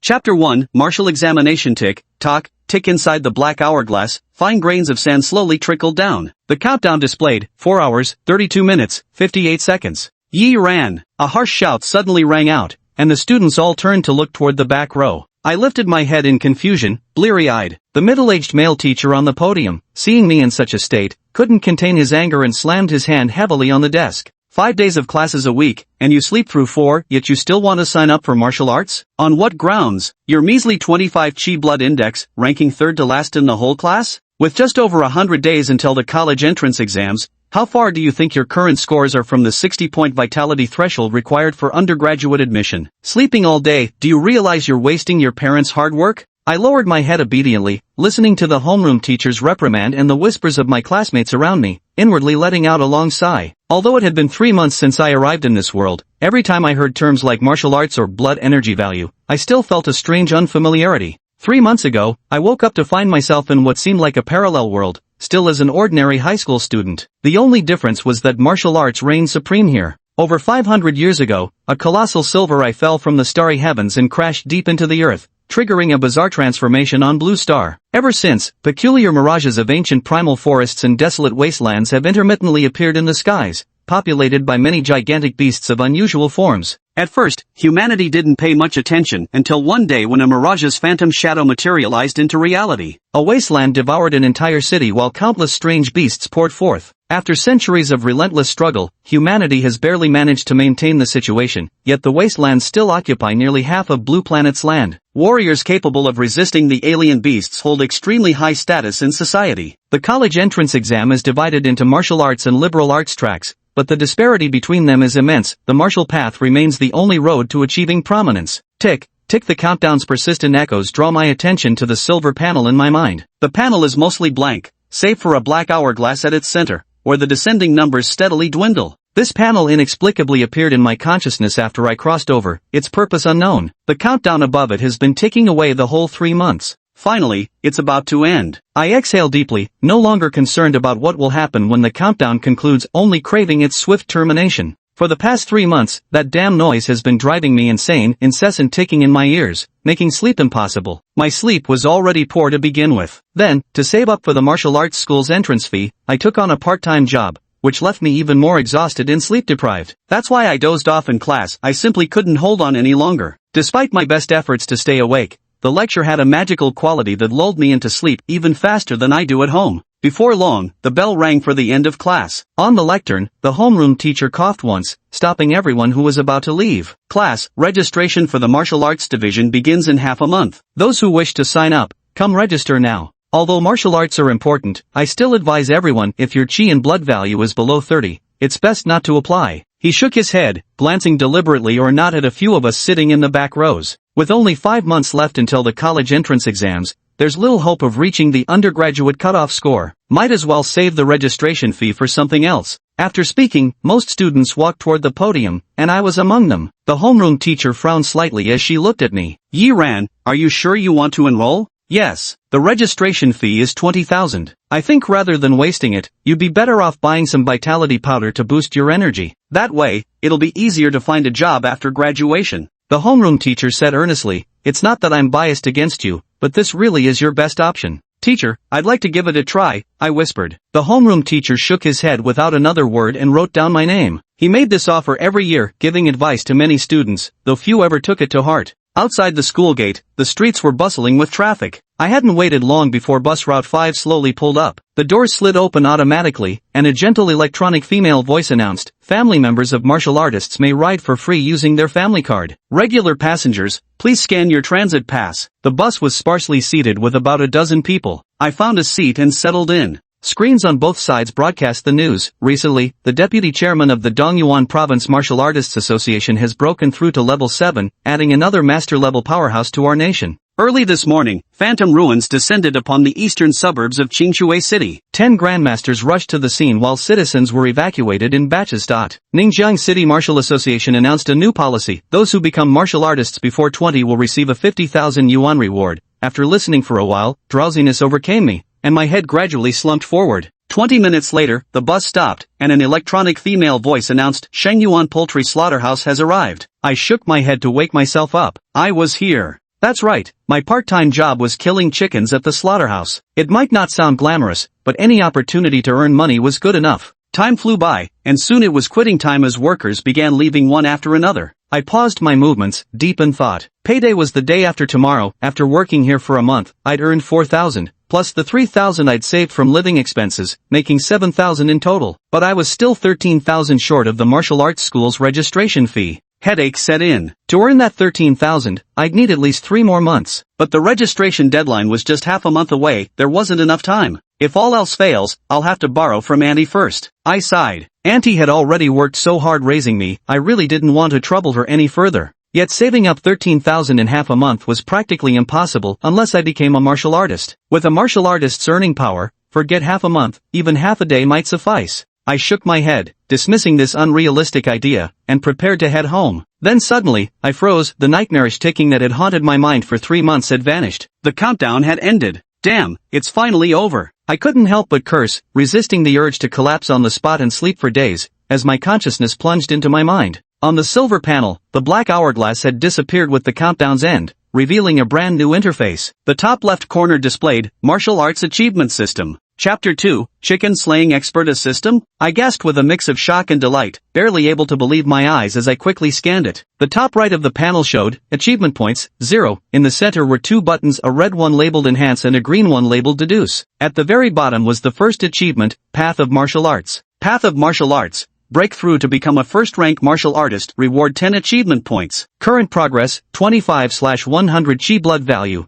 Chapter 1, Martial Examination. Tick, tock, tick. Inside the black hourglass, fine grains of sand slowly trickled down. The countdown displayed, 4 hours, 32 minutes, 58 seconds. Yi ran. A harsh shout suddenly rang out, and the students all turned to look toward the back row. I lifted my head in confusion, bleary-eyed. The middle-aged male teacher on the podium, seeing me in such a state, couldn't contain his anger and slammed his hand heavily on the desk. 5 days of classes a week, and you sleep through 4, yet you still want to sign up for martial arts? On what grounds? Your measly 25 Chi blood index, ranking third to last in the whole class? With just over 100 days until the college entrance exams, how far do you think your current scores are from the 60-point vitality threshold required for undergraduate admission? Sleeping all day, do you realize you're wasting your parents' hard work? I lowered my head obediently, listening to the homeroom teacher's reprimand and the whispers of my classmates around me, inwardly letting out a long sigh. Although it had been 3 months since I arrived in this world, every time I heard terms like martial arts or blood energy value, I still felt a strange unfamiliarity. 3 months ago, I woke up to find myself in what seemed like a parallel world, still as an ordinary high school student. The only difference was that martial arts reigned supreme here. Over 500 years ago, a colossal silver eye fell from the starry heavens and crashed deep into the earth, triggering a bizarre transformation on Blue Star. Ever since, peculiar mirages of ancient primal forests and desolate wastelands have intermittently appeared in the skies, populated by many gigantic beasts of unusual forms. At first, humanity didn't pay much attention until one day when a mirage's phantom shadow materialized into reality. A wasteland devoured an entire city while countless strange beasts poured forth. After centuries of relentless struggle, humanity has barely managed to maintain the situation, yet the wastelands still occupy nearly half of Blue Planet's land. Warriors capable of resisting the alien beasts hold extremely high status in society. The college entrance exam is divided into martial arts and liberal arts tracks, but the disparity between them is immense. The martial path remains the only road to achieving prominence. Tick, tick. The countdown's persistent echoes draw my attention to the silver panel in my mind. The panel is mostly blank, save for a black hourglass at its center, where the descending numbers steadily dwindle. This panel inexplicably appeared in my consciousness after I crossed over, its purpose unknown. The countdown above it has been ticking away the whole 3 months. Finally, it's about to end. I exhale deeply, no longer concerned about what will happen when the countdown concludes, only craving its swift termination. For the past 3 months, that damn noise has been driving me insane, incessant ticking in my ears, making sleep impossible. My sleep was already poor to begin with. Then, to save up for the martial arts school's entrance fee, I took on a part-time job, which left me even more exhausted and sleep-deprived. That's why I dozed off in class. I simply couldn't hold on any longer. Despite my best efforts to stay awake, the lecture had a magical quality that lulled me into sleep even faster than I do at home. Before long, the bell rang for the end of class. On the lectern, the homeroom teacher coughed once, stopping everyone who was about to leave. Class, registration for the martial arts division begins in half a month. Those who wish to sign up, come register now. Although martial arts are important, I still advise everyone, if your chi and blood value is below 30, it's best not to apply. He shook his head, glancing deliberately or not at a few of us sitting in the back rows. With only 5 months left until the college entrance exams, there's little hope of reaching the undergraduate cutoff score. Might as well save the registration fee for something else. After speaking, most students walked toward the podium, and I was among them. The homeroom teacher frowned slightly as she looked at me. Yi Ran, are you sure you want to enroll? Yes. The registration fee is 20,000. I think rather than wasting it, you'd be better off buying some vitality powder to boost your energy. That way, it'll be easier to find a job after graduation. The homeroom teacher said earnestly, it's not that I'm biased against you, but this really is your best option. Teacher, I'd like to give it a try, I whispered. The homeroom teacher shook his head without another word and wrote down my name. He made this offer every year, giving advice to many students, though few ever took it to heart. Outside the school gate, the streets were bustling with traffic. I hadn't waited long before bus route 5 slowly pulled up. The doors slid open automatically, and a gentle electronic female voice announced, family members of martial artists may ride for free using their family card. Regular passengers, please scan your transit pass. The bus was sparsely seated with about a dozen people. I found a seat and settled in. Screens on both sides broadcast the news. Recently, the deputy chairman of the Dongyuan Province Martial Artists Association has broken through to level 7, adding another master-level powerhouse to our nation. Early this morning, phantom ruins descended upon the eastern suburbs of Qingxue City. 10 grandmasters rushed to the scene while citizens were evacuated in batches. Ningjiang City Martial Association announced a new policy. Those who become martial artists before 20 will receive a 50,000 yuan reward. After listening for a while, drowsiness overcame me, and my head gradually slumped forward. 20 minutes later, the bus stopped, and an electronic female voice announced, Shengyuan Poultry Slaughterhouse has arrived. I shook my head to wake myself up. I was here. That's right, my part-time job was killing chickens at the slaughterhouse. It might not sound glamorous, but any opportunity to earn money was good enough. Time flew by, and soon it was quitting time as workers began leaving one after another. I paused my movements, deep in thought. Payday was the day after tomorrow. After working here for a month, I'd earned 4,000, plus the 3,000 I'd saved from living expenses, making 7,000 in total. But I was still 13,000 short of the martial arts school's registration fee. Headache set in. To earn that 13,000, I'd need at least 3 more months. But the registration deadline was just half a month away. There wasn't enough time. If all else fails, I'll have to borrow from Auntie first. I sighed. Auntie had already worked so hard raising me, I really didn't want to trouble her any further. Yet saving up 13,000 in half a month was practically impossible unless I became a martial artist. With a martial artist's earning power, forget half a month, even half a day might suffice. I shook my head, dismissing this unrealistic idea, and prepared to head home. Then suddenly, I froze. The nightmarish ticking that had haunted my mind for 3 months had vanished. The countdown had ended. Damn, it's finally over. I couldn't help but curse, resisting the urge to collapse on the spot and sleep for days, as my consciousness plunged into my mind. On the silver panel, the black hourglass had disappeared with the countdown's end, revealing a brand new interface. The top left corner displayed, Martial Arts Achievement System. Chapter 2, Chicken Slaying Expert, a System? I gasped with a mix of shock and delight, barely able to believe my eyes as I quickly scanned it. The top right of the panel showed, achievement points, 0. In the center were 2 buttons, a red one labeled Enhance and a green one labeled Deduce. At the very bottom was the first achievement, Path of Martial Arts. Path of Martial Arts. Break through to become a first-rank martial artist, reward 10 achievement points. Current progress, 25/100 chi blood value.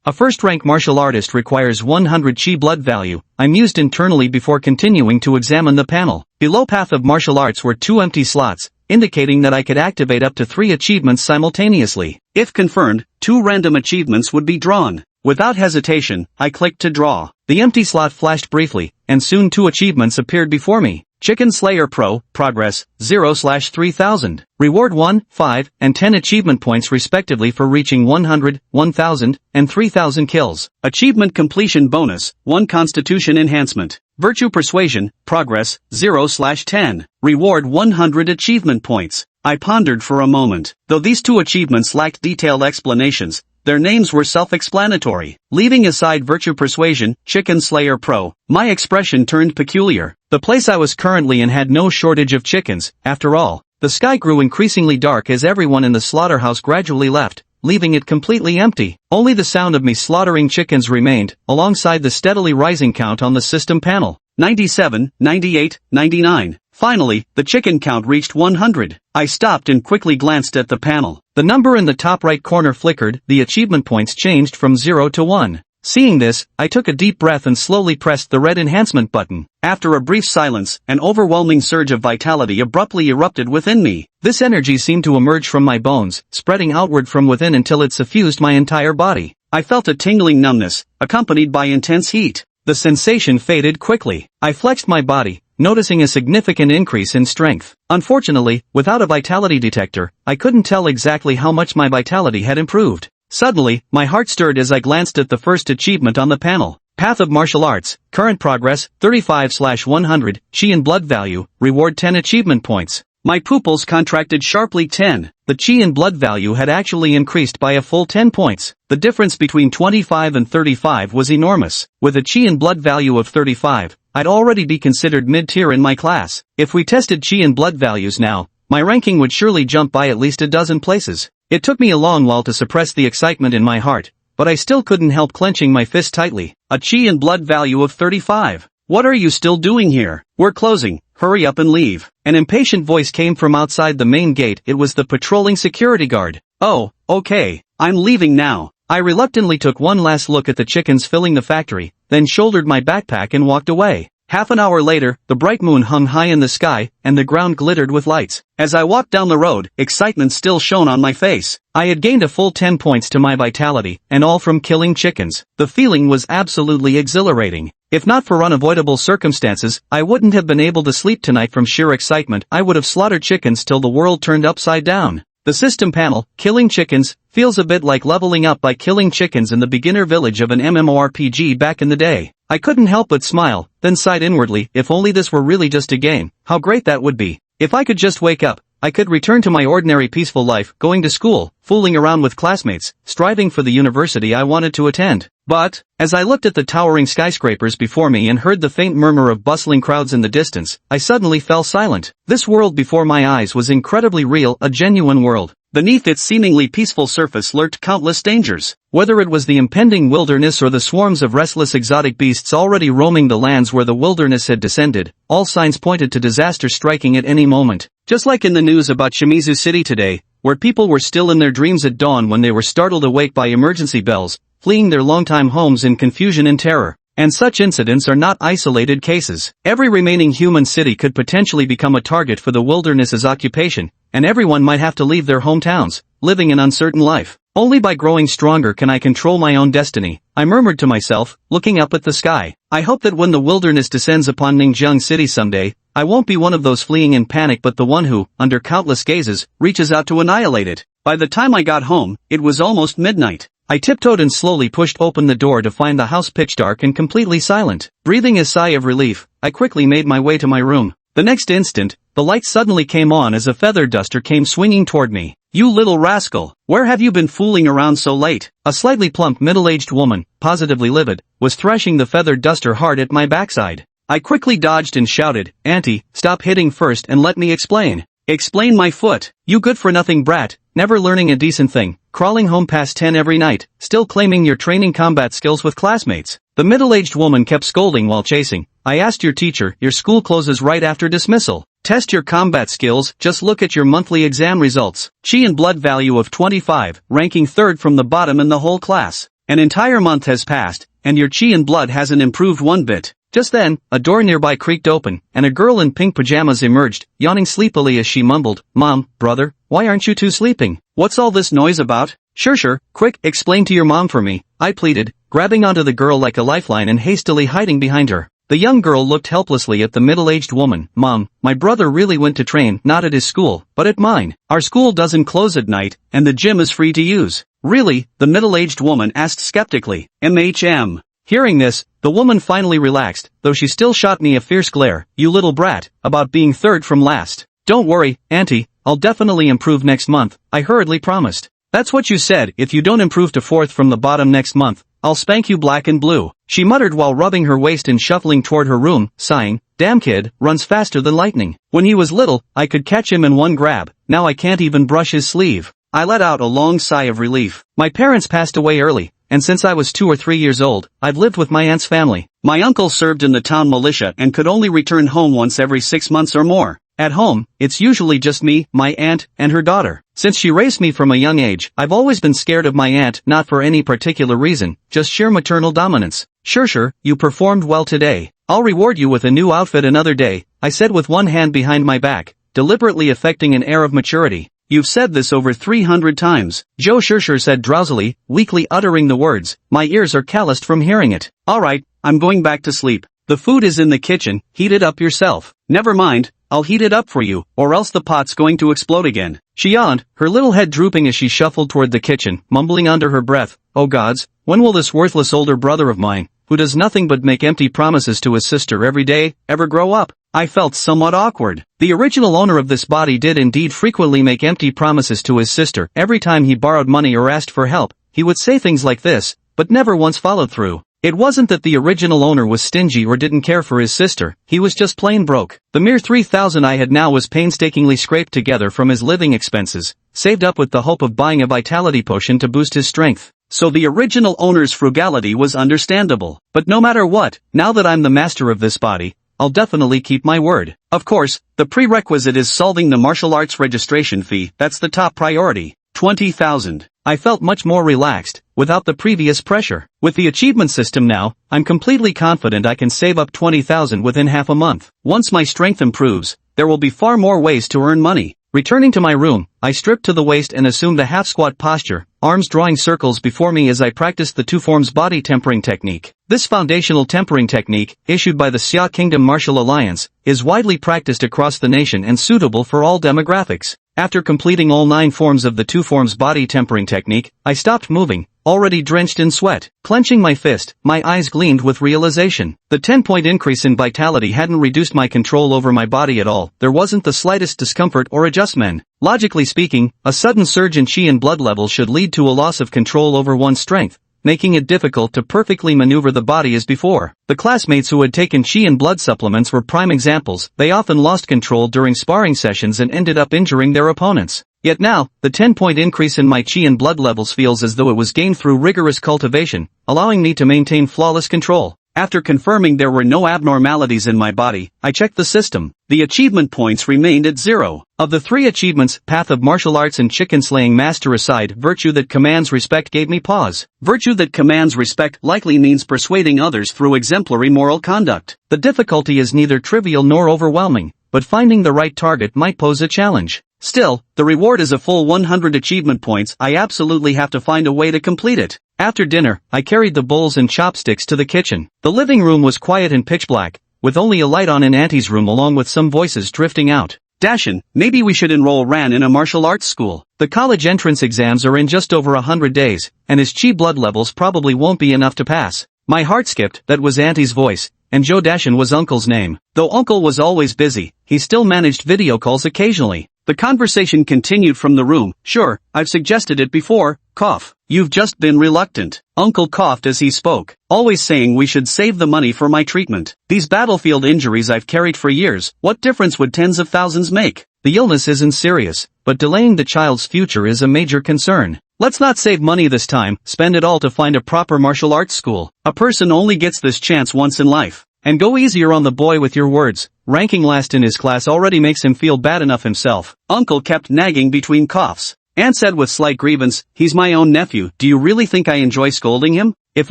A first-rank martial artist requires 100 chi blood value. I mused internally before continuing to examine the panel. Below Path of Martial Arts were 2 empty slots, indicating that I could activate up to 3 achievements simultaneously. If confirmed, 2 random achievements would be drawn. Without hesitation, I clicked to draw. The empty slot flashed briefly, and soon 2 achievements appeared before me. Chicken Slayer Pro, Progress, 0/3000. Reward 1, 5, and 10 achievement points respectively for reaching 100, 1000, and 3000 kills. Achievement Completion Bonus, 1 Constitution Enhancement. Virtue Persuasion, Progress, 0/10. Reward 100 achievement points. I pondered for a moment. Though these 2 achievements lacked detailed explanations, their names were self-explanatory. Leaving aside Virtue Persuasion, Chicken Slayer Pro, my expression turned peculiar. The place I was currently in had no shortage of chickens. After all, the sky grew increasingly dark as everyone in the slaughterhouse gradually left, leaving it completely empty. Only the sound of me slaughtering chickens remained, alongside the steadily rising count on the system panel. 97, 98, 99. Finally, the chicken count reached 100. I stopped and quickly glanced at the panel. The number in the top right corner flickered, the achievement points changed from 0 to 1. Seeing this, I took a deep breath and slowly pressed the red enhancement button. After a brief silence, an overwhelming surge of vitality abruptly erupted within me. This energy seemed to emerge from my bones, spreading outward from within until it suffused my entire body. I felt a tingling numbness, accompanied by intense heat. The sensation faded quickly. I flexed my body, noticing a significant increase in strength. Unfortunately, without a vitality detector, I couldn't tell exactly how much my vitality had improved. Suddenly, my heart stirred as I glanced at the first achievement on the panel. Path of Martial Arts, Current Progress, 35/100, Chi and Blood Value, Reward 10 achievement points. My pupils contracted sharply. 10. The Chi and Blood value had actually increased by a full 10 points. The difference between 25 and 35 was enormous. With a Chi and Blood value of 35, I'd already be considered mid-tier in my class. If we tested Chi and Blood values now, my ranking would surely jump by at least a dozen places. It took me a long while to suppress the excitement in my heart, but I still couldn't help clenching my fist tightly. A Chi and Blood value of 35. What are you still doing here? We're closing. Hurry up and leave. An impatient voice came from outside the main gate. It was the patrolling security guard. Oh, okay. I'm leaving now. I reluctantly took one last look at the chickens filling the factory, then shouldered my backpack and walked away. Half an hour later, the bright moon hung high in the sky, and the ground glittered with lights. As I walked down the road, excitement still shone on my face. I had gained a full 10 points to my vitality, and all from killing chickens. The feeling was absolutely exhilarating. If not for unavoidable circumstances, I wouldn't have been able to sleep tonight from sheer excitement. I would have slaughtered chickens till the world turned upside down. The system panel, Killing Chickens, feels a bit like leveling up by killing chickens in the beginner village of an MMORPG back in the day. I couldn't help but smile, then sighed inwardly. If only this were really just a game, how great that would be. If I could just wake up, I could return to my ordinary peaceful life, going to school, fooling around with classmates, striving for the university I wanted to attend. But, as I looked at the towering skyscrapers before me and heard the faint murmur of bustling crowds in the distance, I suddenly fell silent. This world before my eyes was incredibly real, a genuine world. Beneath its seemingly peaceful surface lurked countless dangers. Whether it was the impending wilderness or the swarms of restless exotic beasts already roaming the lands where the wilderness had descended, all signs pointed to disaster striking at any moment. Just like in the news about Shimizu City today, where people were still in their dreams at dawn when they were startled awake by emergency bells, fleeing their longtime homes in confusion and terror. And such incidents are not isolated cases. Every remaining human city could potentially become a target for the wilderness's occupation, and everyone might have to leave their hometowns, living an uncertain life. Only by growing stronger can I control my own destiny, I murmured to myself, looking up at the sky. I hope that when the wilderness descends upon Ningjiang City someday, I won't be one of those fleeing in panic but the one who, under countless gazes, reaches out to annihilate it. By the time I got home, it was almost midnight. I tiptoed and slowly pushed open the door to find the house pitch dark and completely silent. Breathing a sigh of relief, I quickly made my way to my room. The next instant, the light suddenly came on as a feather duster came swinging toward me. "You little rascal, where have you been fooling around so late?" A slightly plump middle-aged woman, positively livid, was thrashing the feather duster hard at my backside. I quickly dodged and shouted, "Auntie, stop hitting first and let me explain." "Explain my foot, you good-for-nothing brat, never learning a decent thing, crawling home past 10 every night, still claiming you're training combat skills with classmates." The middle-aged woman kept scolding while chasing. "I asked your teacher, your school closes right after dismissal. Test your combat skills, just look at your monthly exam results. Chi and blood value of 25, ranking third from the bottom in the whole class. An entire month has passed, and your chi and blood hasn't improved one bit." Just then, a door nearby creaked open, and a girl in pink pajamas emerged, yawning sleepily as she mumbled, "Mom, brother, why aren't you two sleeping? What's all this noise about?" Sure, quick, explain to your mom for me," I pleaded, grabbing onto the girl like a lifeline and hastily hiding behind her. The young girl looked helplessly at the middle-aged woman. "Mom, my brother really went to train, not at his school, but at mine. Our school doesn't close at night, and the gym is free to use." "Really?" the middle-aged woman asked skeptically. "MHM. Hearing this, the woman finally relaxed, though she still shot me a fierce glare. "You little brat, about being third from last." "Don't worry, Auntie, I'll definitely improve next month," I hurriedly promised. "That's what you said. If you don't improve to fourth from the bottom next month, I'll spank you black and blue," she muttered while rubbing her waist and shuffling toward her room, sighing, "Damn kid, runs faster than lightning. When he was little, I could catch him in one grab, now I can't even brush his sleeve." I let out a long sigh of relief. My parents passed away early, and since I was 2 or 3 years old, I've lived with my aunt's family. My uncle served in the town militia and could only return home once every 6 months or more. At home, it's usually just me, my aunt, and her daughter. Since she raised me from a young age, I've always been scared of my aunt, not for any particular reason, just sheer maternal dominance. Sure, you performed well today. I'll reward you with a new outfit another day," I said with one hand behind my back, deliberately affecting an air of maturity. "You've said this over 300 times, Joe Sure said drowsily, weakly uttering the words. My ears are calloused from hearing it. "Alright, I'm going back to sleep. The food is in the kitchen, heat it up yourself." "Never mind, I'll heat it up for you, or else the pot's going to explode again." She yawned, her little head drooping as she shuffled toward the kitchen, mumbling under her breath, "Oh gods, when will this worthless older brother of mine, who does nothing but make empty promises to his sister every day, ever grow up?" I felt somewhat awkward. The original owner of this body did indeed frequently make empty promises to his sister. Every time he borrowed money or asked for help, he would say things like this, but never once followed through. It wasn't that the original owner was stingy or didn't care for his sister, he was just plain broke. The mere 3,000 I had now was painstakingly scraped together from his living expenses, saved up with the hope of buying a vitality potion to boost his strength. So the original owner's frugality was understandable. But no matter what, now that I'm the master of this body, I'll definitely keep my word. Of course, the prerequisite is solving the martial arts registration fee. That's the top priority. 20,000. I felt much more relaxed, without the previous pressure. With the achievement system now, I'm completely confident I can save up 20,000 within half a month. Once my strength improves, there will be far more ways to earn money. Returning to my room, I stripped to the waist and assumed a half-squat posture, arms drawing circles before me as I practiced the two forms body tempering technique. This foundational tempering technique, issued by the Xia Kingdom Martial Alliance, is widely practiced across the nation and suitable for all demographics. After completing all 9 forms of the two forms body tempering technique, I stopped moving, already drenched in sweat. Clenching my fist, my eyes gleamed with realization. The 10-point increase in vitality hadn't reduced my control over my body at all. There wasn't the slightest discomfort or adjustment. Logically speaking, a sudden surge in qi and blood levels should lead to a loss of control over one's strength, making it difficult to perfectly maneuver the body as before. The classmates who had taken qi and blood supplements were prime examples. They often lost control during sparring sessions and ended up injuring their opponents. Yet now, the 10-point increase in my qi and blood levels feels as though it was gained through rigorous cultivation, allowing me to maintain flawless control. After confirming there were no abnormalities in my body, I checked the system. The achievement points remained at 0. Of the 3 achievements, Path of Martial Arts and Chicken Slaying Master aside, Virtue that commands respect gave me pause. Virtue that commands respect likely means persuading others through exemplary moral conduct. The difficulty is neither trivial nor overwhelming, but finding the right target might pose a challenge. Still, the reward is a full 100 achievement points. I absolutely have to find a way to complete it. After dinner, I carried the bowls and chopsticks to the kitchen. The living room was quiet and pitch black, with only a light on in Auntie's room along with some voices drifting out. Dashin, maybe we should enroll Ran in a martial arts school. The college entrance exams are in just over 100 days, and his chi blood levels probably won't be enough to pass. My heart skipped. That was Auntie's voice, and Joe Dashin was Uncle's name. Though Uncle was always busy, he still managed video calls occasionally. The conversation continued from the room. Sure, I've suggested it before, cough. You've just been reluctant. Uncle coughed as he spoke, always saying we should save the money for my treatment. These battlefield injuries I've carried for years, what difference would tens of thousands make? The illness isn't serious, but delaying the child's future is a major concern. Let's not save money this time, spend it all to find a proper martial arts school. A person only gets this chance once in life. And go easier on the boy with your words. Ranking last in his class already makes him feel bad enough himself. Uncle kept nagging between coughs. Aunt said with slight grievance, he's my own nephew. Do you really think I enjoy scolding him? If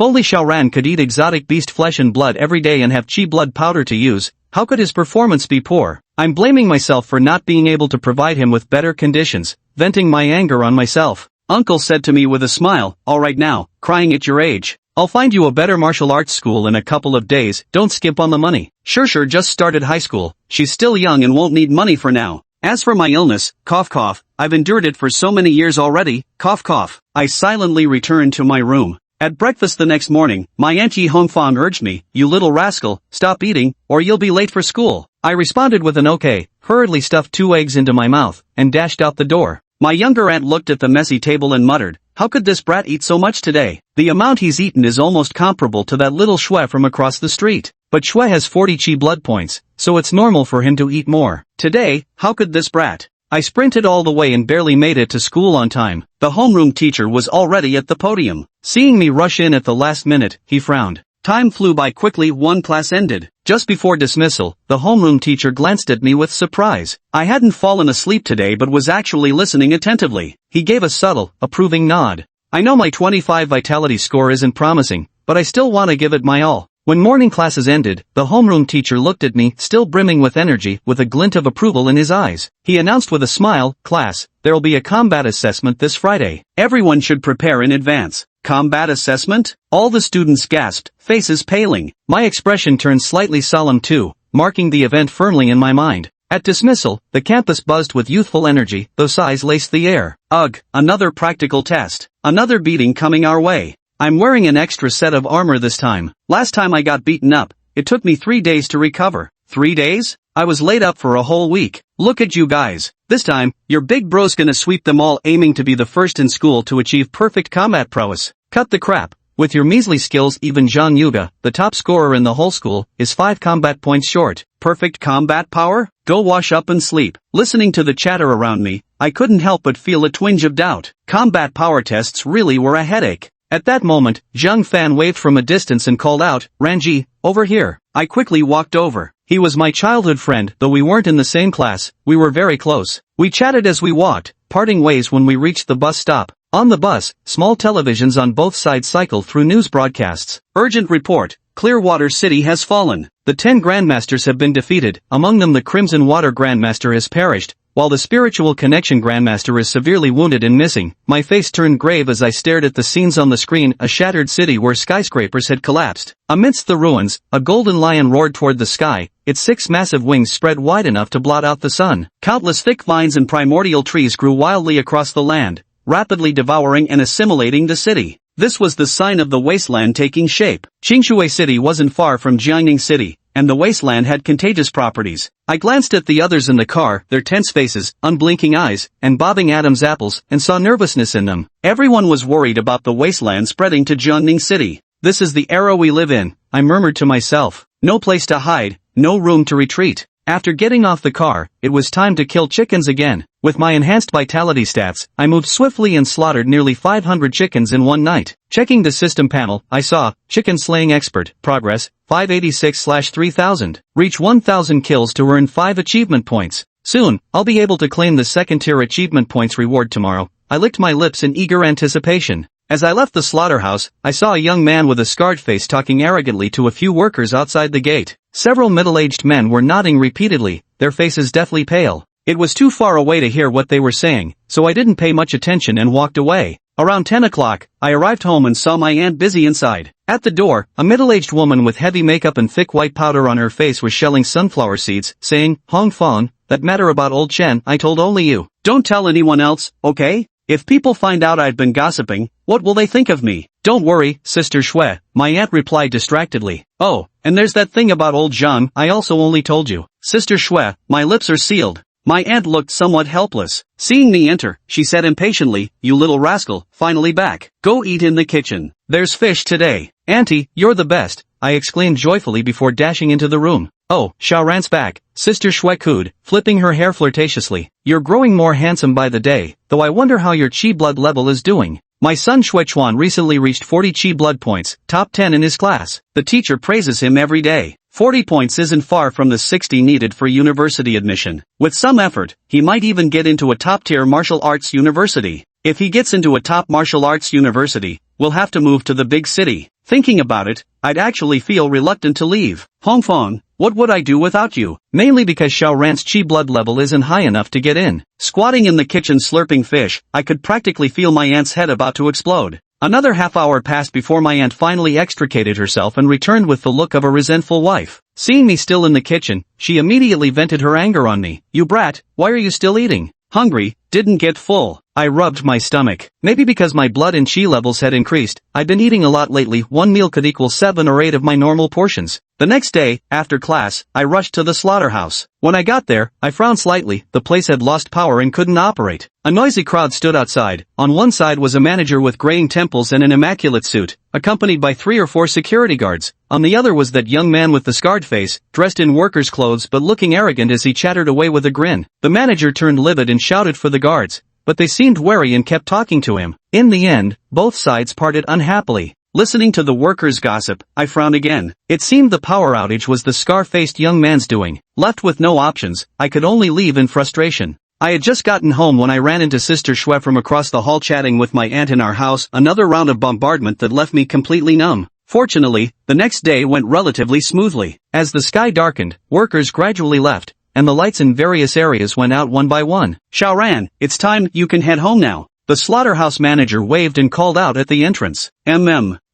only Xiaoran could eat exotic beast flesh and blood every day and have chi blood powder to use, how could his performance be poor? I'm blaming myself for not being able to provide him with better conditions, venting my anger on myself. Uncle said to me with a smile, all right now, crying at your age. I'll find you a better martial arts school in a couple of days. Don't skimp on the money. Sure just started high school. She's still young and won't need money for now. As for my illness, cough cough, I've endured it for so many years already, cough cough. I silently returned to my room. At breakfast the next morning, my Aunt Yi Hongfang urged me, you little rascal, stop eating, or you'll be late for school. I responded with an okay, hurriedly stuffed 2 eggs into my mouth, and dashed out the door. My younger aunt looked at the messy table and muttered, how could this brat eat so much today? The amount he's eaten is almost comparable to that little Xue from across the street. But Xue has 40 chi blood points, so it's normal for him to eat more. Today, how could this brat? I sprinted all the way and barely made it to school on time. The homeroom teacher was already at the podium. Seeing me rush in at the last minute, he frowned. Time flew by quickly. One class ended. Just before dismissal, the homeroom teacher glanced at me with surprise. I hadn't fallen asleep today but was actually listening attentively. He gave a subtle, approving nod. I know my 25 vitality score isn't promising, but I still want to give it my all. When morning classes ended, the homeroom teacher looked at me, still brimming with energy, with a glint of approval in his eyes. He announced with a smile, class, there'll be a combat assessment this Friday. Everyone should prepare in advance. Combat assessment? All the students gasped, faces paling. My expression turned slightly solemn too, marking the event firmly in my mind. At dismissal, the campus buzzed with youthful energy, though sighs laced the air. Ugh, another practical test. Another beating coming our way. I'm wearing an extra set of armor this time. Last time I got beaten up, it took me 3 days to recover. 3 days? I was laid up for a whole week. Look at you guys. This time, your big bro's gonna sweep them all, aiming to be the first in school to achieve perfect combat prowess. Cut the crap. With your measly skills, even Zhang Yuga, the top scorer in the whole school, is 5 combat points short. Perfect combat power? Go wash up and sleep. Listening to the chatter around me, I couldn't help but feel a twinge of doubt. Combat power tests really were a headache. At that moment, Zhang Fan waved from a distance and called out, Ranji, over here. I quickly walked over. He was my childhood friend, though we weren't in the same class, we were very close. We chatted as we walked, parting ways when we reached the bus stop. On the bus, small televisions on both sides cycled through news broadcasts. Urgent report, Clearwater City has fallen. The 10 grandmasters have been defeated, among them the Crimson Water Grandmaster has perished. while the spiritual connection grandmaster is severely wounded and missing. My face turned grave as I stared at the scenes on the screen, a shattered city where skyscrapers had collapsed. Amidst the ruins, a golden lion roared toward the sky, its 6 massive wings spread wide enough to blot out the sun. Countless thick vines and primordial trees grew wildly across the land, rapidly devouring and assimilating the city. This was the sign of the wasteland taking shape. Qingshui City wasn't far from Jiangning City, and the wasteland had contagious properties. I glanced at the others in the car, their tense faces, unblinking eyes, and bobbing Adam's apples, and saw nervousness in them. Everyone was worried about the wasteland spreading to Jiangning City. This is the era we live in, I murmured to myself. No place to hide, no room to retreat. After getting off the car, it was time to kill chickens again. With my enhanced vitality stats, I moved swiftly and slaughtered nearly 500 chickens in one night. Checking the system panel, I saw, Chicken Slaying Expert, progress, 586/3000. Reach 1000 kills to earn 5 achievement points. Soon, I'll be able to claim the second-tier achievement points reward tomorrow. I licked my lips in eager anticipation. As I left the slaughterhouse, I saw a young man with a scarred face talking arrogantly to a few workers outside the gate. Several middle-aged men were nodding repeatedly, their faces deathly pale. It was too far away to hear what they were saying, so I didn't pay much attention and walked away. Around 10 o'clock, I arrived home and saw my aunt busy inside. At the door, a middle-aged woman with heavy makeup and thick white powder on her face was shelling sunflower seeds, saying, "Hong Fong, that matter about old Chen, I told only you. Don't tell anyone else, okay? If people find out I've been gossiping, what will they think of me?" "Don't worry, Sister Shui," my aunt replied distractedly. "Oh, and there's that thing about old Zhang I also only told you." "Sister Shui, my lips are sealed." My aunt looked somewhat helpless. Seeing me enter, she said impatiently, "You little rascal, finally back. Go eat in the kitchen. There's fish today." "Auntie, you're the best," I exclaimed joyfully before dashing into the room. "Oh, Xiaoran's back," Sister Shui cooed, flipping her hair flirtatiously. "You're growing more handsome by the day, though I wonder how your qi blood level is doing. My son Shuichuan recently reached 40 qi blood points, top 10 in his class. The teacher praises him every day. 40 points isn't far from the 60 needed for university admission. With some effort, he might even get into a top-tier martial arts university. If he gets into a top martial arts university, we'll have to move to the big city. Thinking about it, I'd actually feel reluctant to leave. Hongfeng, what would I do without you? Mainly because Xiaoran's qi blood level isn't high enough to get in." Squatting in the kitchen slurping fish, I could practically feel my aunt's head about to explode. Another half-hour passed before my aunt finally extricated herself and returned with the look of a resentful wife. Seeing me still in the kitchen, she immediately vented her anger on me. "You brat, why are you still eating? Hungry, didn't get full." I rubbed my stomach. Maybe because my blood and qi levels had increased, I'd been eating a lot lately. One meal could equal 7 or 8 of my normal portions. The next day, after class, I rushed to the slaughterhouse. When I got there, I frowned slightly. The place had lost power and couldn't operate. A noisy crowd stood outside. On one side was a manager with graying temples and an immaculate suit, accompanied by 3 or 4 security guards. On the other was that young man with the scarred face, dressed in worker's clothes but looking arrogant as he chattered away with a grin. The manager turned livid and shouted for the guards, but they seemed wary and kept talking to him. In the end, both sides parted unhappily. Listening to the workers' gossip, I frowned again. It seemed the power outage was the scar-faced young man's doing. Left with no options, I could only leave in frustration. I had just gotten home when I ran into Sister Shui from across the hall chatting with my aunt in our house, another round of bombardment that left me completely numb. Fortunately, the next day went relatively smoothly. As the sky darkened, workers gradually left, and the lights in various areas went out one by one. "Xiaoran, it's time, you can head home now." The slaughterhouse manager waved and called out at the entrance.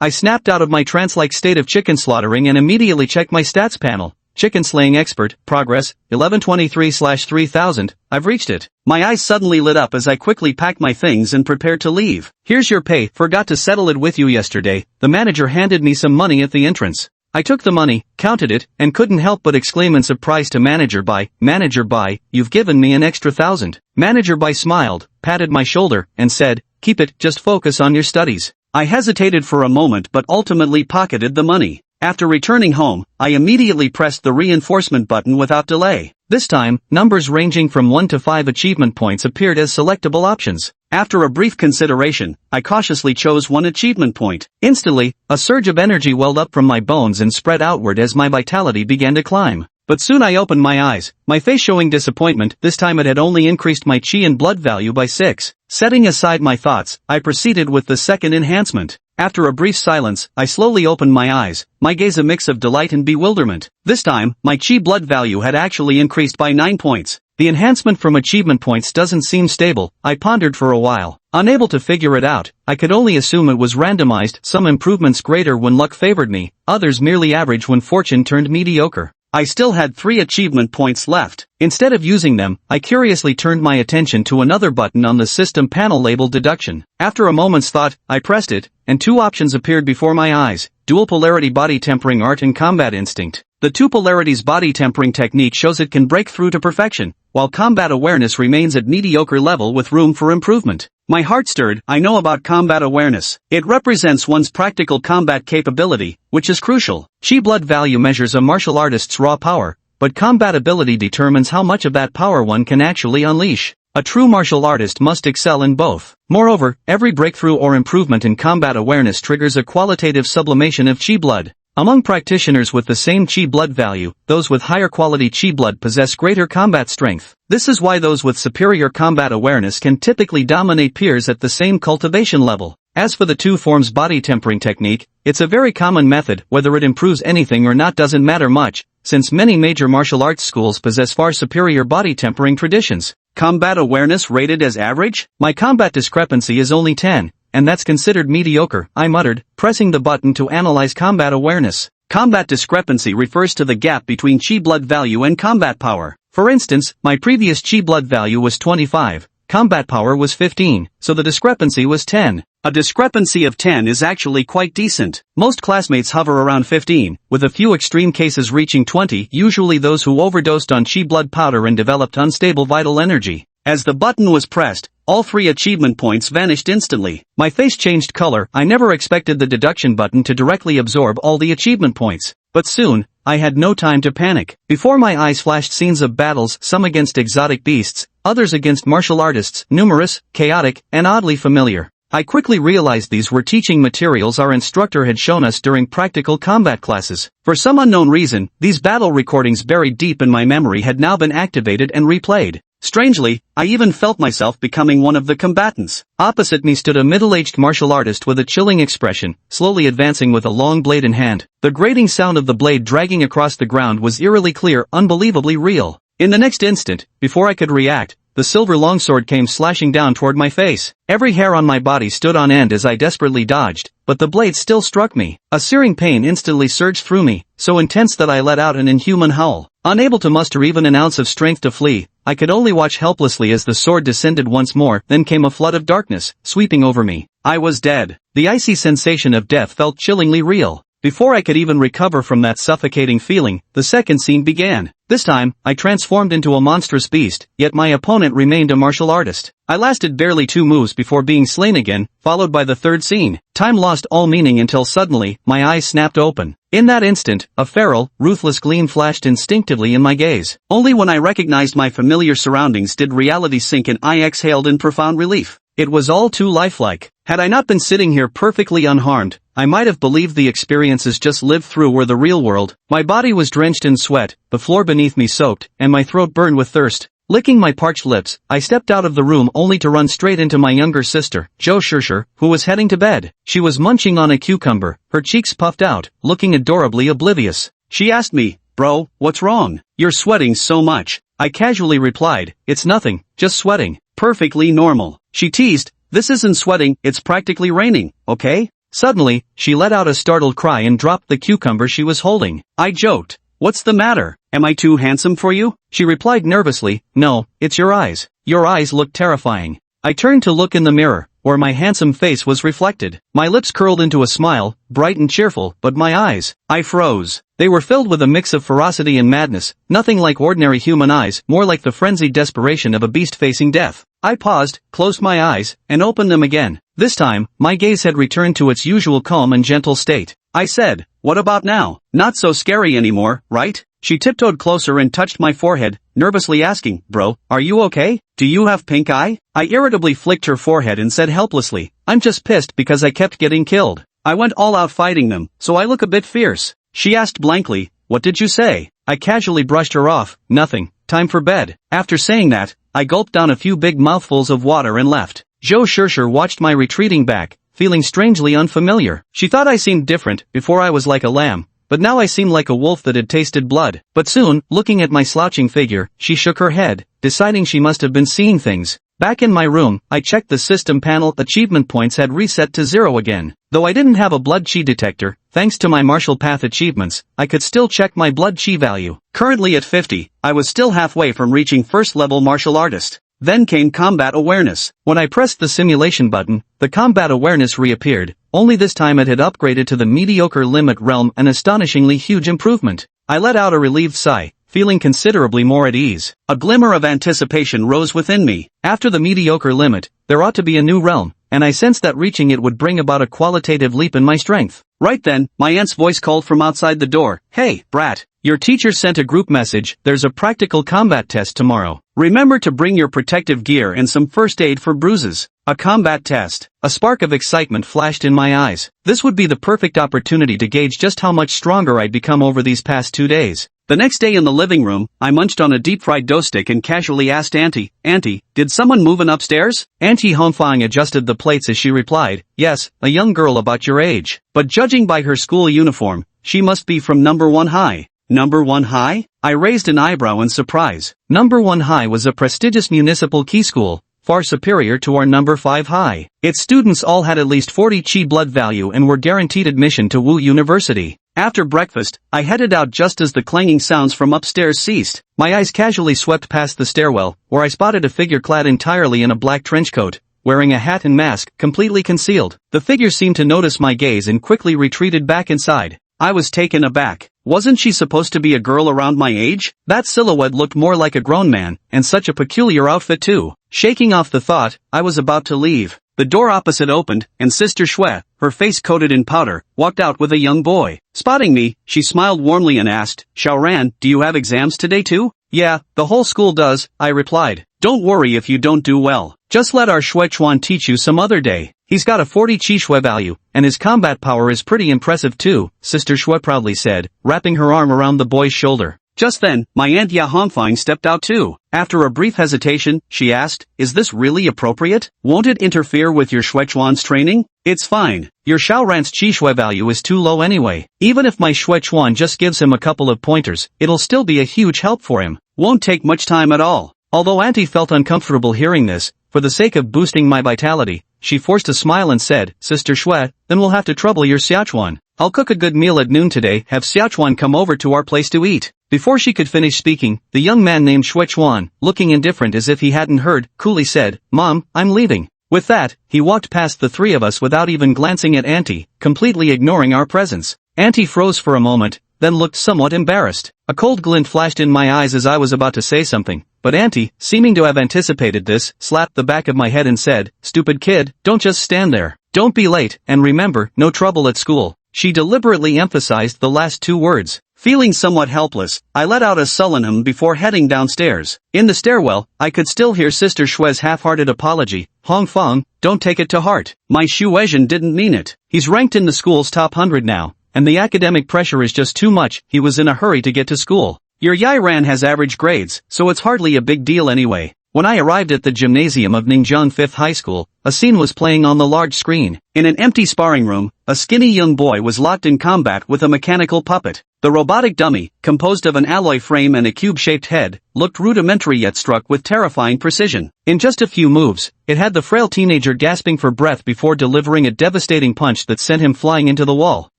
I snapped out of my trance-like state of chicken slaughtering and immediately checked my stats panel. Chicken Slaying Expert, progress, 1123/3000, I've reached it. My eyes suddenly lit up as I quickly packed my things and prepared to leave. "Here's your pay, forgot to settle it with you yesterday." The manager handed me some money at the entrance. I took the money, counted it, and couldn't help but exclaim in surprise to Manager Bai, "Manager Bai, you've given me an extra 1,000. Manager Bai smiled, patted my shoulder, and said, "Keep it, just focus on your studies." I hesitated for a moment but ultimately pocketed the money. After returning home, I immediately pressed the reinforcement button without delay. This time, numbers ranging from 1 to 5 achievement points appeared as selectable options. After a brief consideration, I cautiously chose 1 achievement point. Instantly, a surge of energy welled up from my bones and spread outward as my vitality began to climb. But soon I opened my eyes, my face showing disappointment. This time it had only increased my qi and blood value by 6. Setting aside my thoughts, I proceeded with the second enhancement. After a brief silence, I slowly opened my eyes, my gaze a mix of delight and bewilderment. This time, my qi blood value had actually increased by 9 points. The enhancement from achievement points doesn't seem stable. I pondered for a while. Unable to figure it out, I could only assume it was randomized, some improvements greater when luck favored me, others merely average when fortune turned mediocre. I still had 3 achievement points left. Instead of using them, I curiously turned my attention to another button on the system panel labeled deduction. After a moment's thought, I pressed it, and 2 options appeared before my eyes: dual polarity body tempering art and combat instinct. The 2 polarities body tempering technique shows it can break through to perfection, while combat awareness remains at mediocre level with room for improvement. My heart stirred. I know about combat awareness. It represents one's practical combat capability, which is crucial. Chi blood value measures a martial artist's raw power, but combat ability determines how much of that power one can actually unleash. A true martial artist must excel in both. Moreover, every breakthrough or improvement in combat awareness triggers a qualitative sublimation of chi blood. Among practitioners with the same chi blood value, those with higher quality chi blood possess greater combat strength. This is why those with superior combat awareness can typically dominate peers at the same cultivation level. As for the 2 forms body tempering technique, it's a very common method. Whether it improves anything or not doesn't matter much, since many major martial arts schools possess far superior body tempering traditions. Combat awareness rated as average? My combat discrepancy is only 10. And that's considered mediocre, I muttered, pressing the button to analyze combat awareness. Combat discrepancy refers to the gap between chi blood value and combat power. For instance, my previous chi blood value was 25, combat power was 15, so the discrepancy was 10. A discrepancy of 10 is actually quite decent. Most classmates hover around 15, with a few extreme cases reaching 20, usually those who overdosed on chi blood powder and developed unstable vital energy. As the button was pressed, all 3 achievement points vanished instantly. My face changed color. I never expected the deduction button to directly absorb all the achievement points. But soon, I had no time to panic. Before my eyes flashed scenes of battles, some against exotic beasts, others against martial artists, numerous, chaotic, and oddly familiar. I quickly realized these were teaching materials our instructor had shown us during practical combat classes. For some unknown reason, these battle recordings buried deep in my memory had now been activated and replayed. Strangely, I even felt myself becoming one of the combatants. Opposite me stood a middle-aged martial artist with a chilling expression, slowly advancing with a long blade in hand. The grating sound of the blade dragging across the ground was eerily clear, unbelievably real. In the next instant, before I could react, the silver longsword came slashing down toward my face. Every hair on my body stood on end as I desperately dodged, but the blade still struck me. A searing pain instantly surged through me, so intense that I let out an inhuman howl. Unable to muster even an ounce of strength to flee, I could only watch helplessly as the sword descended once more. Then came a flood of darkness, sweeping over me. I was dead. The icy sensation of death felt chillingly real. Before I could even recover from that suffocating feeling, the second scene began. This time, I transformed into a monstrous beast, yet my opponent remained a martial artist. I lasted barely 2 moves before being slain again, followed by the third scene. Time lost all meaning until suddenly, my eyes snapped open. In that instant, a feral, ruthless gleam flashed instinctively in my gaze. Only when I recognized my familiar surroundings did reality sink and I exhaled in profound relief. It was all too lifelike. Had I not been sitting here perfectly unharmed, I might have believed the experiences just lived through were the real world. My body was drenched in sweat, the floor beneath me soaked, and my throat burned with thirst. Licking my parched lips, I stepped out of the room only to run straight into my younger sister, Jo Shursher, who was heading to bed. She was munching on a cucumber, her cheeks puffed out, looking adorably oblivious. She asked me, "Bro, what's wrong? You're sweating so much." I casually replied, "It's nothing, just sweating. Perfectly normal." She teased, "This isn't sweating, it's practically raining, okay?" Suddenly, she let out a startled cry and dropped the cucumber she was holding. I joked, "What's the matter? Am I too handsome for you?" She replied nervously, "No, it's your eyes. Your eyes look terrifying." I turned to look in the mirror, where my handsome face was reflected. My lips curled into a smile, bright and cheerful, but my eyes, I froze. They were filled with a mix of ferocity and madness, nothing like ordinary human eyes, more like the frenzied desperation of a beast facing death. I paused, closed my eyes, and opened them again. This time, my gaze had returned to its usual calm and gentle state. I said, "What about now? Not so scary anymore, right?" She tiptoed closer and touched my forehead, nervously asking, "Bro, are you okay? Do you have pink eye?" I irritably flicked her forehead and said helplessly, "I'm just pissed because I kept getting killed. I went all out fighting them, so I look a bit fierce." She asked blankly, "What did you say?" I casually brushed her off, "Nothing, time for bed." After saying that, I gulped down a few big mouthfuls of water and left. Jo Shursher watched my retreating back, feeling strangely unfamiliar. She thought I seemed different. Before I was like a lamb, but now I seemed like a wolf that had tasted blood. But soon, looking at my slouching figure, she shook her head, deciding she must have been seeing things. Back in my room, I checked the system panel. Achievement points had reset to 0 again. Though I didn't have a blood chi detector, thanks to my martial path achievements, I could still check my blood chi value. Currently at 50, I was still halfway from reaching first level martial artist. Then came combat awareness. When I pressed the simulation button, the combat awareness reappeared, only this time it had upgraded to the mediocre limit realm, an astonishingly huge improvement. I let out a relieved sigh, feeling considerably more at ease. A glimmer of anticipation rose within me. After the mediocre limit, there ought to be a new realm, and I sensed that reaching it would bring about a qualitative leap in my strength. Right then, my aunt's voice called from outside the door. "Hey, brat. Your teacher sent a group message. There's a practical combat test tomorrow. Remember to bring your protective gear and some first aid for bruises." A combat test. A spark of excitement flashed in my eyes. This would be the perfect opportunity to gauge just how much stronger I'd become over these past 2 days. The next day in the living room, I munched on a deep-fried dough stick and casually asked Auntie, "Auntie, did someone move in upstairs?" Auntie Hongfang adjusted the plates as she replied, "Yes, a young girl about your age. But judging by her school uniform, she must be from number 1 high." Number 1 high? I raised an eyebrow in surprise. Number 1 high was a prestigious municipal key school, far superior to our number 5 high. Its students all had at least 40 chi blood value and were guaranteed admission to Wu University. After breakfast, I headed out just as the clanging sounds from upstairs ceased. My eyes casually swept past the stairwell, where I spotted a figure clad entirely in a black trench coat, wearing a hat and mask, completely concealed. The figure seemed to notice my gaze and quickly retreated back inside. I was taken aback. Wasn't she supposed to be a girl around my age? That silhouette looked more like a grown man, and such a peculiar outfit too. Shaking off the thought, I was about to leave. The door opposite opened, and Sister Shui, her face coated in powder, walked out with a young boy. Spotting me, she smiled warmly and asked, "Xiaoran, do you have exams today too?" "Yeah, the whole school does," I replied. "Don't worry if you don't do well. Just let our Shui Chuan teach you some other day. He's got a 40 chi shui value, and his combat power is pretty impressive too," Sister Shui proudly said, wrapping her arm around the boy's shoulder. Just then, my Aunt Ya Hongfang stepped out too. After a brief hesitation, she asked, "Is this really appropriate? Won't it interfere with your Shui Chuan's training?" "It's fine. Your Xiaoran's chi shui value is too low anyway. Even if my Shui Chuan just gives him a couple of pointers, it'll still be a huge help for him. Won't take much time at all." Although Auntie felt uncomfortable hearing this, for the sake of boosting my vitality, she forced a smile and said, "Sister Shui, then we'll have to trouble your Xiaochuan. I'll cook a good meal at noon today. Have Xiaochuan come over to our place to eat." Before she could finish speaking, the young man named Shui Chuan, looking indifferent as if he hadn't heard, coolly said, "Mom, I'm leaving." With that, he walked past the three of us without even glancing at Auntie, completely ignoring our presence. Auntie froze for a moment, then looked somewhat embarrassed. A cold glint flashed in my eyes as I was about to say something, but Auntie, seeming to have anticipated this, slapped the back of my head and said, "Stupid kid, don't just stand there. Don't be late, and remember, no trouble at school." She deliberately emphasized the last two words. Feeling somewhat helpless, I let out a sullen before heading downstairs. In the stairwell, I could still hear Sister Shui's half-hearted apology, "Hongfang, don't take it to heart. My Xu Weizhen didn't mean it. He's ranked in the school's top 100 now, and the academic pressure is just too much. He was in a hurry to get to school. Your Yairan has average grades, so it's hardly a big deal anyway." When I arrived at the gymnasium of Ningjiang 5th High School, a scene was playing on the large screen. In an empty sparring room, a skinny young boy was locked in combat with a mechanical puppet. The robotic dummy, composed of an alloy frame and a cube-shaped head, looked rudimentary yet struck with terrifying precision. In just a few moves, it had the frail teenager gasping for breath before delivering a devastating punch that sent him flying into the wall.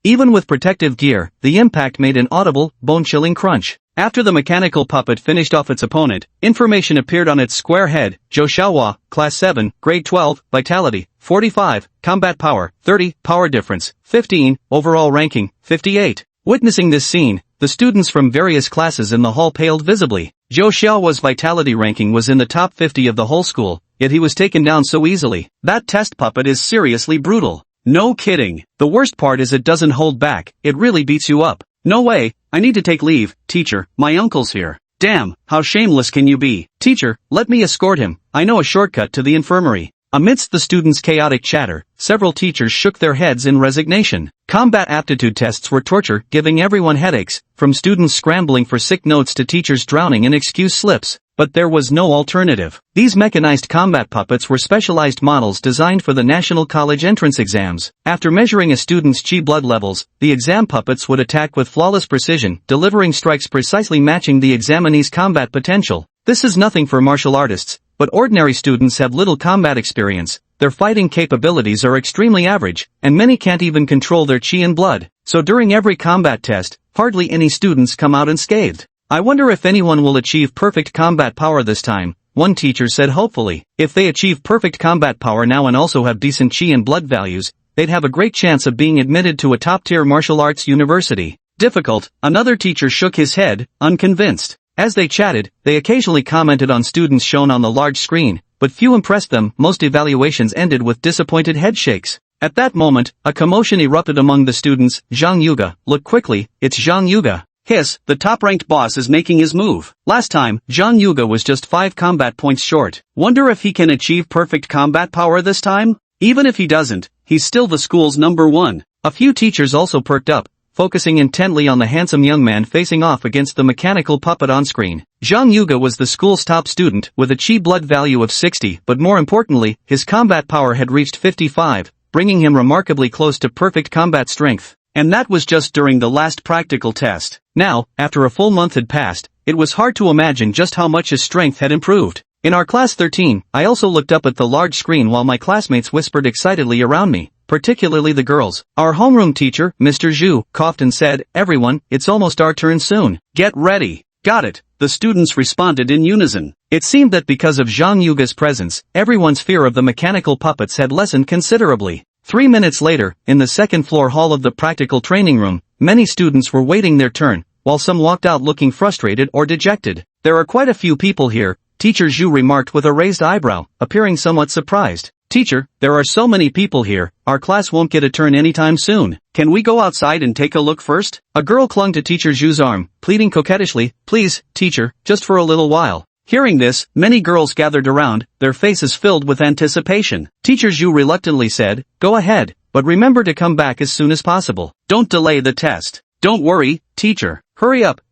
Even with protective gear, the impact made an audible, bone-chilling crunch. After the mechanical puppet finished off its opponent, information appeared on its square head: Zhou Xiaohua, Class 7, Grade 12, Vitality, 45, Combat Power, 30, Power Difference, 15, Overall Ranking, 58. Witnessing this scene, the students from various classes in the hall paled visibly. Zhou Xiaohua's vitality ranking was in the top 50 of the whole school, yet he was taken down so easily. That test puppet is seriously brutal. No kidding. The worst part is it doesn't hold back, it really beats you up. No way, I need to take leave, teacher, my uncle's here. Damn, how shameless can you be? Teacher, let me escort him, I know a shortcut to the infirmary. Amidst the students' chaotic chatter, several teachers shook their heads in resignation. Combat aptitude tests were torture, giving everyone headaches, from students scrambling for sick notes to teachers drowning in excuse slips. but there was no alternative. These mechanized combat puppets were specialized models designed for the National College entrance exams. After measuring a student's chi blood levels, the exam puppets would attack with flawless precision, delivering strikes precisely matching the examinee's combat potential. This is nothing for martial artists, but ordinary students have little combat experience. Their fighting capabilities are extremely average, and many can't even control their chi and blood. So during every combat test, hardly any students come out unscathed. I wonder if anyone will achieve perfect combat power this time, one teacher said hopefully. If they achieve perfect combat power now and also have decent chi and blood values, they'd have a great chance of being admitted to a top-tier martial arts university. Difficult, another teacher shook his head, unconvinced. As they chatted, they occasionally commented on students shown on the large screen, but few impressed them. Most evaluations ended with disappointed headshakes. At that moment, a commotion erupted among the students. Zhang Yuge, look quickly, it's Zhang Yuge. Hiss, the top-ranked boss is making his move. Last time, Zhang Yuge was just 5 combat points short. Wonder if he can achieve perfect combat power this time? Even if he doesn't, he's still the school's #1. A few teachers also perked up, focusing intently on the handsome young man facing off against the mechanical puppet on screen. Zhang Yuge was the school's top student, with a chi blood value of 60, but more importantly, his combat power had reached 55, bringing him remarkably close to perfect combat strength. And that was just during the last practical test. Now, after a full month had passed, it was hard to imagine just how much his strength had improved. In our class 13, I also looked up at the large screen while my classmates whispered excitedly around me, particularly the girls. Our homeroom teacher, Mr. Zhu, coughed and said, "Everyone, it's almost our turn soon. Get ready." Got it, the students responded in unison. It seemed that because of Zhang Yuge's presence, everyone's fear of the mechanical puppets had lessened considerably. 3 minutes later, in the second-floor hall of the practical training room, many students were waiting their turn, while some walked out looking frustrated or dejected. There are quite a few people here, Teacher Zhu remarked with a raised eyebrow, appearing somewhat surprised. Teacher, there are so many people here, our class won't get a turn anytime soon. Can we go outside and take a look first? A girl clung to Teacher Zhu's arm, pleading coquettishly, "Please, teacher, just for a little while." Hearing this, many girls gathered around, their faces filled with anticipation. Teacher Zhu reluctantly said, "Go ahead, but remember to come back as soon as possible. Don't delay the test." "Don't worry, teacher. Hurry up,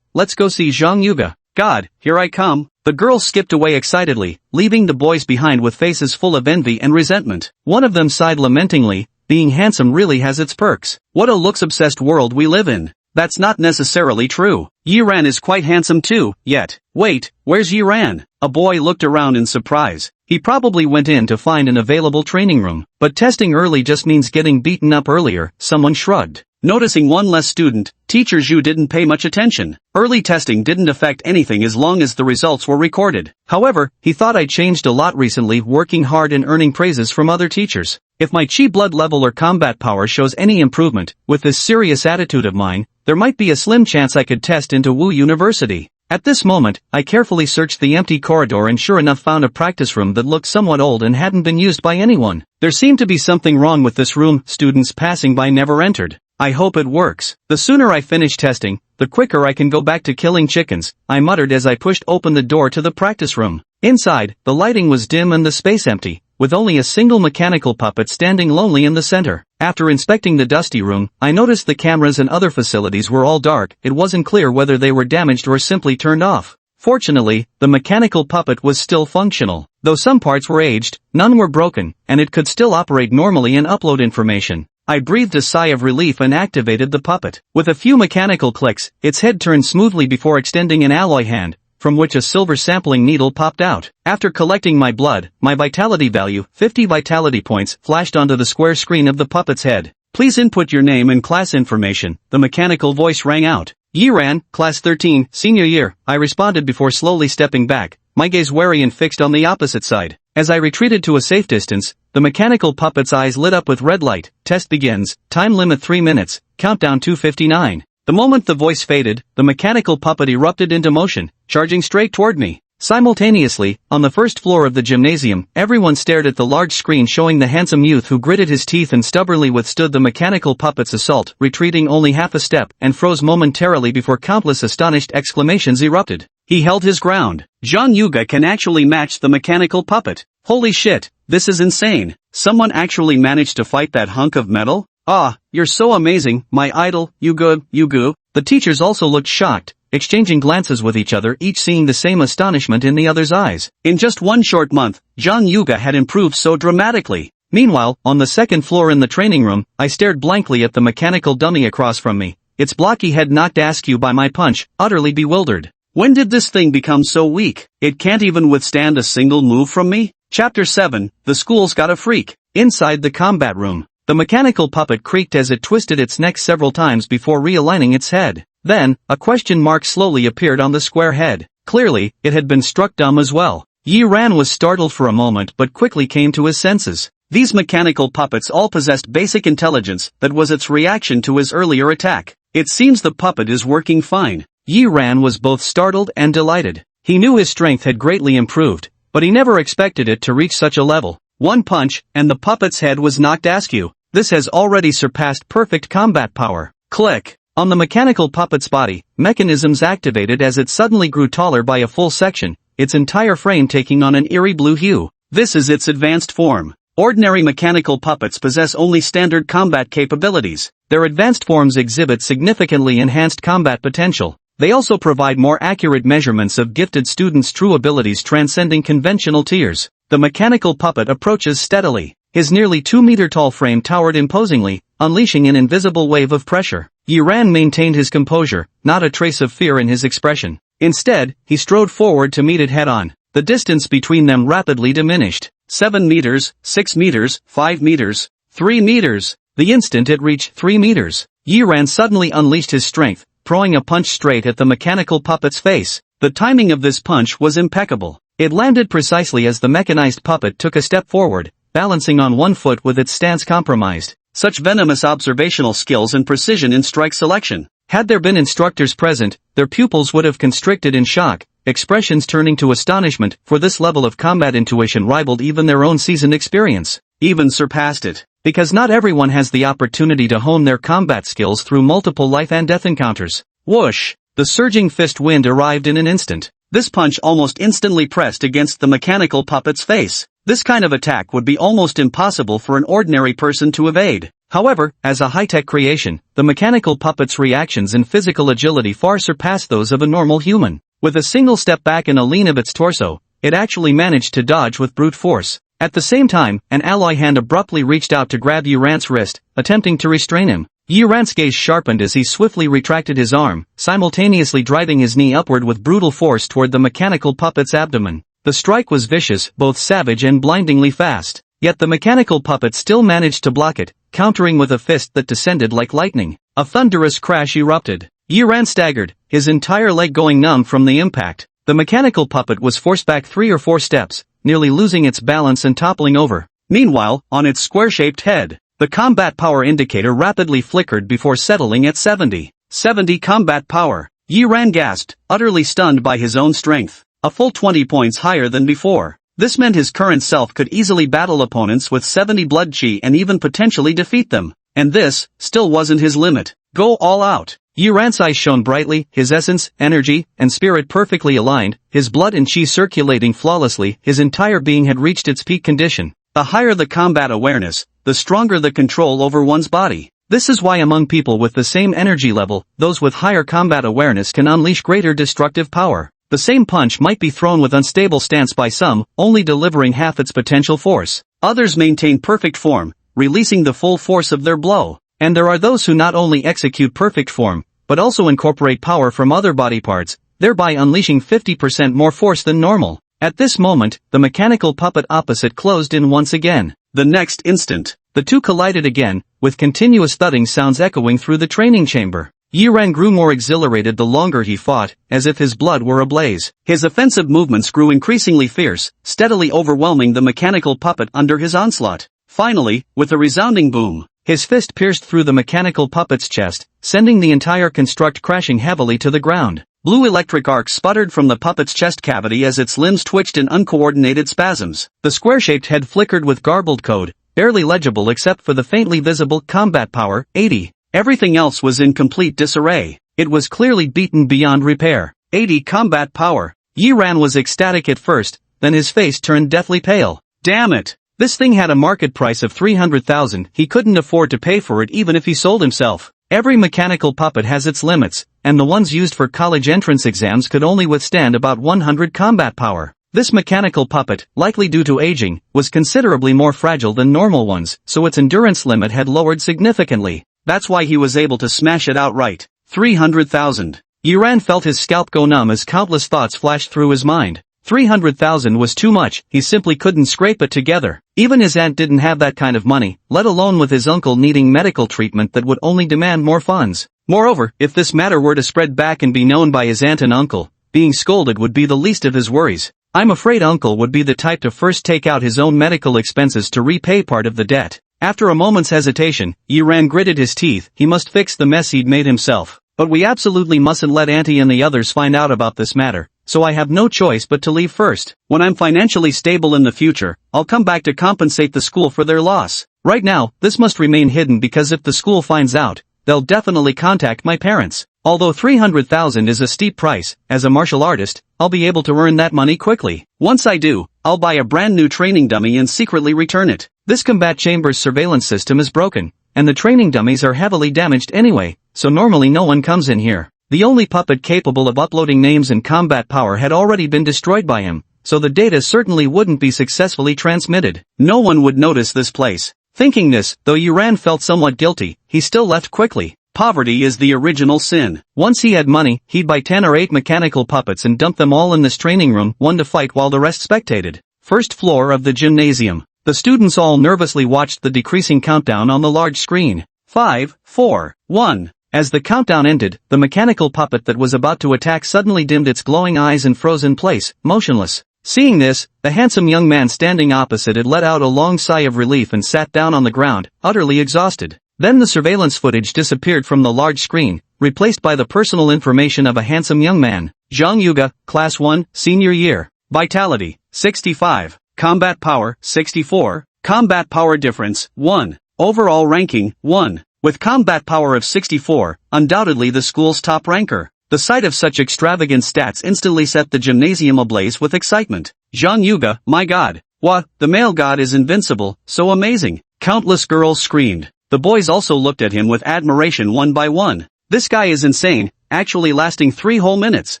let's go see Zhang Yuge." "God, here I come." The girls skipped away excitedly, leaving the boys behind with faces full of envy and resentment. One of them sighed lamentingly, "Being handsome really has its perks. What a looks-obsessed world we live in." That's not necessarily true. Yiran is quite handsome too, yet. Wait, where's Yiran? A boy looked around in surprise. He probably went in to find an available training room. But testing early just means getting beaten up earlier, someone shrugged. Noticing one less student, Teacher Zhu didn't pay much attention. Early testing didn't affect anything as long as the results were recorded. However, he thought I'd changed a lot recently, working hard and earning praises from other teachers. If my chi blood level or combat power shows any improvement, with this serious attitude of mine, there might be a slim chance I could test into Wu University. At this moment, I carefully searched the empty corridor and sure enough found a practice room that looked somewhat old and hadn't been used by anyone. There seemed to be something wrong with this room, students passing by never entered. I hope it works. The sooner I finish testing, the quicker I can go back to killing chickens, I muttered as I pushed open the door to the practice room. Inside, the lighting was dim and the space empty, with only a single mechanical puppet standing lonely in the center. After inspecting the dusty room, I noticed the cameras and other facilities were all dark. It wasn't clear whether they were damaged or simply turned off. Fortunately, the mechanical puppet was still functional. Though some parts were aged, none were broken, and it could still operate normally and upload information. I breathed a sigh of relief and activated the puppet. With a few mechanical clicks, its head turned smoothly before extending an alloy hand, from which a silver sampling needle popped out. After collecting my blood, my vitality value, 50 vitality points, flashed onto the square screen of the puppet's head. "Please input your name and class information," the mechanical voice rang out. "Yiran, class 13, senior year," I responded before slowly stepping back, my gaze wary and fixed on the opposite side. As I retreated to a safe distance, the mechanical puppet's eyes lit up with red light. "Test begins, time limit 3 minutes, countdown 2:59. The moment the voice faded, the mechanical puppet erupted into motion, charging straight toward me. Simultaneously, on the first floor of the gymnasium, everyone stared at the large screen showing the handsome youth who gritted his teeth and stubbornly withstood the mechanical puppet's assault, retreating only half a step, and froze momentarily before countless astonished exclamations erupted. He held his ground. Zhang Yuge can actually match the mechanical puppet. Holy shit, this is insane. Someone actually managed to fight that hunk of metal? Ah, you're so amazing, my idol, Yuge. The teachers also looked shocked, exchanging glances with each other, each seeing the same astonishment in the other's eyes. In just one short month, Zhang Yuge had improved so dramatically. Meanwhile, on the second floor in the training room, I stared blankly at the mechanical dummy across from me, its blocky head knocked askew by my punch, utterly bewildered. When did this thing become so weak? It can't even withstand a single move from me? Chapter 7, The School's Got a Freak. Inside the combat room, the mechanical puppet creaked as it twisted its neck several times before realigning its head. Then, a question mark slowly appeared on the square head. Clearly, it had been struck dumb as well. Yi Ran was startled for a moment but quickly came to his senses. These mechanical puppets all possessed basic intelligence that was its reaction to his earlier attack. It seems the puppet is working fine. Yi Ran was both startled and delighted. He knew his strength had greatly improved, but he never expected it to reach such a level. One punch, and the puppet's head was knocked askew. This has already surpassed perfect combat power. Click. On the mechanical puppet's body, mechanisms activated as it suddenly grew taller by a full section, its entire frame taking on an eerie blue hue. This is its advanced form. Ordinary mechanical puppets possess only standard combat capabilities. Their advanced forms exhibit significantly enhanced combat potential. They also provide more accurate measurements of gifted students' true abilities transcending conventional tiers. The mechanical puppet approaches steadily. His nearly 2-meter-tall frame towered imposingly, unleashing an invisible wave of pressure. Yi Ran maintained his composure, not a trace of fear in his expression. Instead, he strode forward to meet it head-on. The distance between them rapidly diminished. 7 meters, 6 meters, 5 meters, 3 meters. The instant it reached 3 meters, Yi Ran suddenly unleashed his strength, throwing a punch straight at the mechanical puppet's face. The timing of this punch was impeccable. It landed precisely as the mechanized puppet took a step forward, balancing on one foot with its stance compromised. Such venomous observational skills and precision in strike selection. Had there been instructors present, their pupils would have constricted in shock, expressions turning to astonishment, for this level of combat intuition rivaled even their own seasoned experience, even surpassed it. Because not everyone has the opportunity to hone their combat skills through multiple life and death encounters. Whoosh! The surging fist wind arrived in an instant. This punch almost instantly pressed against the mechanical puppet's face. This kind of attack would be almost impossible for an ordinary person to evade. However, as a high-tech creation, the mechanical puppet's reactions and physical agility far surpassed those of a normal human. With a single step back and a lean of its torso, it actually managed to dodge with brute force. At the same time, an alloy hand abruptly reached out to grab Yi Ran's wrist, attempting to restrain him. Yi Ran's gaze sharpened as he swiftly retracted his arm, simultaneously driving his knee upward with brutal force toward the mechanical puppet's abdomen. The strike was vicious, both savage and blindingly fast. Yet the mechanical puppet still managed to block it, countering with a fist that descended like lightning. A thunderous crash erupted. Yi Ran staggered, his entire leg going numb from the impact. The mechanical puppet was forced back 3 or 4 steps, nearly losing its balance and toppling over. Meanwhile, on its square-shaped head, the combat power indicator rapidly flickered before settling at 70. 70 combat power. Yi Ran gasped, utterly stunned by his own strength. A full 20 points higher than before. This meant his current self could easily battle opponents with 70 blood chi and even potentially defeat them. And this, still wasn't his limit. Go all out. Yi Ran's eyes shone brightly, his essence, energy, and spirit perfectly aligned, his blood and chi circulating flawlessly, his entire being had reached its peak condition. The higher the combat awareness, the stronger the control over one's body. This is why among people with the same energy level, those with higher combat awareness can unleash greater destructive power. The same punch might be thrown with unstable stance by some, only delivering half its potential force. Others maintain perfect form, releasing the full force of their blow. And there are those who not only execute perfect form, but also incorporate power from other body parts, thereby unleashing 50% more force than normal. At this moment, the mechanical puppet opposite closed in once again. The next instant, the two collided again, with continuous thudding sounds echoing through the training chamber. Yi Ran grew more exhilarated the longer he fought, as if his blood were ablaze. His offensive movements grew increasingly fierce, steadily overwhelming the mechanical puppet under his onslaught. Finally, with a resounding boom, his fist pierced through the mechanical puppet's chest, sending the entire construct crashing heavily to the ground. Blue electric arcs sputtered from the puppet's chest cavity as its limbs twitched in uncoordinated spasms. The square-shaped head flickered with garbled code, barely legible except for the faintly visible combat power, 80. Everything else was in complete disarray. It was clearly beaten beyond repair. 80 combat power. Yi Ran was ecstatic at first, then his face turned deathly pale. Damn it! This thing had a market price of 300,000, he couldn't afford to pay for it even if he sold himself. Every mechanical puppet has its limits, and the ones used for college entrance exams could only withstand about 100 combat power. This mechanical puppet, likely due to aging, was considerably more fragile than normal ones, so its endurance limit had lowered significantly. That's why he was able to smash it outright. 300,000. Yiran felt his scalp go numb as countless thoughts flashed through his mind. 300,000 was too much, he simply couldn't scrape it together. Even his aunt didn't have that kind of money, let alone with his uncle needing medical treatment that would only demand more funds. Moreover, if this matter were to spread back and be known by his aunt and uncle, being scolded would be the least of his worries. I'm afraid uncle would be the type to first take out his own medical expenses to repay part of the debt. After a moment's hesitation, Yiran gritted his teeth. He must fix the mess he'd made himself. But we absolutely mustn't let Auntie and the others find out about this matter, so I have no choice but to leave first. When I'm financially stable in the future, I'll come back to compensate the school for their loss. Right now, this must remain hidden because if the school finds out, they'll definitely contact my parents. Although 300,000 is a steep price, as a martial artist, I'll be able to earn that money quickly. Once I do, I'll buy a brand new training dummy and secretly return it. This combat chamber's surveillance system is broken, and the training dummies are heavily damaged anyway, so normally no one comes in here. The only puppet capable of uploading names and combat power had already been destroyed by him, so the data certainly wouldn't be successfully transmitted. No one would notice this place. Thinking this, though Yiran felt somewhat guilty, he still left quickly. Poverty is the original sin. Once he had money, he'd buy 10 or 8 mechanical puppets and dump them all in this training room, one to fight while the rest spectated. First floor of the gymnasium. The students all nervously watched the decreasing countdown on the large screen. 5, 4, 1. As the countdown ended, the mechanical puppet that was about to attack suddenly dimmed its glowing eyes and froze in place, motionless. Seeing this, the handsome young man standing opposite it let out a long sigh of relief and sat down on the ground, utterly exhausted. Then the surveillance footage disappeared from the large screen, replaced by the personal information of a handsome young man. Zhang Yuga, Class 1, Senior Year. Vitality, 65. Combat Power, 64. Combat Power Difference, 1. Overall Ranking, 1. With combat power of 64, undoubtedly the school's top ranker. The sight of such extravagant stats instantly set the gymnasium ablaze with excitement. Zhang Yuga, my god. What, the male god is invincible, so amazing. Countless girls screamed. The boys also looked at him with admiration one by one. This guy is insane, actually lasting 3 whole minutes.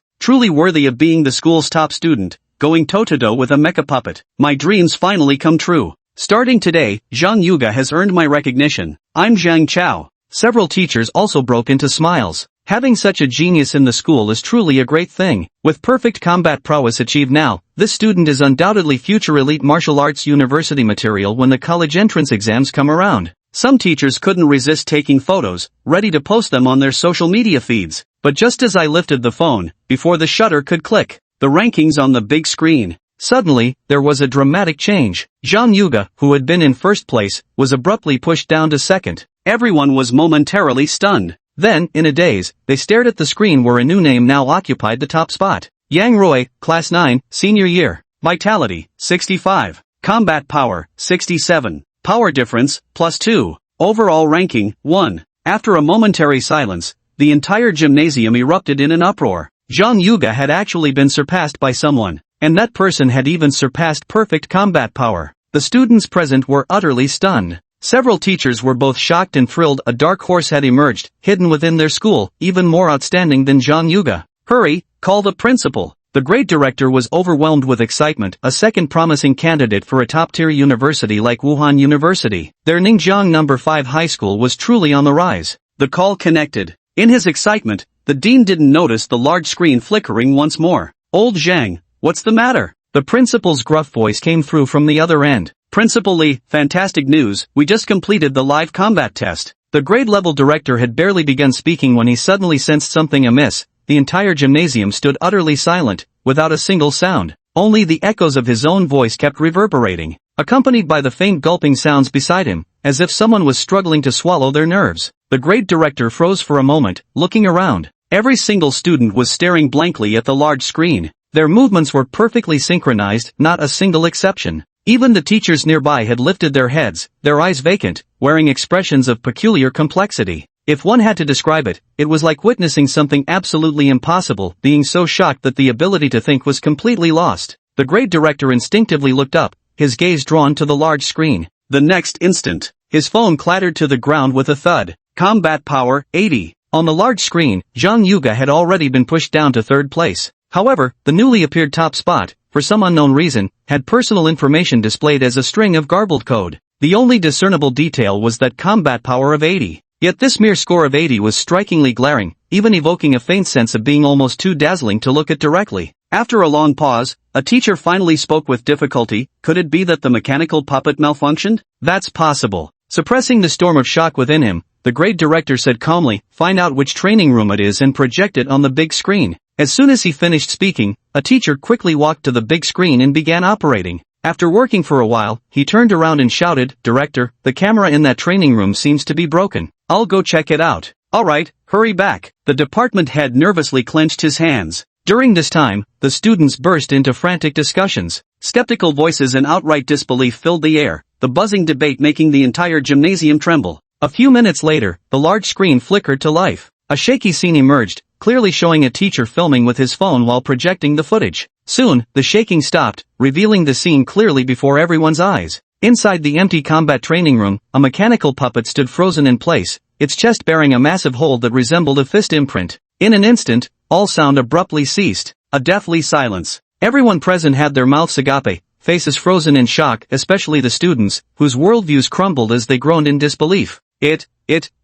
Truly worthy of being the school's top student, going toe-to-toe with a mecha puppet. My dreams finally come true. Starting today, Zhang Yuga has earned my recognition. I'm Zhang Chao. Several teachers also broke into smiles. Having such a genius in the school is truly a great thing. With perfect combat prowess achieved now, this student is undoubtedly future elite martial arts university material when the college entrance exams come around. Some teachers couldn't resist taking photos, ready to post them on their social media feeds. But just as I lifted the phone, before the shutter could click, the rankings on the big screen. Suddenly, there was a dramatic change. Zhang Yuga, who had been in first place, was abruptly pushed down to second. Everyone was momentarily stunned. Then, in a daze, they stared at the screen where a new name now occupied the top spot. Yang Roy, Class 9, Senior Year. Vitality, 65. Combat Power, 67. Power Difference, +2. Overall Ranking, 1. After a momentary silence, the entire gymnasium erupted in an uproar. Zhang Yuga had actually been surpassed by someone, and that person had even surpassed perfect combat power. The students present were utterly stunned. Several teachers were both shocked and thrilled. A dark horse had emerged, hidden within their school, even more outstanding than Zhang Yuga. Hurry, call the principal. The great director was overwhelmed with excitement. A second promising candidate for a top-tier university like Wuhan University. Their Ningjiang No. 5 high school was truly on the rise. The call connected. In his excitement, the dean didn't notice the large screen flickering once more. Old Zhang, what's the matter? The principal's gruff voice came through from the other end. Principal Li, fantastic news, we just completed the live combat test. The grade-level director had barely begun speaking when he suddenly sensed something amiss. The entire gymnasium stood utterly silent, without a single sound. Only the echoes of his own voice kept reverberating, accompanied by the faint gulping sounds beside him, as if someone was struggling to swallow their nerves. The great director froze for a moment, looking around. Every single student was staring blankly at the large screen. Their movements were perfectly synchronized, not a single exception. Even the teachers nearby had lifted their heads, their eyes vacant, wearing expressions of peculiar complexity. If one had to describe it, it was like witnessing something absolutely impossible, being so shocked that the ability to think was completely lost. The great director instinctively looked up, his gaze drawn to the large screen. The next instant, his phone clattered to the ground with a thud. Combat Power, 80. On the large screen, Zhang Yuga had already been pushed down to third place. However, the newly appeared top spot, for some unknown reason, had personal information displayed as a string of garbled code. The only discernible detail was that combat power of 80. Yet this mere score of 80 was strikingly glaring, even evoking a faint sense of being almost too dazzling to look at directly. After a long pause, a teacher finally spoke with difficulty. Could it be that the mechanical puppet malfunctioned? That's possible. Suppressing the storm of shock within him, the grade director said calmly, "Find out which training room it is and project it on the big screen." As soon as he finished speaking, a teacher quickly walked to the big screen and began operating. After working for a while, he turned around and shouted, "Director, the camera in that training room seems to be broken. I'll go check it out." "Alright, hurry back." The department head nervously clenched his hands. During this time, the students burst into frantic discussions. Skeptical voices and outright disbelief filled the air, the buzzing debate making the entire gymnasium tremble. A few minutes later, the large screen flickered to life. A shaky scene emerged, clearly showing a teacher filming with his phone while projecting the footage. Soon, the shaking stopped, revealing the scene clearly before everyone's eyes. Inside the empty combat training room, a mechanical puppet stood frozen in place, its chest bearing a massive hole that resembled a fist imprint. In an instant, all sound abruptly ceased. A deathly silence. Everyone present had their mouths agape, faces frozen in shock, especially the students, whose worldviews crumbled as they groaned in disbelief. It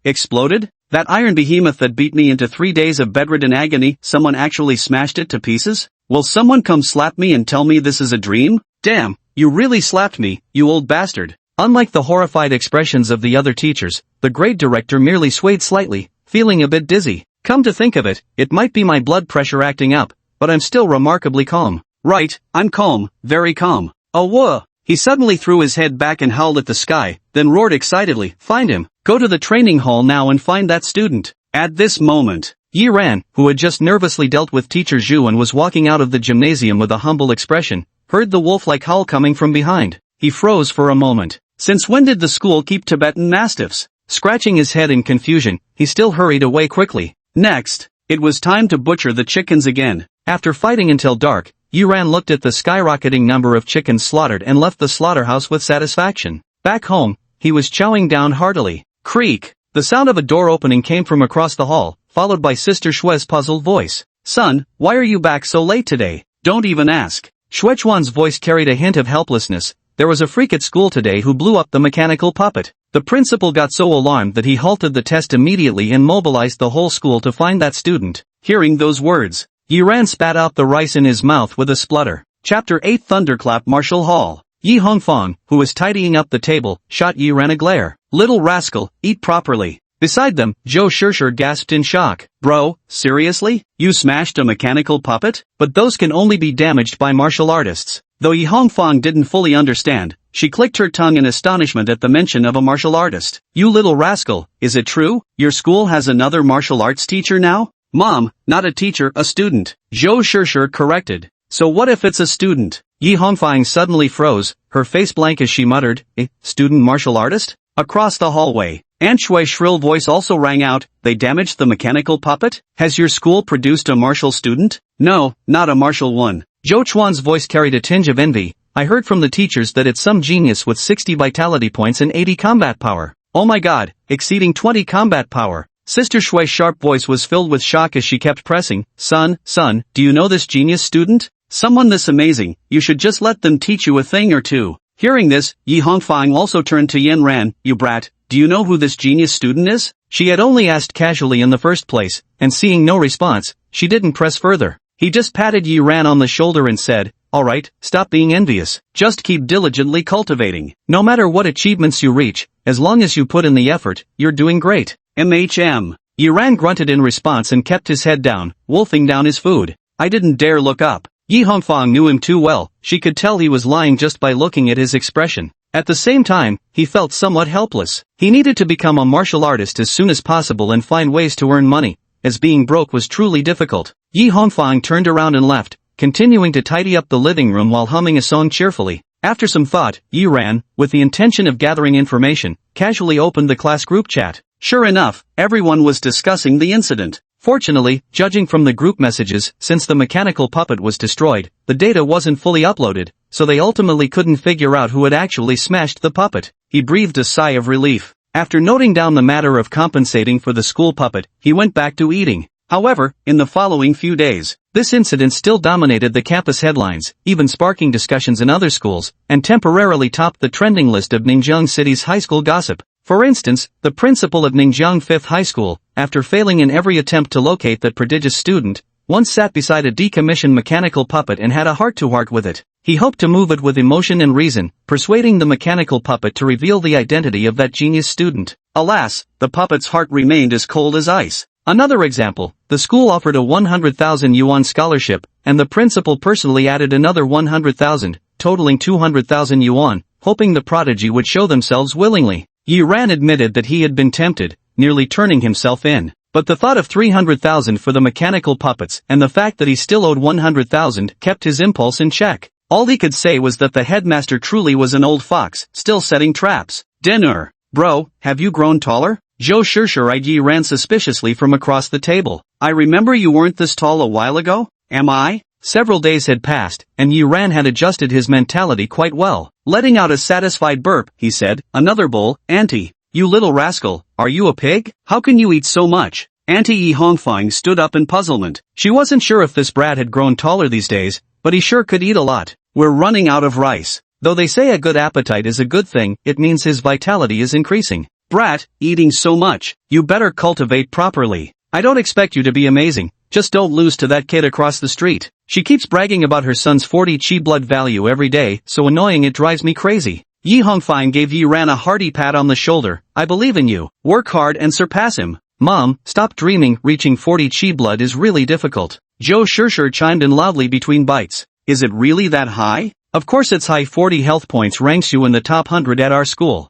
exploded? That iron behemoth that beat me into 3 days of bedridden agony, someone actually smashed it to pieces? Will someone come slap me and tell me this is a dream? Damn, you really slapped me, you old bastard. Unlike the horrified expressions of the other teachers, the grade director merely swayed slightly, feeling a bit dizzy. Come to think of it, it might be my blood pressure acting up, but I'm still remarkably calm. Right, I'm calm, very calm. Oh whoa! He suddenly threw his head back and howled at the sky, then roared excitedly, "Find him! Go to the training hall now and find that student." At this moment, Yi Ran, who had just nervously dealt with teacher Zhu and was walking out of the gymnasium with a humble expression, heard the wolf-like howl coming from behind. He froze for a moment. Since when did the school keep Tibetan mastiffs? Scratching his head in confusion, he still hurried away quickly. Next, it was time to butcher the chickens again. After fighting until dark, Yi Ran looked at the skyrocketing number of chickens slaughtered and left the slaughterhouse with satisfaction. Back home, he was chowing down heartily. Creak! The sound of a door opening came from across the hall, followed by Sister Shue's puzzled voice. "Son, why are you back so late today?" "Don't even ask." Shuechuan's voice carried a hint of helplessness. "There was a freak at school today who blew up the mechanical puppet." The principal got so alarmed that he halted the test immediately and mobilized the whole school to find that student. Hearing those words, Yi Ran spat out the rice in his mouth with a splutter. Chapter 8 Thunderclap Martial Hall. Yi Hongfang, who was tidying up the table, shot Yi Ran a glare. "Little rascal, eat properly." Beside them, Zhou Shishir gasped in shock. "Bro, seriously? You smashed a mechanical puppet? But those can only be damaged by martial artists." Though Yi Hongfang didn't fully understand, she clicked her tongue in astonishment at the mention of a martial artist. "You little rascal, is it true? Your school has another martial arts teacher now?" "Mom, not a teacher, a student," Zhou Shishir corrected. "So what if it's a student?" Yi Hongfang suddenly froze, her face blank as she muttered, "Student martial artist?" Across the hallway, Aunt Shui's shrill voice also rang out, "They damaged the mechanical puppet? Has your school produced a martial student?" "No, not a martial one." Zhou Chuan's voice carried a tinge of envy. "I heard from the teachers that it's some genius with 60 vitality points and 80 combat power. Oh my god, exceeding 20 combat power." Sister Shui's sharp voice was filled with shock as she kept pressing, Son, do you know this genius student? Someone this amazing, you should just let them teach you a thing or two." Hearing this, Yi Hongfang also turned to Yen Ran, "You brat, do you know who this genius student is?" She had only asked casually in the first place, and seeing no response, she didn't press further. He just patted Yi Ran on the shoulder and said, "Alright, stop being envious. Just keep diligently cultivating. No matter what achievements you reach, as long as you put in the effort, you're doing great." Yi Ran grunted in response and kept his head down, wolfing down his food. "I didn't dare look up." Yi Hongfang knew him too well, she could tell he was lying just by looking at his expression. At the same time, he felt somewhat helpless. He needed to become a martial artist as soon as possible and find ways to earn money, as being broke was truly difficult. Yi Hongfang turned around and left, continuing to tidy up the living room while humming a song cheerfully. After some thought, Yi Ran, with the intention of gathering information, casually opened the class group chat. Sure enough, everyone was discussing the incident. Fortunately, judging from the group messages, since the mechanical puppet was destroyed, the data wasn't fully uploaded, so they ultimately couldn't figure out who had actually smashed the puppet. He breathed a sigh of relief. After noting down the matter of compensating for the school puppet, he went back to eating. However, in the following few days, this incident still dominated the campus headlines, even sparking discussions in other schools, and temporarily topped the trending list of Ningjiang City's high school gossip. For instance, the principal of Ningjiang Fifth High School, after failing in every attempt to locate that prodigious student, once sat beside a decommissioned mechanical puppet and had a heart-to-heart with it. He hoped to move it with emotion and reason, persuading the mechanical puppet to reveal the identity of that genius student. Alas, the puppet's heart remained as cold as ice. Another example, the school offered a 100,000 yuan scholarship, and the principal personally added another 100,000, totaling 200,000 yuan, hoping the prodigy would show themselves willingly. Yi Ran admitted that he had been tempted, nearly turning himself in. But the thought of 300,000 for the mechanical puppets and the fact that he still owed 100,000 kept his impulse in check. All he could say was that the headmaster truly was an old fox, still setting traps. Dinner. Bro, have you grown taller? Zhou Shishir eyed Yi Ran suspiciously from across the table. I remember you weren't this tall a while ago? Am I? Several days had passed, and Yi Ran had adjusted his mentality quite well. Letting out a satisfied burp, he said, another bowl, Auntie. You little rascal, are you a pig? How can you eat so much? Auntie Yi Hongfang stood up in puzzlement. She wasn't sure if this brat had grown taller these days, but he sure could eat a lot. We're running out of rice. Though they say a good appetite is a good thing, it means his vitality is increasing. Brat, eating so much, you better cultivate properly. I don't expect you to be amazing, just don't lose to that kid across the street. She keeps bragging about her son's 40 chi blood value every day, so annoying it drives me crazy. Yi Hongfang gave Yi Ran a hearty pat on the shoulder. I believe in you. Work hard and surpass him. Mom, stop dreaming, reaching 40 chi blood is really difficult. Zhou Shishir chimed in loudly between bites. Is it really that high? Of course it's high. 40 health points ranks you in the top 100 at our school.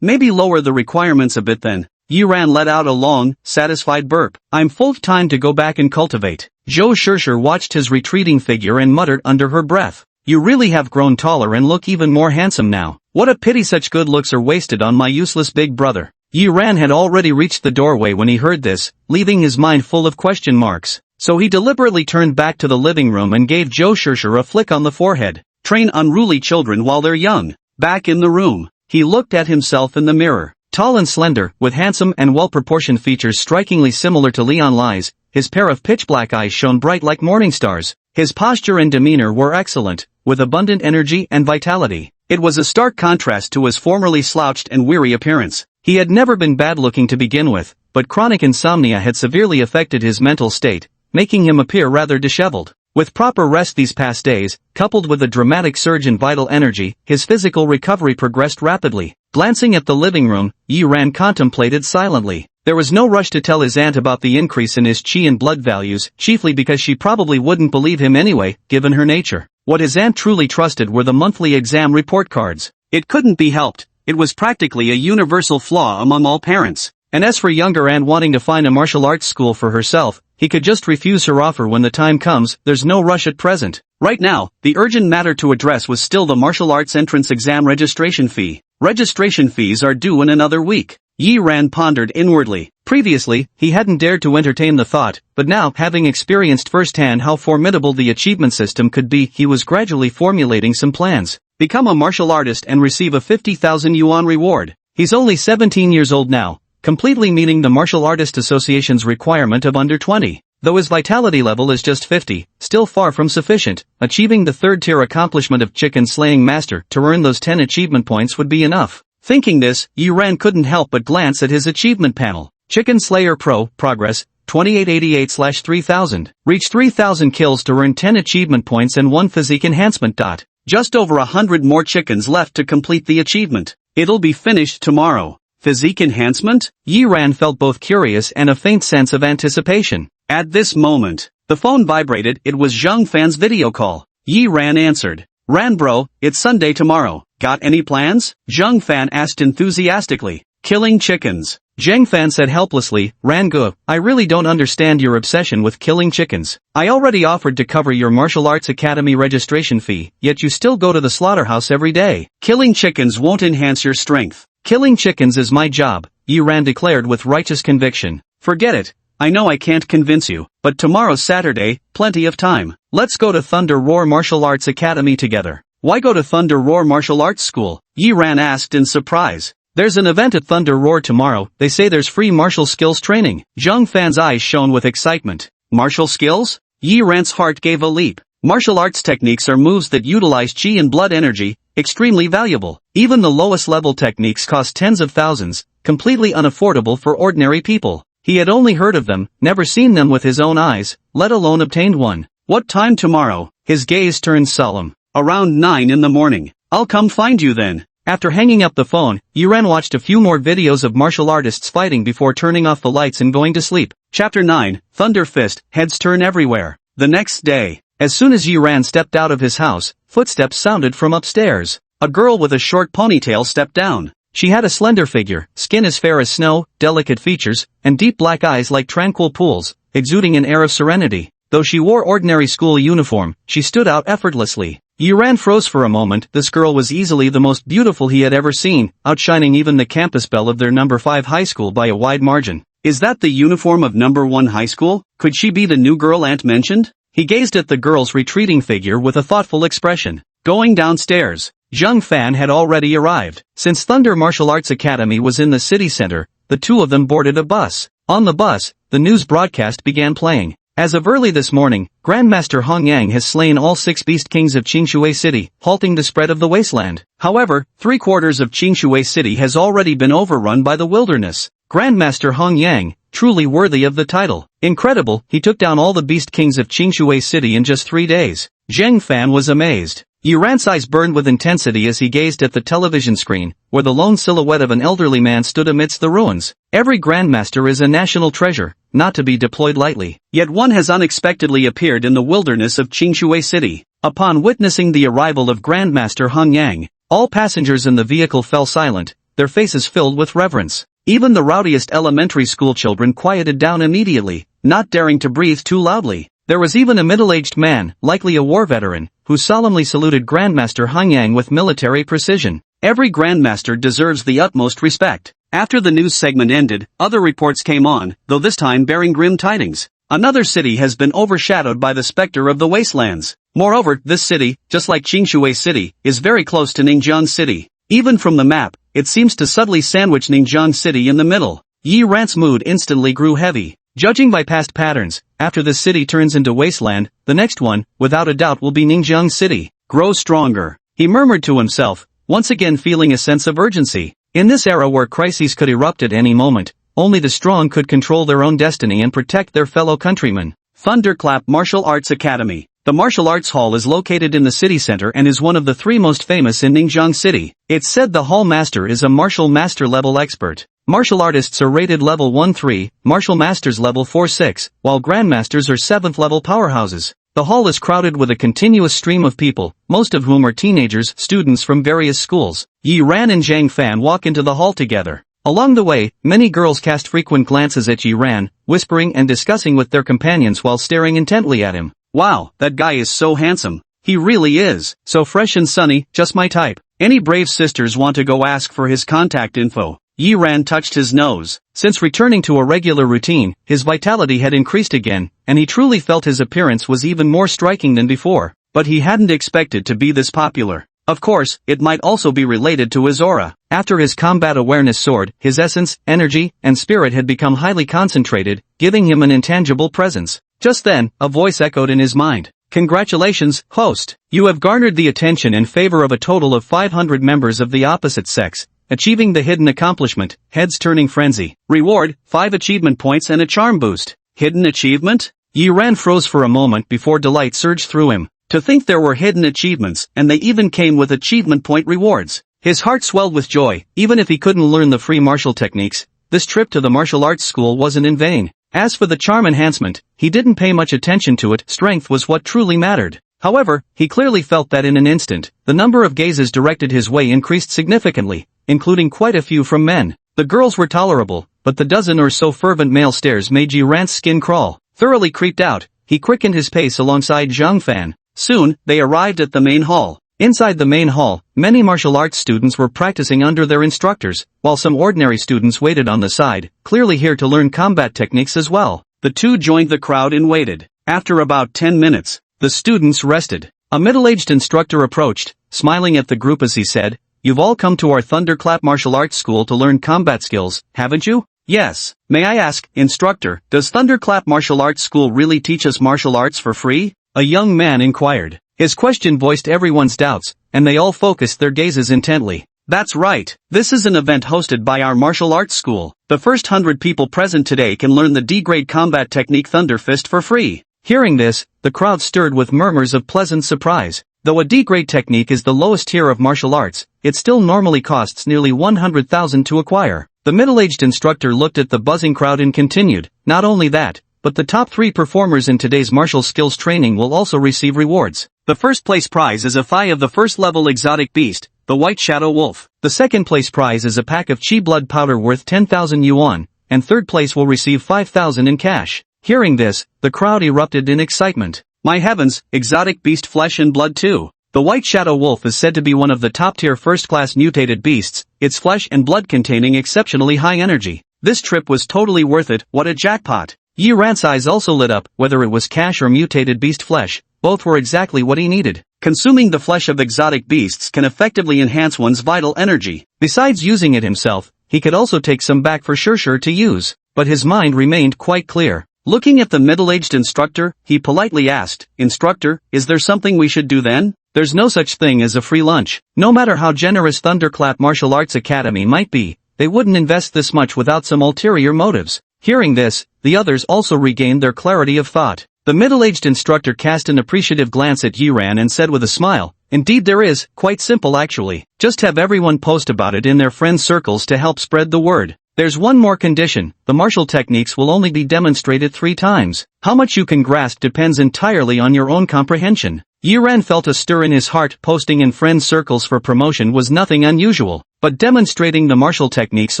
Maybe lower the requirements a bit then. Yi Ran let out a long, satisfied burp. I'm full of time to go back and cultivate. Zhou Shishir watched his retreating figure and muttered under her breath. You really have grown taller and look even more handsome now. What a pity such good looks are wasted on my useless big brother. Yi Ran had already reached the doorway when he heard this, leaving his mind full of question marks. So he deliberately turned back to the living room and gave Zhou Shishir a flick on the forehead. Train unruly children while they're young. Back in the room, he looked at himself in the mirror. Tall and slender, with handsome and well-proportioned features strikingly similar to Leon Lai's, his pair of pitch-black eyes shone bright like morning stars. His posture and demeanor were excellent, with abundant energy and vitality. It was a stark contrast to his formerly slouched and weary appearance. He had never been bad-looking to begin with, but chronic insomnia had severely affected his mental state, making him appear rather disheveled. With proper rest these past days, coupled with a dramatic surge in vital energy, his physical recovery progressed rapidly. Glancing at the living room, Yi Ran contemplated silently. There was no rush to tell his aunt about the increase in his qi and blood values, chiefly because she probably wouldn't believe him anyway, given her nature. What his aunt truly trusted were the monthly exam report cards. It couldn't be helped. It was practically a universal flaw among all parents. And as for younger Anne wanting to find a martial arts school for herself, he could just refuse her offer when the time comes. There's no rush at present. Right now, the urgent matter to address was still the martial arts entrance exam registration fee. Registration fees are due in another week. Yi Ran pondered inwardly. Previously, he hadn't dared to entertain the thought, but now, having experienced firsthand how formidable the achievement system could be, he was gradually formulating some plans. Become a martial artist and receive a 50,000 yuan reward. He's only 17 years old now, completely meeting the Martial Artist Association's requirement of under 20. Though his vitality level is just 50, still far from sufficient, achieving the third-tier accomplishment of Chicken Slaying Master to earn those 10 achievement points would be enough. Thinking this, Yi Ran couldn't help but glance at his achievement panel. Chicken Slayer Pro, Progress, 2888/3000. Reach 3000 kills to earn 10 achievement points and 1 physique enhancement. Just over 100 more chickens left to complete the achievement. It'll be finished tomorrow. Physique enhancement? Yi Ran felt both curious and a faint sense of anticipation. At this moment, the phone vibrated. It was Zhang Fan's video call. Yi Ran answered. Ran bro, it's Sunday tomorrow. Got any plans? Zhang Fan asked enthusiastically. Killing chickens. Zhang Fan said helplessly, Rangu, I really don't understand your obsession with killing chickens. I already offered to cover your martial arts academy registration fee, yet you still go to the slaughterhouse every day. Killing chickens won't enhance your strength. Killing chickens is my job, Yi Ran declared with righteous conviction. Forget it. I know I can't convince you, but tomorrow's Saturday, plenty of time. Let's go to Thunder Roar Martial Arts Academy together. Why go to Thunder Roar Martial Arts School? Yi Ran asked in surprise. There's an event at Thunder Roar tomorrow, they say there's free martial skills training. Zhang Fan's eyes shone with excitement. Martial skills? Yi Ran's heart gave a leap. Martial arts techniques are moves that utilize qi and blood energy, extremely valuable. Even the lowest level techniques cost tens of thousands, completely unaffordable for ordinary people. He had only heard of them, never seen them with his own eyes, let alone obtained one. What time tomorrow? His gaze turned solemn. Around 9 in the morning. I'll come find you then. After hanging up the phone, Yi Ran watched a few more videos of martial artists fighting before turning off the lights and going to sleep. Chapter 9, Thunder Fist, heads turn everywhere. The next day, as soon as Yi Ran stepped out of his house, footsteps sounded from upstairs. A girl with a short ponytail stepped down. She had a slender figure, skin as fair as snow, delicate features, and deep black eyes like tranquil pools, exuding an air of serenity. Though she wore ordinary school uniform, she stood out effortlessly. Yi Ran froze for a moment. This girl was easily the most beautiful he had ever seen, outshining even the campus belle of their number 5 high school by a wide margin. Is that the uniform of number 1 high school? Could she be the new girl Aunt mentioned? He gazed at the girl's retreating figure with a thoughtful expression. Going downstairs, Zhang Fan had already arrived. Since Thunder Martial Arts Academy was in the city center, the two of them boarded a bus. On the bus, the news broadcast began playing. As of early this morning, Grandmaster Hong Yang has slain all 6 Beast Kings of Qingshui City, halting the spread of the wasteland. However, 3/4 of Qingshui City has already been overrun by the wilderness. Grandmaster Hong Yang, truly worthy of the title. Incredible, he took down all the Beast Kings of Qingshui City in just 3 days. Zhang Fan was amazed. Yi Ran's eyes burned with intensity as he gazed at the television screen, where the lone silhouette of an elderly man stood amidst the ruins. Every Grandmaster is a national treasure, not to be deployed lightly. Yet one has unexpectedly appeared in the wilderness of Qingshui City. Upon witnessing the arrival of Grandmaster Hong Yang, all passengers in the vehicle fell silent, their faces filled with reverence. Even the rowdiest elementary school children quieted down immediately, not daring to breathe too loudly. There was even a middle-aged man, likely a war veteran, who solemnly saluted Grandmaster Hong Yang with military precision. Every Grandmaster deserves the utmost respect. After the news segment ended, other reports came on, though this time bearing grim tidings. Another city has been overshadowed by the specter of the wastelands. Moreover, this city, just like Qingshui City, is very close to Ningjiang City. Even from the map, it seems to subtly sandwich Ningjiang City in the middle. Yi Ran's mood instantly grew heavy. Judging by past patterns, after this city turns into wasteland, the next one, without a doubt, will be Ningjiang City. Grow stronger, he murmured to himself, once again feeling a sense of urgency. In this era where crises could erupt at any moment, only the strong could control their own destiny and protect their fellow countrymen. Thunderclap Martial Arts Academy. The martial arts hall is located in the city center and is one of the 3 most famous in Ningjiang City. It's said the hall master is a martial master level expert. Martial artists are rated level 1-3, martial masters level 4-6, while grandmasters are 7th level powerhouses. The hall is crowded with a continuous stream of people, most of whom are teenagers, students from various schools. Yi Ran and Zhang Fan walk into the hall together. Along the way, many girls cast frequent glances at Yi Ran, whispering and discussing with their companions while staring intently at him. Wow, that guy is so handsome. He really is. So fresh and sunny, just my type. Any brave sisters want to go ask for his contact info. Yi Ran touched his nose. Since returning to a regular routine, his vitality had increased again, and he truly felt his appearance was even more striking than before. But he hadn't expected to be this popular. Of course, it might also be related to his aura. After his combat awareness soared, his essence, energy, and spirit had become highly concentrated, giving him an intangible presence. Just then, a voice echoed in his mind. Congratulations, host. You have garnered the attention and favor of a total of 500 members of the opposite sex, achieving the hidden accomplishment, heads turning frenzy. Reward, 5 achievement points and a charm boost. Hidden achievement? Yi Ran froze for a moment before delight surged through him. To think there were hidden achievements, and they even came with achievement point rewards. His heart swelled with joy. Even if he couldn't learn the free martial techniques, this trip to the martial arts school wasn't in vain. As for the charm enhancement, he didn't pay much attention to it. Strength was what truly mattered. However, he clearly felt that in an instant, the number of gazes directed his way increased significantly, including quite a few from men. The girls were tolerable, but the dozen or so fervent male stares made Yi Ran's skin crawl. Thoroughly creeped out, he quickened his pace alongside Zhang Fan. Soon, they arrived at the main hall. Inside the main hall, many martial arts students were practicing under their instructors, while some ordinary students waited on the side, clearly here to learn combat techniques as well. The two joined the crowd and waited. After about 10 minutes, the students rested. A middle-aged instructor approached, smiling at the group as he said, you've all come to our Thunderclap martial arts school to learn combat skills, haven't you? Yes. May I ask, instructor, does Thunderclap martial arts school really teach us martial arts for free? A young man inquired. His question voiced everyone's doubts, and they all focused their gazes intently. That's right. This is an event hosted by our martial arts school. The first 100 people present today can learn the D-grade combat technique Thunder Fist for free. Hearing this, the crowd stirred with murmurs of pleasant surprise. Though a D-grade technique is the lowest tier of martial arts, it still normally costs nearly 100,000 to acquire. The middle-aged instructor looked at the buzzing crowd and continued, not only that, but the top 3 performers in today's martial skills training will also receive rewards. The first place prize is a thigh of the first level exotic beast, the White Shadow Wolf. The second place prize is a pack of Chi blood powder worth 10,000 yuan, and third place will receive 5,000 in cash. Hearing this, the crowd erupted in excitement. My heavens, exotic beast flesh and blood too. The White Shadow Wolf is said to be one of the top-tier first-class mutated beasts, its flesh and blood containing exceptionally high energy. This trip was totally worth it, what a jackpot. Yi Ran's eyes also lit up, whether it was cash or mutated beast flesh, both were exactly what he needed. Consuming the flesh of exotic beasts can effectively enhance one's vital energy. Besides using it himself, he could also take some back for sure to use. But his mind remained quite clear. Looking at the middle-aged instructor, he politely asked, Instructor, is there something we should do then? There's no such thing as a free lunch. No matter how generous Thunderclap Martial Arts Academy might be, they wouldn't invest this much without some ulterior motives. Hearing this, the others also regained their clarity of thought. The middle-aged instructor cast an appreciative glance at Yi Ran and said with a smile, Indeed there is, quite simple actually. Just have everyone post about it in their friends' circles to help spread the word. There's one more condition, the martial techniques will only be demonstrated 3 times. How much you can grasp depends entirely on your own comprehension. Yi Ran felt a stir in his heart. Posting in friends' circles for promotion was nothing unusual, but demonstrating the martial techniques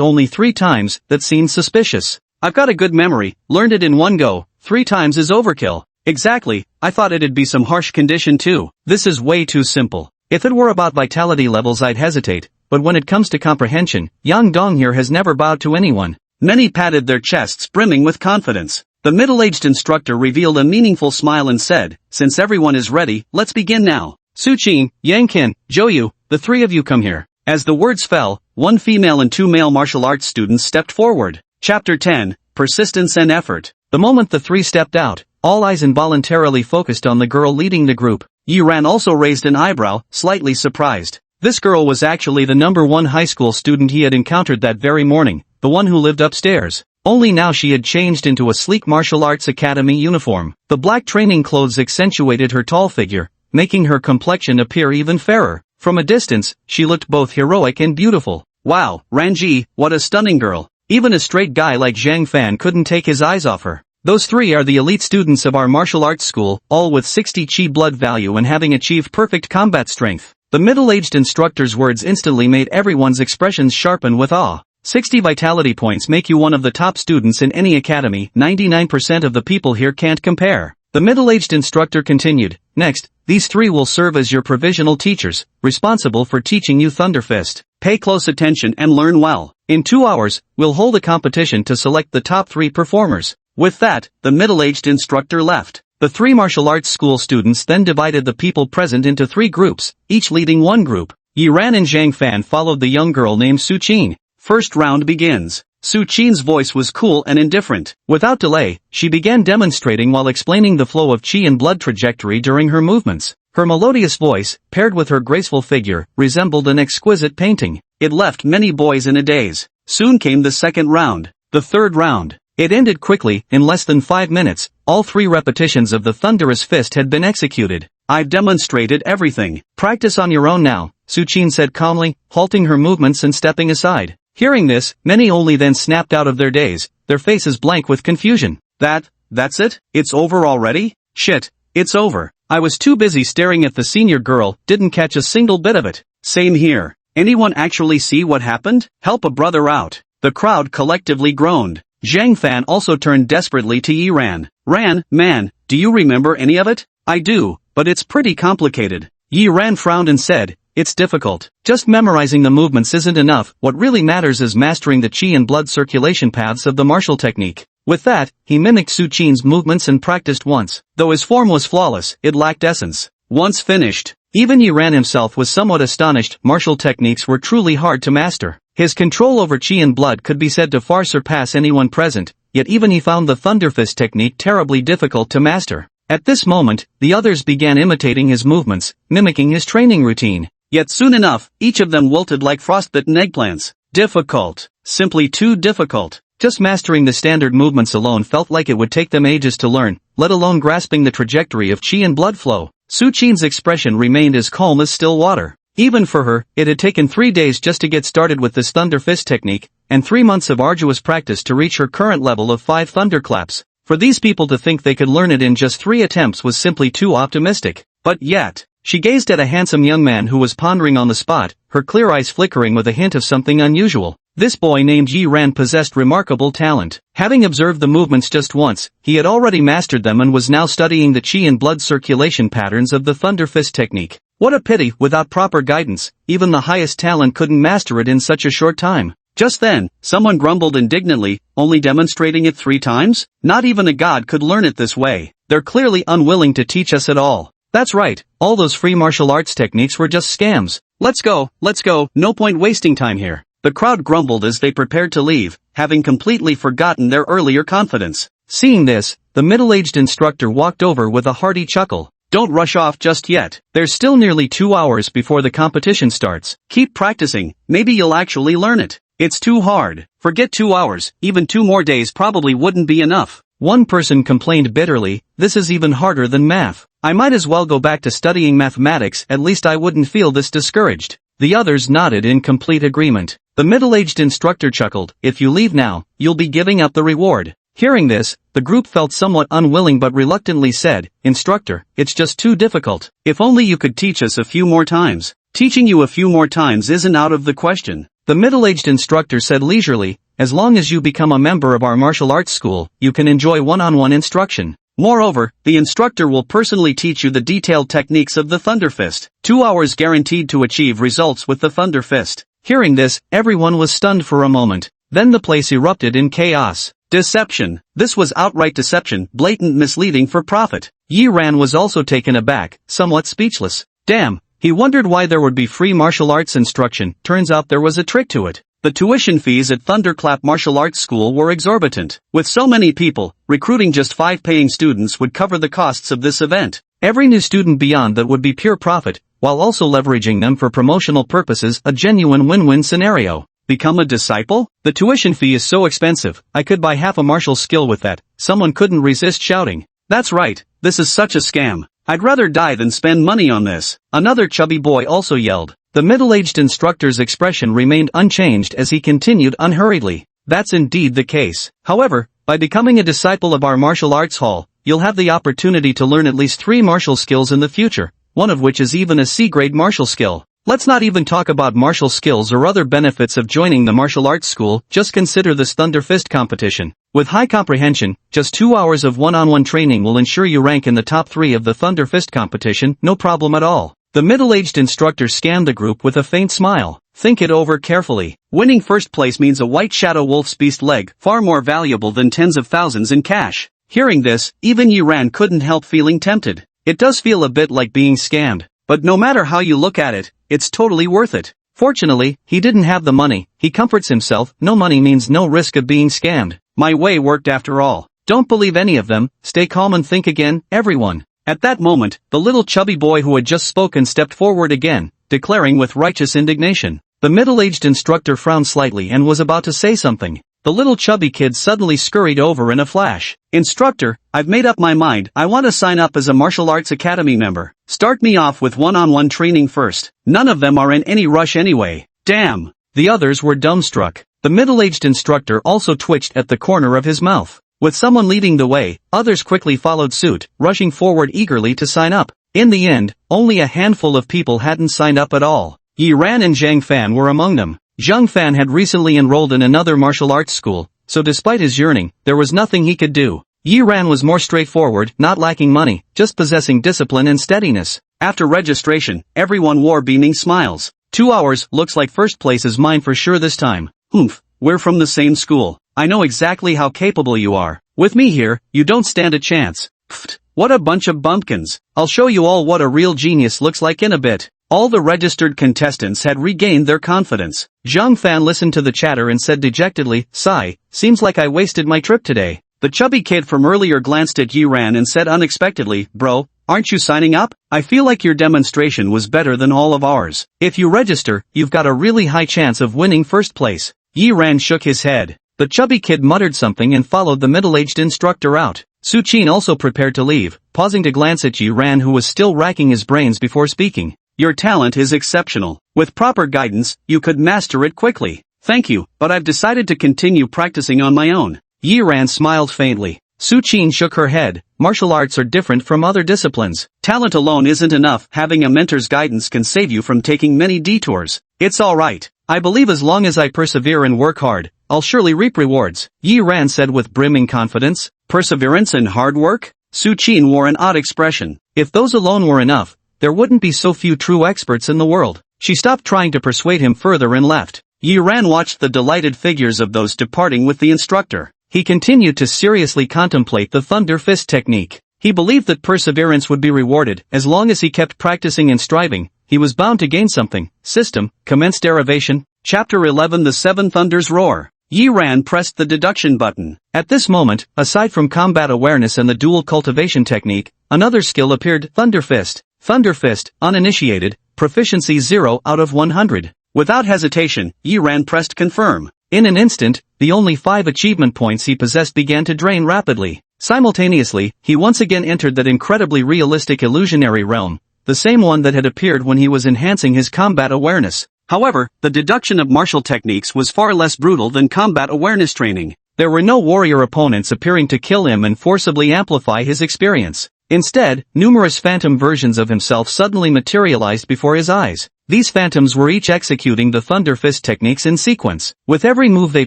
only 3 times, that seemed suspicious. I've got a good memory, learned it in one go, 3 times is overkill. Exactly, I thought it'd be some harsh condition too. This is way too simple. If it were about vitality levels I'd hesitate, but when it comes to comprehension, Yang Dong here has never bowed to anyone. Many patted their chests brimming with confidence. The middle-aged instructor revealed a meaningful smile and said, Since everyone is ready, let's begin now. Su Qin, Yang Qin, Zhou Yu, the 3 of you come here. As the words fell, 1 female and 2 male martial arts students stepped forward. Chapter 10, Persistence and Effort. The moment the 3 stepped out, all eyes involuntarily focused on the girl leading the group. Yi Ran also raised an eyebrow, slightly surprised. This girl was actually the number 1 high school student he had encountered that very morning, the one who lived upstairs. Only now she had changed into a sleek martial arts academy uniform. The black training clothes accentuated her tall figure, making her complexion appear even fairer. From a distance, she looked both heroic and beautiful. Wow, Ranji, what a stunning girl. Even a straight guy like Zhang Fan couldn't take his eyes off her. Those 3 are the elite students of our martial arts school, all with 60 Chi blood value and having achieved perfect combat strength. The middle-aged instructor's words instantly made everyone's expressions sharpen with awe. 60 vitality points make you one of the top students in any academy. 99% of the people here can't compare. The middle-aged instructor continued, Next, these 3 will serve as your provisional teachers, responsible for teaching you Thunder Fist. Pay close attention and learn well. In 2 hours, we'll hold a competition to select the top 3 performers. With that, the middle-aged instructor left. The 3 martial arts school students then divided the people present into 3 groups, each leading one group. Yi Ran and Zhang Fan followed the young girl named Su Qin. First round begins. Su Qin's voice was cool and indifferent. Without delay, she began demonstrating while explaining the flow of Qi and blood trajectory during her movements. Her melodious voice, paired with her graceful figure, resembled an exquisite painting. It left many boys in a daze. Soon came the second round. The third round. It ended quickly, in less than 5 minutes, all 3 repetitions of the thunderous fist had been executed. I've demonstrated everything. Practice on your own now, Su Qin said calmly, halting her movements and stepping aside. Hearing this, many only then snapped out of their daze, their faces blank with confusion. That's it? It's over already? Shit, it's over. I was too busy staring at the senior girl, didn't catch a single bit of it. Same here. Anyone actually see what happened? Help a brother out. The crowd collectively groaned. Zhang Fan also turned desperately to Yi Ran. Ran, man, do you remember any of it? I do, but it's pretty complicated. Yi Ran frowned and said, It's difficult. Just memorizing the movements isn't enough, what really matters is mastering the Qi and blood circulation paths of the martial technique. With that, he mimicked Su Qin's movements and practiced once. Though his form was flawless, it lacked essence. Once finished, even Yi Ran himself was somewhat astonished. Martial techniques were truly hard to master. His control over chi and blood could be said to far surpass anyone present, yet even he found the Thunder Fist technique terribly difficult to master. At this moment, the others began imitating his movements, mimicking his training routine. Yet soon enough, each of them wilted like frostbitten eggplants. Difficult. Simply too difficult. Just mastering the standard movements alone felt like it would take them ages to learn, let alone grasping the trajectory of chi and blood flow. Su Qin's expression remained as calm as still water. Even for her, it had taken 3 days just to get started with this Thunder Fist technique, and 3 months of arduous practice to reach her current level of 5 thunderclaps. For these people to think they could learn it in just 3 attempts was simply too optimistic. But yet, she gazed at a handsome young man who was pondering on the spot, her clear eyes flickering with a hint of something unusual. This boy named Yi Ran possessed remarkable talent. Having observed the movements just once, he had already mastered them and was now studying the chi and blood circulation patterns of the Thunder Fist technique. What a pity, without proper guidance, even the highest talent couldn't master it in such a short time. Just then, someone grumbled indignantly, only demonstrating it 3 times? Not even a god could learn it this way. They're clearly unwilling to teach us at all. That's right, all those free martial arts techniques were just scams. Let's go, no point wasting time here. The crowd grumbled as they prepared to leave, having completely forgotten their earlier confidence. Seeing this, the middle-aged instructor walked over with a hearty chuckle. Don't rush off just yet. There's still nearly 2 hours before the competition starts. Keep practicing, maybe you'll actually learn it. It's too hard. Forget 2 hours, even 2 more days probably wouldn't be enough. One person complained bitterly, this is even harder than math. I might as well go back to studying mathematics, at least I wouldn't feel this discouraged. The others nodded in complete agreement. The middle-aged instructor chuckled, if you leave now, you'll be giving up the reward. Hearing this, the group felt somewhat unwilling but reluctantly said, Instructor, it's just too difficult. If only you could teach us a few more times. Teaching you a few more times isn't out of the question. The middle-aged instructor said leisurely, as long as you become a member of our martial arts school, you can enjoy one-on-one instruction. Moreover, the instructor will personally teach you the detailed techniques of the Thunder Fist. 2 hours guaranteed to achieve results with the Thunder Fist. Hearing this, everyone was stunned for a moment. Then the place erupted in chaos. Deception. This was outright deception, blatant misleading for profit. Yi Ran was also taken aback, somewhat speechless. Damn, he wondered why there would be free martial arts instruction. Turns out there was a trick to it. The tuition fees at Thunderclap Martial Arts School were exorbitant. With so many people, recruiting just 5 paying students would cover the costs of this event. Every new student beyond that would be pure profit, while also leveraging them for promotional purposes, a genuine win-win scenario. Become a disciple? The tuition fee is so expensive, I could buy half a martial skill with that. Someone couldn't resist shouting. That's right, this is such a scam. I'd rather die than spend money on this. Another chubby boy also yelled. The middle-aged instructor's expression remained unchanged as he continued unhurriedly. That's indeed the case. However, by becoming a disciple of our martial arts hall, you'll have the opportunity to learn at least 3 martial skills in the future, one of which is even a C-grade martial skill. Let's not even talk about martial skills or other benefits of joining the martial arts school, just consider this Thunder Fist competition. With high comprehension, just 2 hours of one-on-one training will ensure you rank in the top 3 of the Thunder Fist competition, no problem at all. The middle-aged instructor scanned the group with a faint smile. Think it over carefully. Winning first place means a white shadow wolf's beast leg, far more valuable than tens of thousands in cash. Hearing this, even Yi Ran couldn't help feeling tempted. It does feel a bit like being scammed, but no matter how you look at it, it's totally worth it. Fortunately, he didn't have the money. He comforts himself, no money means no risk of being scammed. My way worked after all. Don't believe any of them, stay calm and think again, everyone. At that moment, the little chubby boy who had just spoken stepped forward again, declaring with righteous indignation. The middle-aged instructor frowned slightly and was about to say something. The little chubby kid suddenly scurried over in a flash. Instructor, I've made up my mind. I want to sign up as a martial arts academy member. Start me off with one-on-one training first. None of them are in any rush anyway. Damn. The others were dumbstruck. The middle-aged instructor also twitched at the corner of his mouth. With someone leading the way, others quickly followed suit, rushing forward eagerly to sign up. In the end, only a handful of people hadn't signed up at all. Yi Ran and Zhang Fan were among them. Zhang Fan had recently enrolled in another martial arts school, so despite his yearning, there was nothing he could do. Yi Ran was more straightforward, not lacking money, just possessing discipline and steadiness. After registration, everyone wore beaming smiles. 2 hours, looks like first place is mine for sure this time. Humph, we're from the same school. I know exactly how capable you are. With me here, you don't stand a chance. Pfft, What a bunch of bumpkins. I'll show you all what a real genius looks like in a bit. All the registered contestants had regained their confidence. Zhang Fan listened to the chatter and said dejectedly, "Sigh, seems like I wasted my trip today." The chubby kid from earlier glanced at Yi Ran and said unexpectedly, "Bro, aren't you signing up? I feel like your demonstration was better than all of ours. If you register, you've got a really high chance of winning first place." Yi Ran shook his head. The chubby kid muttered something and followed the middle-aged instructor out. Su Qin also prepared to leave, pausing to glance at Yi Ran, who was still racking his brains before speaking. "Your talent is exceptional. With proper guidance, you could master it quickly." "Thank you, but I've decided to continue practicing on my own." Yi Ran smiled faintly. Su Qin shook her head. Martial arts are different from other disciplines. Talent alone isn't enough. Having a mentor's guidance can save you from taking many detours. It's alright. I believe as long as I persevere and work hard, I'll surely reap rewards, Yi Ran said with brimming confidence. Perseverance and hard work? Su Qin wore an odd expression. If those alone were enough, there wouldn't be so few true experts in the world. She stopped trying to persuade him further and left. Yi Ran watched the delighted figures of those departing with the instructor. He continued to seriously contemplate the Thunder Fist technique. He believed that perseverance would be rewarded as long as he kept practicing and striving. He was bound to gain something. System, commence derivation. Chapter 11 The Seven Thunders Roar. Yi Ran pressed the deduction button. At this moment, aside from combat awareness and the dual cultivation technique, another skill appeared, Thunder Fist. Thunder Fist, uninitiated, proficiency 0 out of 100. Without hesitation, Yi Ran pressed confirm. In an instant, the only 5 achievement points he possessed began to drain rapidly. Simultaneously, he once again entered that incredibly realistic illusionary realm, the same one that had appeared when he was enhancing his combat awareness. However, the deduction of martial techniques was far less brutal than combat awareness training. There were no warrior opponents appearing to kill him and forcibly amplify his experience. Instead, numerous phantom versions of himself suddenly materialized before his eyes. These phantoms were each executing the Thunder Fist techniques in sequence. With every move they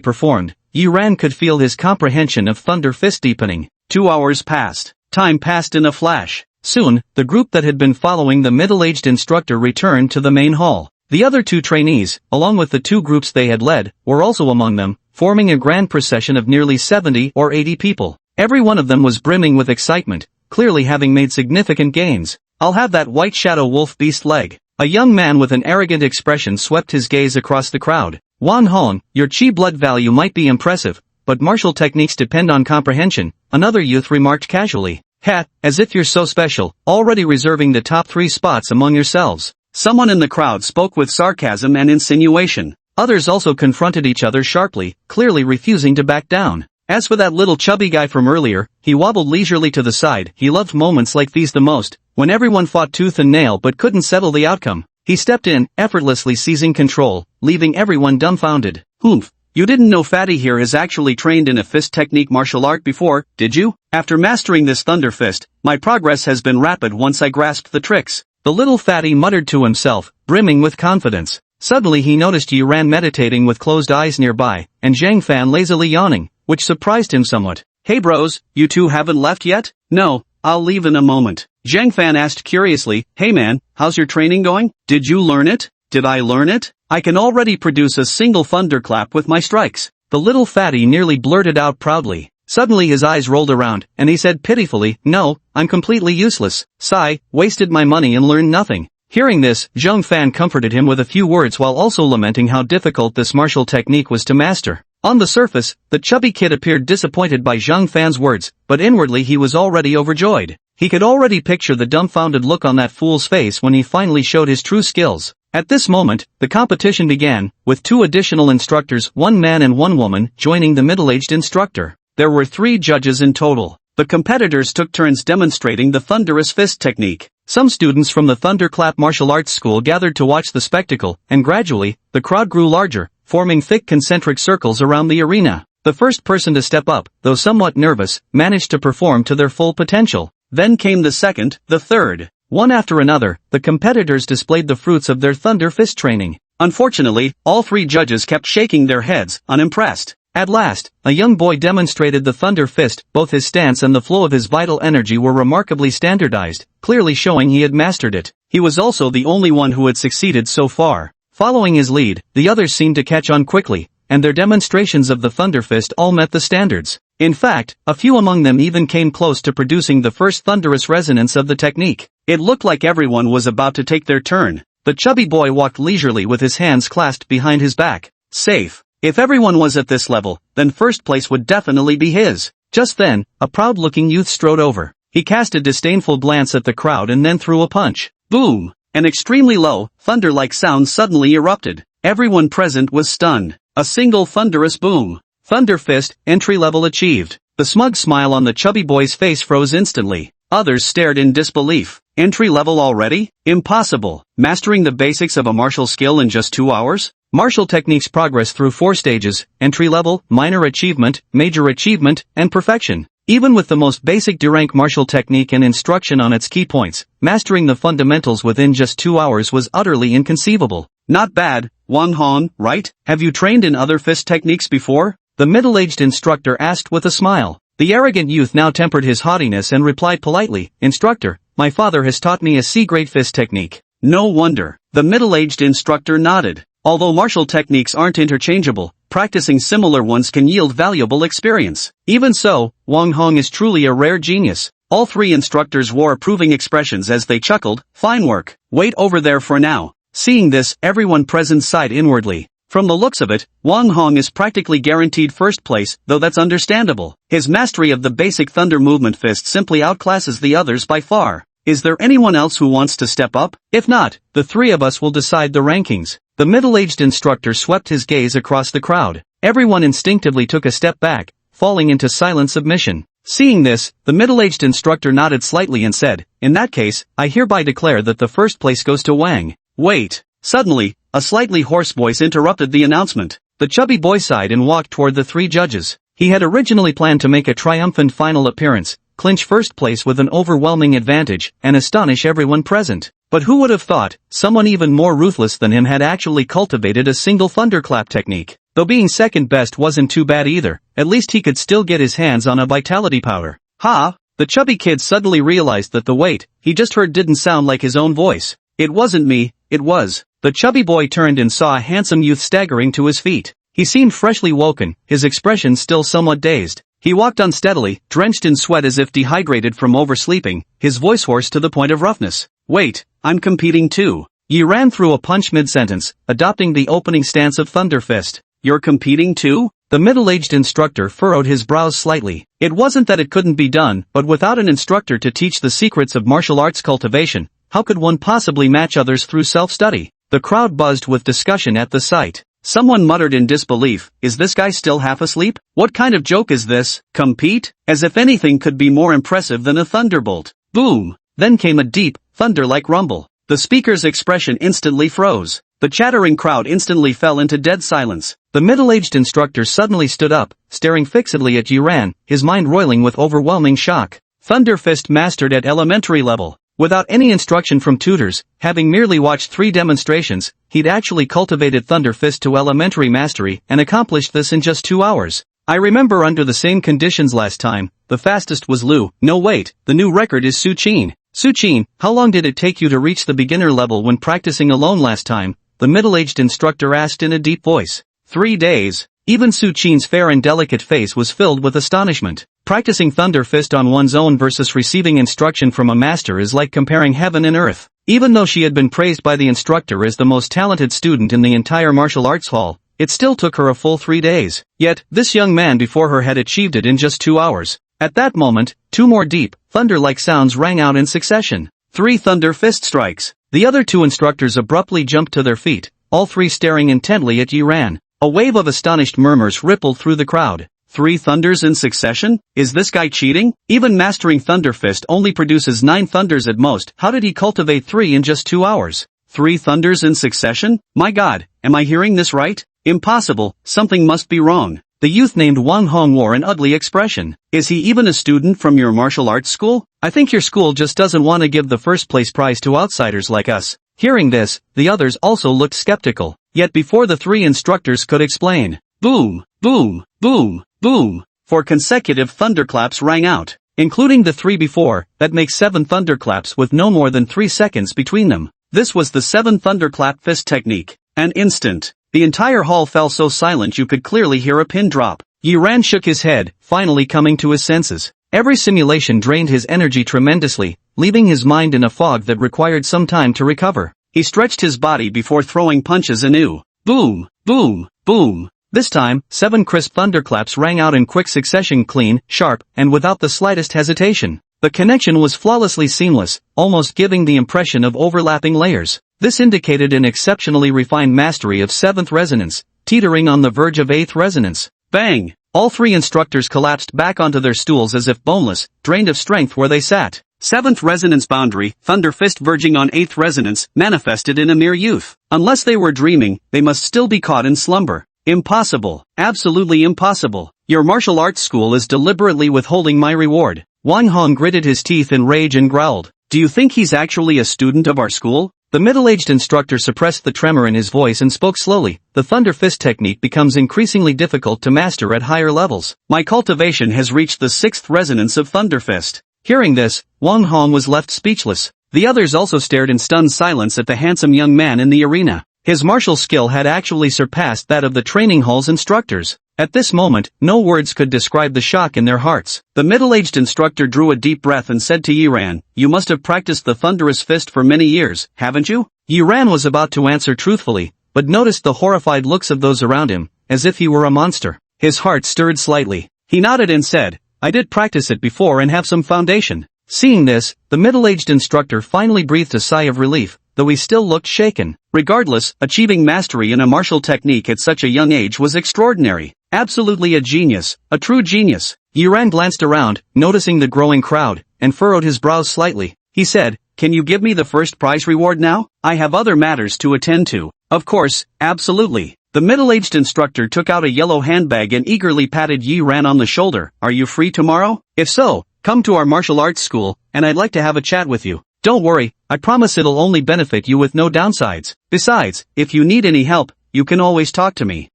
performed, Yi Ran could feel his comprehension of Thunder Fist deepening. 2 hours passed. Time passed in a flash. Soon, the group that had been following the middle-aged instructor returned to the main hall. The other 2 trainees, along with the 2 groups they had led, were also among them, forming a grand procession of nearly 70 or 80 people. Every one of them was brimming with excitement, clearly having made significant gains. "I'll have that white shadow wolf beast leg." A young man with an arrogant expression swept his gaze across the crowd. "Wan Hong, your chi blood value might be impressive, but martial techniques depend on comprehension," another youth remarked casually. "Ha, as if you're so special, already reserving the top 3 spots among yourselves." Someone in the crowd spoke with sarcasm and insinuation. Others also confronted each other sharply, clearly refusing to back down. As for that little chubby guy from earlier, he wobbled leisurely to the side. He loved moments like these the most, when everyone fought tooth and nail but couldn't settle the outcome. He stepped in, effortlessly seizing control, leaving everyone dumbfounded. "Humph, you didn't know Fatty here has actually trained in a fist technique martial art before, did you? After mastering this Thunder Fist, my progress has been rapid once I grasped the tricks." The little fatty muttered to himself, brimming with confidence. Suddenly he noticed Yi Ran meditating with closed eyes nearby, and Zhang Fan lazily yawning, which surprised him somewhat. "Hey bros, you 2 haven't left yet?" "No, I'll leave in a moment." Zhang Fan asked curiously, "Hey man, how's your training going? Did you learn it?" "Did I learn it? I can already produce a single thunderclap with my strikes." The little fatty nearly blurted out proudly. Suddenly his eyes rolled around, and he said pitifully, "No, I'm completely useless. Sigh, wasted my money and learned nothing." Hearing this, Zhang Fan comforted him with a few words while also lamenting how difficult this martial technique was to master. On the surface, the chubby kid appeared disappointed by Zhang Fan's words, but inwardly he was already overjoyed. He could already picture the dumbfounded look on that fool's face when he finally showed his true skills. At this moment, the competition began, with 2 additional instructors, 1 man and 1 woman, joining the middle-aged instructor. There were 3 judges in total. The competitors took turns demonstrating the thunderous fist technique. Some students from the Thunderclap martial arts school gathered to watch the spectacle, and gradually, the crowd grew larger, forming thick concentric circles around the arena. The first person to step up, though somewhat nervous, managed to perform to their full potential. Then came the second, the third. One after another, the competitors displayed the fruits of their Thunder Fist training. Unfortunately, all 3 judges kept shaking their heads, unimpressed. At last, a young boy demonstrated the Thunder Fist. Both his stance and the flow of his vital energy were remarkably standardized, clearly showing he had mastered it. He was also the only one who had succeeded so far. Following his lead, the others seemed to catch on quickly, and their demonstrations of the Thunder Fist all met the standards. In fact, a few among them even came close to producing the first thunderous resonance of the technique. It looked like everyone was about to take their turn. The chubby boy walked leisurely with his hands clasped behind his back. Safe. If everyone was at this level, then first place would definitely be his. Just then, a proud-looking youth strode over. He cast a disdainful glance at the crowd and then threw a punch. Boom! An extremely low, thunder-like sound suddenly erupted. Everyone present was stunned. A single thunderous boom. Thunder Fist, entry level achieved. The smug smile on the chubby boy's face froze instantly. Others stared in disbelief. Entry level already? Impossible. Mastering the basics of a martial skill in just 2 hours? Martial techniques progress through 4 stages: entry level, minor achievement, major achievement, and perfection. Even with the most basic D-rank martial technique and instruction on its key points, mastering the fundamentals within just 2 hours was utterly inconceivable. Not bad, Wang Hong, right? Have you trained in other fist techniques before? The middle-aged instructor asked with a smile. The arrogant youth now tempered his haughtiness and replied politely, "Instructor, my father has taught me a C-grade fist technique." No wonder. The middle-aged instructor nodded. Although martial techniques aren't interchangeable, practicing similar ones can yield valuable experience. Even so, Wang Hong is truly a rare genius. All 3 instructors wore approving expressions as they chuckled. Fine work. Wait over there for now. Seeing this, everyone present sighed inwardly. From the looks of it, Wang Hong is practically guaranteed first place, though that's understandable. His mastery of the basic thunder movement fist simply outclasses the others by far. Is there anyone else who wants to step up? If not, the 3 of us will decide the rankings. The middle-aged instructor swept his gaze across the crowd. Everyone instinctively took a step back, falling into silent submission. Seeing this, the middle-aged instructor nodded slightly and said, "In that case, I hereby declare that the first place goes to Wang." Wait. Suddenly, a slightly hoarse voice interrupted the announcement. The chubby boy sighed and walked toward the 3 judges. He had originally planned to make a triumphant final appearance, clinch first place with an overwhelming advantage, and astonish everyone present. But who would have thought, someone even more ruthless than him had actually cultivated a single thunderclap technique. Though being second best wasn't too bad either, at least he could still get his hands on a vitality powder. Ha! The chubby kid suddenly realized that the wait he just heard didn't sound like his own voice. It wasn't me, it was. The chubby boy turned and saw a handsome youth staggering to his feet. He seemed freshly woken, his expression still somewhat dazed. He walked unsteadily, drenched in sweat as if dehydrated from oversleeping, his voice hoarse to the point of roughness. Wait, I'm competing too. Yi ran through a punch mid-sentence, adopting the opening stance of Thunder Fist. You're competing too? The middle-aged instructor furrowed his brows slightly. It wasn't that it couldn't be done, but without an instructor to teach the secrets of martial arts cultivation, how could one possibly match others through self-study? The crowd buzzed with discussion at the sight. Someone muttered in disbelief, "Is this guy still half asleep? What kind of joke is this? Compete? As if anything could be more impressive than a thunderbolt." Boom! Then came a deep, thunder-like rumble. The speaker's expression instantly froze. The chattering crowd instantly fell into dead silence. The middle-aged instructor suddenly stood up, staring fixedly at Yuran, his mind roiling with overwhelming shock. Thunder Fist mastered at elementary level. Without any instruction from tutors, having merely watched 3 demonstrations, he'd actually cultivated Thunder Fist to elementary mastery and accomplished this in just 2 hours. I remember under the same conditions last time, the fastest was Lu. No wait, the new record is Su Qin. Su Qin, how long did it take you to reach the beginner level when practicing alone last time? The middle-aged instructor asked in a deep voice. 3 days. Even Su Qin's fair and delicate face was filled with astonishment. Practicing Thunder Fist on one's own versus receiving instruction from a master is like comparing heaven and earth. Even though she had been praised by the instructor as the most talented student in the entire martial arts hall, it still took her a full 3 days. Yet, this young man before her had achieved it in just 2 hours. At that moment, 2 more deep, thunder-like sounds rang out in succession. 3 Thunder Fist strikes. The other 2 instructors abruptly jumped to their feet, all 3 staring intently at Yiran. A wave of astonished murmurs rippled through the crowd. 3 thunders in succession? Is this guy cheating? Even mastering Thunder Fist only produces 9 thunders at most. How did he cultivate 3 in just 2 hours? 3 thunders in succession? My god, am I hearing this right? Impossible, something must be wrong. The youth named Wang Hong wore an ugly expression. Is he even a student from your martial arts school? I think your school just doesn't want to give the first place prize to outsiders like us. Hearing this, the others also looked skeptical. Yet before the 3 instructors could explain, boom, boom, boom, boom, 4 consecutive thunderclaps rang out. Including the 3 before, that makes 7 thunderclaps with no more than 3 seconds between them. This was the 7 thunderclap fist technique. An instant. The entire hall fell so silent you could clearly hear a pin drop. Yi Ran shook his head, finally coming to his senses. Every simulation drained his energy tremendously, leaving his mind in a fog that required some time to recover. He stretched his body before throwing punches anew. Boom, boom, boom. This time, 7 crisp thunderclaps rang out in quick succession, clean, sharp, and without the slightest hesitation. The connection was flawlessly seamless, almost giving the impression of overlapping layers. This indicated an exceptionally refined mastery of 7th resonance, teetering on the verge of 8th resonance. Bang! All 3 instructors collapsed back onto their stools as if boneless, drained of strength where they sat. 7th resonance boundary, Thunder Fist verging on 8th resonance, manifested in a mere youth. Unless they were dreaming, they must still be caught in slumber. Impossible. Absolutely impossible. Your martial arts school is deliberately withholding my reward. Wang Hong gritted his teeth in rage and growled. Do you think he's actually a student of our school? The middle-aged instructor suppressed the tremor in his voice and spoke slowly. The Thunder Fist technique becomes increasingly difficult to master at higher levels. My cultivation has reached the 6th resonance of Thunder Fist. Hearing this, Wang Hong was left speechless. The others also stared in stunned silence at the handsome young man in the arena. His martial skill had actually surpassed that of the training hall's instructors. At this moment, no words could describe the shock in their hearts. The middle-aged instructor drew a deep breath and said to Yi Ran, "You must have practiced the Thunderous Fist for many years, haven't you?" Yi Ran was about to answer truthfully, but noticed the horrified looks of those around him, as if he were a monster. His heart stirred slightly. He nodded and said, "I did practice it before and have some foundation." Seeing this, the middle-aged instructor finally breathed a sigh of relief, though he still looked shaken. Regardless, achieving mastery in a martial technique at such a young age was extraordinary. Absolutely a genius, a true genius. Yi Ran glanced around, noticing the growing crowd, and furrowed his brows slightly. He said, "Can you give me the first prize reward now? I have other matters to attend to." Of course, absolutely. The middle-aged instructor took out a yellow handbag and eagerly patted Yi Ran on the shoulder. "Are you free tomorrow? If so, come to our martial arts school, and I'd like to have a chat with you. Don't worry, I promise it'll only benefit you with no downsides. Besides, if you need any help, you can always talk to me."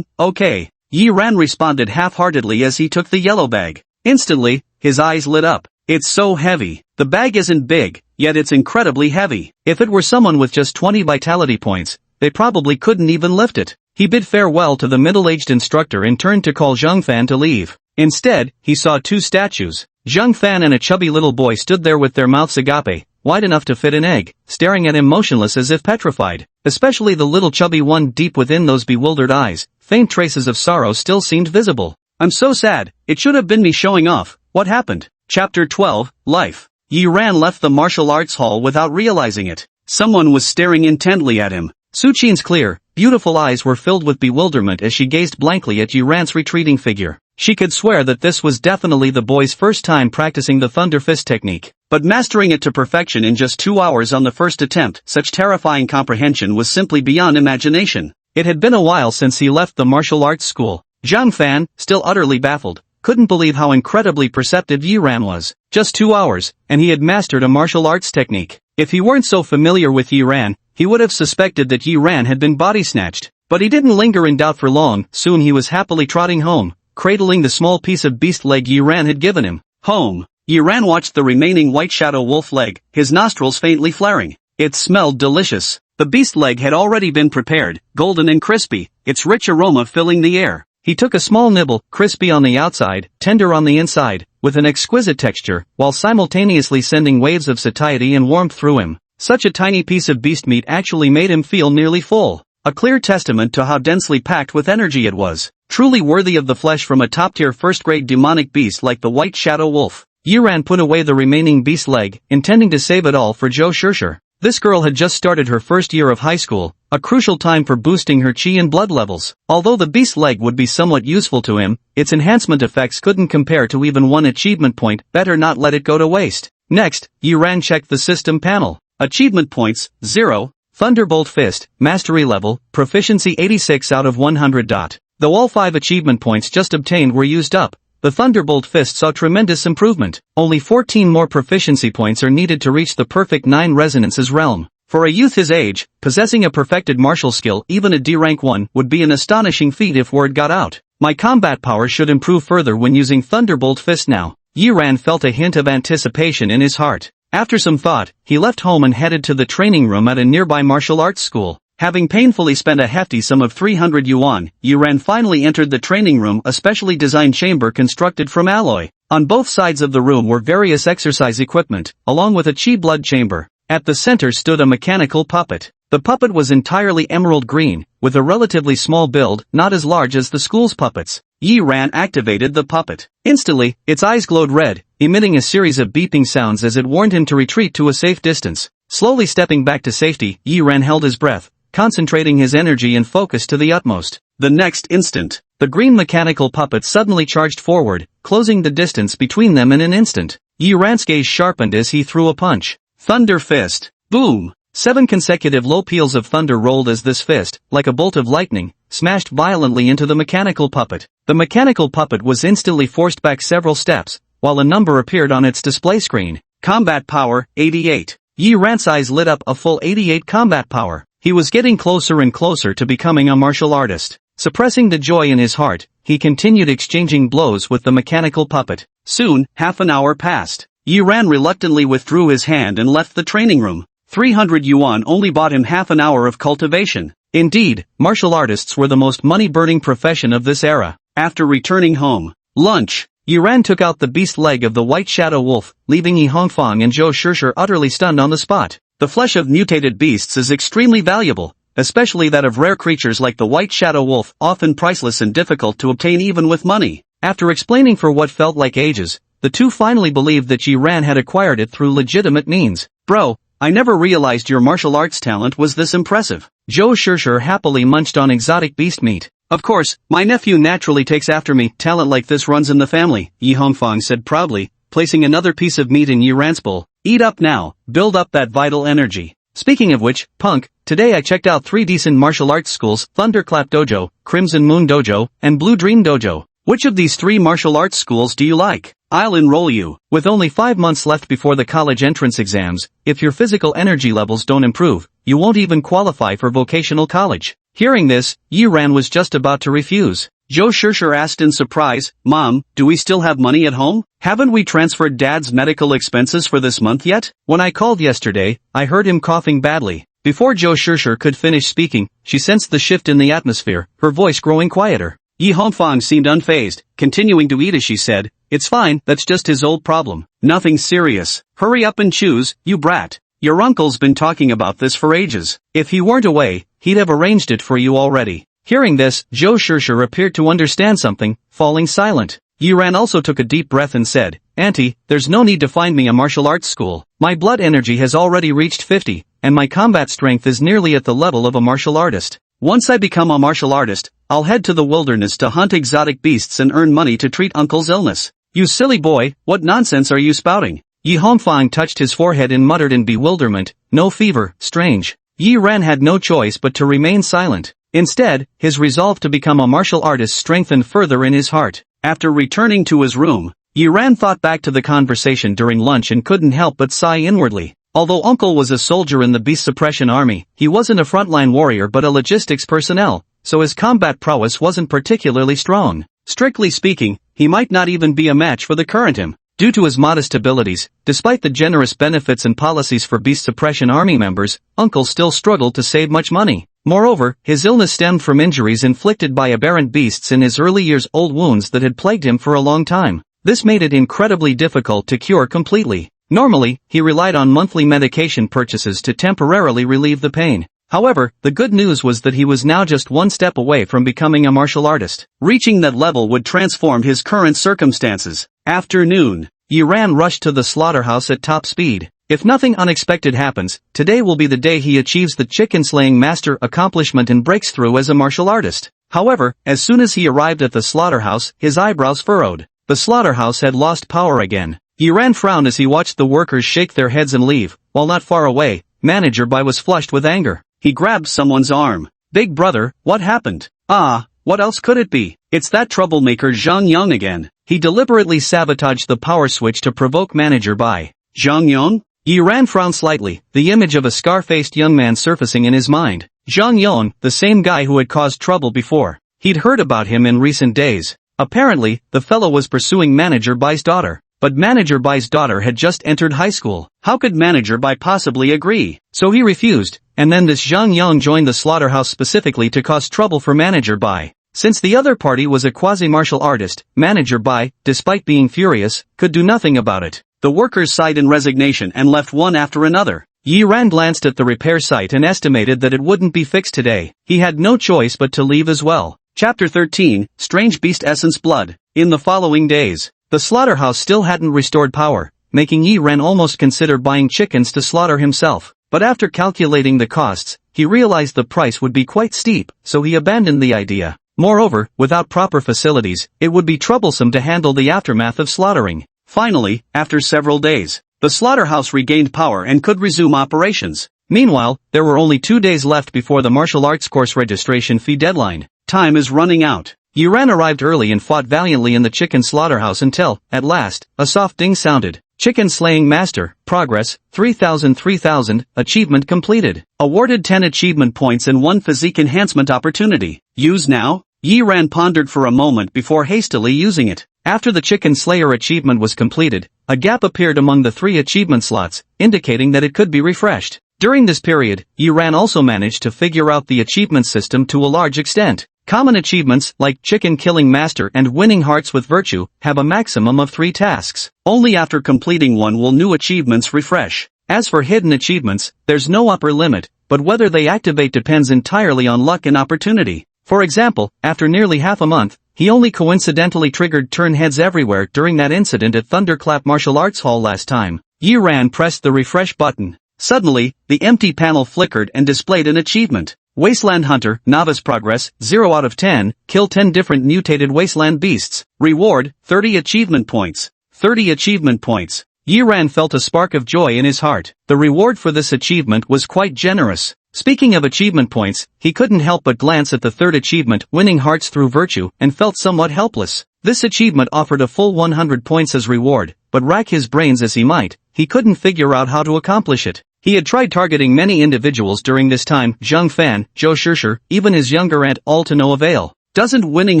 Okay. Yi Ran responded half-heartedly as he took the yellow bag. Instantly, his eyes lit up. It's so heavy. The bag isn't big, yet it's incredibly heavy. If it were someone with just 20 vitality points, they probably couldn't even lift it. He bid farewell to the middle-aged instructor and turned to call Zhang Fan to leave. Instead, he saw 2 statues. Zhang Fan and a chubby little boy stood there with their mouths agape, wide enough to fit an egg, staring at him motionless as if petrified. Especially the little chubby one, deep within those bewildered eyes, faint traces of sorrow still seemed visible. "I'm so sad, it should have been me showing off. What happened?" Chapter 12, Life. Yi Ran left the martial arts hall without realizing it. Someone was staring intently at him. Su Qin's clear, beautiful eyes were filled with bewilderment as she gazed blankly at Yi Ran's retreating figure. She could swear that this was definitely the boy's first time practicing the Thunder Fist technique. But mastering it to perfection in just 2 hours on the first attempt, such terrifying comprehension was simply beyond imagination. It had been a while since he left the martial arts school. Zhang Fan, still utterly baffled, couldn't believe how incredibly perceptive Yi Ran was. Just 2 hours, and he had mastered a martial arts technique. If he weren't so familiar with Yi Ran, he would have suspected that Yi Ran had been body snatched. But he didn't linger in doubt for long. Soon he was happily trotting home, cradling the small piece of beast leg Yi Ran had given him. Home. Yi Ran watched the remaining white shadow wolf leg, his nostrils faintly flaring. It smelled delicious. The beast leg had already been prepared, golden and crispy, its rich aroma filling the air. He took a small nibble, crispy on the outside, tender on the inside, with an exquisite texture, while simultaneously sending waves of satiety and warmth through him. Such a tiny piece of beast meat actually made him feel nearly full. A clear testament to how densely packed with energy it was. Truly worthy of the flesh from a top-tier first-grade demonic beast like the White Shadow Wolf. Yi Ran put away the remaining beast leg, intending to save it all for Zhou Shishir. This girl had just started her first year of high school, a crucial time for boosting her chi and blood levels. Although the beast leg would be somewhat useful to him, its enhancement effects couldn't compare to even 1 achievement point. Better not let it go to waste. Next, Yi Ran checked the system panel. Achievement points, 0. Thunderbolt Fist, Mastery Level, Proficiency 86 out of 100. Though all 5 achievement points just obtained were used up, the Thunderbolt Fist saw tremendous improvement. Only 14 more proficiency points are needed to reach the perfect 9 resonances realm. For a youth his age, possessing a perfected martial skill, even a D rank 1, would be an astonishing feat if word got out. My combat power should improve further when using Thunderbolt Fist now. Yi Ran felt a hint of anticipation in his heart. After some thought, he left home and headed to the training room at a nearby martial arts school. Having painfully spent a hefty sum of 300 yuan, Yi Ran finally entered the training room, a specially designed chamber constructed from alloy. On both sides of the room were various exercise equipment, along with a qi blood chamber. At the center stood a mechanical puppet. The puppet was entirely emerald green, with a relatively small build, not as large as the school's puppets. Yi Ran activated the puppet. Instantly, its eyes glowed red, emitting a series of beeping sounds as it warned him to retreat to a safe distance. Slowly stepping back to safety, Yi Ran held his breath, concentrating his energy and focus to the utmost. The next instant, the green mechanical puppet suddenly charged forward, closing the distance between them in an instant. Yi Ran's gaze sharpened as he threw a punch. Thunder fist. Boom! 7 consecutive low peals of thunder rolled as this fist, like a bolt of lightning, smashed violently into the mechanical puppet. The mechanical puppet was instantly forced back several steps, while a number appeared on its display screen. Combat power, 88. Yi Ran's eyes lit up, a full 88 combat power. He was getting closer and closer to becoming a martial artist. Suppressing the joy in his heart, he continued exchanging blows with the mechanical puppet. Soon, half an hour passed. Yi Ran reluctantly withdrew his hand and left the training room. 300 yuan only bought him half an hour of cultivation. Indeed, martial artists were the most money-burning profession of this era. After returning home, lunch, Yi Ran took out the beast leg of the white shadow wolf, leaving Yi Hongfang and Zhou Shishir utterly stunned on the spot. The flesh of mutated beasts is extremely valuable, especially that of rare creatures like the white shadow wolf, often priceless and difficult to obtain even with money. After explaining for what felt like ages, the two finally believed that Yi Ran had acquired it through legitimate means. Bro, I never realized your martial arts talent was this impressive. Zhou Shishir happily munched on exotic beast meat. Of course, my nephew naturally takes after me. Talent like this runs in the family, Yi Hongfang said proudly, placing another piece of meat in Yi Ran's bowl. Eat up now, build up that vital energy. Speaking of which, punk, today I checked out 3 decent martial arts schools, Thunderclap Dojo, Crimson Moon Dojo, and Blue Dream Dojo. Which of these 3 martial arts schools do you like? I'll enroll you. With only 5 months left before the college entrance exams, if your physical energy levels don't improve, you won't even qualify for vocational college. Hearing this, Yi Ran was just about to refuse. Zhou Shishir asked in surprise, Mom, do we still have money at home? Haven't we transferred Dad's medical expenses for this month yet? When I called yesterday, I heard him coughing badly. Before Zhou Shishir could finish speaking, she sensed the shift in the atmosphere, her voice growing quieter. Yi Hongfang seemed unfazed, continuing to eat as she said, It's fine, that's just his old problem. Nothing serious. Hurry up and choose, you brat. Your uncle's been talking about this for ages. If he weren't away, he'd have arranged it for you already. Hearing this, Zhou Shishir appeared to understand something, falling silent. Yi Ran also took a deep breath and said, Auntie, there's no need to find me a martial arts school. My blood energy has already reached 50, and my combat strength is nearly at the level of a martial artist. Once I become a martial artist, I'll head to the wilderness to hunt exotic beasts and earn money to treat Uncle's illness. You silly boy, what nonsense are you spouting? Yi Hongfang touched his forehead and muttered in bewilderment, No fever, strange. Yi Ran had no choice but to remain silent. Instead, his resolve to become a martial artist strengthened further in his heart. After returning to his room, Yi Ran thought back to the conversation during lunch and couldn't help but sigh inwardly. Although Uncle was a soldier in the Beast Suppression Army, he wasn't a frontline warrior but a logistics personnel, so his combat prowess wasn't particularly strong. Strictly speaking, he might not even be a match for the current him. Due to his modest abilities, despite the generous benefits and policies for Beast Suppression Army members, Uncle still struggled to save much money. Moreover, his illness stemmed from injuries inflicted by aberrant beasts in his early years, old wounds that had plagued him for a long time. This made it incredibly difficult to cure completely. Normally, he relied on monthly medication purchases to temporarily relieve the pain. However, the good news was that he was now just one step away from becoming a martial artist. Reaching that level would transform his current circumstances. Afternoon. Yi Ran rushed to the slaughterhouse at top speed. If nothing unexpected happens, today will be the day he achieves the chicken-slaying master accomplishment and breaks through as a martial artist. However, as soon as he arrived at the slaughterhouse, his eyebrows furrowed. The slaughterhouse had lost power again. Yi Ran frowned as he watched the workers shake their heads and leave, while not far away, Manager Bai was flushed with anger. He grabbed someone's arm. Big brother, what happened? What else could it be? It's that troublemaker Zhang Yang again. He deliberately sabotaged the power switch to provoke Manager Bai. Zhang Yang? Yi Ran frowned slightly, the image of a scar-faced young man surfacing in his mind. Zhang Yang, the same guy who had caused trouble before. He'd heard about him in recent days. Apparently, the fellow was pursuing Manager Bai's daughter. But Manager Bai's daughter had just entered high school. How could Manager Bai possibly agree? So he refused, and then this Zhang Yang joined the slaughterhouse specifically to cause trouble for Manager Bai. Since the other party was a quasi-martial artist, Manager Bai, despite being furious, could do nothing about it. The workers sighed in resignation and left one after another. Yi Ran glanced at the repair site and estimated that it wouldn't be fixed today. He had no choice but to leave as well. Chapter 13, Strange Beast Essence Blood. In the following days, the slaughterhouse still hadn't restored power, making Yi Ran almost consider buying chickens to slaughter himself. But after calculating the costs, he realized the price would be quite steep, so he abandoned the idea. Moreover, without proper facilities, it would be troublesome to handle the aftermath of slaughtering. Finally, after several days, the slaughterhouse regained power and could resume operations. Meanwhile, there were only 2 days left before the martial arts course registration fee deadline. Time is running out. Yi Ran arrived early and fought valiantly in the chicken slaughterhouse until, at last, a soft ding sounded. Chicken Slaying Master, Progress, 3000, Achievement completed. Awarded 10 achievement points and 1 physique enhancement opportunity. Use now? Yi Ran pondered for a moment before hastily using it. After the Chicken Slayer achievement was completed, a gap appeared among the 3 achievement slots, indicating that it could be refreshed. During this period, Yi Ran also managed to figure out the achievement system to a large extent. Common achievements, like Chicken Killing Master and Winning Hearts with Virtue, have a maximum of 3 tasks. Only after completing one will new achievements refresh. As for hidden achievements, there's no upper limit, but whether they activate depends entirely on luck and opportunity. For example, after nearly half a month, he only coincidentally triggered turn heads everywhere during that incident at Thunderclap Martial Arts Hall last time. Yi Ran pressed the refresh button. Suddenly, the empty panel flickered and displayed an achievement. Wasteland Hunter, Novice Progress, 0 out of 10, kill 10 different mutated wasteland beasts. Reward, 30 achievement points. 30 achievement points. Yi Ran felt a spark of joy in his heart. The reward for this achievement was quite generous. Speaking of achievement points, he couldn't help but glance at the third achievement, Winning Hearts Through Virtue, and felt somewhat helpless. This achievement offered a full 100 points as reward, but rack his brains as he might, he couldn't figure out how to accomplish it. He had tried targeting many individuals during this time, Zhang Fan, Zhou Shishir, even his younger aunt, all to no avail. Doesn't winning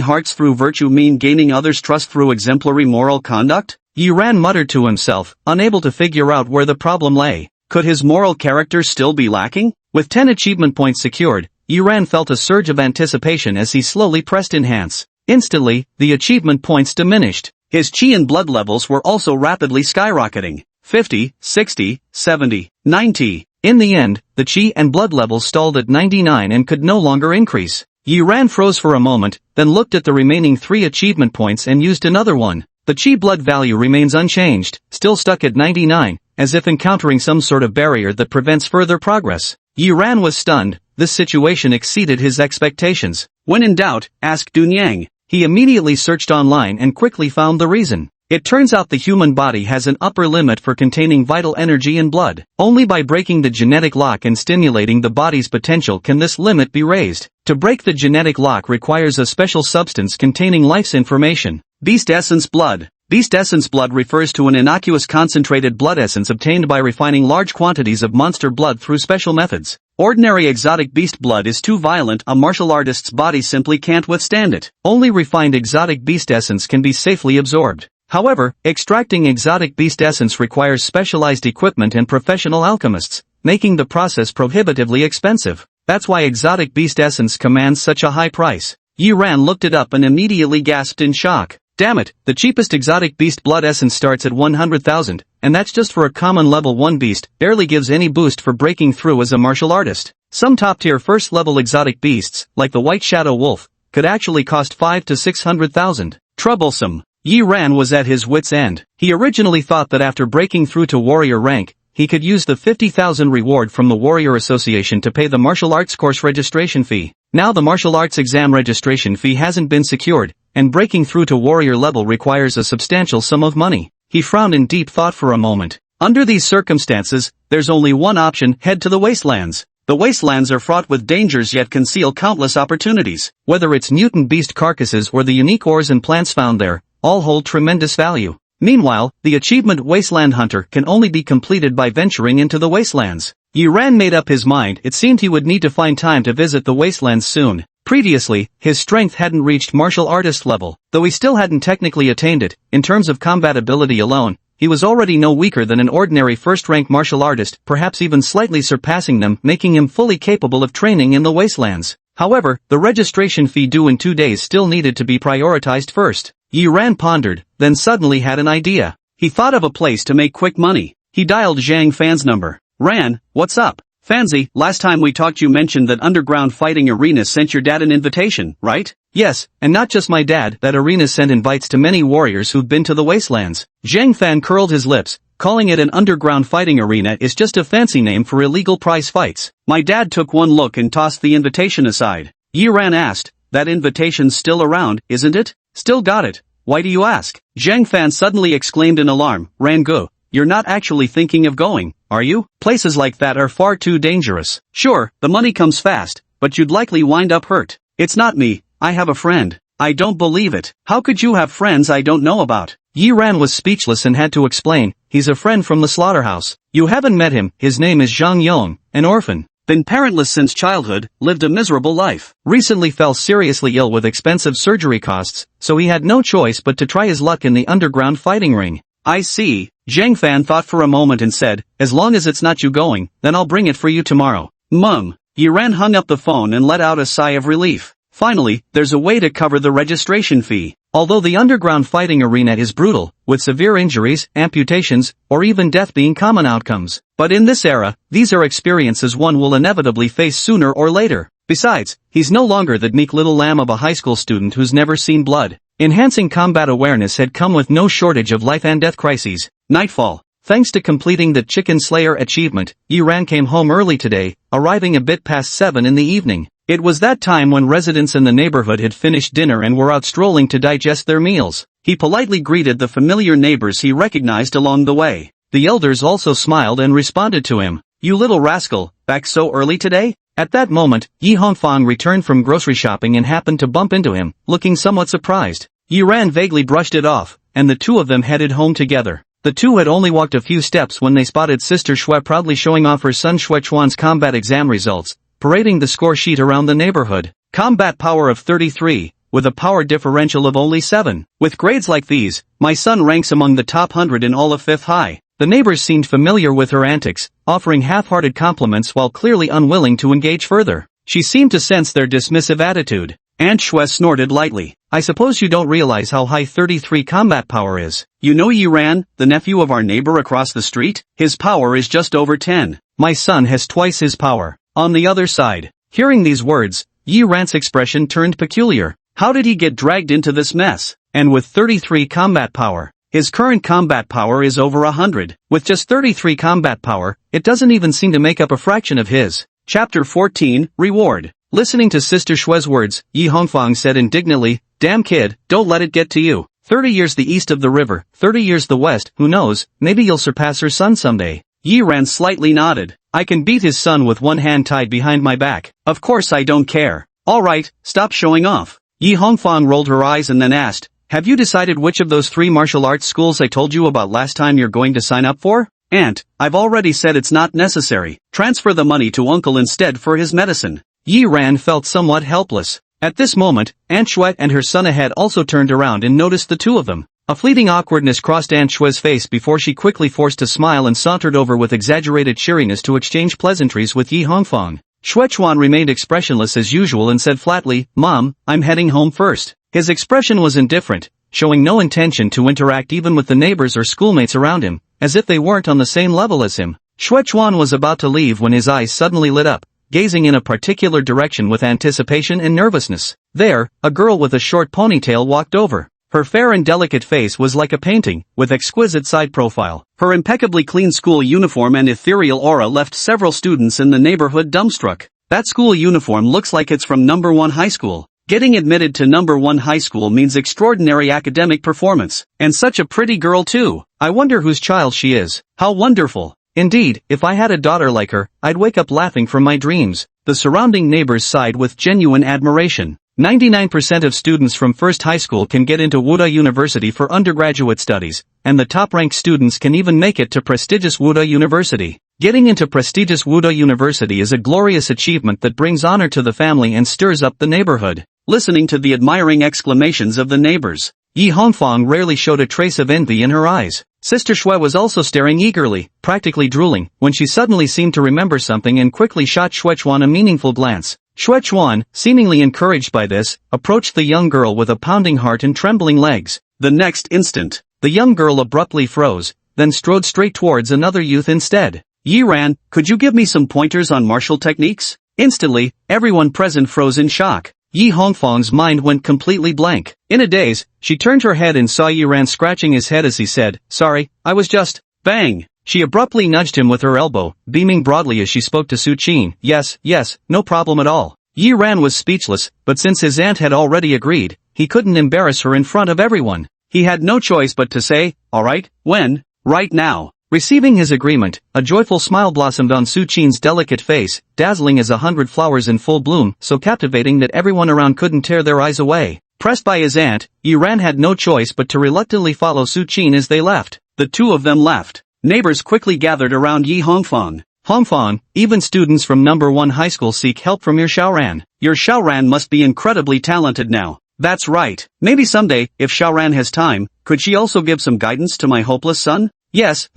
hearts through virtue mean gaining others' trust through exemplary moral conduct? Yi Ran muttered to himself, unable to figure out where the problem lay. Could his moral character still be lacking? With 10 achievement points secured, Yi Ran felt a surge of anticipation as he slowly pressed enhance. Instantly, the achievement points diminished. His chi and blood levels were also rapidly skyrocketing. 50, 60, 70, 90. In the end, the chi and blood levels stalled at 99 and could no longer increase. Yi Ran froze for a moment, then looked at the remaining 3 achievement points and used another one. The chi blood value remains unchanged, still stuck at 99, as if encountering some sort of barrier that prevents further progress. Yi Ran was stunned. This situation exceeded his expectations. When in doubt, ask Dunyang. He immediately searched online and quickly found the reason. It turns out the human body has an upper limit for containing vital energy in blood. Only by breaking the genetic lock and stimulating the body's potential can this limit be raised. To break the genetic lock requires a special substance containing life's information. Beast Essence Blood. Beast Essence Blood refers to an innocuous concentrated blood essence obtained by refining large quantities of monster blood through special methods. Ordinary exotic beast blood is too violent, a martial artist's body simply can't withstand it. Only refined exotic beast essence can be safely absorbed. However, extracting exotic beast essence requires specialized equipment and professional alchemists, making the process prohibitively expensive. That's why exotic beast essence commands such a high price. Yi Ran looked it up and immediately gasped in shock. Damn it, the cheapest exotic beast blood essence starts at 100,000, and that's just for a common level 1 beast, barely gives any boost for breaking through as a martial artist. Some top-tier first-level exotic beasts, like the White Shadow Wolf, could actually cost 5 to 600,000. Troublesome. Yi Ran was at his wit's end. He originally thought that after breaking through to warrior rank, he could use the 50,000 reward from the Warrior Association to pay the martial arts course registration fee. Now the martial arts exam registration fee hasn't been secured, and breaking through to warrior level requires a substantial sum of money. He frowned in deep thought for a moment. Under these circumstances, there's only one option: head to the wastelands. The wastelands are fraught with dangers yet conceal countless opportunities. Whether it's mutant beast carcasses or the unique ores and plants found there, all hold tremendous value. Meanwhile, the achievement Wasteland Hunter can only be completed by venturing into the wastelands. Yi Ran made up his mind. It seemed he would need to find time to visit the wastelands soon. Previously, his strength hadn't reached martial artist level, though he still hadn't technically attained it. In terms of combat ability alone, he was already no weaker than an ordinary first-rank martial artist, perhaps even slightly surpassing them, making him fully capable of training in the wastelands. However, the registration fee due in 2 days still needed to be prioritized first. Yi Ran pondered, then suddenly had an idea. He thought of a place to make quick money. He dialed Zhang Fan's number. Ran, what's up? Fanzi, last time we talked you mentioned that underground fighting arena sent your dad an invitation, right? Yes, and not just my dad, that arena sent invites to many warriors who've been to the wastelands. Zhang Fan curled his lips. Calling it an underground fighting arena is just a fancy name for illegal prize fights. My dad took one look and tossed the invitation aside. Yi Ran asked, that invitation's still around, isn't it? Still got it. Why do you ask? Zhang Fan suddenly exclaimed in alarm. Rangu, you're not actually thinking of going, are you? Places like that are far too dangerous. Sure, the money comes fast, but you'd likely wind up hurt. It's not me, I have a friend. I don't believe it. How could you have friends I don't know about? Yi Ran was speechless and had to explain, he's a friend from the slaughterhouse. You haven't met him, his name is Zhang Yong, an orphan. Been parentless since childhood, lived a miserable life. Recently fell seriously ill with expensive surgery costs, so he had no choice but to try his luck in the underground fighting ring. I see. Zhang Fan thought for a moment and said, as long as it's not you going, then I'll bring it for you tomorrow. Mum. Yi Ran hung up the phone and let out a sigh of relief. Finally, there's a way to cover the registration fee. Although the underground fighting arena is brutal, with severe injuries, amputations, or even death being common outcomes. But in this era, these are experiences one will inevitably face sooner or later. Besides, he's no longer the meek little lamb of a high school student who's never seen blood. Enhancing combat awareness had come with no shortage of life and death crises. Nightfall. Thanks to completing the Chicken Slayer achievement, Yi Ran came home early today, arriving a bit past 7 in the evening. It was that time when residents in the neighborhood had finished dinner and were out strolling to digest their meals. He politely greeted the familiar neighbors he recognized along the way. The elders also smiled and responded to him. You little rascal, back so early today? At that moment, Yi Hongfang returned from grocery shopping and happened to bump into him, looking somewhat surprised. Yi Ran vaguely brushed it off, and the two of them headed home together. The two had only walked a few steps when they spotted Sister Xue proudly showing off her son Xue Chuan's combat exam results, parading the score sheet around the neighborhood. Combat power of 33, with a power differential of only 7. With grades like these, my son ranks among the top 100 in all of 5th High. The neighbors seemed familiar with her antics, offering half-hearted compliments while clearly unwilling to engage further. She seemed to sense their dismissive attitude. Aunt Xue snorted lightly. I suppose you don't realize how high 33 combat power is. You know Yi Ran, the nephew of our neighbor across the street? His power is just over 10. My son has twice his power. On the other side. Hearing these words, Yi Ran's expression turned peculiar. How did he get dragged into this mess? And with 33 combat power. His current combat power is over 100. With just 33 combat power, it doesn't even seem to make up a fraction of his. Chapter 14, Reward. Listening to Sister Xue's words, Yi Hongfang said indignantly, damn kid, don't let it get to you. 30 years the east of the river, 30 years the west, who knows, maybe you'll surpass her son someday. Yi Ran slightly nodded. I can beat his son with one hand tied behind my back. Of course I don't care. Alright, stop showing off. Yi Hongfang rolled her eyes and then asked, have you decided which of those 3 martial arts schools I told you about last time you're going to sign up for? Aunt, I've already said it's not necessary. Transfer the money to uncle instead for his medicine. Yi Ran felt somewhat helpless. At this moment, Aunt Xue and her son ahead also turned around and noticed the two of them. A fleeting awkwardness crossed Aunt Xue's face before she quickly forced a smile and sauntered over with exaggerated cheeriness to exchange pleasantries with Yi Hongfang. Xue Chuan remained expressionless as usual and said flatly, Mom, I'm heading home first. His expression was indifferent, showing no intention to interact even with the neighbors or schoolmates around him, as if they weren't on the same level as him. Xue Chuan was about to leave when his eyes suddenly lit up, gazing in a particular direction with anticipation and nervousness. There, a girl with a short ponytail walked over. Her fair and delicate face was like a painting, with exquisite side profile. Her impeccably clean school uniform and ethereal aura left several students in the neighborhood dumbstruck. That school uniform looks like it's from number 1 high school. Getting admitted to number 1 high school means extraordinary academic performance. And such a pretty girl too. I wonder whose child she is. How wonderful. Indeed, if I had a daughter like her, I'd wake up laughing from my dreams. The surrounding neighbors sighed with genuine admiration. 99% of students from First High School can get into Wuda University for undergraduate studies, and the top-ranked students can even make it to prestigious Wuda University. Getting into prestigious Wuda University is a glorious achievement that brings honor to the family and stirs up the neighborhood. Listening to the admiring exclamations of the neighbors, Yi Hongfang rarely showed a trace of envy in her eyes. Sister Shui was also staring eagerly, practically drooling, when she suddenly seemed to remember something and quickly shot Xuechuan a meaningful glance. Xuechuan, seemingly encouraged by this, approached the young girl with a pounding heart and trembling legs. The next instant, the young girl abruptly froze, then strode straight towards another youth instead. Yiran, could you give me some pointers on martial techniques? Instantly, everyone present froze in shock. Yi Hongfang's mind went completely blank. In a daze, she turned her head and saw Yiran scratching his head as he said, "Sorry, I was just..." Bang! She abruptly nudged him with her elbow, beaming broadly as she spoke to Su Qin. Yes, no problem at all. Yiran was speechless, but since his aunt had already agreed, he couldn't embarrass her in front of everyone. He had no choice but to say, "Alright, when?" "Right now." Receiving his agreement, a joyful smile blossomed on Su Qin's delicate face, dazzling as 100 flowers in full bloom, so captivating that everyone around couldn't tear their eyes away. Pressed by his aunt, Yiran had no choice but to reluctantly follow Su Qin as they left. The two of them left. Neighbors quickly gathered around Yi Hongfang. "Hongfang, even students from number 1 high school seek help from your Xiaoran. Your Xiaoran must be incredibly talented now." "That's right. Maybe someday, if Xiaoran has time, could she also give some guidance to my hopeless son?" Yes,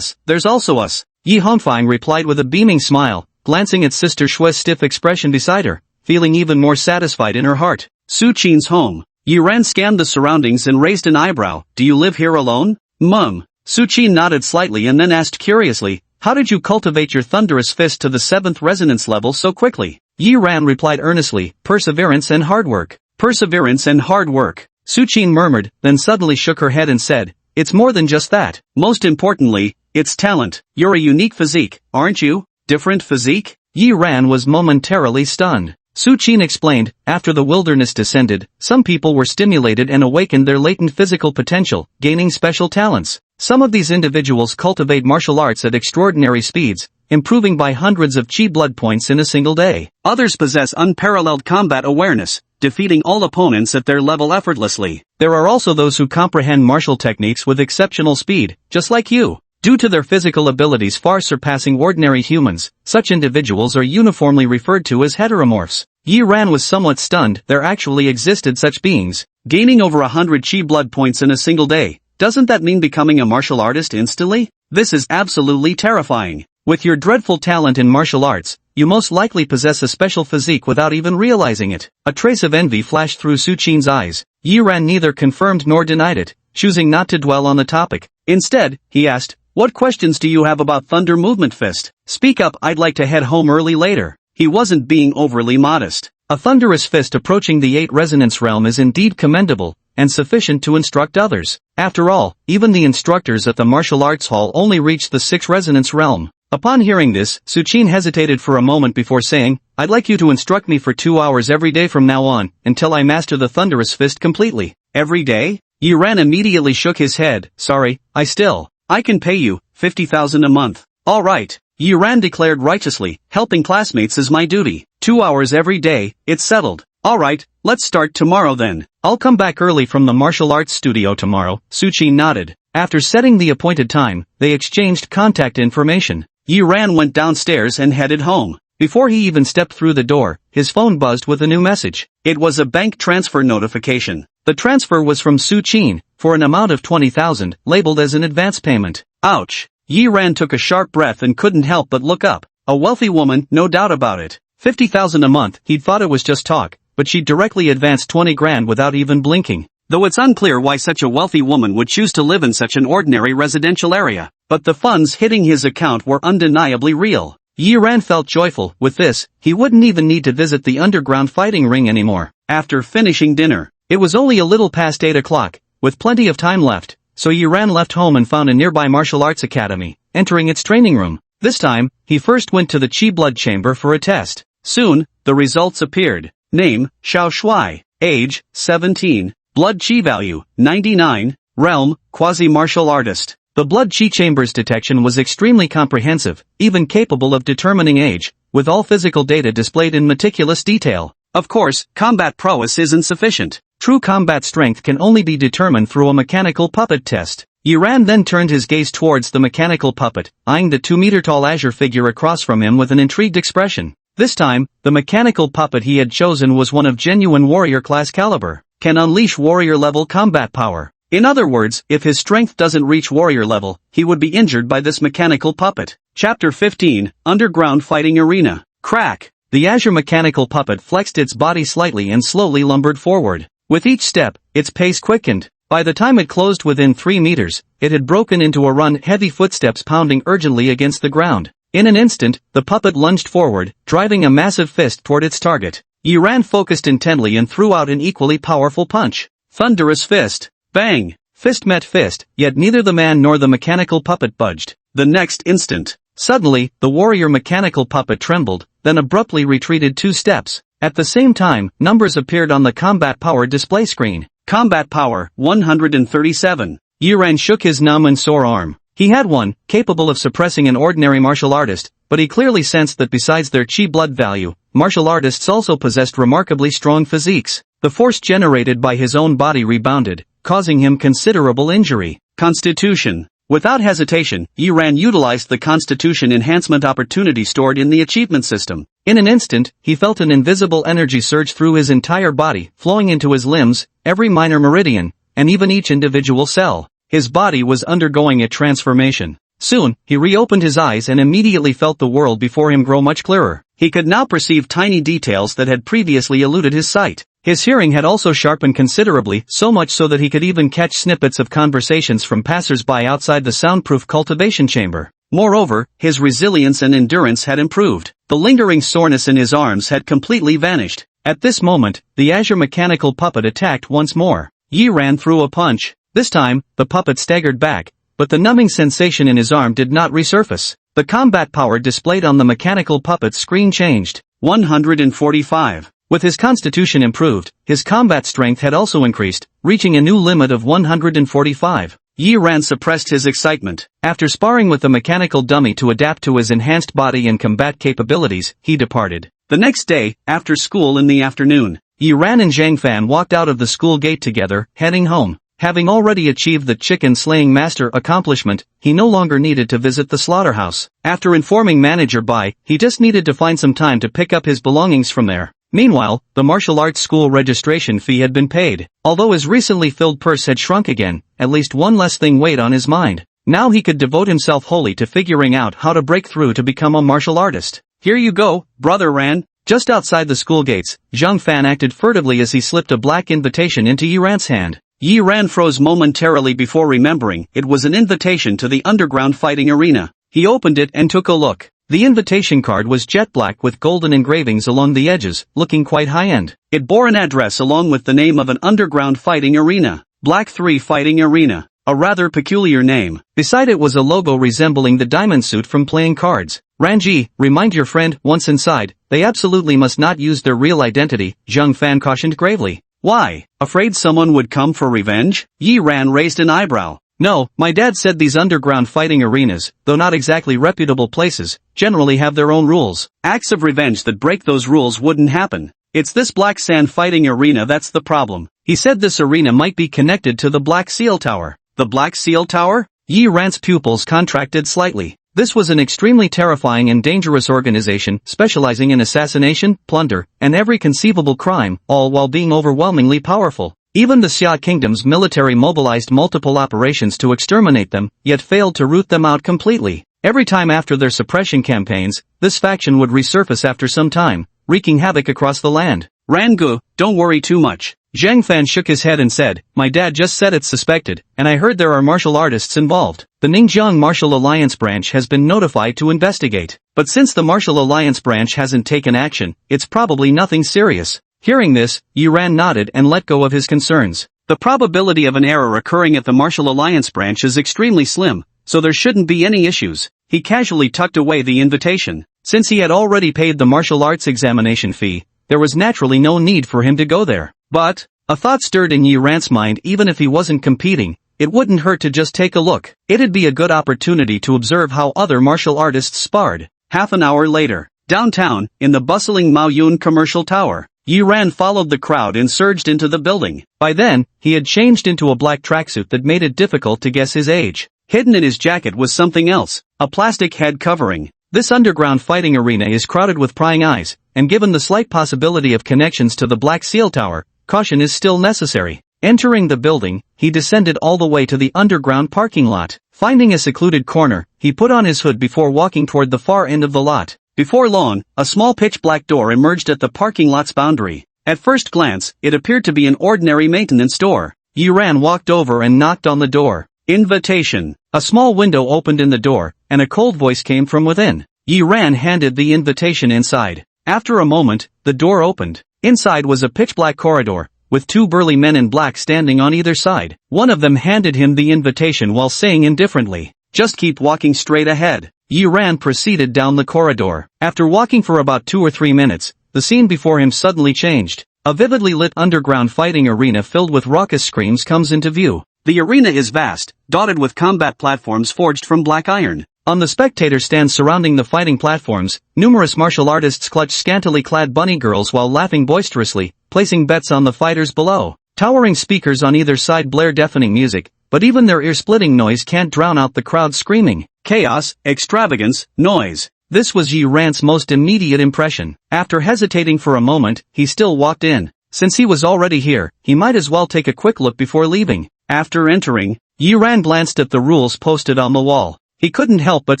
there's also us. Yi Hongfang replied with a beaming smile, glancing at Sister Shui's stiff expression beside her, feeling even more satisfied in her heart. Su Qin's home. Yiran scanned the surroundings and raised an eyebrow. "Do you live here alone?" "Mum." Su Qin nodded slightly and then asked curiously, "How did you cultivate your thunderous fist to the 7th resonance level so quickly?" Yiran replied earnestly, "Perseverance and hard work." "Perseverance and hard work," Su Qin murmured, then suddenly shook her head and said, "It's more than just that. Most importantly, it's talent. You're a unique physique, aren't you?" "Different physique?" Yiran was momentarily stunned. Su Qin explained, after the wilderness descended, some people were stimulated and awakened their latent physical potential, gaining special talents. Some of these individuals cultivate martial arts at extraordinary speeds, improving by hundreds of chi blood points in a single day. Others possess unparalleled combat awareness, defeating all opponents at their level effortlessly. There are also those who comprehend martial techniques with exceptional speed, just like you. Due to their physical abilities far surpassing ordinary humans, such individuals are uniformly referred to as heteromorphs. Yiran was somewhat stunned. There actually existed such beings. Gaining over 100 chi blood points in a single day, doesn't that mean becoming a martial artist instantly? This is absolutely terrifying. With your dreadful talent in martial arts, you most likely possess a special physique without even realizing it. A trace of envy flashed through Su Qin's eyes. Yiran neither confirmed nor denied it, choosing not to dwell on the topic. Instead, he asked, "What questions do you have about Thunder Movement Fist? Speak up, I'd like to head home early later." He wasn't being overly modest. A thunderous fist approaching the 8 resonance realm is indeed commendable, and sufficient to instruct others. After all, even the instructors at the martial arts hall only reached the 6th resonance realm. Upon hearing this, Su Qin hesitated for a moment before saying, "I'd like you to instruct me for 2 hours every day from now on, until I master the thunderous fist completely." "Every day?" Yiran immediately shook his head. "Sorry, I can pay you 50,000 a month." "Alright," Yiran declared righteously, "helping classmates is my duty. 2 hours every day, it's settled." "Alright, let's start tomorrow then." "I'll come back early from the martial arts studio tomorrow," Su Qin nodded. After setting the appointed time, they exchanged contact information. Yiran went downstairs and headed home. Before he even stepped through the door, his phone buzzed with a new message. It was a bank transfer notification. The transfer was from Su Qin, for an amount of 20,000, labeled as an advance payment. Ouch! Yiran took a sharp breath and couldn't help but look up. A wealthy woman, no doubt about it. 50,000 a month, he'd thought it was just talk, but she directly advanced 20 grand without even blinking. Though it's unclear why such a wealthy woman would choose to live in such an ordinary residential area, but the funds hitting his account were undeniably real. Yiran felt joyful. With this, he wouldn't even need to visit the underground fighting ring anymore. After finishing dinner, it was only a little past 8 o'clock, with plenty of time left, so Yiran left home and found a nearby martial arts academy, entering its training room. This time, he first went to the Qi blood chamber for a test. Soon, the results appeared. Name, Xiao Shui. Age, 17. Blood Qi value, 99. Realm, quasi-martial artist. The blood Qi chamber's detection was extremely comprehensive, even capable of determining age, with all physical data displayed in meticulous detail. Of course, combat prowess isn't sufficient. True combat strength can only be determined through a mechanical puppet test. Yiran then turned his gaze towards the mechanical puppet, eyeing the 2-meter-tall azure figure across from him with an intrigued expression. This time, the mechanical puppet he had chosen was one of genuine warrior-class caliber. Can unleash warrior-level combat power. In other words, if his strength doesn't reach warrior level, he would be injured by this mechanical puppet. Chapter 15, Underground Fighting Arena. Crack! The azure mechanical puppet flexed its body slightly and slowly lumbered forward. With each step, its pace quickened. By the time it closed within 3 meters, it had broken into a run, heavy footsteps pounding urgently against the ground. In an instant, the puppet lunged forward, driving a massive fist toward its target. Yi Ran focused intently and threw out an equally powerful punch. Thunderous fist. Bang! Fist met fist, yet neither the man nor the mechanical puppet budged. The next instant, suddenly, the warrior mechanical puppet trembled, then abruptly retreated 2 steps. At the same time, numbers appeared on the combat power display screen. Combat power, 137. Yi Ran shook his numb and sore arm. He had one, capable of suppressing an ordinary martial artist, but he clearly sensed that besides their chi blood value, martial artists also possessed remarkably strong physiques. The force generated by his own body rebounded, causing him considerable injury. Constitution. Without hesitation, Yi Ran utilized the Constitution enhancement opportunity stored in the achievement system. In an instant, he felt an invisible energy surge through his entire body, flowing into his limbs, every minor meridian, and even each individual cell. His body was undergoing a transformation. Soon, he reopened his eyes and immediately felt the world before him grow much clearer. He could now perceive tiny details that had previously eluded his sight. His hearing had also sharpened considerably, so much so that he could even catch snippets of conversations from passers-by outside the soundproof cultivation chamber. Moreover, his resilience and endurance had improved. The lingering soreness in his arms had completely vanished. At this moment, the azure mechanical puppet attacked once more. Yi Ran threw a punch. This time, the puppet staggered back, but the numbing sensation in his arm did not resurface. The combat power displayed on the mechanical puppet's screen changed. 145. With his constitution improved, his combat strength had also increased, reaching a new limit of 145. Yi Ran suppressed his excitement. After sparring with the mechanical dummy to adapt to his enhanced body and combat capabilities, he departed. The next day, after school in the afternoon, Yi Ran and Zhang Fan walked out of the school gate together, heading home. Having already achieved the chicken-slaying master accomplishment, he no longer needed to visit the slaughterhouse. After informing Manager Bai, he just needed to find some time to pick up his belongings from there. Meanwhile, the martial arts school registration fee had been paid. Although his recently filled purse had shrunk again, at least one less thing weighed on his mind. Now he could devote himself wholly to figuring out how to break through to become a martial artist. Here you go, Brother Ran. Just outside the school gates, Zhang Fan acted furtively as he slipped a black invitation into Yi Ran's hand. Yi Ran froze momentarily before remembering it was an invitation to the underground fighting arena. He opened it and took a look. The invitation card was jet black with golden engravings along the edges, looking quite high-end. It bore an address along with the name of an underground fighting arena. Black 3 Fighting Arena. A rather peculiar name. Beside it was a logo resembling the diamond suit from playing cards. Ranji, remind your friend, once inside, they absolutely must not use their real identity, Zhang Fan cautioned gravely. Why? Afraid someone would come for revenge? Yi Ran raised an eyebrow. No, my dad said these underground fighting arenas, though not exactly reputable places, generally have their own rules. Acts of revenge that break those rules wouldn't happen. It's this Black Sand fighting arena that's the problem. He said this arena might be connected to the Black Seal Tower. The Black Seal Tower? Yi Ran's pupils contracted slightly. This was an extremely terrifying and dangerous organization, specializing in assassination, plunder, and every conceivable crime, all while being overwhelmingly powerful. Even the Xia Kingdom's military mobilized multiple operations to exterminate them, yet failed to root them out completely. Every time after their suppression campaigns, this faction would resurface after some time, wreaking havoc across the land. Rangu, don't worry too much. Zhang Fan shook his head and said, my dad just said it's suspected, and I heard there are martial artists involved. The Ningjiang Martial Alliance branch has been notified to investigate. But since the Martial Alliance branch hasn't taken action, it's probably nothing serious. Hearing this, Yi Ran nodded and let go of his concerns. The probability of an error occurring at the Martial Alliance branch is extremely slim, so there shouldn't be any issues. He casually tucked away the invitation. Since he had already paid the martial arts examination fee, there was naturally no need for him to go there. But, a thought stirred in Yi Ran's mind. Even if he wasn't competing, it wouldn't hurt to just take a look. It'd be a good opportunity to observe how other martial artists sparred. Half an hour later, downtown, in the bustling Maoyun commercial tower, Yi Ran followed the crowd and surged into the building. By then, he had changed into a black tracksuit that made it difficult to guess his age. Hidden in his jacket was something else, a plastic head covering. This underground fighting arena is crowded with prying eyes, and given the slight possibility of connections to the Black Seal Tower, caution is still necessary. Entering the building, he descended all the way to the underground parking lot. Finding a secluded corner, he put on his hood before walking toward the far end of the lot. Before long, a small pitch-black door emerged at the parking lot's boundary. At first glance, it appeared to be an ordinary maintenance door. Yi Ran walked over and knocked on the door. Invitation. A small window opened in the door, and a cold voice came from within. Yi Ran handed the invitation inside. After a moment, the door opened. Inside was a pitch-black corridor, with two burly men in black standing on either side. One of them handed him the invitation while saying indifferently, "Just keep walking straight ahead." Yi Ran proceeded down the corridor. After walking for about 2 or 3 minutes, the scene before him suddenly changed. A vividly lit underground fighting arena filled with raucous screams comes into view. The arena is vast, dotted with combat platforms forged from black iron. On the spectator stands surrounding the fighting platforms, numerous martial artists clutch scantily clad bunny girls while laughing boisterously, placing bets on the fighters below. Towering speakers on either side blare deafening music, but even their ear-splitting noise can't drown out the crowd screaming. Chaos, extravagance, noise. This was Yi Ran's most immediate impression. After hesitating for a moment, he still walked in. Since he was already here, he might as well take a quick look before leaving. After entering, Yi Ran glanced at the rules posted on the wall. He couldn't help but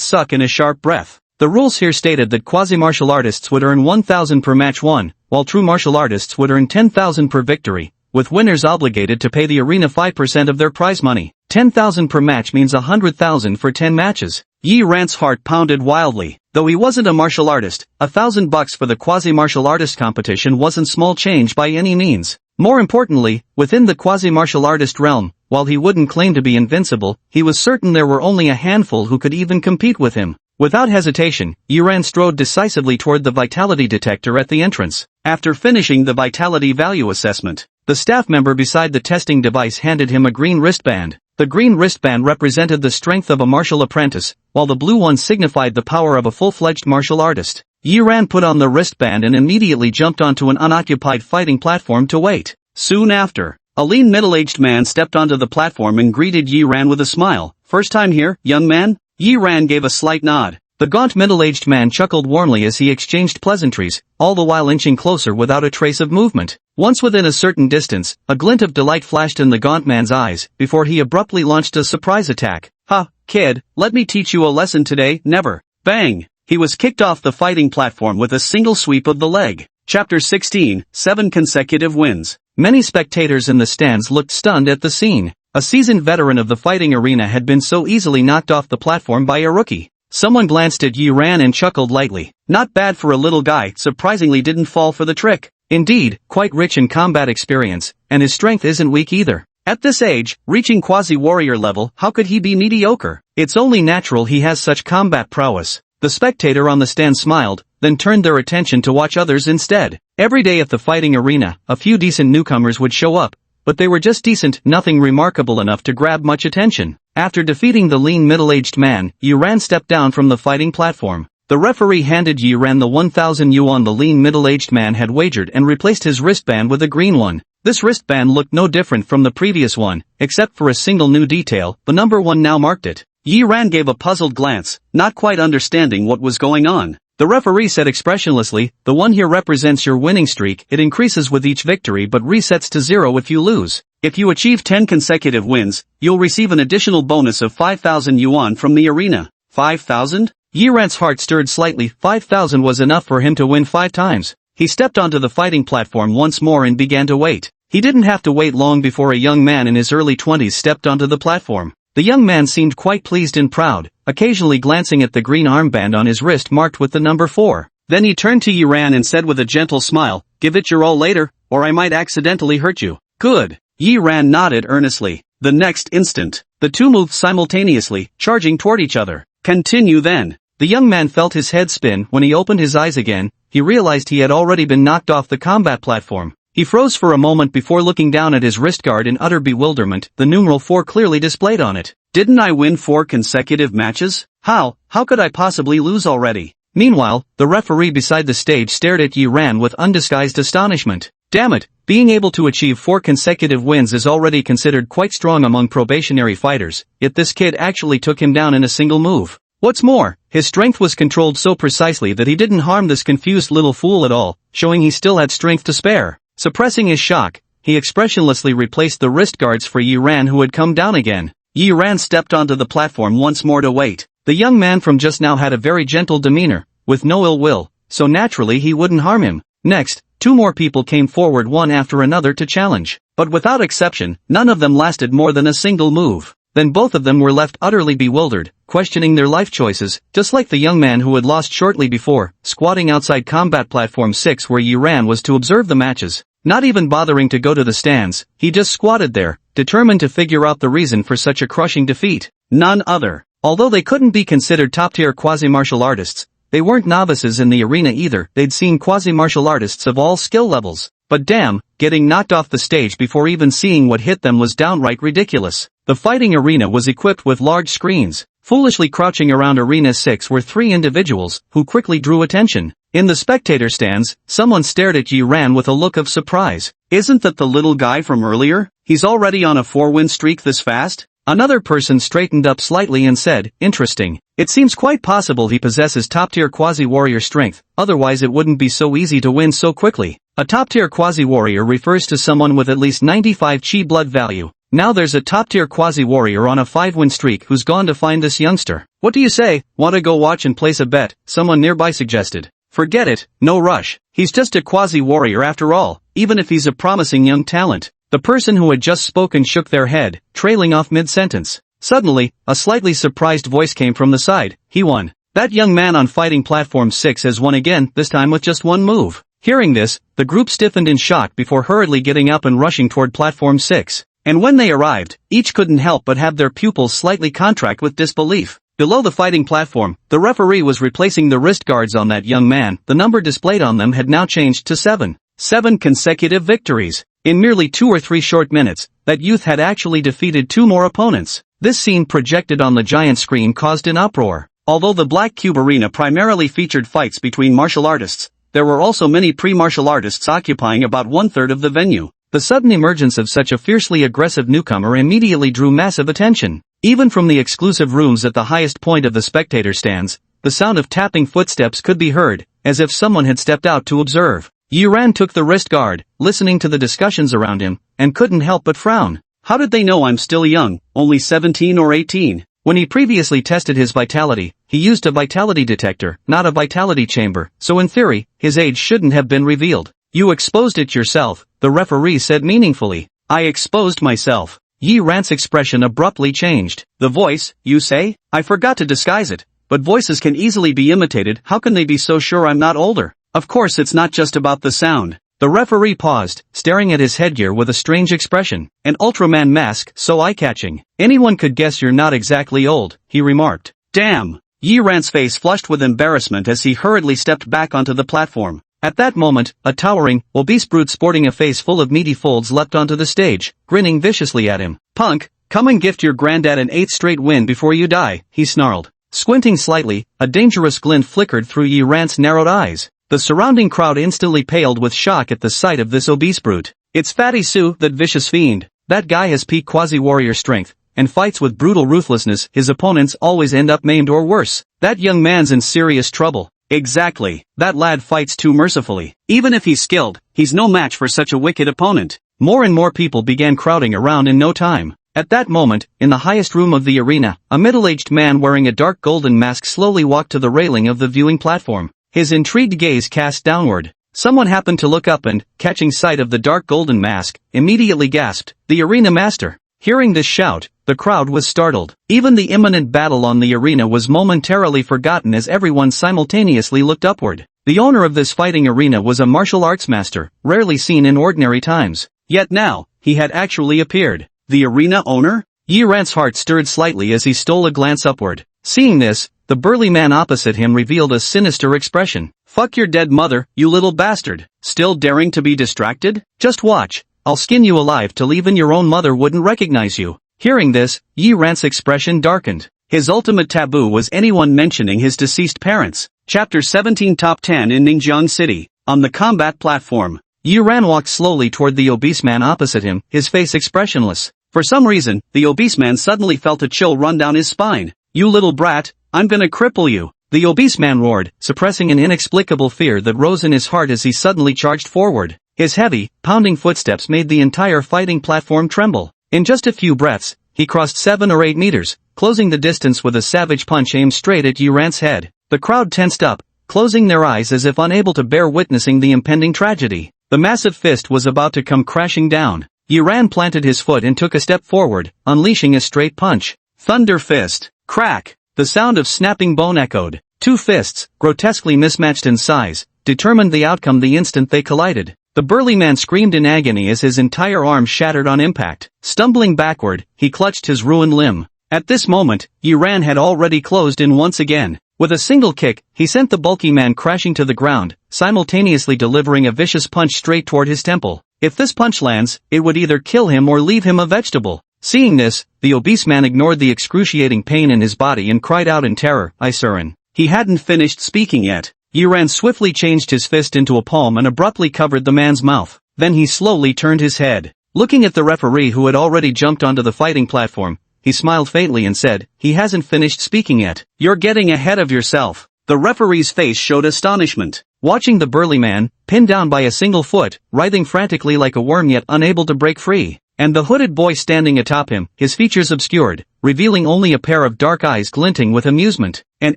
suck in a sharp breath. The rules here stated that quasi-martial artists would earn 1,000 per match won, while true martial artists would earn 10,000 per victory, with winners obligated to pay the arena 5% of their prize money. 10,000 per match means 100,000 for 10 matches. Yi Ran's heart pounded wildly. Though he wasn't a martial artist, $1,000 for the quasi-martial artist competition wasn't small change by any means. More importantly, within the quasi-martial artist realm, while he wouldn't claim to be invincible, he was certain there were only a handful who could even compete with him. Without hesitation, Yi Ran strode decisively toward the vitality detector at the entrance. After finishing the vitality value assessment, the staff member beside the testing device handed him a green wristband. The green wristband represented the strength of a martial apprentice, while the blue one signified the power of a full-fledged martial artist. Yi Ran put on the wristband and immediately jumped onto an unoccupied fighting platform to wait. Soon after, a lean middle-aged man stepped onto the platform and greeted Yi Ran with a smile. "First time here, young man?" Yi Ran gave a slight nod. The gaunt middle-aged man chuckled warmly as he exchanged pleasantries, all the while inching closer without a trace of movement. Once within a certain distance, a glint of delight flashed in the gaunt man's eyes, before he abruptly launched a surprise attack. "Ha, kid, let me teach you a lesson today, never." Bang! He was kicked off the fighting platform with a single sweep of the leg. Chapter 16, 7 consecutive wins. Many spectators in the stands looked stunned at the scene. A seasoned veteran of the fighting arena had been so easily knocked off the platform by a rookie. Someone glanced at Yi Ran and chuckled lightly. Not bad for a little guy, surprisingly didn't fall for the trick. Indeed, quite rich in combat experience, and his strength isn't weak either. At this age, reaching quasi-warrior level, how could he be mediocre? It's only natural he has such combat prowess. The spectator on the stand smiled, then turned their attention to watch others instead. Every day at the fighting arena, a few decent newcomers would show up, but they were just decent, nothing remarkable enough to grab much attention. After defeating the lean middle-aged man, Yi Ran stepped down from the fighting platform. The referee handed Yi Ran the 1,000 yuan the lean middle-aged man had wagered and replaced his wristband with a green one. This wristband looked no different from the previous one, except for a single new detail. The number 1 now marked it. Yi Ran gave a puzzled glance, not quite understanding what was going on. The referee said expressionlessly, "The one here represents your winning streak. It increases with each victory but resets to 0 if you lose. If you achieve 10 consecutive wins, you'll receive an additional bonus of 5,000 yuan from the arena." 5,000? Yi Ran's heart stirred slightly. 5,000 was enough for him to win 5 times. He stepped onto the fighting platform once more and began to wait. He didn't have to wait long before a young man in his early 20s stepped onto the platform. The young man seemed quite pleased and proud, occasionally glancing at the green armband on his wrist marked with the number 4. Then he turned to Yi Ran and said with a gentle smile, "Give it your all later, or I might accidentally hurt you." "Good." Yi Ran nodded earnestly. The next instant, the two moved simultaneously, charging toward each other. "Continue then." The young man felt his head spin. When he opened his eyes again, he realized he had already been knocked off the combat platform. He froze for a moment before looking down at his wrist guard in utter bewilderment, the numeral 4 clearly displayed on it. "Didn't I win 4 consecutive matches? How could I possibly lose already?" Meanwhile, the referee beside the stage stared at Yi Ran with undisguised astonishment. Damn it, being able to achieve 4 consecutive wins is already considered quite strong among probationary fighters, yet this kid actually took him down in a single move. What's more, his strength was controlled so precisely that he didn't harm this confused little fool at all, showing he still had strength to spare. Suppressing his shock, he expressionlessly replaced the wrist guards for Yi Ran, who had come down again. Yi Ran stepped onto the platform once more to wait. The young man from just now had a very gentle demeanor, with no ill will, so naturally he wouldn't harm him. Next, 2 more people came forward one after another to challenge, but without exception, none of them lasted more than a single move. Then both of them were left utterly bewildered, questioning their life choices, just like the young man who had lost shortly before, squatting outside combat platform 6 where Yi Ran was to observe the matches. Not even bothering to go to the stands, he just squatted there, determined to figure out the reason for such a crushing defeat. None other. Although they couldn't be considered top-tier quasi-martial artists, they weren't novices in the arena either. They'd seen quasi-martial artists of all skill levels. But damn, getting knocked off the stage before even seeing what hit them was downright ridiculous. The fighting arena was equipped with large screens. Foolishly crouching around Arena 6 were 3 individuals, who quickly drew attention. In the spectator stands, someone stared at Yi Ran with a look of surprise. Isn't that the little guy from earlier? He's already on a 4-win streak this fast? Another person straightened up slightly and said, interesting. It seems quite possible he possesses top-tier quasi-warrior strength, otherwise it wouldn't be so easy to win so quickly. A top-tier quasi-warrior refers to someone with at least 95 chi blood value. Now there's a top-tier quasi-warrior on a 5-win streak who's gone to find this youngster. What do you say, want to go watch and place a bet? Someone nearby suggested. Forget it, no rush. He's just a quasi-warrior after all, even if he's a promising young talent. The person who had just spoken shook their head, trailing off mid-sentence. Suddenly, a slightly surprised voice came from the side. He won. That young man on fighting platform 6 has won again, this time with just 1 move. Hearing this, the group stiffened in shock before hurriedly getting up and rushing toward platform 6. And when they arrived, each couldn't help but have their pupils slightly contract with disbelief. Below the fighting platform, the referee was replacing the wrist guards on that young man. The number displayed on them had now changed to 7. 7 consecutive victories. In merely 2 or 3 short minutes, that youth had actually defeated 2 more opponents. This scene projected on the giant screen caused an uproar. Although the Black Cube Arena primarily featured fights between martial artists, there were also many pre-martial artists occupying about 1/3 of the venue. The sudden emergence of such a fiercely aggressive newcomer immediately drew massive attention. Even from the exclusive rooms at the highest point of the spectator stands, the sound of tapping footsteps could be heard, as if someone had stepped out to observe. Yi Ran took the wrist guard, listening to the discussions around him, and couldn't help but frown. How did they know I'm still young, only 17 or 18? When he previously tested his vitality, he used a vitality detector, not a vitality chamber, so in theory, his age shouldn't have been revealed. You exposed it yourself, the referee said meaningfully. I exposed myself. Yi Ran's expression abruptly changed. The voice, you say? I forgot to disguise it. But voices can easily be imitated. How can they be so sure I'm not older? Of course it's not just about the sound. The referee paused, staring at his headgear with a strange expression. An Ultraman mask, so eye-catching. Anyone could guess you're not exactly old, he remarked. Damn! Yi Ran's face flushed with embarrassment as he hurriedly stepped back onto the platform. At that moment, a towering, obese brute sporting a face full of meaty folds leapt onto the stage, grinning viciously at him. Punk, come and gift your granddad an 8th straight win before you die, he snarled. Squinting slightly, a dangerous glint flickered through Yi Ran's narrowed eyes. The surrounding crowd instantly paled with shock at the sight of this obese brute. It's Fatty Sue, that vicious fiend. That guy has peak quasi-warrior strength, and fights with brutal ruthlessness. His opponents always end up maimed or worse. That young man's in serious trouble. Exactly. That lad fights too mercifully. Even if he's skilled, he's no match for such a wicked opponent. More and more people began crowding around in no time. At that moment, in the highest room of the arena, a middle-aged man wearing a dark golden mask slowly walked to the railing of the viewing platform. His intrigued gaze cast downward. Someone happened to look up and, catching sight of the dark golden mask, immediately gasped, "The arena master!" Hearing this shout, the crowd was startled. Even the imminent battle on the arena was momentarily forgotten as everyone simultaneously looked upward. The owner of this fighting arena was a martial arts master, rarely seen in ordinary times. Yet now, he had actually appeared. The arena owner? Yi Ran's heart stirred slightly as he stole a glance upward. Seeing this, the burly man opposite him revealed a sinister expression. Fuck your dead mother, you little bastard. Still daring to be distracted? Just watch. I'll skin you alive till even your own mother wouldn't recognize you. Hearing this, Yi Ran's expression darkened. His ultimate taboo was anyone mentioning his deceased parents. Chapter 17 Top 10 in Ningjiang City. On the combat platform, Yi Ran walked slowly toward the obese man opposite him, his face expressionless. For some reason, the obese man suddenly felt a chill run down his spine. You little brat, I'm gonna cripple you. The obese man roared, suppressing an inexplicable fear that rose in his heart as he suddenly charged forward. His heavy, pounding footsteps made the entire fighting platform tremble. In just a few breaths, he crossed 7 or 8 meters, closing the distance with a savage punch aimed straight at Yuran's head. The crowd tensed up, closing their eyes as if unable to bear witnessing the impending tragedy. The massive fist was about to come crashing down. Yuran planted his foot and took a step forward, unleashing a straight punch. Thunder fist. Crack. The sound of snapping bone echoed. 2 fists, grotesquely mismatched in size, determined the outcome the instant they collided. The burly man screamed in agony as his entire arm shattered on impact. Stumbling backward, he clutched his ruined limb. At this moment, Yuran had already closed in once again. With a single kick, he sent the bulky man crashing to the ground, simultaneously delivering a vicious punch straight toward his temple. If this punch lands, it would either kill him or leave him a vegetable. Seeing this, the obese man ignored the excruciating pain in his body and cried out in terror, "Isurin." He hadn't finished speaking yet. Yuran swiftly changed his fist into a palm and abruptly covered the man's mouth. Then he slowly turned his head. Looking at the referee who had already jumped onto the fighting platform, he smiled faintly and said, "He hasn't finished speaking yet. You're getting ahead of yourself." The referee's face showed astonishment. Watching the burly man, pinned down by a single foot, writhing frantically like a worm yet unable to break free, and the hooded boy standing atop him, his features obscured, revealing only a pair of dark eyes glinting with amusement. An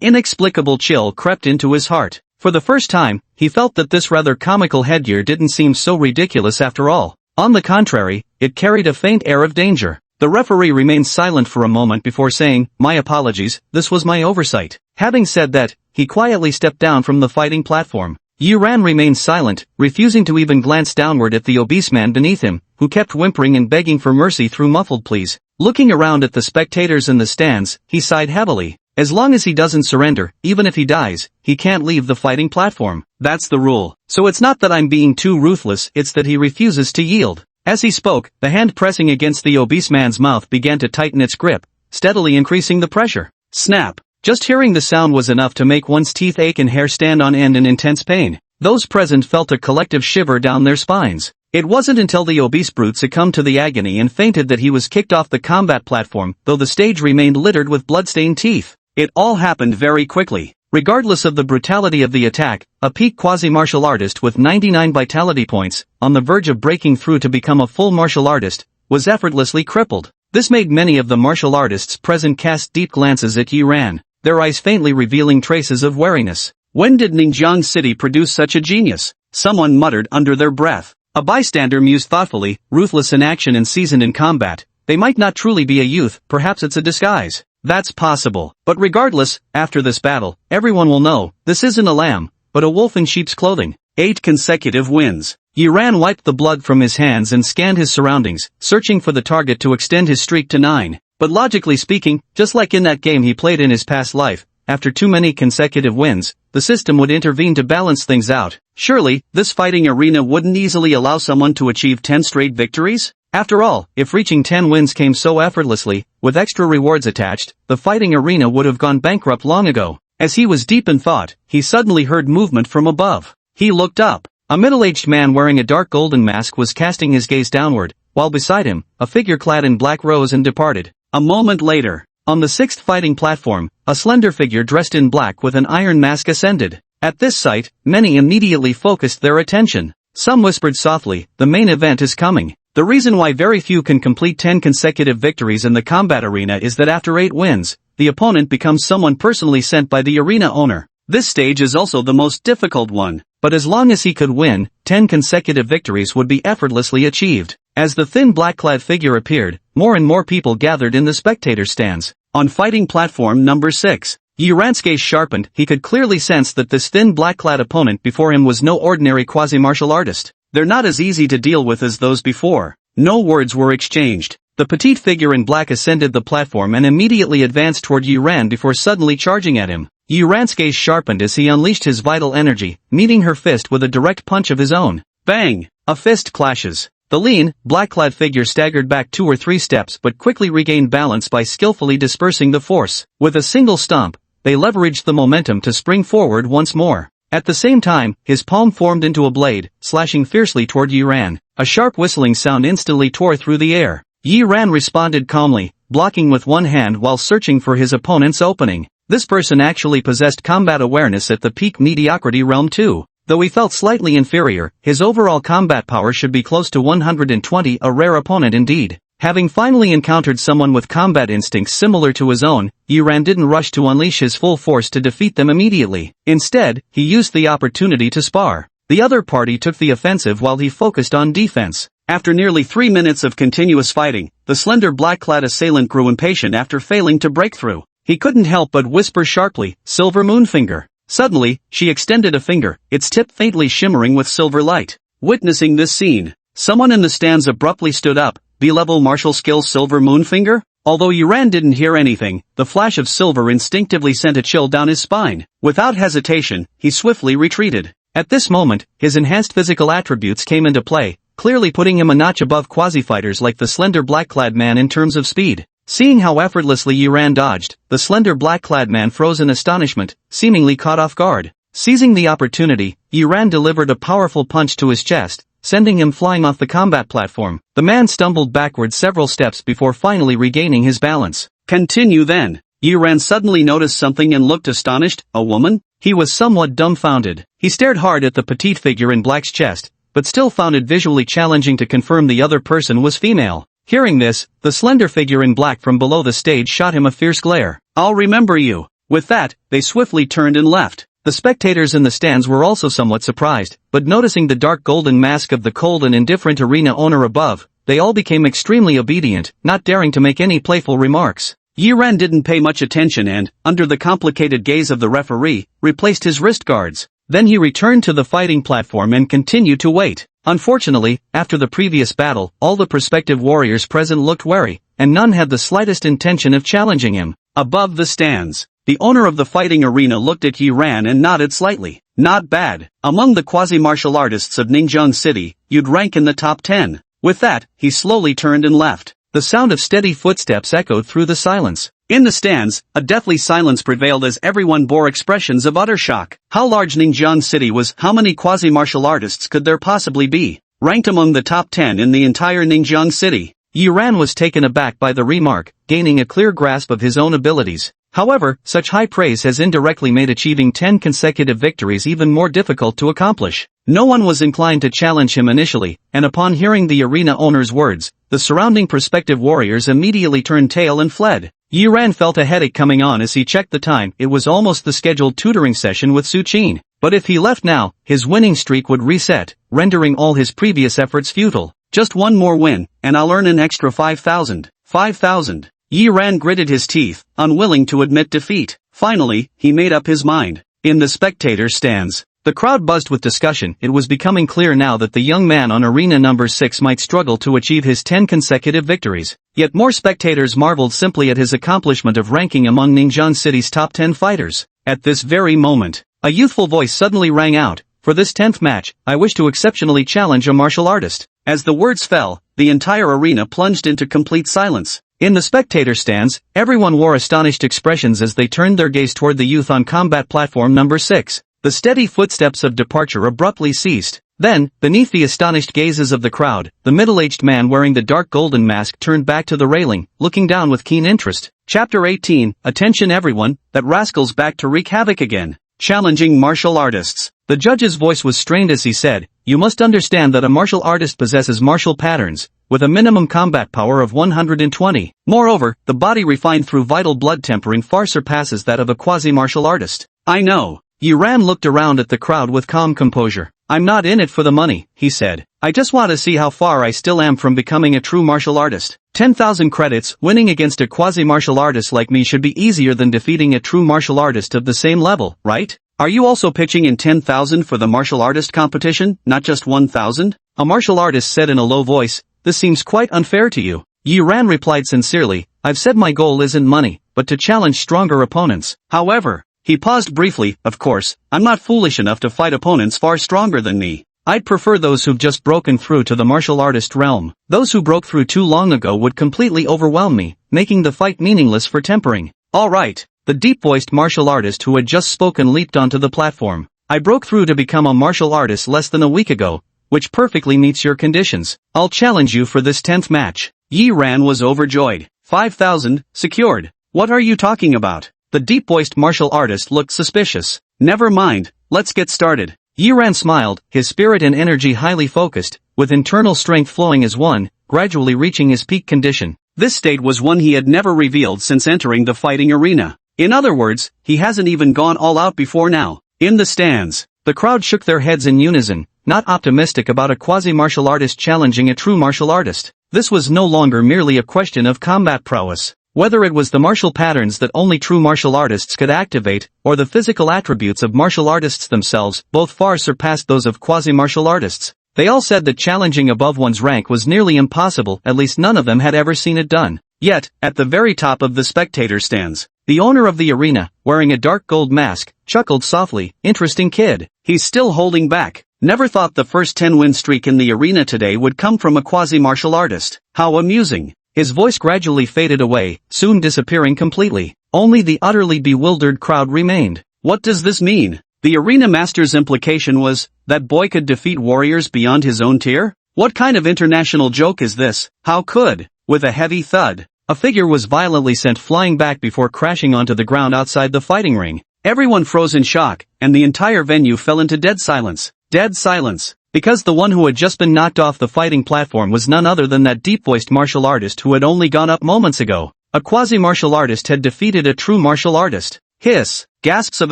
inexplicable chill crept into his heart. For the first time, he felt that this rather comical headgear didn't seem so ridiculous after all. On the contrary, it carried a faint air of danger. The referee remained silent for a moment before saying, "My apologies, this was my oversight." Having said that, he quietly stepped down from the fighting platform. Yuran remained silent, refusing to even glance downward at the obese man beneath him, who kept whimpering and begging for mercy through muffled pleas. Looking around at the spectators in the stands, he sighed heavily. As long as he doesn't surrender, even if he dies, he can't leave the fighting platform. That's the rule. So it's not that I'm being too ruthless, it's that he refuses to yield. As he spoke, the hand pressing against the obese man's mouth began to tighten its grip, steadily increasing the pressure. Snap! Just hearing the sound was enough to make one's teeth ache and hair stand on end in intense pain. Those present felt a collective shiver down their spines. It wasn't until the obese brute succumbed to the agony and fainted that he was kicked off the combat platform, though the stage remained littered with blood-stained teeth. It all happened very quickly. Regardless of the brutality of the attack, a peak quasi-martial artist with 99 vitality points, on the verge of breaking through to become a full martial artist, was effortlessly crippled. This made many of the martial artists present cast deep glances at Yuran, their eyes faintly revealing traces of wariness. When did Ningjiang City produce such a genius? Someone muttered under their breath. A bystander mused thoughtfully, ruthless in action and seasoned in combat. They might not truly be a youth, perhaps it's a disguise. That's possible. But regardless, after this battle, everyone will know, this isn't a lamb, but a wolf in sheep's clothing. 8 consecutive wins. Yuran wiped the blood from his hands and scanned his surroundings, searching for the target to extend his streak to 9. But logically speaking, just like in that game he played in his past life, after too many consecutive wins, the system would intervene to balance things out. Surely, this fighting arena wouldn't easily allow someone to achieve 10 straight victories? After all, if reaching 10 wins came so effortlessly, with extra rewards attached, the fighting arena would have gone bankrupt long ago. As he was deep in thought, he suddenly heard movement from above. He looked up. A middle-aged man wearing a dark golden mask was casting his gaze downward, while beside him, a figure clad in black rose and departed. A moment later, on the 6th fighting platform, a slender figure dressed in black with an iron mask ascended. At this sight, many immediately focused their attention. Some whispered softly, "The main event is coming." The reason why very few can complete 10 consecutive victories in the combat arena is that after 8 wins, the opponent becomes someone personally sent by the arena owner. This stage is also the most difficult one, but as long as he could win, 10 consecutive victories would be effortlessly achieved. As the thin black-clad figure appeared, more and more people gathered in the spectator stands. On fighting platform number 6, Yuran's gaze sharpened. He could clearly sense that this thin black-clad opponent before him was no ordinary quasi-martial artist. They're not as easy to deal with as those before. No words were exchanged. The petite figure in black ascended the platform and immediately advanced toward Yuran before suddenly charging at him. Yuran's gaze sharpened as he unleashed his vital energy, meeting her fist with a direct punch of his own. Bang! A fist clashes. The lean, black-clad figure staggered back 2 or 3 steps but quickly regained balance by skillfully dispersing the force. With a single stomp, they leveraged the momentum to spring forward once more. At the same time, his palm formed into a blade, slashing fiercely toward Yuran. A sharp whistling sound instantly tore through the air. Yuran responded calmly, blocking with one hand while searching for his opponent's opening. This person actually possessed combat awareness at the peak mediocrity realm too. Though he felt slightly inferior, his overall combat power should be close to 120, a rare opponent indeed. Having finally encountered someone with combat instincts similar to his own, Yiran didn't rush to unleash his full force to defeat them immediately. Instead, he used the opportunity to spar. The other party took the offensive while he focused on defense. After nearly 3 minutes of continuous fighting, the slender black-clad assailant grew impatient after failing to break through. He couldn't help but whisper sharply, "Silver Moonfinger." Suddenly, she extended a finger, its tip faintly shimmering with silver light. Witnessing this scene, someone in the stands abruptly stood up. B-level martial skills Silver Moonfinger? Although Yiran didn't hear anything, the flash of silver instinctively sent a chill down his spine. Without hesitation, he swiftly retreated. At this moment, his enhanced physical attributes came into play, clearly putting him a notch above quasi-fighters like the slender black-clad man in terms of speed. Seeing how effortlessly Yiran dodged, the slender black-clad man froze in astonishment, seemingly caught off guard. Seizing the opportunity, Yiran delivered a powerful punch to his chest, sending him flying off the combat platform. The man stumbled backward several steps before finally regaining his balance. Continue then. Yiran suddenly noticed something and looked astonished. A woman? He was somewhat dumbfounded. He stared hard at the petite figure in black's chest, but still found it visually challenging to confirm the other person was female. Hearing this, the slender figure in black from below the stage shot him a fierce glare. "I'll remember you." With that, they swiftly turned and left. The spectators in the stands were also somewhat surprised, but noticing the dark golden mask of the cold and indifferent arena owner above, they all became extremely obedient, not daring to make any playful remarks. Yiran didn't pay much attention and, under the complicated gaze of the referee, replaced his wrist guards. Then he returned to the fighting platform and continued to wait. Unfortunately, after the previous battle, all the prospective warriors present looked wary, and none had the slightest intention of challenging him. Above the stands, the owner of the fighting arena looked at Yiran and nodded slightly. "Not bad. Among the quasi-martial artists of Ningjiang City, you'd rank in the top 10. With that, he slowly turned and left. The sound of steady footsteps echoed through the silence. In the stands, a deathly silence prevailed as everyone bore expressions of utter shock. How large Ningjiang City was, how many quasi-martial artists could there possibly be? Ranked among the top 10 in the entire Ningjiang City. Yiran was taken aback by the remark, gaining a clear grasp of his own abilities. However, such high praise has indirectly made achieving 10 consecutive victories even more difficult to accomplish. No one was inclined to challenge him initially, and upon hearing the arena owner's words, the surrounding prospective warriors immediately turned tail and fled. Yiran felt a headache coming on as he checked the time. It was almost the scheduled tutoring session with Su Qin. But if he left now, his winning streak would reset, rendering all his previous efforts futile. Just one more win, and I'll earn an extra 5,000. 5,000. Yiran gritted his teeth, unwilling to admit defeat. Finally, he made up his mind. In the spectator stands, the crowd buzzed with discussion. It was becoming clear now that the young man on arena number 6 might struggle to achieve his 10 consecutive victories. Yet more spectators marveled simply at his accomplishment of ranking among Ningjiang City's top 10 fighters. At this very moment, a youthful voice suddenly rang out. "For this 10th match, I wish to exceptionally challenge a martial artist." As the words fell, the entire arena plunged into complete silence. In the spectator stands, everyone wore astonished expressions as they turned their gaze toward the youth on combat platform number 6. The steady footsteps of departure abruptly ceased. Then, beneath the astonished gazes of the crowd, the middle-aged man wearing the dark golden mask turned back to the railing, looking down with keen interest. Chapter 18, Attention everyone, that rascal's back to wreak havoc again. Challenging martial artists. The judge's voice was strained as he said, "You must understand that a martial artist possesses martial patterns, with a minimum combat power of 120. Moreover, the body refined through vital blood tempering far surpasses that of a quasi-martial artist." "I know." Yiran looked around at the crowd with calm composure. "I'm not in it for the money," he said. "I just want to see how far I still am from becoming a true martial artist. 10,000 credits, winning against a quasi-martial artist like me should be easier than defeating a true martial artist of the same level, right? Are you also pitching in 10,000 for the martial artist competition, not just 1,000? A martial artist said in a low voice, "This seems quite unfair to you." Yiran replied sincerely, "I've said my goal isn't money, but to challenge stronger opponents. However," he paused briefly, "of course, I'm not foolish enough to fight opponents far stronger than me. I'd prefer those who've just broken through to the martial artist realm. Those who broke through too long ago would completely overwhelm me, making the fight meaningless for tempering." "All right." The deep-voiced martial artist who had just spoken leaped onto the platform. "I broke through to become a martial artist less than a week ago, which perfectly meets your conditions. I'll challenge you for this 10th match." Yiran was overjoyed. 5,000, secured. "What are you talking about?" The deep-voiced martial artist looked suspicious. "Never mind, let's get started." Yiran smiled, his spirit and energy highly focused, with internal strength flowing as one, gradually reaching his peak condition. This state was one he had never revealed since entering the fighting arena. In other words, he hasn't even gone all out before now. In the stands, the crowd shook their heads in unison, not optimistic about a quasi-martial artist challenging a true martial artist. This was no longer merely a question of combat prowess. Whether it was the martial patterns that only true martial artists could activate, or the physical attributes of martial artists themselves, both far surpassed those of quasi-martial artists. They all said that challenging above one's rank was nearly impossible, at least none of them had ever seen it done. Yet, at the very top of the spectator stands, the owner of the arena, wearing a dark gold mask, chuckled softly, "Interesting kid. He's still holding back. Never thought the first 10-win streak in the arena today would come from a quasi-martial artist. How amusing." His voice gradually faded away, soon disappearing completely. Only the utterly bewildered crowd remained. What does this mean? The arena master's implication was, that boy could defeat warriors beyond his own tier? What kind of international joke is this? How could? With a heavy thud, a figure was violently sent flying back before crashing onto the ground outside the fighting ring. Everyone froze in shock, and the entire venue fell into dead silence. Dead silence. Because the one who had just been knocked off the fighting platform was none other than that deep-voiced martial artist who had only gone up moments ago. A quasi-martial artist had defeated a true martial artist. Hiss! Gasps of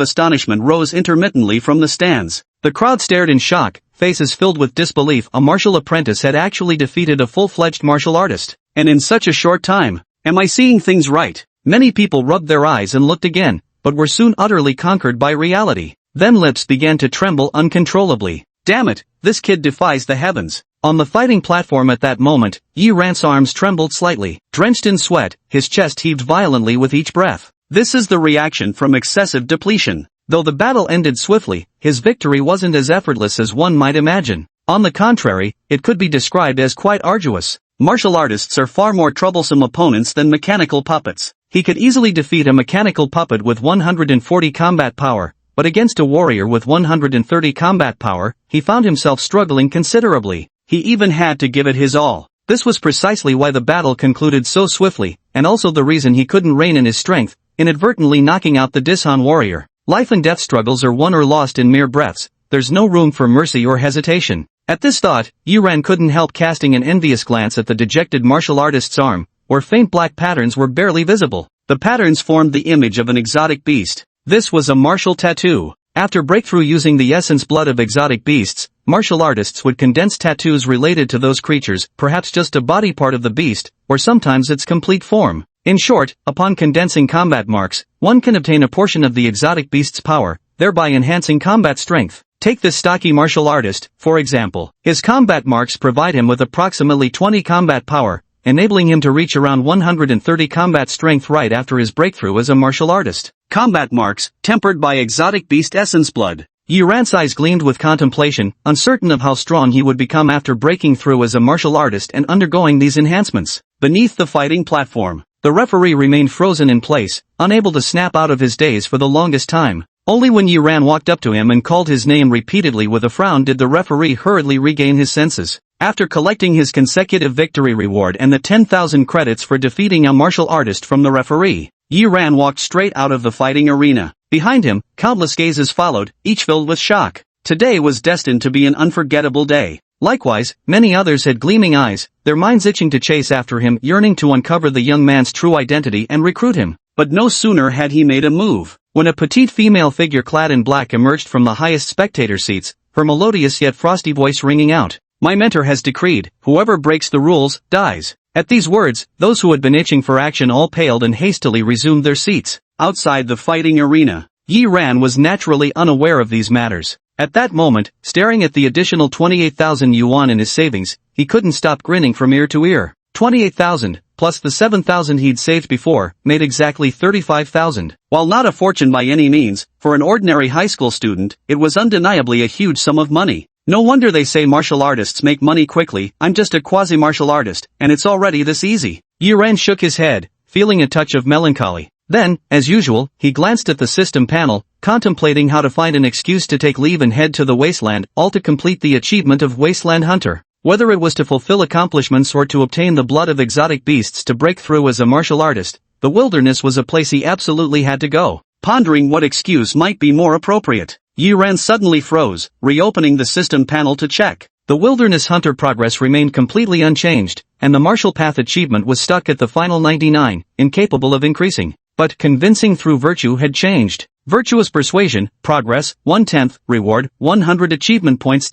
astonishment rose intermittently from the stands. The crowd stared in shock, faces filled with disbelief. A martial apprentice had actually defeated a full-fledged martial artist. And in such a short time. Am I seeing things right? Many people rubbed their eyes and looked again, but were soon utterly conquered by reality. Then lips began to tremble uncontrollably. Damn it, this kid defies the heavens. On the fighting platform at that moment, Yiran's arms trembled slightly. Drenched in sweat, his chest heaved violently with each breath. This is the reaction from excessive depletion. Though the battle ended swiftly, his victory wasn't as effortless as one might imagine. On the contrary, it could be described as quite arduous. Martial artists are far more troublesome opponents than mechanical puppets. He could easily defeat a mechanical puppet with 140 combat power. But against a warrior with 130 combat power, he found himself struggling considerably. He even had to give it his all. This was precisely why the battle concluded so swiftly, and also the reason he couldn't rein in his strength, inadvertently knocking out the Disan warrior. Life and death struggles are won or lost in mere breaths. There's no room for mercy or hesitation. At this thought, Yiran couldn't help casting an envious glance at the dejected martial artist's arm, where faint black patterns were barely visible. The patterns formed the image of an exotic beast. This was a martial tattoo. After breakthrough using the essence blood of exotic beasts, martial artists would condense tattoos related to those creatures, perhaps just a body part of the beast, or sometimes its complete form. In short, upon condensing combat marks, one can obtain a portion of the exotic beast's power, thereby enhancing combat strength. Take this stocky martial artist, for example. His combat marks provide him with approximately 20 combat power, enabling him to reach around 130 combat strength right after his breakthrough as a martial artist. Combat marks, tempered by exotic beast essence blood. Yiran's eyes gleamed with contemplation, uncertain of how strong he would become after breaking through as a martial artist and undergoing these enhancements. Beneath the fighting platform, the referee remained frozen in place, unable to snap out of his daze for the longest time. Only when Yiran walked up to him and called his name repeatedly with a frown did the referee hurriedly regain his senses. After collecting his consecutive victory reward and the 10,000 credits for defeating a martial artist from the referee, Yiran walked straight out of the fighting arena. Behind him, countless gazes followed, each filled with shock. Today was destined to be an unforgettable day. Likewise, many others had gleaming eyes, their minds itching to chase after him, yearning to uncover the young man's true identity and recruit him. But no sooner had he made a move, when a petite female figure clad in black emerged from the highest spectator seats, her melodious yet frosty voice ringing out. My mentor has decreed, whoever breaks the rules, dies. At these words, those who had been itching for action all paled and hastily resumed their seats. Outside the fighting arena, Yiran was naturally unaware of these matters. At that moment, staring at the additional 28,000 yuan in his savings, he couldn't stop grinning from ear to ear. 28,000, plus the 7,000 he'd saved before, made exactly 35,000. While not a fortune by any means, for an ordinary high school student, it was undeniably a huge sum of money. No wonder they say martial artists make money quickly. I'm just a quasi-martial artist, and it's already this easy. Yiran shook his head, feeling a touch of melancholy. Then, as usual, he glanced at the system panel, contemplating how to find an excuse to take leave and head to the wasteland, all to complete the achievement of Wasteland Hunter. Whether it was to fulfill accomplishments or to obtain the blood of exotic beasts to break through as a martial artist, the wilderness was a place he absolutely had to go. Pondering what excuse might be more appropriate, Yi Ran suddenly froze, reopening the system panel to check. The Wilderness Hunter progress remained completely unchanged, and the Martial Path achievement was stuck at the final 99, incapable of increasing. But convincing through virtue had changed. Virtuous persuasion, progress, 1/10, reward, 100 achievement points.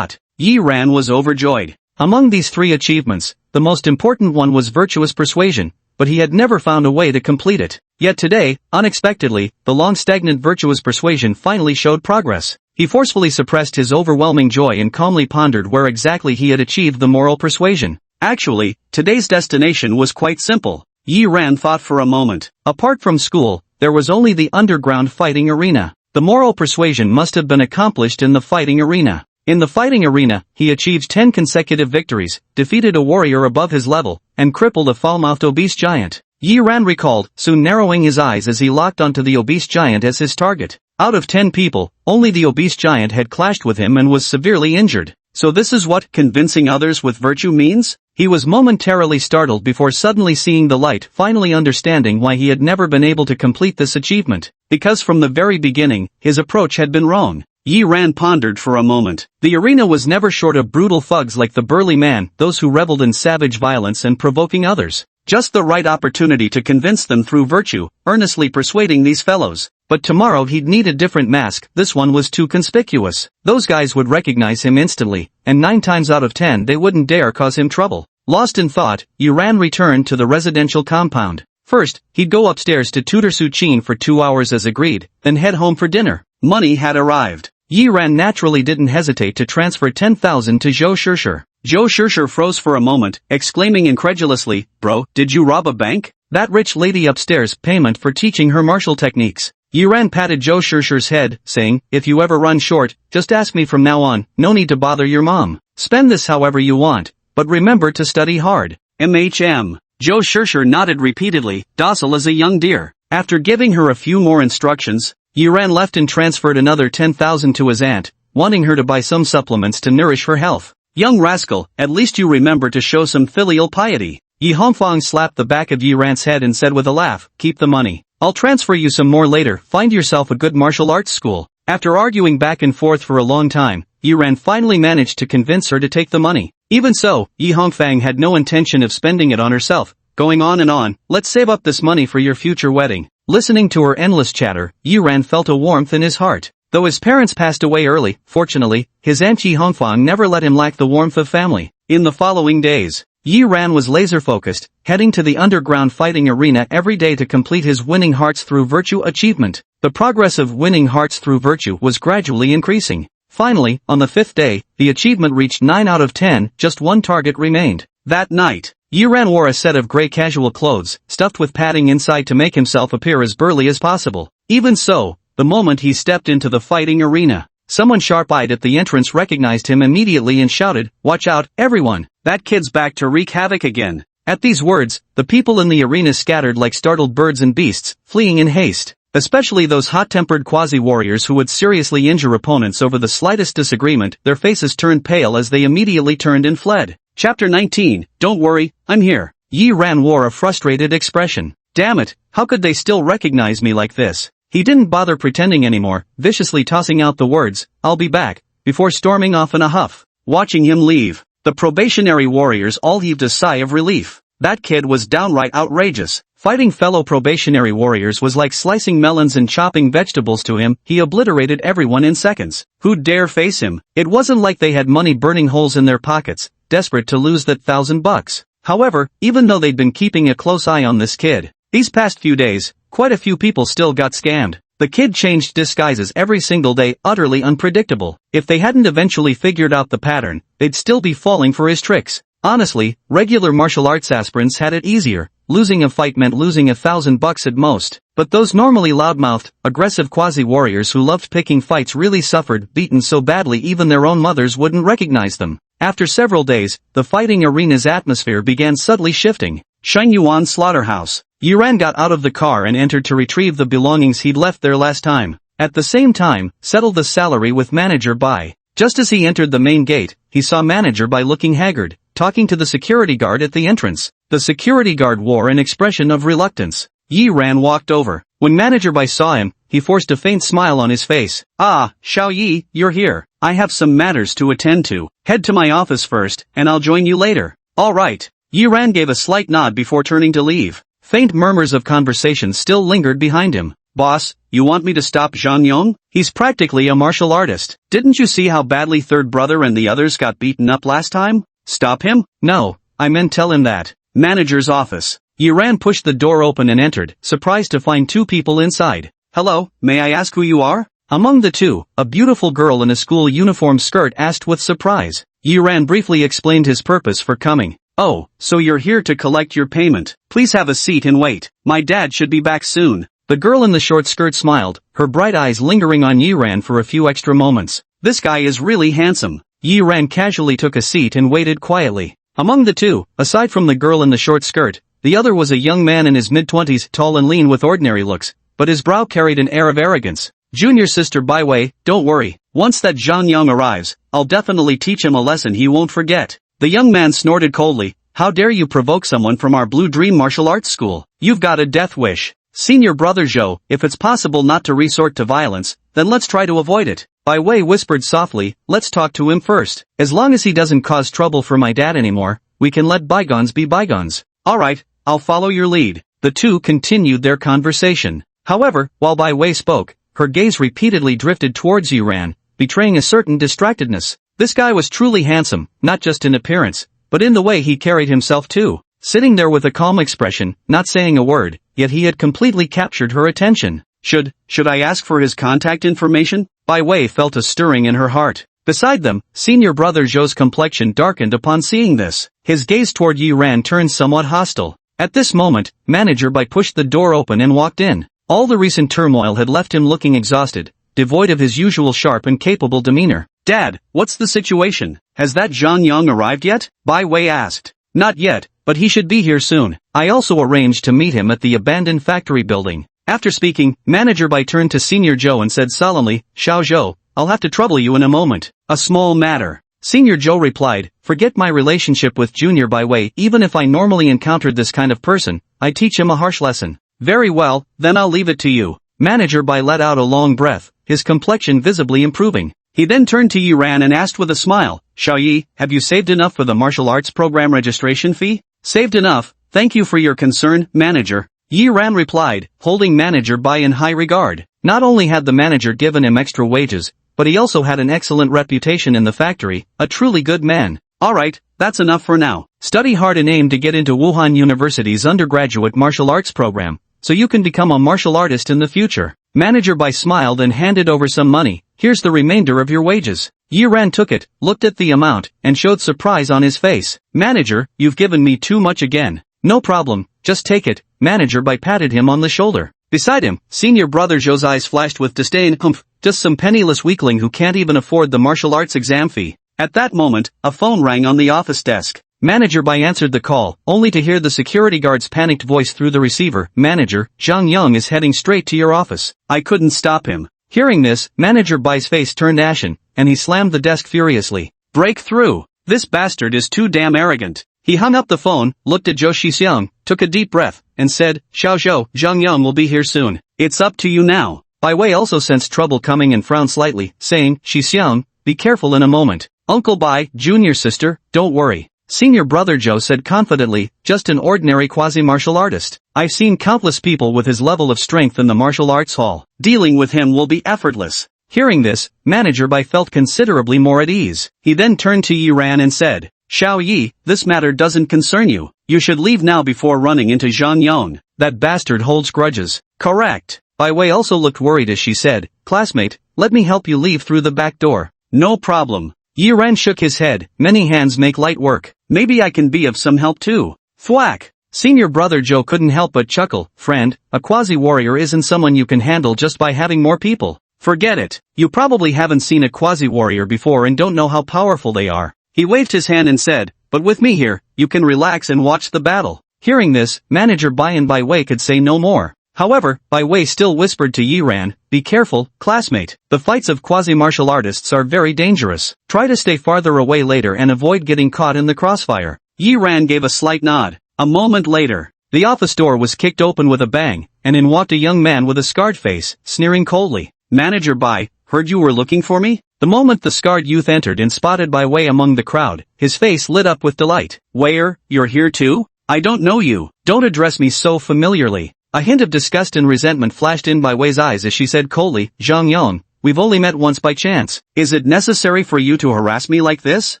Yi Ran was overjoyed. Among these 3 achievements, the most important one was virtuous persuasion, but he had never found a way to complete it. Yet today, unexpectedly, the long-stagnant virtuous persuasion finally showed progress. He forcefully suppressed his overwhelming joy and calmly pondered where exactly he had achieved the moral persuasion. Actually, today's destination was quite simple. Yi Ran thought for a moment. Apart from school, there was only the underground fighting arena. The moral persuasion must have been accomplished in the fighting arena. In the fighting arena, he achieved 10 consecutive victories, defeated a warrior above his level, and crippled a foul-mouthed obese giant. Yi Ran recalled, soon narrowing his eyes as he locked onto the obese giant as his target. Out of 10 people, only the obese giant had clashed with him and was severely injured. So this is what convincing others with virtue means? He was momentarily startled before suddenly seeing the light, finally understanding why he had never been able to complete this achievement. Because from the very beginning, his approach had been wrong. Yi Ran pondered for a moment. The arena was never short of brutal thugs like the burly man, those who reveled in savage violence and provoking others. Just the right opportunity to convince them through virtue, earnestly persuading these fellows. But tomorrow he'd need a different mask, this one was too conspicuous. Those guys would recognize him instantly, and 9 times out of 10 they wouldn't dare cause him trouble. Lost in thought, Yi Ran returned to the residential compound. First, he'd go upstairs to tutor Su Qin for 2 hours as agreed, then head home for dinner. Money had arrived. Yi Ran naturally didn't hesitate to transfer 10,000 to Zhou Shishir. Zhou Shishir froze for a moment, exclaiming incredulously, "Bro, did you rob a bank?" That rich lady upstairs payment for teaching her martial techniques. Yi Ran patted Zhou Shishir's head, saying, "If you ever run short, just ask me from now on, no need to bother your mom. Spend this however you want, but remember to study hard." Zhou Shishir nodded repeatedly, docile as a young deer. After giving her a few more instructions, Yi Ran left and transferred another 10,000 to his aunt, wanting her to buy some supplements to nourish her health. "Young rascal, at least you remember to show some filial piety." Yi Hongfang slapped the back of Yi Ran's head and said with a laugh, "Keep the money. I'll transfer you some more later, find yourself a good martial arts school." After arguing back and forth for a long time, Yi Ran finally managed to convince her to take the money. Even so, Yi Hongfang had no intention of spending it on herself, going on and on, "Let's save up this money for your future wedding." Listening to her endless chatter, Yi Ran felt a warmth in his heart. Though his parents passed away early, fortunately, his aunt Yi Hongfang never let him lack the warmth of family. In the following days, Yi Ran was laser-focused, heading to the underground fighting arena every day to complete his winning hearts through virtue achievement. The progress of winning hearts through virtue was gradually increasing. Finally, on the 5th day, the achievement reached 9 out of 10, just one target remained. That night, Yi Ran wore a set of gray casual clothes, stuffed with padding inside to make himself appear as burly as possible. Even so, the moment he stepped into the fighting arena, someone sharp-eyed at the entrance recognized him immediately and shouted, "Watch out, everyone! That kid's back to wreak havoc again." At these words, the people in the arena scattered like startled birds and beasts, fleeing in haste. Especially those hot-tempered quasi-warriors who would seriously injure opponents over the slightest disagreement, their faces turned pale as they immediately turned and fled. Chapter 19, Don't worry, I'm here. Yi Ran wore a frustrated expression. Damn it, how could they still recognize me like this? He didn't bother pretending anymore, viciously tossing out the words, "I'll be back," before storming off in a huff. Watching him leave, the probationary warriors all heaved a sigh of relief. That kid was downright outrageous. Fighting fellow probationary warriors was like slicing melons and chopping vegetables to him. He obliterated everyone in seconds. Who'd dare face him? It wasn't like they had money burning holes in their pockets, desperate to lose that $1,000. However, even though they'd been keeping a close eye on this kid, these past few days, quite a few people still got scammed. The kid changed disguises every single day, utterly unpredictable. If they hadn't eventually figured out the pattern, they'd still be falling for his tricks. Honestly, regular martial arts aspirants had it easier. Losing a fight meant losing $1,000 at most. But those normally loudmouthed, aggressive quasi-warriors who loved picking fights really suffered, beaten so badly even their own mothers wouldn't recognize them. After several days, the fighting arena's atmosphere began subtly shifting. Shengyuan Slaughterhouse. Yi Ran got out of the car and entered to retrieve the belongings he'd left there last time. At the same time, settled the salary with Manager Bai. Just as he entered the main gate, he saw Manager Bai looking haggard, talking to the security guard at the entrance. The security guard wore an expression of reluctance. Yi Ran walked over. When Manager Bai saw him, he forced a faint smile on his face. Ah, Xiao Yi, you're here. I have some matters to attend to. Head to my office first, and I'll join you later. Alright. Yi Ran gave a slight nod before turning to leave. Faint murmurs of conversation still lingered behind him. Boss, you want me to stop Zhang Yong? He's practically a martial artist. Didn't you see how badly third brother and the others got beaten up last time? Stop him? No, I meant tell him that. Manager's office. Yi Ran pushed the door open and entered, surprised to find two people inside. Hello, may I ask who you are? Among the two, a beautiful girl in a school uniform skirt asked with surprise. Yi Ran briefly explained his purpose for coming. Oh, so you're here to collect your payment. Please have a seat and wait. My dad should be back soon. The girl in the short skirt smiled, her bright eyes lingering on Yi Ran for a few extra moments. This guy is really handsome. Yi Ran casually took a seat and waited quietly. Among the two, aside from the girl in the short skirt, the other was a young man in his mid-20s, tall and lean with ordinary looks, but his brow carried an air of arrogance. Junior sister Bai Wei, don't worry. Once that Zhang Yang arrives, I'll definitely teach him a lesson he won't forget. The young man snorted coldly. How dare you provoke someone from our Blue Dream martial arts school? You've got a death wish. Senior brother Zhou, if it's possible not to resort to violence, then let's try to avoid it. Bai Wei whispered softly, let's talk to him first. As long as he doesn't cause trouble for my dad anymore, we can let bygones be bygones. Alright, I'll follow your lead. The two continued their conversation. However, while Bai Wei spoke, her gaze repeatedly drifted towards Yi Ran, betraying a certain distractedness. This guy was truly handsome, not just in appearance, but in the way he carried himself too. Sitting there with a calm expression, not saying a word, yet he had completely captured her attention. Should I ask for his contact information? Bai Wei felt a stirring in her heart. Beside them, senior brother Zhou's complexion darkened upon seeing this. His gaze toward Yi Ran turned somewhat hostile. At this moment, Manager Bai pushed the door open and walked in. All the recent turmoil had left him looking exhausted, devoid of his usual sharp and capable demeanor. Dad, what's the situation? Has that Zhang Yang arrived yet? Bai Wei asked. Not yet, but he should be here soon. I also arranged to meet him at the abandoned factory building. After speaking, Manager Bai turned to Senior Zhou and said solemnly, Xiao Zhou, I'll have to trouble you in a moment. A small matter. Senior Zhou replied, forget my relationship with Junior Bai Wei. Even if I normally encountered this kind of person, I teach him a harsh lesson. Very well, then I'll leave it to you. Manager Bai let out a long breath, his complexion visibly improving. He then turned to Yi Ran and asked with a smile, Xiao Yi, have you saved enough for the martial arts program registration fee? Saved enough, thank you for your concern, manager. Yi Ran replied, holding Manager Bai in high regard. Not only had the manager given him extra wages, but he also had an excellent reputation in the factory, a truly good man. Alright, that's enough for now. Study hard and aim to get into Wuhan University's undergraduate martial arts program, so you can become a martial artist in the future. Manager Bai smiled and handed over some money. Here's the remainder of your wages. Yi Ran took it, looked at the amount, and showed surprise on his face. Manager, you've given me too much again. No problem, just take it. Manager Bai patted him on the shoulder. Beside him, senior brother Zhou's eyes flashed with disdain. Humph, just some penniless weakling who can't even afford the martial arts exam fee. At that moment, a phone rang on the office desk. Manager Bai answered the call, only to hear the security guard's panicked voice through the receiver. Manager, Zhang Yang is heading straight to your office. I couldn't stop him. Hearing this, Manager Bai's face turned ashen, and he slammed the desk furiously. Break through. This bastard is too damn arrogant. He hung up the phone, looked at Zhou Shixiang, took a deep breath, and said, Xiao Zhou, Zhang Yang will be here soon. It's up to you now. Bai Wei also sensed trouble coming and frowned slightly, saying, Shixiang, be careful in a moment. Uncle Bai, junior sister, don't worry. Senior brother Zhou said confidently, just an ordinary quasi-martial artist. I've seen countless people with his level of strength in the martial arts hall. Dealing with him will be effortless. Hearing this, Manager Bai felt considerably more at ease. He then turned to Yi Ran and said, Xiao Yi, this matter doesn't concern you. You should leave now before running into Zhang Yang. That bastard holds grudges. Correct. Bai Wei also looked worried as she said, classmate, let me help you leave through the back door. No problem. Yi Ran shook his head, many hands make light work. Maybe I can be of some help too. Thwack. Senior brother Zhou couldn't help but chuckle. Friend, a quasi-warrior isn't someone you can handle just by having more people. Forget it. You probably haven't seen a quasi-warrior before and don't know how powerful they are. He waved his hand and said, but with me here, you can relax and watch the battle. Hearing this, Manager Bai and Bai Wei could say no more. However, Bai Wei still whispered to Yi Ran, be careful, classmate. The fights of quasi-martial artists are very dangerous. Try to stay farther away later and avoid getting caught in the crossfire. Yi Ran gave a slight nod. A moment later, the office door was kicked open with a bang, and in walked a young man with a scarred face, sneering coldly. Manager Bai, heard you were looking for me? The moment the scarred youth entered and spotted Bai Wei among the crowd, his face lit up with delight. Where, you're here too? I don't know you. Don't address me so familiarly. A hint of disgust and resentment flashed in Bai Wei's eyes as she said coldly, Zhang Yong, we've only met once by chance. Is it necessary for you to harass me like this?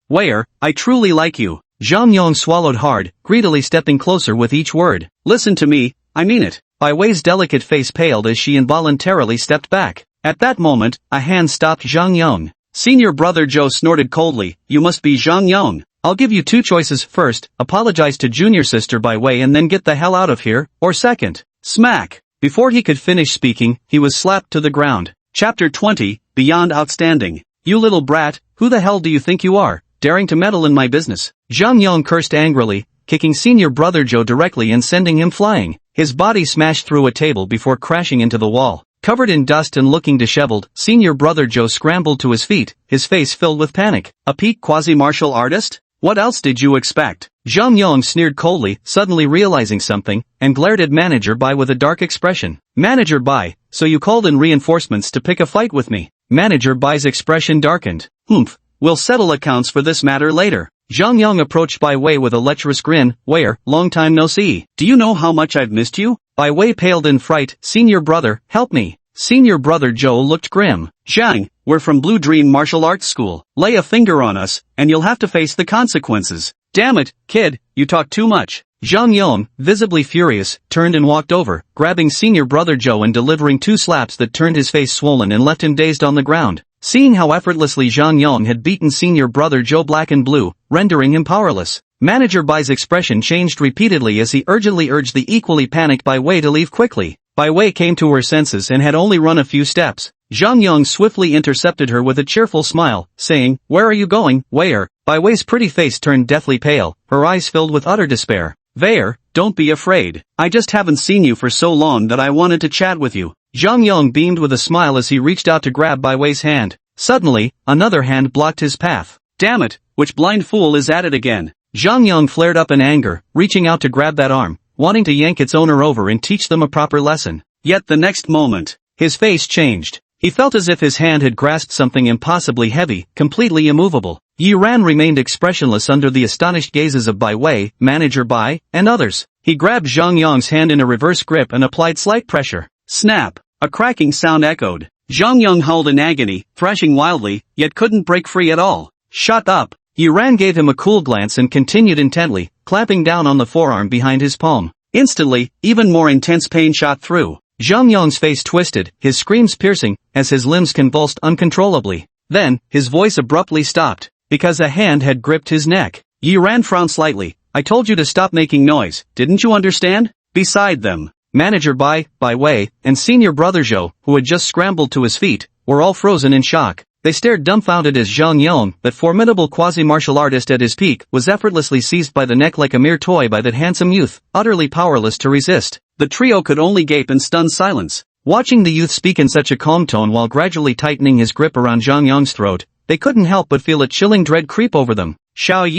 Where, I truly like you. Zhang Yong swallowed hard, greedily stepping closer with each word. Listen to me, I mean it. Bai Wei's delicate face paled as she involuntarily stepped back. At that moment, a hand stopped Zhang Yong. Senior brother Zhou snorted coldly, you must be Zhang Yong. I'll give you two choices. First, apologize to junior sister Bai Wei and then get the hell out of here, or second. Smack. Before he could finish speaking, he was slapped to the ground. Chapter 20, Beyond Outstanding. You little brat, who the hell do you think you are, daring to meddle in my business? Zhang Yong cursed angrily, kicking senior brother Zhou directly and sending him flying. His body smashed through a table before crashing into the wall. Covered in dust and looking disheveled, senior brother Zhou scrambled to his feet, his face filled with panic. A peak quasi-martial artist? What else did you expect? Zhang Yong sneered coldly, suddenly realizing something, and glared at Manager Bai with a dark expression. Manager Bai, so you called in reinforcements to pick a fight with me? Manager Bai's expression darkened. Humph, we'll settle accounts for this matter later. Zhang Yong approached Bai Wei with a lecherous grin. Where, long time no see. Do you know how much I've missed you? Bai Wei paled in fright. Senior brother, help me. Senior brother Zhou looked grim. Zhang, we're from Blue Dream Martial Arts School. Lay a finger on us, and you'll have to face the consequences. Damn it, kid, you talk too much. Zhang Yong, visibly furious, turned and walked over, grabbing senior brother Zhou and delivering two slaps that turned his face swollen and left him dazed on the ground. Seeing how effortlessly Zhang Yong had beaten senior brother Zhou black and blue, rendering him powerless, Manager Bai's expression changed repeatedly as he urgently urged the equally panicked Bai Wei to leave quickly. Bai Wei came to her senses and had only run a few steps. Zhang Yong swiftly intercepted her with a cheerful smile, saying, Where are you going, Where? Bai Wei's pretty face turned deathly pale, her eyes filled with utter despair. Where, don't be afraid. I just haven't seen you for so long that I wanted to chat with you. Zhang Yong beamed with a smile as he reached out to grab Bai Wei's hand. Suddenly, another hand blocked his path. Damn it, which blind fool is at it again? Zhang Yong flared up in anger, reaching out to grab that arm, wanting to yank its owner over and teach them a proper lesson. Yet the next moment, his face changed. He felt as if his hand had grasped something impossibly heavy, completely immovable. Yi Ran remained expressionless under the astonished gazes of Bai Wei, Manager Bai, and others. He grabbed Zhang Yong's hand in a reverse grip and applied slight pressure. Snap! A cracking sound echoed. Zhang Yong howled in agony, thrashing wildly, yet couldn't break free at all. Shut up! Yi Ran gave him a cool glance and continued intently, clapping down on the forearm behind his palm. Instantly, even more intense pain shot through. Zhang Yong's face twisted, his screams piercing, as his limbs convulsed uncontrollably. Then, his voice abruptly stopped, because a hand had gripped his neck. Yi Ran frowned slightly. I told you to stop making noise, didn't you understand? Beside them, Manager Bai Wei, and senior brother Zhou, who had just scrambled to his feet, were all frozen in shock. They stared dumbfounded as Zhang Yong, that formidable quasi-martial artist at his peak, was effortlessly seized by the neck like a mere toy by that handsome youth, utterly powerless to resist. The trio could only gape in stunned silence. Watching the youth speak in such a calm tone while gradually tightening his grip around Zhang Yong's throat, they couldn't help but feel a chilling dread creep over them. Xiao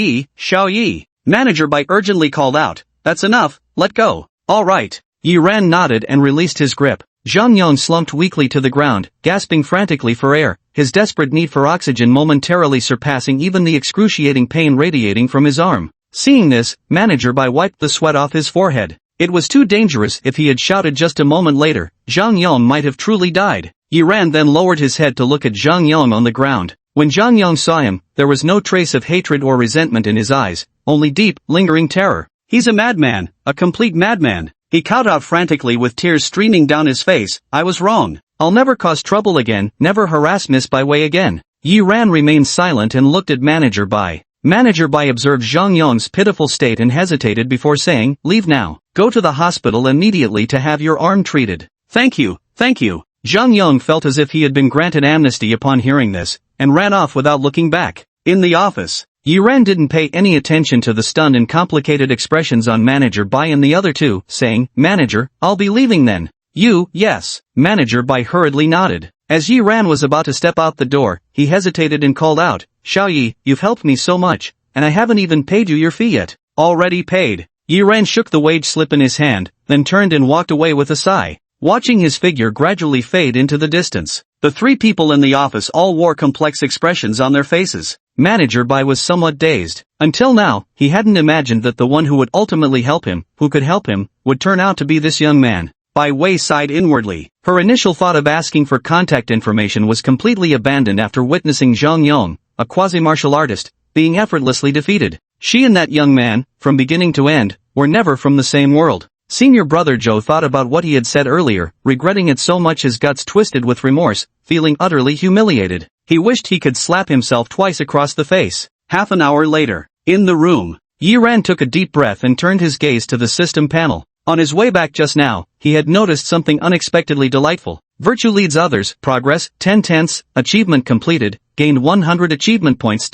Yi. Manager Bai urgently called out. That's enough, let go. All right. Yi Ran nodded and released his grip. Zhang Yong slumped weakly to the ground, gasping frantically for air, his desperate need for oxygen momentarily surpassing even the excruciating pain radiating from his arm. Seeing this, Manager Bai wiped the sweat off his forehead. It was too dangerous. If he had shouted just a moment later, Zhang Yong might have truly died. Yi Ran then lowered his head to look at Zhang Yong on the ground. When Zhang Yong saw him, there was no trace of hatred or resentment in his eyes, only deep, lingering terror. He's a madman, a complete madman. He called out frantically with tears streaming down his face. I was wrong. I'll never cause trouble again, never harass Miss Bai Wei again. Yi Ran remained silent and looked at Manager Bai. Manager Bai observed Zhang Yong's pitiful state and hesitated before saying, Leave now. Go to the hospital immediately to have your arm treated. Thank you. Zhang Yong felt as if he had been granted amnesty upon hearing this, and ran off without looking back. In the office, Yi Ran didn't pay any attention to the stunned and complicated expressions on Manager Bai and the other two, saying, Manager, I'll be leaving then. Yes. Manager Bai hurriedly nodded. As Yi Ran was about to step out the door, he hesitated and called out, Xiao Yi, you've helped me so much, and I haven't even paid you your fee yet. Already paid. Yi Ran shook the wage slip in his hand, then turned and walked away with a sigh, watching his figure gradually fade into the distance. The three people in the office all wore complex expressions on their faces. Manager Bai was somewhat dazed. Until now, he hadn't imagined that the one who would ultimately help him, who could help him, would turn out to be this young man. Bai Wei sighed inwardly. Her initial thought of asking for contact information was completely abandoned after witnessing Zhang Yong, a quasi-martial artist, being effortlessly defeated. She and that young man, from beginning to end, were never from the same world. Senior brother Zhou thought about what he had said earlier, regretting it so much his guts twisted with remorse, feeling utterly humiliated. He wished he could slap himself twice across the face. Half an hour later, in the room, Yi Ran took a deep breath and turned his gaze to the system panel. On his way back just now, he had noticed something unexpectedly delightful. Virtue leads others, progress, 10/10, achievement completed, gained 100 achievement points.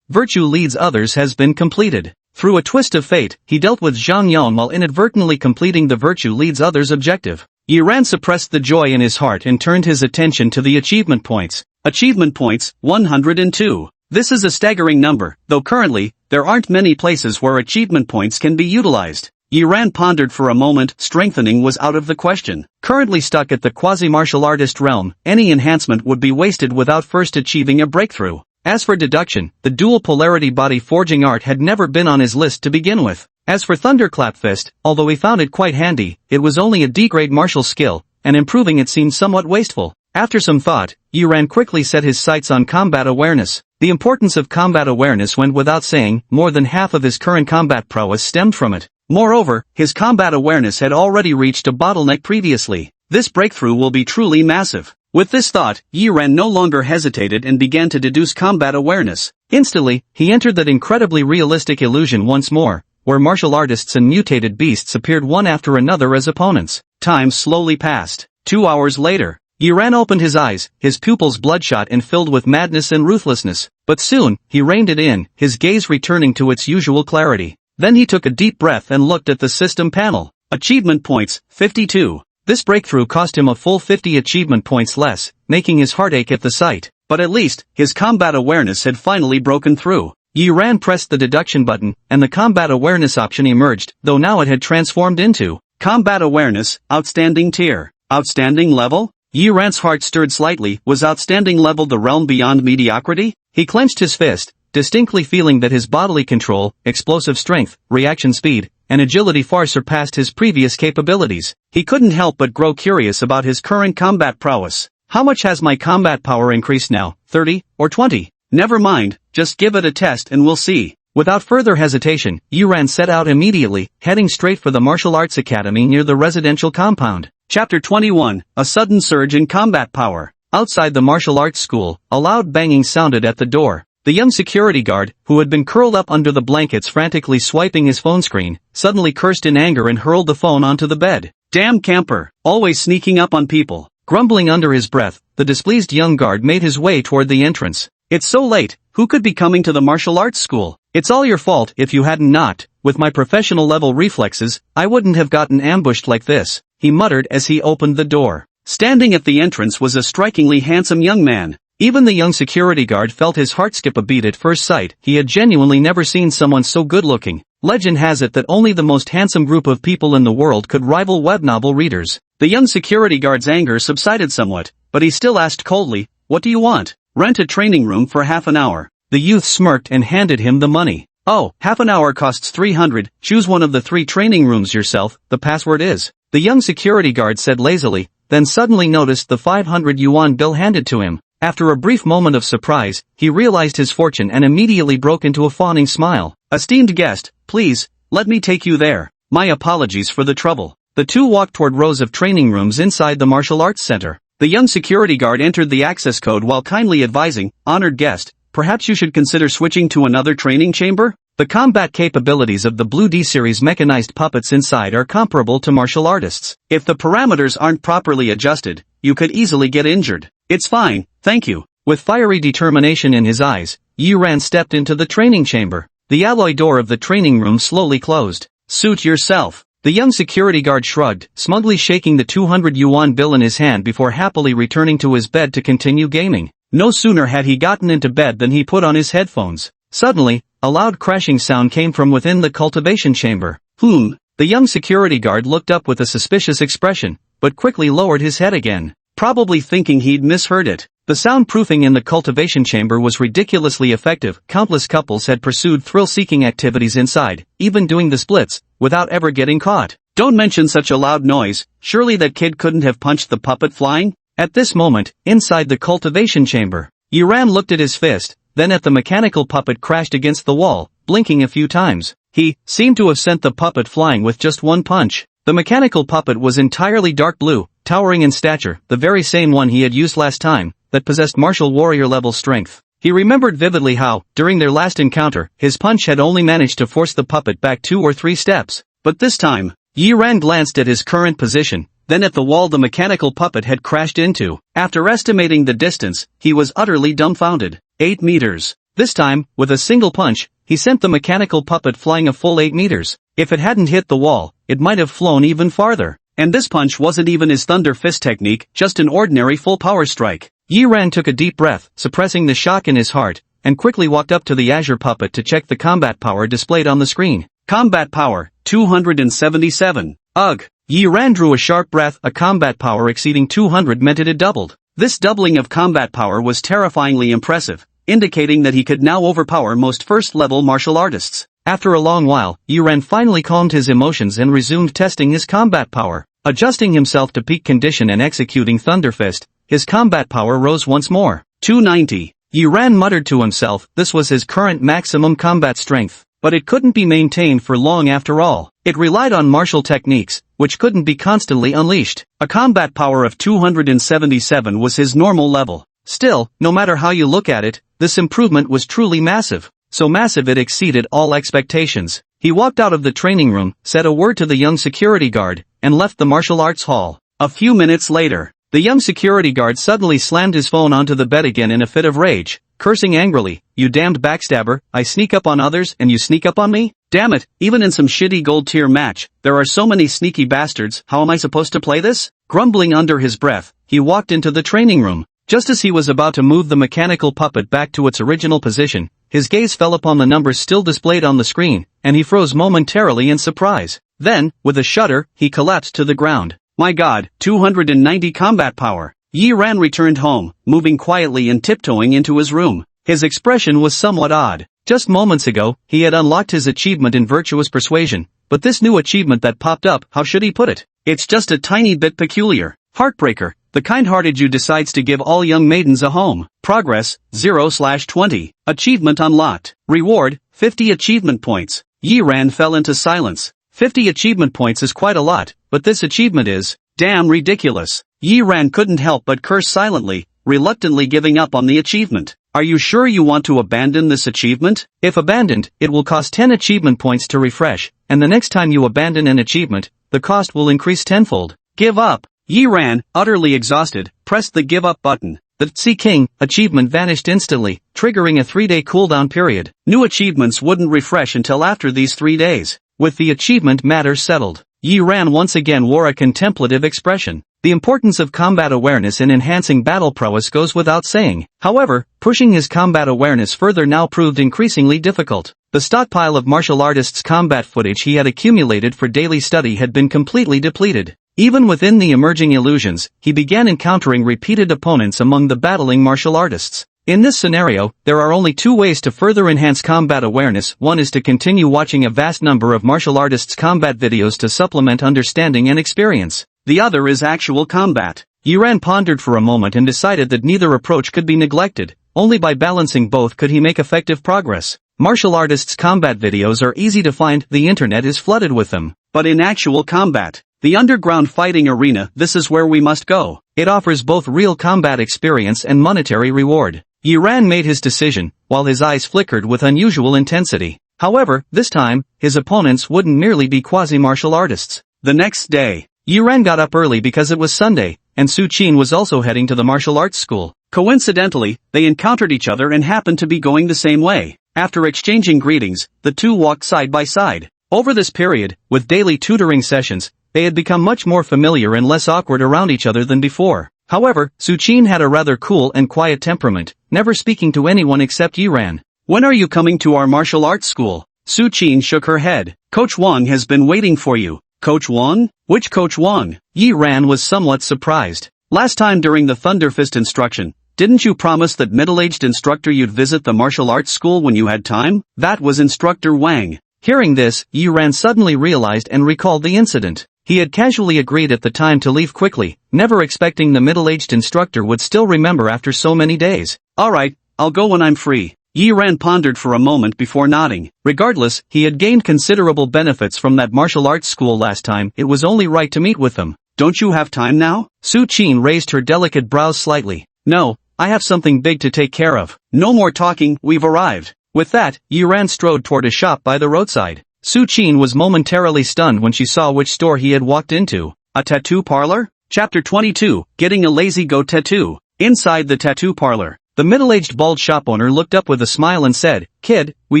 Virtue leads others has been completed. Through a twist of fate, he dealt with Zhang Yong while inadvertently completing the virtue leads others objective. Yi Ran suppressed the joy in his heart and turned his attention to the achievement points. Achievement points, 102. This is a staggering number, though currently, there aren't many places where achievement points can be utilized. Yi Ran pondered for a moment. Strengthening was out of the question. Currently stuck at the quasi-martial artist realm, any enhancement would be wasted without first achieving a breakthrough. As for deduction, the dual polarity body forging art had never been on his list to begin with. As for Thunderclap Fist, although he found it quite handy, it was only a D-grade martial skill, and improving it seemed somewhat wasteful. After some thought, Yi Ran quickly set his sights on combat awareness. The importance of combat awareness went without saying. More than half of his current combat prowess stemmed from it. Moreover, his combat awareness had already reached a bottleneck previously. This breakthrough will be truly massive. With this thought, Yi Ran no longer hesitated and began to deduce combat awareness. Instantly, he entered that incredibly realistic illusion once more, where martial artists and mutated beasts appeared one after another as opponents. Time slowly passed. 2 hours later, Yi Ran opened his eyes, his pupils bloodshot and filled with madness and ruthlessness. But soon, he reined it in, his gaze returning to its usual clarity. Then he took a deep breath and looked at the system panel. Achievement points, 52. This breakthrough cost him a full 50 achievement points less, making his heart ache at the sight. But at least, his combat awareness had finally broken through. Yi Ran pressed the deduction button, and the combat awareness option emerged, though now it had transformed into Combat Awareness, Outstanding Tier. Outstanding Level? Yi Ran's heart stirred slightly. Was Outstanding Level the realm beyond mediocrity? He clenched his fist, distinctly feeling that his bodily control, explosive strength, reaction speed, and agility far surpassed his previous capabilities. He couldn't help but grow curious about his current combat prowess. How much has my combat power increased now, 30 or 20? Never mind, just give it a test and we'll see. Without further hesitation, Yi Ran set out immediately, heading straight for the Martial Arts Academy near the residential compound. Chapter 21, A Sudden Surge in Combat Power. Outside the martial arts school, a loud banging sounded at the door. The young security guard, who had been curled up under the blankets frantically swiping his phone screen, suddenly cursed in anger and hurled the phone onto the bed. Damn camper, always sneaking up on people. Grumbling under his breath, the displeased young guard made his way toward the entrance. It's so late, who could be coming to the martial arts school? It's all your fault if you hadn't knocked. With my professional level reflexes, I wouldn't have gotten ambushed like this, he muttered as he opened the door. Standing at the entrance was a strikingly handsome young man. Even the young security guard felt his heart skip a beat at first sight. He had genuinely never seen someone so good-looking. Legend has it that only the most handsome group of people in the world could rival web novel readers. The young security guard's anger subsided somewhat, but he still asked coldly, "What do you want?" "Rent a training room for half an hour." The youth smirked and handed him the money. "Oh, half an hour costs 300, choose one of the 3 training rooms yourself, the password is." The young security guard said lazily, then suddenly noticed the 500 yuan bill handed to him. After a brief moment of surprise, he realized his fortune and immediately broke into a fawning smile. "Esteemed guest, please, let me take you there. My apologies for the trouble." The two walked toward rows of training rooms inside the martial arts center. The young security guard entered the access code while kindly advising, "Honored guest, perhaps you should consider switching to another training chamber?" The combat capabilities of the Blue D-series mechanized puppets inside are comparable to martial artists. If the parameters aren't properly adjusted, you could easily get injured. "It's fine, thank you." With fiery determination in his eyes, Yi Ran stepped into the training chamber. The alloy door of the training room slowly closed. "Suit yourself." The young security guard shrugged, smugly shaking the 200 yuan bill in his hand before happily returning to his bed to continue gaming. No sooner had he gotten into bed than he put on his headphones. Suddenly, a loud crashing sound came from within the cultivation chamber. The young security guard looked up with a suspicious expression, but quickly lowered his head again, probably thinking he'd misheard it. The soundproofing in the cultivation chamber was ridiculously effective. Countless couples had pursued thrill-seeking activities inside, even doing the splits, without ever getting caught. Don't mention such a loud noise, surely that kid couldn't have punched the puppet flying? At this moment, inside the cultivation chamber, Yiran looked at his fist, then at the mechanical puppet crashed against the wall, blinking a few times. He seemed to have sent the puppet flying with just one punch. The mechanical puppet was entirely dark blue, towering in stature, the very same one he had used last time, that possessed martial warrior-level strength. He remembered vividly how, during their last encounter, his punch had only managed to force the puppet back 2 or 3 steps. But this time, Yiran glanced at his current position, then at the wall the mechanical puppet had crashed into. After estimating the distance, he was utterly dumbfounded. 8 meters. This time, with a single punch, he sent the mechanical puppet flying a full 8 meters. If it hadn't hit the wall, it might have flown even farther. And this punch wasn't even his thunder fist technique, just an ordinary full power strike. Yiran took a deep breath, suppressing the shock in his heart, and quickly walked up to the azure puppet to check the combat power displayed on the screen. Combat power, 277. Ugh. Yiran drew a sharp breath. A combat power exceeding 200 meant it had doubled. This doubling of combat power was terrifyingly impressive, indicating that he could now overpower most first-level martial artists. After a long while, Yiran finally calmed his emotions and resumed testing his combat power. Adjusting himself to peak condition and executing Thunder Fist, his combat power rose once more. 290. Yiran muttered to himself, this was his current maximum combat strength. But it couldn't be maintained for long after all. It relied on martial techniques, which couldn't be constantly unleashed. A combat power of 277 was his normal level. Still, no matter how you look at it, this improvement was truly massive. So massive it exceeded all expectations. He walked out of the training room, said a word to the young security guard, and left the martial arts hall. A few minutes later, the young security guard suddenly slammed his phone onto the bed again in a fit of rage, cursing angrily, "You damned backstabber, I sneak up on others and you sneak up on me? Damn it, even in some shitty gold tier match, there are so many sneaky bastards, how am I supposed to play this?" Grumbling under his breath, he walked into the training room. Just as he was about to move the mechanical puppet back to its original position, his gaze fell upon the numbers still displayed on the screen, and he froze momentarily in surprise. Then, with a shudder, he collapsed to the ground. My god, 290 combat power. Yiran returned home, moving quietly and tiptoeing into his room. His expression was somewhat odd. Just moments ago, he had unlocked his achievement in virtuous persuasion, but this new achievement that popped up, how should he put it? It's just a tiny bit peculiar. Heartbreaker. The kind-hearted you decides to give all young maidens a home. Progress, 0/20. Achievement unlocked. Reward, 50 achievement points. Yiran fell into silence. 50 achievement points is quite a lot, but this achievement is damn ridiculous. Yiran couldn't help but curse silently, reluctantly giving up on the achievement. Are you sure you want to abandon this achievement? If abandoned, it will cost 10 achievement points to refresh, and the next time you abandon an achievement, the cost will increase tenfold. Give up. Yiran, utterly exhausted, pressed the give up button. The Tsi King achievement vanished instantly, triggering a 3-day cooldown period. New achievements wouldn't refresh until after these 3 days. With the achievement matter settled, Yiran once again wore a contemplative expression. The importance of combat awareness in enhancing battle prowess goes without saying. However, pushing his combat awareness further now proved increasingly difficult. The stockpile of martial artists' combat footage he had accumulated for daily study had been completely depleted. Even within the emerging illusions, he began encountering repeated opponents among the battling martial artists. In this scenario, there are only 2 ways to further enhance combat awareness. One is to continue watching a vast number of martial artists' combat videos to supplement understanding and experience. The other is actual combat. Yiran pondered for a moment and decided that neither approach could be neglected. Only by balancing both could he make effective progress. Martial artists' combat videos are easy to find, the internet is flooded with them. But in actual combat, the underground fighting arena, this is where we must go. It offers both real combat experience and monetary reward. Yiran made his decision, while his eyes flickered with unusual intensity. However, this time, his opponents wouldn't merely be quasi-martial artists. The next day, Yiran got up early because it was Sunday, and Su Qin was also heading to the martial arts school. Coincidentally, they encountered each other and happened to be going the same way. After exchanging greetings, the two walked side by side. Over this period, with daily tutoring sessions, they had become much more familiar and less awkward around each other than before. However, Su Qin had a rather cool and quiet temperament, never speaking to anyone except Yiran. When are you coming to our martial arts school? Su Qin shook her head. Coach Wang has been waiting for you. Coach Wang? Which Coach Wang? Yi Ran was somewhat surprised. Last time during the Thunder Fist instruction, didn't you promise that middle-aged instructor you'd visit the martial arts school when you had time? That was Instructor Wang. Hearing this, Yi Ran suddenly realized and recalled the incident. He had casually agreed at the time to leave quickly, never expecting the middle-aged instructor would still remember after so many days. Alright, I'll go when I'm free. Yi Ran pondered for a moment before nodding. Regardless, he had gained considerable benefits from that martial arts school last time, it was only right to meet with them. Don't you have time now? Su Qin raised her delicate brows slightly. No, I have something big to take care of. No more talking, we've arrived. With that, Yi Ran strode toward a shop by the roadside. Su Qin was momentarily stunned when she saw which store he had walked into. A tattoo parlor? Chapter 22, Getting a Lazy Goat Tattoo. Inside the tattoo parlor, the middle-aged bald shop owner looked up with a smile and said, "Kid, we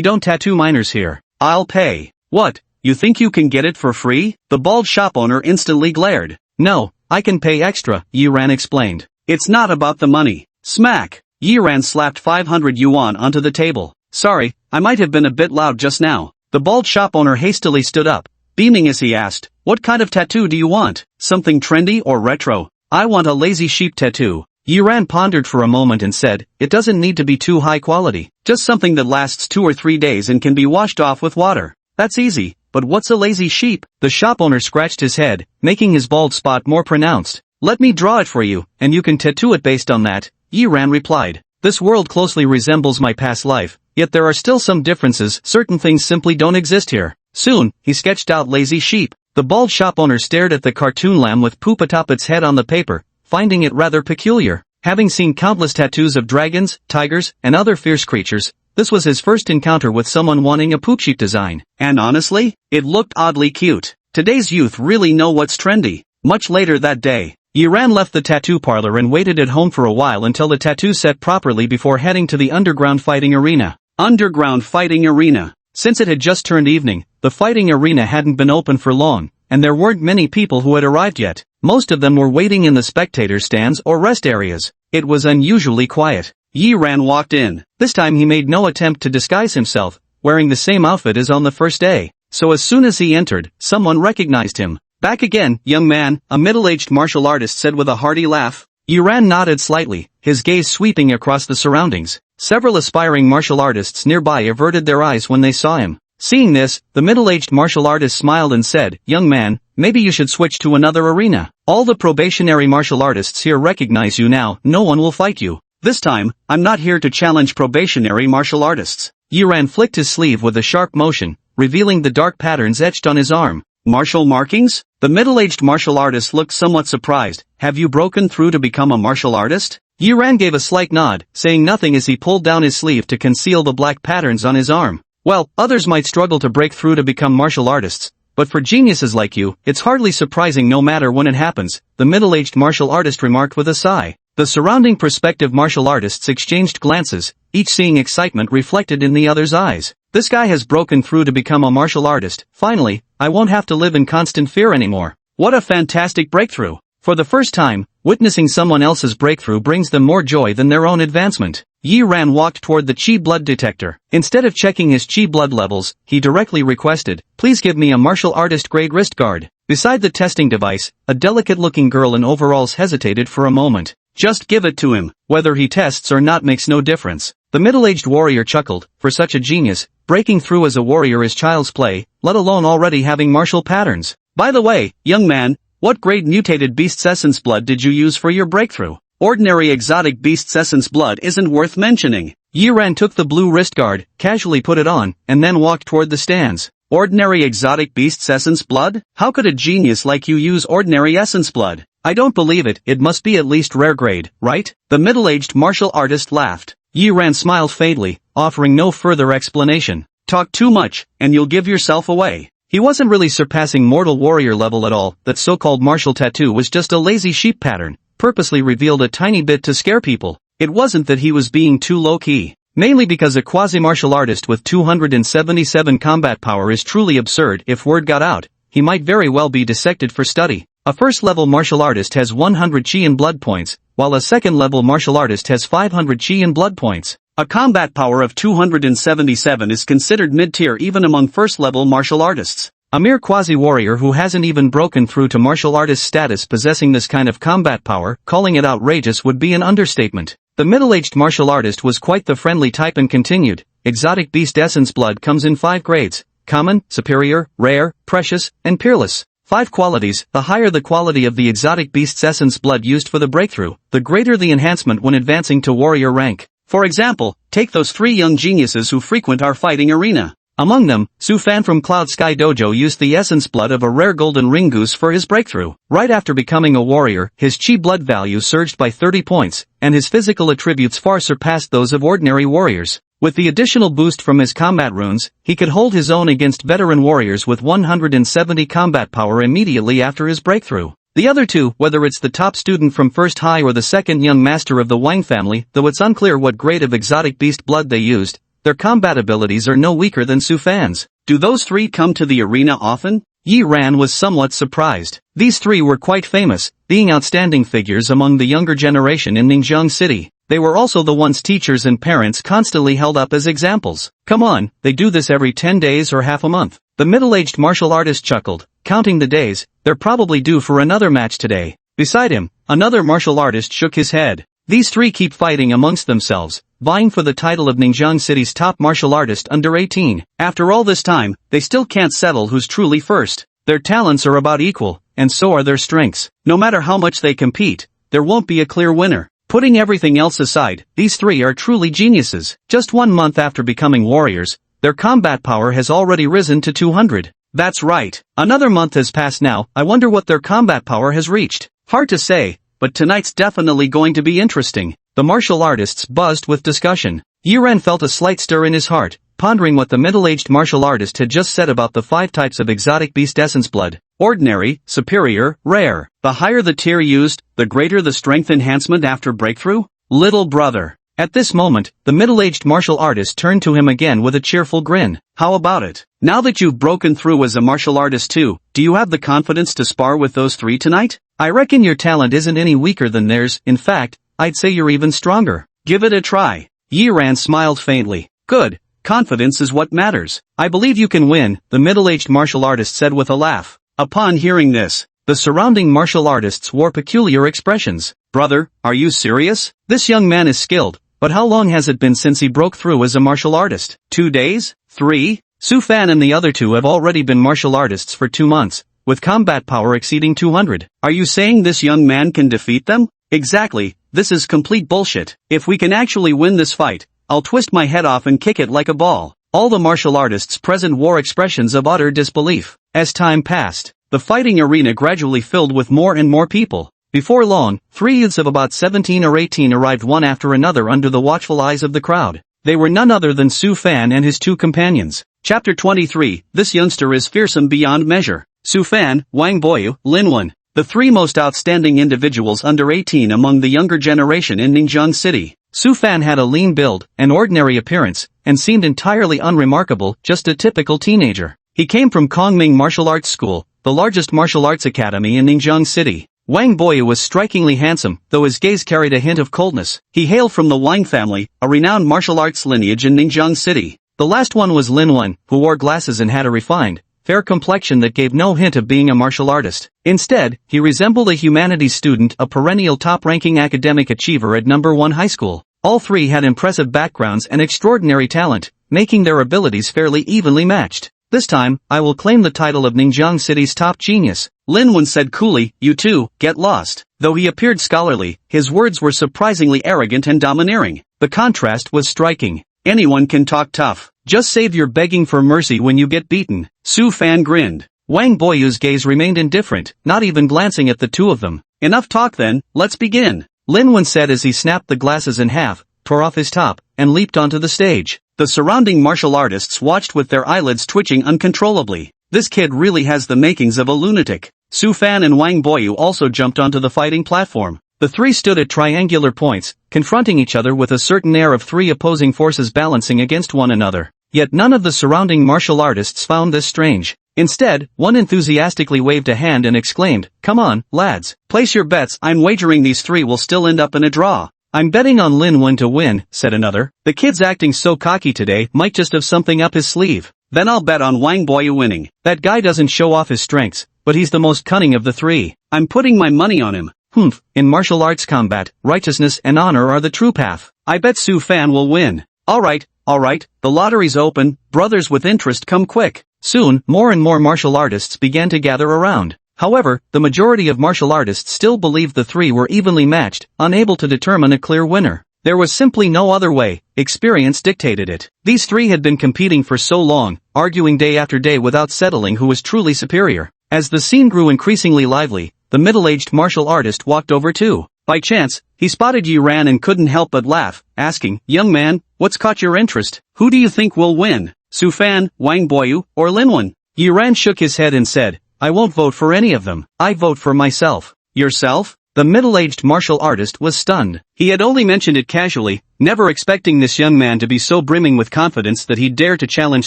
don't tattoo minors here." I'll pay. What, you think you can get it for free? The bald shop owner instantly glared. No, I can pay extra, Yi Ran explained. It's not about the money. Smack! Yi Ran slapped 500 yuan onto the table. Sorry, I might have been a bit loud just now. The bald shop owner hastily stood up, beaming as he asked, what kind of tattoo do you want? Something trendy or retro? I want a lazy sheep tattoo. Yi Ran pondered for a moment and said, it doesn't need to be too high quality. Just something that lasts 2 or 3 days and can be washed off with water. That's easy, but what's a lazy sheep? The shop owner scratched his head, making his bald spot more pronounced. Let me draw it for you, and you can tattoo it based on that, Yi Ran replied. This world closely resembles my past life, yet there are still some differences, certain things simply don't exist here. Soon, he sketched out lazy sheep. The bald shop owner stared at the cartoon lamb with poop atop its head on the paper, finding it rather peculiar. Having seen countless tattoos of dragons, tigers, and other fierce creatures, this was his first encounter with someone wanting a poop sheep design. And honestly, it looked oddly cute. Today's youth really know what's trendy. Much later that day, Yi Ran left the tattoo parlor and waited at home for a while until the tattoo set properly before heading to the underground fighting arena. Underground fighting arena. Since it had just turned evening, the fighting arena hadn't been open for long, and there weren't many people who had arrived yet. Most of them were waiting in the spectator stands or rest areas. It was unusually quiet. Yi Ran walked in. This time he made no attempt to disguise himself, wearing the same outfit as on the first day. So as soon as he entered, someone recognized him. Back again, young man, a middle-aged martial artist said with a hearty laugh. Yi Ran nodded slightly, his gaze sweeping across the surroundings. Several aspiring martial artists nearby averted their eyes when they saw him. Seeing this, the middle-aged martial artist smiled and said, young man, maybe you should switch to another arena. All the probationary martial artists here recognize you now, no one will fight you. This time, I'm not here to challenge probationary martial artists. Yi Ran flicked his sleeve with a sharp motion, revealing the dark patterns etched on his arm. Martial markings? The middle-aged martial artist looked somewhat surprised. Have you broken through to become a martial artist? Yi Ran gave a slight nod, saying nothing as he pulled down his sleeve to conceal the black patterns on his arm. Well, others might struggle to break through to become martial artists, but for geniuses like you, it's hardly surprising no matter when it happens, the middle-aged martial artist remarked with a sigh. The surrounding prospective martial artists exchanged glances, each seeing excitement reflected in the other's eyes. This guy has broken through to become a martial artist. Finally, I won't have to live in constant fear anymore. What a fantastic breakthrough. For the first time, witnessing someone else's breakthrough brings them more joy than their own advancement. Yi Ran walked toward the Qi blood detector. Instead of checking his Qi blood levels, he directly requested, please give me a martial artist grade wrist guard. Beside the testing device, a delicate-looking girl in overalls hesitated for a moment. Just give it to him. Whether he tests or not makes no difference. The middle-aged warrior chuckled. For such a genius, breaking through as a warrior is child's play, let alone already having martial patterns. By the way, young man, what grade mutated beast's essence blood did you use for your breakthrough? Ordinary exotic beast's essence blood isn't worth mentioning. Yi Ran took the blue wrist guard, casually put it on, and then walked toward the stands. Ordinary exotic beast's essence blood? How could a genius like you use ordinary essence blood? I don't believe it, it must be at least rare grade, right? The middle-aged martial artist laughed. Yi Ran smiled faintly, offering no further explanation. Talk too much, and you'll give yourself away. He wasn't really surpassing mortal warrior level at all. That so-called martial tattoo was just a lazy sheep pattern, purposely revealed a tiny bit to scare people. It wasn't that he was being too low-key. Mainly because a quasi-martial artist with 277 combat power is truly absurd. If word got out, he might very well be dissected for study. A first-level martial artist has 100 Qi in blood points, while a second-level martial artist has 500 Qi in blood points. A combat power of 277 is considered mid-tier even among first-level martial artists. A mere quasi-warrior who hasn't even broken through to martial artist status possessing this kind of combat power, calling it outrageous would be an understatement. The middle-aged martial artist was quite the friendly type and continued, exotic beast essence blood comes in 5 grades, common, superior, rare, precious, and peerless. 5 qualities. The higher the quality of the exotic beast's essence blood used for the breakthrough, the greater the enhancement when advancing to warrior rank. For example, take those 3 young geniuses who frequent our fighting arena. Among them, Su Fan from Cloud Sky Dojo used the essence blood of a rare golden ring goose for his breakthrough. Right after becoming a warrior, his chi blood value surged by 30 points, and his physical attributes far surpassed those of ordinary warriors. With the additional boost from his combat runes, he could hold his own against veteran warriors with 170 combat power immediately after his breakthrough. The other 2, whether it's the top student from First High or the second young master of the Wang family, though it's unclear what grade of exotic beast blood they used, their combat abilities are no weaker than Su Fan's. Do those 3 come to the arena often? Yi Ran was somewhat surprised. These 3 were quite famous, being outstanding figures among the younger generation in Ningxiang City. They were also the ones teachers and parents constantly held up as examples. Come on, they do this every 10 days or half a month. The middle-aged martial artist chuckled, counting the days, they're probably due for another match today. Beside him, another martial artist shook his head. These 3 keep fighting amongst themselves, vying for the title of Ningxiang City's top martial artist under 18. After all this time, they still can't settle who's truly first. Their talents are about equal, and so are their strengths. No matter how much they compete, there won't be a clear winner. Putting everything else aside, these 3 are truly geniuses. Just 1 month after becoming warriors, their combat power has already risen to 200. That's right. Another month has passed now. I wonder what their combat power has reached. Hard to say, but tonight's definitely going to be interesting. The martial artists buzzed with discussion. Yi Ran felt a slight stir in his heart, pondering what the middle-aged martial artist had just said about the 5 types of exotic beast essence blood. Ordinary, superior, rare. The higher the tier used, the greater the strength enhancement after breakthrough? Little brother. At this moment, the middle-aged martial artist turned to him again with a cheerful grin. How about it? Now that you've broken through as a martial artist too, do you have the confidence to spar with those 3 tonight? I reckon your talent isn't any weaker than theirs. In fact, I'd say you're even stronger. Give it a try. Yi Ran smiled faintly. Good. Confidence is what matters. I believe you can win, the middle-aged martial artist said with a laugh. Upon hearing this, the surrounding martial artists wore peculiar expressions. Brother, are you serious? This young man is skilled, but how long has it been since he broke through as a martial artist? 2 days? 3? Su Fan and the other 2 have already been martial artists for 2 months, with combat power exceeding 200. Are you saying this young man can defeat them? Exactly, this is complete bullshit. If we can actually win this fight, I'll twist my head off and kick it like a ball. All the martial artists present wore expressions of utter disbelief. As time passed, the fighting arena gradually filled with more and more people. Before long, 3 youths of about 17 or 18 arrived one after another under the watchful eyes of the crowd. They were none other than Su Fan and his 2 companions. Chapter 23, this youngster is fearsome beyond measure. Su Fan, Wang Boyu, Lin Wen, the 3 most outstanding individuals under 18 among the younger generation in Ningxiang City. Su Fan had a lean build, an ordinary appearance, and seemed entirely unremarkable, just a typical teenager. He came from Kongming Martial Arts School, the largest martial arts academy in Ningxiang City. Wang Boyu was strikingly handsome, though his gaze carried a hint of coldness. He hailed from the Wang family, a renowned martial arts lineage in Ningxiang City. The last one was Lin Wen, who wore glasses and had a refined, fair complexion that gave no hint of being a martial artist. Instead, he resembled a humanities student, a perennial top-ranking academic achiever at number 1 high school. All 3 had impressive backgrounds and extraordinary talent, making their abilities fairly evenly matched. This time, I will claim the title of Ningxiang City's top genius, Lin Wen said coolly. You two, get lost. Though he appeared scholarly, his words were surprisingly arrogant and domineering. The contrast was striking. Anyone can talk tough. Just save your begging for mercy when you get beaten. Su Fan grinned. Wang Boyu's gaze remained indifferent, not even glancing at the 2 of them. Enough talk then, let's begin. Lin Wen said as he snapped the glasses in half, tore off his top, and leaped onto the stage. The surrounding martial artists watched with their eyelids twitching uncontrollably. This kid really has the makings of a lunatic. Su Fan and Wang Boyu also jumped onto the fighting platform. The 3 stood at triangular points, confronting each other with a certain air of 3 opposing forces balancing against one another. Yet none of the surrounding martial artists found this strange. Instead, one enthusiastically waved a hand and exclaimed, "Come on, lads, place your bets. I'm wagering these 3 will still end up in a draw. I'm betting on Lin Wen to win, said another. The kid's acting so cocky today, might just have something up his sleeve. Then I'll bet on Wang Boyu winning. That guy doesn't show off his strengths, but he's the most cunning of the three. I'm putting my money on him. Humph, in martial arts combat, righteousness and honor are the true path. I bet Su Fan will win. Alright, the lottery's open, brothers with interest come quick. Soon, more and more martial artists began to gather around. However, the majority of martial artists still believed the three were evenly matched, unable to determine a clear winner. There was simply no other way, experience dictated it. These three had been competing for so long, arguing day after day without settling who was truly superior. As the scene grew increasingly lively, the middle-aged martial artist walked over too. By chance, he spotted Yi Ran and couldn't help but laugh, asking, "Young man, what's caught your interest? Who do you think will win? Su Fan, Wang Boyu, or Lin Wen?" Yi Ran shook his head and said, "I won't vote for any of them. I vote for myself." "Yourself?" The middle-aged martial artist was stunned. He had only mentioned it casually, never expecting this young man to be so brimming with confidence that he'd dare to challenge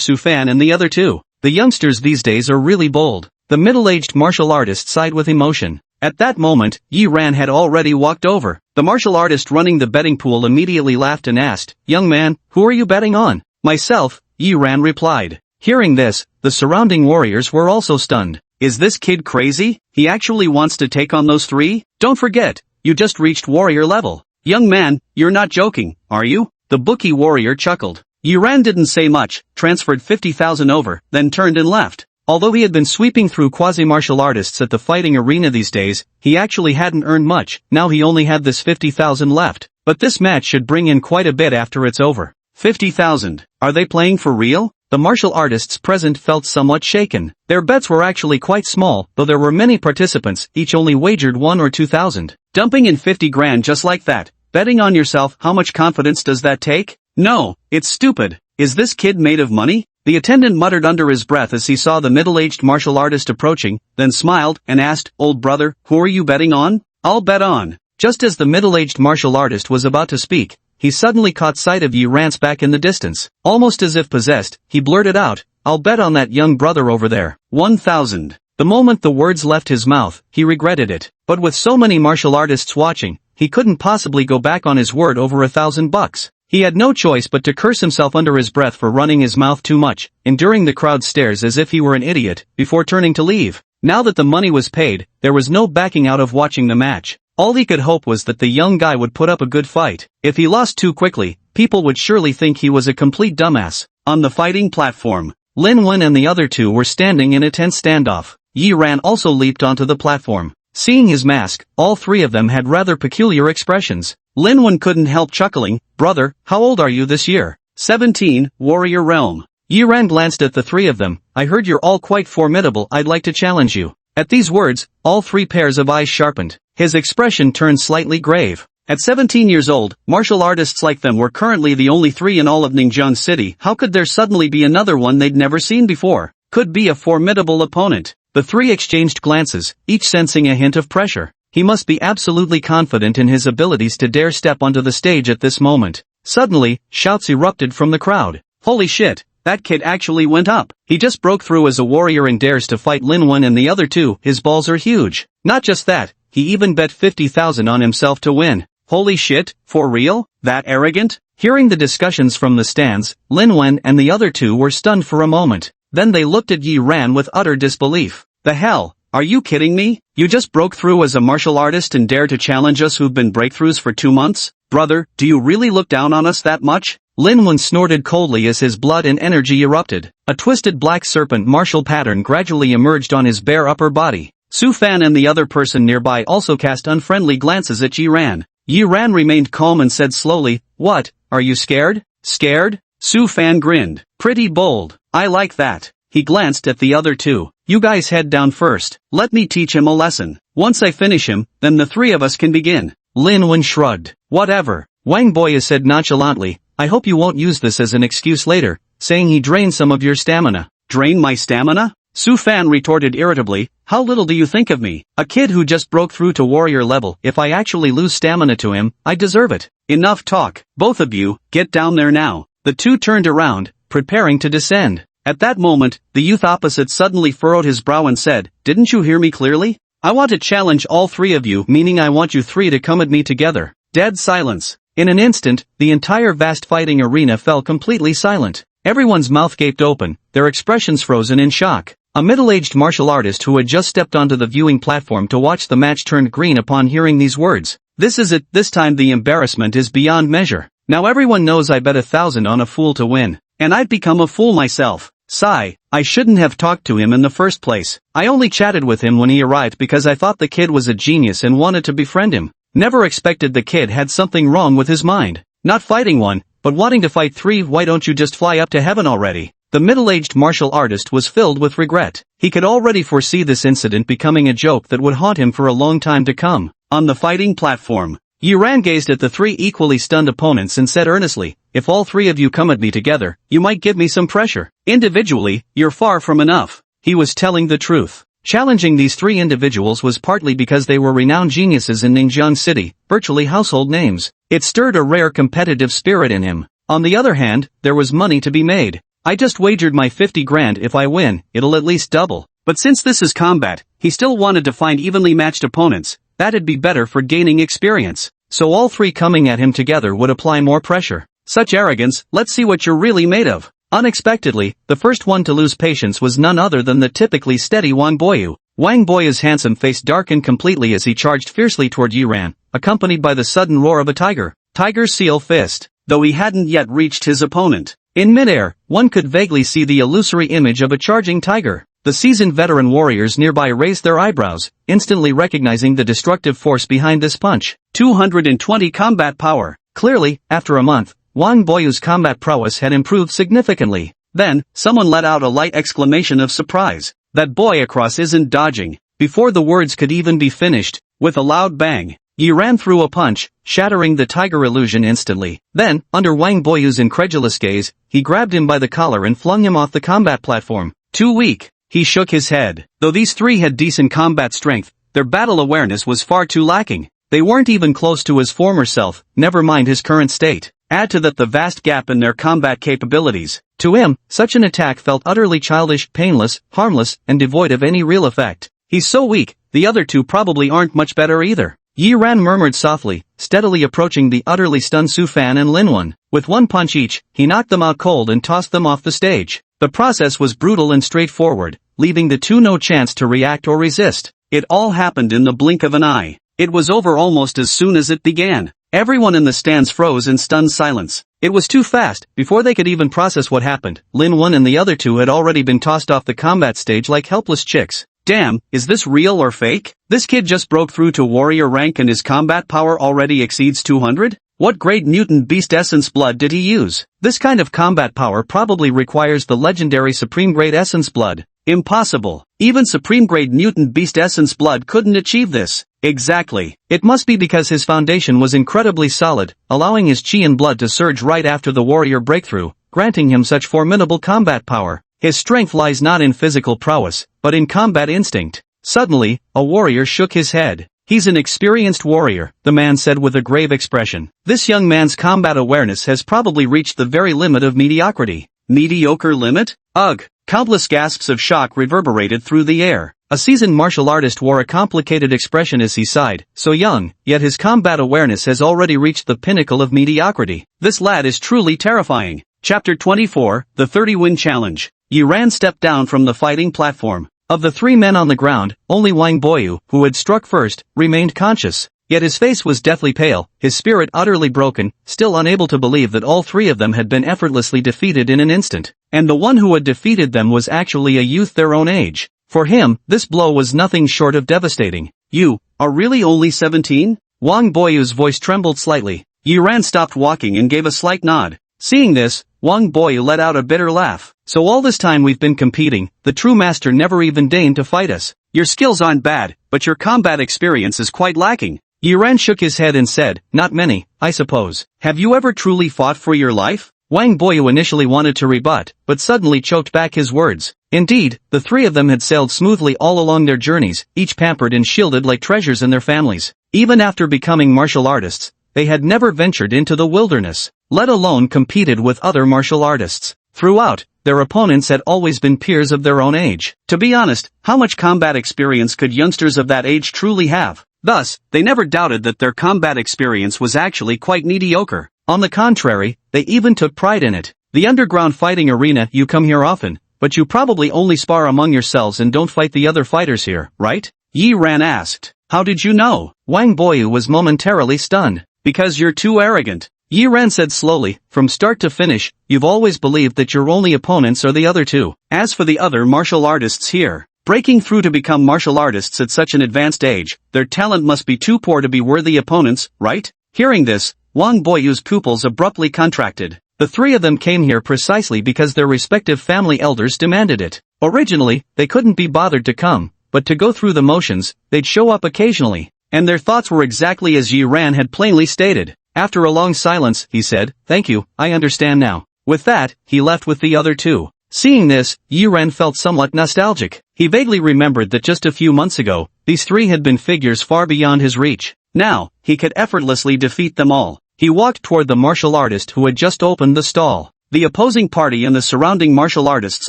Su Fan and the other two. The youngsters these days are really bold. The middle-aged martial artist sighed with emotion. At that moment, Yi Ran had already walked over. The martial artist running the betting pool immediately laughed and asked, "Young man, who are you betting on?" "Myself," Yi Ran replied. Hearing this, the surrounding warriors were also stunned. Is this kid crazy? He actually wants to take on those three? Don't forget, you just reached warrior level. Young man, you're not joking, are you? The bookie warrior chuckled. Yi Ran didn't say much, transferred 50,000 over, then turned and left. Although he had been sweeping through quasi-martial artists at the fighting arena these days, he actually hadn't earned much. Now he only had this 50,000 left. But this match should bring in quite a bit after it's over. 50,000. Are they playing for real? The martial artists present felt somewhat shaken. Their bets were actually quite small, though there were many participants, each only wagered 1 or 2,000. Dumping in 50 grand just like that. Betting on yourself, how much confidence does that take? No, it's stupid. Is this kid made of money? The attendant muttered under his breath as he saw the middle-aged martial artist approaching, then smiled and asked, "Old brother, who are you betting on?" "I'll bet on." Just as the middle-aged martial artist was about to speak, he suddenly caught sight of Yi Ran's back in the distance. Almost as if possessed, he blurted out, "I'll bet on that young brother over there. 1,000. The moment the words left his mouth, he regretted it. But with so many martial artists watching, he couldn't possibly go back on his word over $1,000. He had no choice but to curse himself under his breath for running his mouth too much, enduring the crowd stares as if he were an idiot, before turning to leave. Now that the money was paid, there was no backing out of watching the match. All he could hope was that the young guy would put up a good fight. If he lost too quickly, people would surely think he was a complete dumbass. On the fighting platform, Lin Wen and the other two were standing in a tense standoff. Yi Ran also leaped onto the platform. Seeing his mask, all three of them had rather peculiar expressions. Lin Wen couldn't help chuckling. "Brother, how old are you this year?" 17, Warrior Realm. Yi Ran glanced at the three of them. "I heard you're all quite formidable. I'd like to challenge you." At these words, all three pairs of eyes sharpened. His expression turned slightly grave. At 17 years old, martial artists like them were currently the only three in all of Ningjiang City. How could there suddenly be another one they'd never seen before? Could be a formidable opponent. The three exchanged glances, each sensing a hint of pressure. He must be absolutely confident in his abilities to dare step onto the stage at this moment. Suddenly, shouts erupted from the crowd. "Holy shit, that kid actually went up. He just broke through as a warrior and dares to fight Lin Wen and the other two. His balls are huge. Not just that, he even bet 50,000 on himself to win. Holy shit, for real? That arrogant?" Hearing the discussions from the stands, Lin Wen and the other two were stunned for a moment. Then they looked at Yi Ran with utter disbelief. "The hell? Are you kidding me? You just broke through as a martial artist and dare to challenge us who've been breakthroughs for 2 months? Brother, do you really look down on us that much?" Lin Wen snorted coldly as his blood and energy erupted. A twisted black serpent martial pattern gradually emerged on his bare upper body. Su Fan and the other person nearby also cast unfriendly glances at Yi Ran. Yi Ran remained calm and said slowly, "What, are you scared?" "Scared?" Su Fan grinned. "Pretty bold. I like that." He glanced at the other two. "You guys head down first. Let me teach him a lesson. Once I finish him, then the three of us can begin." Lin Wen shrugged. "Whatever." Wang Boyu said nonchalantly, "I hope you won't use this as an excuse later," saying he drained some of your stamina. "Drain my stamina?" Su Fan retorted irritably, "How little do you think of me? A kid who just broke through to warrior level. If I actually lose stamina to him, I deserve it." "Enough talk. Both of you, get down there now." The two turned around, preparing to descend. At that moment, the youth opposite suddenly furrowed his brow and said, "Didn't you hear me clearly? I want to challenge all three of you, meaning I want you three to come at me together." Dead silence. In an instant, the entire vast fighting arena fell completely silent. Everyone's mouth gaped open, their expressions frozen in shock. A middle-aged martial artist who had just stepped onto the viewing platform to watch the match turned green upon hearing these words. This is it, this time the embarrassment is beyond measure. Now everyone knows I bet 1,000 on a fool to win. And I'd become a fool myself. Sigh, I shouldn't have talked to him in the first place. I only chatted with him when he arrived because I thought the kid was a genius and wanted to befriend him. Never expected the kid had something wrong with his mind. Not fighting one, but wanting to fight three. Why don't you just fly up to heaven already? The middle-aged martial artist was filled with regret. He could already foresee this incident becoming a joke that would haunt him for a long time to come. On the fighting platform, Yuran gazed at the three equally stunned opponents and said earnestly, if all three of you come at me together, you might give me some pressure. Individually, you're far from enough. He was telling the truth. Challenging these three individuals was partly because they were renowned geniuses in Ningxiang City, virtually household names. It stirred a rare competitive spirit in him. On the other hand, there was money to be made. I just wagered my 50 grand if I win, it'll at least double. But since this is combat, he still wanted to find evenly matched opponents. That'd be better for gaining experience. So all three coming at him together would apply more pressure. Such arrogance, let's see what you're really made of. Unexpectedly, the first one to lose patience was none other than the typically steady Wang Boyu. Wang Boyu's handsome face darkened completely as he charged fiercely toward Yuran, accompanied by the sudden roar of a tiger. Tiger's seal fist, though he hadn't yet reached his opponent. In midair, one could vaguely see the illusory image of a charging tiger. The seasoned veteran warriors nearby raised their eyebrows, instantly recognizing the destructive force behind this punch. 220 combat power. Clearly, after a month, Wang Boyu's combat prowess had improved significantly. Then, someone let out a light exclamation of surprise. That boy across isn't dodging. Before the words could even be finished, with a loud bang, he ran through a punch, shattering the tiger illusion instantly. Then, under Wang Boyu's incredulous gaze, he grabbed him by the collar and flung him off the combat platform. Too weak. He shook his head. Though these three had decent combat strength, their battle awareness was far too lacking. They weren't even close to his former self, never mind his current state. Add to that the vast gap in their combat capabilities. To him, such an attack felt utterly childish, painless, harmless, and devoid of any real effect. He's so weak, the other two probably aren't much better either. Yi Ran murmured softly, steadily approaching the utterly stunned Su Fan and Lin Wen. With one punch each, he knocked them out cold and tossed them off the stage. The process was brutal and straightforward, leaving the two no chance to react or resist. It all happened in the blink of an eye. It was over almost as soon as it began. Everyone in the stands froze in stunned silence. It was too fast. Before they could even process what happened, Lin Wen and the other two had already been tossed off the combat stage like helpless chicks. Damn, is this real or fake? This kid just broke through to warrior rank and his combat power already exceeds 200? What grade mutant beast essence blood did he use? This kind of combat power probably requires the legendary supreme grade essence blood. Impossible. Even supreme grade mutant beast essence blood couldn't achieve this. Exactly. It must be because his foundation was incredibly solid, allowing his chi and blood to surge right after the warrior breakthrough, granting him such formidable combat power. His strength lies not in physical prowess, but in combat instinct. Suddenly, a warrior shook his head. He's an experienced warrior, the man said with a grave expression. This young man's combat awareness has probably reached the very limit of mediocrity. Mediocre limit? Ugh! Countless gasps of shock reverberated through the air. A seasoned martial artist wore a complicated expression as he sighed. So young, yet his combat awareness has already reached the pinnacle of mediocrity. This lad is truly terrifying. Chapter 24, The 30-Win Challenge. Yuran stepped down from the fighting platform. Of the three men on the ground, only Wang Boyu, who had struck first, remained conscious. Yet his face was deathly pale, his spirit utterly broken, still unable to believe that all three of them had been effortlessly defeated in an instant. And the one who had defeated them was actually a youth their own age. For him, this blow was nothing short of devastating. You are really only 17? Wang Boyu's voice trembled slightly. Yuran stopped walking and gave a slight nod. Seeing this, Wang Boyu let out a bitter laugh. So all this time we've been competing, the true master never even deigned to fight us. Your skills aren't bad, but your combat experience is quite lacking. Yuran shook his head and said, not many, I suppose. Have you ever truly fought for your life? Wang Boyu initially wanted to rebut, but suddenly choked back his words. Indeed, the three of them had sailed smoothly all along their journeys, each pampered and shielded like treasures in their families. Even after becoming martial artists, they had never ventured into the wilderness, let alone competed with other martial artists. Throughout, their opponents had always been peers of their own age. To be honest, how much combat experience could youngsters of that age truly have? Thus, they never doubted that their combat experience was actually quite mediocre. On the contrary, they even took pride in it. The underground fighting arena, you come here often, but you probably only spar among yourselves and don't fight the other fighters here, right? Yi Ran asked. How did you know? Wang Boyu was momentarily stunned. Because you're too arrogant. Yi Ran said slowly, from start to finish, you've always believed that your only opponents are the other two. As for the other martial artists here, breaking through to become martial artists at such an advanced age, their talent must be too poor to be worthy opponents, right? Hearing this, Wang Boyu's pupils abruptly contracted. The three of them came here precisely because their respective family elders demanded it. Originally, they couldn't be bothered to come, but to go through the motions, they'd show up occasionally. And their thoughts were exactly as Yi Ran had plainly stated. After a long silence, he said, "Thank you, I understand now." With that, he left with the other two. Seeing this, Yi Ran felt somewhat nostalgic. He vaguely remembered that just a few months ago, these three had been figures far beyond his reach. Now, he could effortlessly defeat them all. He walked toward the martial artist who had just opened the stall. The opposing party and the surrounding martial artists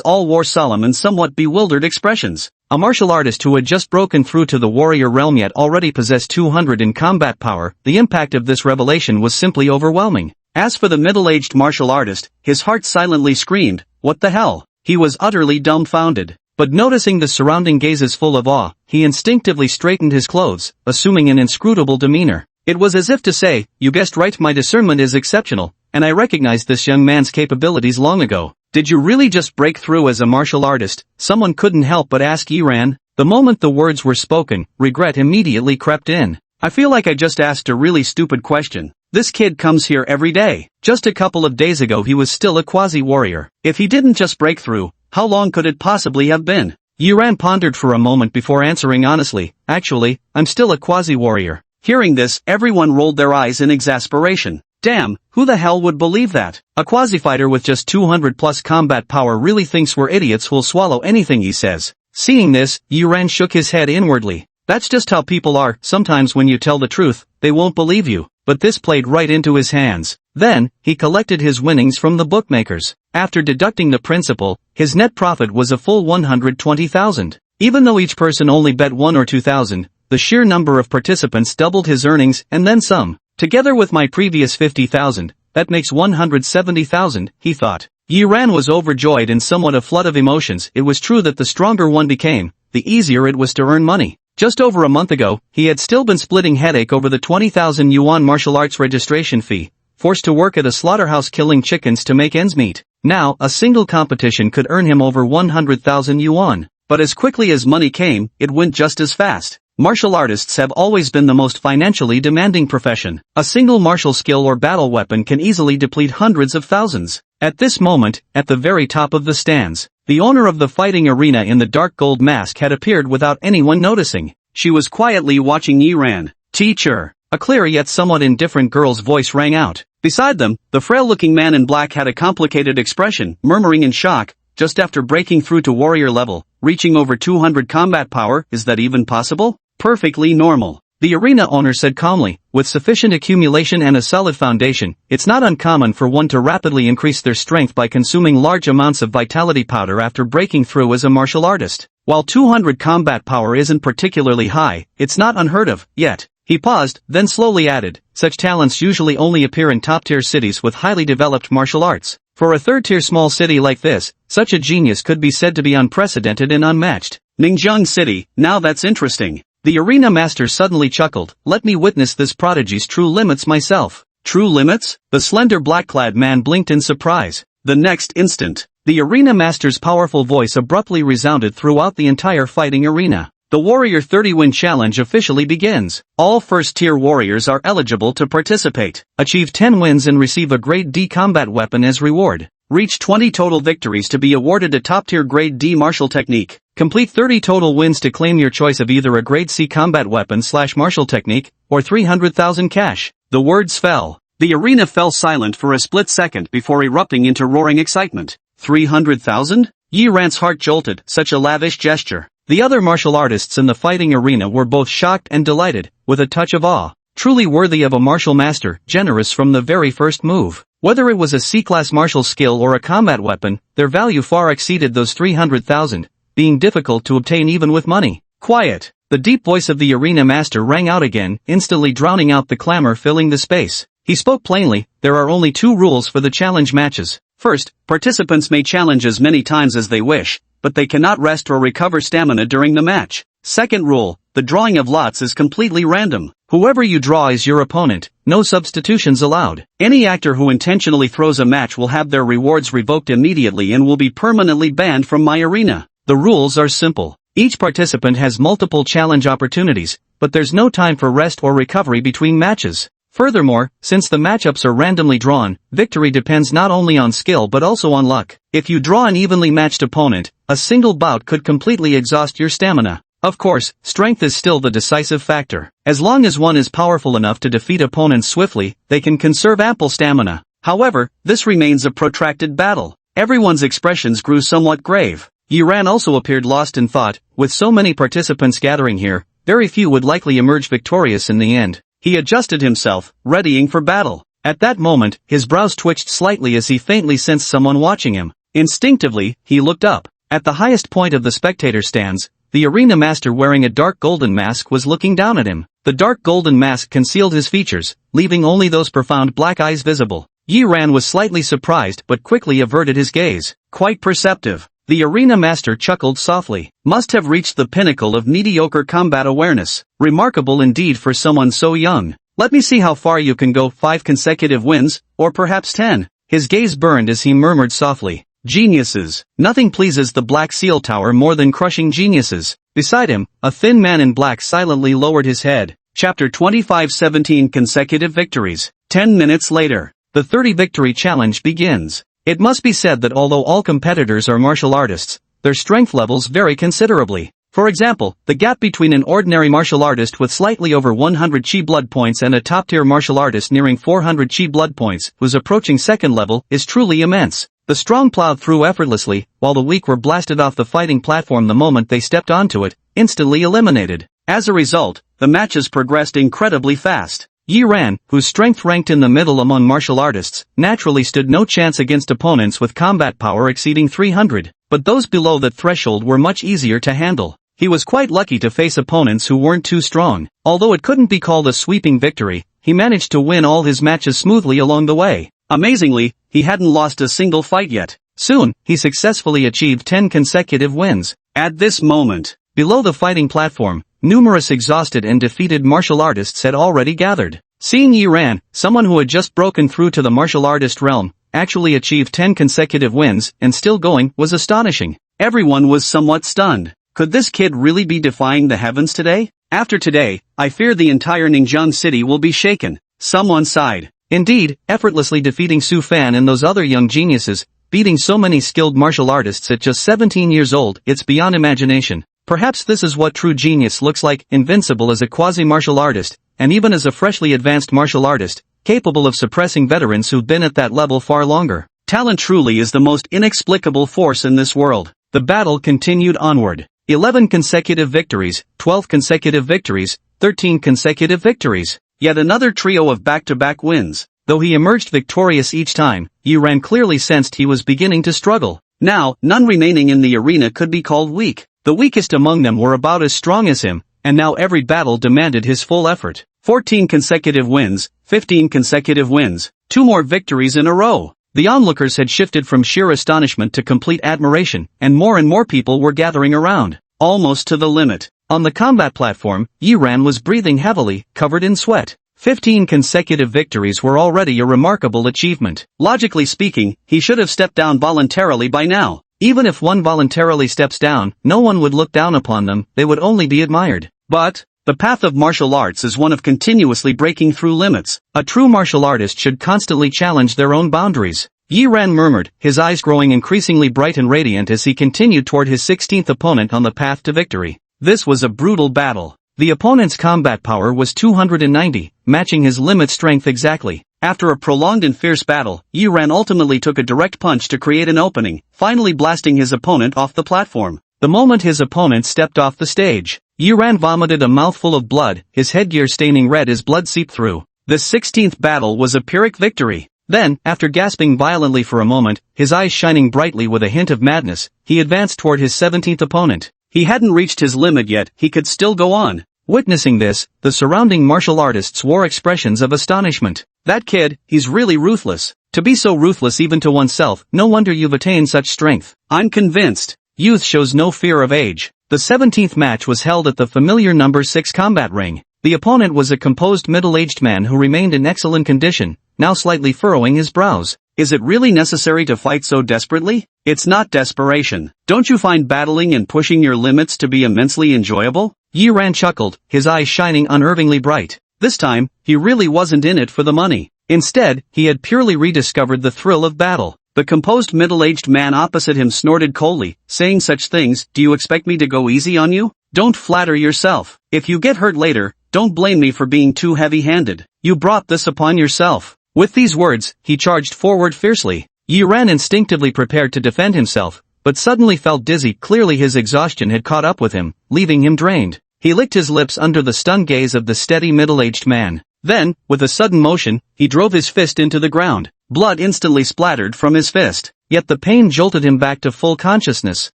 all wore solemn and somewhat bewildered expressions. A martial artist who had just broken through to the warrior realm yet already possessed 200 in combat power. The impact of this revelation was simply overwhelming. As for the middle-aged martial artist, his heart silently screamed, "What the hell?" He was utterly dumbfounded. But noticing the surrounding gazes full of awe, he instinctively straightened his clothes, assuming an inscrutable demeanor. It was as if to say, "You guessed right, my discernment is exceptional, and I recognized this young man's capabilities long ago." "Did you really just break through as a martial artist?" someone couldn't help but ask Yi Ran. The moment the words were spoken, regret immediately crept in. "I feel like I just asked a really stupid question. This kid comes here every day. Just a couple of days ago he was still a quasi-warrior. If he didn't just break through, how long could it possibly have been?" Yi Ran pondered for a moment before answering honestly, "Actually, I'm still a quasi-warrior." Hearing this, everyone rolled their eyes in exasperation. Damn, who the hell would believe that? A quasi-fighter with just 200 plus combat power really thinks we're idiots who'll swallow anything he says. Seeing this, Yi Ran shook his head inwardly. That's just how people are. Sometimes when you tell the truth, they won't believe you. But this played right into his hands. Then, he collected his winnings from the bookmakers. After deducting the principal, his net profit was a full 120,000. Even though each person only bet 1 or 2,000, the sheer number of participants doubled his earnings and then some. Together with my previous 50,000, that makes 170,000, he thought. Yi Ran was overjoyed and somewhat a flood of emotions. It was true that the stronger one became, the easier it was to earn money. Just over a month ago, he had still been splitting headache over the 20,000 yuan martial arts registration fee, forced to work at a slaughterhouse killing chickens to make ends meet. Now, a single competition could earn him over 100,000 yuan. But as quickly as money came, it went just as fast. Martial artists have always been the most financially demanding profession. A single martial skill or battle weapon can easily deplete hundreds of thousands. At this moment, at the very top of the stands, the owner of the fighting arena in the dark gold mask had appeared without anyone noticing. She was quietly watching Yi Ran. "Teacher." A clear yet somewhat indifferent girl's voice rang out. Beside them, the frail-looking man in black had a complicated expression, murmuring in shock, "Just after breaking through to warrior level, reaching over 200 combat power, is that even possible?" "Perfectly normal," the arena owner said calmly. "With sufficient accumulation and a solid foundation, it's not uncommon for one to rapidly increase their strength by consuming large amounts of vitality powder after breaking through as a martial artist. While 200 combat power isn't particularly high, it's not unheard of, yet." He paused, then slowly added, "Such talents usually only appear in top-tier cities with highly developed martial arts. For a third-tier small city like this, such a genius could be said to be unprecedented and unmatched." "Ningjiang City, now that's interesting." The arena master suddenly chuckled. "Let me witness this prodigy's true limits myself." "True limits?" The slender black-clad man blinked in surprise. The next instant, the arena master's powerful voice abruptly resounded throughout the entire fighting arena. "The Warrior 30-win challenge officially begins. All first-tier warriors are eligible to participate. Achieve 10 wins and receive a Grade D combat weapon as reward. Reach 20 total victories to be awarded a top-tier Grade D martial technique. Complete 30 total wins to claim your choice of either a Grade C combat weapon/martial technique, or 300,000 cash." The words fell. The arena fell silent for a split second before erupting into roaring excitement. 300,000? Yi Ran's heart jolted, such a lavish gesture. The other martial artists in the fighting arena were both shocked and delighted, with a touch of awe. Truly worthy of a martial master, generous from the very first move. Whether it was a C-class martial skill or a combat weapon, their value far exceeded those 300,000, being difficult to obtain even with money. "Quiet." The deep voice of the arena master rang out again, instantly drowning out the clamor filling the space. He spoke plainly, there are only 2 rules for the challenge matches. First, participants may challenge as many times as they wish, but they cannot rest or recover stamina during the match. Second rule, the drawing of lots is completely random. Whoever you draw is your opponent, no substitutions allowed. Any actor who intentionally throws a match will have their rewards revoked immediately and will be permanently banned from my arena. The rules are simple. Each participant has multiple challenge opportunities, but there's no time for rest or recovery between matches. Furthermore, since the matchups are randomly drawn, victory depends not only on skill but also on luck. If you draw an evenly matched opponent, a single bout could completely exhaust your stamina. Of course, strength is still the decisive factor. As long as one is powerful enough to defeat opponents swiftly, they can conserve ample stamina. However, this remains a protracted battle. Everyone's expressions grew somewhat grave. Yiran also appeared lost in thought. With so many participants gathering here, very few would likely emerge victorious in the end. He adjusted himself, readying for battle. At that moment, his brows twitched slightly as he faintly sensed someone watching him. Instinctively, he looked up. At the highest point of the spectator stands, the arena master wearing a dark golden mask was looking down at him. The dark golden mask concealed his features, leaving only those profound black eyes visible. Yiran was slightly surprised but quickly averted his gaze. Quite perceptive. The arena master chuckled softly. Must have reached the pinnacle of mediocre combat awareness. Remarkable indeed for someone so young. Let me see how far you can go. 5 consecutive wins, or perhaps 10. His gaze burned as he murmured softly. Geniuses. Nothing pleases the Black Seal Tower more than crushing geniuses. Beside him, a thin man in black silently lowered his head. Chapter 25 17 consecutive victories. 10 minutes later, the 30 victory challenge begins. It must be said that although all competitors are martial artists, their strength levels vary considerably. For example, the gap between an ordinary martial artist with slightly over 100 chi blood points and a top-tier martial artist nearing 400 chi blood points, who's approaching second level, is truly immense. The strong plowed through effortlessly, while the weak were blasted off the fighting platform the moment they stepped onto it, instantly eliminated. As a result, the matches progressed incredibly fast. Yiran, whose strength ranked in the middle among martial artists, naturally stood no chance against opponents with combat power exceeding 300, but those below that threshold were much easier to handle. He was quite lucky to face opponents who weren't too strong. Although it couldn't be called a sweeping victory, he managed to win all his matches smoothly along the way. Amazingly, he hadn't lost a single fight yet. Soon, he successfully achieved 10 consecutive wins. At this moment, below the fighting platform, numerous exhausted and defeated martial artists had already gathered. Seeing Yiran, someone who had just broken through to the martial artist realm, actually achieve 10 consecutive wins and still going, was astonishing. Everyone was somewhat stunned. Could this kid really be defying the heavens today? After today, I fear the entire Ningjiang city will be shaken. Someone sighed. Indeed, effortlessly defeating Su Fan and those other young geniuses, beating so many skilled martial artists at just 17 years old, it's beyond imagination. Perhaps this is what true genius looks like, invincible as a quasi-martial artist, and even as a freshly advanced martial artist, capable of suppressing veterans who've been at that level far longer. Talent truly is the most inexplicable force in this world. The battle continued onward. 11 consecutive victories, 12 consecutive victories, 13 consecutive victories. Yet another trio of back-to-back wins. Though he emerged victorious each time, Yiran clearly sensed he was beginning to struggle. Now, none remaining in the arena could be called weak. The weakest among them were about as strong as him, and now every battle demanded his full effort. 14 consecutive wins, 15 consecutive wins, 2 more victories in a row. The onlookers had shifted from sheer astonishment to complete admiration, and more people were gathering around, almost to the limit. On the combat platform, Yiran was breathing heavily, covered in sweat. 15 consecutive victories were already a remarkable achievement. Logically speaking, he should have stepped down voluntarily by now. Even if one voluntarily steps down, no one would look down upon them, they would only be admired. But, the path of martial arts is one of continuously breaking through limits. A true martial artist should constantly challenge their own boundaries. Yiran murmured, his eyes growing increasingly bright and radiant as he continued toward his 16th opponent on the path to victory. This was a brutal battle. The opponent's combat power was 290, matching his limit strength exactly. After a prolonged and fierce battle, Yiran ultimately took a direct punch to create an opening, finally blasting his opponent off the platform. The moment his opponent stepped off the stage, Yiran vomited a mouthful of blood, his headgear staining red as blood seeped through. The 16th battle was a Pyrrhic victory. Then, after gasping violently for a moment, his eyes shining brightly with a hint of madness, he advanced toward his 17th opponent. He hadn't reached his limit yet, he could still go on. Witnessing this, the surrounding martial artists wore expressions of astonishment. That kid, he's really ruthless. To be so ruthless even to oneself, no wonder you've attained such strength. I'm convinced. Youth shows no fear of age. The 17th match was held at the familiar number 6 combat ring. The opponent was a composed middle-aged man who remained in excellent condition, now slightly furrowing his brows. Is it really necessary to fight so desperately? It's not desperation. Don't you find battling and pushing your limits to be immensely enjoyable? Yi Ran chuckled, his eyes shining unervingly bright. This time, he really wasn't in it for the money. Instead, he had purely rediscovered the thrill of battle. The composed middle-aged man opposite him snorted coldly, saying such things. Do you expect me to go easy on you? Don't flatter yourself. If you get hurt later, don't blame me for being too heavy-handed. You brought this upon yourself. With these words, he charged forward fiercely. Yi Ran instinctively prepared to defend himself, but suddenly felt dizzy. Clearly his exhaustion had caught up with him, leaving him drained. He licked his lips under the stunned gaze of the steady middle-aged man. Then, with a sudden motion, he drove his fist into the ground. Blood instantly splattered from his fist, yet the pain jolted him back to full consciousness.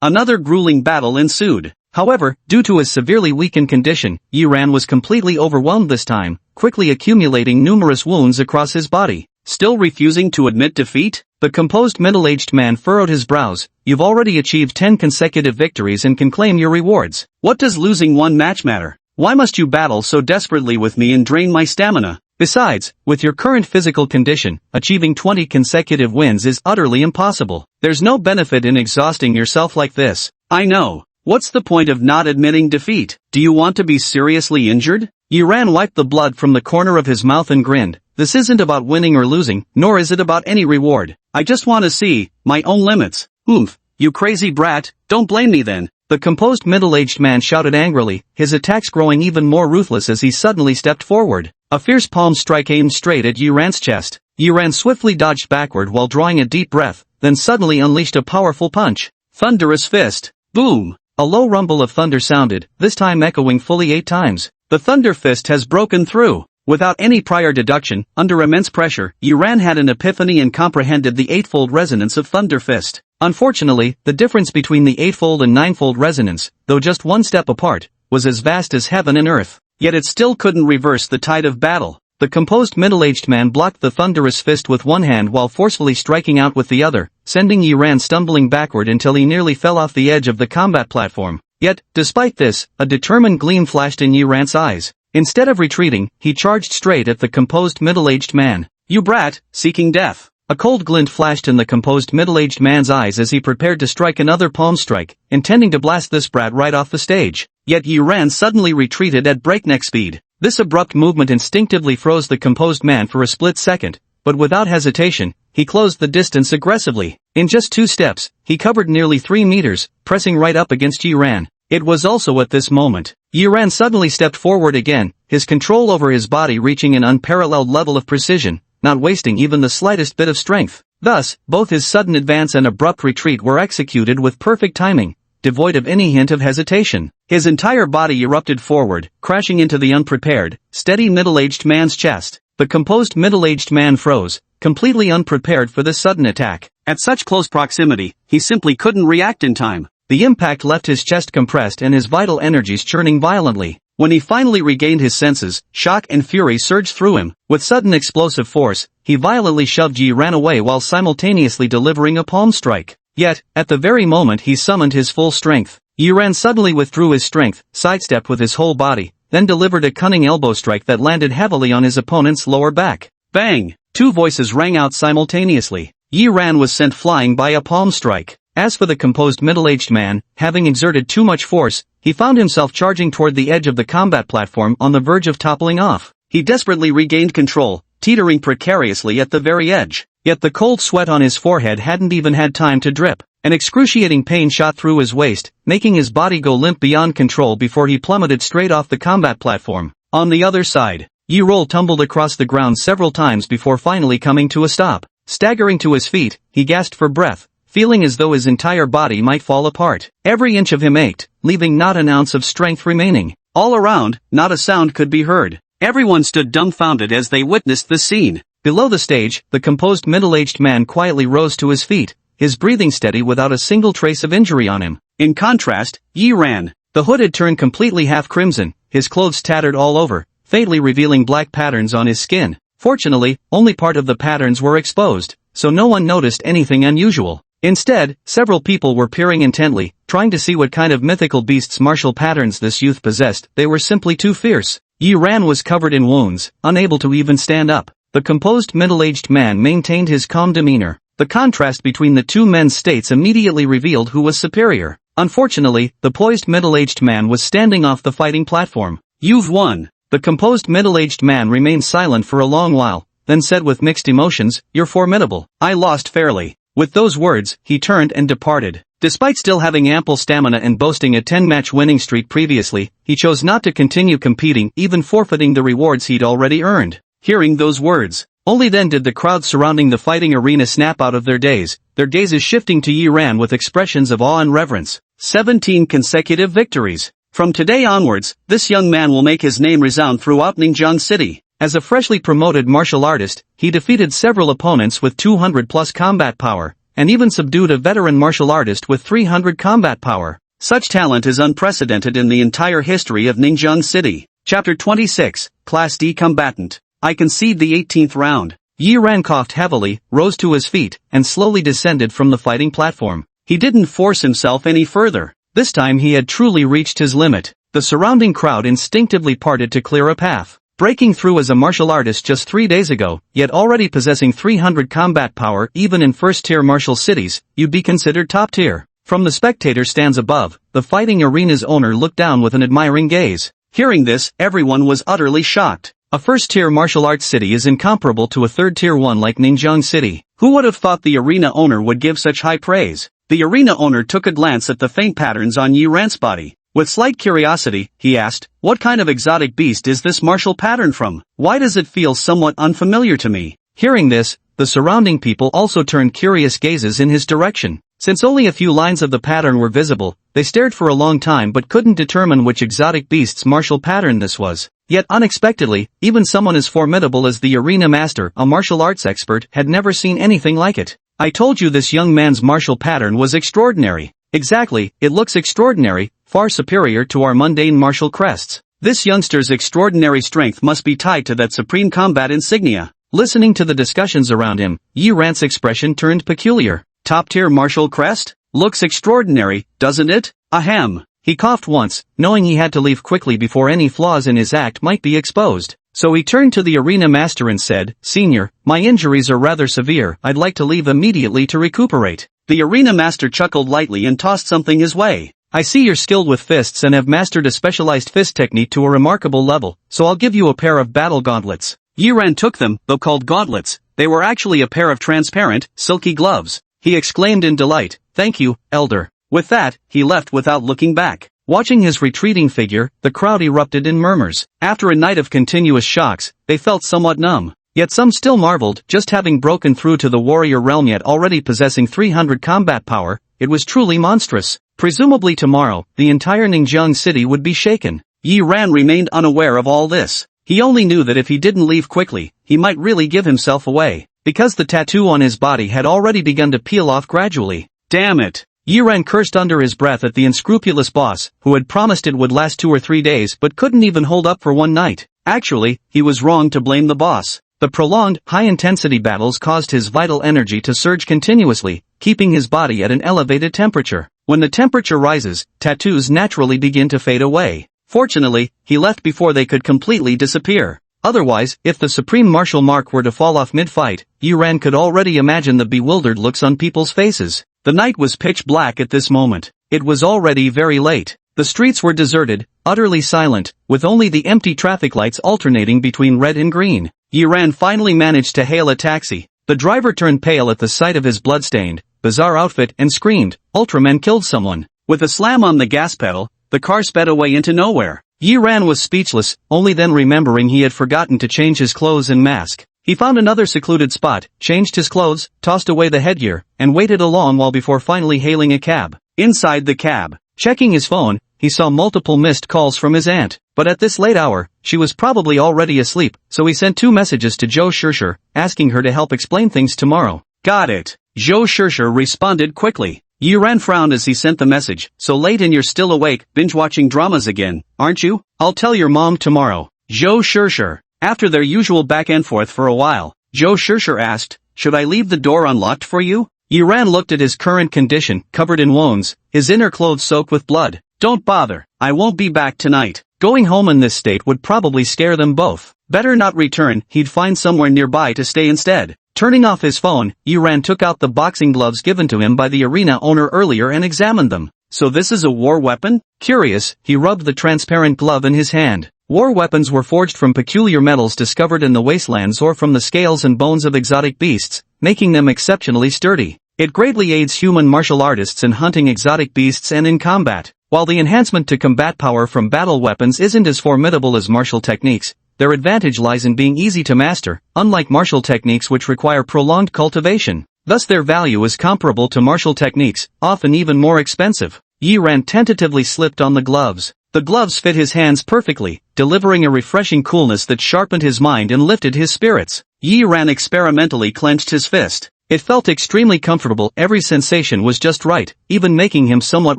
Another grueling battle ensued. However, due to his severely weakened condition, Yi Ran was completely overwhelmed this time, quickly accumulating numerous wounds across his body. Still refusing to admit defeat? The composed middle-aged man furrowed his brows. You've already achieved 10 consecutive victories and can claim your rewards. What does losing one match matter? Why must you battle so desperately with me and drain my stamina? Besides, with your current physical condition, achieving 20 consecutive wins is utterly impossible. There's no benefit in exhausting yourself like this. I know. What's the point of not admitting defeat? Do you want to be seriously injured? Yi Ran wiped the blood from the corner of his mouth and grinned. This isn't about winning or losing, nor is it about any reward. I just want to see my own limits. Oomph, you crazy brat, don't blame me then. The composed middle-aged man shouted angrily, his attacks growing even more ruthless as he suddenly stepped forward. A fierce palm strike aimed straight at Yi Ran's chest. Yi Ran swiftly dodged backward while drawing a deep breath, then suddenly unleashed a powerful punch. Thunderous fist. Boom! A low rumble of thunder sounded, this time echoing fully 8 times. The thunder fist has broken through. Without any prior deduction, under immense pressure, Yi Ran had an epiphany and comprehended the eightfold resonance of thunder fist. Unfortunately, the difference between the eightfold and ninefold resonance, though just one step apart, was as vast as heaven and earth. Yet it still couldn't reverse the tide of battle. The composed middle-aged man blocked the thunderous fist with one hand while forcefully striking out with the other, sending Yi Ran stumbling backward until he nearly fell off the edge of the combat platform. Yet, despite this, a determined gleam flashed in Yi Ran's eyes. Instead of retreating, he charged straight at the composed middle-aged man. You brat, seeking death. A cold glint flashed in the composed middle-aged man's eyes as he prepared to strike another palm strike, intending to blast this brat right off the stage. Yet Yi Ran suddenly retreated at breakneck speed. This abrupt movement instinctively froze the composed man for a split second, but without hesitation, he closed the distance aggressively. In just 2 steps, he covered nearly 3 meters, pressing right up against Yi Ran. It was also at this moment, Yi Ran suddenly stepped forward again, his control over his body reaching an unparalleled level of precision, not wasting even the slightest bit of strength. Thus, both his sudden advance and abrupt retreat were executed with perfect timing, devoid of any hint of hesitation. His entire body erupted forward, crashing into the unprepared, steady middle-aged man's chest. The composed middle-aged man froze, completely unprepared for this sudden attack. At such close proximity, he simply couldn't react in time. The impact left his chest compressed and his vital energies churning violently. When he finally regained his senses, shock and fury surged through him. With sudden explosive force, he violently shoved Yi Ran away while simultaneously delivering a palm strike. Yet, at the very moment he summoned his full strength, Yi Ran suddenly withdrew his strength, sidestepped with his whole body, then delivered a cunning elbow strike that landed heavily on his opponent's lower back. Bang! 2 voices rang out simultaneously. Yi Ran was sent flying by a palm strike. As for the composed middle-aged man, having exerted too much force, he found himself charging toward the edge of the combat platform on the verge of toppling off. He desperately regained control, teetering precariously at the very edge. Yet the cold sweat on his forehead hadn't even had time to drip. An excruciating pain shot through his waist, making his body go limp beyond control before he plummeted straight off the combat platform. On the other side, Yi Ran tumbled across the ground several times before finally coming to a stop. Staggering to his feet, he gasped for breath, feeling as though his entire body might fall apart. Every inch of him ached, leaving not an ounce of strength remaining. All around, not a sound could be heard. Everyone stood dumbfounded as they witnessed the scene. Below the stage, the composed middle-aged man quietly rose to his feet, his breathing steady without a single trace of injury on him. In contrast, Yi ran. The hood had turned completely half crimson, his clothes tattered all over, faintly revealing black patterns on his skin. Fortunately, only part of the patterns were exposed, so no one noticed anything unusual. Instead, several people were peering intently, trying to see what kind of mythical beasts martial patterns this youth possessed. They were simply too fierce. Yi Ran was covered in wounds, unable to even stand up. The composed middle-aged man maintained his calm demeanor. The contrast between the two men's states immediately revealed who was superior. Unfortunately, the poised middle-aged man was standing off the fighting platform. You've won. The composed middle-aged man remained silent for a long while, then said with mixed emotions, "You're formidable." I lost fairly. With those words, he turned and departed. Despite still having ample stamina and boasting a 10-match winning streak previously, he chose not to continue competing, even forfeiting the rewards he'd already earned. Hearing those words, only then did the crowd surrounding the fighting arena snap out of their gazes shifting to Yi Ran with expressions of awe and reverence. 17 consecutive victories. From today onwards, this young man will make his name resound throughout Ningjiang City. As a freshly promoted martial artist, he defeated several opponents with 200+ combat power, and even subdued a veteran martial artist with 300 combat power. Such talent is unprecedented in the entire history of Ningjiang City. Chapter 26, Class D Combatant. I concede the 18th round. Yi Ran coughed heavily, rose to his feet, and slowly descended from the fighting platform. He didn't force himself any further. This time he had truly reached his limit. The surrounding crowd instinctively parted to clear a path. Breaking through as a martial artist just 3 days ago, yet already possessing 300 combat power even in first-tier martial cities, you'd be considered top-tier. From the spectator stands above, the fighting arena's owner looked down with an admiring gaze. Hearing this, everyone was utterly shocked. A first-tier martial arts city is incomparable to a third-tier one like Ningjiang City. Who would have thought the arena owner would give such high praise? The arena owner took a glance at the faint patterns on Yi Ran's body. With slight curiosity, he asked, "What kind of exotic beast is this martial pattern from? Why does it feel somewhat unfamiliar to me?" Hearing this, the surrounding people also turned curious gazes in his direction. Since only a few lines of the pattern were visible, they stared for a long time but couldn't determine which exotic beast's martial pattern this was. Yet unexpectedly, even someone as formidable as the arena master, a martial arts expert, had never seen anything like it. "I told you this young man's martial pattern was extraordinary." "Exactly, it looks extraordinary, far superior to our mundane martial crests. This youngster's extraordinary strength must be tied to that supreme combat insignia." Listening to the discussions around him, Yi Ran's expression turned peculiar. "Top-tier martial crest? Looks extraordinary, doesn't it? Ahem." He coughed once, knowing he had to leave quickly before any flaws in his act might be exposed. So he turned to the arena master and said, "Senior, my injuries are rather severe, I'd like to leave immediately to recuperate." The arena master chuckled lightly and tossed something his way. "I see you're skilled with fists and have mastered a specialized fist technique to a remarkable level, so I'll give you a pair of battle gauntlets." Yi Ran took them, though called gauntlets. They were actually a pair of transparent, silky gloves. He exclaimed in delight, "Thank you, elder." With that, he left without looking back. Watching his retreating figure, the crowd erupted in murmurs. After a night of continuous shocks, they felt somewhat numb. Yet some still marveled, just having broken through to the warrior realm yet already possessing 300 combat power, it was truly monstrous. Presumably tomorrow, the entire Ningjiang city would be shaken. Yi Ran remained unaware of all this. He only knew that if he didn't leave quickly, he might really give himself away. Because the tattoo on his body had already begun to peel off gradually. Damn it! Yi Ran cursed under his breath at the unscrupulous boss, who had promised it would last 2 or 3 days but couldn't even hold up for one night. Actually, he was wrong to blame the boss. The prolonged, high-intensity battles caused his vital energy to surge continuously, keeping his body at an elevated temperature. When the temperature rises, tattoos naturally begin to fade away. Fortunately, he left before they could completely disappear. Otherwise, if the supreme martial mark were to fall off mid-fight, Yi Ran could already imagine the bewildered looks on people's faces. The night was pitch black at this moment. It was already very late. The streets were deserted, utterly silent, with only the empty traffic lights alternating between red and green. Yi Ran finally managed to hail a taxi. The driver turned pale at the sight of his bloodstained, bizarre outfit and screamed, "Ultraman killed someone." With a slam on the gas pedal, the car sped away into nowhere. Yi Ran was speechless, only then remembering he had forgotten to change his clothes and mask. He found another secluded spot, changed his clothes, tossed away the headgear, and waited a long while before finally hailing a cab. Inside the cab, checking his phone, he saw multiple missed calls from his aunt. But at this late hour, she was probably already asleep, so he sent 2 messages to Zhou Shishir, asking her to help explain things tomorrow. Got it. Zhou Shishir responded quickly. Yiran frowned as he sent the message. So late and you're still awake, binge-watching dramas again, aren't you? I'll tell your mom tomorrow. Zhou Shirshir. After their usual back and forth for a while, Zhou Shirshir asked, should I leave the door unlocked for you? Yiran looked at his current condition, covered in wounds, his inner clothes soaked with blood. Don't bother, I won't be back tonight. Going home in this state would probably scare them both. Better not return, he'd find somewhere nearby to stay instead. Turning off his phone, Yiran took out the boxing gloves given to him by the arena owner earlier and examined them. So this is a war weapon? Curious, he rubbed the transparent glove in his hand. War weapons were forged from peculiar metals discovered in the wastelands or from the scales and bones of exotic beasts, making them exceptionally sturdy. It greatly aids human martial artists in hunting exotic beasts and in combat. While the enhancement to combat power from battle weapons isn't as formidable as martial techniques, their advantage lies in being easy to master, unlike martial techniques which require prolonged cultivation. Thus their value is comparable to martial techniques, often even more expensive. Yiran tentatively slipped on the gloves. The gloves fit his hands perfectly, delivering a refreshing coolness that sharpened his mind and lifted his spirits. Yiran experimentally clenched his fist. It felt extremely comfortable, every sensation was just right, even making him somewhat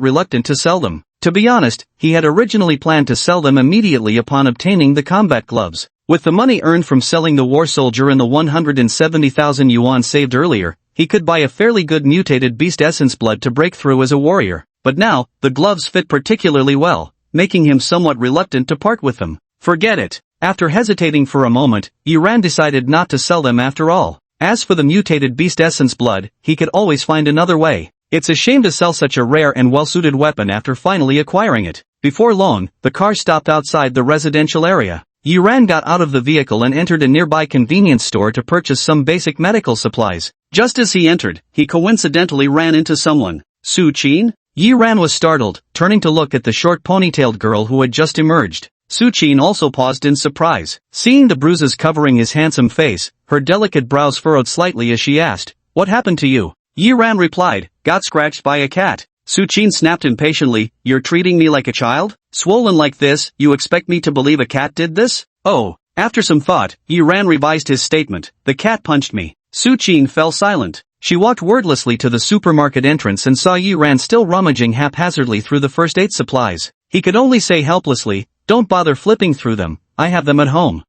reluctant to sell them. To be honest, he had originally planned to sell them immediately upon obtaining the combat gloves. With the money earned from selling the war soldier and the 170,000 yuan saved earlier, he could buy a fairly good mutated beast essence blood to break through as a warrior. But now, the gloves fit particularly well, making him somewhat reluctant to part with them. Forget it. After hesitating for a moment, Yiran decided not to sell them after all. As for the mutated beast essence blood, he could always find another way. It's a shame to sell such a rare and well-suited weapon after finally acquiring it. Before long, the car stopped outside the residential area. Yiran got out of the vehicle and entered a nearby convenience store to purchase some basic medical supplies. Just as he entered, he coincidentally ran into someone. Su Qin? Yiran was startled, turning to look at the short ponytailed girl who had just emerged. Su Qin also paused in surprise. Seeing the bruises covering his handsome face, her delicate brows furrowed slightly as she asked, "What happened to you?" Yiran replied, "Got scratched by a cat." Su Qin snapped impatiently, "You're treating me like a child? Swollen like this, you expect me to believe a cat did this? Oh." After some thought, Yiran revised his statement, "The cat punched me." Su Qin fell silent. She walked wordlessly to the supermarket entrance and saw Yiran still rummaging haphazardly through the first aid supplies. He could only say helplessly, "Don't bother flipping through them, I have them at home."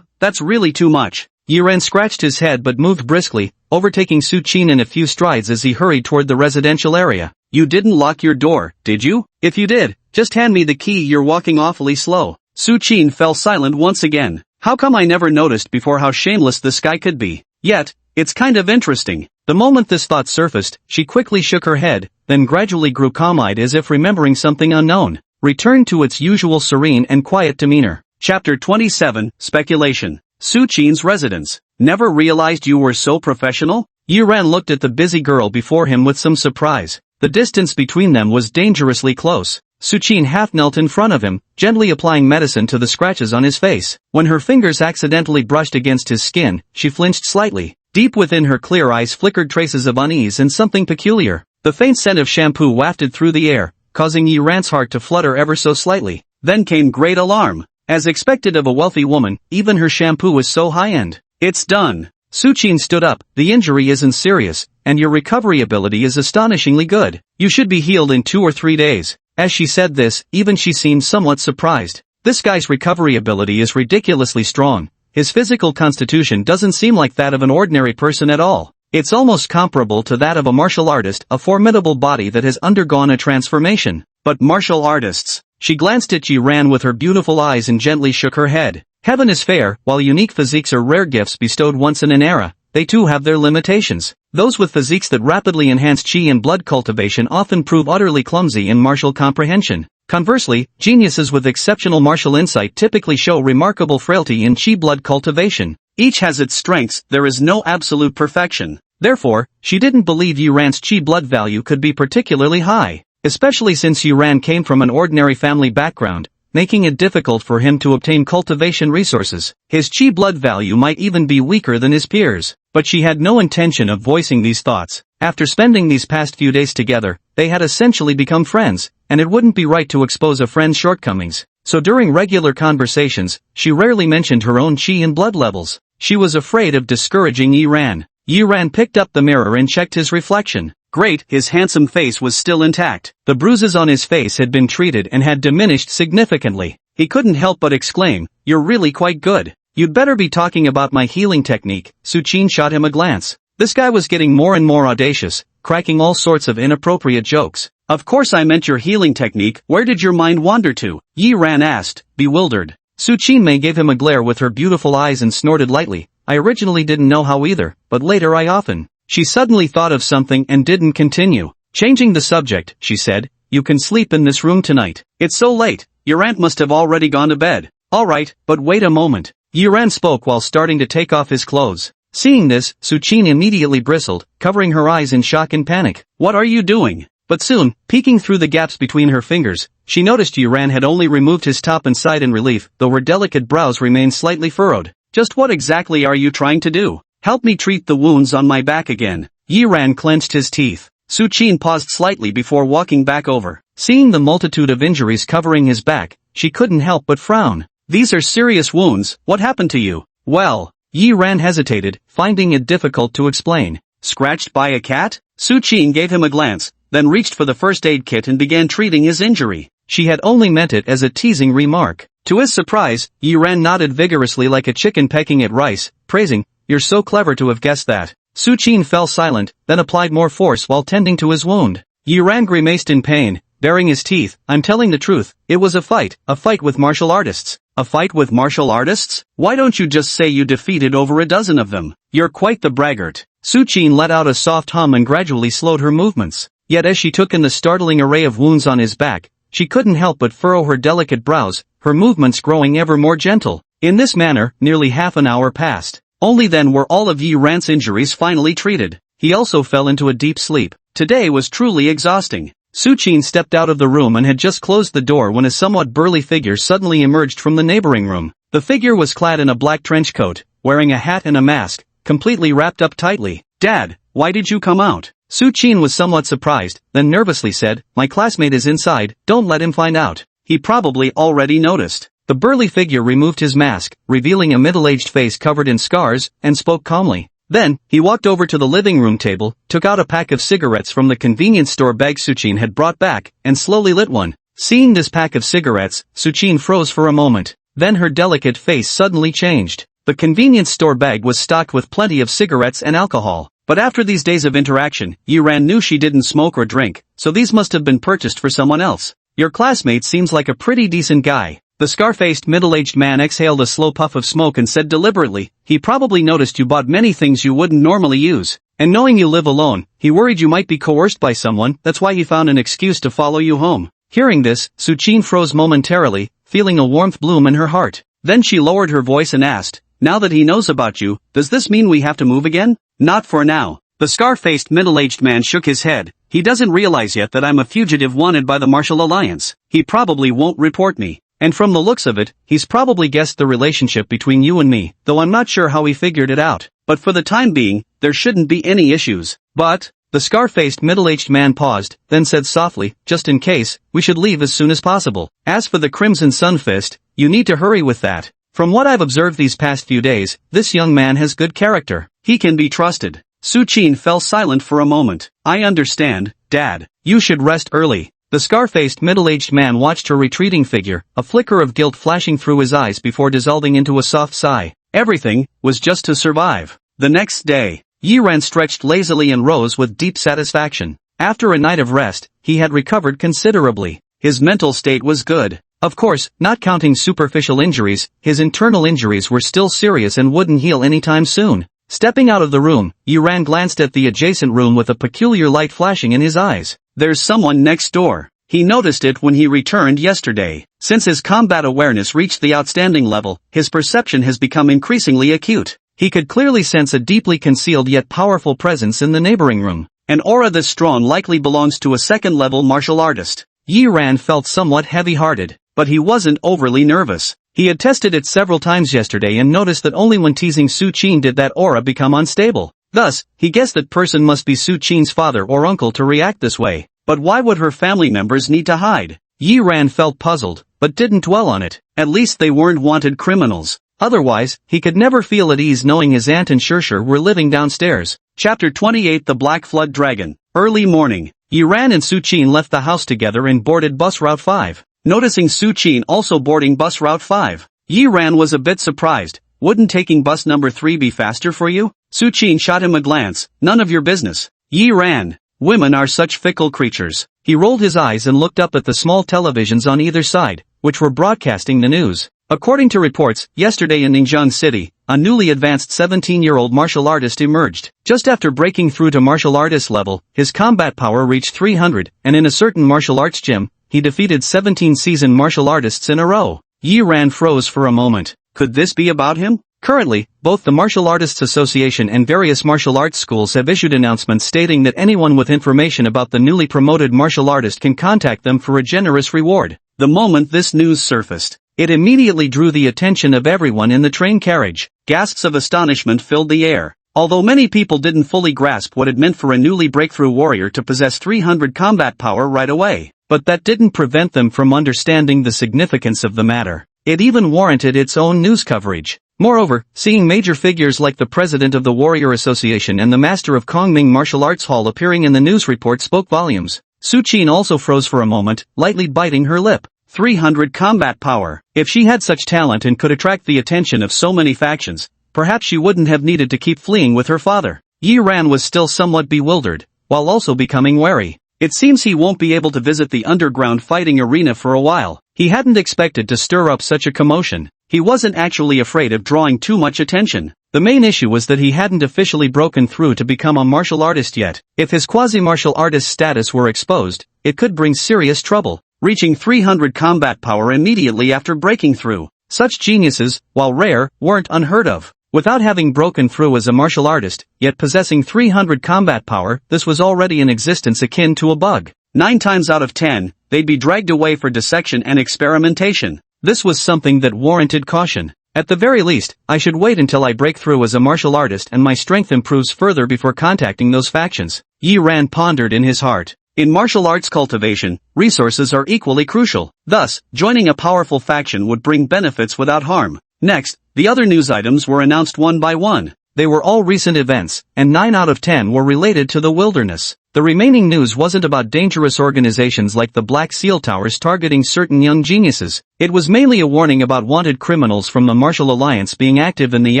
That's really too much. Yiran scratched his head but moved briskly, overtaking Su Qin in a few strides as he hurried toward the residential area. "You didn't lock your door, did you? If you did, just hand me the key, you're walking awfully slow." Su Qin fell silent once again. How come I never noticed before how shameless this guy could be? Yet, it's kind of interesting. The moment this thought surfaced, she quickly shook her head, then gradually grew calm-eyed as if remembering something unknown. Returned to its usual serene and quiet demeanor. Chapter 27, Speculation. Su Qin's residence. Never realized you were so professional? Yiran looked at the busy girl before him with some surprise. The distance between them was dangerously close. Su Qin half knelt in front of him, gently applying medicine to the scratches on his face. When her fingers accidentally brushed against his skin, she flinched slightly. Deep within her clear eyes flickered traces of unease and something peculiar. The faint scent of shampoo wafted through the air, causing Yiran's heart to flutter ever so slightly. Then came great alarm. As expected of a wealthy woman, even her shampoo was so high-end. "It's done." Su Qin stood up. "The injury isn't serious, and your recovery ability is astonishingly good. You should be healed in 2 or 3 days. As she said this, even she seemed somewhat surprised. This guy's recovery ability is ridiculously strong. His physical constitution doesn't seem like that of an ordinary person at all. It's almost comparable to that of a martial artist, a formidable body that has undergone a transformation. But martial artists. She glanced at Yiran with her beautiful eyes and gently shook her head. Heaven is fair, while unique physiques are rare gifts bestowed once in an era, they too have their limitations. Those with physiques that rapidly enhance chi and blood cultivation often prove utterly clumsy in martial comprehension. Conversely, geniuses with exceptional martial insight typically show remarkable frailty in chi blood cultivation. Each has its strengths, there is no absolute perfection. Therefore, she didn't believe Yiran's chi blood value could be particularly high, especially since Yiran came from an ordinary family background, making it difficult for him to obtain cultivation resources. His chi blood value might even be weaker than his peers. But she had no intention of voicing these thoughts. After spending these past few days together, they had essentially become friends, and it wouldn't be right to expose a friend's shortcomings. So during regular conversations, she rarely mentioned her own chi and blood levels. She was afraid of discouraging Yiran. Yiran picked up the mirror and checked his reflection. Great, his handsome face was still intact. The bruises on his face had been treated and had diminished significantly. He couldn't help but exclaim, "You're really quite good." "You'd better be talking about my healing technique." Suchin shot him a glance. This guy was getting more and more audacious, cracking all sorts of inappropriate jokes. "Of course I meant your healing technique. Where did your mind wander to?" Yi Ran asked, bewildered. Suchin gave him a glare with her beautiful eyes and snorted lightly. "I originally didn't know how either, but later I often." She suddenly thought of something and didn't continue. Changing the subject, she said, "You can sleep in this room tonight." "It's so late. Your aunt must have already gone to bed." "Alright, but wait a moment." Yi Ran spoke while starting to take off his clothes. Seeing this, Suchin immediately bristled, covering her eyes in shock and panic. "What are you doing?" But soon, peeking through the gaps between her fingers, she noticed Yi Ran had only removed his top and sighed in relief, though her delicate brows remained slightly furrowed. "Just what exactly are you trying to do? Help me treat the wounds on my back again." Yi Ran clenched his teeth. Suchin paused slightly before walking back over. Seeing the multitude of injuries covering his back, she couldn't help but frown. "These are serious wounds. What happened to you?" "Well," Yi Ran hesitated, finding it difficult to explain. "Scratched by a cat?" Suchin gave him a glance, then reached for the first aid kit and began treating his injury. She had only meant it as a teasing remark. To his surprise, Yi Ran nodded vigorously like a chicken pecking at rice, praising, "You're so clever to have guessed that." Suchin fell silent, then applied more force while tending to his wound. Yi Ran grimaced in pain, baring his teeth. "I'm telling the truth, it was a fight with martial artists." "A fight with martial artists? Why don't you just say you defeated over a dozen of them? You're quite the braggart." Suchin let out a soft hum and gradually slowed her movements. Yet as she took in the startling array of wounds on his back, she couldn't help but furrow her delicate brows, her movements growing ever more gentle. In this manner, nearly half an hour passed. Only then were all of Yi Ran's injuries finally treated. He also fell into a deep sleep. Today was truly exhausting. Suchin stepped out of the room and had just closed the door when a somewhat burly figure suddenly emerged from the neighboring room. The figure was clad in a black trench coat, wearing a hat and a mask, completely wrapped up tightly. "Dad, why did you come out?" Suchin was somewhat surprised, then nervously said, "My classmate is inside, don't let him find out." He probably already noticed. The burly figure removed his mask, revealing a middle-aged face covered in scars, and spoke calmly. Then, he walked over to the living room table, took out a pack of cigarettes from the convenience store bag Suchin had brought back, and slowly lit one. Seeing this pack of cigarettes, Suchin froze for a moment. Then her delicate face suddenly changed. The convenience store bag was stocked with plenty of cigarettes and alcohol. But after these days of interaction, Yi Ran knew she didn't smoke or drink, so these must have been purchased for someone else. "Your classmate seems like a pretty decent guy." The scar-faced middle-aged man exhaled a slow puff of smoke and said deliberately, "He probably noticed you bought many things you wouldn't normally use. And knowing you live alone, he worried you might be coerced by someone, that's why he found an excuse to follow you home." Hearing this, Suchin froze momentarily, feeling a warmth bloom in her heart. Then she lowered her voice and asked, "Now that he knows about you, does this mean we have to move again?" "Not for now." The scar-faced middle-aged man shook his head. "He doesn't realize yet that I'm a fugitive wanted by the Martial Alliance. He probably won't report me. And from the looks of it, he's probably guessed the relationship between you and me, though I'm not sure how he figured it out. But for the time being, there shouldn't be any issues." "But," the scar-faced middle-aged man paused, then said softly, "just in case, we should leave as soon as possible. As for the Crimson Sun Fist, you need to hurry with that. From what I've observed these past few days, this young man has good character. He can be trusted." Suchin fell silent for a moment. "I understand, Dad. You should rest early." The scar-faced middle-aged man watched her retreating figure, a flicker of guilt flashing through his eyes before dissolving into a soft sigh. Everything was just to survive. The next day, Yi Ran stretched lazily and rose with deep satisfaction. After a night of rest, he had recovered considerably. His mental state was good. Of course, not counting superficial injuries, his internal injuries were still serious and wouldn't heal anytime soon. Stepping out of the room, Yi Ran glanced at the adjacent room with a peculiar light flashing in his eyes. There's someone next door. He noticed it when he returned yesterday. Since his combat awareness reached the outstanding level, his perception has become increasingly acute. He could clearly sense a deeply concealed yet powerful presence in the neighboring room. An aura this strong likely belongs to a second-level martial artist. Yi Ran felt somewhat heavy-hearted, but he wasn't overly nervous. He had tested it several times yesterday and noticed that only when teasing Suchin did that aura become unstable. Thus, he guessed that person must be Suchin's father or uncle to react this way. But why would her family members need to hide? Yi Ran felt puzzled, but didn't dwell on it. At least they weren't wanted criminals. Otherwise, he could never feel at ease knowing his aunt and Shirshir were living downstairs. Chapter 28 The Black Flood Dragon. Early morning. Yi Ran and Su Qin left the house together and boarded bus route 5. Noticing Su Qin also boarding bus route 5, Yi Ran was a bit surprised. Wouldn't taking bus number 3 be faster for you? Su Qin shot him a glance. None of your business. Yi Ran. Women are such fickle creatures. He rolled his eyes and looked up at the small televisions on either side, which were broadcasting the news. According to reports, yesterday in Ningjiang City, a newly advanced 17-year-old martial artist emerged. Just after breaking through to martial artist level, his combat power reached 300, and in a certain martial arts gym, he defeated 17 seasoned martial artists in a row. Yi Ran froze for a moment. Could this be about him? Currently, both the Martial Artists Association and various martial arts schools have issued announcements stating that anyone with information about the newly promoted martial artist can contact them for a generous reward. The moment this news surfaced, it immediately drew the attention of everyone in the train carriage. Gasps of astonishment filled the air. Although many people didn't fully grasp what it meant for a newly breakthrough warrior to possess 300 combat power right away, but that didn't prevent them from understanding the significance of the matter. It even warranted its own news coverage. Moreover, seeing major figures like the president of the Warrior Association and the master of Kongming Martial Arts Hall appearing in the news report spoke volumes. Su Qin also froze for a moment, lightly biting her lip. 300 combat power. If she had such talent and could attract the attention of so many factions, perhaps she wouldn't have needed to keep fleeing with her father. Yi Ran was still somewhat bewildered, while also becoming wary. It seems he won't be able to visit the underground fighting arena for a while. He hadn't expected to stir up such a commotion. He wasn't actually afraid of drawing too much attention. The main issue was that he hadn't officially broken through to become a martial artist yet. If his quasi-martial artist status were exposed, it could bring serious trouble. Reaching 300 combat power immediately after breaking through. Such geniuses, while rare, weren't unheard of. Without having broken through as a martial artist, yet possessing 300 combat power, this was already an existence akin to a bug. 9 times out of 10, they'd be dragged away for dissection and experimentation. This was something that warranted caution. At the very least, I should wait until I break through as a martial artist and my strength improves further before contacting those factions. Yi Ran pondered in his heart. In martial arts cultivation, resources are equally crucial. Thus, joining a powerful faction would bring benefits without harm. Next, the other news items were announced one by one. They were all recent events, and 9 out of 10 were related to the wilderness. The remaining news wasn't about dangerous organizations like the Black Seal Towers targeting certain young geniuses. It was mainly a warning about wanted criminals from the Martial Alliance being active in the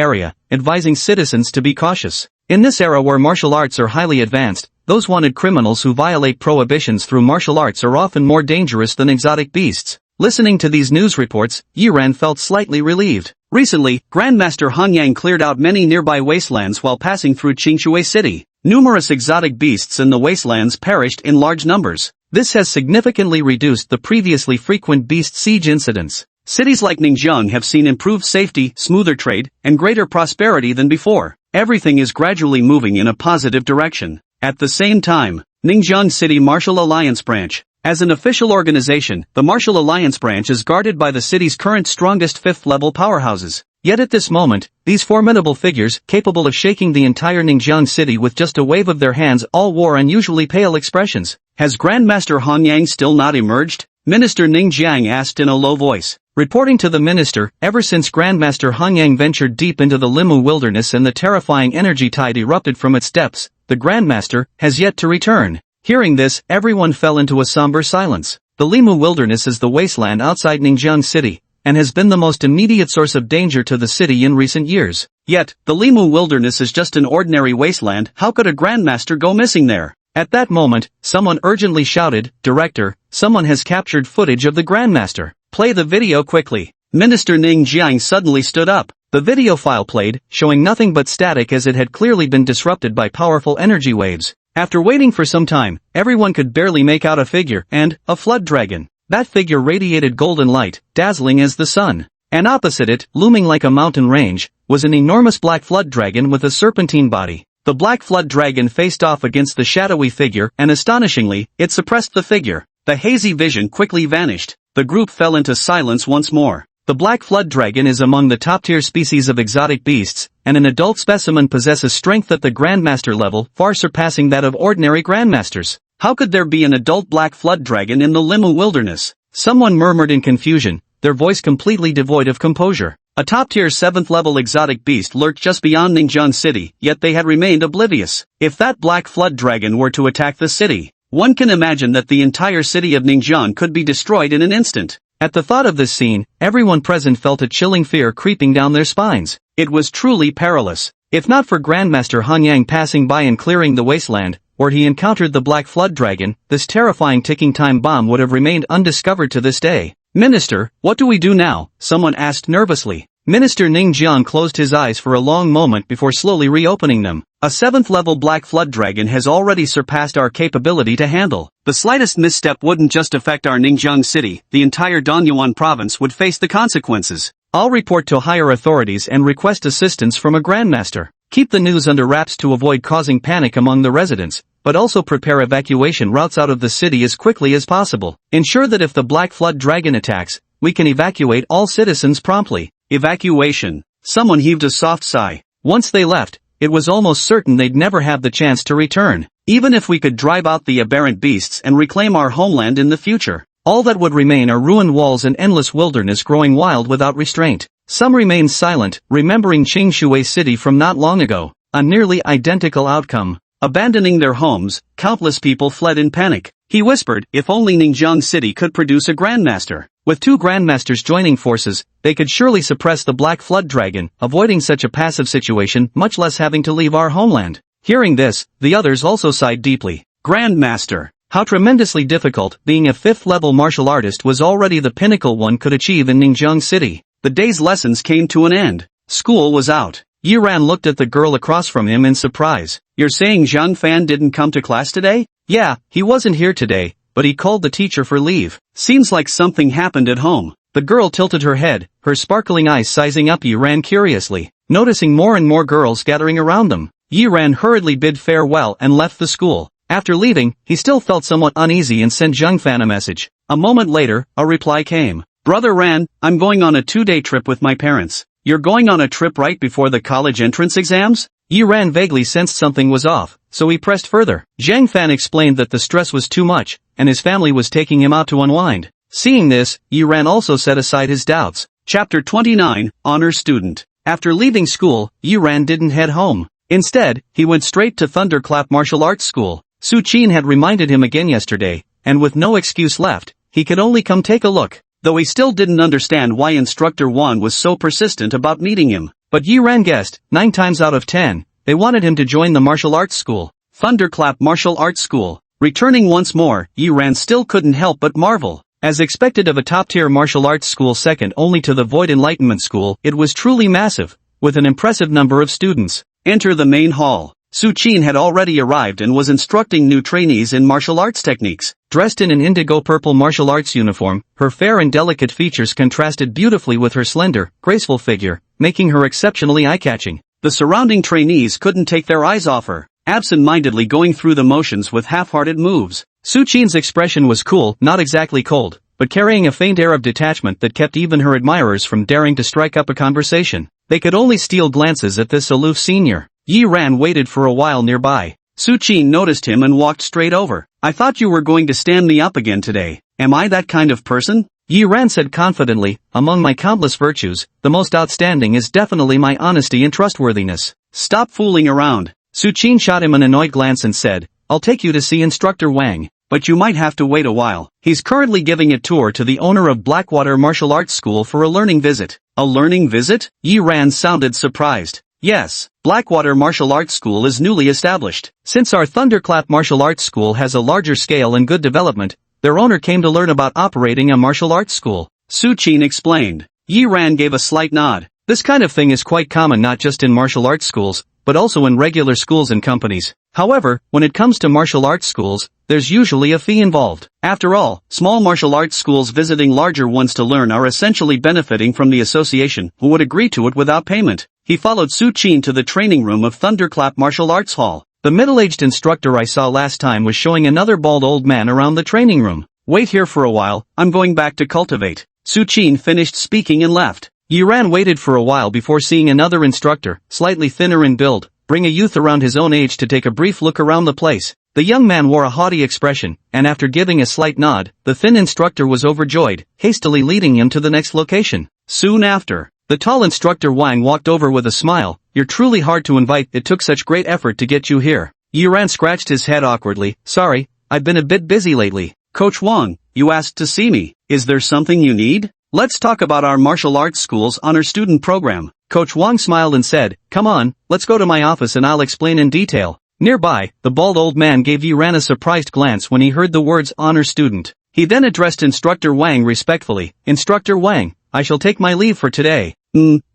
area, advising citizens to be cautious. In this era where martial arts are highly advanced, those wanted criminals who violate prohibitions through martial arts are often more dangerous than exotic beasts. Listening to these news reports, Yi Ran felt slightly relieved. Recently, Grandmaster Han Yang cleared out many nearby wastelands while passing through Qingshui City. Numerous exotic beasts in the wastelands perished in large numbers. This has significantly reduced the previously frequent beast siege incidents. Cities like Ningjiang have seen improved safety, smoother trade, and greater prosperity than before. Everything is gradually moving in a positive direction. At the same time, Ningjiang City Martial Alliance Branch. As an official organization, the Martial Alliance Branch is guarded by the city's current strongest 5th-level powerhouses. Yet at this moment, these formidable figures, capable of shaking the entire Ningjiang city with just a wave of their hands, all wore unusually pale expressions. Has Grandmaster Han Yang still not emerged? Minister Ning Jiang asked in a low voice. Reporting to the minister, ever since Grandmaster Han Yang ventured deep into the Limu wilderness and the terrifying energy tide erupted from its depths, the Grandmaster has yet to return. Hearing this, everyone fell into a somber silence. The Limu wilderness is the wasteland outside Ningjiang city, and has been the most immediate source of danger to the city in recent years. Yet, the Limu wilderness is just an ordinary wasteland. How could a Grandmaster go missing there? At that moment, someone urgently shouted, "Director, someone has captured footage of the Grandmaster. Play the video quickly." Minister Ning Jiang suddenly stood up. The video file played, showing nothing but static as it had clearly been disrupted by powerful energy waves. After waiting for some time, everyone could barely make out a figure, and a flood dragon. That figure radiated golden light, dazzling as the sun. And opposite it, looming like a mountain range, was an enormous black flood dragon with a serpentine body. The black flood dragon faced off against the shadowy figure, and astonishingly, it suppressed the figure. The hazy vision quickly vanished. The group fell into silence once more. The black flood dragon is among the top-tier species of exotic beasts, and an adult specimen possesses strength at the Grandmaster level, far surpassing that of ordinary Grandmasters. How could there be an adult black flood dragon in the Limu wilderness? Someone murmured in confusion, their voice completely devoid of composure. A top-tier 7th-level exotic beast lurked just beyond Ningjiang City, yet they had remained oblivious. If that black flood dragon were to attack the city, one can imagine that the entire city of Ningjiang could be destroyed in an instant. At the thought of this scene, everyone present felt a chilling fear creeping down their spines. It was truly perilous. If not for Grandmaster Han Yang passing by and clearing the wasteland, where he encountered the Black Flood Dragon, this terrifying ticking time bomb would have remained undiscovered to this day. Minister, what do we do now? Someone asked nervously. Minister Ning Jiang closed his eyes for a long moment before slowly reopening them. A 7th-level Black Flood Dragon has already surpassed our capability to handle. The slightest misstep wouldn't just affect our Ningjiang City, the entire Danyuan province would face the consequences. I'll report to higher authorities and request assistance from a Grandmaster. Keep the news under wraps to avoid causing panic among the residents, but also prepare evacuation routes out of the city as quickly as possible. Ensure that if the Black Flood Dragon attacks, we can evacuate all citizens promptly. Evacuation. Someone heaved a soft sigh. Once they left, it was almost certain they'd never have the chance to return. Even if we could drive out the aberrant beasts and reclaim our homeland in the future, all that would remain are ruined walls and endless wilderness growing wild without restraint. Some remained silent, remembering Qingshui City from not long ago. A nearly identical outcome. Abandoning their homes, countless people fled in panic. He whispered, if only Ningjiang City could produce a Grandmaster. With 2 Grandmasters joining forces, they could surely suppress the Black Flood Dragon, avoiding such a passive situation, much less having to leave our homeland. Hearing this, the others also sighed deeply. Grandmaster. How tremendously difficult, being a 5th-level martial artist was already the pinnacle one could achieve in Ningjiang City. The day's lessons came to an end. School was out. Yiran looked at the girl across from him in surprise. You're saying Zhang Fan didn't come to class today? Yeah, he wasn't here today, but he called the teacher for leave. Seems like something happened at home. The girl tilted her head, her sparkling eyes sizing up Yiran curiously, noticing more and more girls gathering around them. Yiran hurriedly bid farewell and left the school. After leaving, he still felt somewhat uneasy and sent Zhang Fan a message. A moment later, a reply came. Brother Ran, I'm going on a 2-day trip with my parents. You're going on a trip right before the college entrance exams? Yiran vaguely sensed something was off, so he pressed further. Zhang Fan explained that the stress was too much, and his family was taking him out to unwind. Seeing this, Yiran also set aside his doubts. Chapter 29, Honor Student. After leaving school, Yiran didn't head home. Instead, he went straight to Thunderclap Martial Arts School. Su Qin had reminded him again yesterday, and with no excuse left, he could only come take a look. Though he still didn't understand why Instructor Wan was so persistent about meeting him. But Yiran guessed, 9 times out of 10, they wanted him to join the martial arts school. Thunderclap Martial Arts School. Returning once more, Yiran still couldn't help but marvel. As expected of a top-tier martial arts school second only to the Void Enlightenment School, it was truly massive, with an impressive number of students. Enter the main hall. Su Qin had already arrived and was instructing new trainees in martial arts techniques. Dressed in an indigo-purple martial arts uniform, her fair and delicate features contrasted beautifully with her slender, graceful figure, making her exceptionally eye-catching. The surrounding trainees couldn't take their eyes off her, absent-mindedly going through the motions with half-hearted moves. Su Qin's expression was cool, not exactly cold, but carrying a faint air of detachment that kept even her admirers from daring to strike up a conversation. They could only steal glances at this aloof senior. Yiran waited for a while nearby. Su Qin noticed him and walked straight over. I thought you were going to stand me up again today. Am I that kind of person? Yiran said confidently, among my countless virtues, the most outstanding is definitely my honesty and trustworthiness. Stop fooling around. Su Qin shot him an annoyed glance and said, I'll take you to see Instructor Wang. But you might have to wait a while. He's currently giving a tour to the owner of Blackwater Martial Arts School for a learning visit. A learning visit? Yiran sounded surprised. Yes, Blackwater Martial Arts School is newly established. Since our Thunderclap Martial Arts School has a larger scale and good development, their owner came to learn about operating a martial arts school. Su Qin explained. Yiran gave a slight nod. This kind of thing is quite common not just in martial arts schools, but also in regular schools and companies. However, when it comes to martial arts schools, there's usually a fee involved. After all, small martial arts schools visiting larger ones to learn are essentially benefiting from the association, who would agree to it without payment. He followed Su Qin to the training room of Thunderclap Martial Arts Hall. The middle-aged instructor I saw last time was showing another bald old man around the training room. Wait here for a while, I'm going back to cultivate. Su Qin finished speaking and left. Yiran waited for a while before seeing another instructor, slightly thinner in build, bring a youth around his own age to take a brief look around the place. The young man wore a haughty expression, and after giving a slight nod, the thin instructor was overjoyed, hastily leading him to the next location. Soon after, The tall instructor Wang walked over with a smile. You're truly hard to invite, it took such great effort to get you here. Yiran scratched his head awkwardly. Sorry, I've been a bit busy lately. Coach Wang, you asked to see me. Is there something you need? Let's talk about our martial arts school's honor student program. Coach Wang smiled and said, come on, let's go to my office and I'll explain in detail. Nearby, the bald old man gave Yiran a surprised glance when he heard the words honor student. He then addressed Instructor Wang respectfully. Instructor Wang, I shall take my leave for today.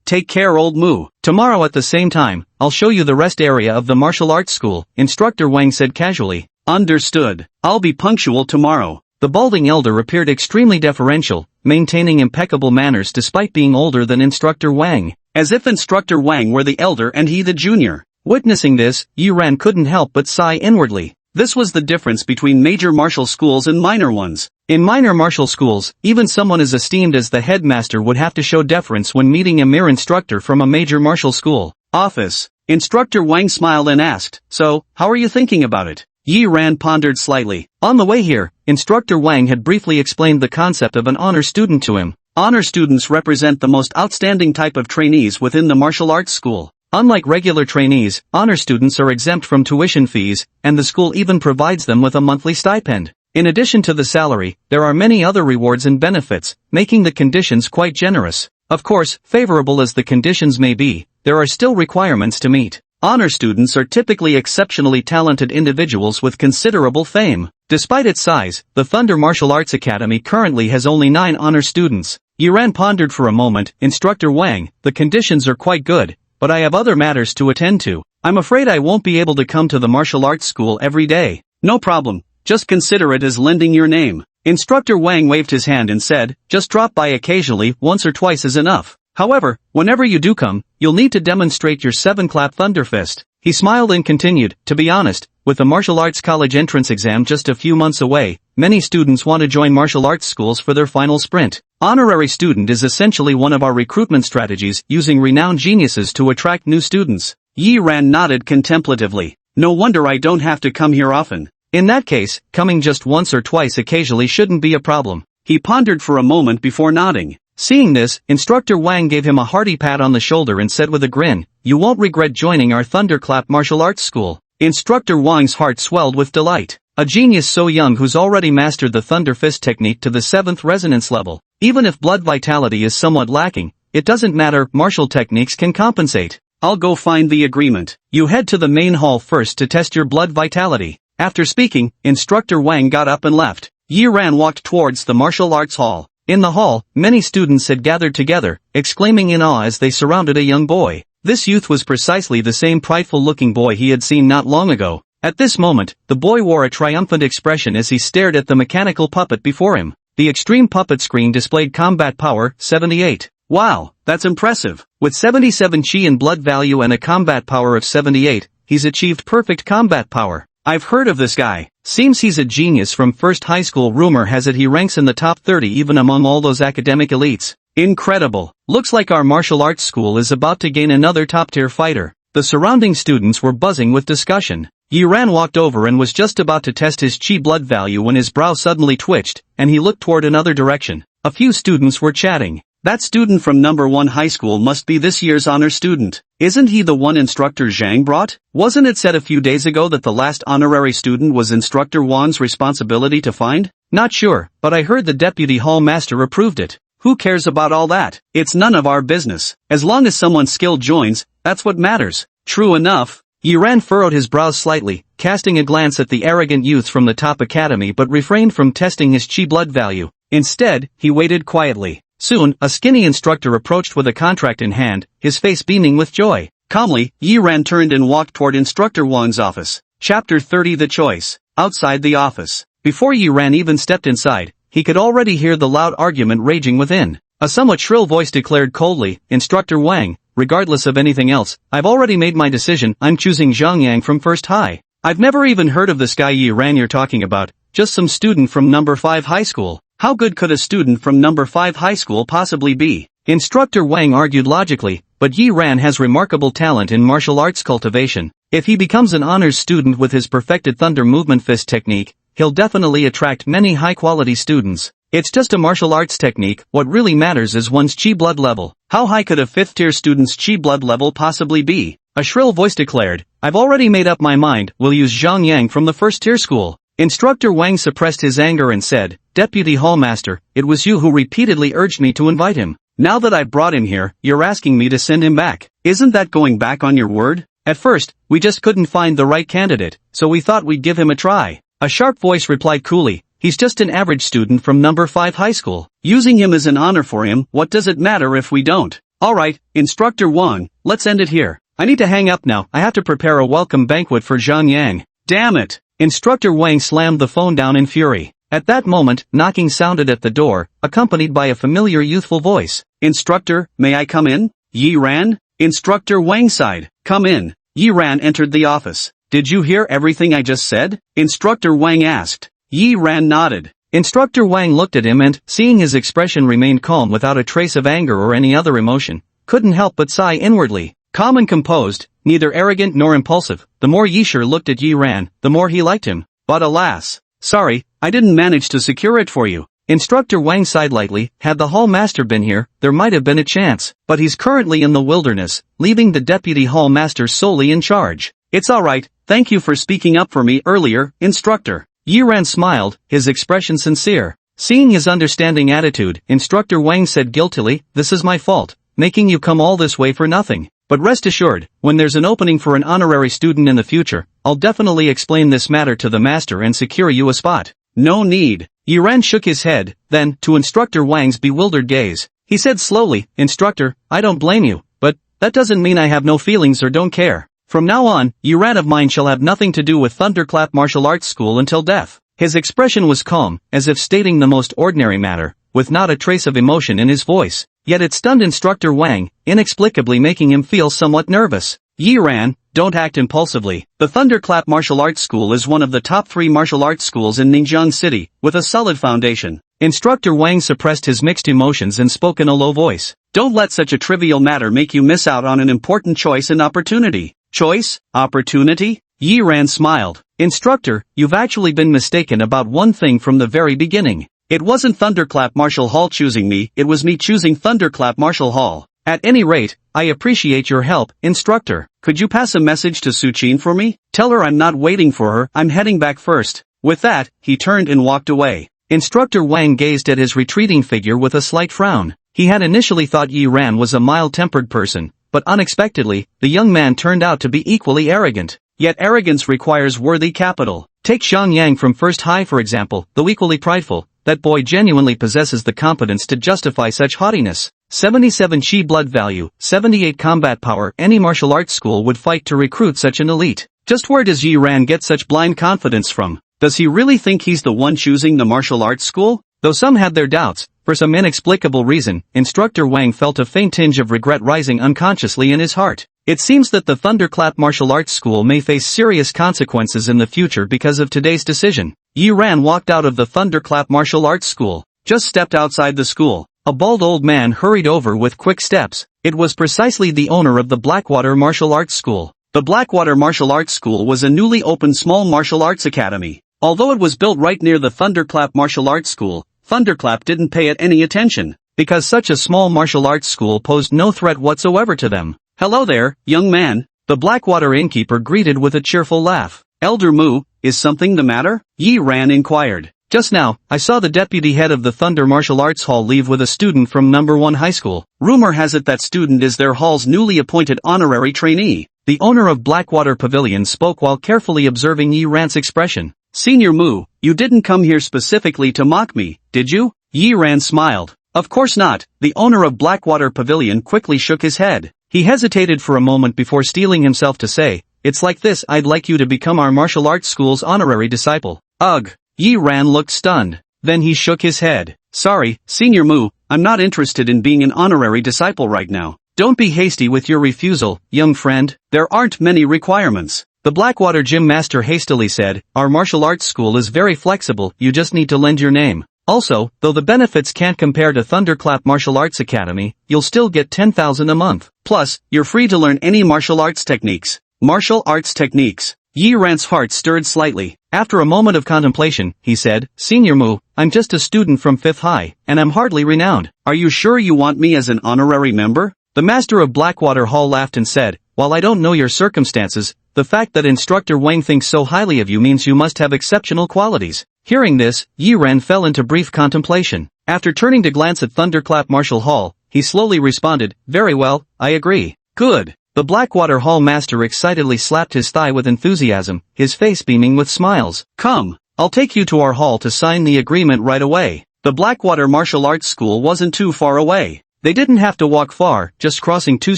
Take care, old Moo. Tomorrow at the same time, I'll show you the rest area of the martial arts school, Instructor Wang said casually. Understood. I'll be punctual tomorrow. The balding elder appeared extremely deferential, maintaining impeccable manners despite being older than Instructor Wang. As if Instructor Wang were the elder and he the junior. Witnessing this, Yiran couldn't help but sigh inwardly. This was the difference between major martial schools and minor ones. In minor martial schools, even someone as esteemed as the headmaster would have to show deference when meeting a mere instructor from a major martial school. Office. Instructor Wang smiled and asked, so, how are you thinking about it? Yiran pondered slightly. On the way here, Instructor Wang had briefly explained the concept of an honor student to him. Honor students represent the most outstanding type of trainees within the martial arts school. Unlike regular trainees, honor students are exempt from tuition fees, and the school even provides them with a monthly stipend. In addition to the salary, there are many other rewards and benefits, making the conditions quite generous. Of course, favorable as the conditions may be, there are still requirements to meet. Honor students are typically exceptionally talented individuals with considerable fame. Despite its size, the Thunder Martial Arts Academy currently has only 9 honor students. Yiran pondered for a moment. Instructor Wang, the conditions are quite good, but I have other matters to attend to. I'm afraid I won't be able to come to the martial arts school every day. No problem. Just consider it as lending your name. Instructor Wang waved his hand and said, just drop by occasionally, once or twice is enough. However, whenever you do come, you'll need to demonstrate your 7-clap thunder fist. He smiled and continued, to be honest, with the martial arts college entrance exam just a few months away, many students want to join martial arts schools for their final sprint. Honorary student is essentially one of our recruitment strategies, using renowned geniuses to attract new students. Yiran nodded contemplatively. No wonder I don't have to come here often. In that case, coming just once or twice occasionally shouldn't be a problem. He pondered for a moment before nodding. Seeing this, Instructor Wang gave him a hearty pat on the shoulder and said with a grin, you won't regret joining our Thunderclap martial arts school. Instructor Wang's heart swelled with delight. A genius so young who's already mastered the thunder fist technique to the 7th resonance level. Even if blood vitality is somewhat lacking, it doesn't matter, martial techniques can compensate. I'll go find the agreement. You head to the main hall first to test your blood vitality. After speaking, Instructor Wang got up and left. Yiran walked towards the martial arts hall. In the hall, many students had gathered together, exclaiming in awe as they surrounded a young boy. This youth was precisely the same prideful-looking boy he had seen not long ago. At this moment, the boy wore a triumphant expression as he stared at the mechanical puppet before him. The extreme puppet screen displayed combat power, 78. Wow, that's impressive. With 77 chi and blood value and a combat power of 78, he's achieved perfect combat power. I've heard of this guy. Seems he's a genius from first high school. Rumor has it he ranks in the top 30 even among all those academic elites. Incredible. Looks like our martial arts school is about to gain another top-tier fighter. The surrounding students were buzzing with discussion. Yiran walked over and was just about to test his chi blood value when his brow suddenly twitched, and he looked toward another direction. A few students were chatting. That student from number 1 high school must be this year's honor student. Isn't he the one Instructor Zhang brought? Wasn't it said a few days ago that the last honorary student was Instructor Wang's responsibility to find? Not sure, but I heard the deputy hall master approved it. Who cares about all that? It's none of our business. As long as someone skilled joins, that's what matters. True enough. Yiran furrowed his brows slightly, casting a glance at the arrogant youth from the top academy but refrained from testing his chi blood value. Instead, he waited quietly. Soon, a skinny instructor approached with a contract in hand, his face beaming with joy. Calmly, Yiran turned and walked toward Instructor Wang's office. Chapter 30 The Choice. Outside the office. Before Yiran even stepped inside, he could already hear the loud argument raging within. A somewhat shrill voice declared coldly, Instructor Wang, regardless of anything else, I've already made my decision, I'm choosing Zhang Yang from first high. I've never even heard of this guy Yiran you're talking about, just some student from number 5 high school. How good could a student from number 5 high school possibly be? Instructor Wang argued logically, but Yiran has remarkable talent in martial arts cultivation. If he becomes an honors student with his perfected thunder movement fist technique, he'll definitely attract many high-quality students. It's just a martial arts technique, what really matters is one's chi blood level. How high could a 5th-tier student's chi blood level possibly be? A shrill voice declared, I've already made up my mind, we'll use Zhang Yang from the 1st-tier school. Instructor Wang suppressed his anger and said, Deputy Hallmaster, it was you who repeatedly urged me to invite him. Now that I've brought him here, you're asking me to send him back. Isn't that going back on your word? At first, we just couldn't find the right candidate, so we thought we'd give him a try. A sharp voice replied coolly, he's just an average student from number 5 high school. Using him is an honor for him, what does it matter if we don't? Alright, Instructor Wang, let's end it here. I need to hang up now, I have to prepare a welcome banquet for Zhang Yang. Damn it! Instructor Wang slammed the phone down in fury. At that moment, knocking sounded at the door, accompanied by a familiar youthful voice. Instructor, may I come in? Yi Ran? Instructor Wang sighed. Come in. Yi Ran entered the office. Did you hear everything I just said? Instructor Wang asked. Yi Ran nodded. Instructor Wang looked at him and, seeing his expression remained calm without a trace of anger or any other emotion, couldn't help but sigh inwardly. Calm and composed, neither arrogant nor impulsive, the more Yishir looked at Yi Ran, the more he liked him. But alas, sorry, I didn't manage to secure it for you. Instructor Wang sighed lightly, had the hall master been here, there might have been a chance, but he's currently in the wilderness, leaving the deputy hall master solely in charge. It's alright, thank you for speaking up for me earlier, Instructor. Yi Ran smiled, his expression sincere. Seeing his understanding attitude, Instructor Wang said guiltily, this is my fault, making you come all this way for nothing. But rest assured, when there's an opening for an honorary student in the future, I'll definitely explain this matter to the master and secure you a spot. No need. Yi Ran shook his head, then, to Instructor Wang's bewildered gaze, he said slowly, Instructor, I don't blame you, but, that doesn't mean I have no feelings or don't care. From now on, Yi Ran of mine shall have nothing to do with Thunderclap Martial Arts School until death. His expression was calm, as if stating the most ordinary matter, with not a trace of emotion in his voice. Yet it stunned Instructor Wang, inexplicably making him feel somewhat nervous. Yi Ran, don't act impulsively. The Thunderclap Martial Arts School is one of the top 3 martial arts schools in Ningjiang City, with a solid foundation. Instructor Wang suppressed his mixed emotions and spoke in a low voice. Don't let such a trivial matter make you miss out on an important choice and opportunity. Choice? Opportunity? Yi Ran smiled. Instructor, you've actually been mistaken about one thing from the very beginning. It wasn't Thunderclap Martial Hall choosing me, it was me choosing Thunderclap Martial Hall. At any rate, I appreciate your help, Instructor. Could you pass a message to Suchin for me? Tell her I'm not waiting for her, I'm heading back first. With that, he turned and walked away. Instructor Wang gazed at his retreating figure with a slight frown. He had initially thought Yi Ran was a mild-tempered person, but unexpectedly, the young man turned out to be equally arrogant. Yet arrogance requires worthy capital. Take Zhang Yang from First High for example, though equally prideful, that boy genuinely possesses the competence to justify such haughtiness. 77 chi blood value, 78 combat power, any martial arts school would fight to recruit such an elite. Just where does Yi Ran get such blind confidence from? Does he really think he's the one choosing the martial arts school? Though some had their doubts, for some inexplicable reason, Instructor Wang felt a faint tinge of regret rising unconsciously in his heart. It seems that the Thunderclap Martial Arts School may face serious consequences in the future because of today's decision. Yi Ran walked out of the Thunderclap Martial Arts School. Just stepped outside the school. A bald old man hurried over with quick steps. It was precisely the owner of the Blackwater Martial Arts School. The Blackwater Martial Arts School was a newly opened small martial arts academy. Although it was built right near the Thunderclap Martial Arts School, Thunderclap didn't pay it any attention, because such a small martial arts school posed no threat whatsoever to them. Hello there, young man. The Blackwater innkeeper greeted with a cheerful laugh. Elder Mu, is something the matter? Yi Ran inquired. Just now, I saw the deputy head of the Thunder Martial Arts Hall leave with a student from number 1 high school. Rumor has it that student is their hall's newly appointed honorary trainee. The owner of Blackwater Pavilion spoke while carefully observing Yi Ran's expression. Senior Mu, you didn't come here specifically to mock me, did you? Yi Ran smiled. Of course not. The owner of Blackwater Pavilion quickly shook his head. He hesitated for a moment before steeling himself to say, it's like this, I'd like you to become our martial arts school's honorary disciple. Ugh. Yi Ran looked stunned. Then he shook his head. Sorry, Senior Mu, I'm not interested in being an honorary disciple right now. Don't be hasty with your refusal, young friend. There aren't many requirements. The Blackwater Gym Master hastily said, our martial arts school is very flexible, you just need to lend your name. Also, though the benefits can't compare to Thunderclap Martial Arts Academy, you'll still get 10,000 a month. Plus, you're free to learn any martial arts techniques. Martial arts techniques. Yi Ran's heart stirred slightly. After a moment of contemplation, he said, Senior Mu, I'm just a student from 5th High, and I'm hardly renowned. Are you sure you want me as an honorary member? The master of Blackwater Hall laughed and said, While I don't know your circumstances, the fact that Instructor Wang thinks so highly of you means you must have exceptional qualities. Hearing this, Yi Ran fell into brief contemplation. After turning to glance at Thunderclap Martial Hall, he slowly responded, Very well, I agree. Good. The Blackwater Hall master excitedly slapped his thigh with enthusiasm, his face beaming with smiles. Come, I'll take you to our hall to sign the agreement right away. The Blackwater Martial Arts School wasn't too far away. They didn't have to walk far, just crossing 2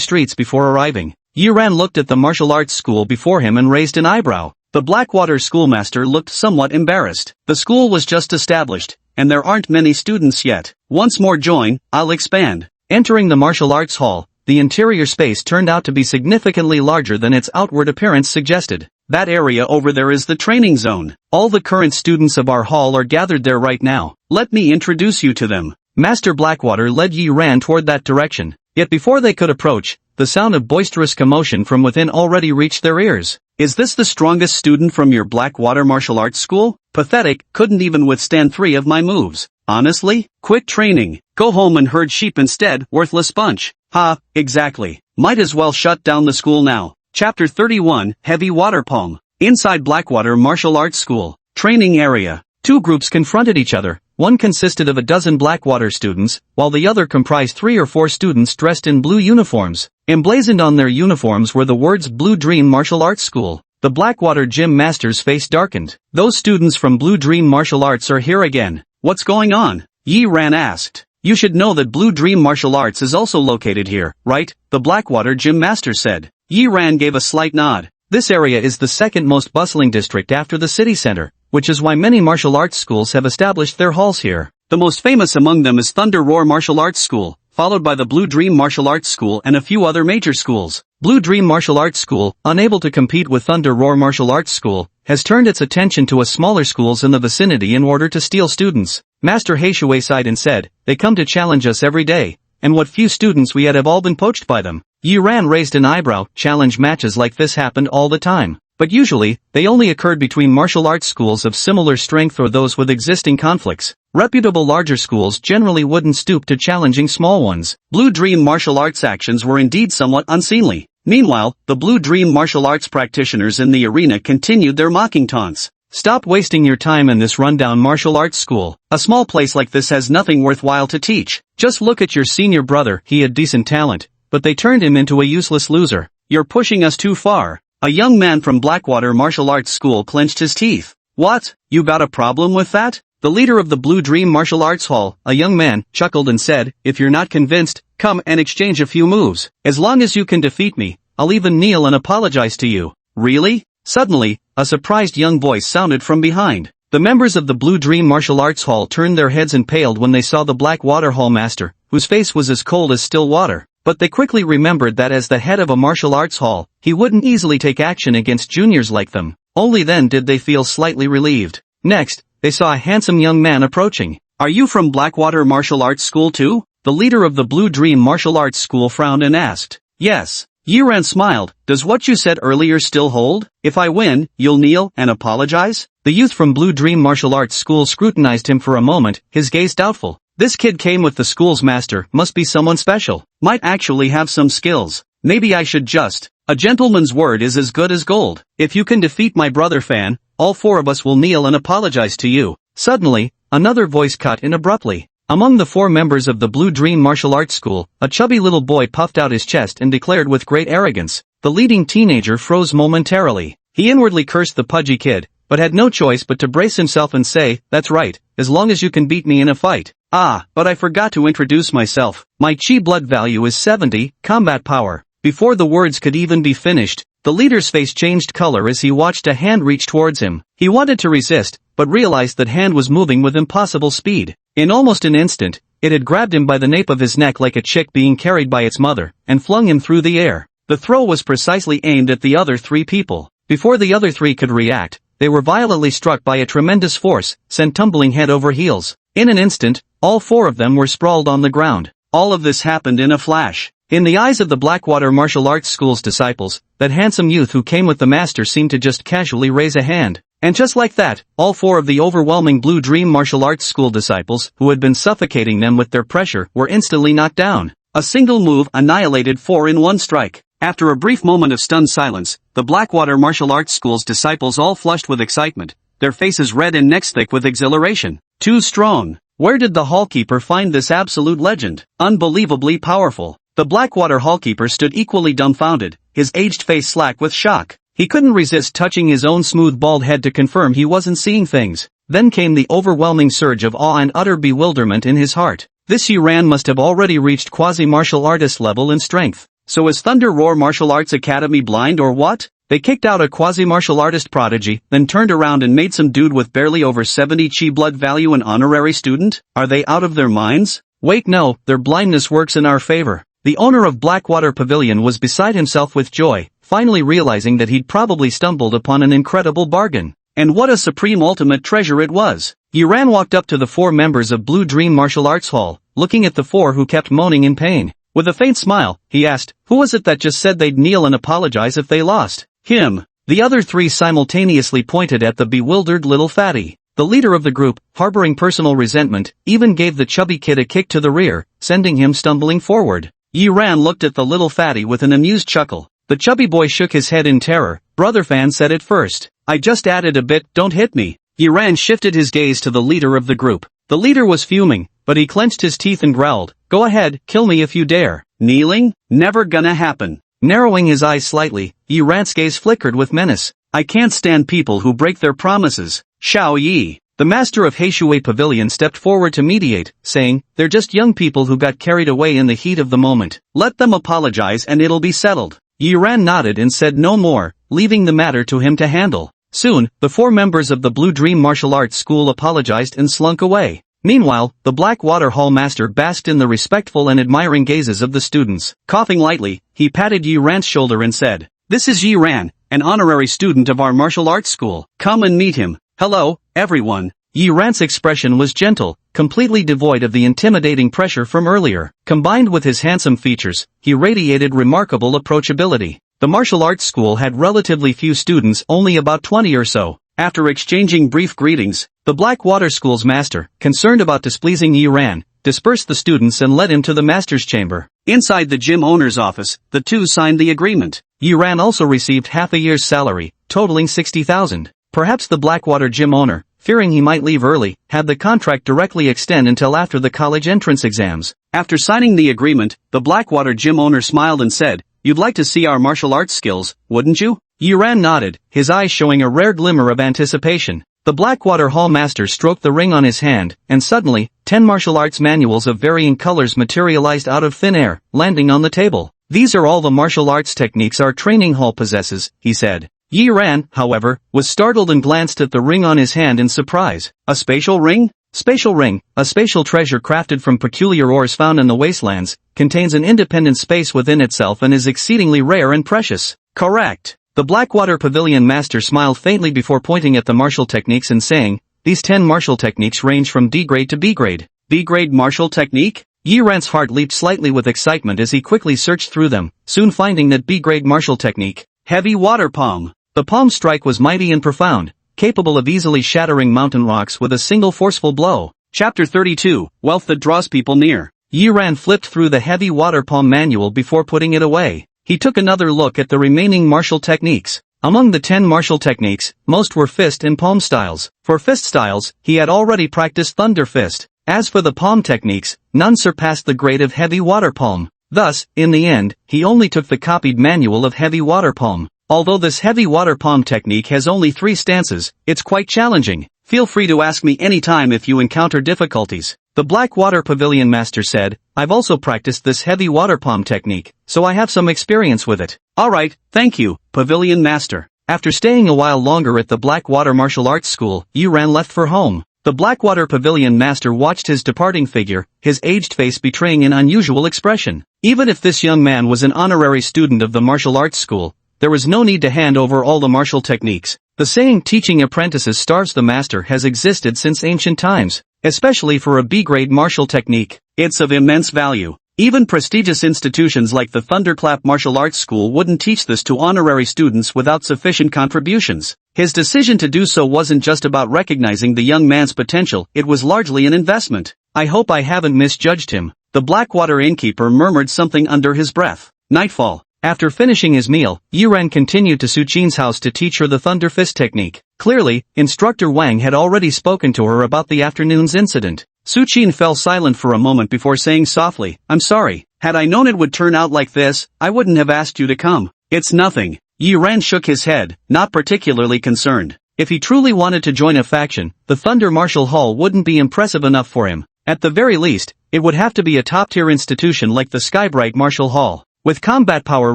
streets before arriving. Yi Ran looked at the martial arts school before him and raised an eyebrow. The Blackwater schoolmaster looked somewhat embarrassed. The school was just established, and there aren't many students yet. Once more join, I'll expand. Entering the martial arts hall, the interior space turned out to be significantly larger than its outward appearance suggested. That area over there is the training zone. All the current students of our hall are gathered there right now. Let me introduce you to them. Master Blackwater led Yi Ran toward that direction. Yet before they could approach, the sound of boisterous commotion from within already reached their ears. Is this the strongest student from your Blackwater martial arts school? Pathetic, couldn't even withstand 3 of my moves. Honestly? Quit training. Go home and herd sheep instead, worthless bunch. Ha, exactly. Might as well shut down the school now. Chapter 31, Heavy Water Palm. Inside Blackwater Martial Arts School. Training area. 2 groups confronted each other. One consisted of a dozen Blackwater students, while the other comprised 3 or 4 students dressed in blue uniforms. Emblazoned on their uniforms were the words Blue Dream Martial Arts School. The Blackwater gym master's face darkened. Those students from Blue Dream Martial Arts are here again. What's going on? Yi Ran asked. You should know that Blue Dream Martial Arts is also located here, right? The Blackwater gym master said. Yi Ran gave a slight nod. This area is the second most bustling district after the city center, which is why many martial arts schools have established their halls here. The most famous among them is Thunder Roar Martial Arts School, followed by the Blue Dream Martial Arts School and a few other major schools. Blue Dream Martial Arts School, unable to compete with Thunder Roar Martial Arts School, has turned its attention to smaller schools in the vicinity in order to steal students. Master Heishui sighed and said, They come to challenge us every day, and what few students we had have all been poached by them. Yi Ran raised an eyebrow. Challenge matches like this happened all the time. But usually, they only occurred between martial arts schools of similar strength or those with existing conflicts. Reputable larger schools generally wouldn't stoop to challenging small ones. Blue Dream martial arts actions were indeed somewhat unseemly. Meanwhile, the Blue Dream martial arts practitioners in the arena continued their mocking taunts. Stop wasting your time in this rundown martial arts school. A small place like this has nothing worthwhile to teach. Just look at your senior brother. He had decent talent, but they turned him into a useless loser. You're pushing us too far. A young man from Blackwater Martial Arts School clenched his teeth. What? You got a problem with that? The leader of the Blue Dream Martial Arts Hall, a young man, chuckled and said, If you're not convinced, come and exchange a few moves. As long as you can defeat me, I'll even kneel and apologize to you. Really? Suddenly, a surprised young voice sounded from behind. The members of the Blue Dream Martial Arts Hall turned their heads and paled when they saw the Blackwater Hall master, whose face was as cold as still water. But they quickly remembered that as the head of a martial arts hall, he wouldn't easily take action against juniors like them. Only then did they feel slightly relieved. Next, they saw a handsome young man approaching. Are you from Blackwater Martial Arts School too? The leader of the Blue Dream Martial Arts School frowned and asked. Yes. Yi Ran smiled. Does what you said earlier still hold? If I win, you'll kneel and apologize? The youth from Blue Dream Martial Arts School scrutinized him for a moment, his gaze doubtful. This kid came with the school's master, must be someone special. Might actually have some skills. Maybe I should just. A gentleman's word is as good as gold. If you can defeat my brother Fan, all 4 of us will kneel and apologize to you. Suddenly, another voice cut in abruptly. Among the 4 members of the Blue Dream Martial Arts School, a chubby little boy puffed out his chest and declared with great arrogance. The leading teenager froze momentarily. He inwardly cursed the pudgy kid, but had no choice but to brace himself and say, That's right, as long as you can beat me in a fight. Ah, but I forgot to introduce myself. My chi blood value is 70, combat power. Before the words could even be finished, the leader's face changed color as he watched a hand reach towards him. He wanted to resist, but realized that hand was moving with impossible speed. In almost an instant, it had grabbed him by the nape of his neck like a chick being carried by its mother, and flung him through the air. The throw was precisely aimed at the other 3 people. Before the other 3 could react, they were violently struck by a tremendous force, sent tumbling head over heels. In an instant, all 4 of them were sprawled on the ground. All of this happened in a flash. In the eyes of the Blackwater Martial Arts School's disciples, that handsome youth who came with the master seemed to just casually raise a hand. And just like that, all 4 of the overwhelming Blue Dream Martial Arts School disciples, who had been suffocating them with their pressure, were instantly knocked down. A single move annihilated 4 in one strike. After a brief moment of stunned silence, the Blackwater Martial Arts School's disciples all flushed with excitement, their faces red and necks thick with exhilaration. Too strong. Where did the hallkeeper find this absolute legend? Unbelievably powerful. The Blackwater hallkeeper stood equally dumbfounded, his aged face slack with shock. He couldn't resist touching his own smooth bald head to confirm he wasn't seeing things. Then came the overwhelming surge of awe and utter bewilderment in his heart. This Yiran must have already reached quasi-martial artist level in strength. So is Thunder Roar Martial Arts Academy blind or what? They kicked out a quasi-martial artist prodigy, then turned around and made some dude with barely over 70 chi blood value an honorary student? Are they out of their minds? Wait, no, their blindness works in our favor. The owner of Blackwater Pavilion was beside himself with joy, finally realizing that he'd probably stumbled upon an incredible bargain. And what a supreme ultimate treasure it was. Yiran walked up to the 4 members of Blue Dream Martial Arts Hall, looking at the 4 who kept moaning in pain. With a faint smile, he asked, who was it that just said they'd kneel and apologize if they lost? Him. The other 3 simultaneously pointed at the bewildered little fatty. The leader of the group, harboring personal resentment, even gave the chubby kid a kick to the rear, sending him stumbling forward. Yiran looked at the little fatty with an amused chuckle. The chubby boy shook his head in terror. Brother Fan said it first. I just added a bit, don't hit me. Yiran shifted his gaze to the leader of the group. The leader was fuming, but he clenched his teeth and growled, go ahead, kill me if you dare. Kneeling? Never gonna happen. Narrowing his eyes slightly, Yiran's gaze flickered with menace. I can't stand people who break their promises. Xiao Yi. The master of Heishui Pavilion stepped forward to mediate, saying, they're just young people who got carried away in the heat of the moment. Let them apologize and it'll be settled. Yiran nodded and said no more, leaving the matter to him to handle. Soon, the 4 members of the Blue Dream Martial Arts School apologized and slunk away. Meanwhile, the Blackwater Hall master basked in the respectful and admiring gazes of the students. Coughing lightly, he patted Yiran's shoulder and said, this is Yiran, an honorary student of our martial arts school. Come and meet him. Hello, everyone. Yiran's expression was gentle, completely devoid of the intimidating pressure from earlier. Combined with his handsome features, he radiated remarkable approachability. The martial arts school had relatively few students, only about 20 or so. After exchanging brief greetings, the Blackwater School's master, concerned about displeasing Yiran, dispersed the students and led him to the master's chamber. Inside the gym owner's office, the 2 signed the agreement. Yiran also received half a year's salary, totaling 60,000. Perhaps the Blackwater gym owner, fearing he might leave early, had the contract directly extend until after the college entrance exams. After signing the agreement, the Blackwater gym owner smiled and said, you'd like to see our martial arts skills, wouldn't you? Yiran nodded, his eyes showing a rare glimmer of anticipation. The Blackwater Hall master stroked the ring on his hand, and suddenly, 10 martial arts manuals of varying colors materialized out of thin air, landing on the table. These are all the martial arts techniques our training hall possesses, he said. Yiran, however, was startled and glanced at the ring on his hand in surprise. A spatial ring? Spatial ring, a spatial treasure crafted from peculiar ores found in the wastelands, contains an independent space within itself and is exceedingly rare and precious. Correct. The Blackwater Pavilion master smiled faintly before pointing at the martial techniques and saying, these 10 martial techniques range from D grade to B grade. B grade martial technique? Yiran's heart leaped slightly with excitement as he quickly searched through them, soon finding that B grade martial technique, heavy water palm. The palm strike was mighty and profound, capable of easily shattering mountain rocks with a single forceful blow. Chapter 32, Wealth that Draws People Near. Yiran flipped through the heavy water palm manual before putting it away. He took another look at the remaining martial techniques. Among the 10 martial techniques, most were fist and palm styles. For fist styles, he had already practiced thunder fist. As for the palm techniques, none surpassed the grade of heavy water palm. Thus, in the end, he only took the copied manual of heavy water palm. Although this heavy water palm technique has only 3 stances, it's quite challenging. Feel free to ask me anytime if you encounter difficulties. The Blackwater Pavilion master said, I've also practiced this heavy water palm technique, so I have some experience with it. Alright, thank you, Pavilion master. After staying a while longer at the Blackwater Martial Arts School, Yiran left for home. The Blackwater Pavilion master watched his departing figure, his aged face betraying an unusual expression. Even if this young man was an honorary student of the martial arts school, there was no need to hand over all the martial techniques. The saying teaching apprentices starves the master has existed since ancient times, especially for a B-grade martial technique. It's of immense value. Even prestigious institutions like the Thunderclap Martial Arts School wouldn't teach this to honorary students without sufficient contributions. His decision to do so wasn't just about recognizing the young man's potential, it was largely an investment. "I hope I haven't misjudged him," the Blackwater innkeeper murmured something under his breath. Nightfall. After finishing his meal, Yiran continued to Su Qin's house to teach her the Thunder Fist technique. Clearly, Instructor Wang had already spoken to her about the afternoon's incident. Su Qin fell silent for a moment before saying softly, "I'm sorry. Had I known it would turn out like this, I wouldn't have asked you to come." "It's nothing." Yiran shook his head, not particularly concerned. If he truly wanted to join a faction, the Thunder Martial Hall wouldn't be impressive enough for him. At the very least, it would have to be a top-tier institution like the Skybright Martial Hall. With combat power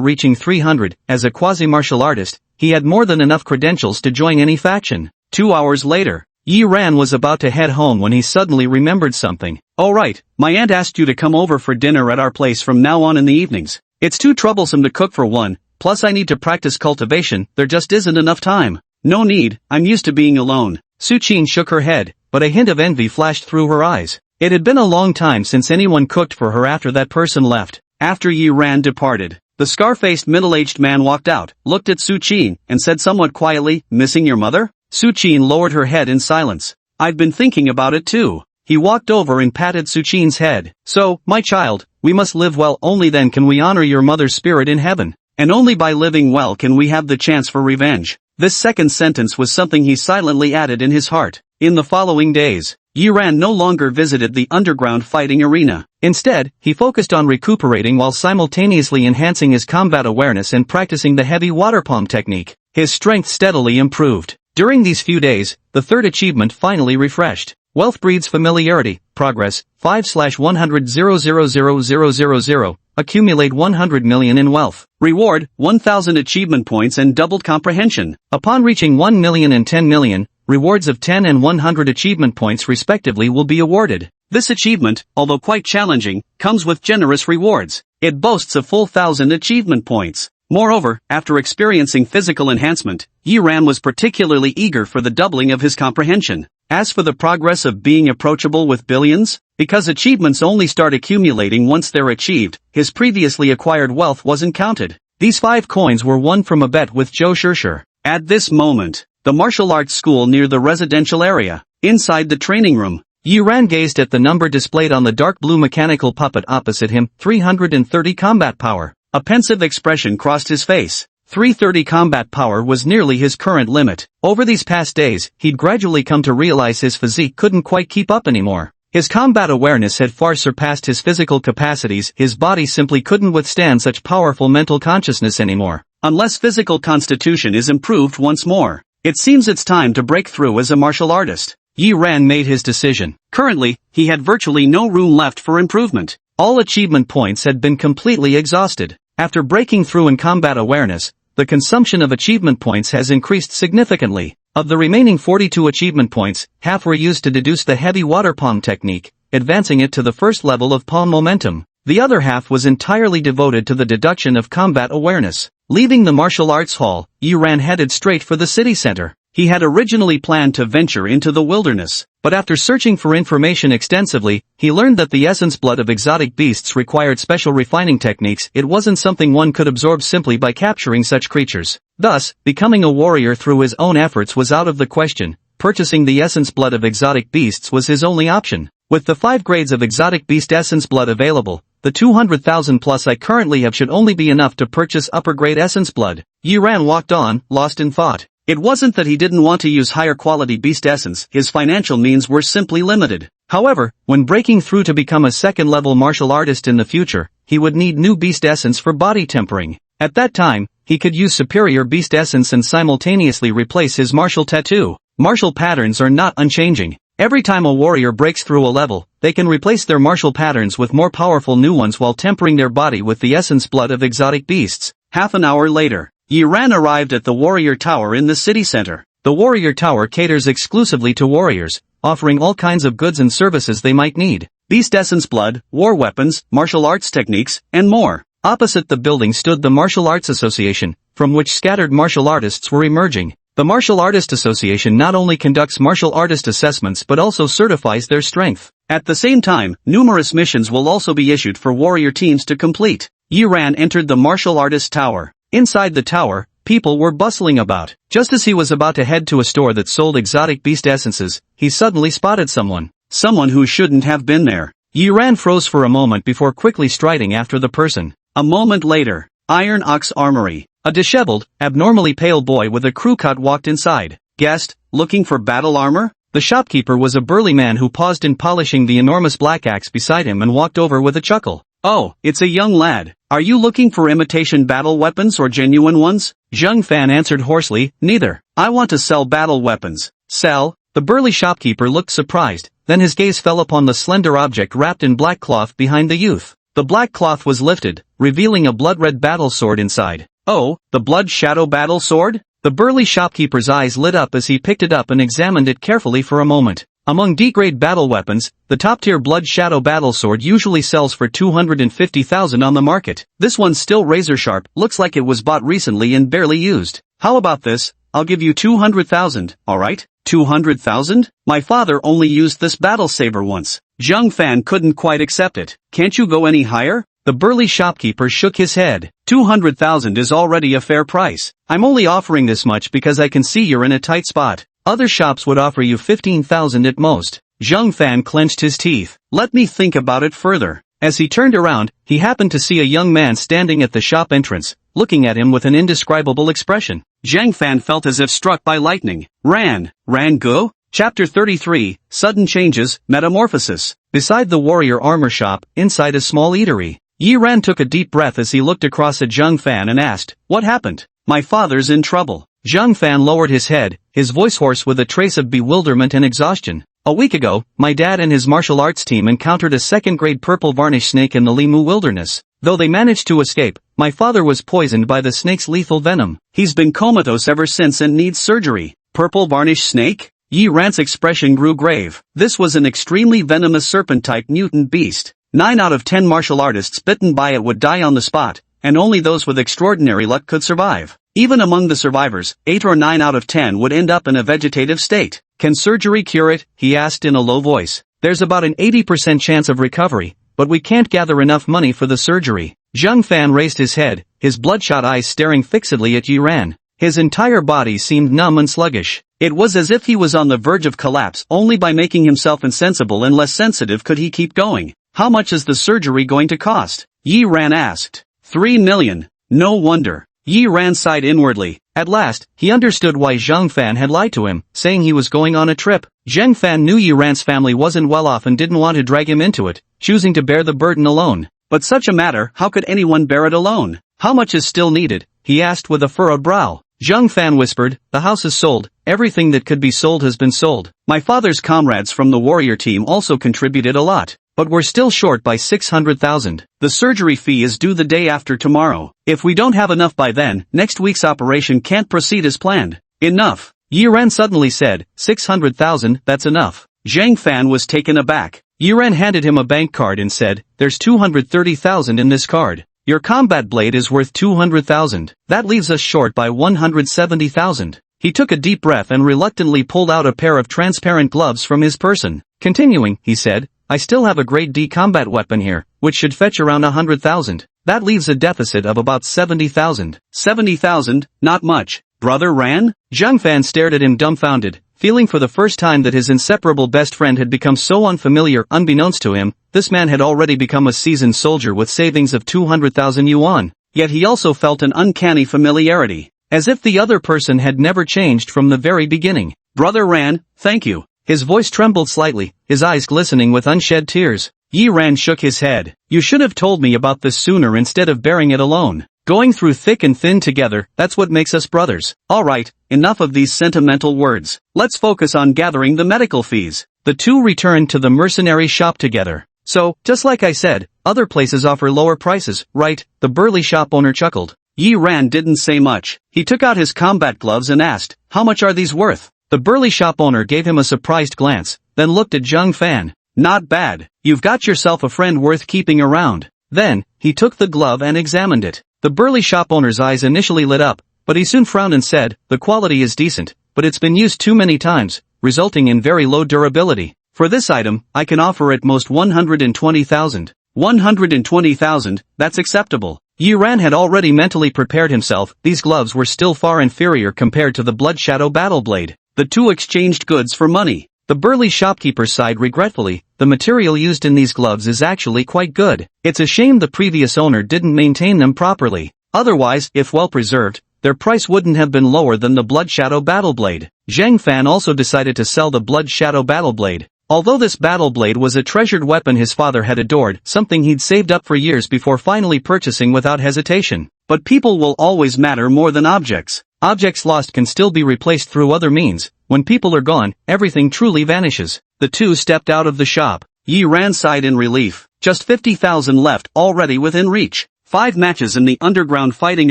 reaching 300, as a quasi-martial artist, he had more than enough credentials to join any faction. 2 hours later, Yiran was about to head home when he suddenly remembered something. "Oh right, my aunt asked you to come over for dinner at our place from now on in the evenings. It's too troublesome to cook for one, plus I need to practice cultivation, there just isn't enough time." "No need, I'm used to being alone." Su Qin shook her head, but a hint of envy flashed through her eyes. It had been a long time since anyone cooked for her after that person left. After Yiran departed, the scar-faced middle-aged man walked out, looked at Su Qin, and said somewhat quietly, "Missing your mother?" Su Qin lowered her head in silence. "I've been thinking about it too." He walked over and patted Su Qin's head. "So, my child, we must live well, only then can we honor your mother's spirit in heaven. And only by living well can we have the chance for revenge." This second sentence was something he silently added in his heart. In the following days, Yiran no longer visited the underground fighting arena. Instead, he focused on recuperating while simultaneously enhancing his combat awareness and practicing the heavy water palm technique. His strength steadily improved. During these few days, the third achievement finally refreshed. Wealth breeds familiarity. Progress, 5/100,000,000. Accumulate 100 million in wealth. Reward, 1,000 achievement points and doubled comprehension. Upon reaching 1 million and 10 million, rewards of 10 and 100 achievement points respectively will be awarded. This achievement, although quite challenging, comes with generous rewards. It boasts a full 1,000 achievement points. Moreover, after experiencing physical enhancement, Yiran was particularly eager for the doubling of his comprehension. As for the progress of being approachable with billions, because achievements only start accumulating once they're achieved, his previously acquired wealth wasn't counted. These 5 coins were won from a bet with Zhou Shishir. At this moment, the martial arts school near the residential area, inside the training room, Yiran gazed at the number displayed on the dark blue mechanical puppet opposite him, 330 combat power. A pensive expression crossed his face. 330 combat power was nearly his current limit. Over these past days, he'd gradually come to realize his physique couldn't quite keep up anymore. His combat awareness had far surpassed his physical capacities, his body simply couldn't withstand such powerful mental consciousness anymore. Unless physical constitution is improved once more, it seems it's time to break through as a martial artist. Yiran made his decision. Currently, he had virtually no room left for improvement. All achievement points had been completely exhausted. After breaking through in combat awareness, the consumption of achievement points has increased significantly. Of the remaining 42 achievement points, half were used to deduce the heavy water palm technique, advancing it to the first level of palm momentum. The other half was entirely devoted to the deduction of combat awareness. Leaving the martial arts hall, Yiran headed straight for the city center. He had originally planned to venture into the wilderness, but after searching for information extensively, he learned that the essence blood of exotic beasts required special refining techniques. It wasn't something one could absorb simply by capturing such creatures. Thus, becoming a warrior through his own efforts was out of the question. Purchasing the essence blood of exotic beasts was his only option. With the 5 grades of exotic beast essence blood available, the 200,000 plus I currently have should only be enough to purchase upper grade essence blood. Yiran walked on, lost in thought. It wasn't that he didn't want to use higher quality beast essence, his financial means were simply limited. However, when breaking through to become a second-level martial artist in the future, he would need new beast essence for body tempering. At that time, he could use superior beast essence and simultaneously replace his martial tattoo. Martial patterns are not unchanging. Every time a warrior breaks through a level, they can replace their martial patterns with more powerful new ones while tempering their body with the essence blood of exotic beasts. Half an hour later, Yiran arrived at the Warrior Tower in the city center. The Warrior Tower caters exclusively to warriors, offering all kinds of goods and services they might need. Beast essence blood, war weapons, martial arts techniques, and more. Opposite the building stood the Martial Arts Association, from which scattered martial artists were emerging. The Martial Artist Association not only conducts martial artist assessments but also certifies their strength. At the same time, numerous missions will also be issued for warrior teams to complete. Yi Ran entered the martial artist tower. Inside the tower, people were bustling about. Just as he was about to head to a store that sold exotic beast essences, he suddenly spotted someone. Someone who shouldn't have been there. Yi Ran froze for a moment before quickly striding after the person. A moment later, Iron Ox Armory. A disheveled, abnormally pale boy with a crew cut walked inside. Guest, looking for battle armor? The shopkeeper was a burly man who paused in polishing the enormous black axe beside him and walked over with a chuckle. Oh, it's a young lad. Are you looking for imitation battle weapons or genuine ones? Zheng Fan answered hoarsely, neither. I want to sell battle weapons. Sell? The burly shopkeeper looked surprised, then his gaze fell upon the slender object wrapped in black cloth behind the youth. The black cloth was lifted, revealing a blood-red battle sword inside. Oh, the Blood Shadow battle sword? The burly shopkeeper's eyes lit up as he picked it up and examined it carefully for a moment. Among D-grade battle weapons, the top-tier Blood Shadow battle sword usually sells for 250,000 on the market. This one's still razor-sharp, looks like it was bought recently and barely used. How about this? I'll give you 200,000, alright? 200,000? My father only used this battle saber once. Zheng Fan couldn't quite accept it. Can't you go any higher? The burly shopkeeper shook his head. 200,000 is already a fair price. I'm only offering this much because I can see you're in a tight spot. Other shops would offer you 15,000 at most. Zheng Fan clenched his teeth. Let me think about it further. As he turned around, he happened to see a young man standing at the shop entrance, looking at him with an indescribable expression. Zheng Fan felt as if struck by lightning. Ran Gu? Chapter 33, Sudden Changes, Metamorphosis. Beside the warrior armor shop, inside a small eatery, Yi Ran took a deep breath as he looked across at Zheng Fan and asked, what happened? My father's in trouble. Zheng Fan lowered his head, his voice hoarse with a trace of bewilderment and exhaustion. A week ago, my dad and his martial arts team encountered a second-grade purple varnish snake in the Limu wilderness. Though they managed to escape, my father was poisoned by the snake's lethal venom. He's been comatose ever since and needs surgery. Purple varnish snake? Yi Ran's expression grew grave. This was an extremely venomous serpent-type mutant beast. 9 out of 10 martial artists bitten by it would die on the spot, and only those with extraordinary luck could survive. Even among the survivors, 8 or 9 out of 10 would end up in a vegetative state. Can surgery cure it? He asked in a low voice. There's about an 80% chance of recovery, but we can't gather enough money for the surgery. Zheng Fan raised his head, his bloodshot eyes staring fixedly at Yi Ran. His entire body seemed numb and sluggish. It was as if he was on the verge of collapse. Only by making himself insensible and less sensitive could he keep going. How much is the surgery going to cost? Yi Ran asked. 3 million. No wonder. Yi Ran sighed inwardly. At last, he understood why Zheng Fan had lied to him, saying he was going on a trip. Zheng Fan knew Yi Ran's family wasn't well off and didn't want to drag him into it, choosing to bear the burden alone. But such a matter, how could anyone bear it alone? How much is still needed? He asked with a furrowed brow. Zheng Fan whispered, the house is sold, everything that could be sold has been sold. My father's comrades from the warrior team also contributed a lot. But we're still short by 600,000. The surgery fee is due the day after tomorrow. If we don't have enough by then, next week's operation can't proceed as planned. Enough. Yi Ran suddenly said, 600,000, that's enough. Zheng Fan was taken aback. Yi Ran handed him a bank card and said, there's 230,000 in this card. Your combat blade is worth 200,000. That leaves us short by 170,000. He took a deep breath and reluctantly pulled out a pair of transparent gloves from his person. Continuing, he said, I still have a grade D combat weapon here, which should fetch around 100,000. That leaves a deficit of about 70,000. 70,000, not much. Brother Ran? Zheng Fan stared at him dumbfounded, feeling for the first time that his inseparable best friend had become so unfamiliar. Unbeknownst to him, this man had already become a seasoned soldier with savings of 200,000 yuan. Yet he also felt an uncanny familiarity, as if the other person had never changed from the very beginning. Brother Ran, thank you. His voice trembled slightly, his eyes glistening with unshed tears. Yi Ran shook his head. You should have told me about this sooner instead of bearing it alone. Going through thick and thin together, that's what makes us brothers. Alright, enough of these sentimental words. Let's focus on gathering the medical fees. The two returned to the mercenary shop together. So, just like I said, other places offer lower prices, right? The burly shop owner chuckled. Yi Ran didn't say much. He took out his combat gloves and asked, how much are these worth? The burly shop owner gave him a surprised glance, then looked at Zheng Fan. Not bad. You've got yourself a friend worth keeping around. Then, he took the glove and examined it. The burly shop owner's eyes initially lit up, but he soon frowned and said, the quality is decent, but it's been used too many times, resulting in very low durability. For this item, I can offer at most 120,000. 120,000, that's acceptable. Yi Ran had already mentally prepared himself. These gloves were still far inferior compared to the Blood Shadow Battle Blade. The two exchanged goods for money. The burly shopkeeper sighed regretfully. The material used in these gloves is actually quite good. It's a shame the previous owner didn't maintain them properly. Otherwise, if well preserved, their price wouldn't have been lower than the Blood Shadow Battle Blade. Zhang Fan also decided to sell the Blood Shadow Battle Blade. Although this battle blade was a treasured weapon his father had adored, something he'd saved up for years before finally purchasing without hesitation. But people will always matter more than objects. Objects lost can still be replaced through other means. When people are gone, everything truly vanishes. The two stepped out of the shop. Yi Ran sighed in relief. Just 50,000 left, already within reach. 5 matches in the underground fighting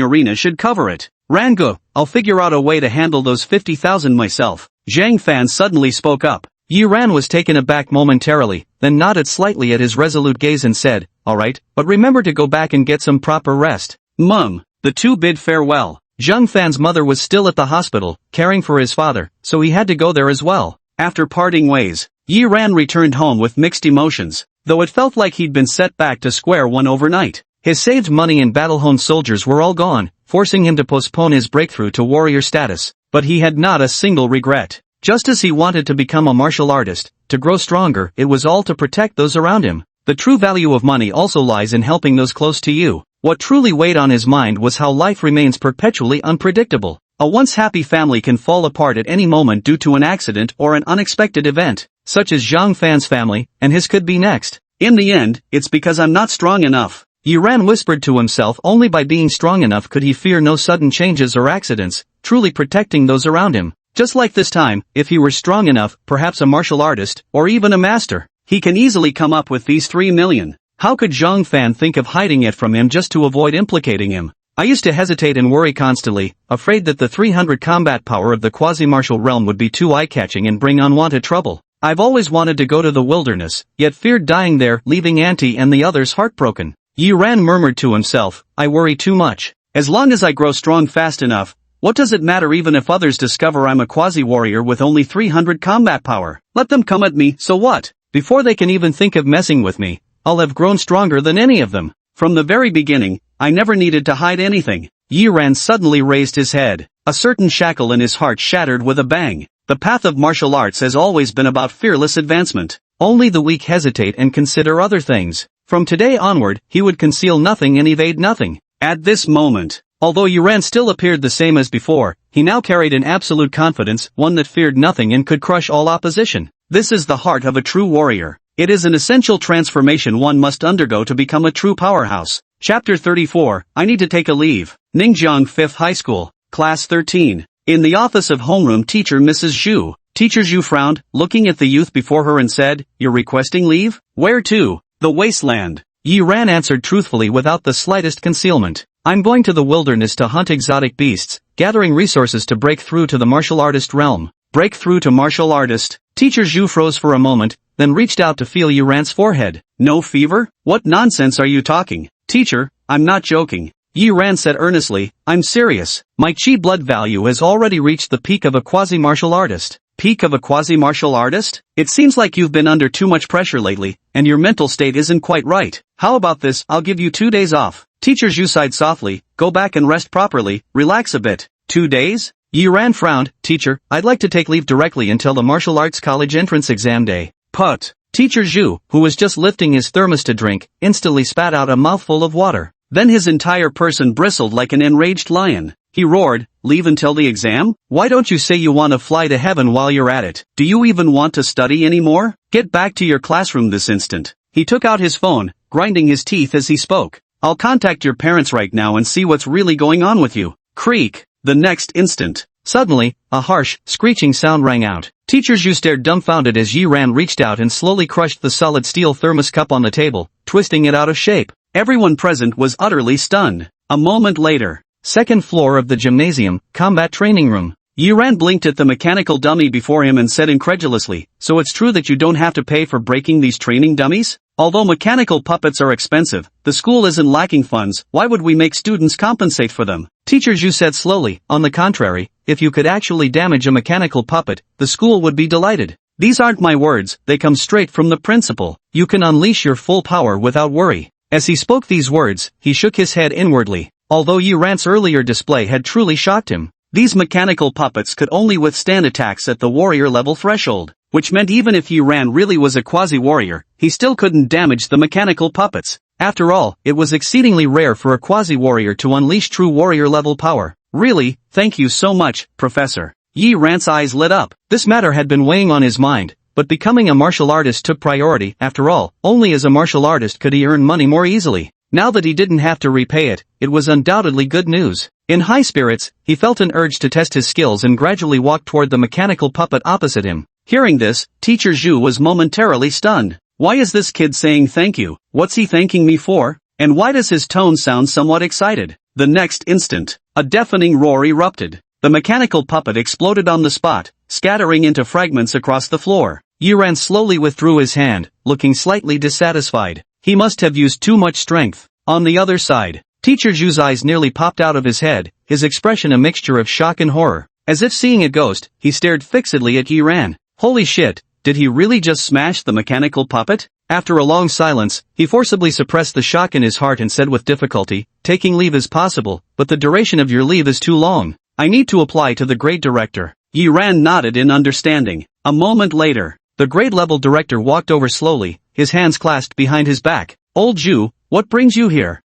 arena should cover it. Rango, I'll figure out a way to handle those 50,000 myself. Zhang Fan suddenly spoke up. Yi Ran was taken aback momentarily, then nodded slightly at his resolute gaze and said, "Alright, but remember to go back and get some proper rest." Mum. The two bid farewell. Zhang Fan's mother was still at the hospital, caring for his father, so he had to go there as well. After parting ways, Yi Ran returned home with mixed emotions, though it felt like he'd been set back to square one overnight. His saved money and battle-honed soldiers were all gone, forcing him to postpone his breakthrough to warrior status, but he had not a single regret. Just as he wanted to become a martial artist, to grow stronger, it was all to protect those around him. The true value of money also lies in helping those close to you. What truly weighed on his mind was how life remains perpetually unpredictable. A once happy family can fall apart at any moment due to an accident or an unexpected event, such as Zhang Fan's family, and his could be next. In the end, it's because I'm not strong enough. Yi Ran whispered to himself. Only by being strong enough could he fear no sudden changes or accidents, truly protecting those around him. Just like this time, if he were strong enough, perhaps a martial artist, or even a master, he can easily come up with these 3 million. How could Zhang Fan think of hiding it from him just to avoid implicating him? I used to hesitate and worry constantly, afraid that the 300 combat power of the quasi-martial realm would be too eye-catching and bring unwanted trouble. I've always wanted to go to the wilderness, yet feared dying there, leaving Auntie and the others heartbroken. Yi Ran murmured to himself, I worry too much. As long as I grow strong fast enough, what does it matter even if others discover I'm a quasi-warrior with only 300 combat power? Let them come at me, so what? Before they can even think of messing with me, I'll have grown stronger than any of them. From the very beginning, I never needed to hide anything. Yi Ran suddenly raised his head. A certain shackle in his heart shattered with a bang. The path of martial arts has always been about fearless advancement. Only the weak hesitate and consider other things. From today onward, he would conceal nothing and evade nothing. At this moment, although Yi Ran still appeared the same as before, he now carried an absolute confidence, one that feared nothing and could crush all opposition. This is the heart of a true warrior. It is an essential transformation one must undergo to become a true powerhouse. Chapter 34, I need to take a leave. Ningjiang 5th High School, Class 13. In the office of homeroom teacher Mrs. Zhu, Teacher Zhu frowned, looking at the youth before her and said, "You're requesting leave? Where to?" "The wasteland." Yi Ran answered truthfully without the slightest concealment. "I'm going to the wilderness to hunt exotic beasts, gathering resources to break through to the martial artist realm." Break through to martial artist? Teacher Zhu froze for a moment, then reached out to feel Yi Ran's forehead. No fever? What nonsense are you talking? Teacher, I'm not joking. Yi Ran said earnestly, I'm serious. My chi blood value has already reached the peak of a quasi-martial artist. Peak of a quasi-martial artist? It seems like you've been under too much pressure lately, and your mental state isn't quite right. How about this? I'll give you 2 days off. Teacher Zhu sighed softly, go back and rest properly, relax a bit. 2 days? Yi Ran frowned, Teacher, I'd like to take leave directly until the martial arts college entrance exam day. Put. Teacher Zhu, who was just lifting his thermos to drink, instantly spat out a mouthful of water. Then his entire person bristled like an enraged lion. He roared, leave until the exam? Why don't you say you want to fly to heaven while you're at it? Do you even want to study anymore? Get back to your classroom this instant. He took out his phone, grinding his teeth as he spoke. I'll contact your parents right now and see what's really going on with you. Creak. The next instant. Suddenly, a harsh, screeching sound rang out. Teacher Zhu stared dumbfounded as Yi Ran reached out and slowly crushed the solid steel thermos cup on the table, twisting it out of shape. Everyone present was utterly stunned. A moment later. Second floor of the gymnasium, combat training room. Yi Ran blinked at the mechanical dummy before him and said incredulously, so it's true that you don't have to pay for breaking these training dummies? Although mechanical puppets are expensive, the school isn't lacking funds, why would we make students compensate for them? Teacher Zhu said slowly, on the contrary, if you could actually damage a mechanical puppet, the school would be delighted. These aren't my words, they come straight from the principal. You can unleash your full power without worry. As he spoke these words, he shook his head inwardly. Although Yi Ran's earlier display had truly shocked him, these mechanical puppets could only withstand attacks at the warrior level threshold, which meant even if Yi Ran really was a quasi-warrior, he still couldn't damage the mechanical puppets. After all, it was exceedingly rare for a quasi-warrior to unleash true warrior level power. Really, thank you so much, Professor. Yi Ran's eyes lit up. This matter had been weighing on his mind, but becoming a martial artist took priority. After all, only as a martial artist could he earn money more easily. Now that he didn't have to repay it, it was undoubtedly good news. In high spirits, he felt an urge to test his skills and gradually walked toward the mechanical puppet opposite him. Hearing this, Teacher Zhu was momentarily stunned. Why is this kid saying thank you? What's he thanking me for? And why does his tone sound somewhat excited? The next instant, a deafening roar erupted. The mechanical puppet exploded on the spot, scattering into fragments across the floor. Yi Ran slowly withdrew his hand, looking slightly dissatisfied. He must have used too much strength. On the other side, Teacher Zhu's eyes nearly popped out of his head, his expression a mixture of shock and horror. As if seeing a ghost, he stared fixedly at Yi Ran. Holy shit, did he really just smash the mechanical puppet? After a long silence, he forcibly suppressed the shock in his heart and said with difficulty, taking leave is possible, but the duration of your leave is too long. I need to apply to the grade director. Yi Ran nodded in understanding. A moment later, the grade-level director walked over slowly, his hands clasped behind his back. Old Zhu, what brings you here?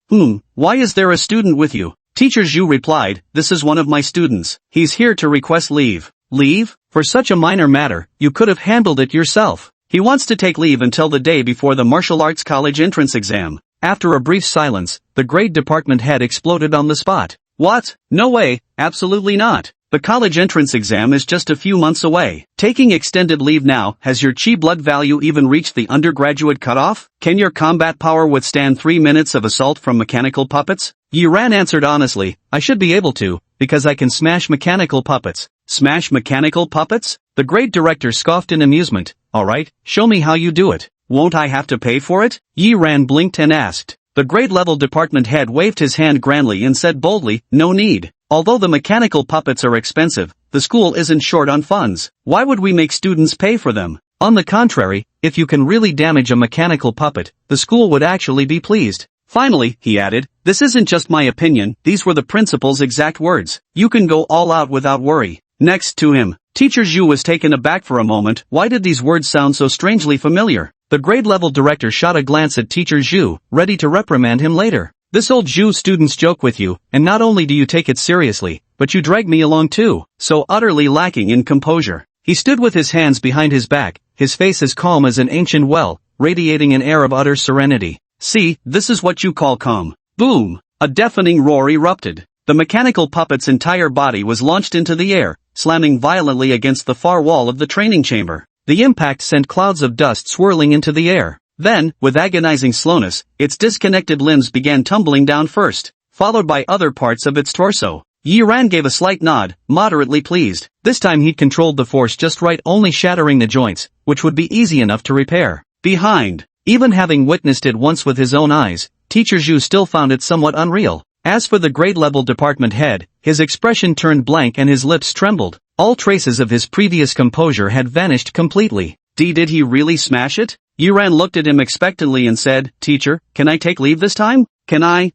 Why is there a student with you? Teacher Zhu replied, this is one of my students. He's here to request leave. Leave? For such a minor matter, you could have handled it yourself. He wants to take leave until the day before the martial arts college entrance exam. After a brief silence, the grade department head exploded on the spot. What? No way, absolutely not. The college entrance exam is just a few months away. Taking extended leave now, has your chi blood value even reached the undergraduate cutoff? Can your combat power withstand 3 minutes of assault from mechanical puppets? Yi Ran answered honestly, I should be able to, because I can smash mechanical puppets. Smash mechanical puppets? The grade director scoffed in amusement. Alright, show me how you do it. Won't I have to pay for it? Yi Ran blinked and asked. The grade-level department head waved his hand grandly and said boldly, no need. Although the mechanical puppets are expensive, the school isn't short on funds. Why would we make students pay for them? On the contrary, if you can really damage a mechanical puppet, the school would actually be pleased. Finally, he added, this isn't just my opinion, these were the principal's exact words. You can go all out without worry. Next to him, Teacher Zhu was taken aback for a moment. Why did these words sound so strangely familiar? The grade-level director shot a glance at Teacher Zhu, ready to reprimand him later. This old Zhu students joke with you, and not only do you take it seriously, but you drag me along too. So utterly lacking in composure. He stood with his hands behind his back, his face as calm as an ancient well, radiating an air of utter serenity. See, this is what you call calm. Boom! A deafening roar erupted. The mechanical puppet's entire body was launched into the air, slamming violently against the far wall of the training chamber. The impact sent clouds of dust swirling into the air. Then, with agonizing slowness, its disconnected limbs began tumbling down first, followed by other parts of its torso. Yi Ran gave a slight nod, moderately pleased. This time he'd controlled the force just right, only shattering the joints, which would be easy enough to repair. Behind, even having witnessed it once with his own eyes, Teacher Zhu still found it somewhat unreal. As for the grade-level department head, his expression turned blank and his lips trembled. All traces of his previous composure had vanished completely. Did he really smash it? Yi Ran looked at him expectantly and said, Teacher, can I take leave this time? Can I,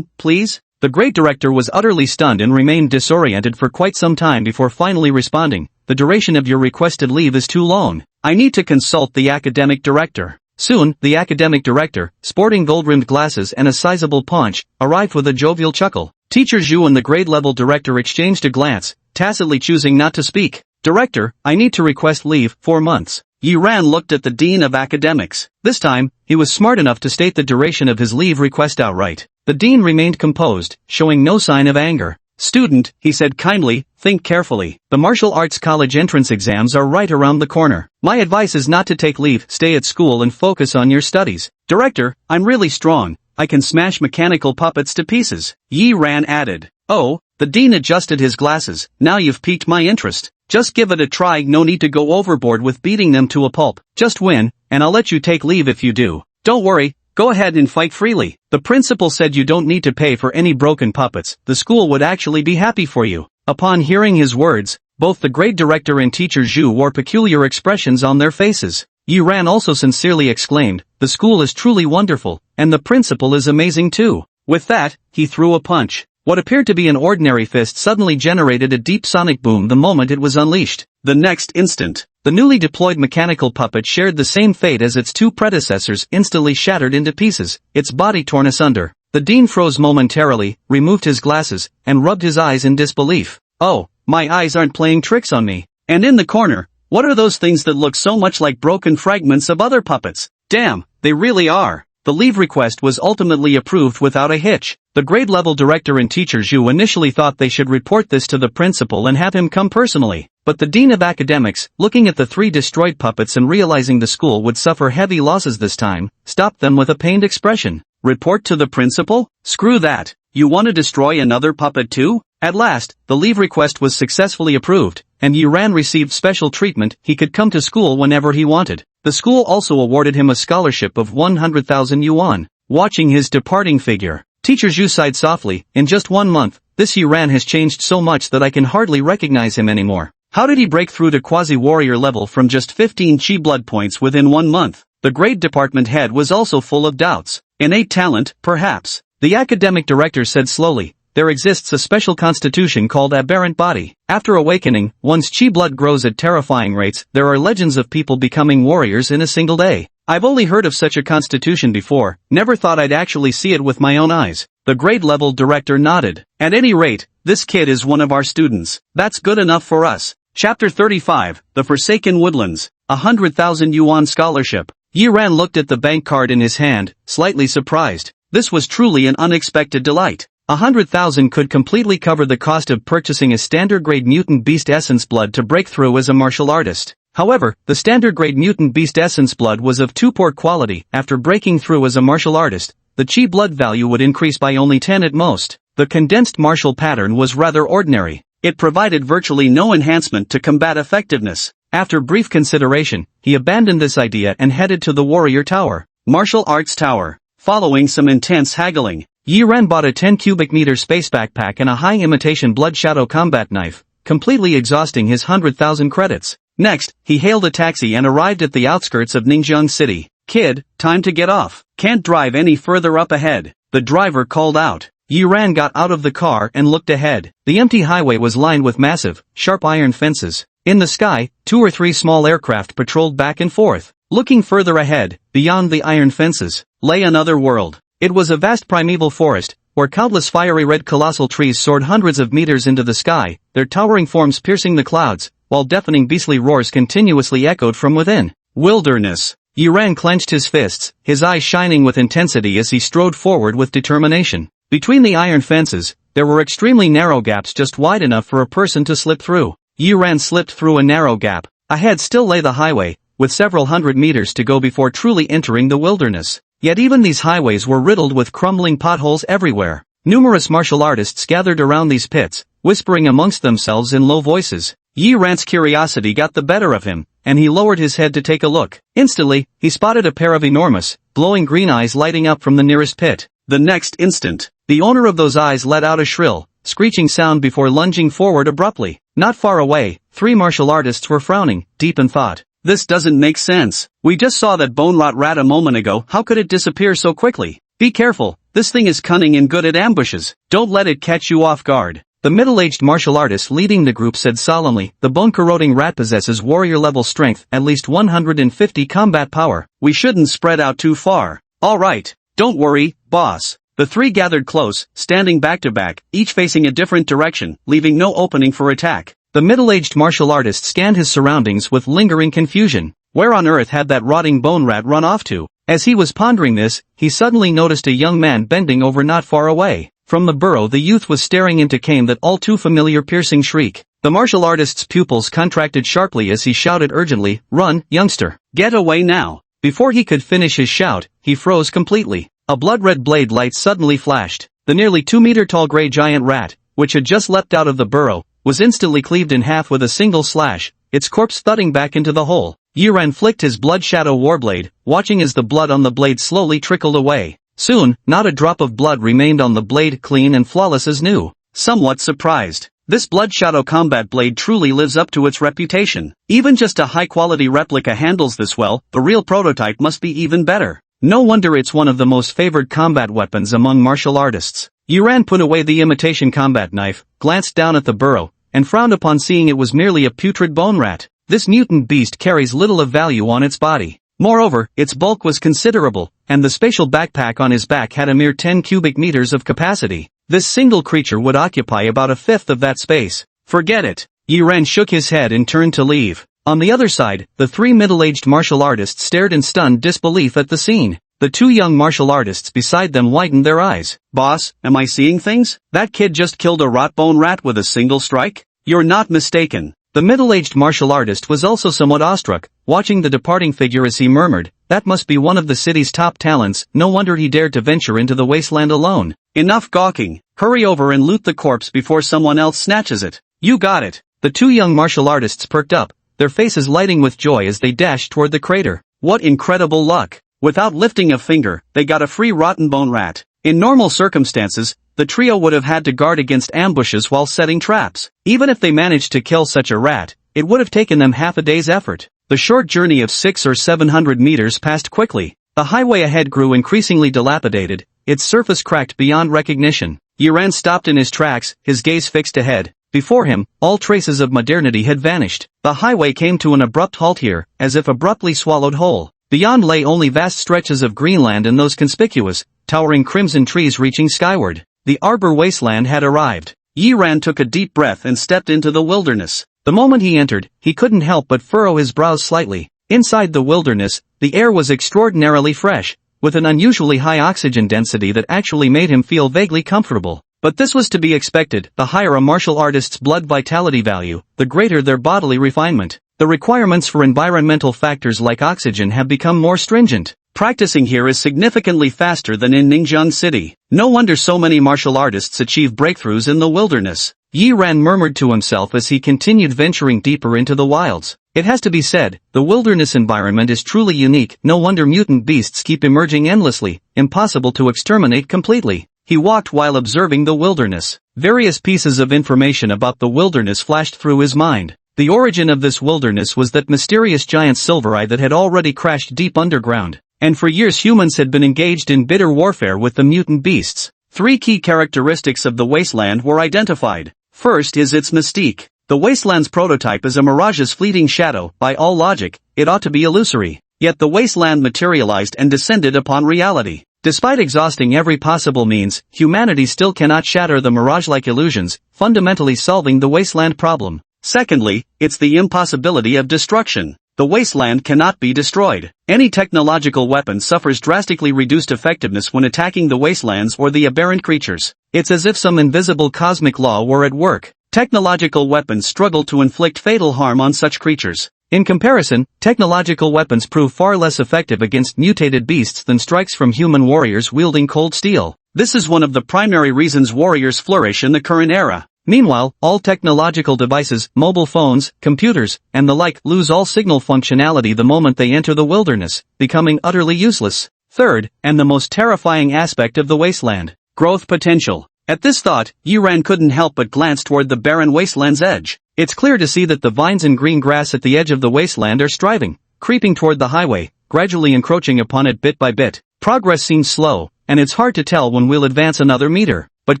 please? The grade director was utterly stunned and remained disoriented for quite some time before finally responding, the duration of your requested leave is too long. I need to consult the academic director. Soon, the academic director, sporting gold-rimmed glasses and a sizable paunch, arrived with a jovial chuckle. Teacher Zhu and the grade-level director exchanged a glance, tacitly choosing not to speak. Director, I need to request leave, 4 months. Yi Ran looked at the Dean of Academics. This time, he was smart enough to state the duration of his leave request outright. The Dean remained composed, showing no sign of anger. Student, he said kindly, think carefully. The martial arts college entrance exams are right around the corner. My advice is not to take leave, stay at school and focus on your studies. Director, I'm really strong. I can smash mechanical puppets to pieces. Yi Ran added. Oh, the Dean adjusted his glasses. Now you've piqued my interest. Just give it a try, no need to go overboard with beating them to a pulp. Just win, and I'll let you take leave if you do. Don't worry, go ahead and fight freely. The principal said you don't need to pay for any broken puppets, the school would actually be happy for you. Upon hearing his words, Both the grade director and teacher Zhu wore peculiar expressions on their faces. Yi Ran also sincerely exclaimed, "The school is truly wonderful, and the principal is amazing too." With that, he threw a punch. What appeared to be an ordinary fist suddenly generated a deep sonic boom the moment it was unleashed. The next instant, the newly deployed mechanical puppet shared the same fate as its two predecessors, instantly shattered into pieces, its body torn asunder. The dean froze momentarily, removed his glasses, and rubbed his eyes in disbelief. "Oh, my eyes aren't playing tricks on me." And in the corner, what are those things that look so much like broken fragments of other puppets? Damn, they really are. The leave request was ultimately approved without a hitch. The grade-level director and teacher Zhu initially thought they should report this to the principal and have him come personally. But the dean of academics, looking at the three destroyed puppets and realizing the school would suffer heavy losses this time, stopped them with a pained expression. Report to the principal? Screw that. You want to destroy another puppet too? At last, the leave request was successfully approved, and Yi Ran received special treatment. He could come to school whenever he wanted. The school also awarded him a scholarship of 100,000 yuan. Watching his departing figure, teacher Zhu sighed softly. "In just 1 month, this Yi Ran has changed so much that I can hardly recognize him anymore. How did he break through to quasi-warrior level from just 15 chi blood points within 1 month? The grade department head was also full of doubts. Innate talent, perhaps. The academic director said slowly, "There exists a special constitution called aberrant body. After awakening, one's chi blood grows at terrifying rates. There are legends of people becoming warriors in a single day. I've only heard of such a constitution before, never thought I'd actually see it with my own eyes." The grade-level director nodded. "At any rate, this kid is one of our students. That's good enough for us." Chapter 35, The Forsaken Woodlands, 100,000 yuan scholarship. Yi Ran looked at the bank card in his hand, slightly surprised. This was truly an unexpected delight. 100,000 could completely cover the cost of purchasing a standard-grade mutant beast essence blood to break through as a martial artist. However, the standard-grade mutant beast essence blood was of too poor quality. After breaking through as a martial artist, the chi blood value would increase by only 10 at most. The condensed martial pattern was rather ordinary. It provided virtually no enhancement to combat effectiveness. After brief consideration, he abandoned this idea and headed to the Warrior Tower. Martial Arts Tower. Following some intense haggling, Yi Ran bought a 10 cubic meter space backpack and a high imitation blood shadow combat knife, completely exhausting his 100,000 credits. Next, he hailed a taxi and arrived at the outskirts of Ningjiang City. "Kid, time to get off. Can't drive any further up ahead," the driver called out. Yi Ran got out of the car and looked ahead. The empty highway was lined with massive, sharp iron fences. In the sky, 2 or 3 small aircraft patrolled back and forth. Looking further ahead, beyond the iron fences, lay another world. It was a vast primeval forest, where countless fiery red colossal trees soared hundreds of meters into the sky, their towering forms piercing the clouds, while deafening beastly roars continuously echoed from within. Wilderness. Yi Ran clenched his fists, his eyes shining with intensity as he strode forward with determination. Between the iron fences, there were extremely narrow gaps just wide enough for a person to slip through. Yi Ran slipped through a narrow gap. Ahead still lay the highway, with several hundred meters to go before truly entering the wilderness. Yet even these highways were riddled with crumbling potholes everywhere. Numerous martial artists gathered around these pits, whispering amongst themselves in low voices. Yi Ran's curiosity got the better of him, and he lowered his head to take a look. Instantly, he spotted a pair of enormous, glowing green eyes lighting up from the nearest pit. The next instant, the owner of those eyes let out a shrill, screeching sound before lunging forward abruptly. Not far away, 3 martial artists were frowning, deep in thought. "This doesn't make sense. We just saw that bone rot rat a moment ago. How could it disappear so quickly? Be careful, this thing is cunning and good at ambushes. Don't let it catch you off guard." The middle-aged martial artist leading the group said solemnly, "The bone-corroding rat possesses warrior-level strength, at least 150 combat power. We shouldn't spread out too far." "All right, don't worry, boss." The 3 gathered close, standing back to back, each facing a different direction, leaving no opening for attack. The middle-aged martial artist scanned his surroundings with lingering confusion. Where on earth had that rotting bone rat run off to? As he was pondering this, he suddenly noticed a young man bending over not far away. From the burrow the youth was staring into came that all too familiar piercing shriek. The martial artist's pupils contracted sharply as he shouted urgently, "Run, youngster! Get away now!" Before he could finish his shout, he froze completely. A blood-red blade light suddenly flashed. The nearly 2-meter-tall gray giant rat, which had just leapt out of the burrow, was instantly cleaved in half with a single slash, its corpse thudding back into the hole. Yi Ran flicked his blood shadow warblade, watching as the blood on the blade slowly trickled away. Soon, not a drop of blood remained on the blade, clean and flawless as new. Somewhat surprised, This Blood Shadow combat blade truly lives up to its reputation. Even just a high-quality replica handles this well, the real prototype must be even better. No wonder it's one of the most favored combat weapons among martial artists. Yuran put away the imitation combat knife, glanced down at the burrow, and frowned upon seeing it was merely a putrid bone rat. This mutant beast carries little of value on its body. Moreover, its bulk was considerable, and the spatial backpack on his back had a mere 10 cubic meters of capacity. This single creature would occupy about a fifth of that space. Forget it. Yuran shook his head and turned to leave. On the other side, the three middle-aged martial artists stared in stunned disbelief at the scene. The two young martial artists beside them widened their eyes. Boss, am I seeing things? That kid just killed a rot-bone rat with a single strike? You're not mistaken. The middle-aged martial artist was also somewhat awestruck, watching the departing figure as he murmured, "That must be one of the city's top talents, no wonder he dared to venture into the wasteland alone." Enough gawking. Hurry over and loot the corpse before someone else snatches it. You got it. The two young martial artists perked up, their faces lighting with joy as they dashed toward the crater. What incredible luck. Without lifting a finger, they got a free rotten bone rat. In normal circumstances, the trio would have had to guard against ambushes while setting traps. Even if they managed to kill such a rat, it would have taken them half a day's effort. The short journey of 600 or 700 meters passed quickly. The highway ahead grew increasingly dilapidated, its surface cracked beyond recognition. Yuran stopped in his tracks, his gaze fixed ahead. Before him, all traces of modernity had vanished. The highway came to an abrupt halt here, as if abruptly swallowed whole. Beyond lay only vast stretches of greenland and those conspicuous, towering crimson trees reaching skyward. The arbor wasteland had arrived. Yuran took a deep breath and stepped into the wilderness. The moment he entered, he couldn't help but furrow his brows slightly. Inside the wilderness, the air was extraordinarily fresh, with an unusually high oxygen density that actually made him feel vaguely comfortable. But this was to be expected. The higher a martial artist's blood vitality value, the greater their bodily refinement. The requirements for environmental factors like oxygen have become more stringent. Practicing here is significantly faster than in Ningjiang City. No wonder so many martial artists achieve breakthroughs in the wilderness. Yuran murmured to himself as he continued venturing deeper into the wilds. It has to be said, the wilderness environment is truly unique. No wonder mutant beasts keep emerging endlessly, impossible to exterminate completely. He walked while observing the wilderness. Various pieces of information about the wilderness flashed through his mind. The origin of this wilderness was that mysterious giant silvereye that had already crashed deep underground, and for years humans had been engaged in bitter warfare with the mutant beasts. Three key characteristics of the wasteland were identified. First is its mystique. The wasteland's prototype is a mirage's fleeting shadow. By all logic, it ought to be illusory. Yet the wasteland materialized and descended upon reality. Despite exhausting every possible means, humanity still cannot shatter the mirage-like illusions, fundamentally solving the wasteland problem. Secondly, it's the impossibility of destruction. The wasteland cannot be destroyed. Any technological weapon suffers drastically reduced effectiveness when attacking the wastelands or the aberrant creatures. It's as if some invisible cosmic law were at work. Technological weapons struggle to inflict fatal harm on such creatures. In comparison, technological weapons prove far less effective against mutated beasts than strikes from human warriors wielding cold steel. This is one of the primary reasons warriors flourish in the current era. Meanwhile, all technological devices, mobile phones, computers, and the like lose all signal functionality the moment they enter the wilderness, becoming utterly useless. Third, and the most terrifying aspect of the wasteland, growth potential. At this thought, Yuran couldn't help but glance toward the barren wasteland's edge. It's clear to see that the vines and green grass at the edge of the wasteland are striving, creeping toward the highway, gradually encroaching upon it bit by bit. Progress seems slow, and it's hard to tell when we'll advance another meter. But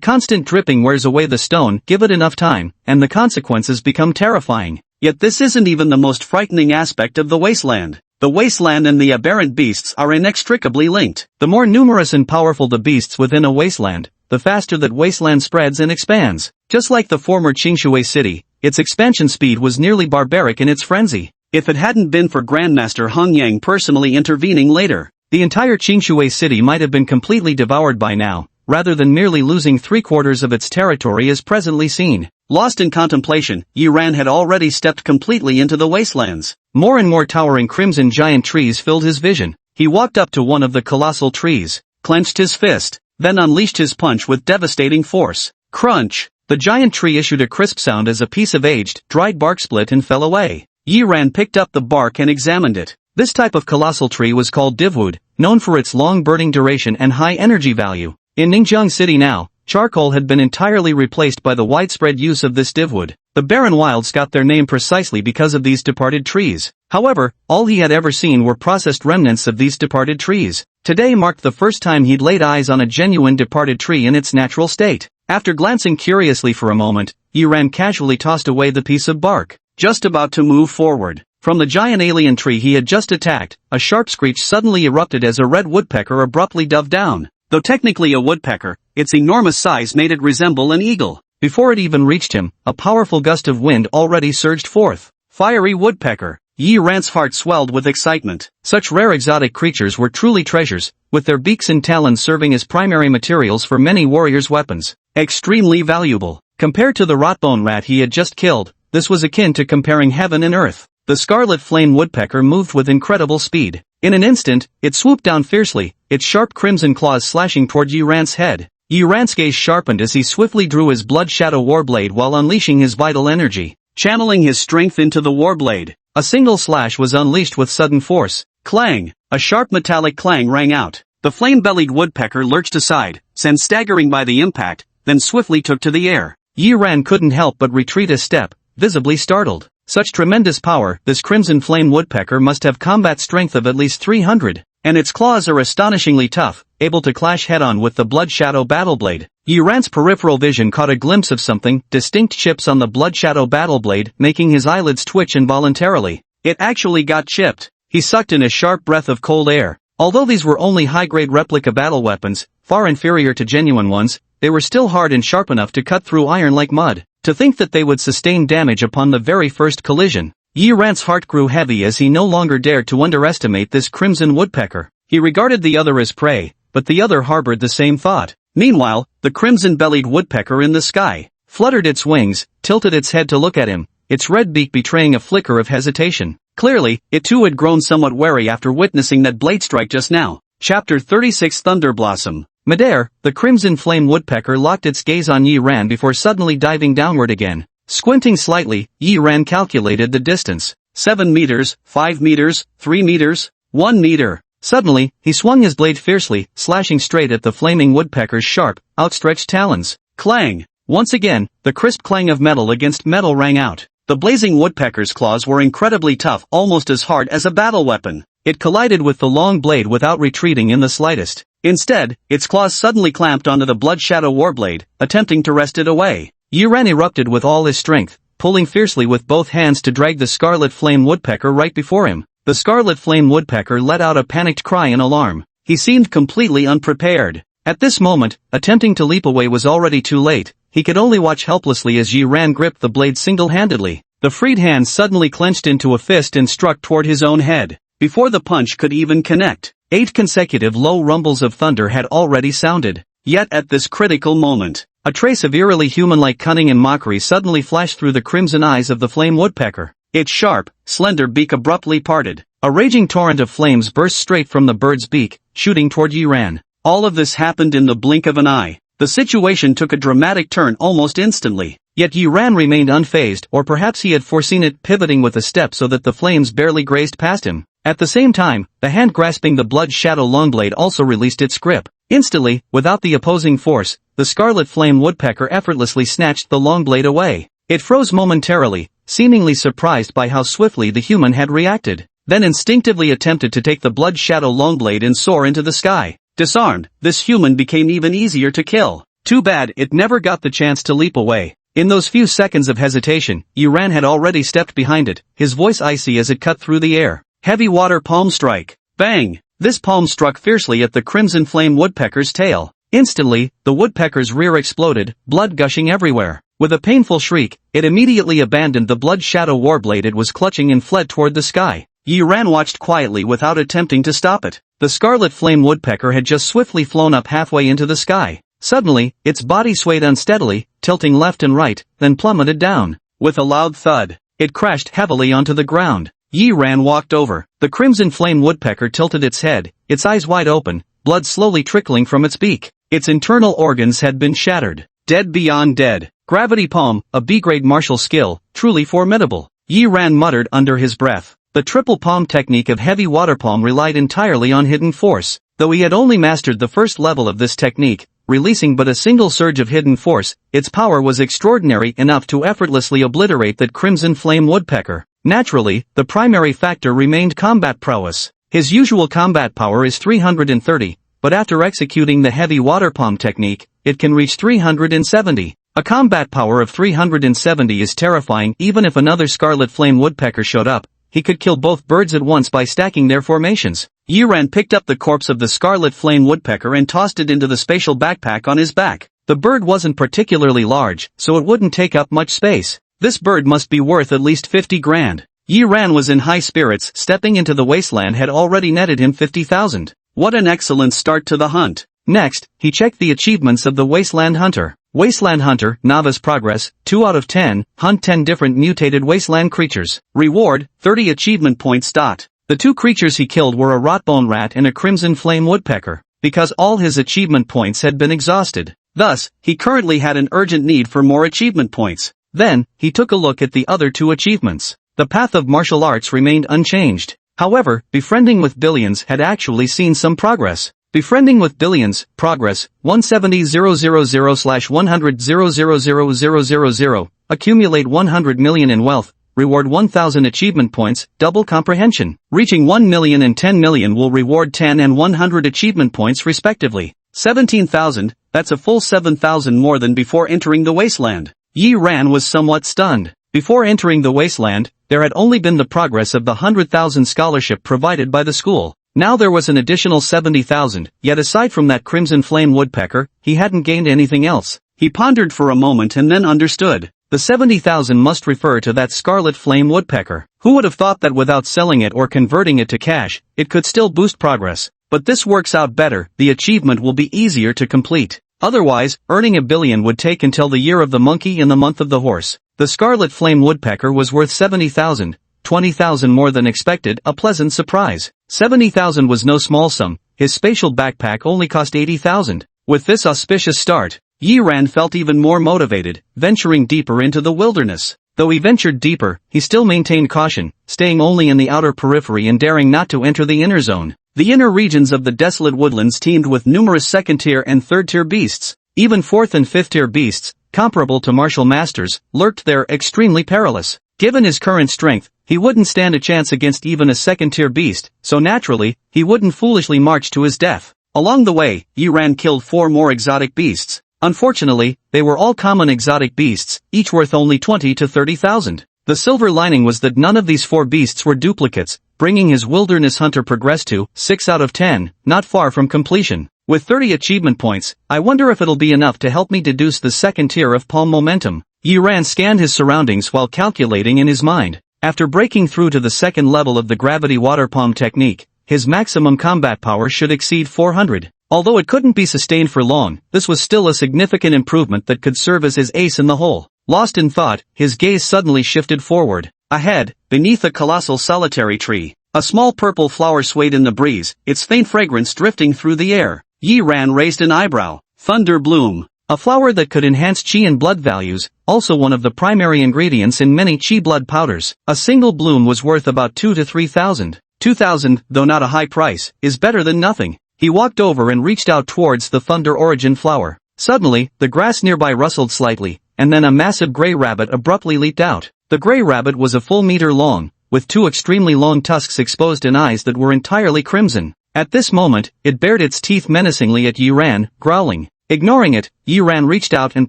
constant dripping wears away the stone. Give it enough time, and the consequences become terrifying. Yet this isn't even the most frightening aspect of the wasteland. The wasteland and the aberrant beasts are inextricably linked. The more numerous and powerful the beasts within a wasteland, the faster that wasteland spreads and expands. Just like the former Qingshui city, its expansion speed was nearly barbaric in its frenzy. If it hadn't been for Grandmaster Heng Yang personally intervening later, the entire Qingshui city might have been completely devoured by now, rather than merely losing 3/4 of its territory as presently seen. Lost in contemplation, Yuran had already stepped completely into the wastelands. More and more towering crimson giant trees filled his vision. He walked up to one of the colossal trees, clenched his fist, then unleashed his punch with devastating force. Crunch! The giant tree issued a crisp sound as a piece of aged, dried bark split and fell away. Yuran picked up the bark and examined it. This type of colossal tree was called divwood, known for its long burning duration and high energy value. In Ningjiang City now, charcoal had been entirely replaced by the widespread use of this divwood. The barren wilds got their name precisely because of these departed trees. However, all he had ever seen were processed remnants of these departed trees. Today marked the first time he'd laid eyes on a genuine departed tree in its natural state. After glancing curiously for a moment, Yiran casually tossed away the piece of bark. Just about to move forward, from the giant alien tree he had just attacked, a sharp screech suddenly erupted as a red woodpecker abruptly dove down. Though technically a woodpecker, its enormous size made it resemble an eagle. Before it even reached him, a powerful gust of wind already surged forth. Fiery woodpecker. Yi Ran's heart swelled with excitement. Such rare exotic creatures were truly treasures, with their beaks and talons serving as primary materials for many warriors' weapons. Extremely valuable. Compared to the rotbone rat he had just killed, this was akin to comparing heaven and earth. The scarlet flame woodpecker moved with incredible speed. In an instant, it swooped down fiercely, its sharp crimson claws slashing toward Yi Ran's head. Yi Ran's gaze sharpened as he swiftly drew his blood shadow warblade while unleashing his vital energy. Channeling his strength into the warblade, a single slash was unleashed with sudden force. Clang! A sharp metallic clang rang out. The flame-bellied woodpecker lurched aside, sent staggering by the impact, then swiftly took to the air. Yi Ran couldn't help but retreat a step, visibly startled. Such tremendous power, this crimson flame woodpecker must have combat strength of at least 300, and its claws are astonishingly tough, able to clash head-on with the Blood Shadow Battleblade. Yi Ran's peripheral vision caught a glimpse of something, distinct chips on the Blood Shadow Battleblade, making his eyelids twitch involuntarily. It actually got chipped. He sucked in a sharp breath of cold air. Although these were only high-grade replica battle weapons, far inferior to genuine ones, they were still hard and sharp enough to cut through iron like mud. To think that they would sustain damage upon the very first collision. Yi Ran's heart grew heavy as he no longer dared to underestimate this crimson woodpecker. He regarded the other as prey, but the other harbored the same thought. Meanwhile, the crimson-bellied woodpecker in the sky fluttered its wings, tilted its head to look at him, its red beak betraying a flicker of hesitation. Clearly, it too had grown somewhat wary after witnessing that blade strike just now. Chapter 36 Thunderblossom. Midair, the crimson flame woodpecker locked its gaze on Yi Ran before suddenly diving downward again. Squinting slightly, Yi Ran calculated the distance. 7 meters, 5 meters, 3 meters, 1 meter. Suddenly, he swung his blade fiercely, slashing straight at the flaming woodpecker's sharp, outstretched talons. Clang! Once again, the crisp clang of metal against metal rang out. The blazing woodpecker's claws were incredibly tough, almost as hard as a battle weapon. It collided with the long blade without retreating in the slightest. Instead, its claws suddenly clamped onto the Blood Shadow Warblade, attempting to wrest it away. Yi Ran erupted with all his strength, pulling fiercely with both hands to drag the scarlet flame woodpecker right before him. The scarlet flame woodpecker let out a panicked cry in alarm. He seemed completely unprepared. At this moment, attempting to leap away was already too late. He could only watch helplessly as Yi Ran gripped the blade single-handedly. The freed hand suddenly clenched into a fist and struck toward his own head. Before the punch could even connect, 8 consecutive low rumbles of thunder had already sounded. Yet at this critical moment, a trace of eerily human-like cunning and mockery suddenly flashed through the crimson eyes of the flame woodpecker. Its sharp, slender beak abruptly parted. A raging torrent of flames burst straight from the bird's beak, shooting toward Yi Ran. All of this happened in the blink of an eye. The situation took a dramatic turn almost instantly. Yet Yi Ran remained unfazed, or perhaps he had foreseen it, pivoting with a step so that the flames barely grazed past him. At the same time, the hand grasping the Blood Shadow Longblade also released its grip. Instantly, without the opposing force, the scarlet flame woodpecker effortlessly snatched the Longblade away. It froze momentarily, seemingly surprised by how swiftly the human had reacted, then instinctively attempted to take the Blood Shadow Longblade and soar into the sky. Disarmed, this human became even easier to kill. Too bad it never got the chance to leap away. In those few seconds of hesitation, Yi Ran had already stepped behind it, his voice icy as it cut through the air. Heavy water palm strike. Bang! This palm struck fiercely at the crimson flame woodpecker's tail. Instantly, the woodpecker's rear exploded, blood gushing everywhere. With a painful shriek, it immediately abandoned the Blood Shadow Warblade it was clutching and fled toward the sky. Yi Ran watched quietly without attempting to stop it. The scarlet flame woodpecker had just swiftly flown up halfway into the sky. Suddenly, its body swayed unsteadily, tilting left and right, then plummeted down. With a loud thud, it crashed heavily onto the ground. Yi Ran walked over. The crimson flame woodpecker tilted its head, its eyes wide open, blood slowly trickling from its beak. Its internal organs had been shattered. Dead beyond dead. Gravity palm, a B-grade martial skill, truly formidable. Yi Ran muttered under his breath. The triple palm technique of heavy water palm relied entirely on hidden force. Though he had only mastered the first level of this technique, releasing but a single surge of hidden force. Its power was extraordinary enough to effortlessly obliterate that crimson flame woodpecker. Naturally, the primary factor remained combat prowess. His usual combat power is 330, but after executing the heavy water palm technique, it can reach 370. A combat power of 370 is terrifying. Even if another scarlet flame woodpecker showed up, he could kill both birds at once by stacking their formations. Yiran picked up the corpse of the scarlet flame woodpecker and tossed it into the spatial backpack on his back. The bird wasn't particularly large, so it wouldn't take up much space. This bird must be worth at least 50 grand. Yiran was in high spirits. Stepping into the wasteland had already netted him 50,000. What an excellent start to the hunt. Next, he checked the achievements of the Wasteland Hunter. Wasteland Hunter, Novice Progress, 2 out of 10, hunt 10 different mutated wasteland creatures. Reward, 30 achievement points. The 2 creatures he killed were a rotbone rat and a crimson flame woodpecker, because all his achievement points had been exhausted. Thus, he currently had an urgent need for more achievement points. Then, he took a look at the other 2 achievements. The path of martial arts remained unchanged. However, befriending with Billions had actually seen some progress. Befriending with Billions, progress, 170,000/100,000,000. Accumulate 100 million in wealth, reward 1000 achievement points, double comprehension. Reaching 1 million and 10 million will reward 10 and 100 achievement points respectively. 17,000, that's a full 7,000 more than before entering the wasteland. Yiran was somewhat stunned. Before entering the wasteland, there had only been the progress of the 100,000 scholarship provided by the school. Now there was an additional 70,000, yet aside from that crimson flame woodpecker, he hadn't gained anything else. He pondered for a moment and then understood. The 70,000 must refer to that scarlet flame woodpecker. Who would have thought that without selling it or converting it to cash, it could still boost progress? But this works out better. The achievement will be easier to complete. Otherwise, earning 1 billion would take until the year of the monkey and the month of the horse. The scarlet flame woodpecker was worth 70,000. 20,000 more than expected, a pleasant surprise. 70,000 was no small sum. His spatial backpack only cost 80,000. With this auspicious start, Yiran felt even more motivated, venturing deeper into the wilderness. Though he ventured deeper, he still maintained caution, staying only in the outer periphery and daring not to enter the inner zone. The inner regions of the desolate woodlands teemed with numerous second-tier and third-tier beasts. Even fourth- and fifth-tier beasts, comparable to martial masters, lurked there, extremely perilous. Given his current strength, he wouldn't stand a chance against even a second-tier beast, so naturally, he wouldn't foolishly march to his death. Along the way, Yiran killed 4 more exotic beasts. Unfortunately, they were all common exotic beasts, each worth only 20 to 30,000. The silver lining was that none of these 4 beasts were duplicates, bringing his wilderness hunter progress to 6 out of 10, not far from completion. With 30 achievement points, I wonder if it'll be enough to help me deduce the second tier of palm momentum. Yiran scanned his surroundings while calculating in his mind. After breaking through to the second level of the gravity water palm technique, his maximum combat power should exceed 400. Although it couldn't be sustained for long, this was still a significant improvement that could serve as his ace in the hole. Lost in thought, his gaze suddenly shifted forward. Ahead, beneath a colossal solitary tree, a small purple flower swayed in the breeze, its faint fragrance drifting through the air. Yiran raised an eyebrow. Thunder Bloom. A flower that could enhance qi and blood values, also one of the primary ingredients in many qi blood powders. A single bloom was worth about 2 to 3,000. 2,000, though not a high price, is better than nothing. He walked over and reached out towards the thunder origin flower. Suddenly, the grass nearby rustled slightly, and then a massive gray rabbit abruptly leaped out. The gray rabbit was a full meter long, with 2 extremely long tusks exposed and eyes that were entirely crimson. At this moment, it bared its teeth menacingly at Yiran, growling. Ignoring it, Yiran reached out and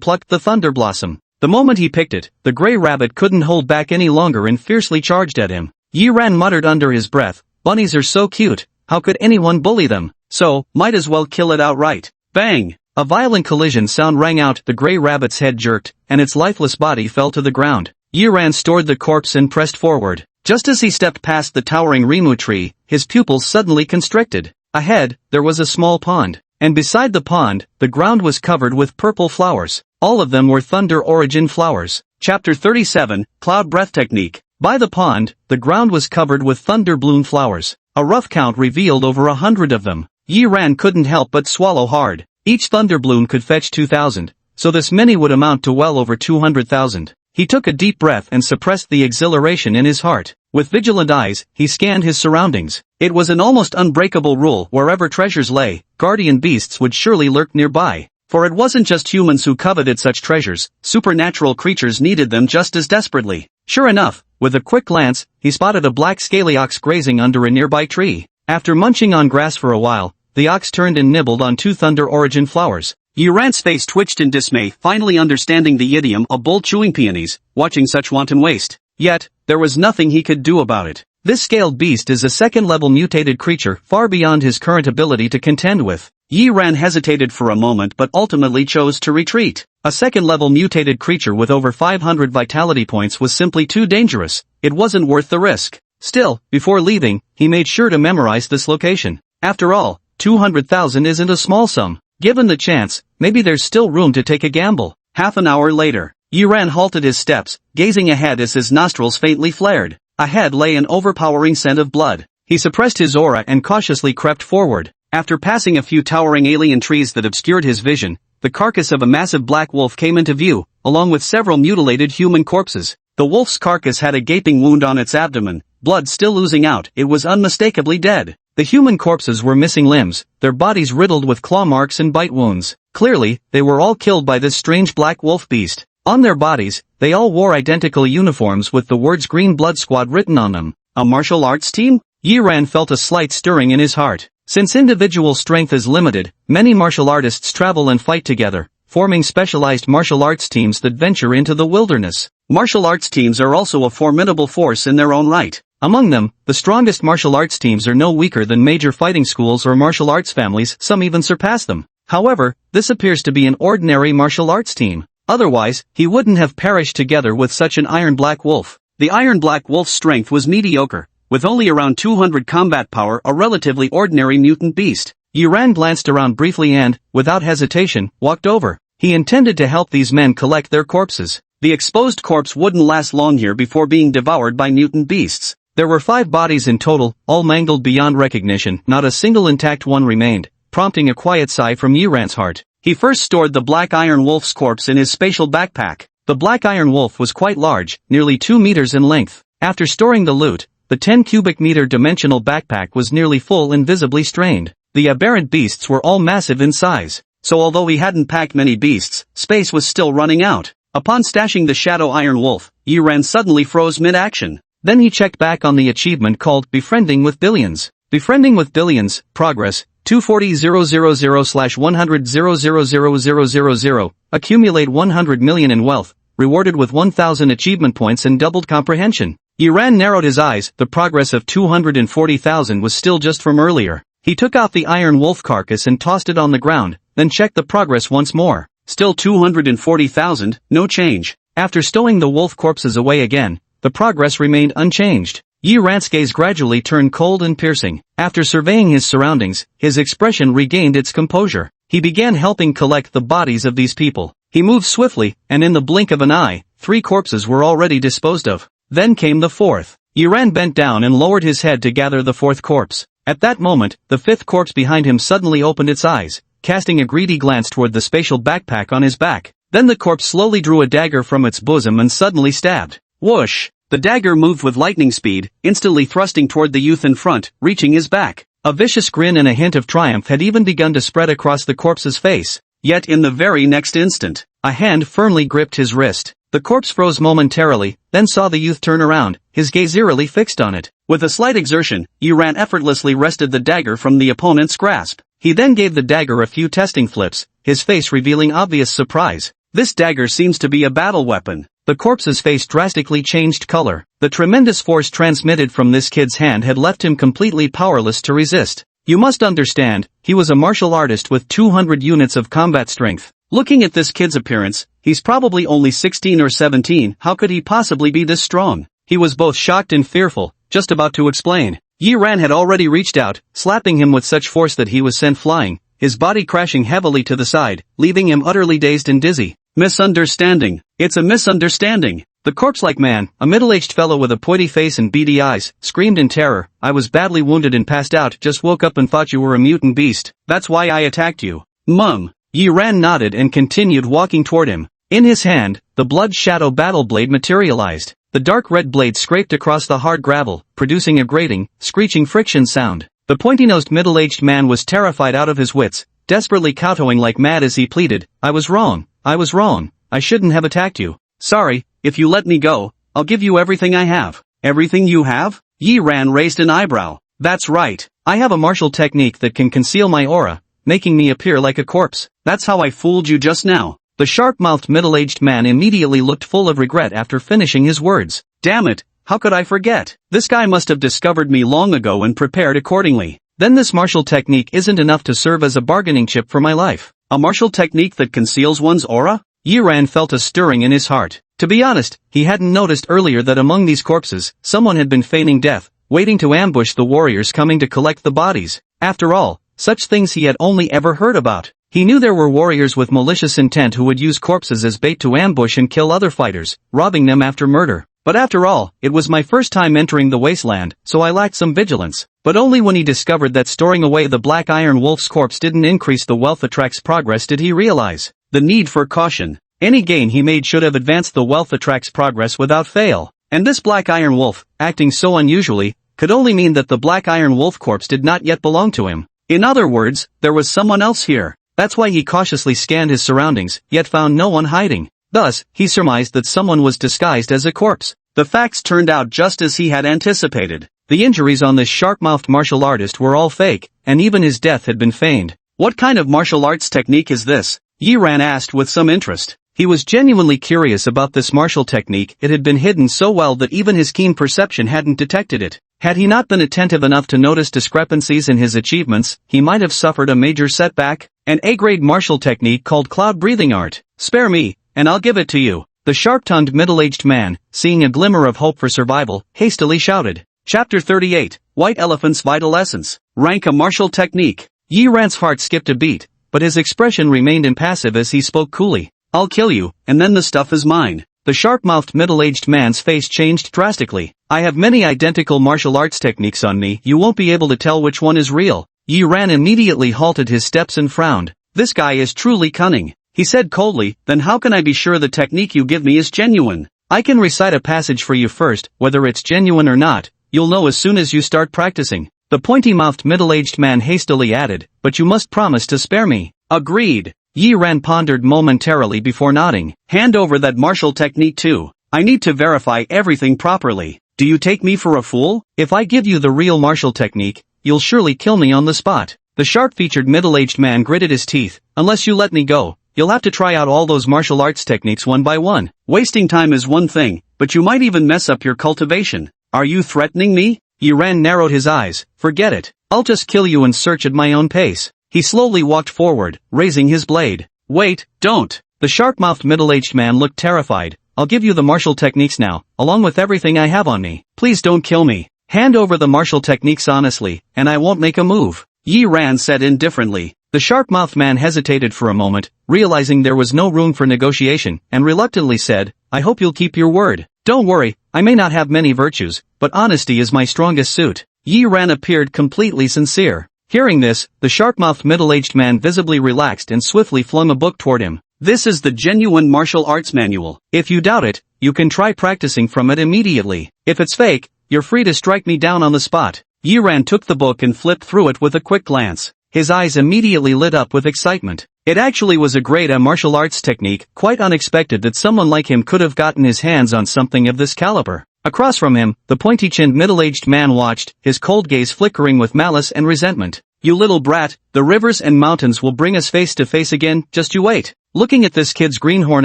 plucked the thunder blossom. The moment he picked it, the gray rabbit couldn't hold back any longer and fiercely charged at him. Yiran muttered under his breath, "Bunnies are so cute, how could anyone bully them? So, might as well kill it outright." Bang! A violent collision sound rang out, the gray rabbit's head jerked, and its lifeless body fell to the ground. Yiran stored the corpse and pressed forward. Just as he stepped past the towering Rimu tree, his pupils suddenly constricted. Ahead, there was a small pond, and beside the pond, the ground was covered with purple flowers. All of them were thunder origin flowers. Chapter 37, Cloud Breath Technique. By the pond, the ground was covered with thunder bloom flowers. A rough count revealed over 100 of them. Yiran couldn't help but swallow hard. Each thunder bloom could fetch 2,000, so this many would amount to well over 200,000. He took a deep breath and suppressed the exhilaration in his heart. With vigilant eyes, he scanned his surroundings. It was an almost unbreakable rule: wherever treasures lay, guardian beasts would surely lurk nearby. For it wasn't just humans who coveted such treasures, supernatural creatures needed them just as desperately. Sure enough, with a quick glance, he spotted a black scaly ox grazing under a nearby tree. After munching on grass for a while, the ox turned and nibbled on 2 Thunder Origin flowers. Yiran's face twitched in dismay, finally understanding the idiom "a bull chewing peonies," watching such wanton waste. Yet, there was nothing he could do about it. This scaled beast is a second-level mutated creature far beyond his current ability to contend with. Yiran hesitated for a moment but ultimately chose to retreat. A second-level mutated creature with over 500 vitality points was simply too dangerous. It wasn't worth the risk. Still, before leaving, he made sure to memorize this location. After all, 200,000 isn't a small sum. Given the chance, maybe there's still room to take a gamble. Half an hour later, Yiran halted his steps, gazing ahead as his nostrils faintly flared. Ahead lay an overpowering scent of blood. He suppressed his aura and cautiously crept forward. After passing a few towering alien trees that obscured his vision, the carcass of a massive black wolf came into view, along with several mutilated human corpses. The wolf's carcass had a gaping wound on its abdomen, blood still oozing out. It was unmistakably dead. The human corpses were missing limbs, their bodies riddled with claw marks and bite wounds. Clearly, they were all killed by this strange black wolf beast. On their bodies, they all wore identical uniforms with the words Green Blood Squad written on them. A martial arts team? Yiran felt a slight stirring in his heart. Since individual strength is limited, many martial artists travel and fight together, forming specialized martial arts teams that venture into the wilderness. Martial arts teams are also a formidable force in their own right. Among them, the strongest martial arts teams are no weaker than major fighting schools or martial arts families, some even surpass them. However, this appears to be an ordinary martial arts team. Otherwise, he wouldn't have perished together with such an Iron Black Wolf. The Iron Black Wolf's strength was mediocre, with only around 200 combat power, a relatively ordinary mutant beast. Yiran glanced around briefly and, without hesitation, walked over. He intended to help these men collect their corpses. The exposed corpse wouldn't last long here before being devoured by mutant beasts. There were 5 bodies in total, all mangled beyond recognition. Not a single intact one remained, prompting a quiet sigh from Yiran's heart. He first stored the Black Iron Wolf's corpse in his spatial backpack. The Black Iron Wolf was quite large, nearly 2 meters in length. After storing the loot, the 10 cubic meter dimensional backpack was nearly full and visibly strained. The aberrant beasts were all massive in size, so although he hadn't packed many beasts, space was still running out. Upon stashing the Shadow Iron Wolf, Yiran suddenly froze mid-action. Then he checked back on the achievement called Befriending with Billions. Befriending with Billions, progress, 240,000/100,000,000. Accumulate 100 million in wealth, rewarded with 1,000 achievement points and doubled comprehension. Yiran narrowed his eyes. The progress of 240,000 was still just from earlier. He took out the Iron Wolf carcass and tossed it on the ground, then checked the progress once more. Still 240,000, no change. After stowing the wolf corpses away again, the progress remained unchanged. Yiran's gaze gradually turned cold and piercing. After surveying his surroundings, his expression regained its composure. He began helping collect the bodies of these people. He moved swiftly, and in the blink of an eye, 3 corpses were already disposed of. Then came the 4th. Yiran bent down and lowered his head to gather the 4th corpse. At that moment, the 5th corpse behind him suddenly opened its eyes, casting a greedy glance toward the spatial backpack on his back. Then the corpse slowly drew a dagger from its bosom and suddenly stabbed. Whoosh! The dagger moved with lightning speed, instantly thrusting toward the youth in front, reaching his back. A vicious grin and a hint of triumph had even begun to spread across the corpse's face. Yet in the very next instant, a hand firmly gripped his wrist. The corpse froze momentarily, then saw the youth turn around, his gaze eerily fixed on it. With a slight exertion, Yiran effortlessly wrested the dagger from the opponent's grasp. He then gave the dagger a few testing flips, his face revealing obvious surprise. This dagger seems to be a battle weapon. The corpse's face drastically changed color. The tremendous force transmitted from this kid's hand had left him completely powerless to resist. You must understand, he was a martial artist with 200 units of combat strength. Looking at this kid's appearance, he's probably only 16 or 17, how could he possibly be this strong? He was both shocked and fearful, just about to explain. Yiran had already reached out, slapping him with such force that he was sent flying, his body crashing heavily to the side, leaving him utterly dazed and dizzy. Misunderstanding. It's a misunderstanding. The corpse-like man, a middle-aged fellow with a pointy face and beady eyes, screamed in terror. I was badly wounded and passed out, just woke up and thought you were a mutant beast. That's why I attacked you. Mum. Yiran nodded and continued walking toward him. In his hand, the blood shadow battle blade materialized. The dark red blade scraped across the hard gravel, producing a grating, screeching friction sound. The pointy-nosed middle-aged man was terrified out of his wits, desperately kowtowing like mad as he pleaded, I was wrong, I shouldn't have attacked you. Sorry, if you let me go, I'll give you everything I have. Everything you have? Yi Ran raised an eyebrow. That's right. I have a martial technique that can conceal my aura, making me appear like a corpse. That's how I fooled you just now. The sharp-mouthed middle-aged man immediately looked full of regret after finishing his words. Damn it, how could I forget? This guy must have discovered me long ago and prepared accordingly. Then this martial technique isn't enough to serve as a bargaining chip for my life. A martial technique that conceals one's aura? Yi Ran felt a stirring in his heart. To be honest, he hadn't noticed earlier that among these corpses, someone had been feigning death, waiting to ambush the warriors coming to collect the bodies. After all, such things he had only ever heard about. He knew there were warriors with malicious intent who would use corpses as bait to ambush and kill other fighters, robbing them after murder. But after all, it was my first time entering the wasteland, so I lacked some vigilance. But only when he discovered that storing away the Black Iron Wolf's corpse didn't increase the wealth attract's progress did he realize the need for caution. Any gain he made should have advanced the wealth attract's progress without fail. And this Black Iron Wolf, acting so unusually, could only mean that the Black Iron Wolf corpse did not yet belong to him. In other words, there was someone else here. That's why he cautiously scanned his surroundings, yet found no one hiding. Thus, he surmised that someone was disguised as a corpse. The facts turned out just as he had anticipated. The injuries on this sharp-mouthed martial artist were all fake, and even his death had been feigned. What kind of martial arts technique is this? Yi Ran asked with some interest. He was genuinely curious about this martial technique. It had been hidden so well that even his keen perception hadn't detected it. Had he not been attentive enough to notice discrepancies in his achievements, he might have suffered a major setback. An A-grade martial technique called cloud breathing art. Spare me, and I'll give it to you. The sharp-tongued middle-aged man, seeing a glimmer of hope for survival, hastily shouted. Chapter 38, White Elephant's Vital Essence. Rank a martial technique. Yi Ran's heart skipped a beat, but his expression remained impassive as he spoke coolly. I'll kill you, and then the stuff is mine. The sharp-mouthed middle-aged man's face changed drastically. I have many identical martial arts techniques on me. You won't be able to tell which one is real. Yi Ran immediately halted his steps and frowned. This guy is truly cunning. He said coldly, then how can I be sure the technique you give me is genuine? I can recite a passage for you first, whether it's genuine or not, you'll know as soon as you start practicing. The pointy-mouthed middle-aged man hastily added, but you must promise to spare me. Agreed. Yi Ran pondered momentarily before nodding. Hand over that martial technique too. I need to verify everything properly. Do you take me for a fool? If I give you the real martial technique, you'll surely kill me on the spot. The sharp-featured middle-aged man gritted his teeth. Unless you let me go, you'll have to try out all those martial arts techniques one by one. Wasting time is one thing, but you might even mess up your cultivation. Are you threatening me? Yi Ran narrowed his eyes. Forget it. I'll just kill you and search at my own pace. He slowly walked forward, raising his blade. Wait, don't. The sharp-mouthed middle-aged man looked terrified. I'll give you the martial techniques now, along with everything I have on me. Please don't kill me. Hand over the martial techniques honestly, and I won't make a move. Yi Ran said indifferently. The sharp-mouthed man hesitated for a moment, realizing there was no room for negotiation, and reluctantly said, I hope you'll keep your word. Don't worry, I may not have many virtues, but honesty is my strongest suit. Yi Ran appeared completely sincere. Hearing this, the sharp-mouthed middle-aged man visibly relaxed and swiftly flung a book toward him. This is the genuine martial arts manual. If you doubt it, you can try practicing from it immediately. If it's fake, you're free to strike me down on the spot. Yi Ran took the book and flipped through it with a quick glance. His eyes immediately lit up with excitement. It actually was a great martial arts technique, quite unexpected that someone like him could have gotten his hands on something of this caliber. Across from him, the pointy-chinned middle-aged man watched, his cold gaze flickering with malice and resentment. You little brat, the rivers and mountains will bring us face to face again, just you wait. Looking at this kid's greenhorn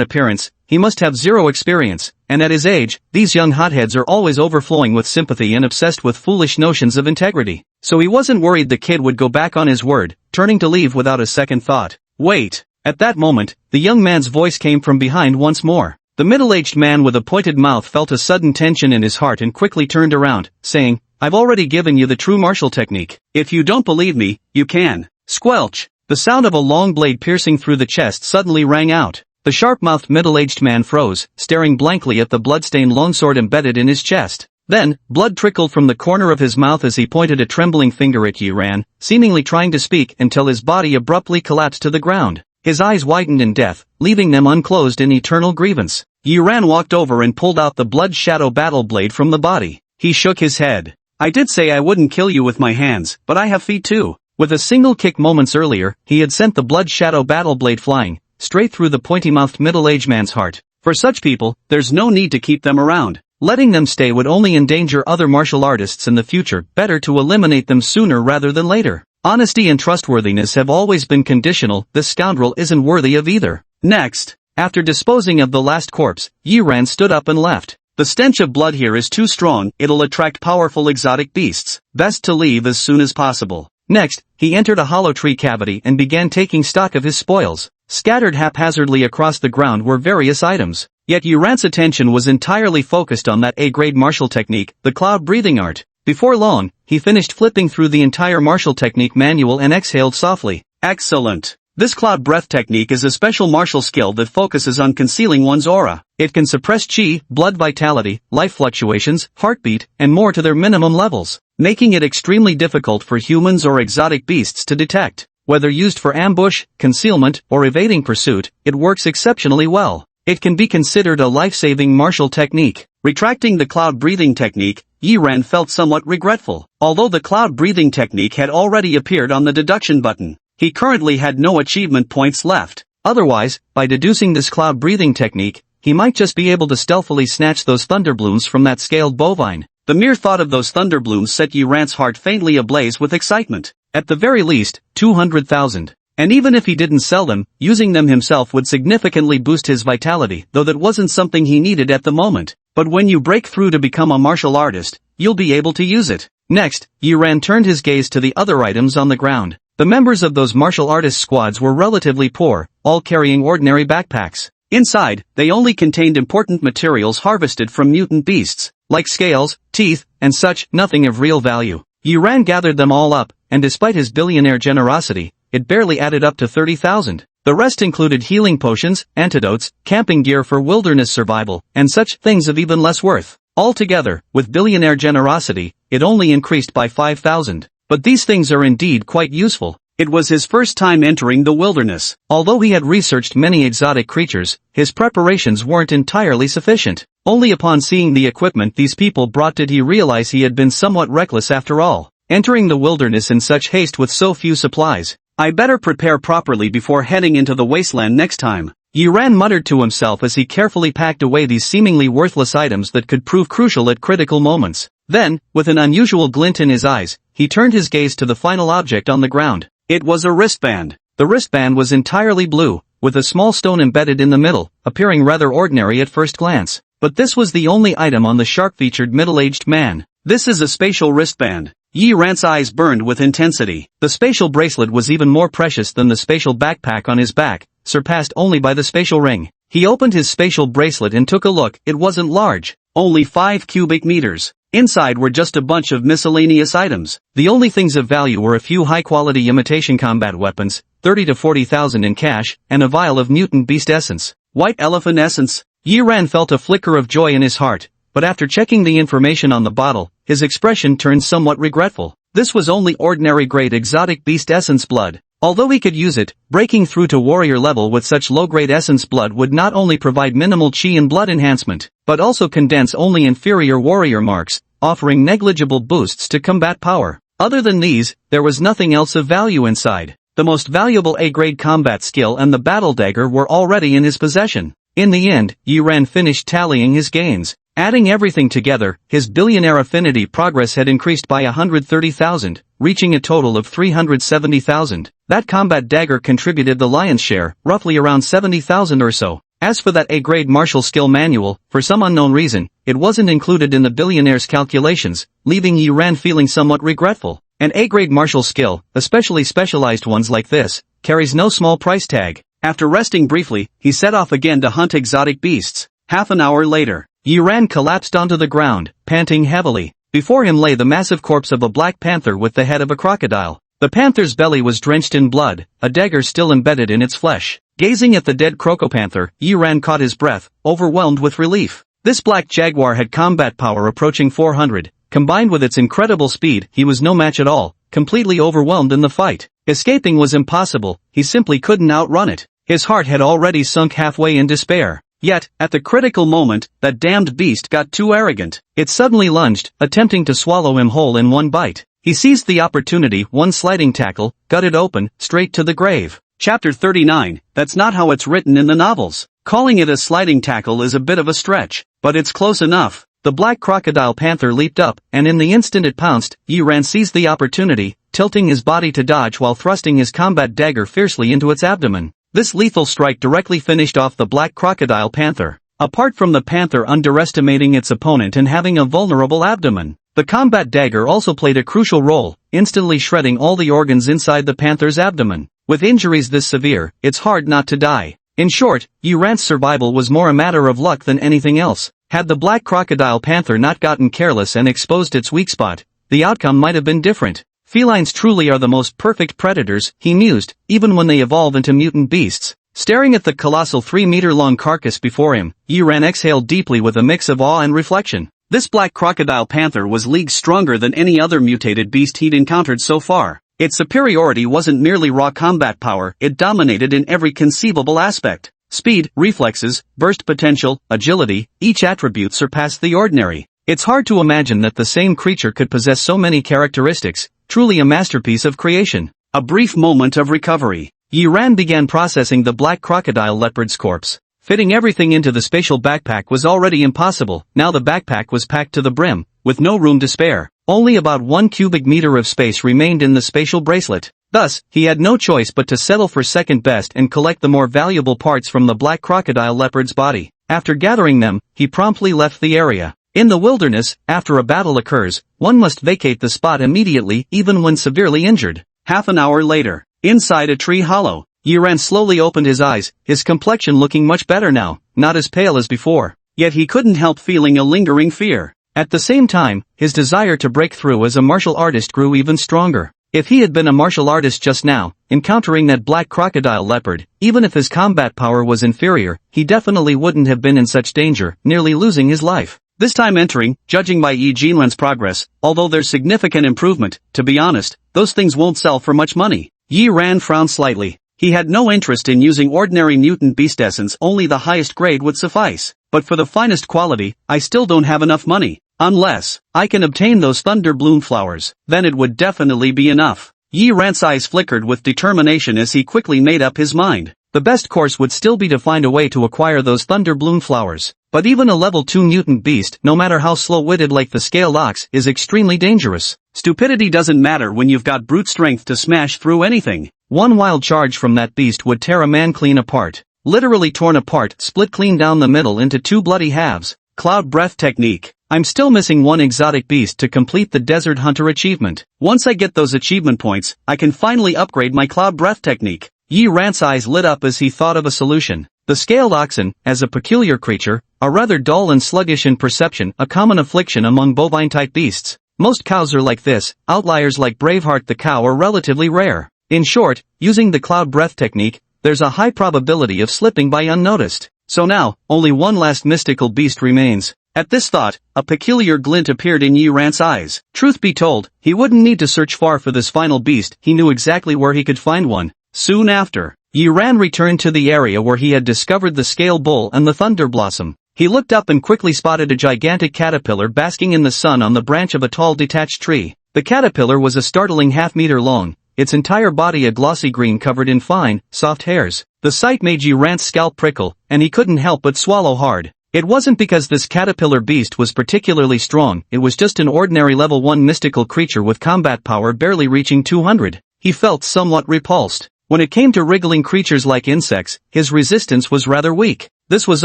appearance, he must have zero experience, and at his age, these young hotheads are always overflowing with sympathy and obsessed with foolish notions of integrity. So he wasn't worried the kid would go back on his word, turning to leave without a second thought. Wait. At that moment, the young man's voice came from behind once more. The middle-aged man with a pointed mouth felt a sudden tension in his heart and quickly turned around, saying, I've already given you the true martial technique. If you don't believe me, you can. Squelch. The sound of a long blade piercing through the chest suddenly rang out. The sharp-mouthed middle-aged man froze, staring blankly at the blood-stained longsword embedded in his chest. Then, blood trickled from the corner of his mouth as he pointed a trembling finger at Yi Ran, seemingly trying to speak until his body abruptly collapsed to the ground. His eyes widened in death, leaving them unclosed in eternal grievance. Yi Ran walked over and pulled out the blood shadow battle blade from the body. He shook his head. I did say I wouldn't kill you with my hands, but I have feet too. With a single kick moments earlier, he had sent the blood shadow battle blade flying, straight through the pointy-mouthed middle-aged man's heart. For such people, there's no need to keep them around. Letting them stay would only endanger other martial artists in the future, better to eliminate them sooner rather than later. Honesty and trustworthiness have always been conditional, this scoundrel isn't worthy of either. Next, after disposing of the last corpse, Yiran stood up and left. The stench of blood here is too strong, it'll attract powerful exotic beasts. Best to leave as soon as possible. Next, he entered a hollow tree cavity and began taking stock of his spoils. Scattered haphazardly across the ground were various items. Yet Yiran's attention was entirely focused on that A-grade martial technique, the cloud breathing art. Before long, he finished flipping through the entire martial technique manual and exhaled softly. Excellent. This cloud breath technique is a special martial skill that focuses on concealing one's aura. It can suppress chi, blood vitality, life fluctuations, heartbeat, and more to their minimum levels, making it extremely difficult for humans or exotic beasts to detect. Whether used for ambush, concealment, or evading pursuit, it works exceptionally well. It can be considered a life-saving martial technique. Retracting the cloud breathing technique, Yiran felt somewhat regretful. Although the cloud breathing technique had already appeared on the deduction button, he currently had no achievement points left. Otherwise, by deducing this cloud breathing technique, he might just be able to stealthily snatch those thunderblooms from that scaled bovine. The mere thought of those thunderblooms set Yiran's heart faintly ablaze with excitement. At the very least, 200,000. And even if he didn't sell them, using them himself would significantly boost his vitality, though that wasn't something he needed at the moment. But when you break through to become a martial artist, you'll be able to use it. Next, Yiran turned his gaze to the other items on the ground. The members of those martial artist squads were relatively poor, all carrying ordinary backpacks. Inside, they only contained important materials harvested from mutant beasts, like scales, teeth, and such, nothing of real value. Yiran gathered them all up, and despite his billionaire generosity, it barely added up to 30,000. The rest included healing potions, antidotes, camping gear for wilderness survival, and such things of even less worth. Altogether, with billionaire generosity, it only increased by 5,000. But these things are indeed quite useful. It was his first time entering the wilderness. Although he had researched many exotic creatures, his preparations weren't entirely sufficient. Only upon seeing the equipment these people brought did he realize he had been somewhat reckless after all, entering the wilderness in such haste with so few supplies. I better prepare properly before heading into the wasteland next time. Yiran muttered to himself as he carefully packed away these seemingly worthless items that could prove crucial at critical moments. Then, with an unusual glint in his eyes, he turned his gaze to the final object on the ground. It was a wristband. The wristband was entirely blue, with a small stone embedded in the middle, appearing rather ordinary at first glance. But this was the only item on the sharp-featured middle-aged man. This is a spatial wristband. Yiran's eyes burned with intensity. The spatial bracelet was even more precious than the spatial backpack on his back, surpassed only by the spatial ring. He opened his spatial bracelet and took a look. It wasn't large. Only 5 cubic meters. Inside were just a bunch of miscellaneous items. The only things of value were a few high-quality imitation combat weapons, 30 to 40,000 in cash, and a vial of mutant beast essence. White elephant essence. Yiran felt a flicker of joy in his heart, but after checking the information on the bottle, his expression turned somewhat regretful. This was only ordinary grade exotic beast essence blood. Although he could use it, breaking through to warrior level with such low-grade essence blood would not only provide minimal chi and blood enhancement, but also condense only inferior warrior marks, offering negligible boosts to combat power. Other than these, there was nothing else of value inside. The most valuable A-grade combat skill and the battle dagger were already in his possession. In the end, Yiran finished tallying his gains. Adding everything together, his billionaire affinity progress had increased by 130,000, reaching a total of 370,000. That combat dagger contributed the lion's share, roughly around 70,000 or so. As for that A-grade martial skill manual, for some unknown reason, it wasn't included in the billionaire's calculations, leaving Yiran feeling somewhat regretful. An A-grade martial skill, especially specialized ones like this, carries no small price tag. After resting briefly, he set off again to hunt exotic beasts. Half an hour later, Yiran collapsed onto the ground, panting heavily. Before him lay the massive corpse of a black panther with the head of a crocodile. The panther's belly was drenched in blood, a dagger still embedded in its flesh. Gazing at the dead crocopanther, Yiran caught his breath, overwhelmed with relief. This black jaguar had combat power approaching 400. Combined with its incredible speed, he was no match at all, completely overwhelmed in the fight. Escaping was impossible, he simply couldn't outrun it. His heart had already sunk halfway in despair. Yet, at the critical moment, that damned beast got too arrogant. It suddenly lunged, attempting to swallow him whole in one bite. He seized the opportunity, one sliding tackle, gutted open, straight to the grave. Chapter 39, that's not how it's written in the novels. Calling it a sliding tackle is a bit of a stretch, but it's close enough. The black crocodile panther leaped up, and in the instant it pounced, Yi Ran seized the opportunity, tilting his body to dodge while thrusting his combat dagger fiercely into its abdomen. This lethal strike directly finished off the black crocodile panther. Apart from the panther underestimating its opponent and having a vulnerable abdomen, the combat dagger also played a crucial role, instantly shredding all the organs inside the panther's abdomen. With injuries this severe, it's hard not to die. In short, Yi Ran's survival was more a matter of luck than anything else. Had the black crocodile panther not gotten careless and exposed its weak spot, the outcome might have been different. Felines truly are the most perfect predators, he mused, even when they evolve into mutant beasts. Staring at the colossal 3-meter-long carcass before him, Yi Ran exhaled deeply with a mix of awe and reflection. This black crocodile panther was leagues stronger than any other mutated beast he'd encountered so far. Its superiority wasn't merely raw combat power, it dominated in every conceivable aspect. Speed, reflexes, burst potential, agility, each attribute surpassed the ordinary. It's hard to imagine that the same creature could possess so many characteristics, truly a masterpiece of creation. A brief moment of recovery. Yi Ran began processing the black crocodile leopard's corpse. Fitting everything into the spatial backpack was already impossible, now the backpack was packed to the brim, with no room to spare. Only about 1 cubic meter of space remained in the spatial bracelet. Thus, he had no choice but to settle for second best and collect the more valuable parts from the black crocodile leopard's body. After gathering them, he promptly left the area. In the wilderness, after a battle occurs, one must vacate the spot immediately even when severely injured. Half an hour later, inside a tree hollow, Yi Ran slowly opened his eyes, his complexion looking much better now, not as pale as before. Yet he couldn't help feeling a lingering fear. At the same time, his desire to break through as a martial artist grew even stronger. If he had been a martial artist just now, encountering that black crocodile leopard, even if his combat power was inferior, he definitely wouldn't have been in such danger, nearly losing his life. This time entering, judging by Yi Jinlan's progress, although there's significant improvement, to be honest, those things won't sell for much money. Yi Ran frowned slightly. He had no interest in using ordinary mutant beast essence, only the highest grade would suffice. But for the finest quality, I still don't have enough money. Unless I can obtain those thunder bloom flowers, then it would definitely be enough. Yi Ran's eyes flickered with determination as he quickly made up his mind. The best course would still be to find a way to acquire those thunder bloom flowers. But even a level 2 mutant beast, no matter how slow-witted like the scaled ox, is extremely dangerous. Stupidity doesn't matter when you've got brute strength to smash through anything. One wild charge from that beast would tear a man clean apart. Literally torn apart, split clean down the middle into 2 bloody halves. Cloud breath technique. I'm still missing one exotic beast to complete the Desert Hunter achievement. Once I get those achievement points, I can finally upgrade my cloud breath technique. Yi Ran's eyes lit up as he thought of a solution. The scaled oxen, as a peculiar creature, are rather dull and sluggish in perception, a common affliction among bovine-type beasts. Most cows are like this, outliers like Braveheart the cow are relatively rare. In short, using the cloud breath technique, there's a high probability of slipping by unnoticed. So now, only one last mystical beast remains. At this thought, a peculiar glint appeared in Yi Ran's eyes. Truth be told, he wouldn't need to search far for this final beast, he knew exactly where he could find one. Soon after, Yi Ran returned to the area where he had discovered the scale bull and the thunder blossom. He looked up and quickly spotted a gigantic caterpillar basking in the sun on the branch of a tall detached tree. The caterpillar was a startling half-meter long, its entire body a glossy green covered in fine, soft hairs. The sight made Yi Ran's scalp prickle, and he couldn't help but swallow hard. It wasn't because this caterpillar beast was particularly strong, it was just an ordinary level 1 mystical creature with combat power barely reaching 200. He felt somewhat repulsed. When it came to wriggling creatures like insects, his resistance was rather weak. This was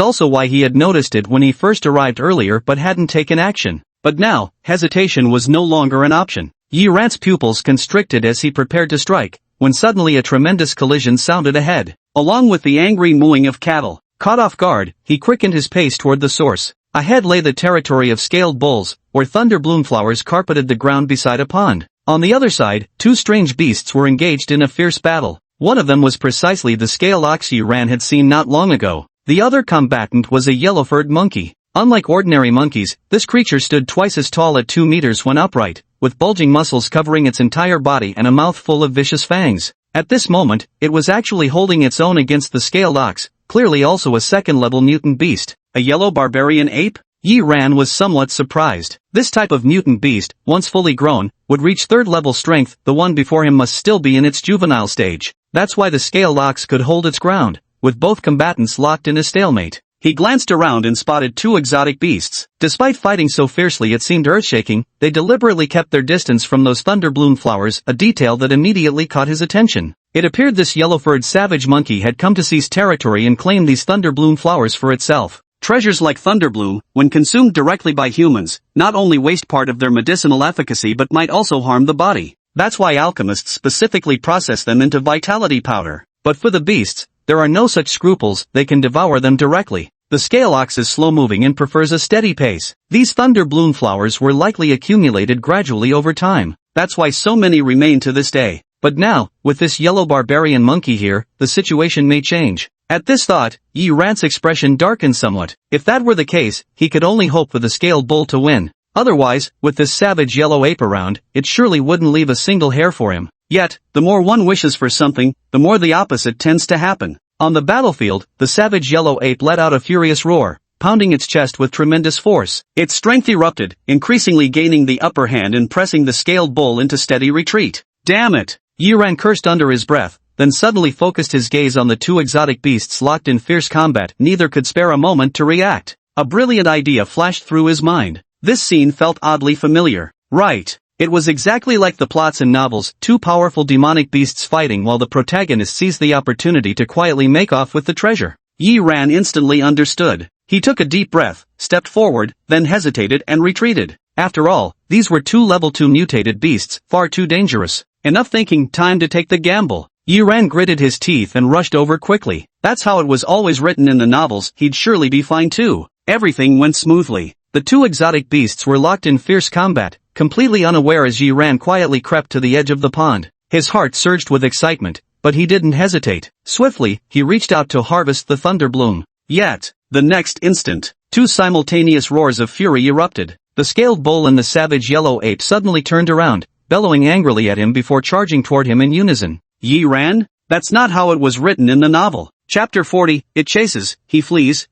also why he had noticed it when he first arrived earlier but hadn't taken action. But now, hesitation was no longer an option. Yi Ran's pupils constricted as he prepared to strike, when suddenly a tremendous collision sounded ahead. Along with the angry mooing of cattle, caught off guard, he quickened his pace toward the source. Ahead lay the territory of scaled bulls, where thunder bloom flowers carpeted the ground beside a pond. On the other side, 2 strange beasts were engaged in a fierce battle. One of them was precisely the scaled ox Yi Ran had seen not long ago. The other combatant was a yellow-furred monkey. Unlike ordinary monkeys, this creature stood twice as tall at 2 meters when upright, with bulging muscles covering its entire body and a mouth full of vicious fangs. At this moment, it was actually holding its own against the scaled ox, clearly also a second-level mutant beast. A yellow barbarian ape? Yi Ran was somewhat surprised. This type of mutant beast, once fully grown, would reach third-level strength. The one before him must still be in its juvenile stage. That's why the scaled ox could hold its ground, with both combatants locked in a stalemate. He glanced around and spotted two exotic beasts. Despite fighting so fiercely it seemed earth-shaking, they deliberately kept their distance from those thunderbloom flowers, a detail that immediately caught his attention. It appeared this yellow-furred savage monkey had come to seize territory and claim these thunderbloom flowers for itself. Treasures like thunderbloom, when consumed directly by humans, not only waste part of their medicinal efficacy but might also harm the body. That's why alchemists specifically process them into vitality powder. But for the beasts, there are no such scruples, they can devour them directly. The scale ox is slow-moving and prefers a steady pace. These thunderbloom flowers were likely accumulated gradually over time. That's why so many remain to this day. But now, with this yellow barbarian monkey here, the situation may change. At this thought, Yi Ran's expression darkened somewhat. If that were the case, he could only hope for the scaled bull to win. Otherwise, with this savage yellow ape around, it surely wouldn't leave a single hair for him. Yet, the more one wishes for something, the more the opposite tends to happen. On the battlefield, the savage yellow ape let out a furious roar, pounding its chest with tremendous force. Its strength erupted, increasingly gaining the upper hand and pressing the scaled bull into steady retreat. Damn it! Yi Ran cursed under his breath, then suddenly focused his gaze on the two exotic beasts locked in fierce combat. Neither could spare a moment to react. A brilliant idea flashed through his mind. This scene felt oddly familiar. Right. It was exactly like the plots in novels, two powerful demonic beasts fighting while the protagonist seized the opportunity to quietly make off with the treasure. Yi Ran instantly understood. He took a deep breath, stepped forward, then hesitated and retreated. After all, these were two level 2 mutated beasts, far too dangerous. Enough thinking, time to take the gamble. Yi Ran gritted his teeth and rushed over quickly. That's how it was always written in the novels, he'd surely be fine too. Everything went smoothly. The two exotic beasts were locked in fierce combat, completely unaware as Yi Ran quietly crept to the edge of the pond. His heart surged with excitement, but he didn't hesitate. Swiftly, he reached out to harvest the thunderbloom. Yet, the next instant, two simultaneous roars of fury erupted. The scaled bull and the savage yellow ape suddenly turned around, bellowing angrily at him before charging toward him in unison. Yi Ran? That's not how it was written in the novel. Chapter 40, it chases, he flees,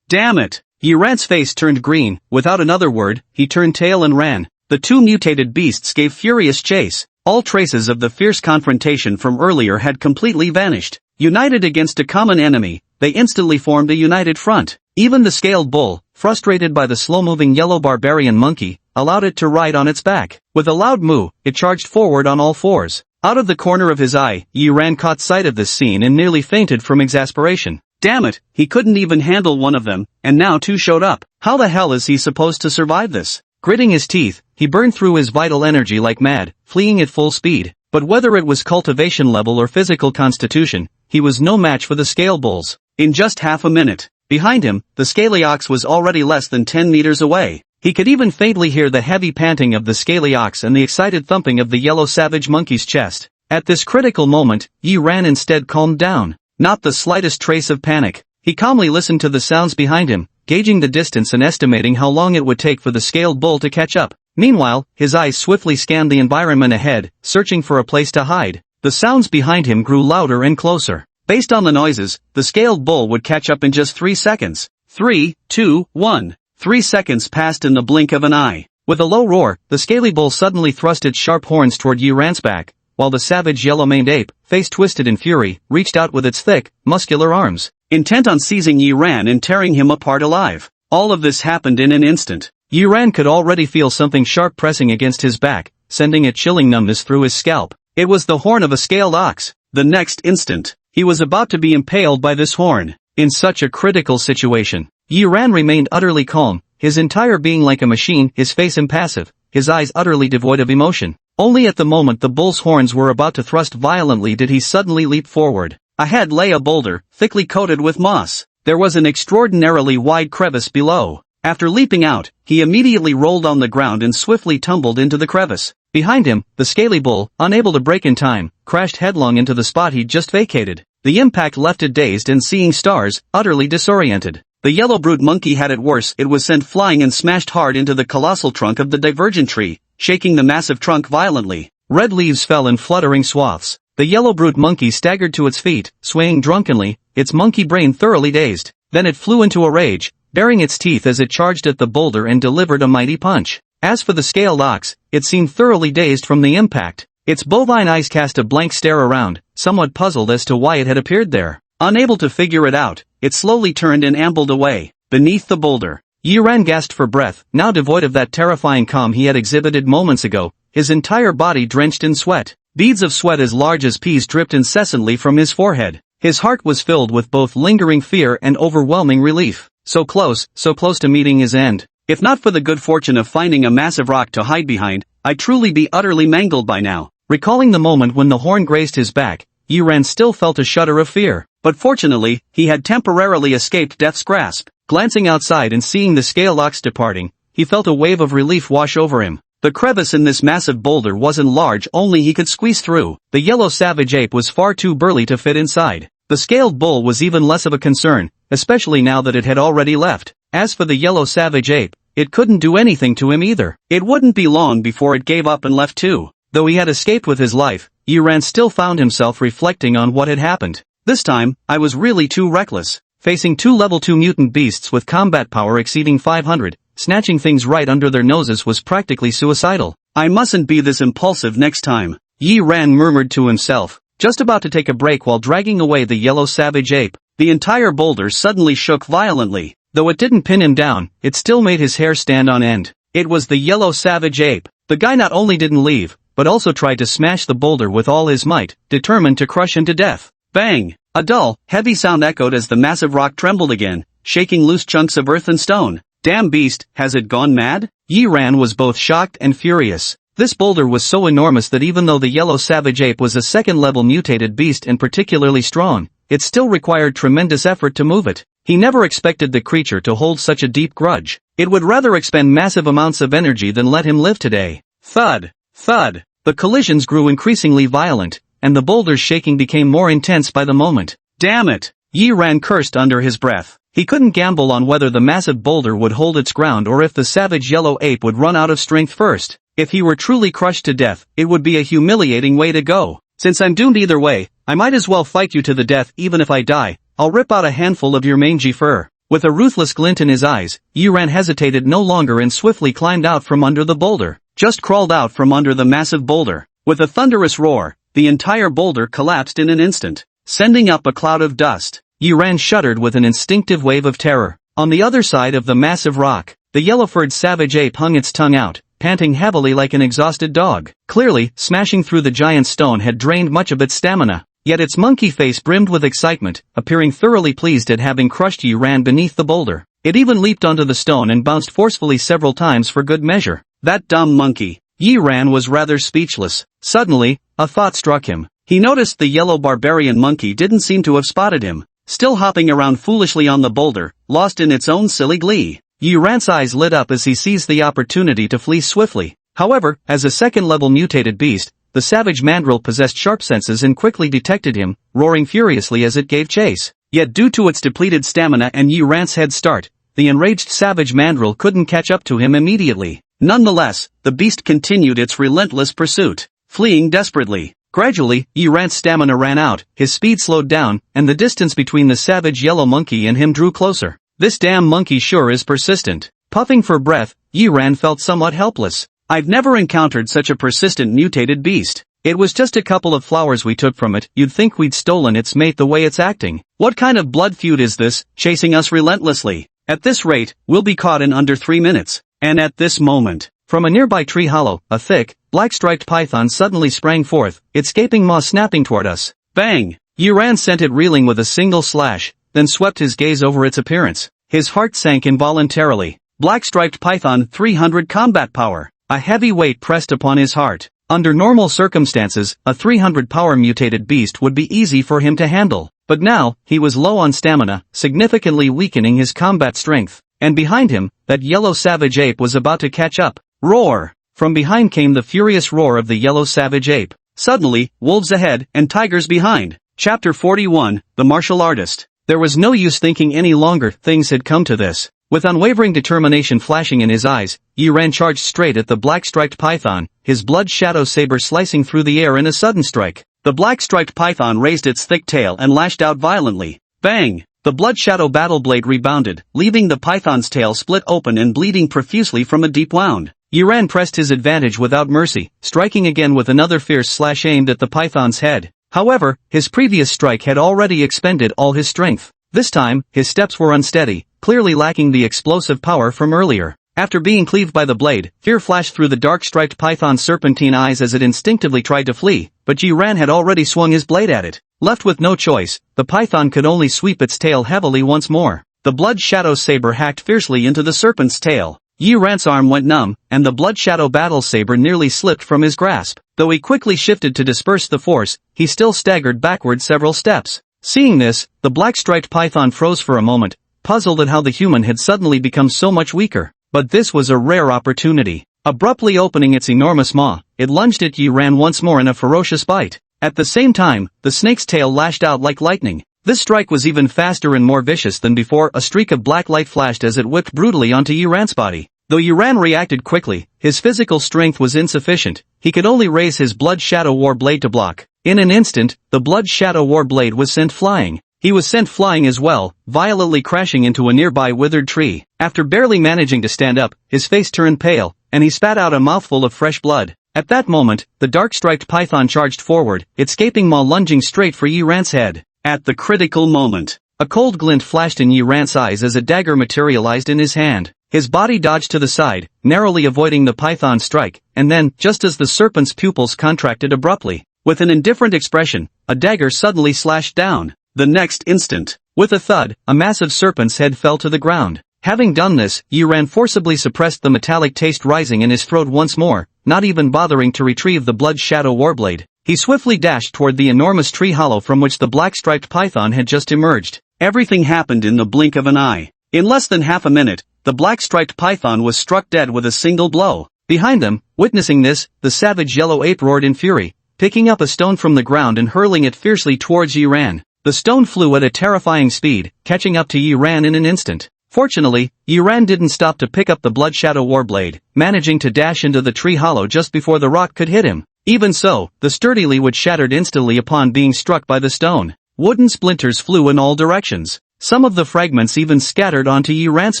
damn it! Yi Ran's face turned green. Without another word, he turned tail and ran. The two mutated beasts gave furious chase. All traces of the fierce confrontation from earlier had completely vanished. United against a common enemy, they instantly formed a united front. Even the scaled bull, frustrated by the slow-moving yellow barbarian monkey, allowed it to ride on its back. With a loud moo, it charged forward on all fours. Out of the corner of his eye, Yi Ran caught sight of this scene and nearly fainted from exasperation. Damn it, he couldn't even handle one of them, and now two showed up. How the hell is he supposed to survive this? Gritting his teeth, he burned through his vital energy like mad, fleeing at full speed. But whether it was cultivation level or physical constitution, he was no match for the scale bulls. In just half a minute, behind him, the scaly ox was already less than 10 meters away. He could even faintly hear the heavy panting of the scaly ox and the excited thumping of the yellow savage monkey's chest. At this critical moment, Yi Ran instead calmed down. Not the slightest trace of panic. He calmly listened to the sounds behind him, gauging the distance and estimating how long it would take for the scaled bull to catch up. Meanwhile, his eyes swiftly scanned the environment ahead, searching for a place to hide. The sounds behind him grew louder and closer. Based on the noises, the scaled bull would catch up in just 3 seconds. 3, 2, 1. 3 seconds passed in the blink of an eye. With a low roar, the scaly bull suddenly thrust its sharp horns toward Yi Ran's back, while the savage yellow-maned ape, face twisted in fury, reached out with its thick, muscular arms, intent on seizing Yi Ran and tearing him apart alive. All of this happened in an instant. Yi Ran could already feel something sharp pressing against his back, sending a chilling numbness through his scalp. It was the horn of a scaled ox. The next instant, he was about to be impaled by this horn. In such a critical situation, Yi Ran remained utterly calm, his entire being like a machine, his face impassive, his eyes utterly devoid of emotion. Only at the moment the bull's horns were about to thrust violently did he suddenly leap forward. Ahead lay a boulder, thickly coated with moss. There was an extraordinarily wide crevice below. After leaping out, he immediately rolled on the ground and swiftly tumbled into the crevice. Behind him, the scaly bull, unable to break in time, crashed headlong into the spot he'd just vacated. The impact left it dazed and seeing stars, utterly disoriented. The yellow brute monkey had it worse. It was sent flying and smashed hard into the colossal trunk of the divergent tree, shaking the massive trunk violently. Red leaves fell in fluttering swaths. The yellow brute monkey staggered to its feet, swaying drunkenly, its monkey brain thoroughly dazed. Then it flew into a rage, baring its teeth as it charged at the boulder and delivered a mighty punch. As for the scaled ox, it seemed thoroughly dazed from the impact. Its bovine eyes cast a blank stare around, somewhat puzzled as to why it had appeared there. Unable to figure it out, it slowly turned and ambled away, beneath the boulder. Yiran gasped for breath, now devoid of that terrifying calm he had exhibited moments ago, his entire body drenched in sweat. Beads of sweat as large as peas dripped incessantly from his forehead. His heart was filled with both lingering fear and overwhelming relief. So close to meeting his end. If not for the good fortune of finding a massive rock to hide behind, I'd truly be utterly mangled by now. Recalling the moment when the horn grazed his back, Yiran still felt a shudder of fear. But fortunately, he had temporarily escaped death's grasp. Glancing outside and seeing the scaled ox departing, he felt a wave of relief wash over him. The crevice in this massive boulder wasn't large, only he could squeeze through. The yellow savage ape was far too burly to fit inside. The scaled bull was even less of a concern, especially now that it had already left. As for the yellow savage ape, it couldn't do anything to him either. It wouldn't be long before it gave up and left too. Though he had escaped with his life, Yiran still found himself reflecting on what had happened. This time, I was really too reckless. Facing two level 2 mutant beasts with combat power exceeding 500, snatching things right under their noses was practically suicidal. I mustn't be this impulsive next time, Yiran murmured to himself, just about to take a break while dragging away the yellow savage ape. The entire boulder suddenly shook violently. Though it didn't pin him down, it still made his hair stand on end. It was the yellow savage ape. The guy not only didn't leave, but also tried to smash the boulder with all his might, determined to crush him to death. Bang! A dull, heavy sound echoed as the massive rock trembled again, shaking loose chunks of earth and stone. Damn beast, has it gone mad? Yiran was both shocked and furious. This boulder was so enormous that even though the yellow savage ape was a second-level mutated beast and particularly strong, it still required tremendous effort to move it. He never expected the creature to hold such a deep grudge. It would rather expend massive amounts of energy than let him live today. Thud! Thud! The collisions grew increasingly violent, and the boulder's shaking became more intense by the moment. Damn it! Yiran cursed under his breath. He couldn't gamble on whether the massive boulder would hold its ground or if the savage yellow ape would run out of strength first. If he were truly crushed to death, it would be a humiliating way to go. Since I'm doomed either way, I might as well fight you to the death. Even if I die, I'll rip out a handful of your mangy fur. With a ruthless glint in his eyes, Yiran hesitated no longer and swiftly climbed out from under the boulder. Just crawled out from under the massive boulder. With a thunderous roar, the entire boulder collapsed in an instant, sending up a cloud of dust. Yiran shuddered with an instinctive wave of terror. On the other side of the massive rock, the yellow-furred savage ape hung its tongue out, panting heavily like an exhausted dog. Clearly, smashing through the giant stone had drained much of its stamina. Yet its monkey face brimmed with excitement, appearing thoroughly pleased at having crushed Yiran beneath the boulder. It even leaped onto the stone and bounced forcefully several times for good measure. That dumb monkey. Yiran was rather speechless. Suddenly, a thought struck him. He noticed the yellow barbarian monkey didn't seem to have spotted him, still hopping around foolishly on the boulder, lost in its own silly glee. Yiran's eyes lit up as he seized the opportunity to flee swiftly. However, as a second-level mutated beast, the savage mandrill possessed sharp senses and quickly detected him, roaring furiously as it gave chase. Yet due to its depleted stamina and Yiran's head start, the enraged savage mandrill couldn't catch up to him immediately. Nonetheless, the beast continued its relentless pursuit, fleeing desperately. Gradually, Yiran's stamina ran out, his speed slowed down, and the distance between the savage yellow monkey and him drew closer. This damn monkey sure is persistent. Puffing for breath, Yiran felt somewhat helpless. I've never encountered such a persistent mutated beast. It was just a couple of flowers we took from it. You'd think we'd stolen its mate the way it's acting. What kind of blood feud is this, chasing us relentlessly? At this rate, we'll be caught in under 3 minutes. And at this moment, from a nearby tree hollow, a thick, black-striped python suddenly sprang forth, its gaping maw snapping toward us. Bang! Yiran sent it reeling with a single slash, then swept his gaze over its appearance. His heart sank involuntarily. Black-striped python 300 combat power. A heavy weight pressed upon his heart. Under normal circumstances, a 300 power mutated beast would be easy for him to handle. But now, he was low on stamina, significantly weakening his combat strength. And behind him, that yellow savage ape was about to catch up. Roar! From behind came the furious roar of the yellow savage ape. Suddenly, wolves ahead and tigers behind. Chapter 41, The Martial Artist. There was no use thinking any longer. Things had come to this. With unwavering determination flashing in his eyes, Yiran charged straight at the black-striped python, his blood shadow saber slicing through the air in a sudden strike. The black-striped python raised its thick tail and lashed out violently. Bang! The blood shadow battle blade rebounded, leaving the python's tail split open and bleeding profusely from a deep wound. Yiran pressed his advantage without mercy, striking again with another fierce slash aimed at the python's head. However, his previous strike had already expended all his strength. This time, his steps were unsteady, clearly lacking the explosive power from earlier. After being cleaved by the blade, fear flashed through the dark-striped python's serpentine eyes as it instinctively tried to flee, but Yiran had already swung his blade at it. Left with no choice, the python could only sweep its tail heavily once more. The blood shadow saber hacked fiercely into the serpent's tail. Yiran's arm went numb, and the blood shadow battle saber nearly slipped from his grasp. Though he quickly shifted to disperse the force, he still staggered backward several steps. Seeing this, the black-striped python froze for a moment, puzzled at how the human had suddenly become so much weaker. But this was a rare opportunity. Abruptly opening its enormous maw, it lunged at Yiran once more in a ferocious bite. At the same time, the snake's tail lashed out like lightning. This strike was even faster and more vicious than before. A streak of black light flashed as it whipped brutally onto Yiran's body. Though Yiran reacted quickly, his physical strength was insufficient. He could only raise his blood shadow war blade to block. In an instant, the blood shadow war blade was sent flying. He was sent flying as well, violently crashing into a nearby withered tree. After barely managing to stand up, his face turned pale, and he spat out a mouthful of fresh blood. At that moment, the dark-striped python charged forward, its gaping maw lunging straight for Yiran's head. At the critical moment, a cold glint flashed in Yiran's eyes as a dagger materialized in his hand. His body dodged to the side, narrowly avoiding the python's strike, and then, just as the serpent's pupils contracted abruptly, with an indifferent expression, a dagger suddenly slashed down. The next instant, with a thud, a massive serpent's head fell to the ground. Having done this, Yiran forcibly suppressed the metallic taste rising in his throat once more, not even bothering to retrieve the blood shadow warblade. He swiftly dashed toward the enormous tree hollow from which the black-striped python had just emerged. Everything happened in the blink of an eye. In less than half a minute, the black-striped python was struck dead with a single blow. Behind them, witnessing this, the savage yellow ape roared in fury, picking up a stone from the ground and hurling it fiercely towards Yiran. The stone flew at a terrifying speed, catching up to Yiran in an instant. Fortunately, Yiran didn't stop to pick up the blood shadow warblade, managing to dash into the tree hollow just before the rock could hit him. Even so, the sturdy wood shattered instantly upon being struck by the stone. Wooden splinters flew in all directions. Some of the fragments even scattered onto Yiran's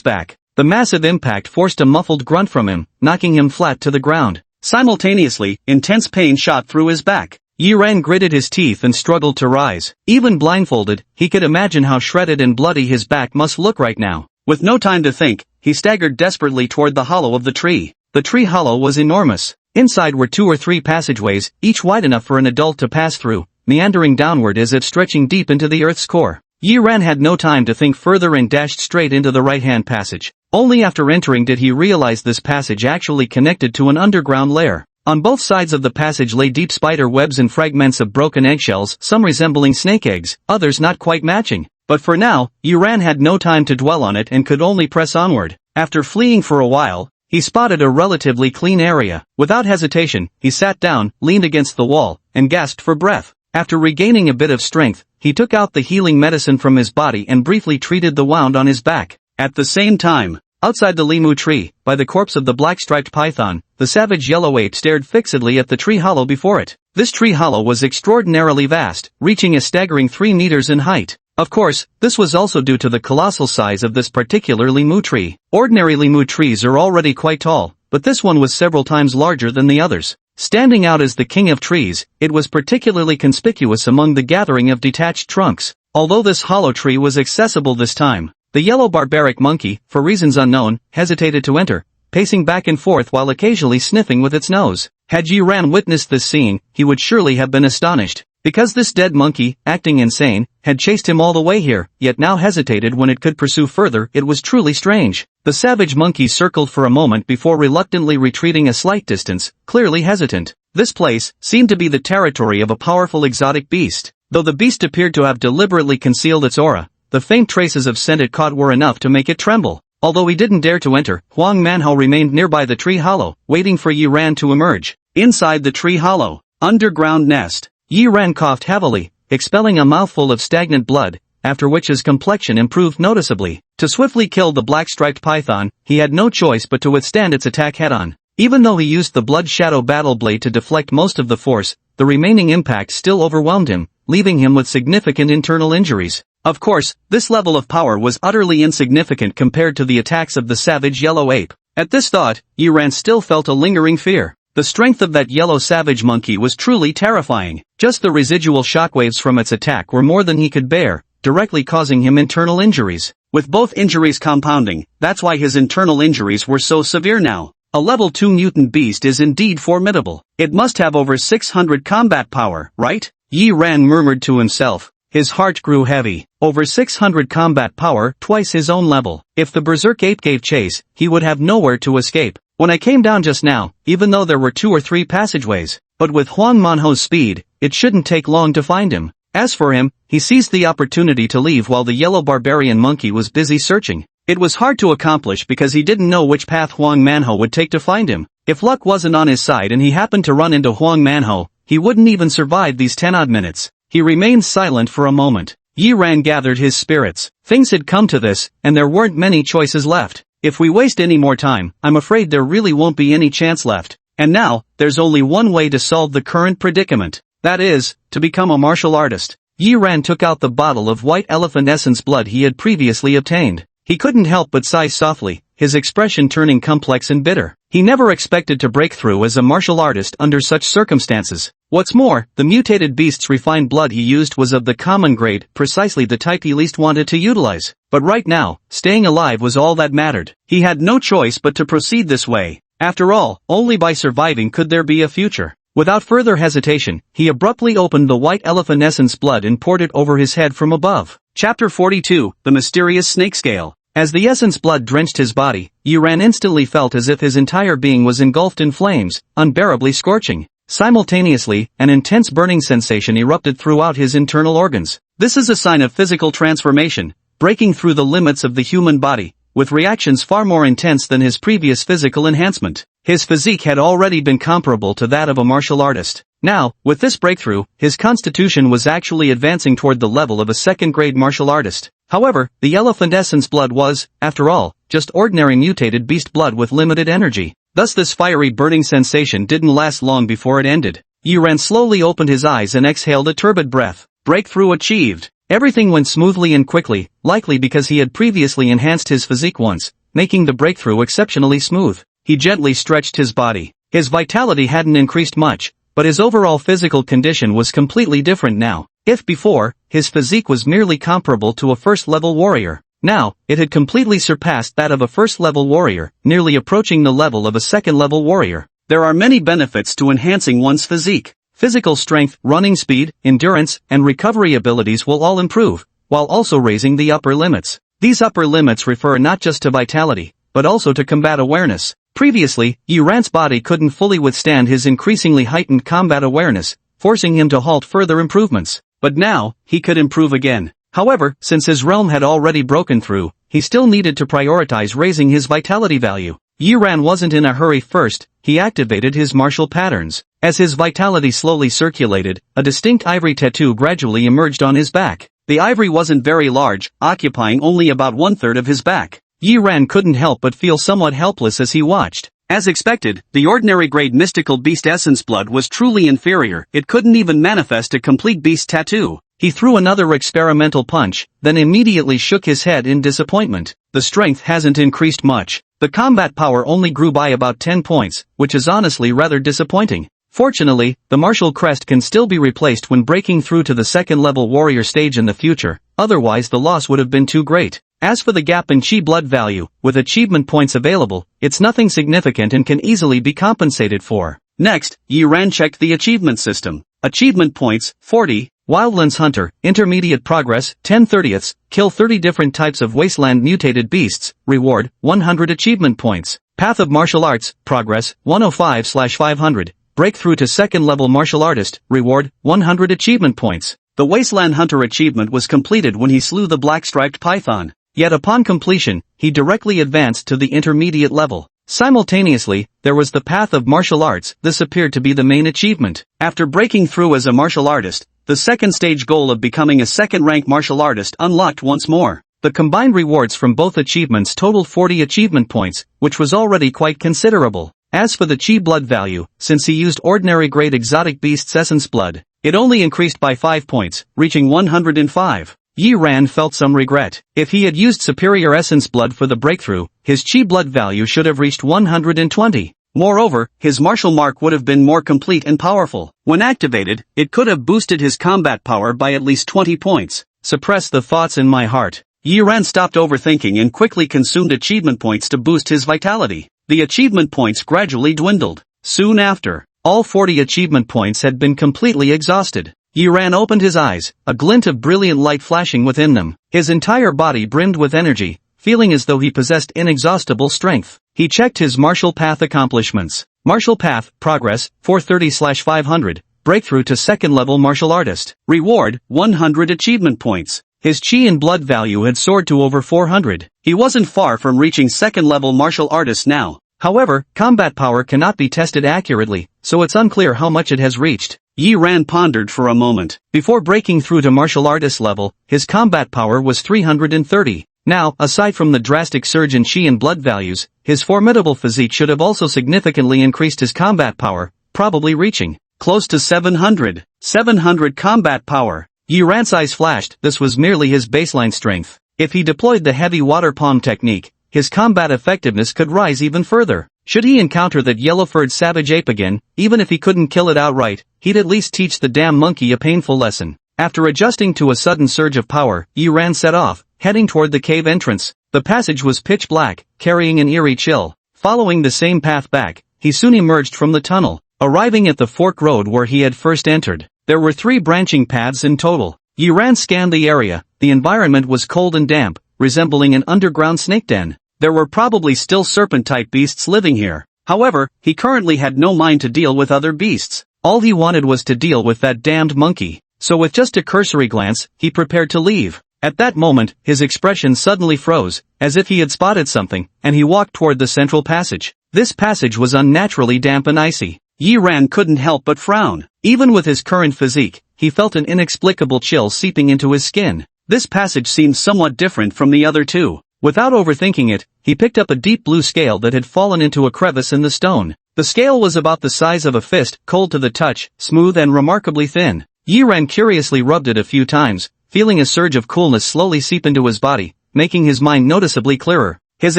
back. The massive impact forced a muffled grunt from him, knocking him flat to the ground. Simultaneously, intense pain shot through his back. Yiran gritted his teeth and struggled to rise. Even blindfolded, he could imagine how shredded and bloody his back must look right now. With no time to think, he staggered desperately toward the hollow of the tree. The tree hollow was enormous. Inside were 2 or 3 passageways, each wide enough for an adult to pass through, meandering downward as if stretching deep into the earth's core. Yiran had no time to think further and dashed straight into the right-hand passage. Only after entering did he realize this passage actually connected to an underground lair. On both sides of the passage lay deep spider webs and fragments of broken eggshells, some resembling snake eggs, others not quite matching. But for now, Yiran had no time to dwell on it and could only press onward. After fleeing for a while, he spotted a relatively clean area. Without hesitation, he sat down, leaned against the wall, and gasped for breath. After regaining a bit of strength, he took out the healing medicine from his body and briefly treated the wound on his back. At the same time, outside the limu tree, by the corpse of the black-striped python, the savage yellow ape stared fixedly at the tree hollow before it. This tree hollow was extraordinarily vast, reaching a staggering 3 meters in height. Of course, this was also due to the colossal size of this particular limu tree. Ordinary limu trees are already quite tall, but this one was several times larger than the others. Standing out as the king of trees, it was particularly conspicuous among the gathering of detached trunks. Although this hollow tree was accessible this time, the yellow barbaric monkey, for reasons unknown, hesitated to enter, pacing back and forth while occasionally sniffing with its nose. Had Yiran witnessed this scene, he would surely have been astonished. Because this dead monkey, acting insane, had chased him all the way here, yet now hesitated when it could pursue further, it was truly strange. The savage monkey circled for a moment before reluctantly retreating a slight distance, clearly hesitant. This place seemed to be the territory of a powerful exotic beast. Though the beast appeared to have deliberately concealed its aura, the faint traces of scent it caught were enough to make it tremble. Although he didn't dare to enter, Huang Manhwa remained nearby the tree hollow, waiting for Yiran to emerge. Inside the tree hollow, underground nest, Yiran coughed heavily, expelling a mouthful of stagnant blood, after which his complexion improved noticeably. To swiftly kill the black-striped python, he had no choice but to withstand its attack head-on. Even though he used the blood shadow battle blade to deflect most of the force, the remaining impact still overwhelmed him, leaving him with significant internal injuries. Of course, this level of power was utterly insignificant compared to the attacks of the savage yellow ape. At this thought, Yiran still felt a lingering fear. The strength of that yellow savage monkey was truly terrifying. Just the residual shockwaves from its attack were more than he could bear, directly causing him internal injuries. With both injuries compounding, that's why his internal injuries were so severe now. A level 2 mutant beast is indeed formidable. It must have over 600 combat power, right? Yiran murmured to himself. His heart grew heavy. Over 600 combat power, twice his own level. If the berserk ape gave chase, he would have nowhere to escape. When I came down just now, even though there were 2 or 3 passageways, but with Huang Manho's speed, it shouldn't take long to find him. As for him, he seized the opportunity to leave while the yellow barbarian monkey was busy searching. It was hard to accomplish because he didn't know which path Huang Manho would take to find him. If luck wasn't on his side and he happened to run into Huang Manho, he wouldn't even survive these 10-odd minutes. He remained silent for a moment. Yiran gathered his spirits. Things had come to this, and there weren't many choices left. If we waste any more time, I'm afraid there really won't be any chance left. And now, there's only one way to solve the current predicament. That is, to become a martial artist. Yiran took out the bottle of white elephant essence blood he had previously obtained. He couldn't help but sigh softly, his expression turning complex and bitter. He never expected to break through as a martial artist under such circumstances. What's more, the mutated beast's refined blood he used was of the common grade, precisely the type he least wanted to utilize. But right now, staying alive was all that mattered. He had no choice but to proceed this way. After all, only by surviving could there be a future. Without further hesitation, he abruptly opened the white elephant essence blood and poured it over his head from above. Chapter 42, The Mysterious Snake Scale. As the essence blood drenched his body, Yiran instantly felt as if his entire being was engulfed in flames, unbearably scorching. Simultaneously, an intense burning sensation erupted throughout his internal organs. This is a sign of physical transformation, breaking through the limits of the human body, with reactions far more intense than his previous physical enhancement. His physique had already been comparable to that of a martial artist. Now, with this breakthrough, his constitution was actually advancing toward the level of a second-grade martial artist. However, the elephant essence blood was, after all, just ordinary mutated beast blood with limited energy. Thus this fiery burning sensation didn't last long before it ended. Yiran slowly opened his eyes and exhaled a turbid breath. Breakthrough achieved. Everything went smoothly and quickly, likely because he had previously enhanced his physique once, making the breakthrough exceptionally smooth. He gently stretched his body. His vitality hadn't increased much, but his overall physical condition was completely different now. If before, his physique was merely comparable to a first-level warrior, now, it had completely surpassed that of a first-level warrior, nearly approaching the level of a second-level warrior. There are many benefits to enhancing one's physique. Physical strength, running speed, endurance, and recovery abilities will all improve, while also raising the upper limits. These upper limits refer not just to vitality, but also to combat awareness. Previously, Yiran's body couldn't fully withstand his increasingly heightened combat awareness, forcing him to halt further improvements. But now, he could improve again. However, since his realm had already broken through, he still needed to prioritize raising his vitality value. Yiran wasn't in a hurry. First, he activated his martial patterns. As his vitality slowly circulated, a distinct ivory tattoo gradually emerged on his back. The ivory wasn't very large, occupying only about 1/3 of his back. Yiran couldn't help but feel somewhat helpless as he watched. As expected, the ordinary grade mystical beast essence blood was truly inferior. It couldn't even manifest a complete beast tattoo. He threw another experimental punch, then immediately shook his head in disappointment. The strength hasn't increased much. The combat power only grew by about 10 points, which is honestly rather disappointing. Fortunately, the martial crest can still be replaced when breaking through to the second-level warrior stage in the future, otherwise the loss would have been too great. As for the gap in chi blood value, with achievement points available, it's nothing significant and can easily be compensated for. Next, Yiran checked the achievement system. Achievement points, 40. Wildlands Hunter, Intermediate Progress, 10/30ths, kill 30 different types of wasteland mutated beasts, reward, 100 achievement points. Path of Martial Arts, Progress, 105/500, breakthrough to second-level martial artist, reward, 100 achievement points. The Wasteland Hunter achievement was completed when he slew the black-striped python. Yet upon completion, he directly advanced to the intermediate level. Simultaneously, there was the Path of Martial Arts. This appeared to be the main achievement. After breaking through as a martial artist, the second stage goal of becoming a second-rank martial artist unlocked once more. The combined rewards from both achievements totaled 40 achievement points, which was already quite considerable. As for the chi blood value, since he used ordinary grade exotic beast's essence blood, it only increased by 5 points, reaching 105. Yi Ran felt some regret. If he had used superior essence blood for the breakthrough, his chi blood value should have reached 120. Moreover, his martial mark would have been more complete and powerful. When activated, it could have boosted his combat power by at least 20 points. Suppress the thoughts in my heart. Yi Ran stopped overthinking and quickly consumed achievement points to boost his vitality. The achievement points gradually dwindled. Soon after, all 40 achievement points had been completely exhausted. Yi Ran opened his eyes, a glint of brilliant light flashing within them. His entire body brimmed with energy, feeling as though he possessed inexhaustible strength. He checked his martial path accomplishments. Martial path, progress, 430/500, breakthrough to second level martial artist. Reward, 100 achievement points. His chi and blood value had soared to over 400. He wasn't far from reaching second level martial artist now. However, combat power cannot be tested accurately, so it's unclear how much it has reached. Yi Ran pondered for a moment. Before breaking through to martial artist level, his combat power was 330. Now, aside from the drastic surge in chi and blood values, his formidable physique should have also significantly increased his combat power, probably reaching close to 700. 700 combat power. Yi Ran's eyes flashed. This was merely his baseline strength. If he deployed the heavy water palm technique, his combat effectiveness could rise even further. Should he encounter that yellow-furred savage ape again, even if he couldn't kill it outright, he'd at least teach the damn monkey a painful lesson. After adjusting to a sudden surge of power, Yi Ran set off, heading toward the cave entrance. The passage was pitch black, carrying an eerie chill. Following the same path back, he soon emerged from the tunnel, arriving at the fork road where he had first entered. There were 3 branching paths in total. Yi Ran scanned the area. The environment was cold and damp, resembling an underground snake den. There were probably still serpent-type beasts living here. However, he currently had no mind to deal with other beasts. All he wanted was to deal with that damned monkey. So with just a cursory glance, he prepared to leave. At that moment, his expression suddenly froze, as if he had spotted something, and he walked toward the central passage. This passage was unnaturally damp and icy. Yi Ran couldn't help but frown. Even with his current physique, he felt an inexplicable chill seeping into his skin. This passage seemed somewhat different from the other two. Without overthinking it, he picked up a deep blue scale that had fallen into a crevice in the stone. The scale was about the size of a fist, cold to the touch, smooth and remarkably thin. Yi Ran curiously rubbed it a few times, feeling a surge of coolness slowly seep into his body, making his mind noticeably clearer. His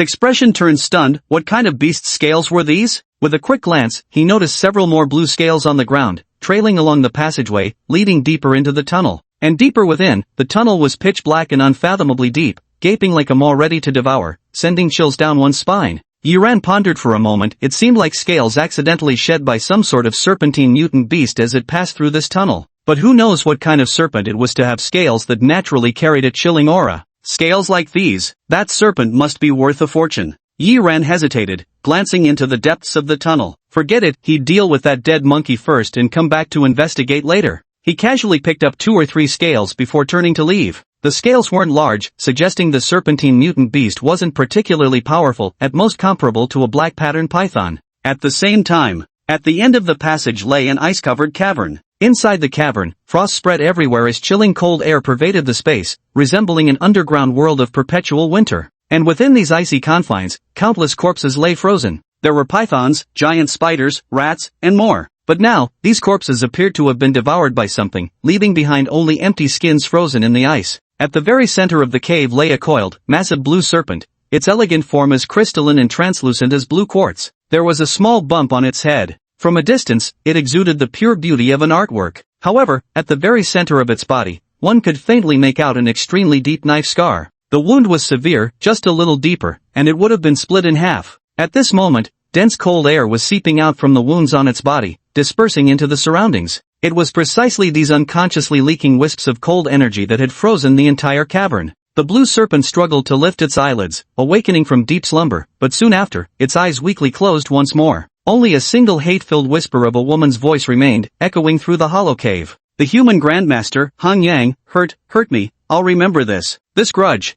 expression turned stunned. What kind of beast scales were these? With a quick glance, he noticed several more blue scales on the ground, trailing along the passageway, leading deeper into the tunnel. And deeper within, the tunnel was pitch black and unfathomably deep, gaping like a maw ready to devour, sending chills down one's spine. Yi Ran pondered for a moment. It seemed like scales accidentally shed by some sort of serpentine mutant beast as it passed through this tunnel. But who knows what kind of serpent it was to have scales that naturally carried a chilling aura. Scales like these, that serpent must be worth a fortune. Yi Ran hesitated, glancing into the depths of the tunnel. Forget it, he'd deal with that dead monkey first and come back to investigate later. He casually picked up 2 or 3 scales before turning to leave. The scales weren't large, suggesting the serpentine mutant beast wasn't particularly powerful, at most comparable to a black pattern python. At the same time, at the end of the passage lay an ice-covered cavern. Inside the cavern, frost spread everywhere as chilling cold air pervaded the space, resembling an underground world of perpetual winter. And within these icy confines, countless corpses lay frozen. There were pythons, giant spiders, rats, and more. But now, these corpses appeared to have been devoured by something, leaving behind only empty skins frozen in the ice. At the very center of the cave lay a coiled, massive blue serpent, its elegant form as crystalline and translucent as blue quartz. There was a small bump on its head. From a distance, it exuded the pure beauty of an artwork. However, at the very center of its body, one could faintly make out an extremely deep knife scar. The wound was severe, just a little deeper, and it would have been split in half. At this moment, dense cold air was seeping out from the wounds on its body, dispersing into the surroundings. It was precisely these unconsciously leaking wisps of cold energy that had frozen the entire cavern. The blue serpent struggled to lift its eyelids, awakening from deep slumber, but soon after, its eyes weakly closed once more. Only a single hate-filled whisper of a woman's voice remained, echoing through the hollow cave. The human grandmaster, Han Yang, hurt me, I'll remember this. This grudge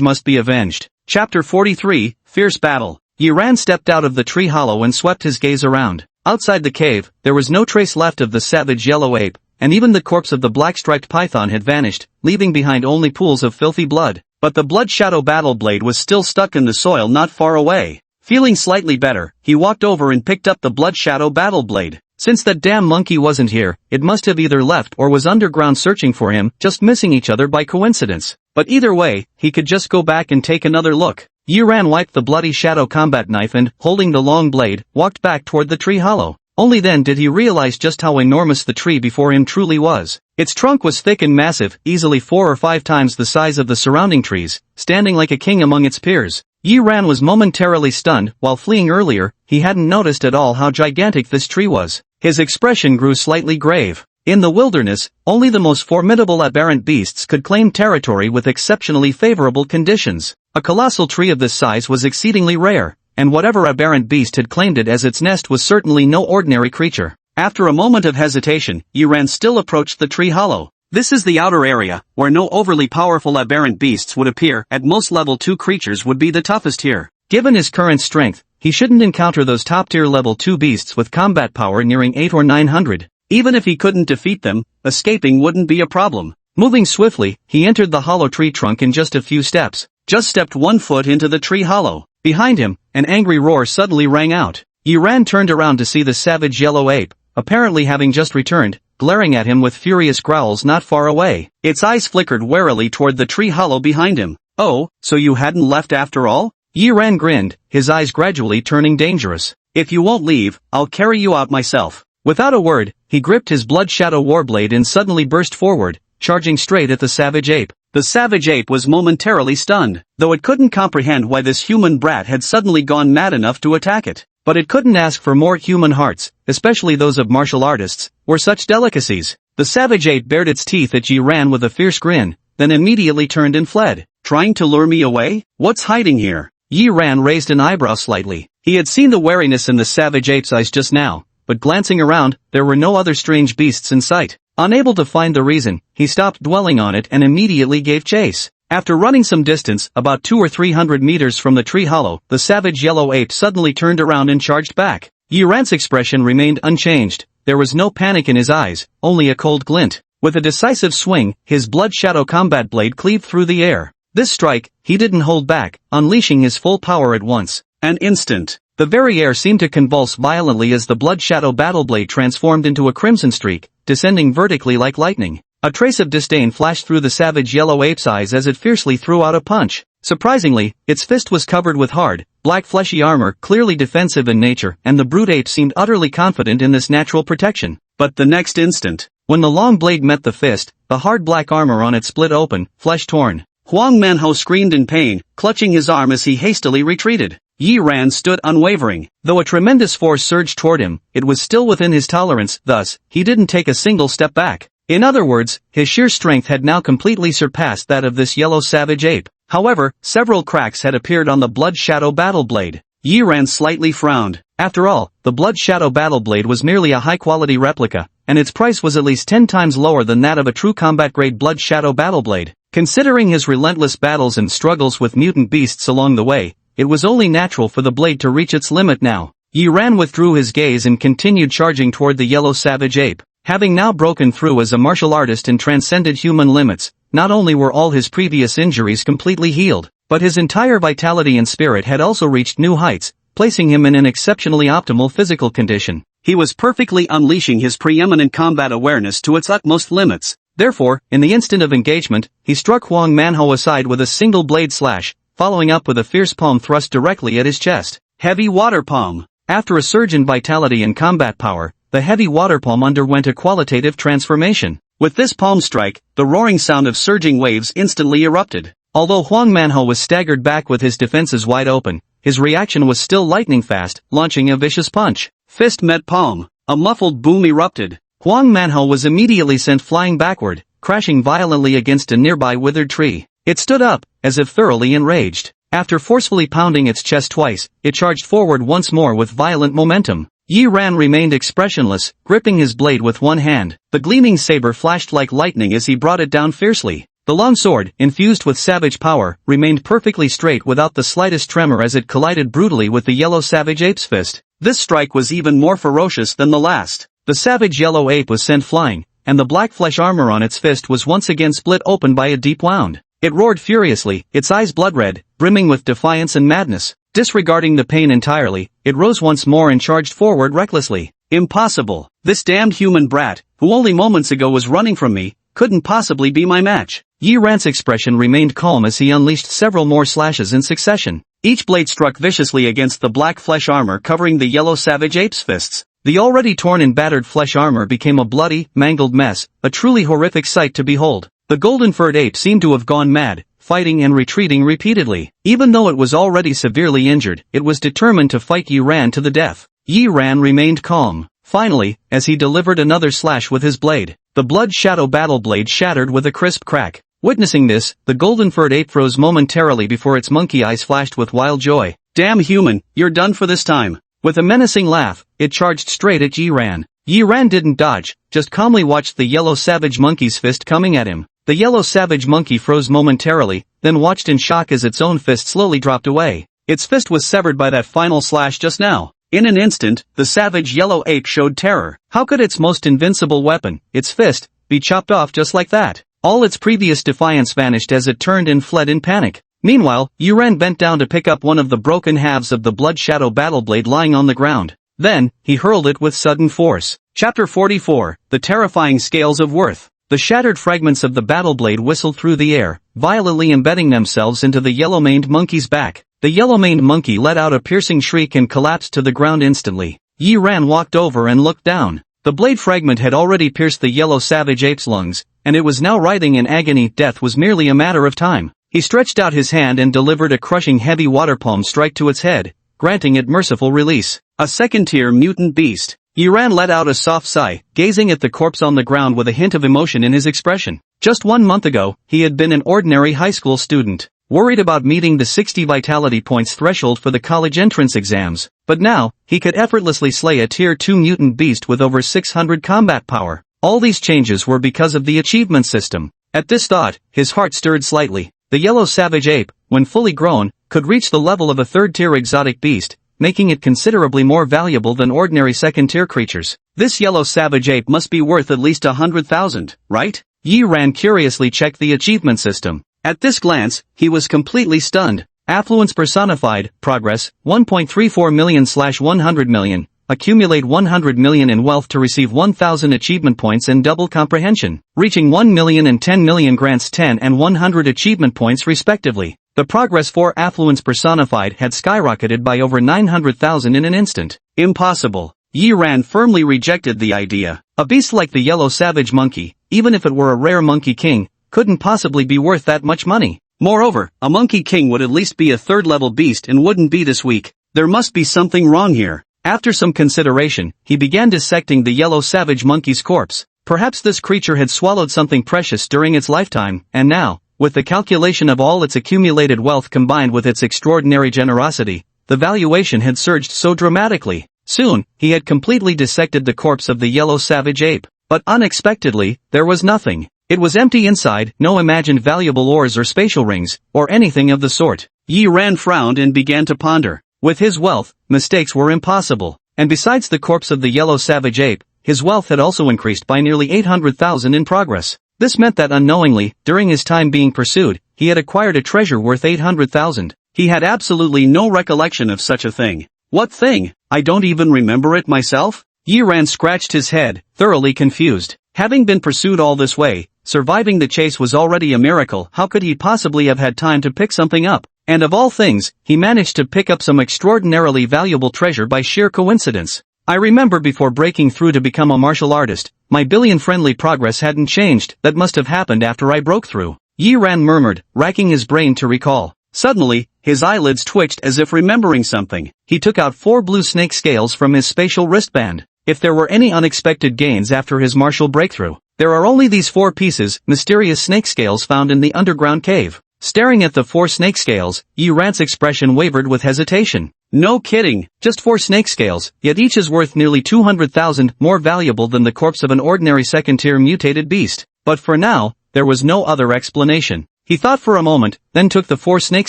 must be avenged. Chapter 43, Fierce Battle. Yi Ran stepped out of the tree hollow and swept his gaze around. Outside the cave, there was no trace left of the savage yellow ape, and even the corpse of the black-striped python had vanished, leaving behind only pools of filthy blood. But the blood shadow battle blade was still stuck in the soil not far away. Feeling slightly better, he walked over and picked up the blood shadow battle blade. Since that damn monkey wasn't here, it must have either left or was underground searching for him, just missing each other by coincidence. But either way, he could just go back and take another look. Yiran wiped the bloody shadow combat knife and, holding the long blade, walked back toward the tree hollow. Only then did he realize just how enormous the tree before him truly was. Its trunk was thick and massive, easily 4 or 5 times the size of the surrounding trees, standing like a king among its peers. Yiran was momentarily stunned. While fleeing earlier, he hadn't noticed at all how gigantic this tree was. His expression grew slightly grave. In the wilderness, only the most formidable aberrant beasts could claim territory with exceptionally favorable conditions. A colossal tree of this size was exceedingly rare, and whatever aberrant beast had claimed it as its nest was certainly no ordinary creature. After a moment of hesitation, Yiran still approached the tree hollow. This is the outer area, where no overly powerful aberrant beasts would appear. At most level 2 creatures would be the toughest here. Given his current strength, he shouldn't encounter those top-tier level 2 beasts with combat power nearing 8 or 900. Even if he couldn't defeat them, escaping wouldn't be a problem. Moving swiftly, he entered the hollow tree trunk in just a few steps. Just stepped 1 foot into the tree hollow. Behind him, an angry roar suddenly rang out. Yiran turned around to see the savage yellow ape, apparently having just returned, glaring at him with furious growls not far away. Its eyes flickered warily toward the tree hollow behind him. "Oh, so you hadn't left after all?" Yiran grinned, his eyes gradually turning dangerous. "If you won't leave, I'll carry you out myself." Without a word, he gripped his blood shadow warblade and suddenly burst forward, charging straight at the savage ape. The savage ape was momentarily stunned, though it couldn't comprehend why this human brat had suddenly gone mad enough to attack it. But it couldn't ask for more. Human hearts, especially those of martial artists, were such delicacies. The savage ape bared its teeth at Yiran with a fierce grin, then immediately turned and fled. "Trying to lure me away? What's hiding here?" Yiran raised an eyebrow slightly. He had seen the wariness in the savage ape's eyes just now, but glancing around, there were no other strange beasts in sight. Unable to find the reason, he stopped dwelling on it and immediately gave chase. After running some distance, about 200 or 300 meters from the tree hollow, the savage yellow ape suddenly turned around and charged back. Yiran's expression remained unchanged. There was no panic in his eyes, only a cold glint. With a decisive swing, his blood shadow combat blade cleaved through the air. This strike, he didn't hold back, unleashing his full power at once. An instant. The very air seemed to convulse violently as the blood shadow battle blade transformed into a crimson streak, descending vertically like lightning. A trace of disdain flashed through the savage yellow ape's eyes as it fiercely threw out a punch. Surprisingly, its fist was covered with hard, black fleshy armor, clearly defensive in nature, and the brute ape seemed utterly confident in this natural protection. But the next instant, when the long blade met the fist, the hard black armor on it split open, flesh torn. Huang Manhwa screamed in pain, clutching his arm as he hastily retreated. Yiran stood unwavering. Though a tremendous force surged toward him, it was still within his tolerance, thus, he didn't take a single step back. In other words, his sheer strength had now completely surpassed that of this yellow savage ape. However, several cracks had appeared on the blood shadow battle blade. Yiran slightly frowned. After all, the blood shadow battle blade was merely a high-quality replica, and its price was at least 10 times lower than that of a true combat-grade blood shadow battle blade. Considering his relentless battles and struggles with mutant beasts along the way, it was only natural for the blade to reach its limit now. Yiran withdrew his gaze and continued charging toward the yellow savage ape. Having now broken through as a martial artist and transcended human limits, not only were all his previous injuries completely healed, but his entire vitality and spirit had also reached new heights, placing him in an exceptionally optimal physical condition. He was perfectly unleashing his preeminent combat awareness to its utmost limits. Therefore, in the instant of engagement, he struck Huang Manhwa aside with a single blade slash, following up with a fierce palm thrust directly at his chest. Heavy water palm. After a surge in vitality and combat power, the heavy water palm underwent a qualitative transformation. With this palm strike, the roaring sound of surging waves instantly erupted. Although Huang Manhwa was staggered back with his defenses wide open, his reaction was still lightning fast, launching a vicious punch. Fist met palm. A muffled boom erupted. Huang Manhwa was immediately sent flying backward, crashing violently against a nearby withered tree. It stood up, as if thoroughly enraged. After forcefully pounding its chest twice, it charged forward once more with violent momentum. Yiran remained expressionless, gripping his blade with one hand. The gleaming saber flashed like lightning as he brought it down fiercely. The long sword, infused with savage power, remained perfectly straight without the slightest tremor as it collided brutally with the yellow savage ape's fist. This strike was even more ferocious than the last. The savage yellow ape was sent flying, and the black flesh armor on its fist was once again split open by a deep wound. It roared furiously, its eyes blood-red, brimming with defiance and madness. Disregarding the pain entirely, it rose once more and charged forward recklessly. Impossible. This damned human brat, who only moments ago was running from me, couldn't possibly be my match. Yi Ran's expression remained calm as he unleashed several more slashes in succession. Each blade struck viciously against the black flesh armor covering the yellow savage ape's fists. The already torn and battered flesh armor became a bloody, mangled mess, a truly horrific sight to behold. The golden-furred ape seemed to have gone mad, fighting and retreating repeatedly. Even though it was already severely injured, it was determined to fight Yi Ran to the death. Yi Ran remained calm. Finally, as he delivered another slash with his blade, the blood shadow battle blade shattered with a crisp crack. Witnessing this, the golden-furred ape froze momentarily before its monkey eyes flashed with wild joy. Damn human, you're done for this time. With a menacing laugh, it charged straight at Yi Ran. Yi Ran didn't dodge, just calmly watched the yellow savage monkey's fist coming at him. The yellow savage monkey froze momentarily, then watched in shock as its own fist slowly dropped away. Its fist was severed by that final slash just now. In an instant, the savage yellow ape showed terror. How could its most invincible weapon, its fist, be chopped off just like that? All its previous defiance vanished as it turned and fled in panic. Meanwhile, Yi Ran bent down to pick up one of the broken halves of the blood shadow battle blade lying on the ground. Then, he hurled it with sudden force. Chapter 44, The Terrifying Scales of Worth. The shattered fragments of the battle blade whistled through the air, violently embedding themselves into the yellow-maned monkey's back. The yellow-maned monkey let out a piercing shriek and collapsed to the ground instantly. Yi Ran walked over and looked down. The blade fragment had already pierced the yellow savage ape's lungs, and it was now writhing in agony. Death was merely a matter of time. He stretched out his hand and delivered a crushing heavy water palm strike to its head, granting it merciful release. A second-tier mutant beast. Yi Ran let out a soft sigh, gazing at the corpse on the ground with a hint of emotion in his expression. Just 1 month ago, he had been an ordinary high school student, worried about meeting the 60 vitality points threshold for the college entrance exams. But now, he could effortlessly slay a tier 2 mutant beast with over 600 combat power. All these changes were because of the achievement system. At this thought, his heart stirred slightly. The yellow savage ape, when fully grown, could reach the level of a third-tier exotic beast, making it considerably more valuable than ordinary second-tier creatures. This yellow savage ape must be worth at least 100,000, right? Yi Ran curiously checked the achievement system. At this glance, he was completely stunned. Affluence personified, progress, 1.34 million/100 million, accumulate 100 million in wealth to receive 1,000 achievement points and double comprehension, reaching 1 million and 10 million grants 10 and 100 achievement points respectively. The progress for affluence personified had skyrocketed by over 900,000 in an instant. Impossible. Yi Ran firmly rejected the idea. A beast like the yellow savage monkey, even if it were a rare monkey king, couldn't possibly be worth that much money. Moreover, a monkey king would at least be a third-level beast and wouldn't be this weak. There must be something wrong here. After some consideration, he began dissecting the yellow savage monkey's corpse. Perhaps this creature had swallowed something precious during its lifetime, and now, with the calculation of all its accumulated wealth combined with its extraordinary generosity, the valuation had surged so dramatically. Soon, he had completely dissected the corpse of the yellow savage ape. But unexpectedly, there was nothing. It was empty inside, no imagined valuable ores or spatial rings, or anything of the sort. Yi Ran frowned and began to ponder. With his wealth, mistakes were impossible. And besides the corpse of the yellow savage ape, his wealth had also increased by nearly 800,000 in progress. This meant that unknowingly, during his time being pursued, he had acquired a treasure worth 800,000. He had absolutely no recollection of such a thing. What thing? I don't even remember it myself? Yi Ran scratched his head, thoroughly confused. Having been pursued all this way, surviving the chase was already a miracle. How could he possibly have had time to pick something up? And of all things, he managed to pick up some extraordinarily valuable treasure by sheer coincidence. I remember before breaking through to become a martial artist, my billion-friendly progress hadn't changed. That must have happened after I broke through. Yi Ran murmured, racking his brain to recall. Suddenly, his eyelids twitched as if remembering something. He took out 4 blue snake scales from his spatial wristband. If there were any unexpected gains after his martial breakthrough, there are only these 4 pieces, mysterious snake scales found in the underground cave. Staring at the 4 snake scales, Yi Ran's expression wavered with hesitation. No kidding, just 4 snake scales, yet each is worth nearly 200,000, more valuable than the corpse of an ordinary second-tier mutated beast. But for now, there was no other explanation. He thought for a moment, then took the 4 snake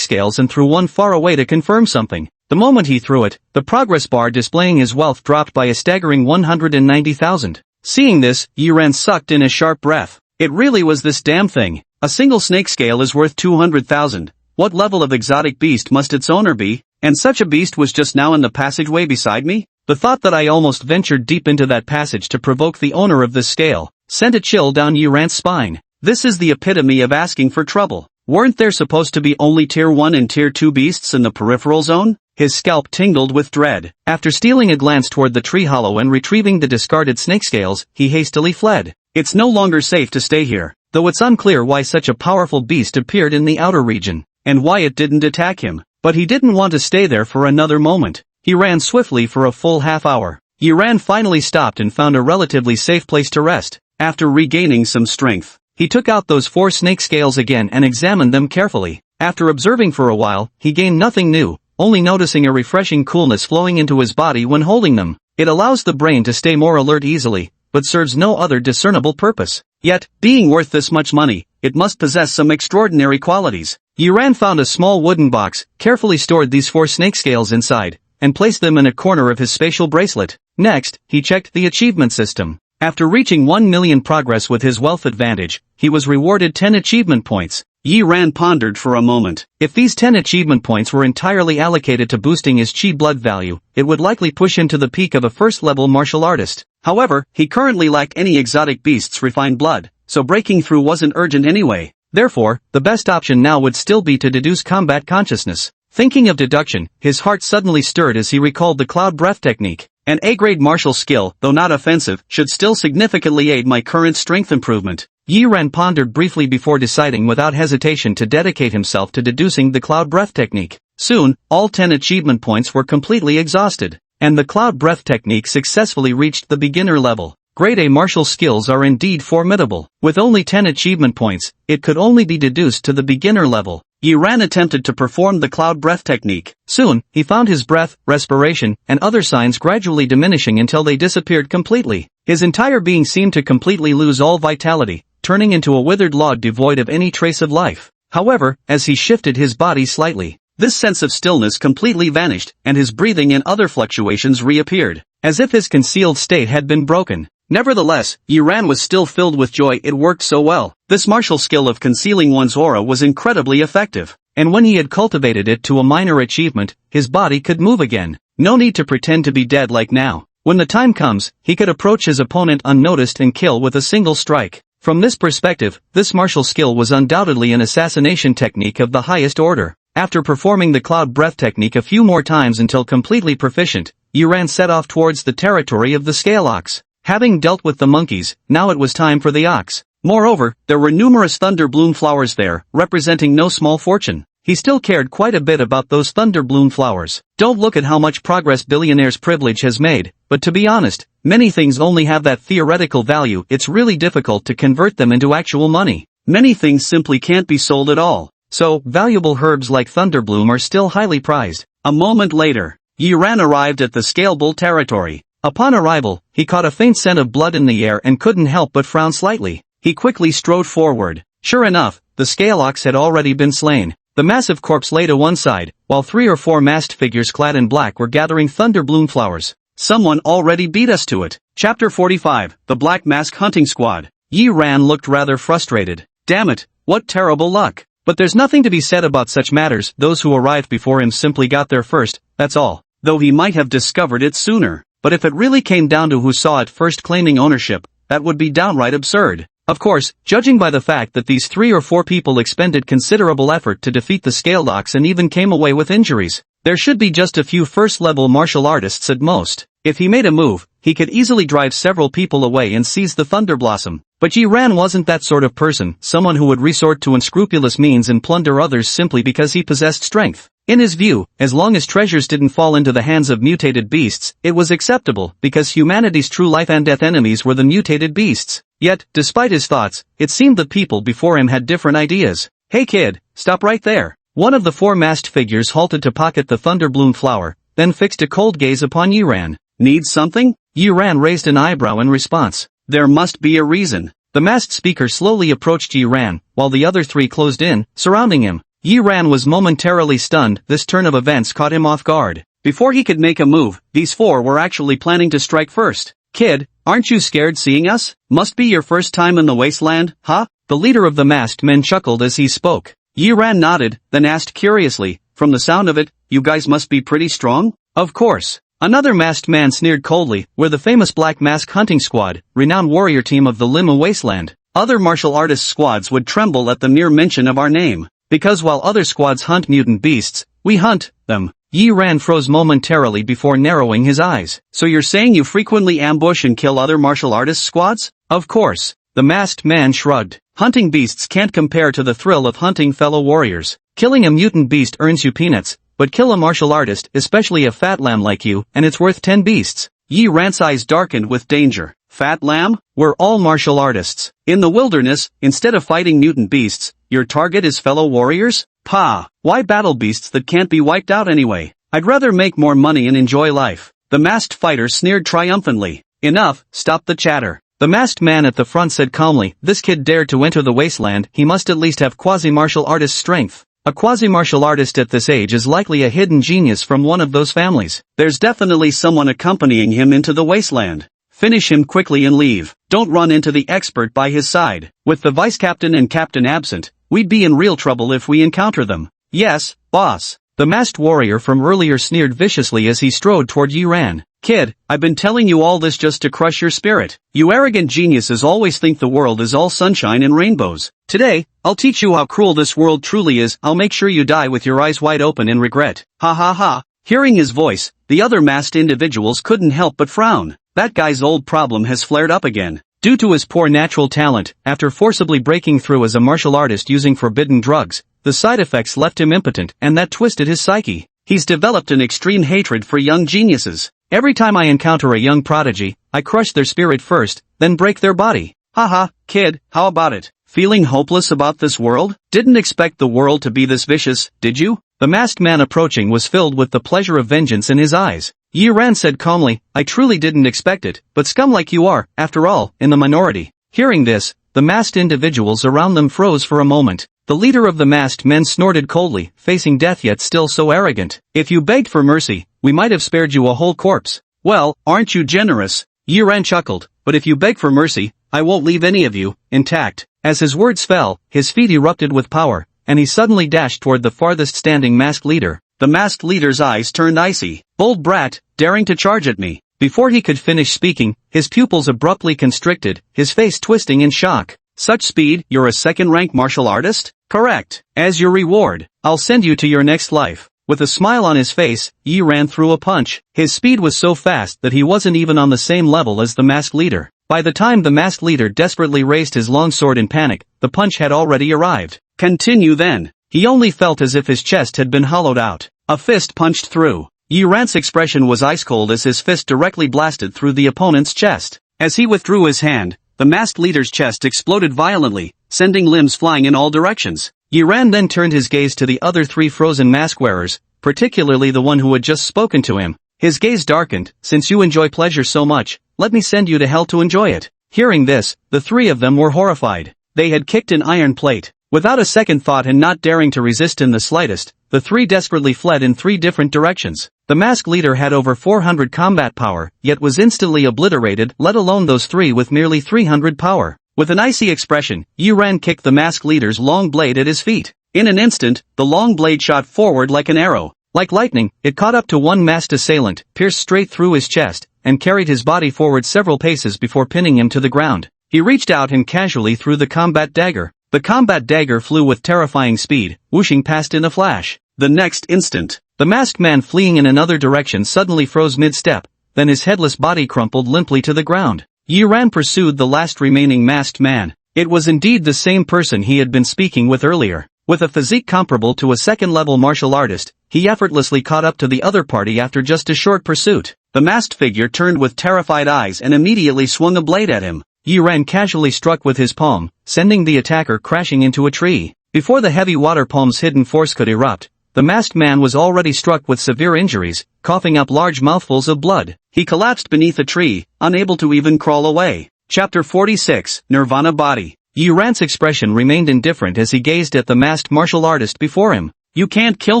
scales and threw one far away to confirm something. The moment he threw it, the progress bar displaying his wealth dropped by a staggering 190,000. Seeing this, Yi Ran sucked in a sharp breath. It really was this damn thing. A single snake scale is worth 200,000. What level of exotic beast must its owner be? And such a beast was just now in the passageway beside me? The thought that I almost ventured deep into that passage to provoke the owner of this scale sent a chill down Yi Ran's spine. This is the epitome of asking for trouble. Weren't there supposed to be only Tier 1 and Tier 2 beasts in the peripheral zone? His scalp tingled with dread. After stealing a glance toward the tree hollow and retrieving the discarded snake scales, he hastily fled. It's no longer safe to stay here, though it's unclear why such a powerful beast appeared in the outer region, and why it didn't attack him. But he didn't want to stay there for another moment. He ran swiftly for a full half hour. Yi Ran finally stopped and found a relatively safe place to rest. After regaining some strength, he took out those 4 snake scales again and examined them carefully. After observing for a while, he gained nothing new, only noticing a refreshing coolness flowing into his body when holding them. It allows the brain to stay more alert easily, but serves no other discernible purpose. Yet, being worth this much money, it must possess some extraordinary qualities. Yi Ran found a small wooden box, carefully stored these 4 snake scales inside, and placed them in a corner of his spatial bracelet. Next, he checked the achievement system. After reaching 1 million progress with his wealth advantage, he was rewarded 10 achievement points. Yi Ran pondered for a moment. If these 10 achievement points were entirely allocated to boosting his chi blood value, it would likely push him to the peak of a first-level martial artist. However, he currently lacked any exotic beast's refined blood, so breaking through wasn't urgent anyway. Therefore, the best option now would still be to deduce combat consciousness. Thinking of deduction, his heart suddenly stirred as he recalled the cloud breath technique. An A-grade martial skill, though not offensive, should still significantly aid my current strength improvement. Yi Ran pondered briefly before deciding without hesitation to dedicate himself to deducing the cloud breath technique. Soon, all 10 achievement points were completely exhausted, and the cloud breath technique successfully reached the beginner level. Grade A martial skills are indeed formidable. With only 10 achievement points, it could only be deduced to the beginner level. Yi Ran attempted to perform the cloud breath technique. Soon, he found his breath, respiration, and other signs gradually diminishing until they disappeared completely. His entire being seemed to completely lose all vitality, turning into a withered log devoid of any trace of life. However, as he shifted his body slightly, this sense of stillness completely vanished, and his breathing and other fluctuations reappeared, as if his concealed state had been broken. Nevertheless, Yi Ran was still filled with joy. It worked so well. This martial skill of concealing one's aura was incredibly effective. And when he had cultivated it to a minor achievement, his body could move again. No need to pretend to be dead like now. When the time comes, he could approach his opponent unnoticed and kill with a single strike. From this perspective, this martial skill was undoubtedly an assassination technique of the highest order. After performing the cloud breath technique a few more times until completely proficient, Yi Ran set off towards the territory of the scale ox. Having dealt with the monkeys, now it was time for the ox. Moreover, there were numerous thunder bloom flowers there, representing no small fortune. He still cared quite a bit about those thunder bloom flowers. Don't look at how much progress billionaire's privilege has made, but to be honest, many things only have that theoretical value. It's really difficult to convert them into actual money. Many things simply can't be sold at all. So, valuable herbs like thunderbloom are still highly prized. A moment later, Yi Ran arrived at the scalable territory. Upon arrival, he caught a faint scent of blood in the air and couldn't help but frown slightly. He quickly strode forward. Sure enough, the scale ox had already been slain. The massive corpse lay to one side, while 3 or 4 masked figures clad in black were gathering thunder bloom flowers. Someone already beat us to it. Chapter 45, The Black Mask Hunting Squad. Yi Ran looked rather frustrated. Damn it, what terrible luck. But there's nothing to be said about such matters. Those who arrived before him simply got there first, that's all. Though he might have discovered it sooner. But if it really came down to who saw it first claiming ownership, that would be downright absurd. Of course, judging by the fact that these 3 or 4 people expended considerable effort to defeat the scaled ox and even came away with injuries, there should be just a few first-level martial artists at most. If he made a move, he could easily drive several people away and seize the Thunder Blossom. But Yi Ran wasn't that sort of person, someone who would resort to unscrupulous means and plunder others simply because he possessed strength. In his view, as long as treasures didn't fall into the hands of mutated beasts, it was acceptable, because humanity's true life and death enemies were the mutated beasts. Yet, despite his thoughts, it seemed the people before him had different ideas. Hey kid, stop right there. One of the 4 masked figures halted to pocket the thunderbloom flower, then fixed a cold gaze upon Yi Ran. Need something? Yi Ran raised an eyebrow in response. There must be a reason. The masked speaker slowly approached Yi Ran, while the other 3 closed in, surrounding him. Yi Ran was momentarily stunned. This turn of events caught him off guard. Before he could make a move, these 4 were actually planning to strike first. Kid, aren't you scared seeing us? Must be your first time in the wasteland, huh? The leader of the masked men chuckled as he spoke. Yi Ran nodded, then asked curiously, from the sound of it, you guys must be pretty strong? Of course. Another masked man sneered coldly, "We're the famous Black Mask Hunting Squad, renowned warrior team of the Lima Wasteland." Other martial artist squads would tremble at the mere mention of our name. Because while other squads hunt mutant beasts, we hunt them. Yi Ran froze momentarily before narrowing his eyes. "So you're saying you frequently ambush and kill other martial artist squads?" "Of course." The masked man shrugged. "Hunting beasts can't compare to the thrill of hunting fellow warriors. Killing a mutant beast earns you peanuts, but kill a martial artist, especially a fat lamb like you, and it's worth 10 beasts. Yi Ran's eyes darkened with danger. "Fat lamb? We're all martial artists. In the wilderness, instead of fighting mutant beasts, your target is fellow warriors? Pah! Why battle beasts that can't be wiped out anyway? I'd rather make more money and enjoy life." The masked fighter sneered triumphantly. "Enough, stop the chatter." The masked man at the front said calmly, "This kid dared to enter the wasteland, he must at least have quasi-martial artist strength. A quasi-martial artist at this age is likely a hidden genius from one of those families. There's definitely someone accompanying him into the wasteland. Finish him quickly and leave. Don't run into the expert by his side. With the vice captain and captain absent, we'd be in real trouble if we encounter them." "Yes, boss." The masked warrior from earlier sneered viciously as he strode toward Yi Ran. "Kid, I've been telling you all this just to crush your spirit. You arrogant geniuses always think the world is all sunshine and rainbows. Today, I'll teach you how cruel this world truly is. I'll make sure you die with your eyes wide open in regret." Ha ha ha. Hearing his voice, the other masked individuals couldn't help but frown. That guy's old problem has flared up again. Due to his poor natural talent, after forcibly breaking through as a martial artist using forbidden drugs, the side effects left him impotent and that twisted his psyche. He's developed an extreme hatred for young geniuses. Every time I encounter a young prodigy, I crush their spirit first, then break their body. Haha, kid, how about it? Feeling hopeless about this world? Didn't expect the world to be this vicious, did you? The masked man approaching was filled with the pleasure of vengeance in his eyes. Yi Ran said calmly, "I truly didn't expect it, but scum like you are, after all, in the minority." Hearing this, the masked individuals around them froze for a moment. The leader of the masked men snorted coldly, facing death yet still so arrogant. "If you begged for mercy, we might have spared you a whole corpse." "Well, aren't you generous?" Yi Ran chuckled, "but if you beg for mercy, I won't leave any of you intact." As his words fell, his feet erupted with power, and he suddenly dashed toward the farthest standing masked leader. The masked leader's eyes turned icy. "Bold brat, daring to charge at me." Before he could finish speaking, his pupils abruptly constricted, his face twisting in shock. "Such speed, you're a second-rank martial artist?" "Correct. As your reward, I'll send you to your next life." With a smile on his face, Yi ran through a punch. His speed was so fast that he wasn't even on the same level as the masked leader. By the time the masked leader desperately raised his long sword in panic, the punch had already arrived. "Continue then." He only felt as if his chest had been hollowed out. A fist punched through. Yi Ran's expression was ice cold as his fist directly blasted through the opponent's chest. As he withdrew his hand, the masked leader's chest exploded violently, sending limbs flying in all directions. Yi Ran then turned his gaze to the other three frozen mask wearers, particularly the one who had just spoken to him. His gaze darkened. "Since you enjoy pleasure so much, let me send you to hell to enjoy it." Hearing this, the three of them were horrified. They had kicked an iron plate. Without a second thought and not daring to resist in the slightest, the three desperately fled in three different directions. The masked leader had over 400 combat power, yet was instantly obliterated, let alone those three with merely 300 power. With an icy expression, Yi Ran kicked the masked leader's long blade at his feet. In an instant, the long blade shot forward like an arrow. Like lightning, it caught up to one masked assailant, pierced straight through his chest, and carried his body forward several paces before pinning him to the ground. He reached out and casually threw the combat dagger. The combat dagger flew with terrifying speed, whooshing past in a flash. The next instant, the masked man fleeing in another direction suddenly froze mid-step, then his headless body crumpled limply to the ground. Yi Ran pursued the last remaining masked man. It was indeed the same person he had been speaking with earlier. With a physique comparable to a second-level martial artist, he effortlessly caught up to the other party after just a short pursuit. The masked figure turned with terrified eyes and immediately swung a blade at him. Yi Ran casually struck with his palm, sending the attacker crashing into a tree. Before the heavy water palm's hidden force could erupt, the masked man was already struck with severe injuries, coughing up large mouthfuls of blood. He collapsed beneath a tree, unable to even crawl away. Chapter 46, Nirvana Body. Yi Ran's expression remained indifferent as he gazed at the masked martial artist before him. "You can't kill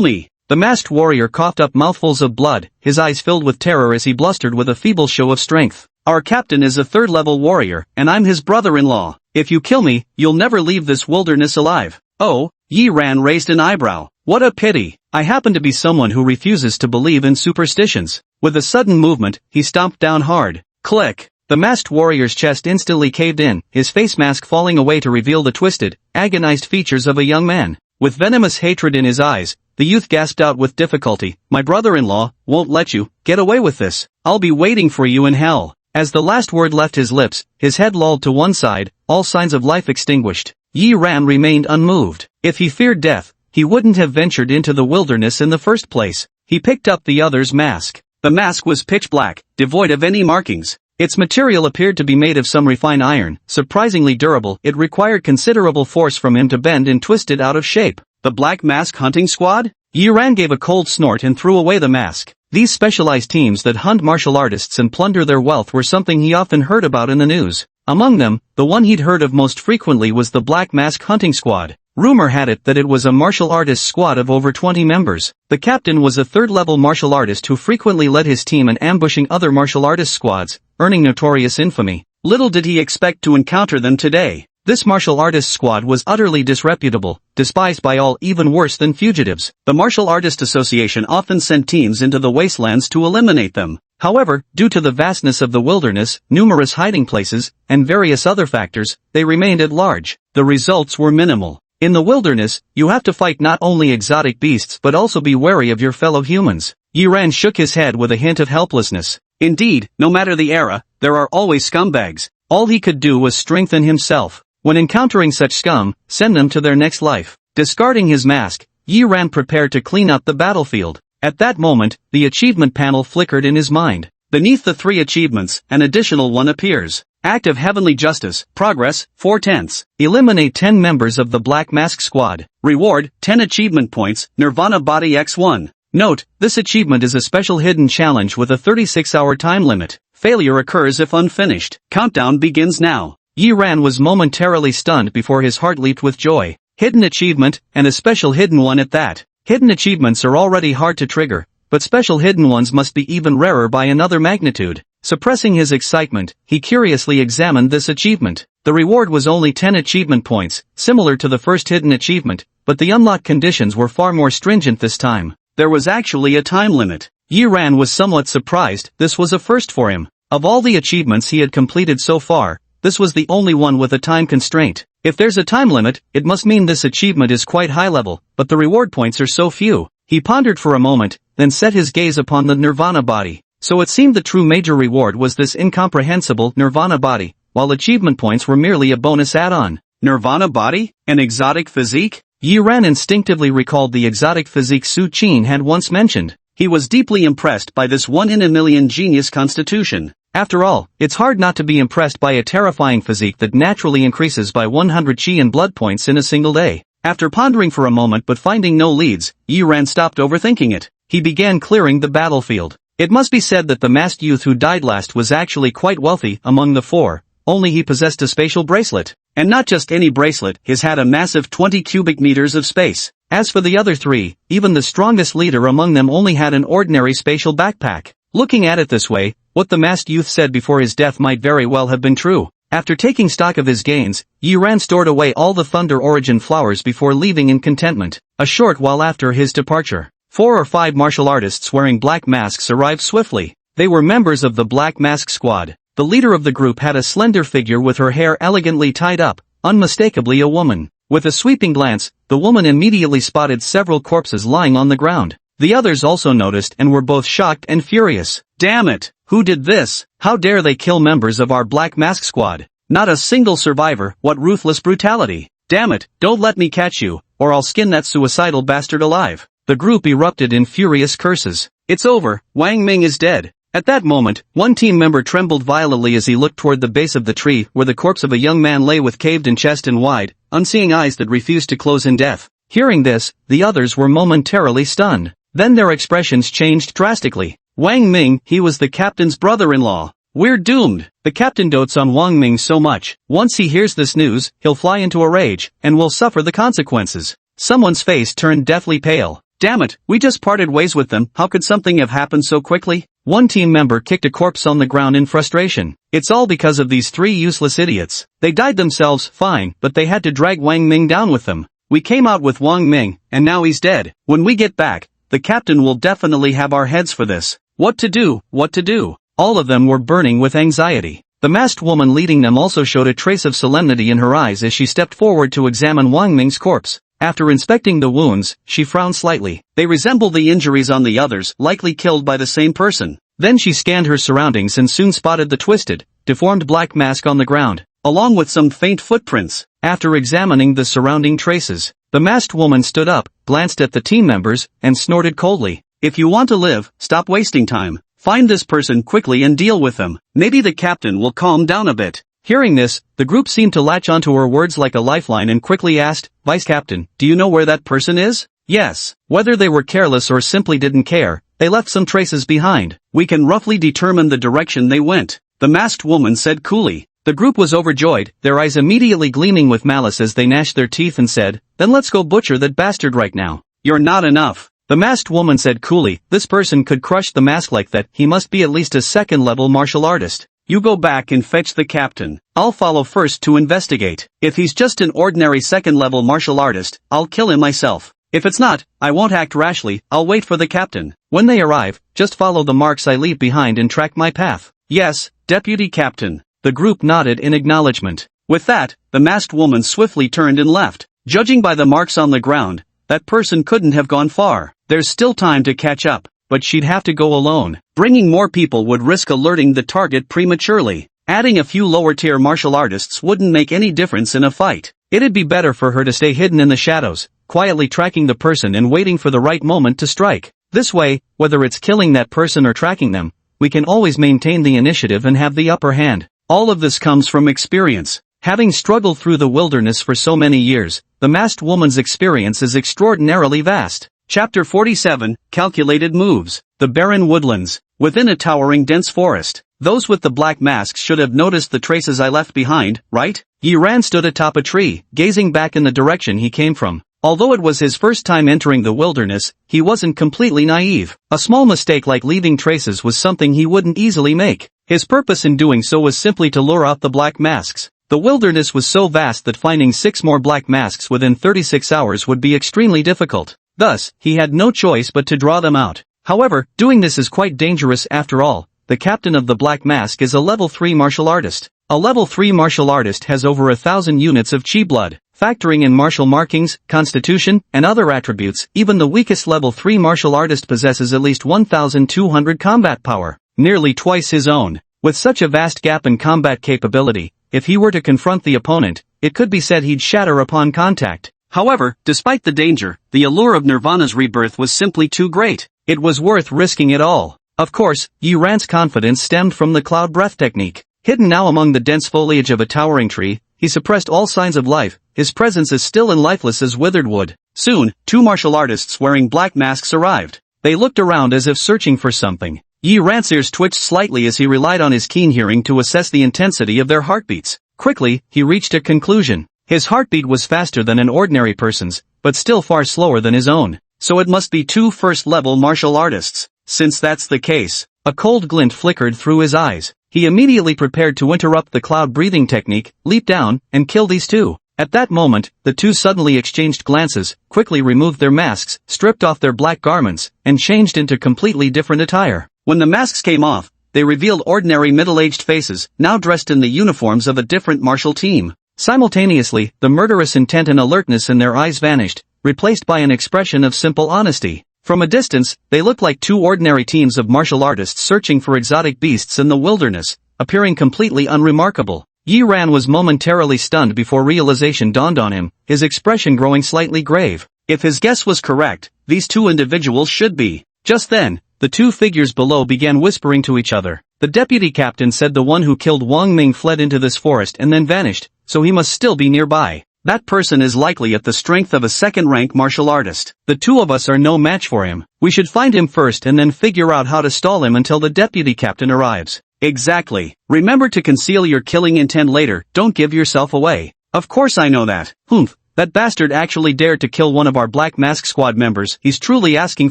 me." The masked warrior coughed up mouthfuls of blood, his eyes filled with terror as he blustered with a feeble show of strength. "Our captain is a third-level warrior, and I'm his brother-in-law. If you kill me, you'll never leave this wilderness alive." "Oh," Yi Ran raised an eyebrow. "What a pity. I happen to be someone who refuses to believe in superstitions. With a sudden movement, he stomped down hard. Click. The masked warrior's chest instantly caved in, his face mask falling away to reveal the twisted, agonized features of a young man. With venomous hatred in his eyes, the youth gasped out with difficulty, "My brother-in-law won't let you get away with this. I'll be waiting for you in hell." As the last word left his lips, his head lolled to one side, all signs of life extinguished. Yi Ran remained unmoved. If he feared death, he wouldn't have ventured into the wilderness in the first place. He picked up the other's mask. The mask was pitch black, devoid of any markings. Its material appeared to be made of some refined iron, surprisingly durable. It required considerable force from him to bend and twist it out of shape. The Black Mask Hunting Squad? Yi Ran gave a cold snort and threw away the mask. These specialized teams that hunt martial artists and plunder their wealth were something he often heard about in the news. Among them, the one he'd heard of most frequently was the Black Mask Hunting Squad. Rumor had it that it was a martial artist squad of over 20 members. The captain was a third-level martial artist who frequently led his team in ambushing other martial artist squads, earning notorious infamy. Little did he expect to encounter them today. This martial artist squad was utterly disreputable, despised by all, even worse than fugitives. The Martial Artist Association often sent teams into the wastelands to eliminate them. However, due to the vastness of the wilderness, numerous hiding places, and various other factors, they remained at large. The results were minimal. In the wilderness, you have to fight not only exotic beasts but also be wary of your fellow humans. Yi Ran shook his head with a hint of helplessness. Indeed, no matter the era, there are always scumbags. All he could do was strengthen himself. When encountering such scum, send them to their next life. Discarding his mask, Yi Ran prepared to clean up the battlefield. At that moment, the achievement panel flickered in his mind. Beneath the 3 achievements, an additional one appears. Act of Heavenly Justice, Progress, 4/10. Eliminate 10 members of the Black Mask Squad. Reward, 10 achievement points, Nirvana Body X1. Note, this achievement is a special hidden challenge with a 36-hour time limit. Failure occurs if unfinished. Countdown begins now. Yi Ran was momentarily stunned before his heart leaped with joy. Hidden achievement, and a special hidden one at that. Hidden achievements are already hard to trigger, but special hidden ones must be even rarer by another magnitude. Suppressing his excitement, he curiously examined this achievement. The reward was only 10 achievement points, similar to the first hidden achievement, but the unlock conditions were far more stringent this time. There was actually a time limit. Yi Ran was somewhat surprised. This was a first for him. Of all the achievements he had completed so far, this was the only one with a time constraint. If there's a time limit, it must mean this achievement is quite high level, but the reward points are so few. He pondered for a moment, then set his gaze upon the Nirvana body. So it seemed the true major reward was this incomprehensible Nirvana body, while achievement points were merely a bonus add-on. Nirvana body? An exotic physique? Yi Ran instinctively recalled the exotic physique Su Qin had once mentioned. He was deeply impressed by this one-in-a-million genius constitution. After all, it's hard not to be impressed by a terrifying physique that naturally increases by 100 chi and blood points in a single day. After pondering for a moment but finding no leads, Yi Ran stopped overthinking it. He began clearing the battlefield. It must be said that the masked youth who died last was actually quite wealthy among the 4, only he possessed a spatial bracelet. And not just any bracelet, his had a massive 20 cubic meters of space. As for the other 3, even the strongest leader among them only had an ordinary spatial backpack. Looking at it this way, what the masked youth said before his death might very well have been true. After taking stock of his gains, Yi Ran stored away all the Thunder Origin flowers before leaving in contentment. A short while after his departure, 4 or 5 martial artists wearing black masks arrived swiftly. They were members of the Black Mask Squad. The leader of the group had a slender figure with her hair elegantly tied up, unmistakably a woman. With a sweeping glance, the woman immediately spotted several corpses lying on the ground. The others also noticed and were both shocked and furious. Damn it! Who did this? How dare they kill members of our Black Mask Squad? Not a single survivor. What ruthless brutality! Damn it, don't let me catch you, or I'll skin that suicidal bastard alive. The group erupted in furious curses. It's over, Wang Ming is dead. At that moment, one team member trembled violently as he looked toward the base of the tree where the corpse of a young man lay with caved-in chest and wide, unseeing eyes that refused to close in death. Hearing this, the others were momentarily stunned. Then their expressions changed drastically. Wang Ming, he was the captain's brother-in-law. We're doomed. The captain dotes on Wang Ming so much. Once he hears this news, he'll fly into a rage, and will suffer the consequences. Someone's face turned deathly pale. Damn it, we just parted ways with them. How could something have happened so quickly? One team member kicked a corpse on the ground in frustration. It's all because of these 3 useless idiots. They died themselves, fine, but they had to drag Wang Ming down with them. We came out with Wang Ming, and now he's dead. When we get back, the captain will definitely have our heads for this. What to do, what to do? All of them were burning with anxiety. The masked woman leading them also showed a trace of solemnity in her eyes as she stepped forward to examine Wang Ming's corpse. After inspecting the wounds, she frowned slightly. They resemble the injuries on the others, likely killed by the same person. Then she scanned her surroundings and soon spotted the twisted, deformed black mask on the ground, along with some faint footprints. After examining the surrounding traces, the masked woman stood up, glanced at the team members, and snorted coldly. If you want to live, stop wasting time. Find this person quickly and deal with them. Maybe the captain will calm down a bit. Hearing this, the group seemed to latch onto her words like a lifeline and quickly asked, Vice Captain, do you know where that person is? Yes. Whether they were careless or simply didn't care, they left some traces behind. We can roughly determine the direction they went, the masked woman said coolly. The group was overjoyed, their eyes immediately gleaming with malice as they gnashed their teeth and said, Then let's go butcher that bastard right now. You're not enough. The masked woman said coolly, this person could crush the mask like that, he must be at least a second-level martial artist. You go back and fetch the captain. I'll follow first to investigate. If he's just an ordinary second-level martial artist, I'll kill him myself. If it's not, I won't act rashly, I'll wait for the captain. When they arrive, just follow the marks I leave behind and track my path. Yes, Deputy Captain. The group nodded in acknowledgement. With that, the masked woman swiftly turned and left. Judging by the marks on the ground, that person couldn't have gone far. There's still time to catch up, but she'd have to go alone. Bringing more people would risk alerting the target prematurely. Adding a few lower-tier martial artists wouldn't make any difference in a fight. It'd be better for her to stay hidden in the shadows, quietly tracking the person and waiting for the right moment to strike. This way, whether it's killing that person or tracking them, we can always maintain the initiative and have the upper hand. All of this comes from experience. Having struggled through the wilderness for so many years, the masked woman's experience is extraordinarily vast. Chapter 47, Calculated Moves. The barren woodlands. Within a towering dense forest. Those with the black masks should have noticed the traces I left behind, right? Yi Ran stood atop a tree, gazing back in the direction he came from. Although it was his first time entering the wilderness, he wasn't completely naive. A small mistake like leaving traces was something he wouldn't easily make. His purpose in doing so was simply to lure out the black masks. The wilderness was so vast that finding 6 more black masks within 36 hours would be extremely difficult. Thus, he had no choice but to draw them out. However, doing this is quite dangerous after all. The captain of the Black Mask is a level 3 martial artist. A level 3 martial artist has over 1,000 units of chi blood. Factoring in martial markings, constitution, and other attributes, even the weakest level 3 martial artist possesses at least 1,200 combat power, nearly twice his own. With such a vast gap in combat capability, if he were to confront the opponent, it could be said he'd shatter upon contact. However, despite the danger, the allure of Nirvana's rebirth was simply too great. It was worth risking it all. Of course, Yi Ran's confidence stemmed from the cloud breath technique. Hidden now among the dense foliage of a towering tree, he suppressed all signs of life, his presence as still and lifeless as withered wood. Soon, 2 martial artists wearing black masks arrived. They looked around as if searching for something. Yi Ran's ears twitched slightly as he relied on his keen hearing to assess the intensity of their heartbeats. Quickly, he reached a conclusion. His heartbeat was faster than an ordinary person's, but still far slower than his own. So it must be 2 first-level martial artists. Since that's the case, a cold glint flickered through his eyes. He immediately prepared to interrupt the cloud breathing technique, leap down, and kill these 2. At that moment, the 2 suddenly exchanged glances, quickly removed their masks, stripped off their black garments, and changed into completely different attire. When the masks came off, they revealed ordinary middle-aged faces, now dressed in the uniforms of a different martial team. Simultaneously, the murderous intent and alertness in their eyes vanished, replaced by an expression of simple honesty. From a distance, they looked like 2 ordinary teams of martial artists searching for exotic beasts in the wilderness, appearing completely unremarkable. Yi Ran was momentarily stunned before realization dawned on him, his expression growing slightly grave. If his guess was correct, these 2 individuals should be. Just then, the 2 figures below began whispering to each other. The deputy captain said the one who killed Wang Ming fled into this forest and then vanished, so he must still be nearby. That person is likely at the strength of a second-rank martial artist. The 2 of us are no match for him. We should find him first and then figure out how to stall him until the deputy captain arrives. Exactly. Remember to conceal your killing intent later, don't give yourself away. Of course I know that. Humph, that bastard actually dared to kill one of our Black Mask Squad members, he's truly asking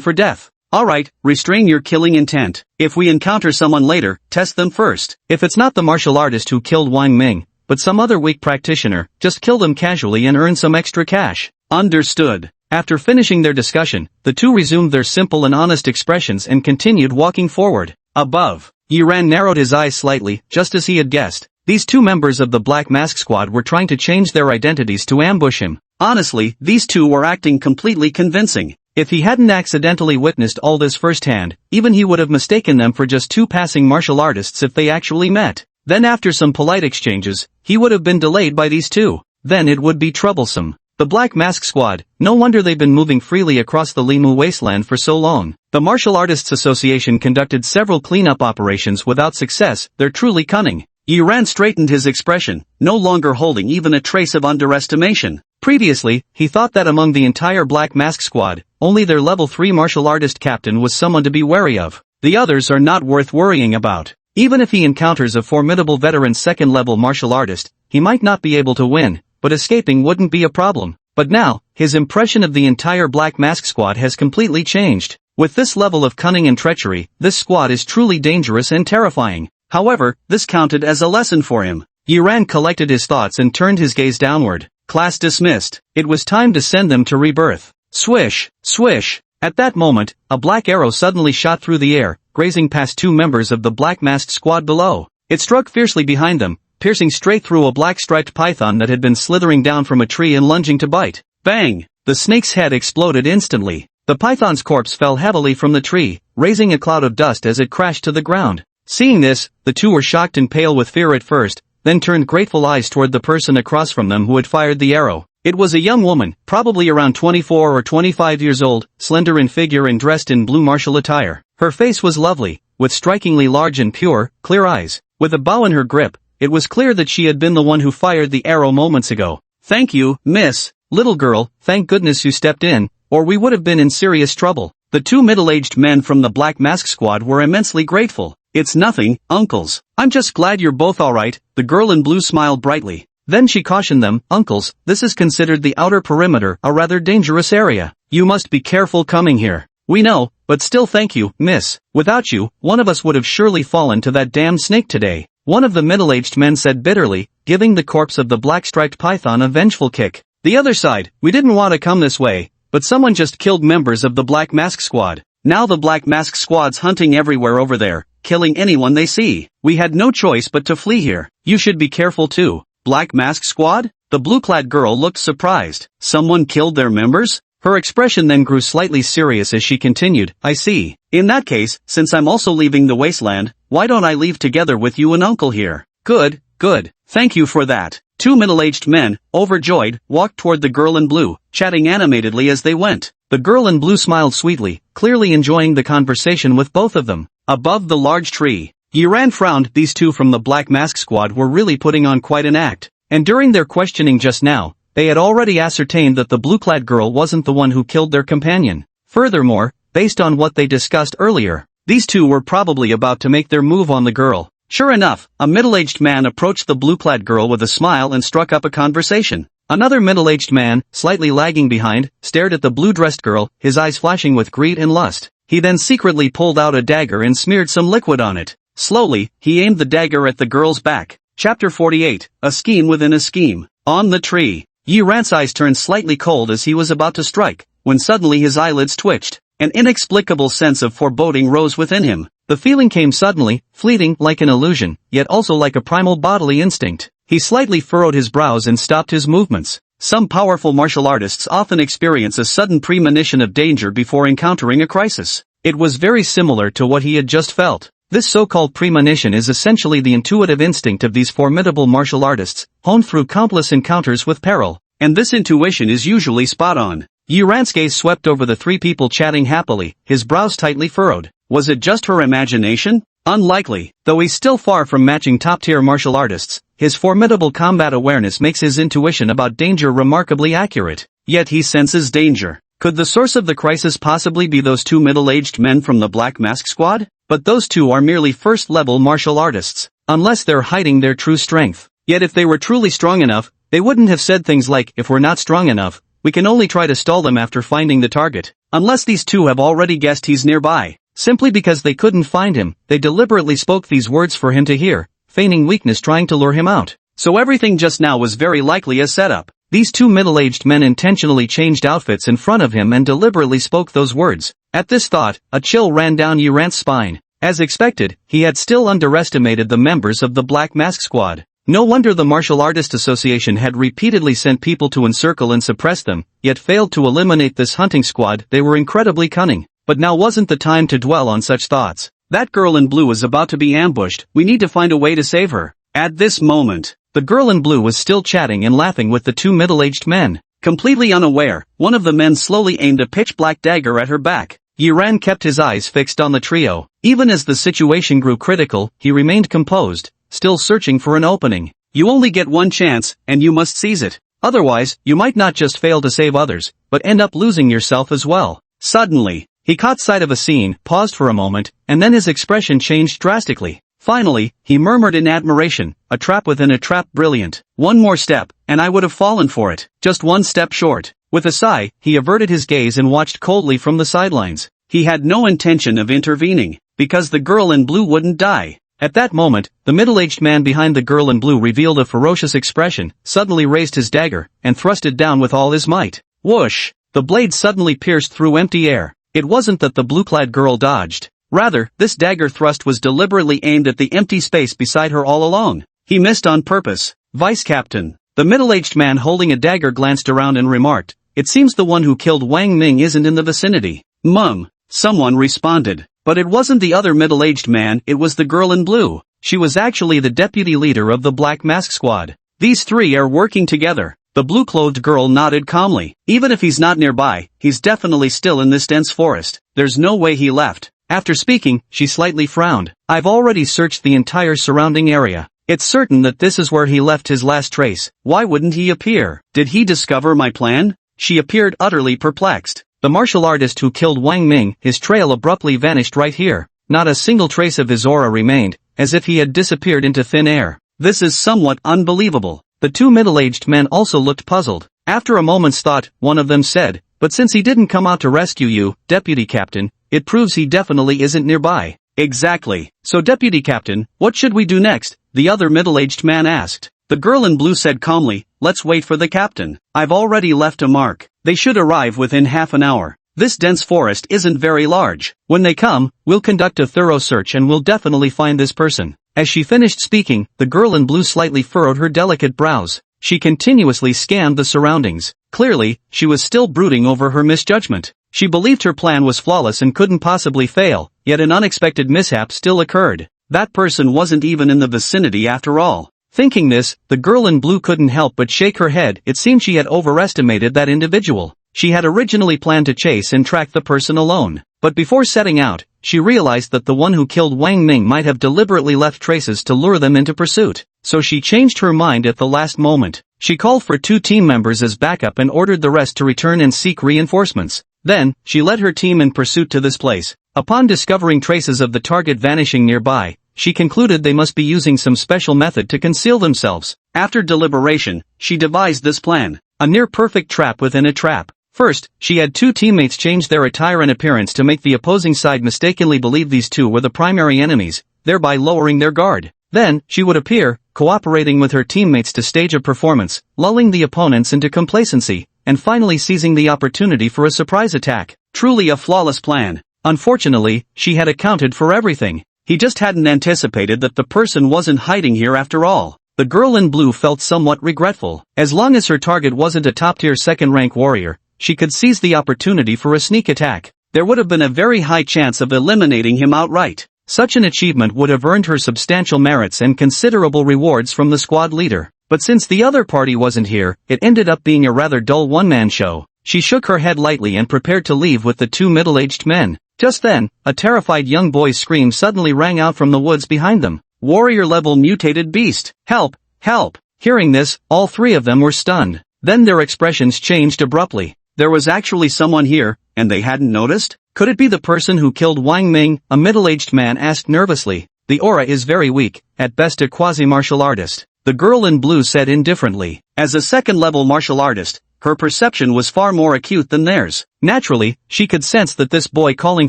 for death. Alright, restrain your killing intent. If we encounter someone later, test them first. If it's not the martial artist who killed Wang Ming, but some other weak practitioner, just kill them casually and earn some extra cash. Understood. After finishing their discussion, the two resumed their simple and honest expressions and continued walking forward. Above, Yiran narrowed his eyes slightly, just as he had guessed. These two members of the Black Mask Squad were trying to change their identities to ambush him. Honestly, these two were acting completely convincing. If he hadn't accidentally witnessed all this firsthand, even he would have mistaken them for just two passing martial artists if they actually met. Then after some polite exchanges, he would have been delayed by these two. Then it would be troublesome. The Black Mask Squad, no wonder they've been moving freely across the Limu wasteland for so long. The Martial Artists Association conducted several cleanup operations without success. They're truly cunning. Yiran straightened his expression, no longer holding even a trace of underestimation. Previously, he thought that among the entire Black Mask Squad, only their level 3 martial artist captain was someone to be wary of. The others are not worth worrying about. Even if he encounters a formidable veteran second-level martial artist, he might not be able to win, but escaping wouldn't be a problem. But now, his impression of the entire Black Mask Squad has completely changed. With this level of cunning and treachery, this squad is truly dangerous and terrifying. However, this counted as a lesson for him. Yiran collected his thoughts and turned his gaze downward. Class dismissed. It was time to send them to rebirth. Swish, swish. At that moment, a black arrow suddenly shot through the air, grazing past two members of the Black Masked Squad below. It struck fiercely behind them, piercing straight through a black-striped python that had been slithering down from a tree and lunging to bite. Bang! The snake's head exploded instantly. The python's corpse fell heavily from the tree, raising a cloud of dust as it crashed to the ground. Seeing this, the two were shocked and pale with fear at first, then turned grateful eyes toward the person across from them who had fired the arrow. It was a young woman, probably around 24 or 25 years old, slender in figure and dressed in blue martial attire. Her face was lovely, with strikingly large and pure, clear eyes. With a bow in her grip, it was clear that she had been the one who fired the arrow moments ago. Thank you, miss. Little girl, thank goodness you stepped in, or we would have been in serious trouble. The two middle-aged men from the Black Mask Squad were immensely grateful. It's nothing, uncles. I'm just glad you're both alright. The girl in blue smiled brightly. Then she cautioned them, uncles, this is considered the outer perimeter, a rather dangerous area. You must be careful coming here. We know, but still thank you, miss. Without you, one of us would have surely fallen to that damn snake today. One of the middle-aged men said bitterly, giving the corpse of the black-striped python a vengeful kick. The other side, we didn't want to come this way, but someone just killed members of the Black Mask Squad. Now the Black Mask Squad's hunting everywhere over there, killing anyone they see. We had no choice but to flee here. You should be careful too. Black Mask Squad? The blue-clad girl looked surprised. Someone killed their members? Her expression then grew slightly serious as she continued, I see. In that case, since I'm also leaving the wasteland, why don't I leave together with you and uncle here? Good, good. Thank you for that. Two middle-aged men, overjoyed, walked toward the girl in blue, chatting animatedly as they went. The girl in blue smiled sweetly, clearly enjoying the conversation with both of them. Above the large tree, Yiran frowned. These two from the Black Mask Squad were really putting on quite an act. And during their questioning just now, they had already ascertained that the blue-clad girl wasn't the one who killed their companion. Furthermore, based on what they discussed earlier, these two were probably about to make their move on the girl. Sure enough, a middle-aged man approached the blue-clad girl with a smile and struck up a conversation. Another middle-aged man, slightly lagging behind, stared at the blue-dressed girl, his eyes flashing with greed and lust. He then secretly pulled out a dagger and smeared some liquid on it. Slowly, he aimed the dagger at the girl's back. Chapter 48, A Scheme Within a Scheme. On the tree, Yiran's eyes turned slightly cold as he was about to strike, when suddenly his eyelids twitched. An inexplicable sense of foreboding rose within him. The feeling came suddenly, fleeting, like an illusion, yet also like a primal bodily instinct. He slightly furrowed his brows and stopped his movements. Some powerful martial artists often experience a sudden premonition of danger before encountering a crisis. It was very similar to what he had just felt. This so-called premonition is essentially the intuitive instinct of these formidable martial artists, honed through countless encounters with peril. And this intuition is usually spot on. Yiran's gaze swept over the three people chatting happily, his brows tightly furrowed. Was it just her imagination? Unlikely. Though he's still far from matching top-tier martial artists, his formidable combat awareness makes his intuition about danger remarkably accurate. Yet he senses danger. Could the source of the crisis possibly be those two middle-aged men from the Black Mask Squad? But those two are merely first-level martial artists, unless they're hiding their true strength. Yet if they were truly strong enough, they wouldn't have said things like, if we're not strong enough, we can only try to stall them after finding the target. Unless these two have already guessed he's nearby. Simply because they couldn't find him, they deliberately spoke these words for him to hear, feigning weakness trying to lure him out. So everything just now was very likely a setup. These two middle-aged men intentionally changed outfits in front of him and deliberately spoke those words. At this thought, a chill ran down Yi Ran's spine. As expected, he had still underestimated the members of the Black Mask Squad. No wonder the Martial Artist Association had repeatedly sent people to encircle and suppress them, yet failed to eliminate this hunting squad. They were incredibly cunning. But now wasn't the time to dwell on such thoughts. That girl in blue is about to be ambushed. We need to find a way to save her. At this moment, the girl in blue was still chatting and laughing with the two middle-aged men. Completely unaware, one of the men slowly aimed a pitch-black dagger at her back. Yi Ran kept his eyes fixed on the trio. Even as the situation grew critical, he remained composed, still searching for an opening. You only get one chance, and you must seize it. Otherwise, you might not just fail to save others, but end up losing yourself as well. Suddenly, he caught sight of a scene, paused for a moment, and then his expression changed drastically. Finally, he murmured in admiration, a trap within a trap, brilliant. One more step, and I would have fallen for it. Just one step short. With a sigh, he averted his gaze and watched coldly from the sidelines. He had no intention of intervening, because the girl in blue wouldn't die. At that moment, the middle-aged man behind the girl in blue revealed a ferocious expression, suddenly raised his dagger, and thrust it down with all his might. Whoosh! The blade suddenly pierced through empty air. It wasn't that the blue-clad girl dodged. Rather, this dagger thrust was deliberately aimed at the empty space beside her all along. He missed on purpose. Vice Captain. The middle-aged man holding a dagger glanced around and remarked, "It seems the one who killed Wang Ming isn't in the vicinity." Mum. Someone responded. But it wasn't the other middle-aged man, it was the girl in blue. She was actually the deputy leader of the Black Mask Squad. These three are working together. The blue-clothed girl nodded calmly. Even if he's not nearby, he's definitely still in this dense forest. There's no way he left. After speaking, she slightly frowned. I've already searched the entire surrounding area. It's certain that this is where he left his last trace. Why wouldn't he appear? Did he discover my plan? She appeared utterly perplexed. The martial artist who killed Wang Ming, his trail abruptly vanished right here. Not a single trace of his aura remained, as if he had disappeared into thin air. This is somewhat unbelievable. The two middle-aged men also looked puzzled. After a moment's thought, one of them said, "But since he didn't come out to rescue you, Deputy Captain, it proves he definitely isn't nearby." Exactly. So Deputy Captain, what should we do next? The other middle-aged man asked. The girl in blue said calmly, "Let's wait for the captain. I've already left a mark. They should arrive within half an hour. This dense forest isn't very large. When they come, we'll conduct a thorough search and we'll definitely find this person." As she finished speaking, the girl in blue slightly furrowed her delicate brows. She continuously scanned the surroundings. Clearly, she was still brooding over her misjudgment. She believed her plan was flawless and couldn't possibly fail, yet an unexpected mishap still occurred. That person wasn't even in the vicinity after all. Thinking this, the girl in blue couldn't help but shake her head. It seemed she had overestimated that individual. She had originally planned to chase and track the person alone. But before setting out, she realized that the one who killed Wang Ming might have deliberately left traces to lure them into pursuit. So she changed her mind at the last moment. She called for 2 team members as backup and ordered the rest to return and seek reinforcements. Then, she led her team in pursuit to this place. Upon discovering traces of the target vanishing nearby, she concluded they must be using some special method to conceal themselves. After deliberation, she devised this plan. A near-perfect trap within a trap. First, she had 2 teammates change their attire and appearance to make the opposing side mistakenly believe these two were the primary enemies, thereby lowering their guard. Then, she would appear, cooperating with her teammates to stage a performance, lulling the opponents into complacency, and finally seizing the opportunity for a surprise attack. Truly a flawless plan. Unfortunately, she had accounted for everything. He just hadn't anticipated that the person wasn't hiding here after all. The girl in blue felt somewhat regretful. As long as her target wasn't a top-tier second-rank warrior, she could seize the opportunity for a sneak attack. There would have been a very high chance of eliminating him outright. Such an achievement would have earned her substantial merits and considerable rewards from the squad leader. But since the other party wasn't here, it ended up being a rather dull one-man show. She shook her head lightly and prepared to leave with the 2 middle-aged men. Just then, a terrified young boy's scream suddenly rang out from the woods behind them. Warrior-level mutated beast! Help! Help! Hearing this, all 3 of them were stunned. Then their expressions changed abruptly. There was actually someone here, and they hadn't noticed? Could it be the person who killed Wang Ming? A middle-aged man asked nervously. The aura is very weak, at best a quasi-martial artist. The girl in blue said indifferently. As a second-level martial artist, her perception was far more acute than theirs. Naturally, she could sense that this boy calling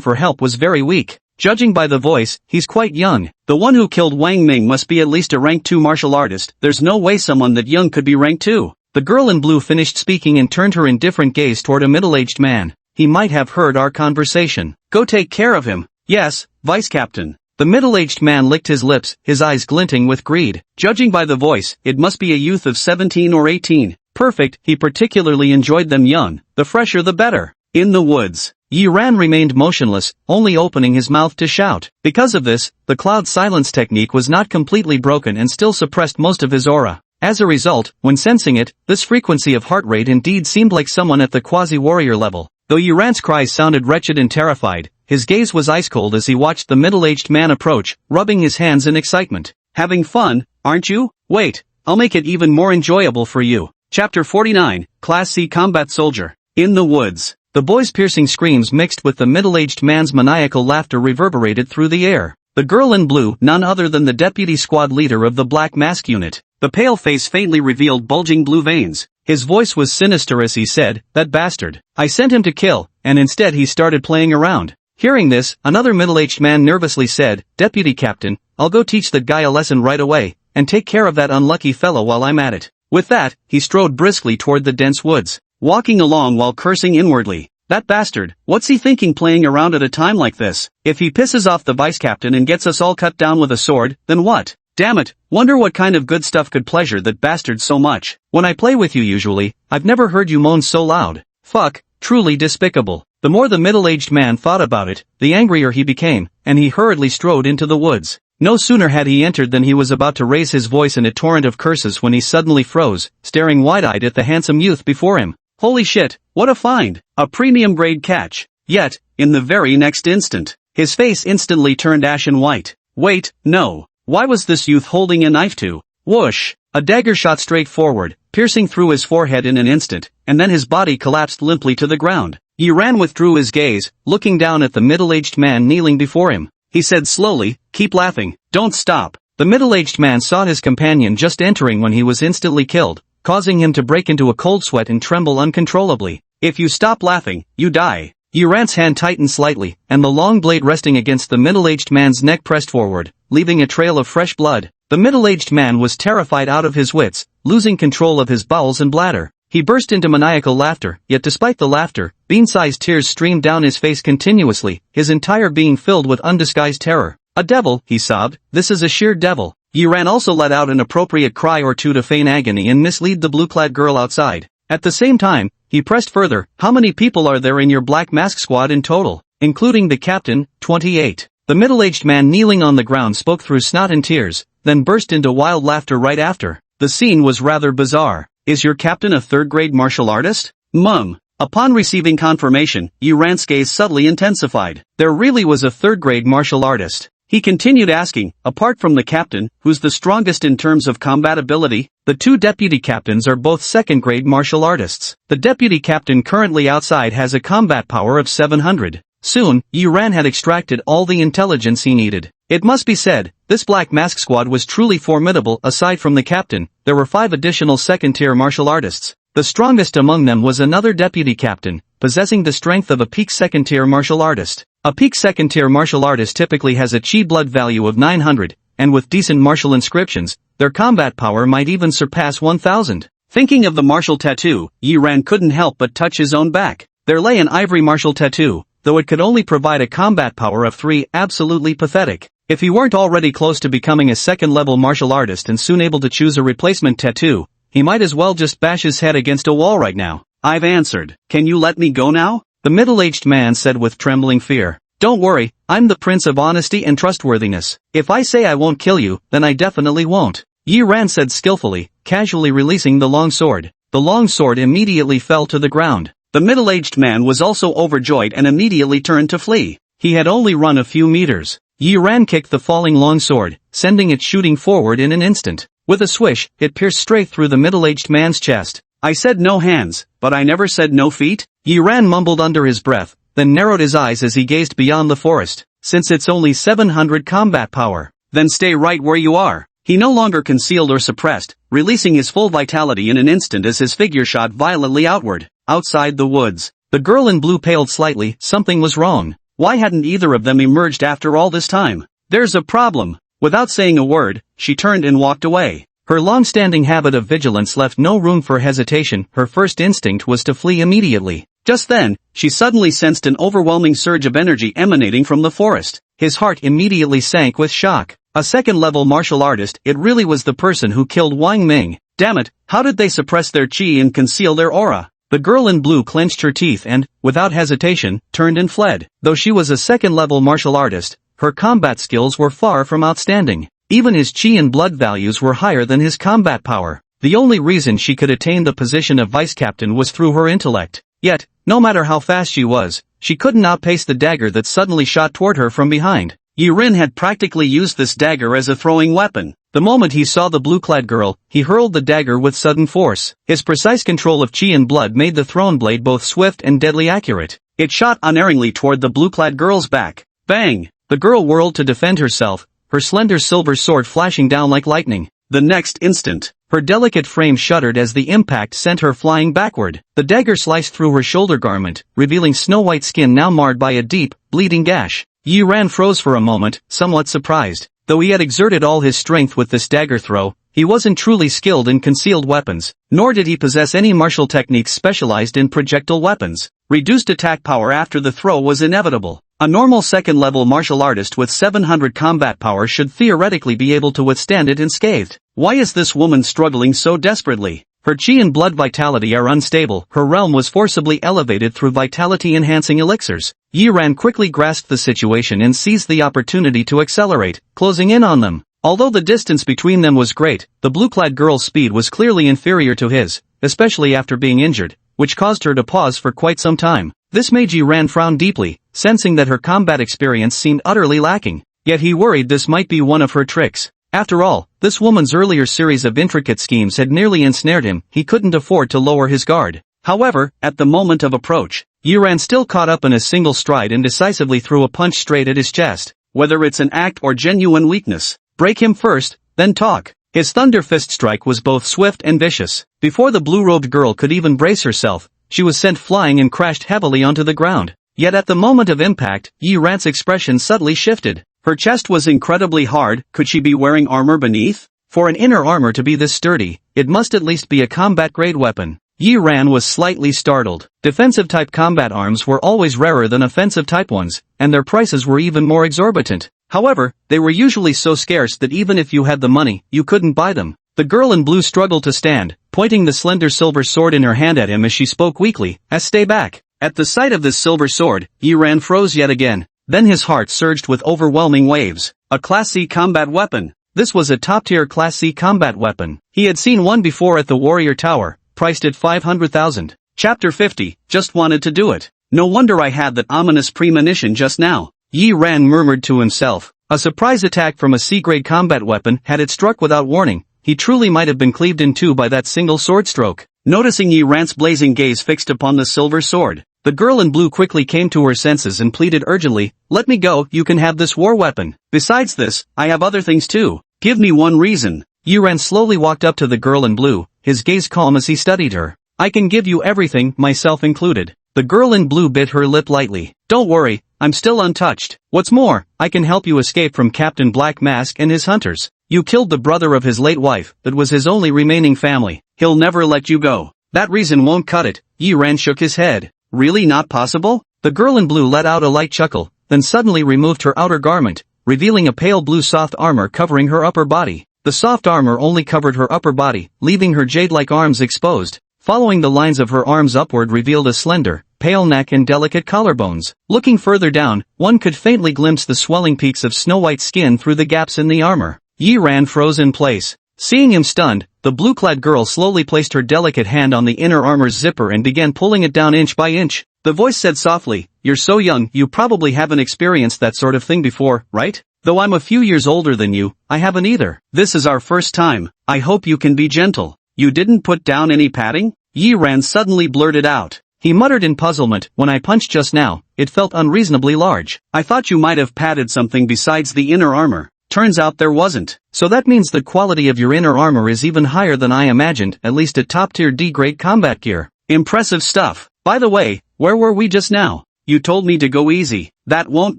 for help was very weak. Judging by the voice, he's quite young. The one who killed Wang Ming must be at least a rank 2 martial artist. There's no way someone that young could be rank 2. The girl in blue finished speaking and turned her indifferent gaze toward a middle-aged man. He might have heard our conversation. Go take care of him. Yes, Vice Captain. The middle-aged man licked his lips, his eyes glinting with greed. Judging by the voice, it must be a youth of 17 or 18. Perfect, he particularly enjoyed them young, the fresher the better. In the woods. Yi Ran remained motionless, only opening his mouth to shout. Because of this, the cloud silence technique was not completely broken and still suppressed most of his aura. As a result, when sensing it, this frequency of heart rate indeed seemed like someone at the quasi-warrior level. Though Yi Ran's cries sounded wretched and terrified, his gaze was ice-cold as he watched the middle-aged man approach, rubbing his hands in excitement. Having fun, aren't you? Wait, I'll make it even more enjoyable for you. Chapter 49, Class C Combat Soldier. In the woods. The boy's piercing screams mixed with the middle-aged man's maniacal laughter reverberated through the air. The girl in blue, none other than the deputy squad leader of the Black Mask unit. The pale face faintly revealed bulging blue veins. His voice was sinister as he said, "That bastard. I sent him to kill, and instead he started playing around." Hearing this, another middle-aged man nervously said, "Deputy Captain, I'll go teach that guy a lesson right away, and take care of that unlucky fellow while I'm at it." With that, he strode briskly toward the dense woods, walking along while cursing inwardly. That bastard, what's he thinking playing around at a time like this? If he pisses off the vice captain and gets us all cut down with a sword, then what? Damn it, wonder what kind of good stuff could pleasure that bastard so much. When I play with you usually, I've never heard you moan so loud. Fuck, truly despicable. The more the middle-aged man thought about it, the angrier he became, and he hurriedly strode into the woods. No sooner had he entered than he was about to raise his voice in a torrent of curses when he suddenly froze, staring wide-eyed at the handsome youth before him. Holy shit, what a find! A premium-grade catch. Yet, in the very next instant, his face instantly turned ashen white. Wait, no. Why was this youth holding a knife to? Whoosh! A dagger shot straight forward, piercing through his forehead in an instant, and then his body collapsed limply to the ground. Yi Ran withdrew his gaze, looking down at the middle-aged man kneeling before him. He said slowly, "Keep laughing, don't stop." The middle-aged man saw his companion just entering when he was instantly killed, causing him to break into a cold sweat and tremble uncontrollably. "If you stop laughing, you die." Yi Ran's hand tightened slightly, and the long blade resting against the middle-aged man's neck pressed forward, leaving a trail of fresh blood. The middle-aged man was terrified out of his wits, losing control of his bowels and bladder. He burst into maniacal laughter, yet despite the laughter, bean-sized tears streamed down his face continuously, his entire being filled with undisguised terror. "A devil," he sobbed, "this is a sheer devil." Yi Ran also let out an appropriate cry or two to feign agony and mislead the blue-clad girl outside. At the same time, he pressed further, "How many people are there in your Black Mask squad in total? Including the captain, 28. The middle-aged man kneeling on the ground spoke through snot and tears, then burst into wild laughter right after. The scene was rather bizarre. "Is your captain a third-grade martial artist?" "Mum." Upon receiving confirmation, Yi Ran's gaze subtly intensified. There really was a third-grade martial artist. He continued asking, "Apart from the captain, who's the strongest in terms of combat ability?" "The two deputy captains are both second-grade martial artists. The deputy captain currently outside has a combat power of 700. Soon, Yi Ran had extracted all the intelligence he needed. It must be said, this Black Mask squad was truly formidable. Aside from the captain, there were 5 additional second-tier martial artists. The strongest among them was another deputy captain, possessing the strength of a peak second-tier martial artist. A peak second-tier martial artist typically has a chi blood value of 900, and with decent martial inscriptions, their combat power might even surpass 1000. Thinking of the martial tattoo, Yi Ran couldn't help but touch his own back. There lay an ivory martial tattoo, though it could only provide a combat power of 3, absolutely pathetic. If he weren't already close to becoming a second-level martial artist and soon able to choose a replacement tattoo, he might as well just bash his head against a wall right now. "I've answered. Can you let me go now?" The middle-aged man said with trembling fear. "Don't worry, I'm the prince of honesty and trustworthiness. If I say I won't kill you, then I definitely won't." Yi Ran said skillfully, casually releasing the long sword. The long sword immediately fell to the ground. The middle-aged man was also overjoyed and immediately turned to flee. He had only run a few meters. Yi Ran kicked the falling long sword, sending it shooting forward in an instant. With a swish, it pierced straight through the middle-aged man's chest. "I said no hands, but I never said no feet?" Yi Ran mumbled under his breath, then narrowed his eyes as he gazed beyond the forest. "Since it's only 700 combat power, then stay right where you are." He no longer concealed or suppressed, releasing his full vitality in an instant as his figure shot violently outward. Outside the woods, the girl in blue paled slightly. Something was wrong. Why hadn't either of them emerged after all this time? "There's a problem." Without saying a word, she turned and walked away. Her long-standing habit of vigilance left no room for hesitation. Her first instinct was to flee immediately. Just then, she suddenly sensed an overwhelming surge of energy emanating from the forest. His heart immediately sank with shock. A second-level martial artist, it really was the person who killed Wang Ming. Damn it, how did they suppress their chi and conceal their aura? The girl in blue clenched her teeth and, without hesitation, turned and fled. Though she was a second-level martial artist, her combat skills were far from outstanding. Even his chi and blood values were higher than his combat power. The only reason she could attain the position of vice-captain was through her intellect. Yet, no matter how fast she was, she couldn't outpace the dagger that suddenly shot toward her from behind. Yi Ren had practically used this dagger as a throwing weapon. The moment he saw the blue-clad girl, he hurled the dagger with sudden force. His precise control of chi and blood made the thrown blade both swift and deadly accurate. It shot unerringly toward the blue-clad girl's back. Bang! The girl whirled to defend herself, her slender silver sword flashing down like lightning. The next instant, her delicate frame shuddered as the impact sent her flying backward. The dagger sliced through her shoulder garment, revealing snow-white skin now marred by a deep, bleeding gash. Yi Ren froze for a moment, somewhat surprised. Though he had exerted all his strength with this dagger throw, he wasn't truly skilled in concealed weapons, nor did he possess any martial techniques specialized in projectile weapons. Reduced attack power after the throw was inevitable. A normal second-level martial artist with 700 combat power should theoretically be able to withstand it unscathed. Why is this woman struggling so desperately? Her chi and blood vitality are unstable. Her realm was forcibly elevated through vitality-enhancing elixirs. Yi Ren quickly grasped the situation and seized the opportunity to accelerate, closing in on them. Although the distance between them was great, the blue-clad girl's speed was clearly inferior to his, especially after being injured, which caused her to pause for quite some time. This made Yi Ren frown deeply, sensing that her combat experience seemed utterly lacking. Yet he worried this might be one of her tricks. After all, this woman's earlier series of intricate schemes had nearly ensnared him. He couldn't afford to lower his guard. However, at the moment of approach, Yi Ren still caught up in a single stride and decisively threw a punch straight at his chest. Whether it's an act or genuine weakness, break him first, then talk. His thunder fist strike was both swift and vicious. Before the blue-robed girl could even brace herself, she was sent flying and crashed heavily onto the ground. Yet at the moment of impact, Yi Ren's expression subtly shifted. Her chest was incredibly hard. Could she be wearing armor beneath? For an inner armor to be this sturdy, it must at least be a combat-grade weapon. Yi Ren was slightly startled. Defensive-type combat arms were always rarer than offensive-type ones, and their prices were even more exorbitant. However, they were usually so scarce that even if you had the money, you couldn't buy them. The girl in blue struggled to stand, pointing the slender silver sword in her hand at him as she spoke weakly, "Stay back." At the sight of this silver sword, Yi Ren froze yet again. Then his heart surged with overwhelming waves. A Class C combat weapon. This was a top-tier Class C combat weapon. He had seen one before at the Warrior Tower, priced at 500,000. Chapter 50, just wanted to do it. No wonder I had that ominous premonition just now. Yi Ren murmured to himself. A surprise attack from a C-grade combat weapon, had it struck without warning, he truly might have been cleaved in two by that single sword stroke. Noticing Yi Ren's blazing gaze fixed upon the silver sword, the girl in blue quickly came to her senses and pleaded urgently, "Let me go, you can have this war weapon. Besides this, I have other things too. Give me one reason." Yi Ren slowly walked up to the girl in blue, his gaze calm as he studied her. "I can give you everything, myself included." The girl in blue bit her lip lightly. "Don't worry, I'm still untouched. What's more, I can help you escape from Captain Black Mask and his hunters. You killed the brother of his late wife, that was his only remaining family. He'll never let you go. That reason won't cut it." Yi Ren shook his head. "Really not possible?" The girl in blue let out a light chuckle, then suddenly removed her outer garment, revealing a pale blue soft armor covering her upper body. The soft armor only covered her upper body, leaving her jade-like arms exposed. Following the lines of her arms upward revealed a slender, pale neck and delicate collarbones. Looking further down, one could faintly glimpse the swelling peaks of snow-white skin through the gaps in the armor. Yi Ren froze in place. Seeing him stunned, the blue-clad girl slowly placed her delicate hand on the inner armor's zipper and began pulling it down inch by inch. The voice said softly, "You're so young, you probably haven't experienced that sort of thing before, right? Though I'm a few years older than you, I haven't either. This is our first time. I hope you can be gentle. You didn't put down any padding?" Yi Ren suddenly blurted out. He muttered in puzzlement, "When I punched just now, it felt unreasonably large. I thought you might have padded something besides the inner armor. Turns out there wasn't." "So that means the quality of your inner armor is even higher than I imagined, at least at top-tier D-grade combat gear." "Impressive stuff. By the way, where were we just now? You told me to go easy." "That won't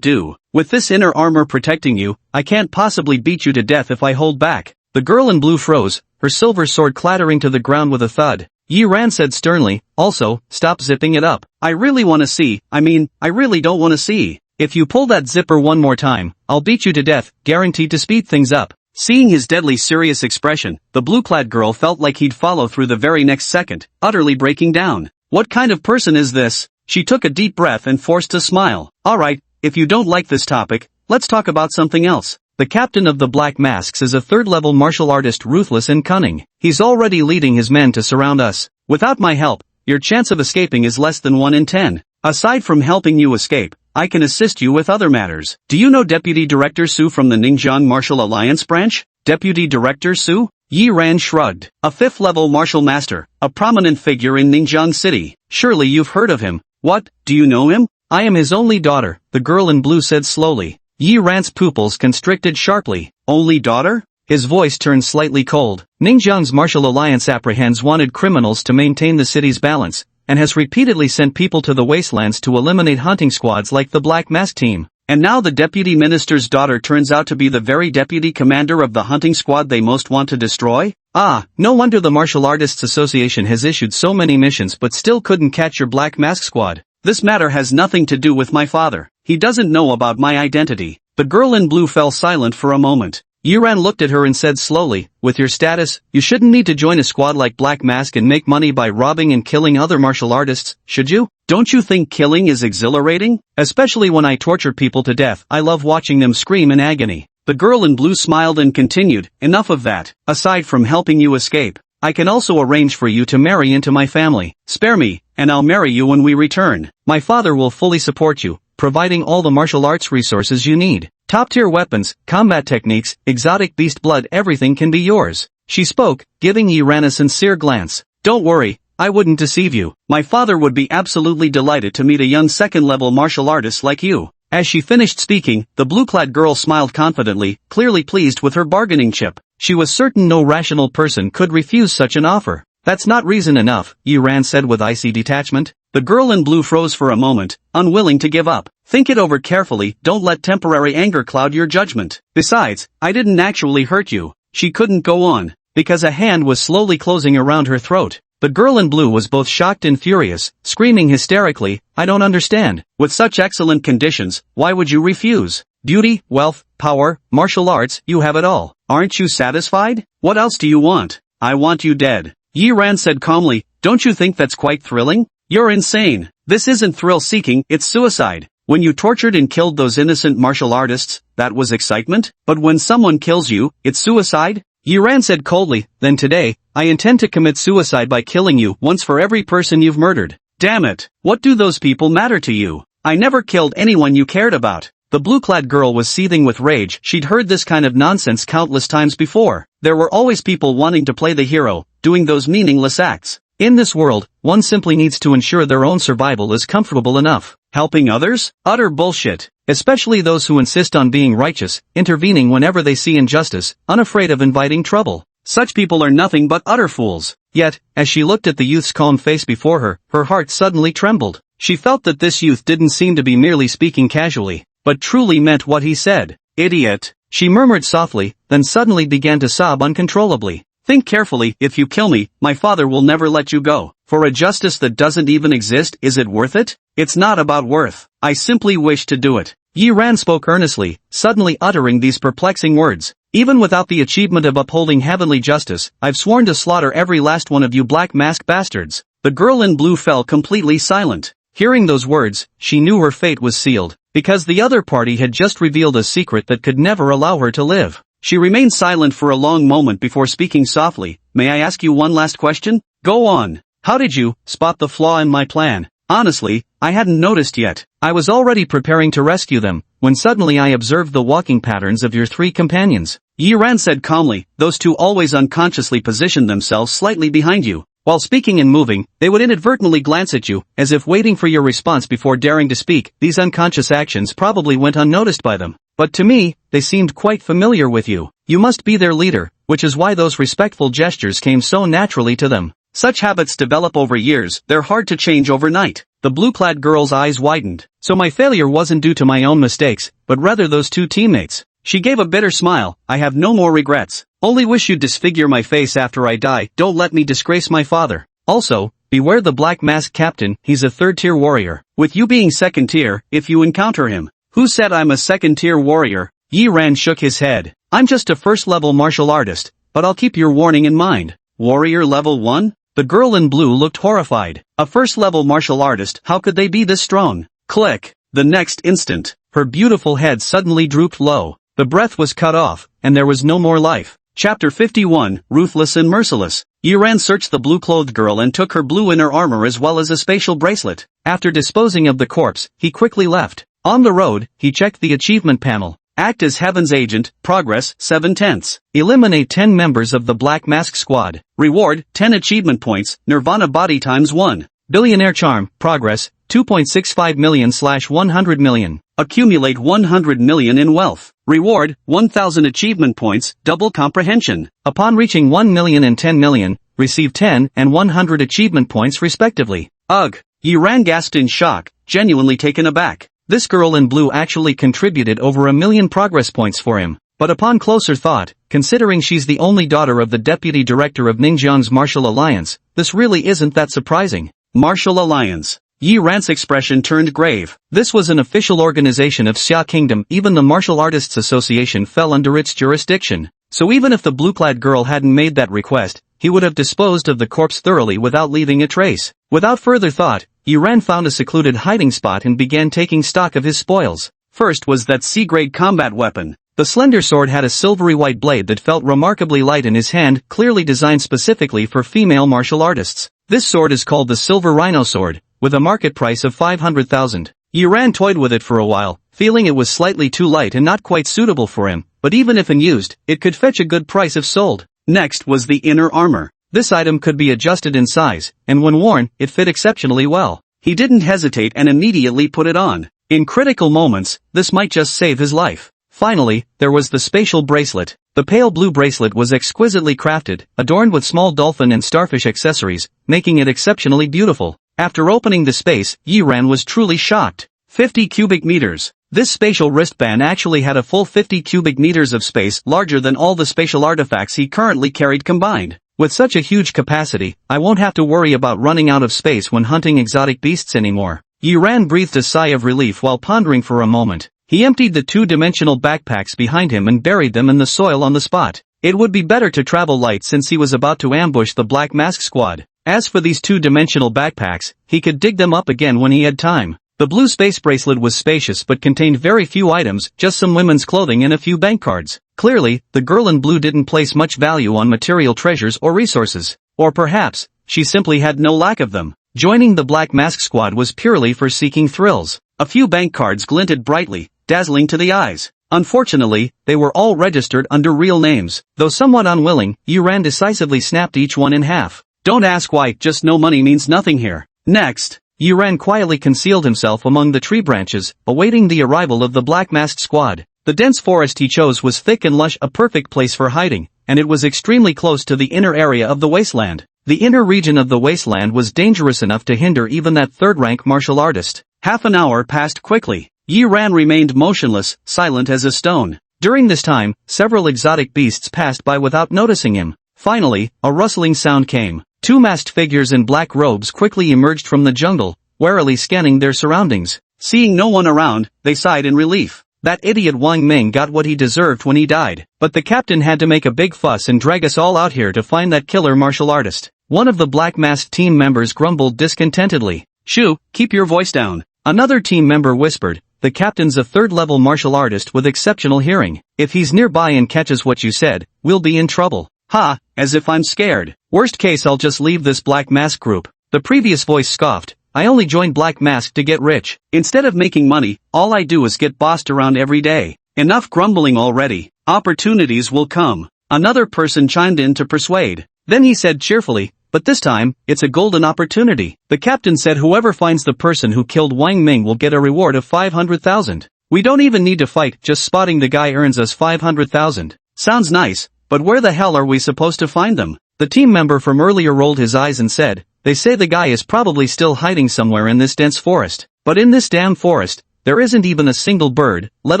do. With this inner armor protecting you, I can't possibly beat you to death if I hold back." The girl in blue froze, her silver sword clattering to the ground with a thud. Yi Ran said sternly, also, stop zipping it up. I really want to see, I really don't want to see. If you pull that zipper one more time, I'll beat you to death, guaranteed to speed things up. Seeing his deadly serious expression, the blue-clad girl felt like he'd follow through the very next second, utterly breaking down. What kind of person is this? She took a deep breath and forced a smile. Alright, if you don't like this topic, let's talk about something else. The captain of the Black Masks is a third-level martial artist, ruthless and cunning. He's already leading his men to surround us. Without my help, your chance of escaping is less than 1 in 10. Aside from helping you escape, I can assist you with other matters. Do you know Deputy Director Su from the Ningjiang Martial Alliance branch? Deputy Director Su? Yi Ran shrugged. A 5th-level martial master, a prominent figure in Ningjiang City. Surely you've heard of him. What, do you know him? I am his only daughter, the girl in blue said slowly. Yi Ran's pupils constricted sharply. Only daughter? His voice turned slightly cold. Ningjiang's Martial Alliance apprehends wanted criminals to maintain the city's balance, and has repeatedly sent people to the wastelands to eliminate hunting squads like the Black Mask team. And now the deputy minister's daughter turns out to be the very deputy commander of the hunting squad they most want to destroy? Ah, no wonder the Martial Artists Association has issued so many missions but still couldn't catch your Black Mask squad. This matter has nothing to do with my father. He doesn't know about my identity. The girl in blue fell silent for a moment. Yi Ran looked at her and said slowly, with your status, you shouldn't need to join a squad like Black Mask and make money by robbing and killing other martial artists, should you? Don't you think killing is exhilarating? Especially when I torture people to death, I love watching them scream in agony. The girl in blue smiled and continued, enough of that. Aside from helping you escape, I can also arrange for you to marry into my family. Spare me, and I'll marry you when we return. My father will fully support you, providing all the martial arts resources you need. Top-tier weapons, combat techniques, exotic beast blood, everything can be yours. She spoke, giving Yi Ran a sincere glance. Don't worry, I wouldn't deceive you. My father would be absolutely delighted to meet a young second-level martial artist like you. As she finished speaking, the blue-clad girl smiled confidently, clearly pleased with her bargaining chip. She was certain no rational person could refuse such an offer. That's not reason enough, Yi Ran said with icy detachment. The girl in blue froze for a moment, unwilling to give up. Think it over carefully, don't let temporary anger cloud your judgment. Besides, I didn't actually hurt you. She couldn't go on, because a hand was slowly closing around her throat. The girl in blue was both shocked and furious, screaming hysterically, I don't understand. With such excellent conditions, why would you refuse? Beauty, wealth, power, martial arts, you have it all. Aren't you satisfied? What else do you want? I want you dead. Yi Ran said calmly, don't you think that's quite thrilling? You're insane. This isn't thrill-seeking, it's suicide. When you tortured and killed those innocent martial artists, that was excitement? But when someone kills you, it's suicide? Yi Ran said coldly, then today, I intend to commit suicide by killing you once for every person you've murdered. Damn it, what do those people matter to you? I never killed anyone you cared about. The blue-clad girl was seething with rage. She'd heard this kind of nonsense countless times before. There were always people wanting to play the hero, doing those meaningless acts. In this world, one simply needs to ensure their own survival is comfortable enough. Helping others? Utter bullshit. Especially those who insist on being righteous, intervening whenever they see injustice, unafraid of inviting trouble. Such people are nothing but utter fools. Yet, as she looked at the youth's calm face before her, her heart suddenly trembled. She felt that this youth didn't seem to be merely speaking casually, but truly meant what he said. Idiot. She murmured softly, then suddenly began to sob uncontrollably. Think carefully, if you kill me, my father will never let you go. For a justice that doesn't even exist, is it worth it? It's not about worth. I simply wish to do it. Yi Ran spoke earnestly, suddenly uttering these perplexing words. Even without the achievement of upholding heavenly justice, I've sworn to slaughter every last one of you Black Mask bastards. The girl in blue fell completely silent. Hearing those words, she knew her fate was sealed, because the other party had just revealed a secret that could never allow her to live. She remained silent for a long moment before speaking softly. May I ask you one last question? Go on. How did you spot the flaw in my plan? Honestly, I hadn't noticed yet. I was already preparing to rescue them, when suddenly I observed the walking patterns of your 3 companions. Yi Ran said calmly, those 2 always unconsciously positioned themselves slightly behind you. While speaking and moving, they would inadvertently glance at you, as if waiting for your response before daring to speak. These unconscious actions probably went unnoticed by them. But to me, they seemed quite familiar with you. You must be their leader, which is why those respectful gestures came so naturally to them. Such habits develop over years, they're hard to change overnight. The blue-clad girl's eyes widened. So my failure wasn't due to my own mistakes, but rather those 2 teammates. She gave a bitter smile. I have no more regrets. Only wish you'd disfigure my face after I die. Don't let me disgrace my father. Also, beware the Black Mask Captain, he's a third-tier warrior. With you being second-tier, if you encounter him. Who said I'm a second-tier warrior? Yi Ran shook his head. I'm just a first-level martial artist, but I'll keep your warning in mind. Warrior level 1? The girl in blue looked horrified. A first-level martial artist, how could they be this strong? Click. The next instant, her beautiful head suddenly drooped low. The breath was cut off, and there was no more life. Chapter 51, Ruthless and Merciless. Yi Ran searched the blue-clothed girl and took her blue inner armor as well as a spatial bracelet. After disposing of the corpse, he quickly left. On the road, he checked the achievement panel. Act as Heaven's Agent, progress 7/10. Eliminate 10 members of the Black Mask Squad. Reward, 10 achievement points, Nirvana body times 1. Billionaire Charm, progress, 2.65 million/100 million. Accumulate 100 million in wealth. Reward, 1000 achievement points, double comprehension. Upon reaching 1 million and 10 million, receive 10 and 100 achievement points respectively. Ugh! Yi Ran gasped in shock, genuinely taken aback. This girl in blue actually contributed over 1 million progress points for him. But upon closer thought, considering she's the only daughter of the deputy director of Ningjiang's Martial Alliance, this really isn't that surprising. Martial Alliance. Yi Ran's expression turned grave. This was an official organization of Xia Kingdom. Even the Martial Artists Association fell under its jurisdiction. So even if the blue-clad girl hadn't made that request, he would have disposed of the corpse thoroughly without leaving a trace. Without further thought, Yi Ran found a secluded hiding spot and began taking stock of his spoils. First was that C-grade combat weapon. The slender sword had a silvery white blade that felt remarkably light in his hand, clearly designed specifically for female martial artists. This sword is called the Silver Rhino Sword, with a market price of 500,000. Yi Ran toyed with it for a while, feeling it was slightly too light and not quite suitable for him, but even if unused, it could fetch a good price if sold. Next was the inner armor. This item could be adjusted in size, and when worn, it fit exceptionally well. He didn't hesitate and immediately put it on. In critical moments, this might just save his life. Finally, there was the spatial bracelet. The pale blue bracelet was exquisitely crafted, adorned with small dolphin and starfish accessories, making it exceptionally beautiful. After opening the space, Yi Ran was truly shocked. 50 cubic meters. This spatial wristband actually had a full 50 cubic meters of space, larger than all the spatial artifacts he currently carried combined. With such a huge capacity, I won't have to worry about running out of space when hunting exotic beasts anymore. Yi Ran breathed a sigh of relief while pondering for a moment. He emptied the two-dimensional backpacks behind him and buried them in the soil on the spot. It would be better to travel light since he was about to ambush the Black Mask Squad. As for these two-dimensional backpacks, he could dig them up again when he had time. The blue space bracelet was spacious but contained very few items, just some women's clothing and a few bank cards. Clearly, the girl in blue didn't place much value on material treasures or resources. Or perhaps, she simply had no lack of them. Joining the Black Mask Squad was purely for seeking thrills. A few bank cards glinted brightly, dazzling to the eyes. Unfortunately, they were all registered under real names. Though somewhat unwilling, Yi Ran decisively snapped each one in half. Don't ask why, just no money means nothing here. Next, Yi Ran quietly concealed himself among the tree branches, awaiting the arrival of the Black Masked Squad. The dense forest he chose was thick and lush, a perfect place for hiding, and it was extremely close to the inner area of the wasteland. The inner region of the wasteland was dangerous enough to hinder even that third-rank martial artist. Half an hour passed quickly. Yi Ran remained motionless, silent as a stone. During this time, several exotic beasts passed by without noticing him. Finally, a rustling sound came. Two masked figures in black robes quickly emerged from the jungle, warily scanning their surroundings. Seeing no one around, they sighed in relief. That idiot Wang Ming got what he deserved when he died. But the captain had to make a big fuss and drag us all out here to find that killer martial artist. One of the Black Masked team members grumbled discontentedly. Shoo, keep your voice down. Another team member whispered. The captain's a third-level martial artist with exceptional hearing. If he's nearby and catches what you said, we'll be in trouble. Ha, as if I'm scared. Worst case, I'll just leave this Black Mask group. The previous voice scoffed. I only joined Black Mask to get rich. Instead of making money, all I do is get bossed around every day. Enough grumbling already. Opportunities will come. Another person chimed in to persuade. Then he said cheerfully, but this time, it's a golden opportunity. The captain said whoever finds the person who killed Wang Ming will get a reward of 500,000. We don't even need to fight, just spotting the guy earns us 500,000. Sounds nice, but where the hell are we supposed to find them? The team member from earlier rolled his eyes and said, they say the guy is probably still hiding somewhere in this dense forest. But in this damn forest, there isn't even a single bird, let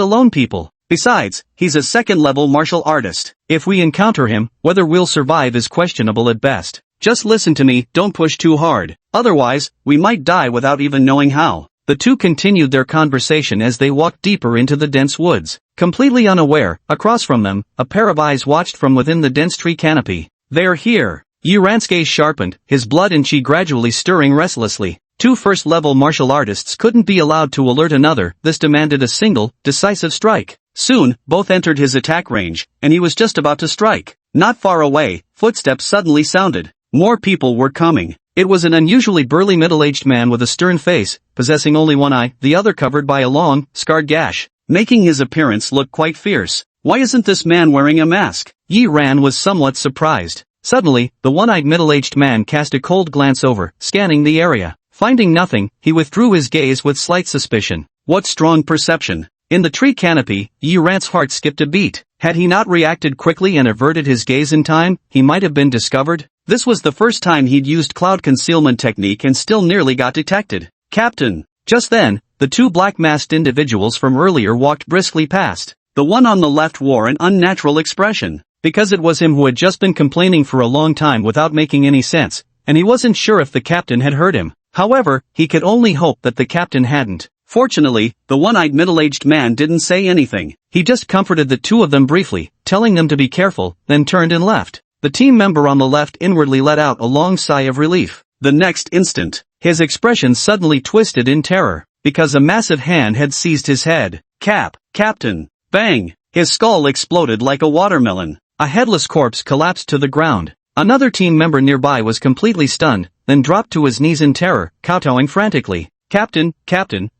alone people. Besides, he's a second-level martial artist. If we encounter him, whether we'll survive is questionable at best. Just listen to me, don't push too hard. Otherwise, we might die without even knowing how. The two continued their conversation as they walked deeper into the dense woods. Completely unaware, across from them, a pair of eyes watched from within the dense tree canopy. They're here. Yi Ran's gaze sharpened, his blood and chi gradually stirring restlessly. Two first-level martial artists couldn't be allowed to alert another, this demanded a single, decisive strike. Soon, both entered his attack range, and he was just about to strike. Not far away, footsteps suddenly sounded. More people were coming. It was an unusually burly middle-aged man with a stern face, possessing only one eye, the other covered by a long, scarred gash, making his appearance look quite fierce. Why isn't this man wearing a mask? Yi Ran was somewhat surprised. Suddenly, the one-eyed middle-aged man cast a cold glance over, scanning the area. Finding nothing, he withdrew his gaze with slight suspicion. What strong perception! In the tree canopy, Yi Ran's heart skipped a beat. Had he not reacted quickly and averted his gaze in time, he might have been discovered. This was the first time he'd used cloud concealment technique and still nearly got detected. Captain! Just then, the two black-masked individuals from earlier walked briskly past. The one on the left wore an unnatural expression. Because it was him who had just been complaining for a long time without making any sense, and he wasn't sure if the captain had heard him. However, he could only hope that the captain hadn't. Fortunately, the one-eyed middle-aged man didn't say anything. He just comforted the two of them briefly, telling them to be careful, then turned and left. The team member on the left inwardly let out a long sigh of relief. The next instant, his expression suddenly twisted in terror, because a massive hand had seized his head. Captain! Bang! His skull exploded like a watermelon. A headless corpse collapsed to the ground. Another team member nearby was completely stunned, then dropped to his knees in terror, kowtowing frantically. Captain,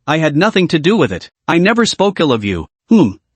I had nothing to do with it. I never spoke ill of you.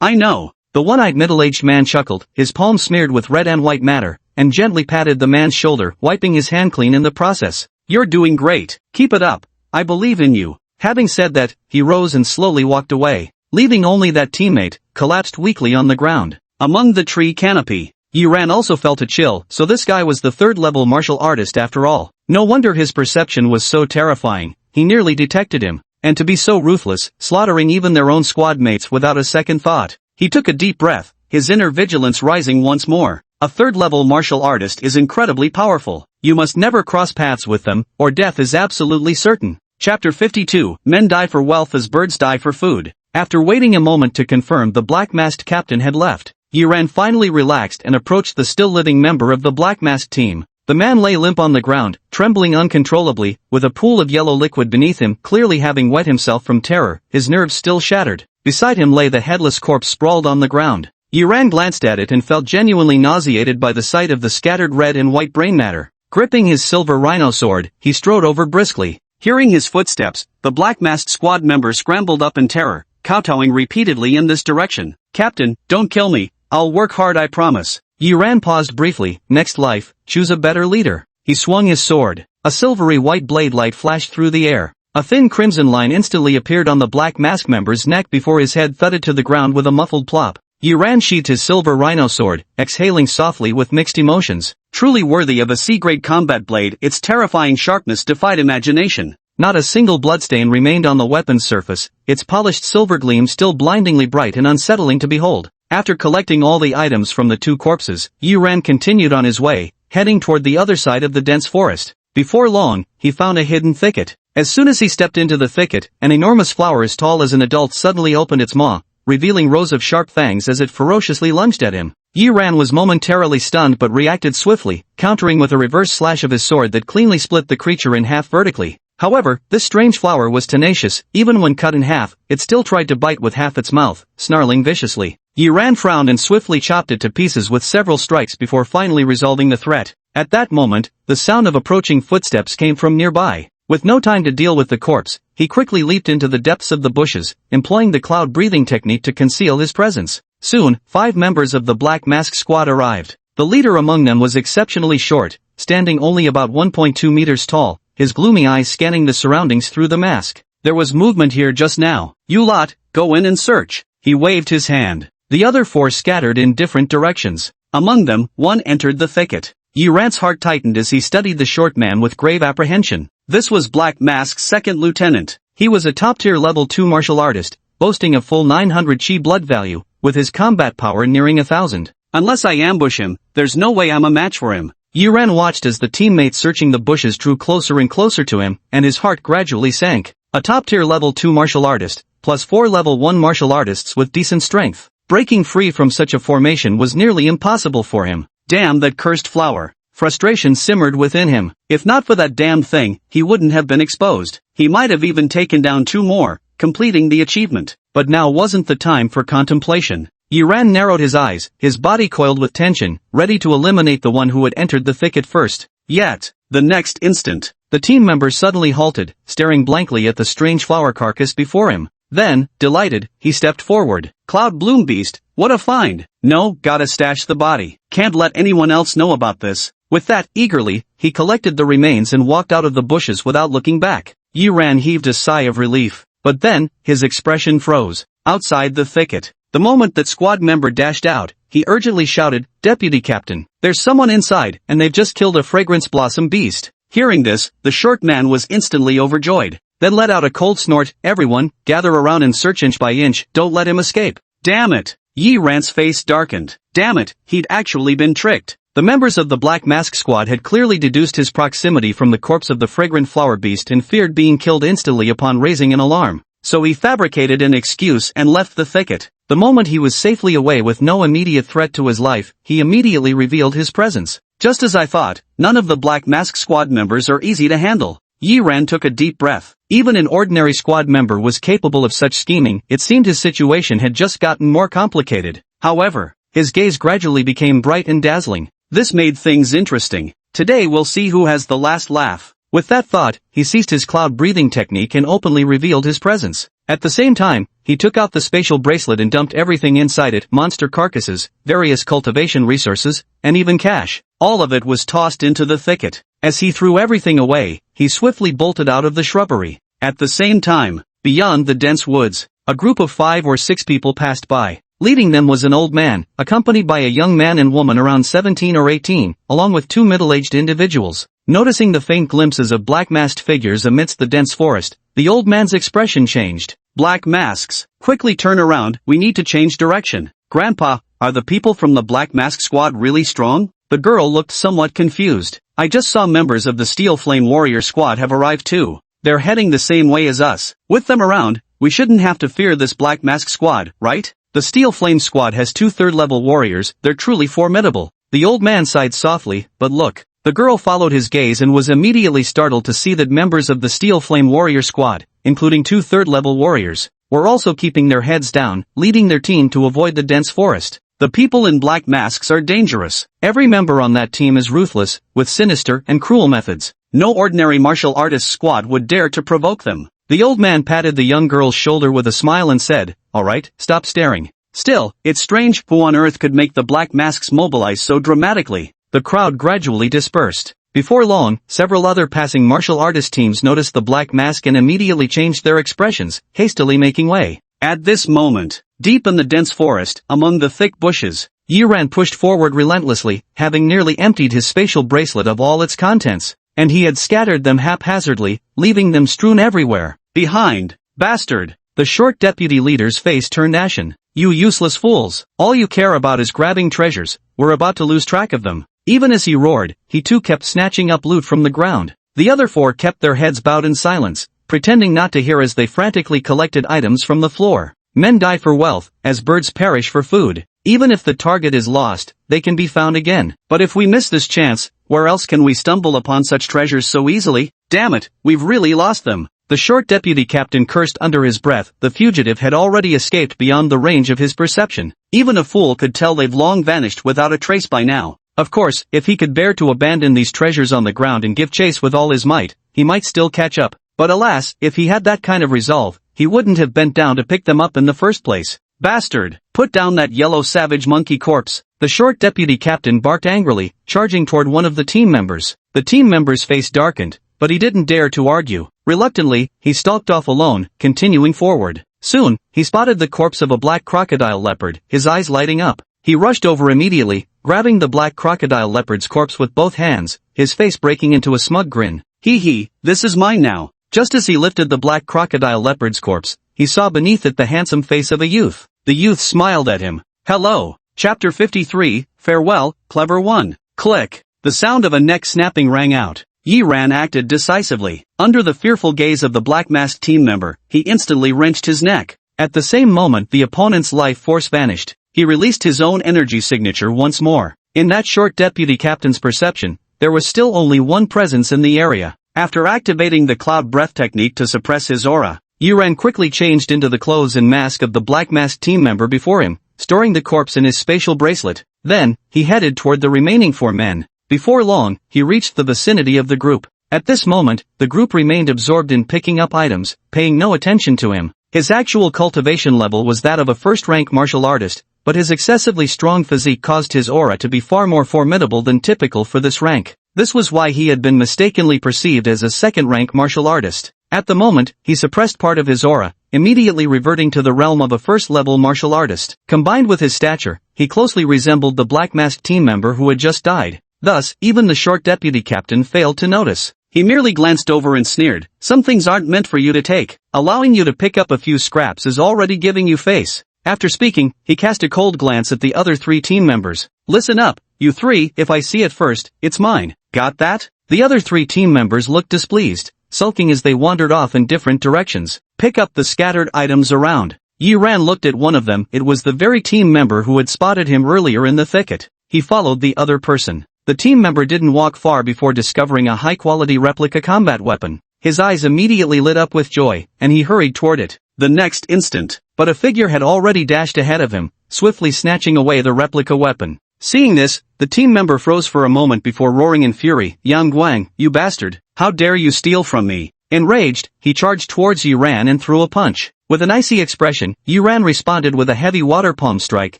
I know. The one-eyed middle-aged man chuckled, his palm smeared with red and white matter, and gently patted the man's shoulder, wiping his hand clean in the process. You're doing great. Keep it up. I believe in you. Having said that, he rose and slowly walked away, leaving only that teammate, collapsed weakly on the ground. Among the tree canopy, Yi Ran also felt a chill, so this guy was the third-level martial artist after all. No wonder his perception was so terrifying. He nearly detected him, and to be so ruthless, slaughtering even their own squad mates without a second thought. He took a deep breath, his inner vigilance rising once more. A third-level martial artist is incredibly powerful. You must never cross paths with them, or death is absolutely certain. Chapter 52, Men die for wealth as birds die for food. After waiting a moment to confirm the black-masked captain had left, Yi Ran finally relaxed and approached the still-living member of the black-masked team. The man lay limp on the ground, trembling uncontrollably, with a pool of yellow liquid beneath him, clearly having wet himself from terror, his nerves still shattered. Beside him lay the headless corpse sprawled on the ground. Yi Ran glanced at it and felt genuinely nauseated by the sight of the scattered red and white brain matter. Gripping his silver rhino sword, he strode over briskly. Hearing his footsteps, the black-masked squad member scrambled up in terror, kowtowing repeatedly in this direction. Captain, don't kill me. I'll work hard, I promise. Yi Ran paused briefly. Next life, choose a better leader. He swung his sword. A silvery white blade light flashed through the air. A thin crimson line instantly appeared on the black mask member's neck before his head thudded to the ground with a muffled plop. Yi Ran sheathed his silver rhino sword, exhaling softly with mixed emotions. Truly worthy of a C-grade combat blade, its terrifying sharpness defied imagination. Not a single bloodstain remained on the weapon's surface, its polished silver gleam still blindingly bright and unsettling to behold. After collecting all the items from the two corpses, Yi Ran continued on his way, heading toward the other side of the dense forest. Before long, he found a hidden thicket. As soon as he stepped into the thicket, an enormous flower as tall as an adult suddenly opened its maw, revealing rows of sharp fangs as it ferociously lunged at him. Yi Ran was momentarily stunned but reacted swiftly, countering with a reverse slash of his sword that cleanly split the creature in half vertically. However, this strange flower was tenacious. Even when cut in half, it still tried to bite with half its mouth, snarling viciously. Yi Ran frowned and swiftly chopped it to pieces with several strikes before finally resolving the threat. At that moment, the sound of approaching footsteps came from nearby. With no time to deal with the corpse, he quickly leaped into the depths of the bushes, employing the cloud breathing technique to conceal his presence. Soon, 5 members of the Black Mask squad arrived. The leader among them was exceptionally short, standing only about 1.2 meters tall, his gloomy eyes scanning the surroundings through the mask. There was movement here just now. You lot, go in and search. He waved his hand. The other 4 scattered in different directions. Among them, one entered the thicket. Yi Ran's heart tightened as he studied the short man with grave apprehension. This was Black Mask's second lieutenant. He was a top-tier level 2 martial artist, boasting a full 900 chi blood value, with his combat power nearing 1,000. Unless I ambush him, there's no way I'm a match for him. Yi Ran watched as the teammates searching the bushes drew closer and closer to him, and his heart gradually sank. A top-tier level 2 martial artist, plus 4 level 1 martial artists with decent strength. Breaking free from such a formation was nearly impossible for him. Damn that cursed flower. Frustration simmered within him. If not for that damn thing, he wouldn't have been exposed. He might have even taken down 2 more, completing the achievement. But now wasn't the time for contemplation. Yi Ran narrowed his eyes, his body coiled with tension, ready to eliminate the one who had entered the thicket first. Yet, the next instant, the team member suddenly halted, staring blankly at the strange flower carcass before him. Then, delighted, he stepped forward. Cloud Bloom Beast, what a find! No, gotta stash the body. Can't let anyone else know about this. With that, eagerly, he collected the remains and walked out of the bushes without looking back. Yi Ran heaved a sigh of relief. But then, his expression froze. Outside the thicket, the moment that squad member dashed out, he urgently shouted, "Deputy Captain, there's someone inside, and they've just killed a fragrance blossom beast." Hearing this, the short man was instantly overjoyed. Then let out a cold snort. "Everyone, gather around and search inch by inch, don't let him escape." Damn it! Yi Ran's face darkened. Damn it, he'd actually been tricked. The members of the Black Mask Squad had clearly deduced his proximity from the corpse of the fragrant flower beast and feared being killed instantly upon raising an alarm. So he fabricated an excuse and left the thicket. The moment he was safely away with no immediate threat to his life, he immediately revealed his presence. Just as I thought, none of the Black Mask Squad members are easy to handle. Yi Ran took a deep breath. Even an ordinary squad member was capable of such scheming. It seemed his situation had just gotten more complicated. However, his gaze gradually became bright and dazzling. This made things interesting. Today we'll see who has the last laugh. With that thought, he ceased his cloud breathing technique and openly revealed his presence. At the same time, he took out the spatial bracelet and dumped everything inside it: monster carcasses, various cultivation resources, and even cash. All of it was tossed into the thicket. As he threw everything away, he swiftly bolted out of the shrubbery. At the same time, beyond the dense woods, a group of 5 or 6 people passed by. Leading them was an old man, accompanied by a young man and woman around 17 or 18, along with 2 middle-aged individuals. Noticing the faint glimpses of black-masked figures amidst the dense forest, the old man's expression changed. "Black masks, quickly turn around, we need to change direction." "Grandpa, are the people from the Black Mask Squad really strong?" The girl looked somewhat confused. "I just saw members of the Steel Flame Warrior Squad have arrived too. They're heading the same way as us. With them around, we shouldn't have to fear this Black Mask Squad, right? The Steel Flame Squad has 2 third-level warriors, they're truly formidable." The old man sighed softly, "But look." The girl followed his gaze and was immediately startled to see that members of the Steel Flame Warrior Squad, including 2 third-level warriors, were also keeping their heads down, leading their team to avoid the dense forest. The people in black masks are dangerous. Every member on that team is ruthless, with sinister and cruel methods. No ordinary martial artist squad would dare to provoke them. The old man patted the young girl's shoulder with a smile and said, "All right, stop staring." Still, it's strange who on earth could make the black masks mobilize so dramatically. The crowd gradually dispersed. Before long, several other passing martial artist teams noticed the black mask and immediately changed their expressions, hastily making way. At this moment, deep in the dense forest, among the thick bushes, Yi Ran pushed forward relentlessly, having nearly emptied his spatial bracelet of all its contents, and he had scattered them haphazardly, leaving them strewn everywhere. "Behind, bastard!" The short deputy leader's face turned ashen. "You useless fools! All you care about is grabbing treasures, we're about to lose track of them." Even as he roared, he too kept snatching up loot from the ground. The other 4 kept their heads bowed in silence, pretending not to hear as they frantically collected items from the floor. Men die for wealth, as birds perish for food. Even if the target is lost, they can be found again. But if we miss this chance, where else can we stumble upon such treasures so easily? Damn it, we've really lost them. The short deputy captain cursed under his breath. The fugitive had already escaped beyond the range of his perception. Even a fool could tell they've long vanished without a trace by now. Of course, if he could bear to abandon these treasures on the ground and give chase with all his might, he might still catch up. But alas, if he had that kind of resolve, he wouldn't have bent down to pick them up in the first place. "Bastard, put down that yellow savage monkey corpse." The short deputy captain barked angrily, charging toward one of the team members. The team member's face darkened, but he didn't dare to argue. Reluctantly, he stalked off alone, continuing forward. Soon, he spotted the corpse of a black crocodile leopard, his eyes lighting up. He rushed over immediately, grabbing the black crocodile leopard's corpse with both hands, his face breaking into a smug grin. "Hee, this is mine now." Just as he lifted the black crocodile leopard's corpse, he saw beneath it the handsome face of a youth. The youth smiled at him. Hello. Chapter 53, Farewell, Clever One. Click. The sound of a neck snapping rang out. Yi Ran acted decisively. Under the fearful gaze of the black-masked team member, he instantly wrenched his neck. At the same moment the opponent's life force vanished. He released his own energy signature once more. In that short deputy captain's perception, there was still only one presence in the area. After activating the cloud breath technique to suppress his aura, Yi Ran quickly changed into the clothes and mask of the black-masked team member before him, storing the corpse in his spatial bracelet. Then, he headed toward the remaining 4 men. Before long, he reached the vicinity of the group. At this moment, the group remained absorbed in picking up items, paying no attention to him. His actual cultivation level was that of a first-rank martial artist, but his excessively strong physique caused his aura to be far more formidable than typical for this rank. This was why he had been mistakenly perceived as a second-rank martial artist. At the moment, he suppressed part of his aura, immediately reverting to the realm of a first-level martial artist. Combined with his stature, he closely resembled the black-masked team member who had just died. Thus, even the short deputy captain failed to notice. He merely glanced over and sneered, "Some things aren't meant for you to take. Allowing you to pick up a few scraps is already giving you face." After speaking, he cast a cold glance at the other 3 team members. "Listen up, you 3, if I see it first, it's mine. Got that?" The other 3 team members looked displeased, sulking as they wandered off in different directions. "Pick up the scattered items around." Yi Ran looked at one of them. It was the very team member who had spotted him earlier in the thicket. He followed the other person. The team member didn't walk far before discovering a high-quality replica combat weapon. His eyes immediately lit up with joy, and he hurried toward it. The next instant, but a figure had already dashed ahead of him, swiftly snatching away the replica weapon. Seeing this, the team member froze for a moment before roaring in fury, "Yang Guang, you bastard! How dare you steal from me!" Enraged, he charged towards Yi Ran and threw a punch. With an icy expression, Yi Ran responded with a heavy water palm strike,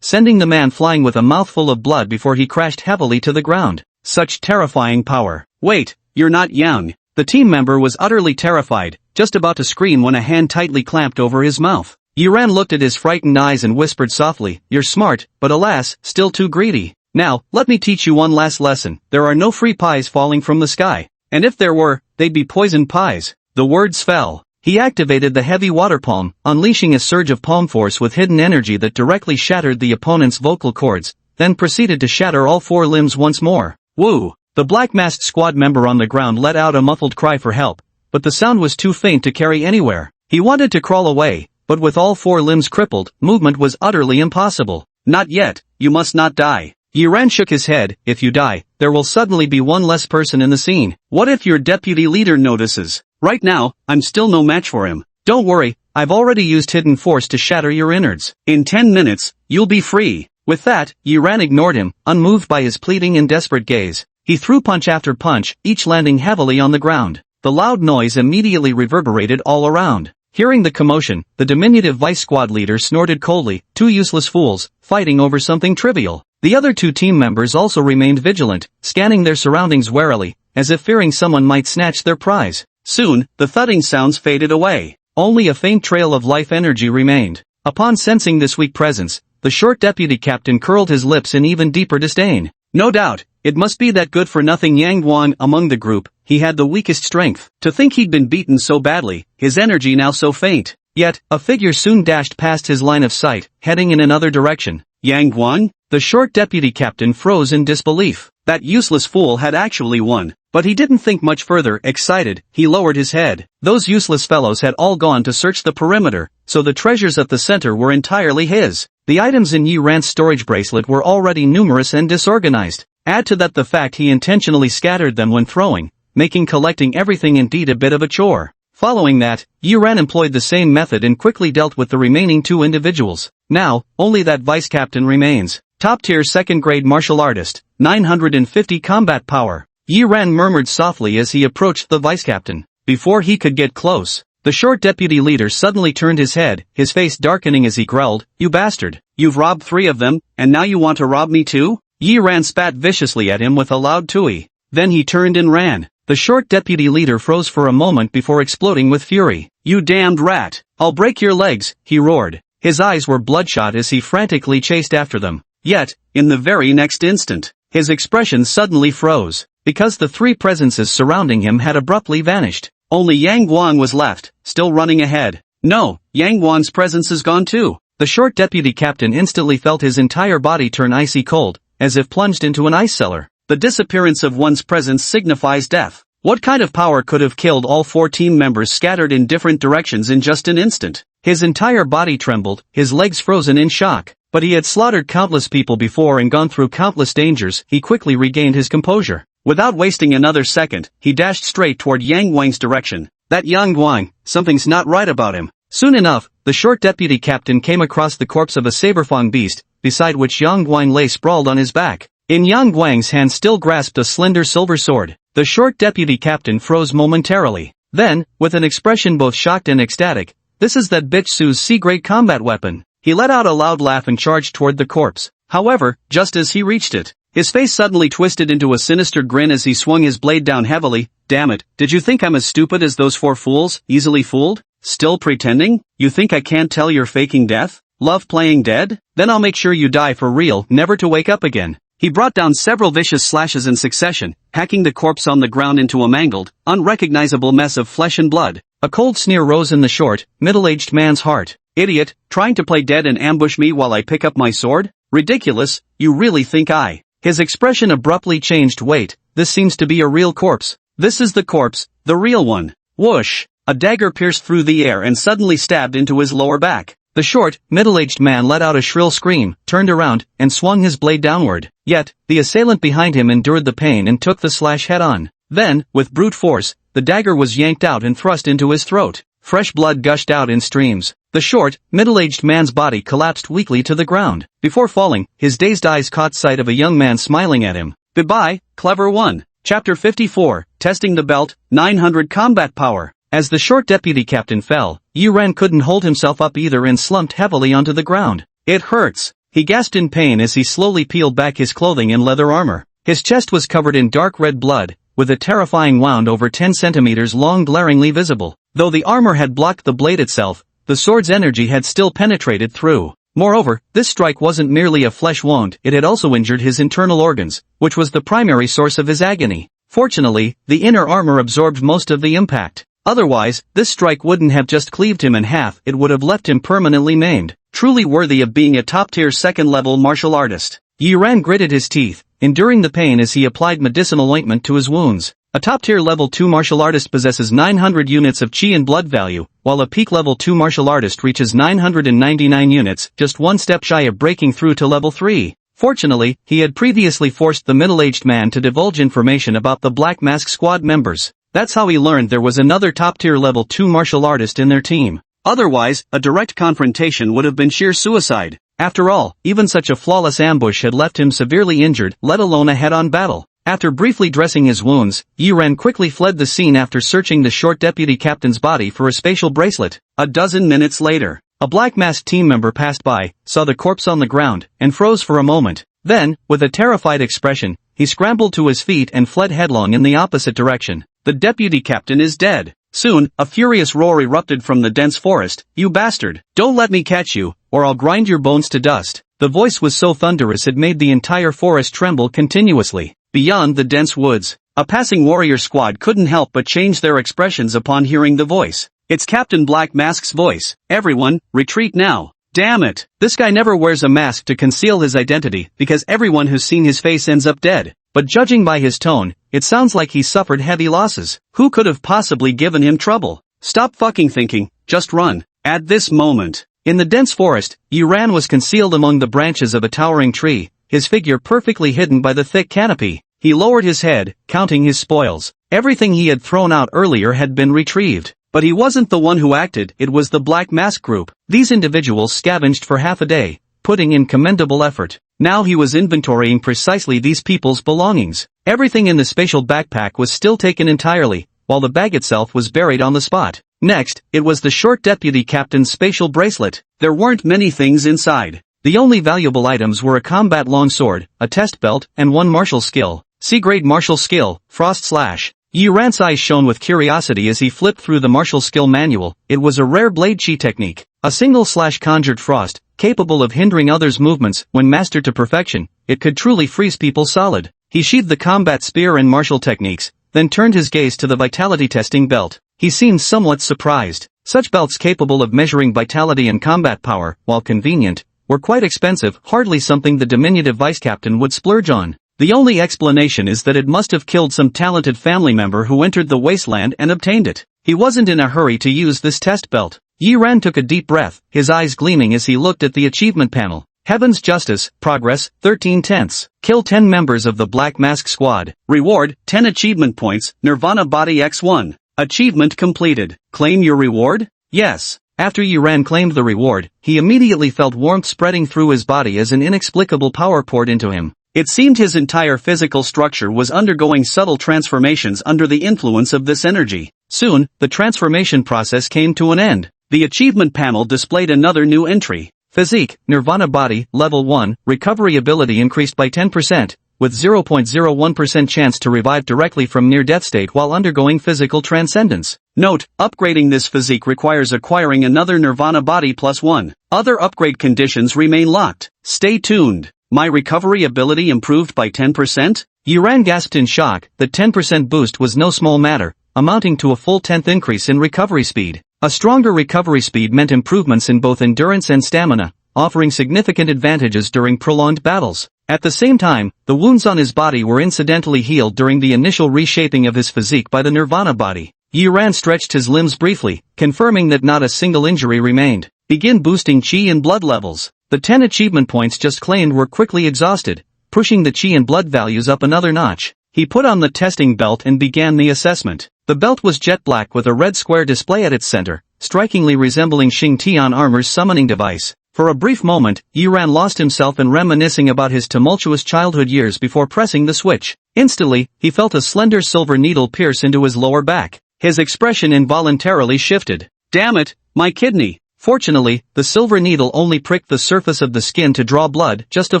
sending the man flying with a mouthful of blood before he crashed heavily to the ground. Such terrifying power. "Wait, you're not Yang." The team member was utterly terrified, just about to scream when a hand tightly clamped over his mouth. Yi Ran looked at his frightened eyes and whispered softly, "You're smart, but alas, still too greedy. Now, let me teach you one last lesson. There are no free pies falling from the sky. And if there were, they'd be poisoned pies." The words fell. He activated the heavy water palm, unleashing a surge of palm force with hidden energy that directly shattered the opponent's vocal cords, then proceeded to shatter all 4 limbs once more. Woo! The black-masked squad member on the ground let out a muffled cry for help, but the sound was too faint to carry anywhere. He wanted to crawl away, but with all 4 limbs crippled, movement was utterly impossible. "Not yet, you must not die." Yi Ran shook his head. "If you die, there will suddenly be one less person in the scene. What if your deputy leader notices? Right now, I'm still no match for him. Don't worry, I've already used hidden force to shatter your innards. In 10 minutes, you'll be free." With that, Yi Ran ignored him, unmoved by his pleading and desperate gaze. He threw punch after punch, each landing heavily on the ground. The loud noise immediately reverberated all around. Hearing the commotion, the diminutive vice squad leader snorted coldly, "2 useless fools, fighting over something trivial." The other 2 team members also remained vigilant, scanning their surroundings warily, as if fearing someone might snatch their prize. Soon, the thudding sounds faded away. Only a faint trail of life energy remained. Upon sensing this weak presence, the short deputy captain curled his lips in even deeper disdain. No doubt, it must be that good-for-nothing Yang Guang among the group. He had the weakest strength. To think he'd been beaten so badly, his energy now so faint. Yet, a figure soon dashed past his line of sight, heading in another direction. Yang Guang? The short deputy captain froze in disbelief. That useless fool had actually won. But he didn't think much further. Excited, he lowered his head. Those useless fellows had all gone to search the perimeter, so the treasures at the center were entirely his. The items in Yi Ran's storage bracelet were already numerous and disorganized. Add to that the fact he intentionally scattered them when throwing, making collecting everything indeed a bit of a chore. Following that, Yi Ran employed the same method and quickly dealt with the remaining 2 individuals. Now, only that vice captain remains. Top-tier second-grade martial artist, 950 combat power. Yi Ran murmured softly as he approached the vice-captain. Before he could get close, the short deputy leader suddenly turned his head, his face darkening as he growled, "You bastard! You've robbed 3 of them, and now you want to rob me too?" Yi Ran spat viciously at him with a loud tui. Then he turned and ran. The short deputy leader froze for a moment before exploding with fury. "You damned rat! I'll break your legs!" he roared. His eyes were bloodshot as he frantically chased after them. Yet, in the very next instant, his expression suddenly froze, because the 3 presences surrounding him had abruptly vanished. Only Yang Guang was left, still running ahead. No, Yang Guang's presence is gone too. The short deputy captain instantly felt his entire body turn icy cold, as if plunged into an ice cellar. The disappearance of one's presence signifies death. What kind of power could have killed all 4 team members scattered in different directions in just an instant? His entire body trembled, his legs frozen in shock. But he had slaughtered countless people before and gone through countless dangers. He quickly regained his composure. Without wasting another second, he dashed straight toward Yang Guang's direction. That Yang Guang, something's not right about him. Soon enough, the short deputy captain came across the corpse of a saber-fang beast, beside which Yang Guang lay sprawled on his back. In Yang Guang's hand still grasped a slender silver sword. The short deputy captain froze momentarily. Then, with an expression both shocked and ecstatic, "This is that bitch Sue's C-grade combat weapon." He let out a loud laugh and charged toward the corpse. However, just as he reached it, his face suddenly twisted into a sinister grin as he swung his blade down heavily. "Damn it, did you think I'm as stupid as those 4 fools? Easily fooled? Still pretending? You think I can't tell you're faking death? Love playing dead? Then I'll make sure you die for real, never to wake up again." He brought down several vicious slashes in succession, hacking the corpse on the ground into a mangled, unrecognizable mess of flesh and blood. A cold sneer rose in the short, middle-aged man's heart. "Idiot, trying to play dead and ambush me while I pick up my sword? Ridiculous, you really think I..." His expression abruptly changed. "Wait, this seems to be a real corpse." "This is the corpse, the real one." Whoosh! A dagger pierced through the air and suddenly stabbed into his lower back. The short, middle-aged man let out a shrill scream, turned around, and swung his blade downward. Yet, the assailant behind him endured the pain and took the slash head-on. Then, with brute force, the dagger was yanked out and thrust into his throat. Fresh blood gushed out in streams. The short, middle-aged man's body collapsed weakly to the ground. Before falling, his dazed eyes caught sight of a young man smiling at him. "Goodbye, clever one." Chapter 54, Testing the Belt, 900 Combat Power. As the short deputy captain fell, Yu-Ran couldn't hold himself up either and slumped heavily onto the ground. "It hurts." He gasped in pain as he slowly peeled back his clothing and leather armor. His chest was covered in dark red blood, with a terrifying wound over 10 centimeters long glaringly visible. Though the armor had blocked the blade itself, the sword's energy had still penetrated through. Moreover, this strike wasn't merely a flesh wound, it had also injured his internal organs, which was the primary source of his agony. Fortunately, the inner armor absorbed most of the impact. Otherwise, this strike wouldn't have just cleaved him in half, it would have left him permanently maimed. Truly worthy of being a top-tier second-level martial artist. Yu-Ran gritted his teeth, enduring the pain as he applied medicinal ointment to his wounds. A top-tier level 2 martial artist possesses 900 units of chi and blood value, while a peak level 2 martial artist reaches 999 units, just one step shy of breaking through to level 3. Fortunately, he had previously forced the middle-aged man to divulge information about the Black Mask Squad members. That's how he learned there was another top-tier level 2 martial artist in their team. Otherwise, a direct confrontation would have been sheer suicide. After all, even such a flawless ambush had left him severely injured, let alone a head-on battle. After briefly dressing his wounds, Yu-Ran quickly fled the scene after searching the short deputy captain's body for a spatial bracelet. A dozen minutes later, a Black Mask team member passed by, saw the corpse on the ground, and froze for a moment. Then, with a terrified expression, he scrambled to his feet and fled headlong in the opposite direction. "The deputy captain is dead." Soon, a furious roar erupted from the dense forest. "You bastard! Don't let me catch you, or I'll grind your bones to dust." The voice was so thunderous it made the entire forest tremble continuously. Beyond the dense woods, a passing warrior squad couldn't help but change their expressions upon hearing the voice. It's Captain Black Mask's voice. "Everyone, retreat now." Damn it! This guy never wears a mask to conceal his identity because everyone who's seen his face ends up dead. But judging by his tone, it sounds like he suffered heavy losses. Who could have possibly given him trouble? Stop fucking thinking, just run. At this moment, in the dense forest, Yu-Ran was concealed among the branches of a towering tree, his figure perfectly hidden by the thick canopy. He lowered his head, counting his spoils. Everything he had thrown out earlier had been retrieved. But he wasn't the one who acted, it was the Black Mask group. These individuals scavenged for half a day, putting in commendable effort. Now he was inventorying precisely these people's belongings. Everything in the spatial backpack was still taken entirely, while the bag itself was buried on the spot. Next, it was the short deputy captain's spatial bracelet. There weren't many things inside. The only valuable items were a combat longsword, a test belt, and one martial skill. C-grade martial skill, Frost Slash. Yu-Ran's eyes shone with curiosity as he flipped through the martial skill manual. It was a rare blade chi technique. A single slash conjured frost, capable of hindering others' movements. When mastered to perfection, it could truly freeze people solid. He sheathed the combat spear and martial techniques, then turned his gaze to the vitality testing belt. he seemed somewhat surprised. Such belts capable of measuring vitality and combat power, while convenient, were quite expensive, hardly something the diminutive vice captain would splurge on. The only explanation is that it must have killed some talented family member who entered the wasteland and obtained it. He wasn't in a hurry to use this test belt. Yi Ran took a deep breath, his eyes gleaming as he looked at the achievement panel. Heaven's Justice, Progress, 13/10. Kill 10 members of the Black Mask Squad. Reward, 10 achievement points, Nirvana Body X1. Achievement completed. Claim your reward? Yes. After Yi Ran claimed the reward, he immediately felt warmth spreading through his body as an inexplicable power poured into him. It seemed his entire physical structure was undergoing subtle transformations under the influence of this energy. Soon, the transformation process came to an end. The achievement panel displayed another new entry. Physique, Nirvana Body, Level 1, Recovery ability increased by 10%, with 0.01% chance to revive directly from near-death state while undergoing physical transcendence. Note, upgrading this physique requires acquiring another Nirvana Body +1. Other upgrade conditions remain locked. Stay tuned. My recovery ability improved by 10%? Yi Ran gasped in shock. The 10% boost was no small matter, amounting to a full 10th increase in recovery speed. A stronger recovery speed meant improvements in both endurance and stamina, offering significant advantages during prolonged battles. At the same time, the wounds on his body were incidentally healed during the initial reshaping of his physique by the Nirvana Body. Yi Ran stretched his limbs briefly, confirming that not a single injury remained. Begin boosting chi and blood levels. The 10 achievement points just claimed were quickly exhausted, pushing the chi and blood values up another notch. He put on the testing belt and began the assessment. The belt was jet black with a red square display at its center, strikingly resembling Xing Tian Armor's summoning device. For a brief moment, Yi Ran lost himself in reminiscing about his tumultuous childhood years before pressing the switch. Instantly, he felt a slender silver needle pierce into his lower back. His expression involuntarily shifted. Damn it, my kidney. Fortunately, the silver needle only pricked the surface of the skin to draw blood, just a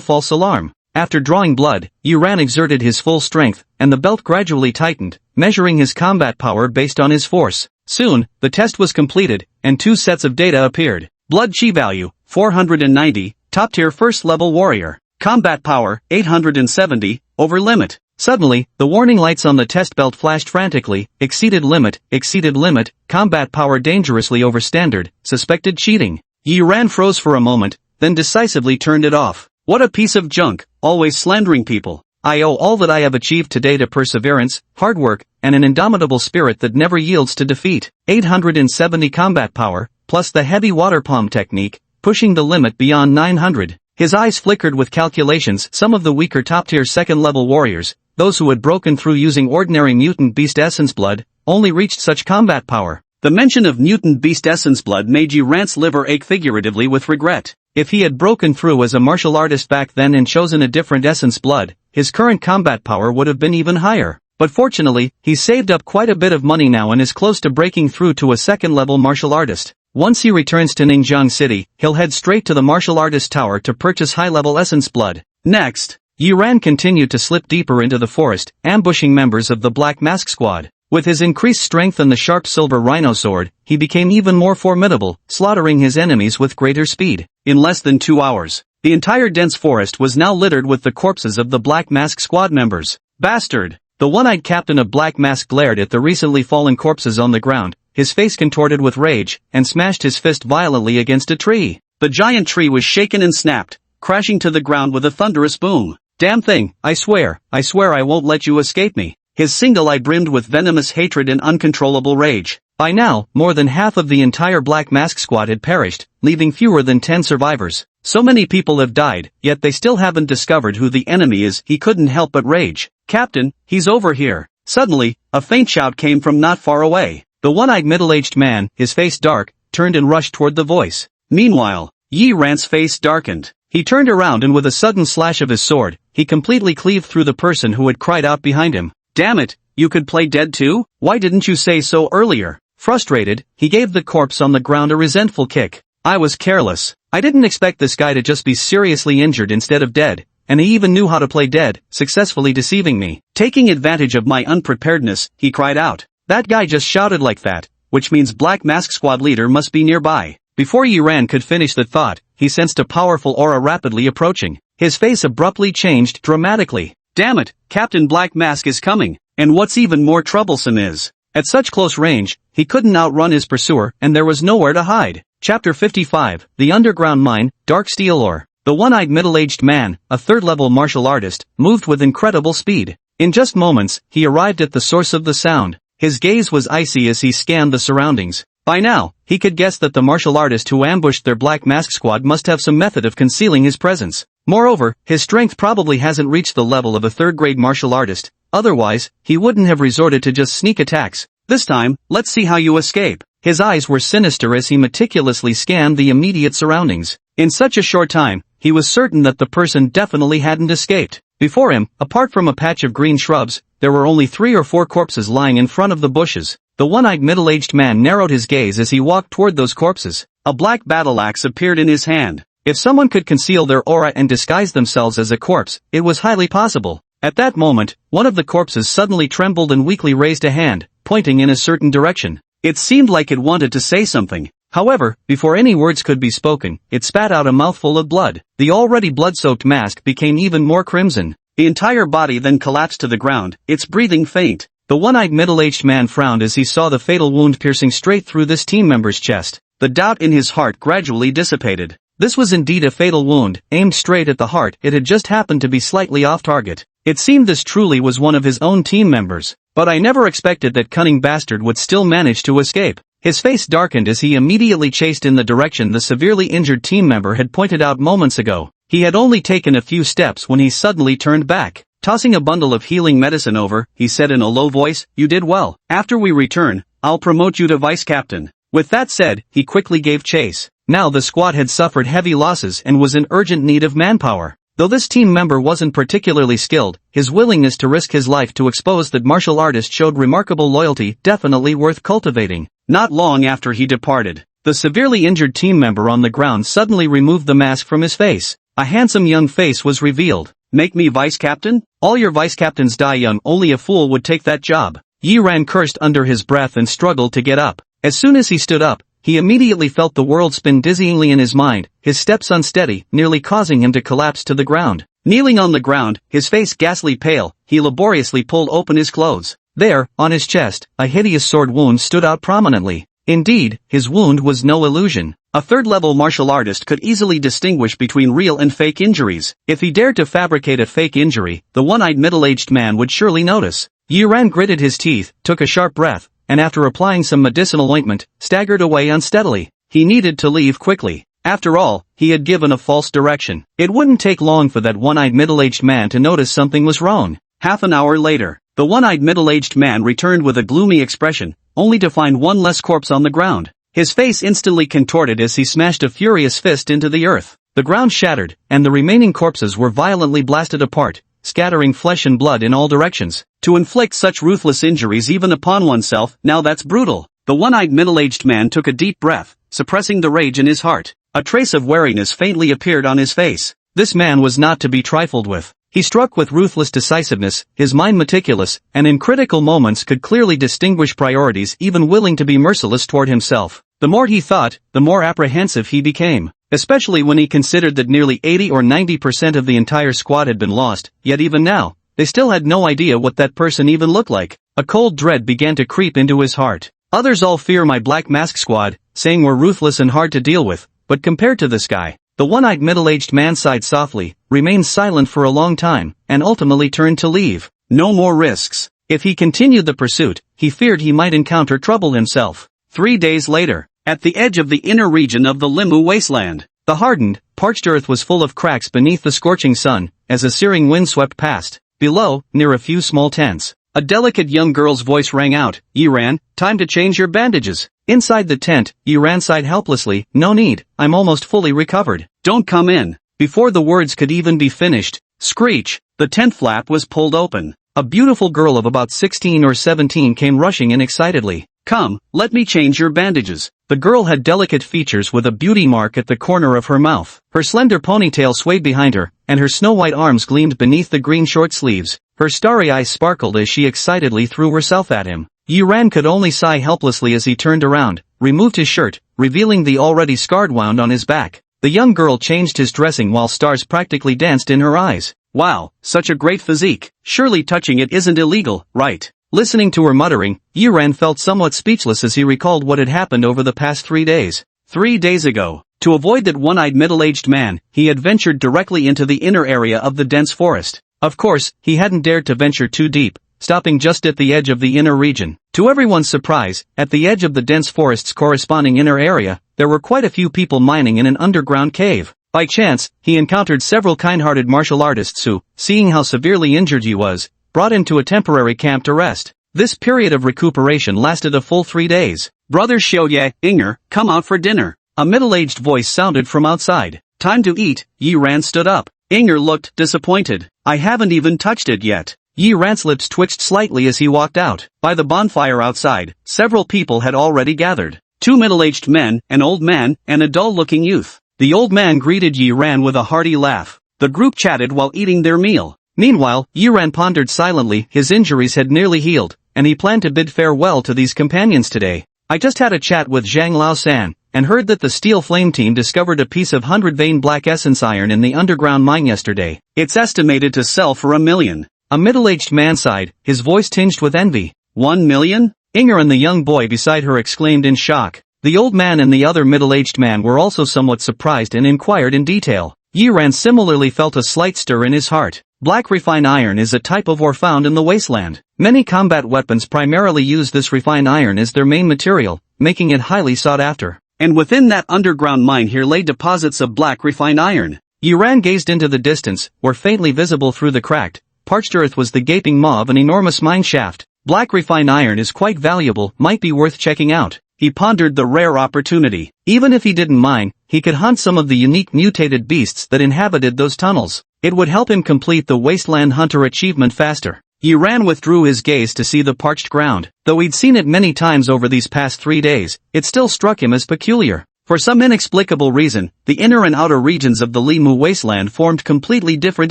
false alarm. After drawing blood, Yi Ran exerted his full strength, and the belt gradually tightened, measuring his combat power based on his force. Soon, the test was completed, and 2 sets of data appeared. Blood chi value, 490, top-tier first-level warrior. Combat power, 870, over limit. Suddenly, the warning lights on the test belt flashed frantically. Exceeded limit, combat power dangerously over standard, suspected cheating. Yi Ran froze for a moment, then decisively turned it off. What a piece of junk, always slandering people. I owe all that I have achieved today to perseverance, hard work, and an indomitable spirit that never yields to defeat. 870 combat power, plus the heavy water palm technique, pushing the limit beyond 900. His eyes flickered with calculations. Some of the weaker top-tier second-level warriors, those who had broken through using ordinary mutant beast essence blood, only reached such combat power. The mention of mutant beast essence blood made Yi Ran's liver ache figuratively with regret. If he had broken through as a martial artist back then and chosen a different essence blood, his current combat power would have been even higher. But fortunately, he's saved up quite a bit of money now and is close to breaking through to a second-level martial artist. Once he returns to Ningjiang City, he'll head straight to the martial artist tower to purchase high-level essence blood. Next, Yi Ran continued to slip deeper into the forest, ambushing members of the Black Mask Squad. With his increased strength and the sharp silver rhino sword, he became even more formidable, slaughtering his enemies with greater speed. In less than 2 hours, the entire dense forest was now littered with the corpses of the Black Mask Squad members. Bastard! The one-eyed captain of Black Mask glared at the recently fallen corpses on the ground, his face contorted with rage, and smashed his fist violently against a tree. The giant tree was shaken and snapped, crashing to the ground with a thunderous boom. Damn thing, I swear I won't let you escape me. His single eye brimmed with venomous hatred and uncontrollable rage. By now, more than half of the entire Black Mask Squad had perished, leaving fewer than 10 survivors. So many people have died, yet they still haven't discovered who the enemy is. He couldn't help but rage. Captain, he's over here. Suddenly, a faint shout came from not far away. The one-eyed middle-aged man, his face dark, turned and rushed toward the voice. Meanwhile, Yi Ran's face darkened. He turned around and with a sudden slash of his sword, he completely cleaved through the person who had cried out behind him. Damn it, you could play dead too? Why didn't you say so earlier? Frustrated, he gave the corpse on the ground a resentful kick. I was careless. I didn't expect this guy to just be seriously injured instead of dead, and he even knew how to play dead, successfully deceiving me. Taking advantage of my unpreparedness, he cried out. That guy just shouted like that, which means Black Mask Squad leader must be nearby. Before Yi Ran could finish the thought, he sensed a powerful aura rapidly approaching. His face abruptly changed dramatically. Damn it, Captain Black Mask is coming, and what's even more troublesome is, at such close range, he couldn't outrun his pursuer and there was nowhere to hide. Chapter 55, The Underground Mine, Dark Steel Ore. The one-eyed middle-aged man, a third-level martial artist, moved with incredible speed. In just moments, he arrived at the source of the sound. His gaze was icy as he scanned the surroundings. By now, he could guess that the martial artist who ambushed their Black Mask squad must have some method of concealing his presence. Moreover, his strength probably hasn't reached the level of a third-grade martial artist, otherwise, he wouldn't have resorted to just sneak attacks. This time, let's see how you escape. His eyes were sinister as he meticulously scanned the immediate surroundings. In such a short time, he was certain that the person definitely hadn't escaped. Before him, apart from a patch of green shrubs, there were only 3 or 4 corpses lying in front of the bushes. The one-eyed middle-aged man narrowed his gaze as he walked toward those corpses. A black battle axe appeared in his hand. If someone could conceal their aura and disguise themselves as a corpse, it was highly possible. At that moment, one of the corpses suddenly trembled and weakly raised a hand, pointing in a certain direction. It seemed like it wanted to say something. However, before any words could be spoken, it spat out a mouthful of blood. The already blood-soaked mask became even more crimson. The entire body then collapsed to the ground, its breathing faint. The one-eyed middle-aged man frowned as he saw the fatal wound piercing straight through this team member's chest. The doubt in his heart gradually dissipated. This was indeed a fatal wound, aimed straight at the heart. It had just happened to be slightly off target. It seemed this truly was one of his own team members. But I never expected that cunning bastard would still manage to escape. His face darkened as he immediately chased in the direction the severely injured team member had pointed out moments ago. He had only taken a few steps when he suddenly turned back. Tossing a bundle of healing medicine over, he said in a low voice, "You did well. After we return, I'll promote you to vice captain." With that said, he quickly gave chase. Now the squad had suffered heavy losses and was in urgent need of manpower. Though this team member wasn't particularly skilled, his willingness to risk his life to expose that martial artist showed remarkable loyalty, definitely worth cultivating. Not long after he departed, the severely injured team member on the ground suddenly removed the mask from his face. A handsome young face was revealed. "Make me vice captain? All your vice captains die young, only a fool would take that job." Yi Ran cursed under his breath and struggled to get up. As soon as he stood up, he immediately felt the world spin dizzyingly in his mind, his steps unsteady, nearly causing him to collapse to the ground. Kneeling on the ground, his face ghastly pale, he laboriously pulled open his clothes. There, on his chest, a hideous sword wound stood out prominently. Indeed, his wound was no illusion. A third-level martial artist could easily distinguish between real and fake injuries. If he dared to fabricate a fake injury, the one-eyed middle-aged man would surely notice. Yi Ran gritted his teeth, took a sharp breath, and after applying some medicinal ointment, staggered away unsteadily. He needed to leave quickly. After all, he had given a false direction. It wouldn't take long for that one-eyed middle-aged man to notice something was wrong. Half an hour later, the one-eyed middle-aged man returned with a gloomy expression, only to find one less corpse on the ground. His face instantly contorted as he smashed a furious fist into the earth. The ground shattered, and the remaining corpses were violently blasted apart, scattering flesh and blood in all directions. To inflict such ruthless injuries even upon oneself, now that's brutal. The one-eyed middle-aged man took a deep breath, suppressing the rage in his heart. A trace of wariness faintly appeared on his face. This man was not to be trifled with. He struck with ruthless decisiveness, his mind meticulous, and in critical moments could clearly distinguish priorities, even willing to be merciless toward himself. The more he thought, the more apprehensive he became. Especially when he considered that nearly 80 or 90% of the entire squad had been lost, yet even now, they still had no idea what that person even looked like. A cold dread began to creep into his heart. Others all fear my Black Mask squad, saying we're ruthless and hard to deal with, but compared to this guy, the one-eyed middle-aged man sighed softly, remained silent for a long time, and ultimately turned to leave. No more risks. If he continued the pursuit, he feared he might encounter trouble himself. 3 days later, at the edge of the inner region of the Limu wasteland, the hardened, parched earth was full of cracks beneath the scorching sun, as a searing wind swept past. Below, near a few small tents, a delicate young girl's voice rang out, "Yi Ran, time to change your bandages." Inside the tent, Yi Ran sighed helplessly, "No need, I'm almost fully recovered." "Don't come in." Before the words could even be finished, screech, the tent flap was pulled open. A beautiful girl of about 16 or 17 came rushing in excitedly. "Come, let me change your bandages." The girl had delicate features with a beauty mark at the corner of her mouth. Her slender ponytail swayed behind her, and her snow-white arms gleamed beneath the green short sleeves. Her starry eyes sparkled as she excitedly threw herself at him. Yi Ran could only sigh helplessly as he turned around, removed his shirt, revealing the already scarred wound on his back. The young girl changed his dressing while stars practically danced in her eyes. "Wow, such a great physique. Surely touching it isn't illegal, right?" Listening to her muttering, Yiran felt somewhat speechless as he recalled what had happened over the past 3 days. 3 days ago, to avoid that one-eyed middle-aged man, he had ventured directly into the inner area of the dense forest. Of course, he hadn't dared to venture too deep, stopping just at the edge of the inner region. To everyone's surprise, at the edge of the dense forest's corresponding inner area, there were quite a few people mining in an underground cave. By chance, he encountered several kind-hearted martial artists who, seeing how severely injured he was, brought him to a temporary camp to rest. This period of recuperation lasted a full 3 days. Brother Xiaoye, Inger, come out for dinner. A middle-aged voice sounded from outside. Time to eat. Yiran stood up. Inger looked disappointed. I haven't even touched it yet. Yiran's lips twitched slightly as he walked out. By the bonfire outside, several people had already gathered. 2 middle-aged men, an old man, and a dull-looking youth. The old man greeted Yiran with a hearty laugh. The group chatted while eating their meal. Meanwhile, Yiran pondered silently. His injuries had nearly healed, and he planned to bid farewell to these companions today. I just had a chat with Zhang Lao-san, and heard that the Steel Flame team discovered a piece of 100-vein black essence iron in the underground mine yesterday. It's estimated to sell for $1 million. A middle-aged man sighed, his voice tinged with envy. 1 million? Inger and the young boy beside her exclaimed in shock. The old man and the other middle-aged man were also somewhat surprised and inquired in detail. Yiran similarly felt a slight stir in his heart. Black refined iron is a type of ore found in the wasteland. Many combat weapons primarily use this refined iron as their main material, making it highly sought after. And within that underground mine here lay deposits of black refined iron. Yiran gazed into the distance, where faintly visible through the cracked, parched earth was the gaping maw of an enormous mine shaft. Black refined iron is quite valuable, might be worth checking out. He pondered the rare opportunity. Even if he didn't mine, he could hunt some of the unique mutated beasts that inhabited those tunnels. It would help him complete the Wasteland Hunter achievement faster. Yiran withdrew his gaze to see the parched ground. Though he'd seen it many times over these past 3 days, it still struck him as peculiar. For some inexplicable reason, the inner and outer regions of the Limu wasteland formed completely different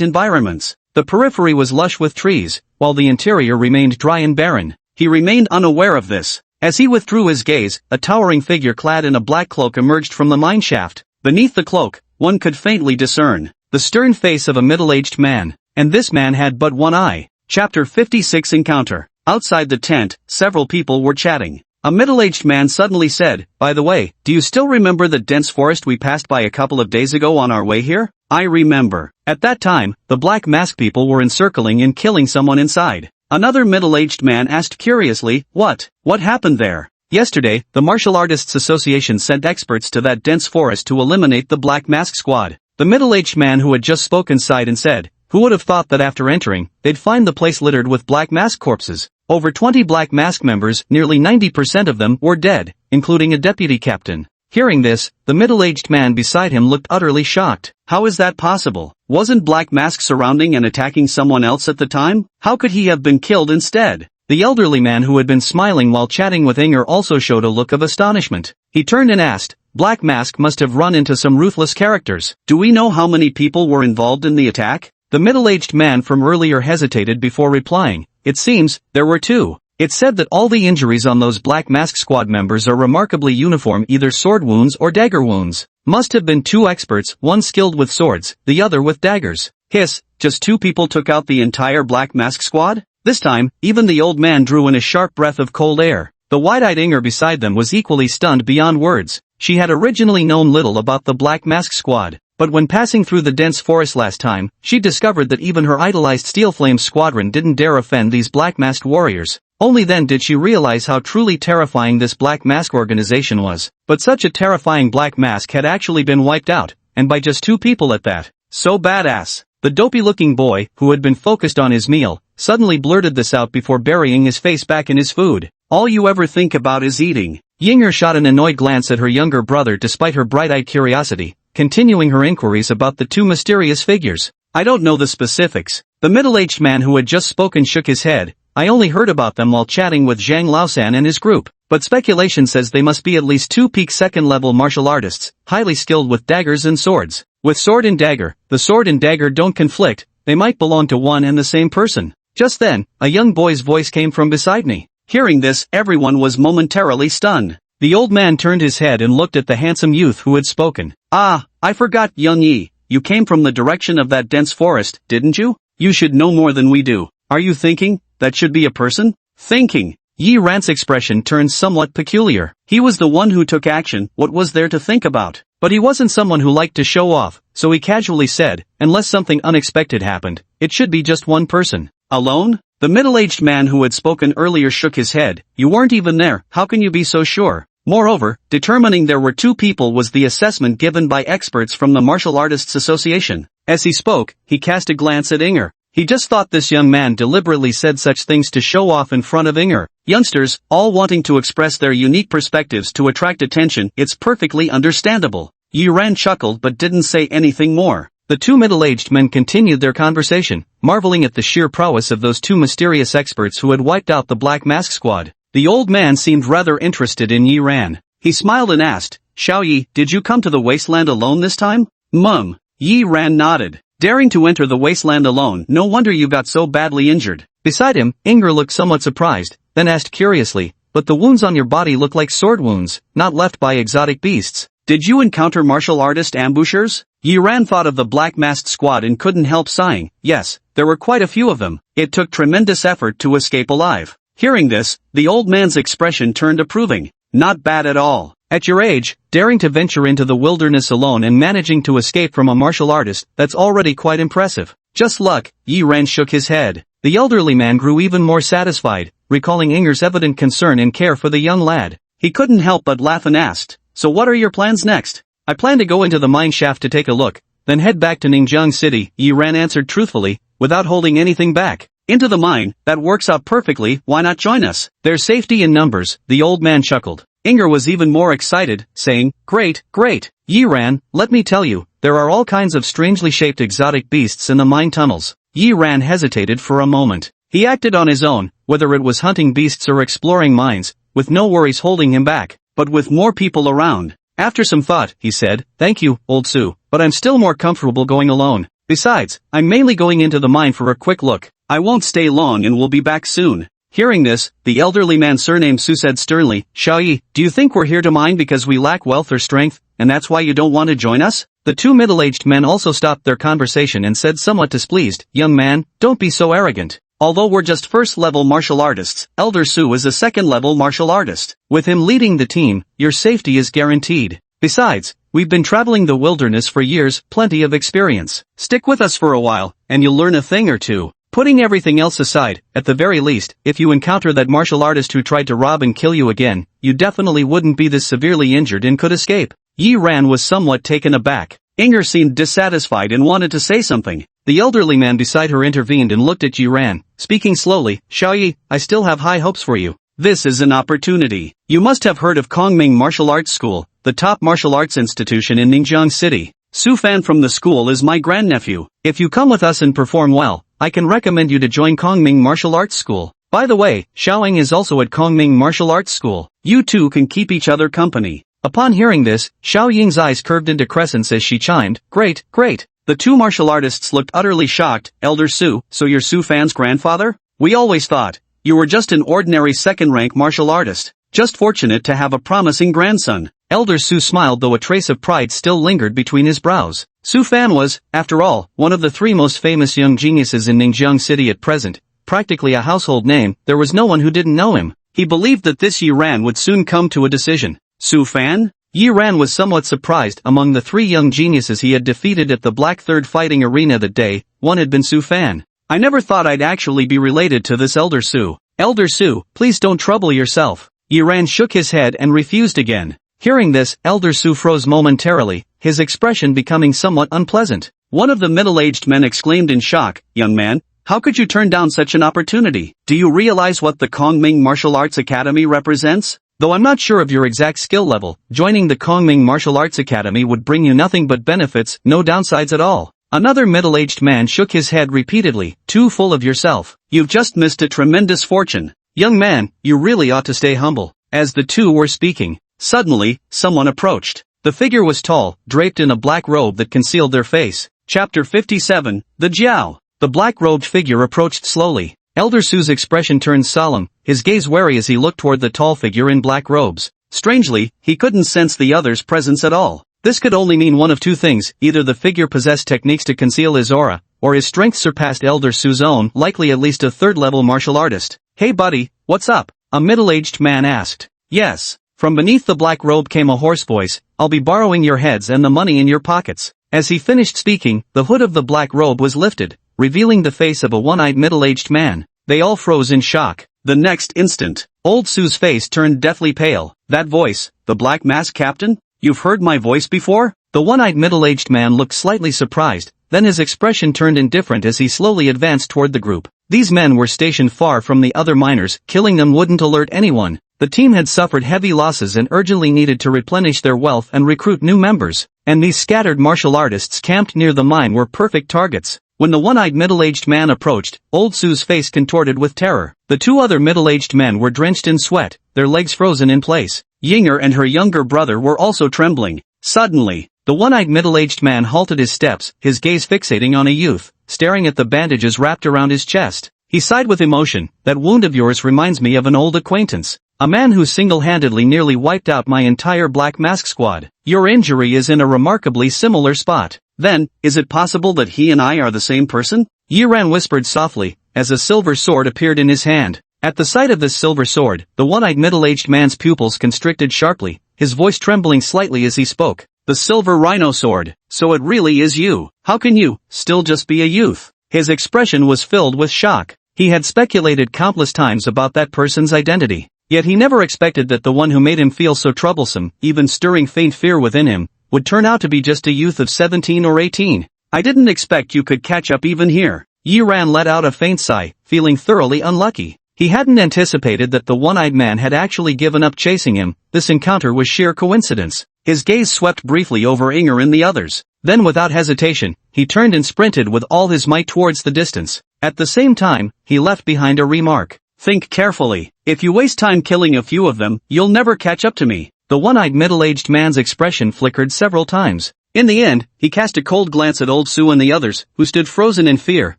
environments. The periphery was lush with trees, while the interior remained dry and barren. He remained unaware of this. As he withdrew his gaze, a towering figure clad in a black cloak emerged from the mine shaft. Beneath the cloak, one could faintly discern the stern face of a middle-aged man, and this man had but one eye. Chapter 56 Encounter. Outside the tent, several people were chatting. A middle-aged man suddenly said, "By the way, do you still remember the dense forest we passed by a couple of days ago on our way here?" I remember. At that time, the black mask people were encircling and killing someone inside. Another middle-aged man asked curiously, What happened there? Yesterday, the Martial Artists Association sent experts to that dense forest to eliminate the Black Mask Squad. The middle-aged man who had just spoken sighed and said, "Who would have thought that after entering, they'd find the place littered with Black Mask corpses? Over 20 Black Mask members, nearly 90% of them, were dead, including a deputy captain." Hearing this, the middle-aged man beside him looked utterly shocked. How is that possible? Wasn't Black Mask surrounding and attacking someone else at the time? How could he have been killed instead? The elderly man who had been smiling while chatting with Inger also showed a look of astonishment. He turned and asked, "Black Mask must have run into some ruthless characters. Do we know how many people were involved in the attack?" The middle-aged man from earlier hesitated before replying. "It seems, there were 2. It's said that all the injuries on those Black Mask Squad members are remarkably uniform, either sword wounds or dagger wounds. Must have been 2 experts, one skilled with swords, the other with daggers." Hiss, just 2 people took out the entire Black Mask Squad? This time, even the old man drew in a sharp breath of cold air. The wide-eyed Inger beside them was equally stunned beyond words. She had originally known little about the Black Mask Squad, but when passing through the dense forest last time, she discovered that even her idolized Steel Flame squadron didn't dare offend these Black Masked warriors. Only then did she realize how truly terrifying this Black Mask organization was. But such a terrifying Black Mask had actually been wiped out, and by just 2 people at that. So badass. The dopey-looking boy, who had been focused on his meal, suddenly blurted this out before burying his face back in his food. All you ever think about is eating. Yinger shot an annoyed glance at her younger brother despite her bright-eyed curiosity, continuing her inquiries about the 2 mysterious figures. I don't know the specifics. The middle-aged man who had just spoken shook his head. I only heard about them while chatting with Zhang Laosan and his group, but speculation says they must be at least 2 peak second-level martial artists, highly skilled with daggers and swords. With sword and dagger, the sword and dagger don't conflict, they might belong to one and the same person. Just then, a young boy's voice came from beside me. Hearing this, everyone was momentarily stunned. The old man turned his head and looked at the handsome youth who had spoken. "Ah, I forgot, young Yi. You came from the direction of that dense forest, didn't you? You should know more than we do. Are you thinking, that should be a person?" Thinking. Yi Ran's expression turned somewhat peculiar. He was the one who took action, what was there to think about? But he wasn't someone who liked to show off, so he casually said, unless something unexpected happened, it should be just one person. Alone? The middle-aged man who had spoken earlier shook his head. You weren't even there, how can you be so sure? Moreover, determining there were two people was the assessment given by experts from the Martial Artists Association. As he spoke, he cast a glance at Inger. He just thought this young man deliberately said such things to show off in front of Inger. Youngsters, all wanting to express their unique perspectives to attract attention, it's perfectly understandable. Yi Ran chuckled but didn't say anything more. The two middle-aged men continued their conversation, marveling at the sheer prowess of those two mysterious experts who had wiped out the Black Mask Squad. The old man seemed rather interested in Yi Ran. He smiled and asked, Xiao Yi, did you come to the wasteland alone this time? Mum. Yi Ran nodded. Daring to enter the wasteland alone, no wonder you got so badly injured. Beside him, Inger looked somewhat surprised, then asked curiously, but the wounds on your body look like sword wounds, not left by exotic beasts. Did you encounter martial artist ambushers? Yi Ran thought of the Black Masked Squad and couldn't help sighing. Yes, there were quite a few of them. It took tremendous effort to escape alive. Hearing this, the old man's expression turned approving. Not bad at all. At your age, daring to venture into the wilderness alone and managing to escape from a martial artist, that's already quite impressive. Just luck. Yi Ran shook his head. The elderly man grew even more satisfied, recalling Inger's evident concern and care for the young lad. He couldn't help but laugh and asked, so what are your plans next? I plan to go into the mine shaft to take a look, then head back to Ningjiang City, Yi Ran answered truthfully, without holding anything back. Into the mine, that works out perfectly, why not join us? There's safety in numbers, the old man chuckled. Inger was even more excited, saying, great, great. Yi Ran, let me tell you, there are all kinds of strangely shaped exotic beasts in the mine tunnels. Yi Ran hesitated for a moment. He acted on his own, whether it was hunting beasts or exploring mines, with no worries holding him back, but with more people around. After some thought, he said, thank you, old Su, but I'm still more comfortable going alone. Besides, I'm mainly going into the mine for a quick look. I won't stay long and will be back soon. Hearing this, the elderly man surnamed Su said sternly, Xiao Yi, do you think we're here to mine because we lack wealth or strength, and that's why you don't want to join us? The two middle-aged men also stopped their conversation and said somewhat displeased, young man, don't be so arrogant. Although we're just first-level martial artists, Elder Su is a second-level martial artist. With him leading the team, your safety is guaranteed. Besides, we've been traveling the wilderness for years, plenty of experience. Stick with us for a while, and you'll learn a thing or two. Putting everything else aside, at the very least, if you encounter that martial artist who tried to rob and kill you again, you definitely wouldn't be this severely injured and could escape. Yi Ran was somewhat taken aback. Inger seemed dissatisfied and wanted to say something. The elderly man beside her intervened and looked at Yi Ran, speaking slowly, Xiao Yi, I still have high hopes for you. This is an opportunity. You must have heard of Kongming Martial Arts School, the top martial arts institution in Ningjiang City. Su Fan from the school is my grandnephew. If you come with us and perform well, I can recommend you to join Kongming Martial Arts School. By the way, Xiaoying is also at Kongming Martial Arts School. You two can keep each other company. Upon hearing this, Xiao Ying's eyes curved into crescents as she chimed, great, great. The two martial artists looked utterly shocked. Elder Su, so you're Su Fan's grandfather? We always thought you were just an ordinary second-rank martial artist, just fortunate to have a promising grandson. Elder Su smiled though a trace of pride still lingered between his brows. Su Fan was, after all, one of the three most famous young geniuses in Ningjiang City at present, practically a household name. There was no one who didn't know him. He believed that this Yi Ran would soon come to a decision. Su Fan? Yi Ran was somewhat surprised. Among the three young geniuses he had defeated at the Black Third fighting arena that day, one had been Su Fan. I never thought I'd actually be related to this Elder Su. Elder Su, please don't trouble yourself. Yi Ran shook his head and refused again. Hearing this, Elder Su froze momentarily, his expression becoming somewhat unpleasant. One of the middle-aged men exclaimed in shock, young man, how could you turn down such an opportunity? Do you realize what the Kongming Martial Arts Academy represents? Though I'm not sure of your exact skill level, joining the Kongming Martial Arts Academy would bring you nothing but benefits, no downsides at all. Another middle-aged man shook his head repeatedly, too full of yourself. You've just missed a tremendous fortune. Young man, you really ought to stay humble. As the two were speaking, suddenly, someone approached. The figure was tall, draped in a black robe that concealed their face. Chapter 57, The Jiao. The black-robed figure approached slowly. Elder Su's expression turned solemn, his gaze wary as he looked toward the tall figure in black robes. Strangely, he couldn't sense the other's presence at all. This could only mean one of two things, either the figure possessed techniques to conceal his aura, or his strength surpassed Elder Su's own, likely at least a third-level martial artist. "Hey buddy, what's up?" a middle-aged man asked. "Yes." From beneath the black robe came a hoarse voice, "I'll be borrowing your heads and the money in your pockets." As he finished speaking, the hood of the black robe was lifted, revealing the face of a one-eyed middle-aged man. They all froze in shock. The next instant, Old Sue's face turned deathly pale. "That voice, the Black Mask Captain? You've heard my voice before?" The one-eyed middle-aged man looked slightly surprised, then his expression turned indifferent as he slowly advanced toward the group. These men were stationed far from the other miners, killing them wouldn't alert anyone. The team had suffered heavy losses and urgently needed to replenish their wealth and recruit new members, and these scattered martial artists camped near the mine were perfect targets. When the one-eyed middle-aged man approached, Old Sue's face contorted with terror. The two other middle-aged men were drenched in sweat, their legs frozen in place. Yinger and her younger brother were also trembling. Suddenly, the one-eyed middle-aged man halted his steps, his gaze fixating on a youth, staring at the bandages wrapped around his chest. He sighed with emotion, "That wound of yours reminds me of an old acquaintance. A man who single-handedly nearly wiped out my entire Black Mask squad. Your injury is in a remarkably similar spot." "Then, is it possible that he and I are the same person?" Yiran whispered softly, as a silver sword appeared in his hand. At the sight of this silver sword, the one-eyed middle-aged man's pupils constricted sharply, his voice trembling slightly as he spoke. "The silver rhino sword, so it really is you. How can you, still just be a youth?" His expression was filled with shock. He had speculated countless times about that person's identity. Yet he never expected that the one who made him feel so troublesome, even stirring faint fear within him, would turn out to be just a youth of 17 or 18. "I didn't expect you could catch up even here." Yiran let out a faint sigh, feeling thoroughly unlucky. He hadn't anticipated that the one-eyed man had actually given up chasing him. This encounter was sheer coincidence. His gaze swept briefly over Inger and the others. Then without hesitation, he turned and sprinted with all his might towards the distance. At the same time, he left behind a remark. "Think carefully. If you waste time killing a few of them, you'll never catch up to me." The one-eyed middle-aged man's expression flickered several times. In the end, he cast a cold glance at Old Sue and the others, who stood frozen in fear,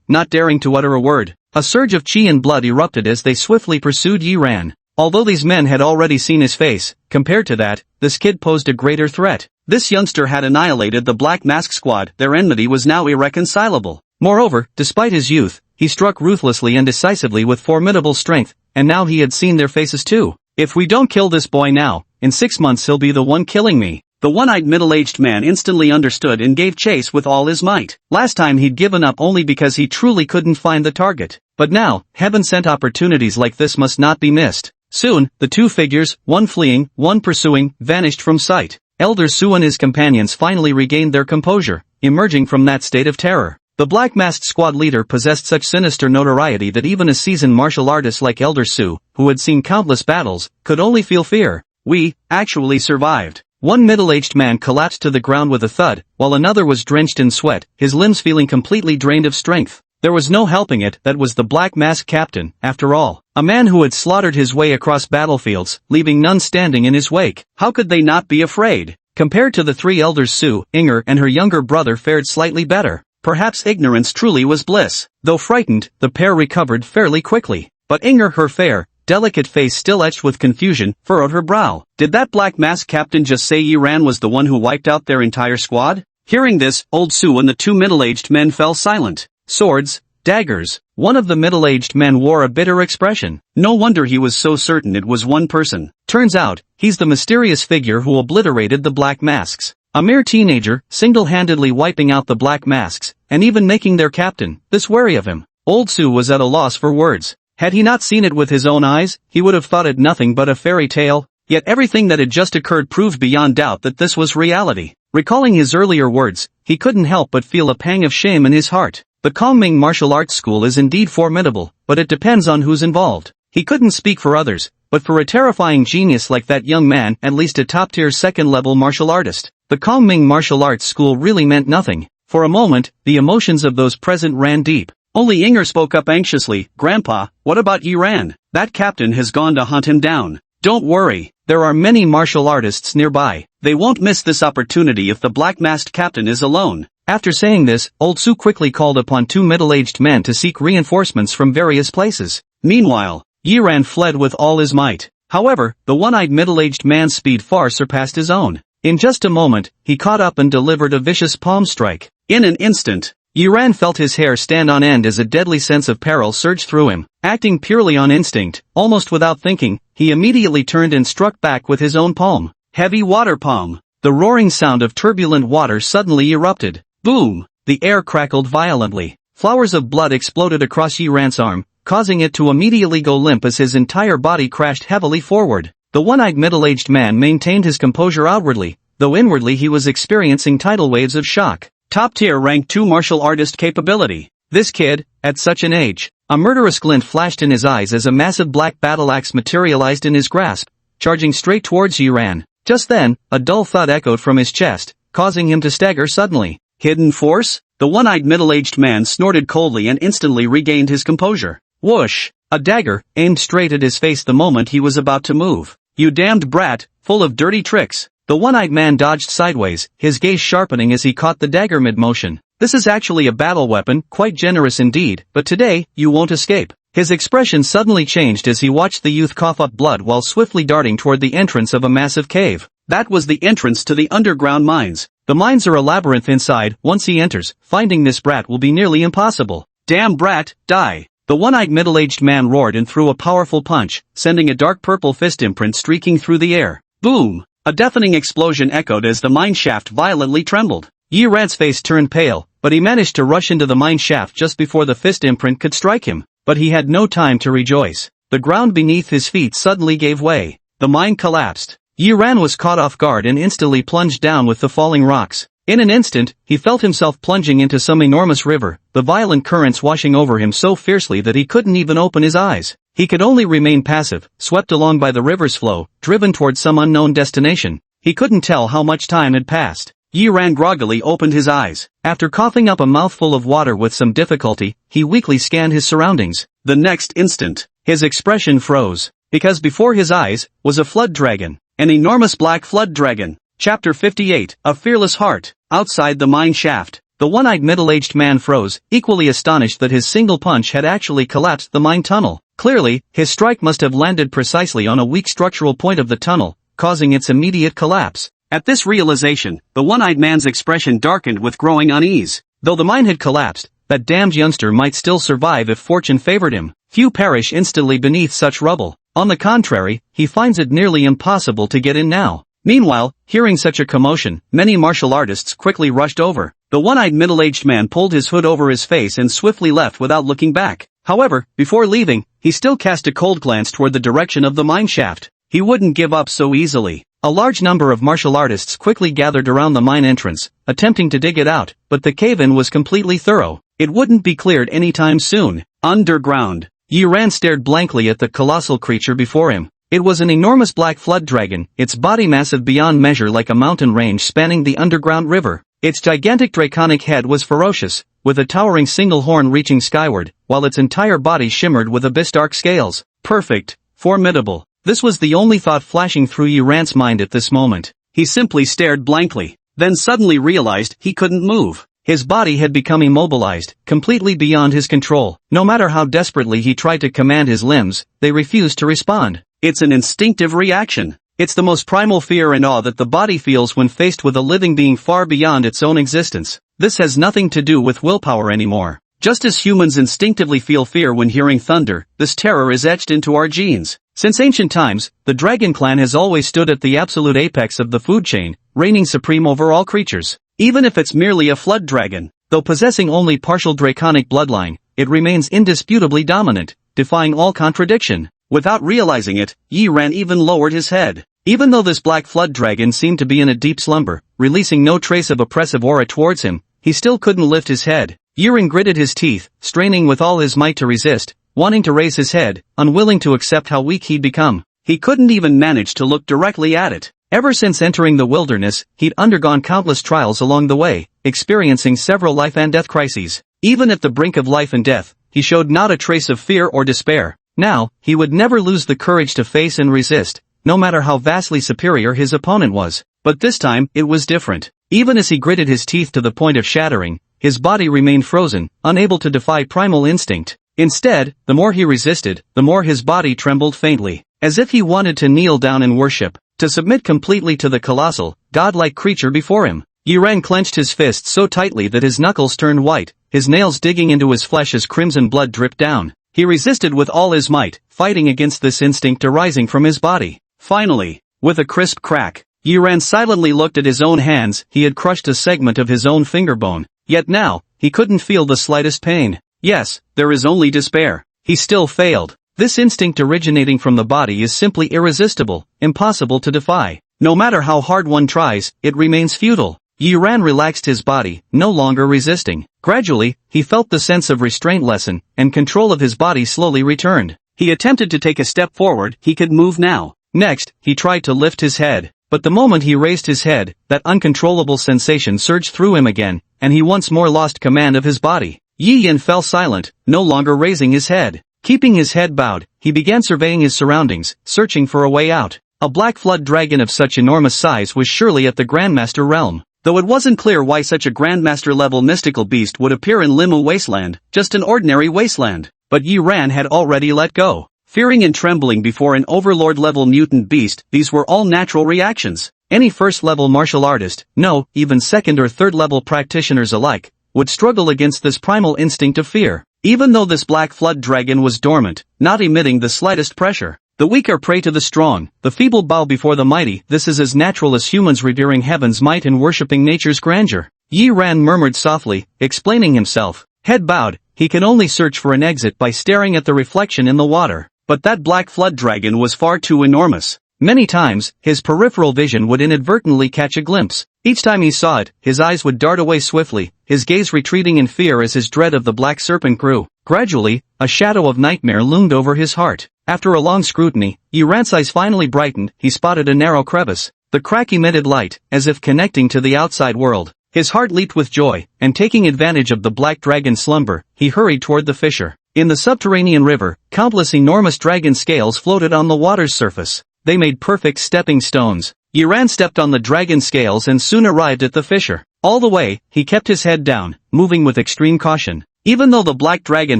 not daring to utter a word. A surge of chi and blood erupted as they swiftly pursued Yiran. Although these men had already seen his face, compared to that, this kid posed a greater threat. This youngster had annihilated the Black Mask squad, their enmity was now irreconcilable. Moreover, despite his youth, he struck ruthlessly and decisively with formidable strength, and now he had seen their faces too. "If we don't kill this boy now, in 6 months he'll be the one killing me." The one-eyed middle-aged man instantly understood and gave chase with all his might. Last time he'd given up only because he truly couldn't find the target. But now, heaven-sent opportunities like this must not be missed. Soon, the two figures, one fleeing, one pursuing, vanished from sight. Elder Su and his companions finally regained their composure, emerging from that state of terror. The Black Masked squad leader possessed such sinister notoriety that even a seasoned martial artist like Elder Su, who had seen countless battles, could only feel fear. "We, actually survived." One middle-aged man collapsed to the ground with a thud, while another was drenched in sweat, his limbs feeling completely drained of strength. There was no helping it, that was the Black Mask Captain, after all. A man who had slaughtered his way across battlefields, leaving none standing in his wake. How could they not be afraid? Compared to the three elders, Sue, Inger and her younger brother fared slightly better. Perhaps ignorance truly was bliss. Though frightened, the pair recovered fairly quickly. But Inger, her fair, delicate face still etched with confusion, furrowed her brow. Did that Black Mask Captain just say Yiran was the one who wiped out their entire squad? Hearing this, Old Sue and the two middle-aged men fell silent. Swords, daggers. One of the middle-aged men wore a bitter expression. No wonder he was so certain it was one person. Turns out, he's the mysterious figure who obliterated the Black Masks. A mere teenager, single-handedly wiping out the Black Masks, and even making their captain, this wary of him. Old Sue was at a loss for words. Had he not seen it with his own eyes, he would have thought it nothing but a fairy tale. Yet everything that had just occurred proved beyond doubt that this was reality. Recalling his earlier words, he couldn't help but feel a pang of shame in his heart. The Kongming martial arts school is indeed formidable, but it depends on who's involved. He couldn't speak for others, but for a terrifying genius like that young man, at least a top-tier second-level martial artist, the Kongming martial arts school really meant nothing. For a moment, the emotions of those present ran deep. Only Inger spoke up anxiously, "Grandpa, what about Yiran? That captain has gone to hunt him down." "Don't worry, there are many martial artists nearby. They won't miss this opportunity if the black-masked captain is alone." After saying this, Old Sue quickly called upon two middle-aged men to seek reinforcements from various places. Meanwhile, Yiran fled with all his might. However, the one-eyed middle-aged man's speed far surpassed his own. In just a moment, he caught up and delivered a vicious palm strike. In an instant, Yiran felt his hair stand on end as a deadly sense of peril surged through him. Acting purely on instinct, almost without thinking, he immediately turned and struck back with his own palm. Heavy water palm. The roaring sound of turbulent water suddenly erupted. Boom! The air crackled violently. Flowers of blood exploded across Yiran's arm, causing it to immediately go limp as his entire body crashed heavily forward. The one-eyed middle-aged man maintained his composure outwardly, though inwardly he was experiencing tidal waves of shock. Top-tier rank 2 martial artist capability. This kid, at such an age. A murderous glint flashed in his eyes as a massive black battle axe materialized in his grasp, charging straight towards Yiran. Just then, a dull thud echoed from his chest, causing him to stagger suddenly. Hidden force? The one-eyed middle-aged man snorted coldly and instantly regained his composure. Whoosh! A dagger, aimed straight at his face the moment he was about to move. You damned brat, full of dirty tricks. The one-eyed man dodged sideways, his gaze sharpening as he caught the dagger mid-motion. This is actually a battle weapon, quite generous indeed, but today, you won't escape. His expression suddenly changed as he watched the youth cough up blood while swiftly darting toward the entrance of a massive cave. That was the entrance to the underground mines. The mines are a labyrinth inside. Once he enters, finding this brat will be nearly impossible. Damn brat, die! The one-eyed middle-aged man roared and threw a powerful punch, sending a dark purple fist imprint streaking through the air. Boom! A deafening explosion echoed as the mine shaft violently trembled. Yiran's face turned pale, but he managed to rush into the mine shaft just before the fist imprint could strike him. But he had no time to rejoice. The ground beneath his feet suddenly gave way. The mine collapsed. Yiran was caught off guard and instantly plunged down with the falling rocks. In an instant, he felt himself plunging into some enormous river, the violent currents washing over him so fiercely that he couldn't even open his eyes. He could only remain passive, swept along by the river's flow, driven toward some unknown destination. He couldn't tell how much time had passed. Yiran groggily opened his eyes. After coughing up a mouthful of water with some difficulty, he weakly scanned his surroundings. The next instant, his expression froze, because before his eyes was a flood dragon. An enormous black flood dragon. Chapter 58, A Fearless Heart. Outside the mine shaft, the one-eyed middle-aged man froze, equally astonished that his single punch had actually collapsed the mine tunnel. Clearly, his strike must have landed precisely on a weak structural point of the tunnel, causing its immediate collapse. At this realization, the one-eyed man's expression darkened with growing unease. Though the mine had collapsed, that damned youngster might still survive if fortune favored him. Few perish instantly beneath such rubble. On the contrary, he finds it nearly impossible to get in now. Meanwhile, hearing such a commotion, many martial artists quickly rushed over. The one-eyed middle-aged man pulled his hood over his face and swiftly left without looking back. However, before leaving, he still cast a cold glance toward the direction of the mine shaft. He wouldn't give up so easily. A large number of martial artists quickly gathered around the mine entrance, attempting to dig it out, but the cave-in was completely thorough. It wouldn't be cleared anytime soon. Underground. Yiran stared blankly at the colossal creature before him. It was an enormous black flood dragon, its body massive beyond measure like a mountain range spanning the underground river. Its gigantic draconic head was ferocious, with a towering single horn reaching skyward, while its entire body shimmered with abyss-dark scales. Perfect. Formidable. This was the only thought flashing through Yiran's mind at this moment. He simply stared blankly, then suddenly realized he couldn't move. His body had become immobilized, completely beyond his control. No matter how desperately he tried to command his limbs, they refused to respond. It's an instinctive reaction. It's the most primal fear and awe that the body feels when faced with a living being far beyond its own existence. This has nothing to do with willpower anymore. Just as humans instinctively feel fear when hearing thunder, this terror is etched into our genes. Since ancient times, the dragon clan has always stood at the absolute apex of the food chain, reigning supreme over all creatures. Even if it's merely a flood dragon, though possessing only partial draconic bloodline, it remains indisputably dominant, defying all contradiction. Without realizing it, Yiran even lowered his head. Even though this black flood dragon seemed to be in a deep slumber, releasing no trace of oppressive aura towards him, he still couldn't lift his head. Yiran gritted his teeth, straining with all his might to resist, wanting to raise his head, unwilling to accept how weak he'd become. He couldn't even manage to look directly at it. Ever since entering the wilderness, he'd undergone countless trials along the way, experiencing several life and death crises. Even at the brink of life and death, he showed not a trace of fear or despair. Now, he would never lose the courage to face and resist, no matter how vastly superior his opponent was. But this time, it was different. Even as he gritted his teeth to the point of shattering, his body remained frozen, unable to defy primal instinct. Instead, the more he resisted, the more his body trembled faintly, as if he wanted to kneel down in worship, to submit completely to the colossal, godlike creature before him. Yiran clenched his fists so tightly that his knuckles turned white, his nails digging into his flesh as crimson blood dripped down. He resisted with all his might, fighting against this instinct arising from his body. Finally, with a crisp crack, Yiran silently looked at his own hands. He had crushed a segment of his own finger bone, yet now, he couldn't feel the slightest pain. Yes, there is only despair. He still failed. This instinct originating from the body is simply irresistible, impossible to defy. No matter how hard one tries, it remains futile. Yiran relaxed his body, no longer resisting. Gradually, he felt the sense of restraint lessen, and control of his body slowly returned. He attempted to take a step forward. He could move now. Next, he tried to lift his head. But the moment he raised his head, that uncontrollable sensation surged through him again, and he once more lost command of his body. Yi Yin fell silent, no longer raising his head. Keeping his head bowed, he began surveying his surroundings, searching for a way out. A black flood dragon of such enormous size was surely at the Grandmaster realm. Though it wasn't clear why such a Grandmaster-level mystical beast would appear in Limu Wasteland, just an ordinary wasteland. But Yi Ran had already let go. Fearing and trembling before an overlord-level mutant beast, these were all natural reactions. Any first-level martial artist, no, even second or third-level practitioners alike, would struggle against this primal instinct of fear. Even though this black flood dragon was dormant, not emitting the slightest pressure. The weak are prey to the strong, the feeble bow before the mighty. This is as natural as humans revering heaven's might and worshipping nature's grandeur. Yi Ran murmured softly, explaining himself. Head bowed, he can only search for an exit by staring at the reflection in the water. But that black flood dragon was far too enormous. Many times, his peripheral vision would inadvertently catch a glimpse. Each time he saw it, his eyes would dart away swiftly, his gaze retreating in fear as his dread of the black serpent grew. Gradually, a shadow of nightmare loomed over his heart. After a long scrutiny, Yiran's eyes finally brightened. He spotted a narrow crevice. The crack emitted light, as if connecting to the outside world. His heart leaped with joy, and taking advantage of the black dragon's slumber, he hurried toward the fissure. In the subterranean river, countless enormous dragon scales floated on the water's surface. They made perfect stepping stones. Yiran stepped on the dragon scales and soon arrived at the fissure. All the way, he kept his head down, moving with extreme caution. Even though the black dragon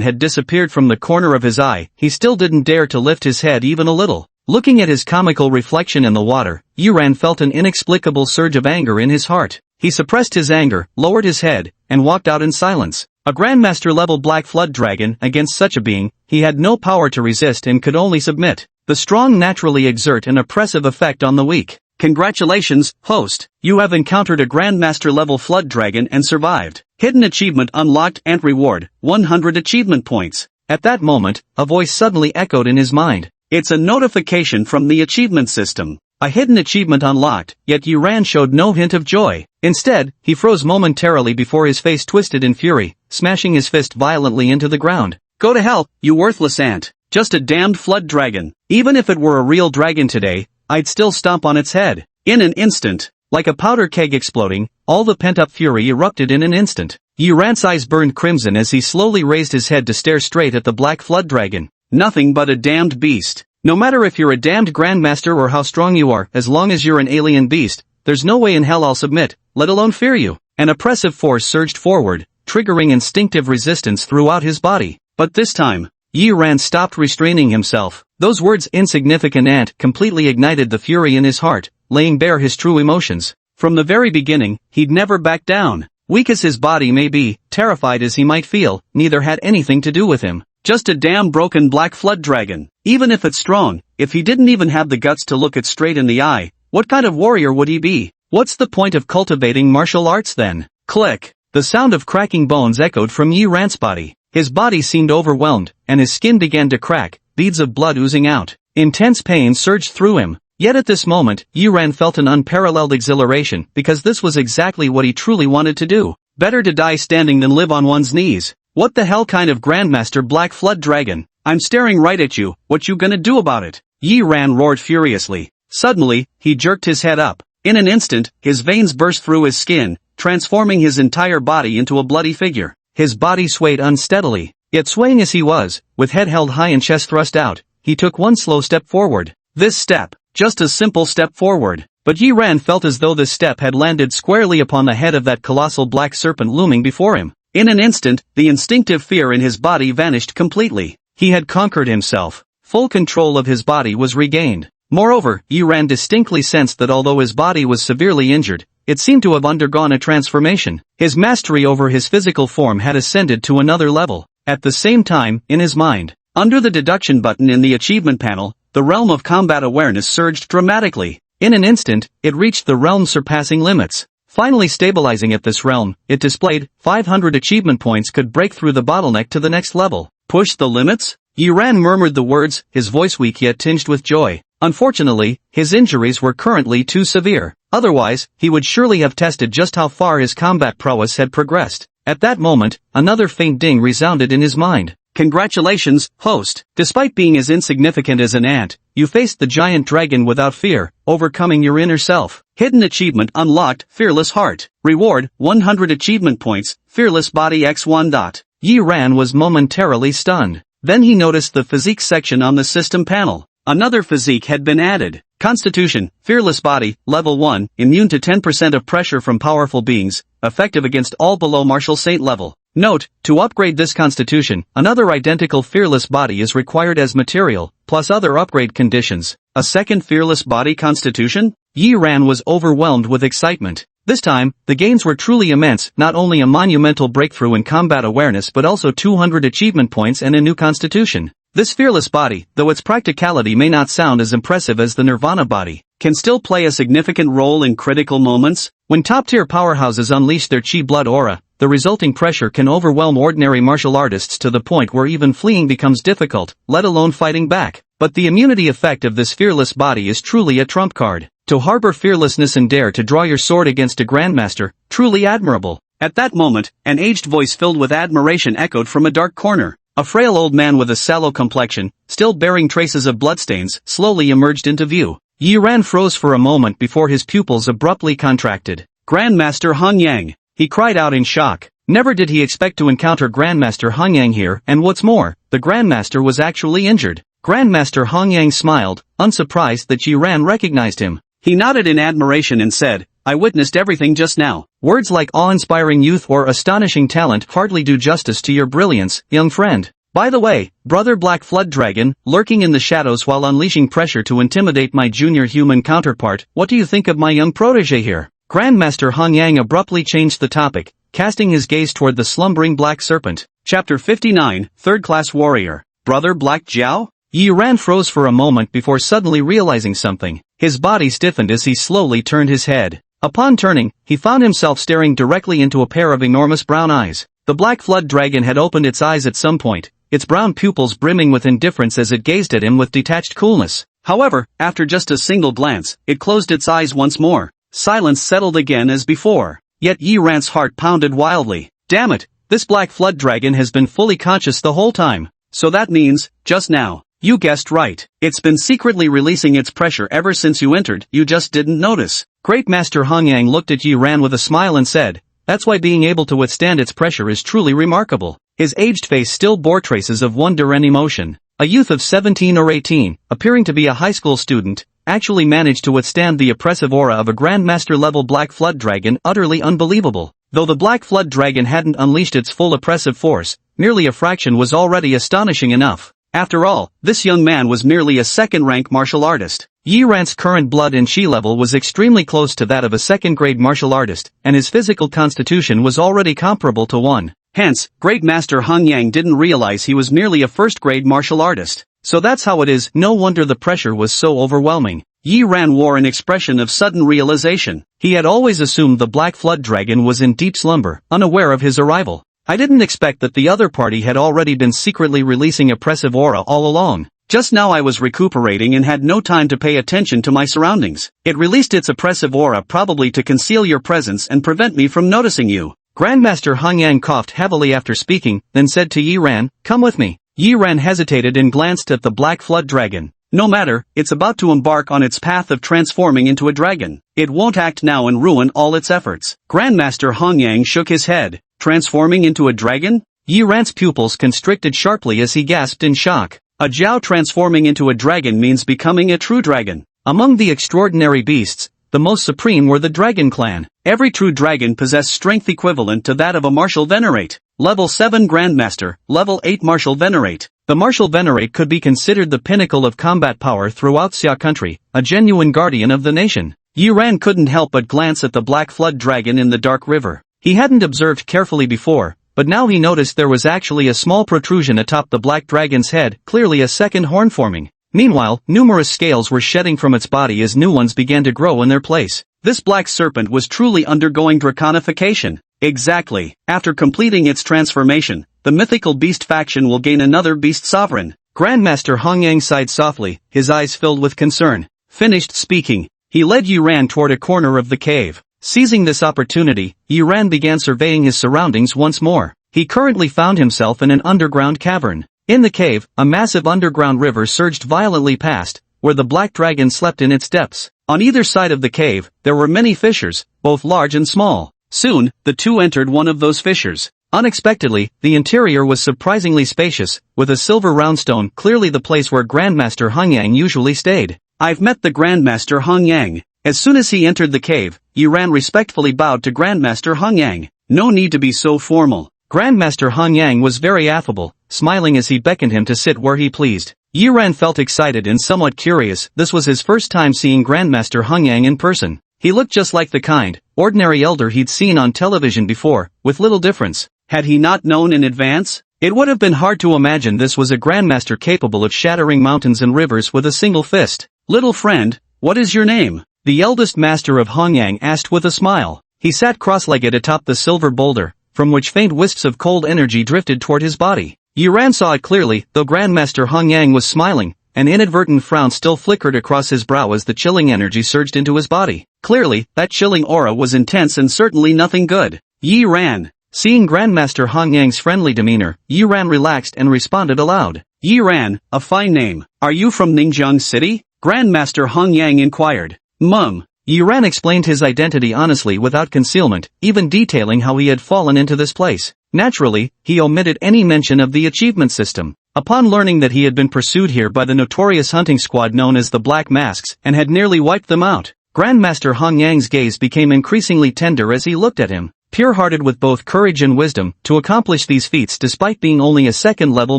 had disappeared from the corner of his eye, he still didn't dare to lift his head even a little. Looking at his comical reflection in the water, Yiran felt an inexplicable surge of anger in his heart. He suppressed his anger, lowered his head, and walked out in silence. A Grandmaster-level black flood dragon, against such a being, he had no power to resist and could only submit. The strong naturally exert an oppressive effect on the weak. Congratulations, host. You have encountered a Grandmaster-level flood dragon and survived. Hidden achievement unlocked and reward, 100 achievement points. At that moment, a voice suddenly echoed in his mind. It's a notification from the achievement system. A hidden achievement unlocked, yet Yiran showed no hint of joy. Instead, he froze momentarily before his face twisted in fury, smashing his fist violently into the ground. Go to hell, you worthless ant. Just a damned flood dragon. Even if it were a real dragon today, I'd still stomp on its head. In an instant, like a powder keg exploding, all the pent-up fury erupted in an instant. Yiran's eyes burned crimson as he slowly raised his head to stare straight at the black flood dragon. Nothing but a damned beast. No matter if you're a damned grandmaster or how strong you are, as long as you're an alien beast, there's no way in hell I'll submit, let alone fear you. An oppressive force surged forward, triggering instinctive resistance throughout his body. But this time, Yiran stopped restraining himself. Those words insignificant ant completely ignited the fury in his heart, laying bare his true emotions. From the very beginning, he'd never backed down. Weak as his body may be, terrified as he might feel, neither had anything to do with him. Just a damn broken black flood dragon. Even if it's strong, if he didn't even have the guts to look it straight in the eye, what kind of warrior would he be? What's the point of cultivating martial arts then? Click. The sound of cracking bones echoed from Yiran's body. His body seemed overwhelmed, and his skin began to crack, beads of blood oozing out. Intense pain surged through him. Yet at this moment, Yiran felt an unparalleled exhilaration, because this was exactly what he truly wanted to do. Better to die standing than live on one's knees. What the hell kind of Grandmaster Black Flood Dragon? I'm staring right at you, what you gonna do about it? Yiran roared furiously. Suddenly, he jerked his head up. In an instant, his veins burst through his skin, transforming his entire body into a bloody figure. His body swayed unsteadily. Yet swaying as he was, with head held high and chest thrust out, he took one slow step forward. This step, just a simple step forward. But Yiran felt as though this step had landed squarely upon the head of that colossal black serpent looming before him. In an instant, the instinctive fear in his body vanished completely. He had conquered himself. Full control of his body was regained. Moreover, Yiran distinctly sensed that although his body was severely injured, it seemed to have undergone a transformation. His mastery over his physical form had ascended to another level. At the same time, in his mind, under the deduction button in the achievement panel, the realm of combat awareness surged dramatically. In an instant, it reached the realm surpassing limits. Finally stabilizing at this realm, it displayed 500 achievement points could break through the bottleneck to the next level. Push the limits? Yiran murmured the words, his voice weak yet tinged with joy. Unfortunately, his injuries were currently too severe. Otherwise, he would surely have tested just how far his combat prowess had progressed. At that moment, another faint ding resounded in his mind. Congratulations, host. Despite being as insignificant as an ant, you faced the giant dragon without fear, overcoming your inner self. Hidden achievement unlocked, Fearless Heart. Reward, 100 achievement points, Fearless Body x1. Yiran was momentarily stunned. Then he noticed the physique section on the system panel. Another physique had been added. Constitution, Fearless Body, Level 1, immune to 10% of pressure from powerful beings, effective against all below Martial Saint level. Note, to upgrade this constitution, another identical Fearless Body is required as material, plus other upgrade conditions. A second Fearless Body constitution? Yiran was overwhelmed with excitement. This time, the gains were truly immense, not only a monumental breakthrough in combat awareness but also 200 achievement points and a new constitution. This Fearless Body, though its practicality may not sound as impressive as the Nirvana Body, can still play a significant role in critical moments. When top-tier powerhouses unleash their Chi blood aura, the resulting pressure can overwhelm ordinary martial artists to the point where even fleeing becomes difficult, let alone fighting back. But the immunity effect of this Fearless Body is truly a trump card. To harbor fearlessness and dare to draw your sword against a grandmaster, truly admirable. At that moment, an aged voice filled with admiration echoed from a dark corner. A frail old man with a sallow complexion, still bearing traces of bloodstains, slowly emerged into view. Yiran froze for a moment before his pupils abruptly contracted. Grandmaster Hong Yang! He cried out in shock. Never did he expect to encounter Grandmaster Hong Yang here, and what's more, the Grandmaster was actually injured. Grandmaster Hong Yang smiled, unsurprised that Yiran recognized him. He nodded in admiration and said, I witnessed everything just now. Words like awe-inspiring youth or astonishing talent hardly do justice to your brilliance, young friend. By the way, Brother Black Flood Dragon, lurking in the shadows while unleashing pressure to intimidate my junior human counterpart, what do you think of my young protege here? Grandmaster Hong Yang abruptly changed the topic, casting his gaze toward the slumbering black serpent. Chapter 59, Third Class Warrior. Brother Black Jiao? Yiran froze for a moment before suddenly realizing something. His body stiffened as he slowly turned his head. Upon turning, he found himself staring directly into a pair of enormous brown eyes. The Black Flood Dragon had opened its eyes at some point, its brown pupils brimming with indifference as it gazed at him with detached coolness. However, after just a single glance, it closed its eyes once more. Silence settled again as before. Yet Yiran's heart pounded wildly. Damn it, this Black Flood Dragon has been fully conscious the whole time. So that means, just now. You guessed right. It's been secretly releasing its pressure ever since you entered, you just didn't notice. Great Master Hong Yang looked at Yiran with a smile and said, that's why being able to withstand its pressure is truly remarkable. His aged face still bore traces of wonder and emotion. A youth of 17 or 18, appearing to be a high school student, actually managed to withstand the oppressive aura of a Grandmaster-level Black Flood Dragon, utterly unbelievable. Though the Black Flood Dragon hadn't unleashed its full oppressive force, merely a fraction was already astonishing enough. After all, this young man was merely a second-rank martial artist. Yiran's current blood and chi level was extremely close to that of a second-grade martial artist, and his physical constitution was already comparable to one. Hence, Great Master Hong Yang didn't realize he was merely a first-grade martial artist. So that's how it is, no wonder the pressure was so overwhelming. Yiran wore an expression of sudden realization. He had always assumed the Black Flood Dragon was in deep slumber, unaware of his arrival. I didn't expect that the other party had already been secretly releasing oppressive aura all along. Just now I was recuperating and had no time to pay attention to my surroundings. It released its oppressive aura probably to conceal your presence and prevent me from noticing you. Grandmaster Hong Yang coughed heavily after speaking, then said to Yiran, come with me. Yiran hesitated and glanced at the Black Flood Dragon. No matter, it's about to embark on its path of transforming into a dragon. It won't act now and ruin all its efforts. Grandmaster Hong Yang shook his head. Transforming into a dragon? Yiran's pupils constricted sharply as he gasped in shock. A Jiao transforming into a dragon means becoming a true dragon. Among the extraordinary beasts, the most supreme were the Dragon Clan. Every true dragon possessed strength equivalent to that of a Martial Venerate. Level 7 Grandmaster, Level 8 Martial Venerate. The Martial Venerate could be considered the pinnacle of combat power throughout Xia country, a genuine guardian of the nation. Yiran couldn't help but glance at the black flood dragon in the dark river. He hadn't observed carefully before, but now he noticed there was actually a small protrusion atop the black dragon's head, clearly a second horn forming. Meanwhile, numerous scales were shedding from its body as new ones began to grow in their place. This black serpent was truly undergoing draconification. Exactly. After completing its transformation, the mythical beast faction will gain another beast sovereign. Grandmaster Hongyang sighed softly, his eyes filled with concern. Finished speaking, he led Yiran toward a corner of the cave. Seizing this opportunity, Yiran began surveying his surroundings once more. He currently found himself in an underground cavern. In the cave, a massive underground river surged violently past, where the black dragon slept in its depths. On either side of the cave, there were many fissures, both large and small. Soon, the two entered one of those fissures. Unexpectedly, the interior was surprisingly spacious, with a silver roundstone, clearly the place where Grandmaster Hongyang usually stayed. I've met the Grandmaster Hongyang. As soon as he entered the cave, Yiran respectfully bowed to Grandmaster Hongyang. No need to be so formal. Grandmaster Hongyang was very affable, smiling as he beckoned him to sit where he pleased. Yiran felt excited and somewhat curious. This was his first time seeing Grandmaster Hongyang in person. He looked just like the kind, ordinary elder he'd seen on television before, with little difference. Had he not known in advance? It would have been hard to imagine this was a Grandmaster capable of shattering mountains and rivers with a single fist. Little friend, what is your name? The eldest master of Hongyang asked with a smile. He sat cross-legged atop the silver boulder, from which faint wisps of cold energy drifted toward his body. Yiran saw it clearly, though Grandmaster Hongyang was smiling. An inadvertent frown still flickered across his brow as the chilling energy surged into his body. Clearly, that chilling aura was intense and certainly nothing good. Yiran. Seeing Grandmaster Hongyang's friendly demeanor, Yiran relaxed and responded aloud. Yiran, a fine name. Are you from Ningjiang City? Grandmaster Hongyang inquired. Yiran explained his identity honestly without concealment, even detailing how he had fallen into this place. Naturally, he omitted any mention of the achievement system. Upon learning that he had been pursued here by the notorious hunting squad known as the Black Masks and had nearly wiped them out, Grandmaster Hongyang's gaze became increasingly tender as he looked at him. Pure-hearted with both courage and wisdom, to accomplish these feats despite being only a second-level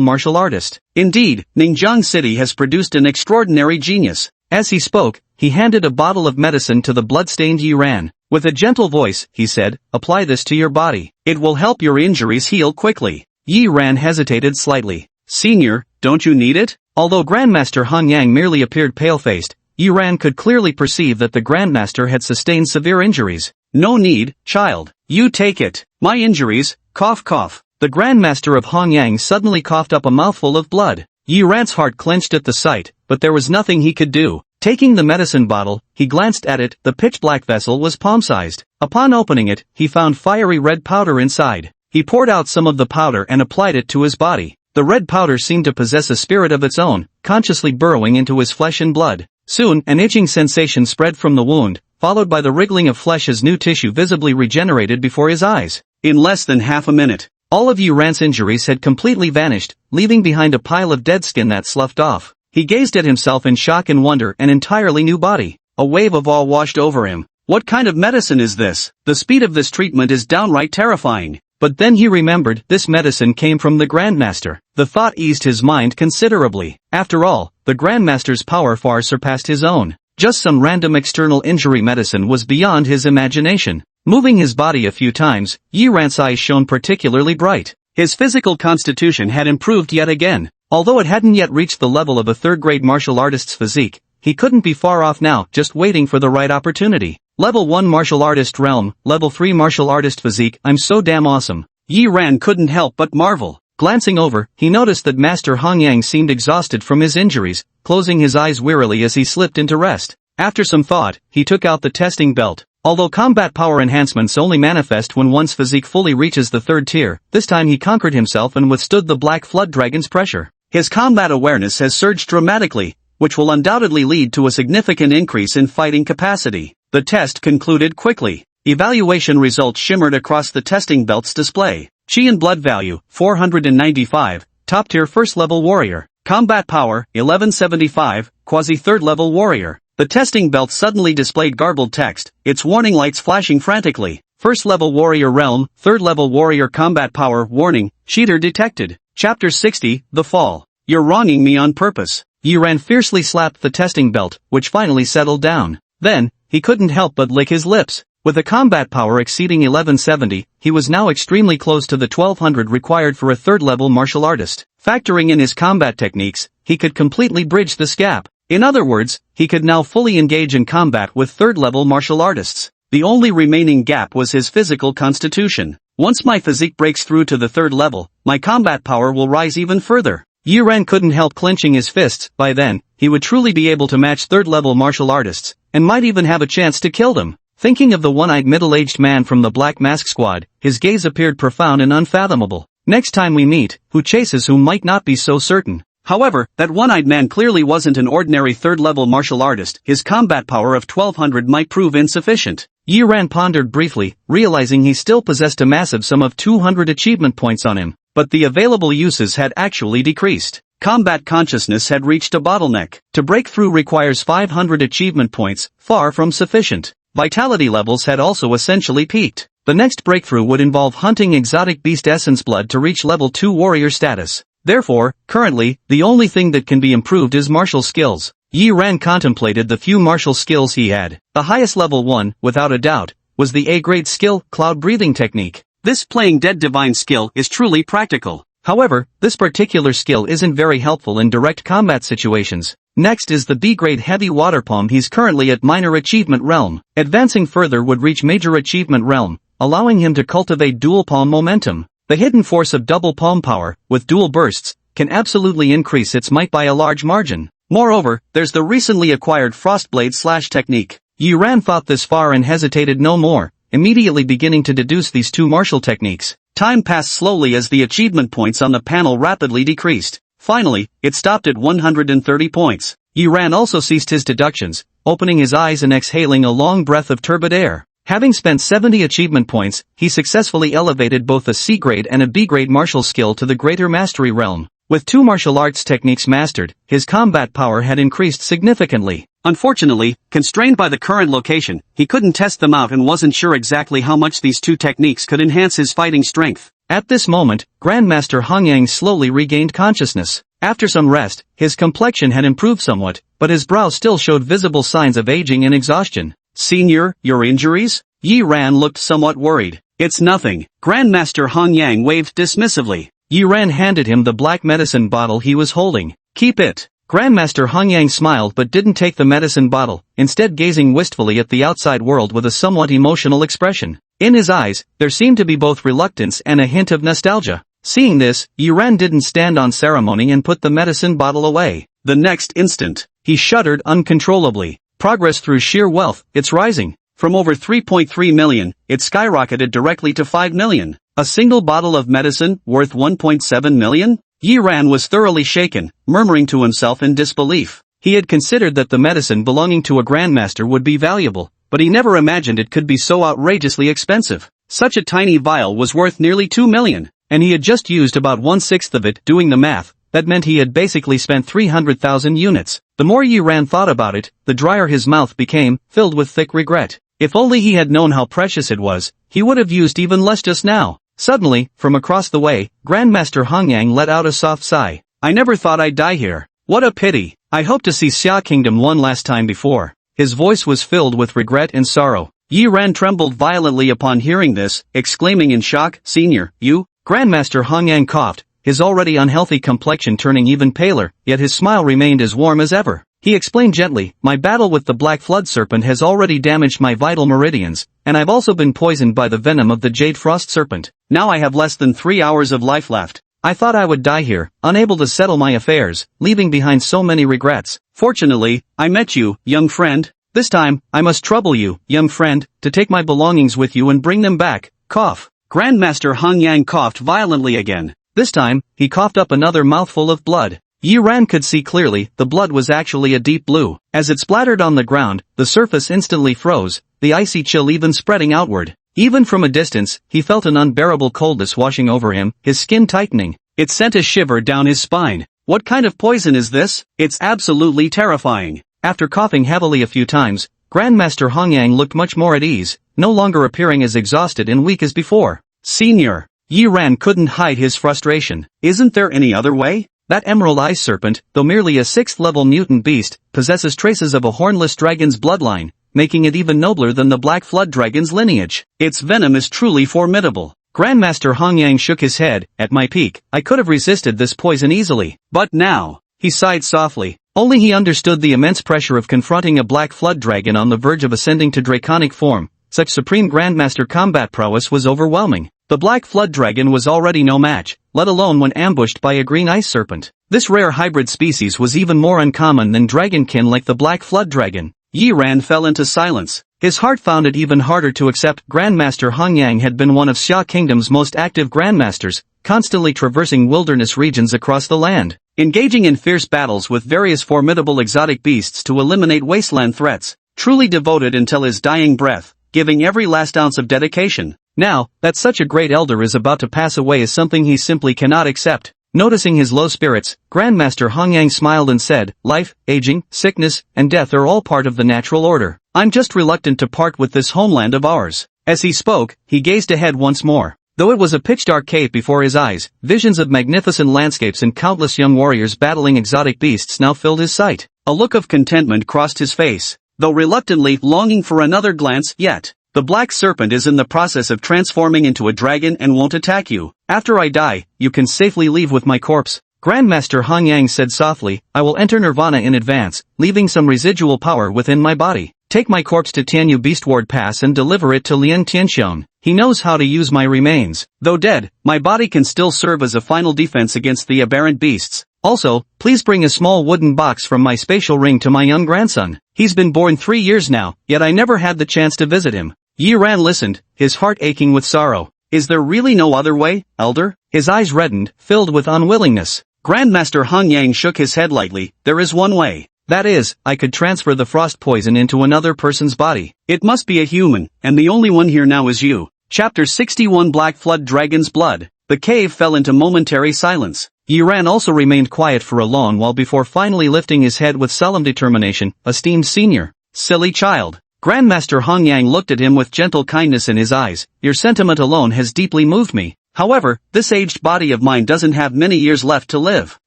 martial artist. Indeed, Ningjiang City has produced an extraordinary genius. As he spoke, he handed a bottle of medicine to the blood-stained Yiran. With a gentle voice, he said, apply this to your body. It will help your injuries heal quickly. Yiran hesitated slightly. Senior, don't you need it? Although Grandmaster Hongyang merely appeared pale-faced, Yiran could clearly perceive that the Grandmaster had sustained severe injuries. No need, child. You take it. My injuries, cough cough. The Grandmaster of Hongyang suddenly coughed up a mouthful of blood. Yiran's heart clenched at the sight, but there was nothing he could do. Taking the medicine bottle, he glanced at it. The pitch-black vessel was palm-sized. Upon opening it, he found fiery red powder inside. He poured out some of the powder and applied it to his body. The red powder seemed to possess a spirit of its own, consciously burrowing into his flesh and blood. Soon, an itching sensation spread from the wound, followed by the wriggling of flesh as new tissue visibly regenerated before his eyes. In less than half a minute, all of Yiran's injuries had completely vanished, leaving behind a pile of dead skin that sloughed off. He gazed at himself in shock and wonder. An entirely new body. A wave of awe washed over him. What kind of medicine is this? The speed of this treatment is downright terrifying. But then he remembered this medicine came from the Grandmaster. The thought eased his mind considerably. After all, the Grandmaster's power far surpassed his own. Just some random external injury medicine was beyond his imagination. Moving his body a few times, Yiran's eyes shone particularly bright. His physical constitution had improved yet again. Although it hadn't yet reached the level of a third-grade martial artist's physique, he couldn't be far off now, just waiting for the right opportunity. Level 1 martial artist realm, level 3 martial artist physique. I'm so damn awesome. Yiran couldn't help but marvel. Glancing over, he noticed that Master Hongyang seemed exhausted from his injuries, closing his eyes wearily as he slipped into rest. After some thought, he took out the testing belt. Although combat power enhancements only manifest when one's physique fully reaches the third tier, this time he conquered himself and withstood the Black Flood Dragon's pressure. His combat awareness has surged dramatically, which will undoubtedly lead to a significant increase in fighting capacity. The test concluded quickly. Evaluation results shimmered across the testing belt's display. Chi and blood value, 495, top-tier first-level warrior. Combat power, 1175, quasi-third-level warrior. The testing belt suddenly displayed garbled text, its warning lights flashing frantically. First-level warrior realm, third-level warrior combat power warning, cheater detected. Chapter 60, The Fall. You're wronging me on purpose. Yiran fiercely slapped the testing belt, which finally settled down. Then, he couldn't help but lick his lips. With a combat power exceeding 1170, he was now extremely close to the 1200 required for a third-level martial artist. Factoring in his combat techniques, he could completely bridge this gap. In other words, he could now fully engage in combat with third-level martial artists. The only remaining gap was his physical constitution. Once my physique breaks through to the third level, my combat power will rise even further. Yi Ran couldn't help clenching his fists. By then, he would truly be able to match third-level martial artists, and might even have a chance to kill them. Thinking of the one-eyed middle-aged man from the Black Mask Squad, his gaze appeared profound and unfathomable. Next time we meet, who chases whom might not be so certain. However, that one-eyed man clearly wasn't an ordinary third-level martial artist. His combat power of 1200 might prove insufficient. Yi Ran pondered briefly, realizing he still possessed a massive sum of 200 achievement points on him, but the available uses had actually decreased. Combat consciousness had reached a bottleneck. To break through requires 500 achievement points, far from sufficient. Vitality levels had also essentially peaked. The next breakthrough would involve hunting exotic beast essence blood to reach level 2 warrior status. Therefore, currently, the only thing that can be improved is martial skills. Yi Ran contemplated the few martial skills he had. The highest level one, without a doubt, was the A-grade skill, cloud breathing technique. This playing dead divine skill is truly practical. However, this particular skill isn't very helpful in direct combat situations. Next is the B-grade heavy water palm. He's currently at minor achievement realm. Advancing further would reach major achievement realm, allowing him to cultivate dual palm momentum. The hidden force of double palm power, with dual bursts, can absolutely increase its might by a large margin. Moreover, there's the recently acquired Frostblade Slash technique. Yi Ran thought this far and hesitated no more, immediately beginning to deduce these two martial techniques. Time passed slowly as the achievement points on the panel rapidly decreased. Finally, it stopped at 130 points. Yi Ran also ceased his deductions, opening his eyes and exhaling a long breath of turbid air. Having spent 70 achievement points, he successfully elevated both a C-grade and a B-grade martial skill to the greater mastery realm. With two martial arts techniques mastered, his combat power had increased significantly. Unfortunately, constrained by the current location, he couldn't test them out and wasn't sure exactly how much these two techniques could enhance his fighting strength. At this moment, Grandmaster Hongyang slowly regained consciousness. After some rest, his complexion had improved somewhat, but his brow still showed visible signs of aging and exhaustion. "Senior, your injuries?" Yi Ran looked somewhat worried. "It's nothing." Grandmaster Hongyang waved dismissively. Yi Ran handed him the black medicine bottle he was holding. "Keep it." Grandmaster Hongyang smiled but didn't take the medicine bottle, instead gazing wistfully at the outside world with a somewhat emotional expression. In his eyes, there seemed to be both reluctance and a hint of nostalgia. Seeing this, Yi Ran didn't stand on ceremony and put the medicine bottle away. The next instant, he shuddered uncontrollably. Progress through sheer wealth, it's rising. From over 3.3 million, it skyrocketed directly to 5 million. A single bottle of medicine, worth 1.7 million? Yi Ran was thoroughly shaken, murmuring to himself in disbelief. He had considered that the medicine belonging to a grandmaster would be valuable, but he never imagined it could be so outrageously expensive. Such a tiny vial was worth nearly 2 million, and he had just used about 1/6 of it. Doing the math, that meant he had basically spent 300,000 units. The more Yi Ran thought about it, the drier his mouth became, filled with thick regret. If only he had known how precious it was, he would have used even less just now. Suddenly, from across the way, Grandmaster Hongyang let out a soft sigh. "I never thought I'd die here. What a pity. I hoped to see Xia Kingdom one last time before." His voice was filled with regret and sorrow. Yi Ran trembled violently upon hearing this, exclaiming in shock, "Senior, you?" Grandmaster Hongyang coughed, his already unhealthy complexion turning even paler, yet his smile remained as warm as ever. He explained gently, "My battle with the Black Flood Serpent has already damaged my vital meridians, and I've also been poisoned by the venom of the Jade Frost Serpent. Now I have less than 3 hours of life left. I thought I would die here, unable to settle my affairs, leaving behind so many regrets. Fortunately, I met you, young friend. This time, I must trouble you, young friend, to take my belongings with you and bring them back." Cough. Grandmaster Hongyang coughed violently again. This time, he coughed up another mouthful of blood. Yi Ran could see clearly, the blood was actually a deep blue. As it splattered on the ground, the surface instantly froze, the icy chill even spreading outward. Even from a distance, he felt an unbearable coldness washing over him, his skin tightening. It sent a shiver down his spine. What kind of poison is this? It's absolutely terrifying. After coughing heavily a few times, Grandmaster Hongyang looked much more at ease, no longer appearing as exhausted and weak as before. "Senior." Yi Ran couldn't hide his frustration. "Isn't there any other way? That Emerald Eye Serpent, though merely a 6th-level mutant beast, possesses traces of a hornless dragon's bloodline, making it even nobler than the Black Flood Dragon's lineage. Its venom is truly formidable. Grandmaster Hongyang shook his head. At my peak, I could have resisted this poison easily. But now, he sighed softly. Only he understood the immense pressure of confronting a Black Flood Dragon on the verge of ascending to draconic form. Such supreme Grandmaster combat prowess was overwhelming. The Black Flood Dragon was already no match, let alone when ambushed by a green ice serpent. This rare hybrid species was even more uncommon than dragonkin like the Black Flood Dragon. Yi Ran fell into silence. His heart found it even harder to accept. Grandmaster Hongyang had been one of Xia Kingdom's most active grandmasters, constantly traversing wilderness regions across the land, engaging in fierce battles with various formidable exotic beasts to eliminate wasteland threats, truly devoted until his dying breath, giving every last ounce of dedication. Now, that such a great elder is about to pass away is something he simply cannot accept. Noticing his low spirits, Grandmaster Hongyang smiled and said, life, aging, sickness, and death are all part of the natural order. I'm just reluctant to part with this homeland of ours. As he spoke, he gazed ahead once more. Though it was a pitch-dark cave before his eyes, visions of magnificent landscapes and countless young warriors battling exotic beasts now filled his sight. A look of contentment crossed his face, though reluctantly longing for another glance yet. The black serpent is in the process of transforming into a dragon and won't attack you. After I die, you can safely leave with my corpse. Grandmaster Hongyang said softly, I will enter nirvana in advance, leaving some residual power within my body. Take my corpse to Tianyu Beastward Pass and deliver it to Lien Tianxiong. He knows how to use my remains. Though dead, my body can still serve as a final defense against the aberrant beasts. Also, please bring a small wooden box from my spatial ring to my young grandson. He's been born 3 years now, yet I never had the chance to visit him. Yi Ran listened, his heart aching with sorrow. Is there really no other way, elder? His eyes reddened, filled with unwillingness. Grandmaster Hongyang shook his head lightly. There is one way. That is, I could transfer the frost poison into another person's body. It must be a human, and the only one here now is you. Chapter 61 Black Flood Dragon's Blood. The cave fell into momentary silence. Yi Ran also remained quiet for a long while before finally lifting his head with solemn determination. Esteemed senior. Silly child. Grandmaster Hongyang looked at him with gentle kindness in his eyes. Your sentiment alone has deeply moved me. However, this aged body of mine doesn't have many years left to live.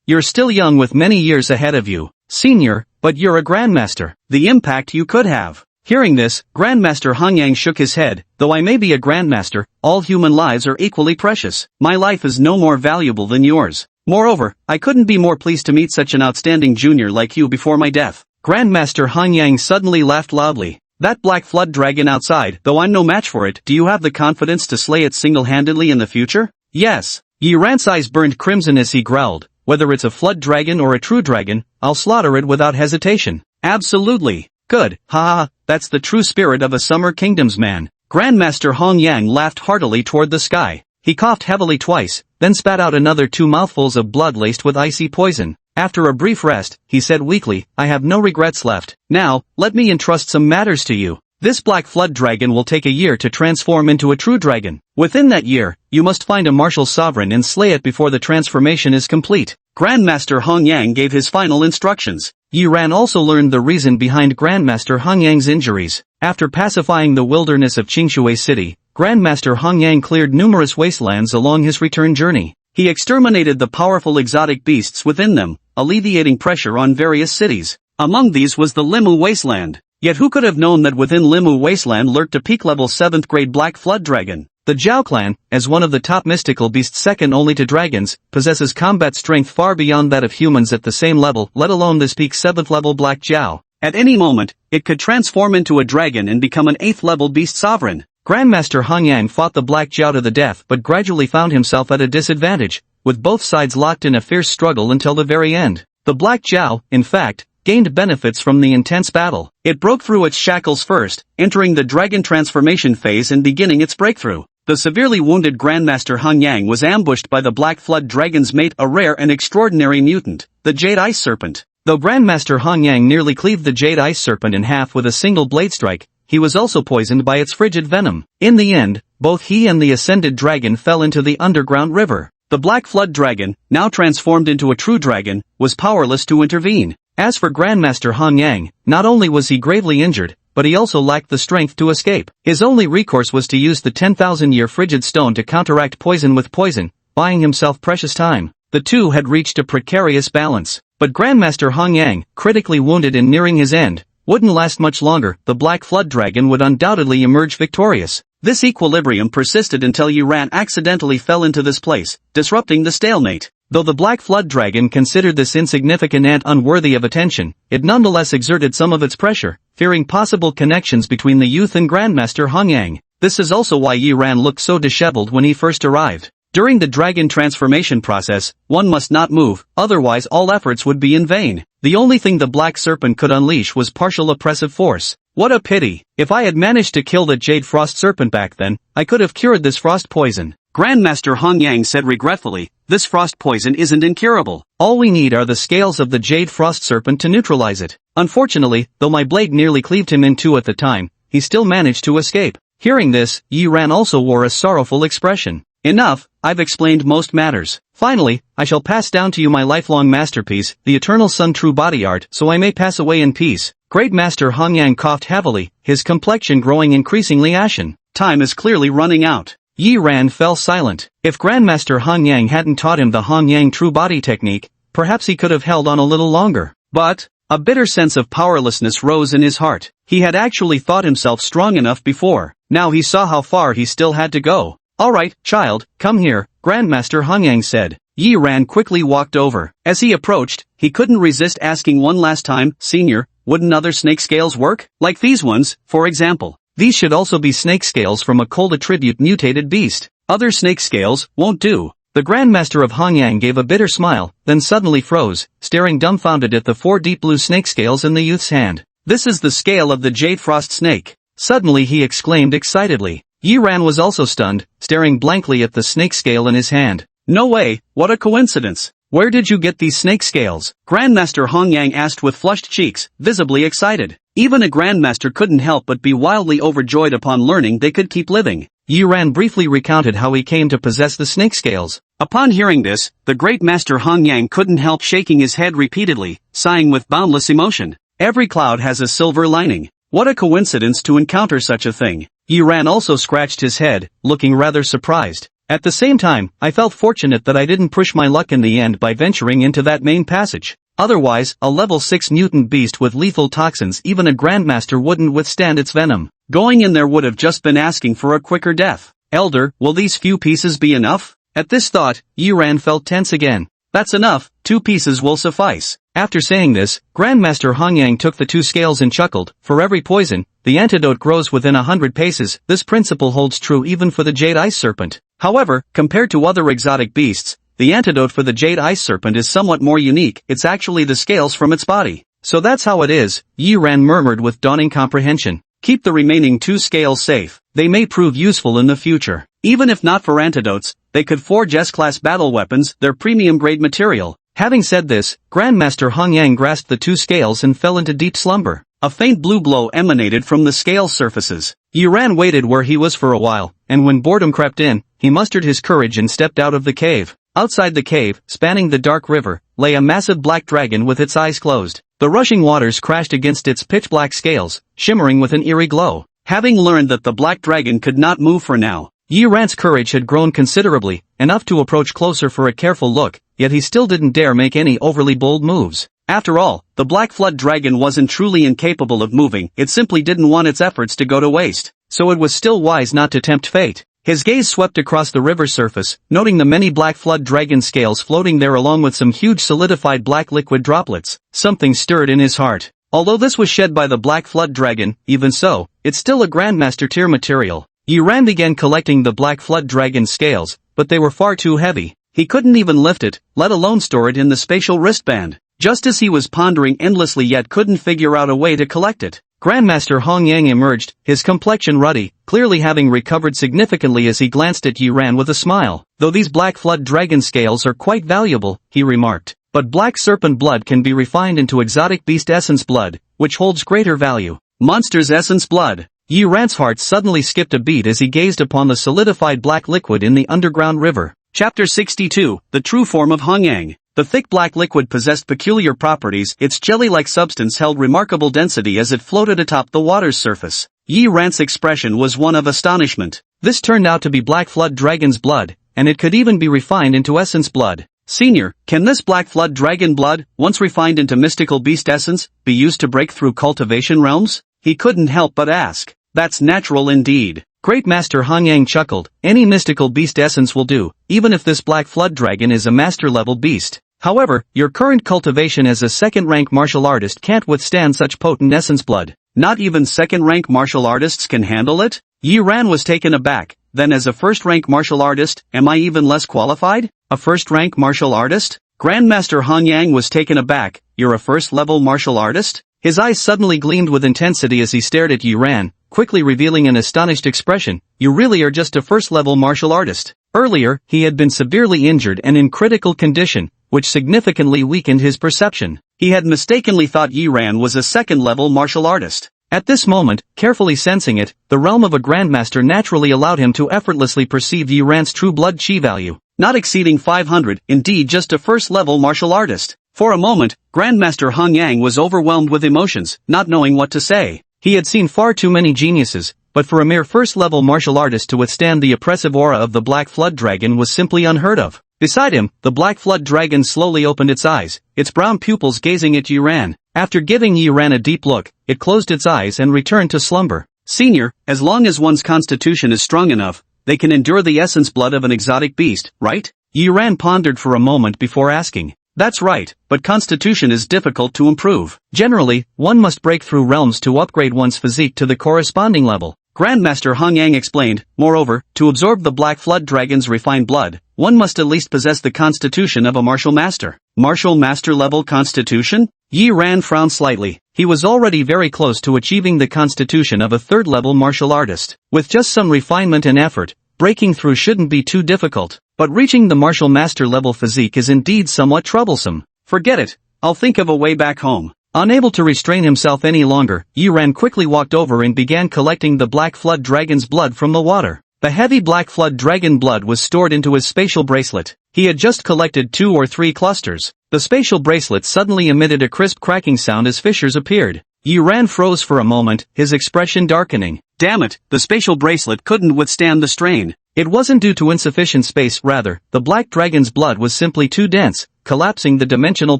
You're still young with many years ahead of you, senior, but you're a grandmaster. The impact you could have. Hearing this, Grandmaster Hongyang shook his head. Though I may be a grandmaster, all human lives are equally precious. My life is no more valuable than yours. Moreover, I couldn't be more pleased to meet such an outstanding junior like you before my death. Grandmaster Hongyang suddenly laughed loudly. That black flood dragon outside, though I'm no match for it, do you have the confidence to slay it single-handedly in the future? Yes. Yi Ran's eyes burned crimson as he growled. Whether it's a flood dragon or a true dragon, I'll slaughter it without hesitation. Absolutely. Good. Ha ha, that's the true spirit of a Summer Kingdom's man. Grandmaster Hongyang laughed heartily toward the sky. He coughed heavily twice, then spat out another 2 mouthfuls of blood laced with icy poison. After a brief rest, he said weakly, I have no regrets left. Now, let me entrust some matters to you. This black flood dragon will take a year to transform into a true dragon. Within that year, you must find a martial sovereign and slay it before the transformation is complete. Grandmaster Hongyang gave his final instructions. Yi Ran also learned the reason behind Grandmaster Hongyang's injuries. After pacifying the wilderness of Qingshui City, Grandmaster Hongyang cleared numerous wastelands along his return journey. He exterminated the powerful exotic beasts within them, alleviating pressure on various cities. Among these was the Limu Wasteland. Yet who could have known that within Limu Wasteland lurked a peak-level 7th grade Black Flood Dragon? The Zhao clan, as one of the top mystical beasts second only to dragons, possesses combat strength far beyond that of humans at the same level, let alone this peak 7th level Black Zhao. At any moment, it could transform into a dragon and become an 8th level beast sovereign. Grandmaster Hongyang fought the Black Zhao to the death but gradually found himself at a disadvantage, with both sides locked in a fierce struggle until the very end. The Black Zhao, in fact, gained benefits from the intense battle. It broke through its shackles first, entering the dragon transformation phase and beginning its breakthrough. The severely wounded Grandmaster Hongyang was ambushed by the Black Flood Dragon's mate, a rare and extraordinary mutant, the Jade Ice Serpent. Though Grandmaster Hongyang nearly cleaved the Jade Ice Serpent in half with a single blade strike, he was also poisoned by its frigid venom. In the end, both he and the ascended dragon fell into the underground river. The Black Flood Dragon, now transformed into a true dragon, was powerless to intervene. As for Grandmaster Hongyang, not only was he gravely injured, but he also lacked the strength to escape. His only recourse was to use the 10,000-year frigid stone to counteract poison with poison, buying himself precious time. The two had reached a precarious balance. But Grandmaster Hongyang, critically wounded and nearing his end, wouldn't last much longer. The Black Flood Dragon would undoubtedly emerge victorious. This equilibrium persisted until Yi Ran accidentally fell into this place, disrupting the stalemate. Though the Black Flood Dragon considered this insignificant ant unworthy of attention, it nonetheless exerted some of its pressure, fearing possible connections between the youth and Grandmaster Hongyang. This is also why Yi Ran looked so disheveled when he first arrived. During the dragon transformation process, one must not move, otherwise all efforts would be in vain. The only thing the Black Serpent could unleash was partial oppressive force. What a pity! If I had managed to kill the Jade Frost Serpent back then, I could have cured this frost poison. Grandmaster Hongyang said regretfully, this frost poison isn't incurable. All we need are the scales of the Jade Frost Serpent to neutralize it. Unfortunately, though my blade nearly cleaved him in two at the time, he still managed to escape. Hearing this, Yi Ran also wore a sorrowful expression. Enough, I've explained most matters. Finally, I shall pass down to you my lifelong masterpiece, the Eternal Sun True Body Art, so I may pass away in peace. Great Master Hongyang coughed heavily, his complexion growing increasingly ashen. Time is clearly running out. Yi Ran fell silent. If Grandmaster Hongyang hadn't taught him the Hongyang True Body technique, perhaps he could have held on a little longer. But, a bitter sense of powerlessness rose in his heart. He had actually thought himself strong enough before. Now he saw how far he still had to go. Alright, child, come here, Grandmaster Hongyang said. Yi Ran quickly walked over. As he approached, he couldn't resist asking one last time, Senior, wouldn't other snake scales work? Like these ones, for example. These should also be snake scales from a cold attribute mutated beast. Other snake scales won't do. The Grandmaster of Hongyang gave a bitter smile, then suddenly froze, staring dumbfounded at the 4 deep blue snake scales in the youth's hand. This is the scale of the Jade Frost Snake. Suddenly he exclaimed excitedly. Yi Ran was also stunned, staring blankly at the snake scale in his hand. No way, what a coincidence. Where did you get these snake scales? Grandmaster Hongyang asked with flushed cheeks, visibly excited. Even a Grandmaster couldn't help but be wildly overjoyed upon learning they could keep living. Yi Ran briefly recounted how he came to possess the snake scales. Upon hearing this, the great Master Hongyang couldn't help shaking his head repeatedly, sighing with boundless emotion. Every cloud has a silver lining. What a coincidence to encounter such a thing. Yi Ran also scratched his head, looking rather surprised. At the same time, I felt fortunate that I didn't push my luck in the end by venturing into that main passage. Otherwise, a level 6 mutant beast with lethal toxins, even a Grandmaster wouldn't withstand its venom. Going in there would have just been asking for a quicker death. Elder, will these few pieces be enough? At this thought, Yi Ran felt tense again. That's enough, 2 pieces will suffice. After saying this, Grandmaster Hongyang took the 2 scales and chuckled. For every poison, the antidote grows within 100 paces. This principle holds true even for the Jade Ice Serpent. However, compared to other exotic beasts, the antidote for the Jade Ice Serpent is somewhat more unique. It's actually the scales from its body. So that's how it is, Yi Ran murmured with dawning comprehension. Keep the remaining 2 scales safe. They may prove useful in the future. Even if not for antidotes, they could forge S-class battle weapons, their premium-grade material. Having said this, Grandmaster Hongyang grasped the 2 scales and fell into deep slumber. A faint blue glow emanated from the scale surfaces. Yi Ran waited where he was for a while, and when boredom crept in, he mustered his courage and stepped out of the cave. Outside the cave, spanning the dark river, lay a massive black dragon with its eyes closed. The rushing waters crashed against its pitch-black scales, shimmering with an eerie glow. Having learned that the black dragon could not move for now, Yi Ran's courage had grown considerably, enough to approach closer for a careful look, yet he still didn't dare make any overly bold moves. After all, the Black Flood Dragon wasn't truly incapable of moving, it simply didn't want its efforts to go to waste. So it was still wise not to tempt fate. His gaze swept across the river's surface, noting the many Black Flood Dragon scales floating there along with some huge solidified black liquid droplets. Something stirred in his heart. Although this was shed by the Black Flood Dragon, even so, it's still a Grandmaster tier material. Yi Ran began collecting the Black Flood Dragon scales, but they were far too heavy. He couldn't even lift it, let alone store it in the spatial wristband. Just as he was pondering endlessly yet couldn't figure out a way to collect it, Grandmaster Hongyang emerged, his complexion ruddy, clearly having recovered significantly as he glanced at Yi Ran with a smile. Though these Black Flood Dragon scales are quite valuable, he remarked, but Black Serpent blood can be refined into exotic beast essence blood, which holds greater value. Monster's essence blood. Yi Ran's heart suddenly skipped a beat as he gazed upon the solidified black liquid in the underground river. Chapter 62, The True Form of Hongyang. The thick black liquid possessed peculiar properties. Its jelly-like substance held remarkable density as it floated atop the water's surface. Yi Ran's expression was one of astonishment. This turned out to be Black Flood Dragon's blood, and it could even be refined into essence blood. Senior, can this black flood dragon blood, once refined into mystical beast essence, be used to break through cultivation realms? He couldn't help but ask. That's natural indeed. Great Master Han Yang chuckled. Any mystical beast essence will do, even if this black flood dragon is a master-level beast. However, your current cultivation as a second-rank martial artist can't withstand such potent essence blood. Not even second-rank martial artists can handle it? Yi Ran was taken aback. Then as a first-rank martial artist, am I even less qualified? A first-rank martial artist? Grandmaster Han Yang was taken aback. You're a first-level martial artist? His eyes suddenly gleamed with intensity as he stared at Yi Ran, quickly revealing an astonished expression. You really are just a first-level martial artist. Earlier, he had been severely injured and in critical condition, which significantly weakened his perception. He had mistakenly thought Yi Ran was a second-level martial artist. At this moment, carefully sensing it, the realm of a grandmaster naturally allowed him to effortlessly perceive Yi Ran's true blood chi value. Not exceeding 500, indeed just a first-level martial artist. For a moment, Grandmaster Han Yang was overwhelmed with emotions, not knowing what to say. He had seen far too many geniuses, but for a mere first-level martial artist to withstand the oppressive aura of the Black Flood Dragon was simply unheard of. Beside him, the Black Flood Dragon slowly opened its eyes, its brown pupils gazing at Yi Ran. After giving Yi Ran a deep look, it closed its eyes and returned to slumber. Senior, as long as one's constitution is strong enough, they can endure the essence blood of an exotic beast, right? Yi Ran pondered for a moment before asking. That's right, but constitution is difficult to improve. Generally, one must break through realms to upgrade one's physique to the corresponding level. Grandmaster Han Yang explained. Moreover, to absorb the Black Flood Dragon's refined blood, one must at least possess the constitution of a martial master. Martial master level constitution? Yi Ran frowned slightly. He was already very close to achieving the constitution of a third-level martial artist. With just some refinement and effort, breaking through shouldn't be too difficult. But reaching the martial master level physique is indeed somewhat troublesome. Forget it, I'll think of a way back home. Unable to restrain himself any longer, Yi Ran quickly walked over and began collecting the Black Flood Dragon's blood from the water. The heavy Black Flood Dragon blood was stored into his spatial bracelet. He had just collected 2 or 3 clusters. The spatial bracelet suddenly emitted a crisp cracking sound as fissures appeared. Yi Ran froze for a moment, his expression darkening. Damn it, the spatial bracelet couldn't withstand the strain. It wasn't due to insufficient space, rather, the black dragon's blood was simply too dense, collapsing the dimensional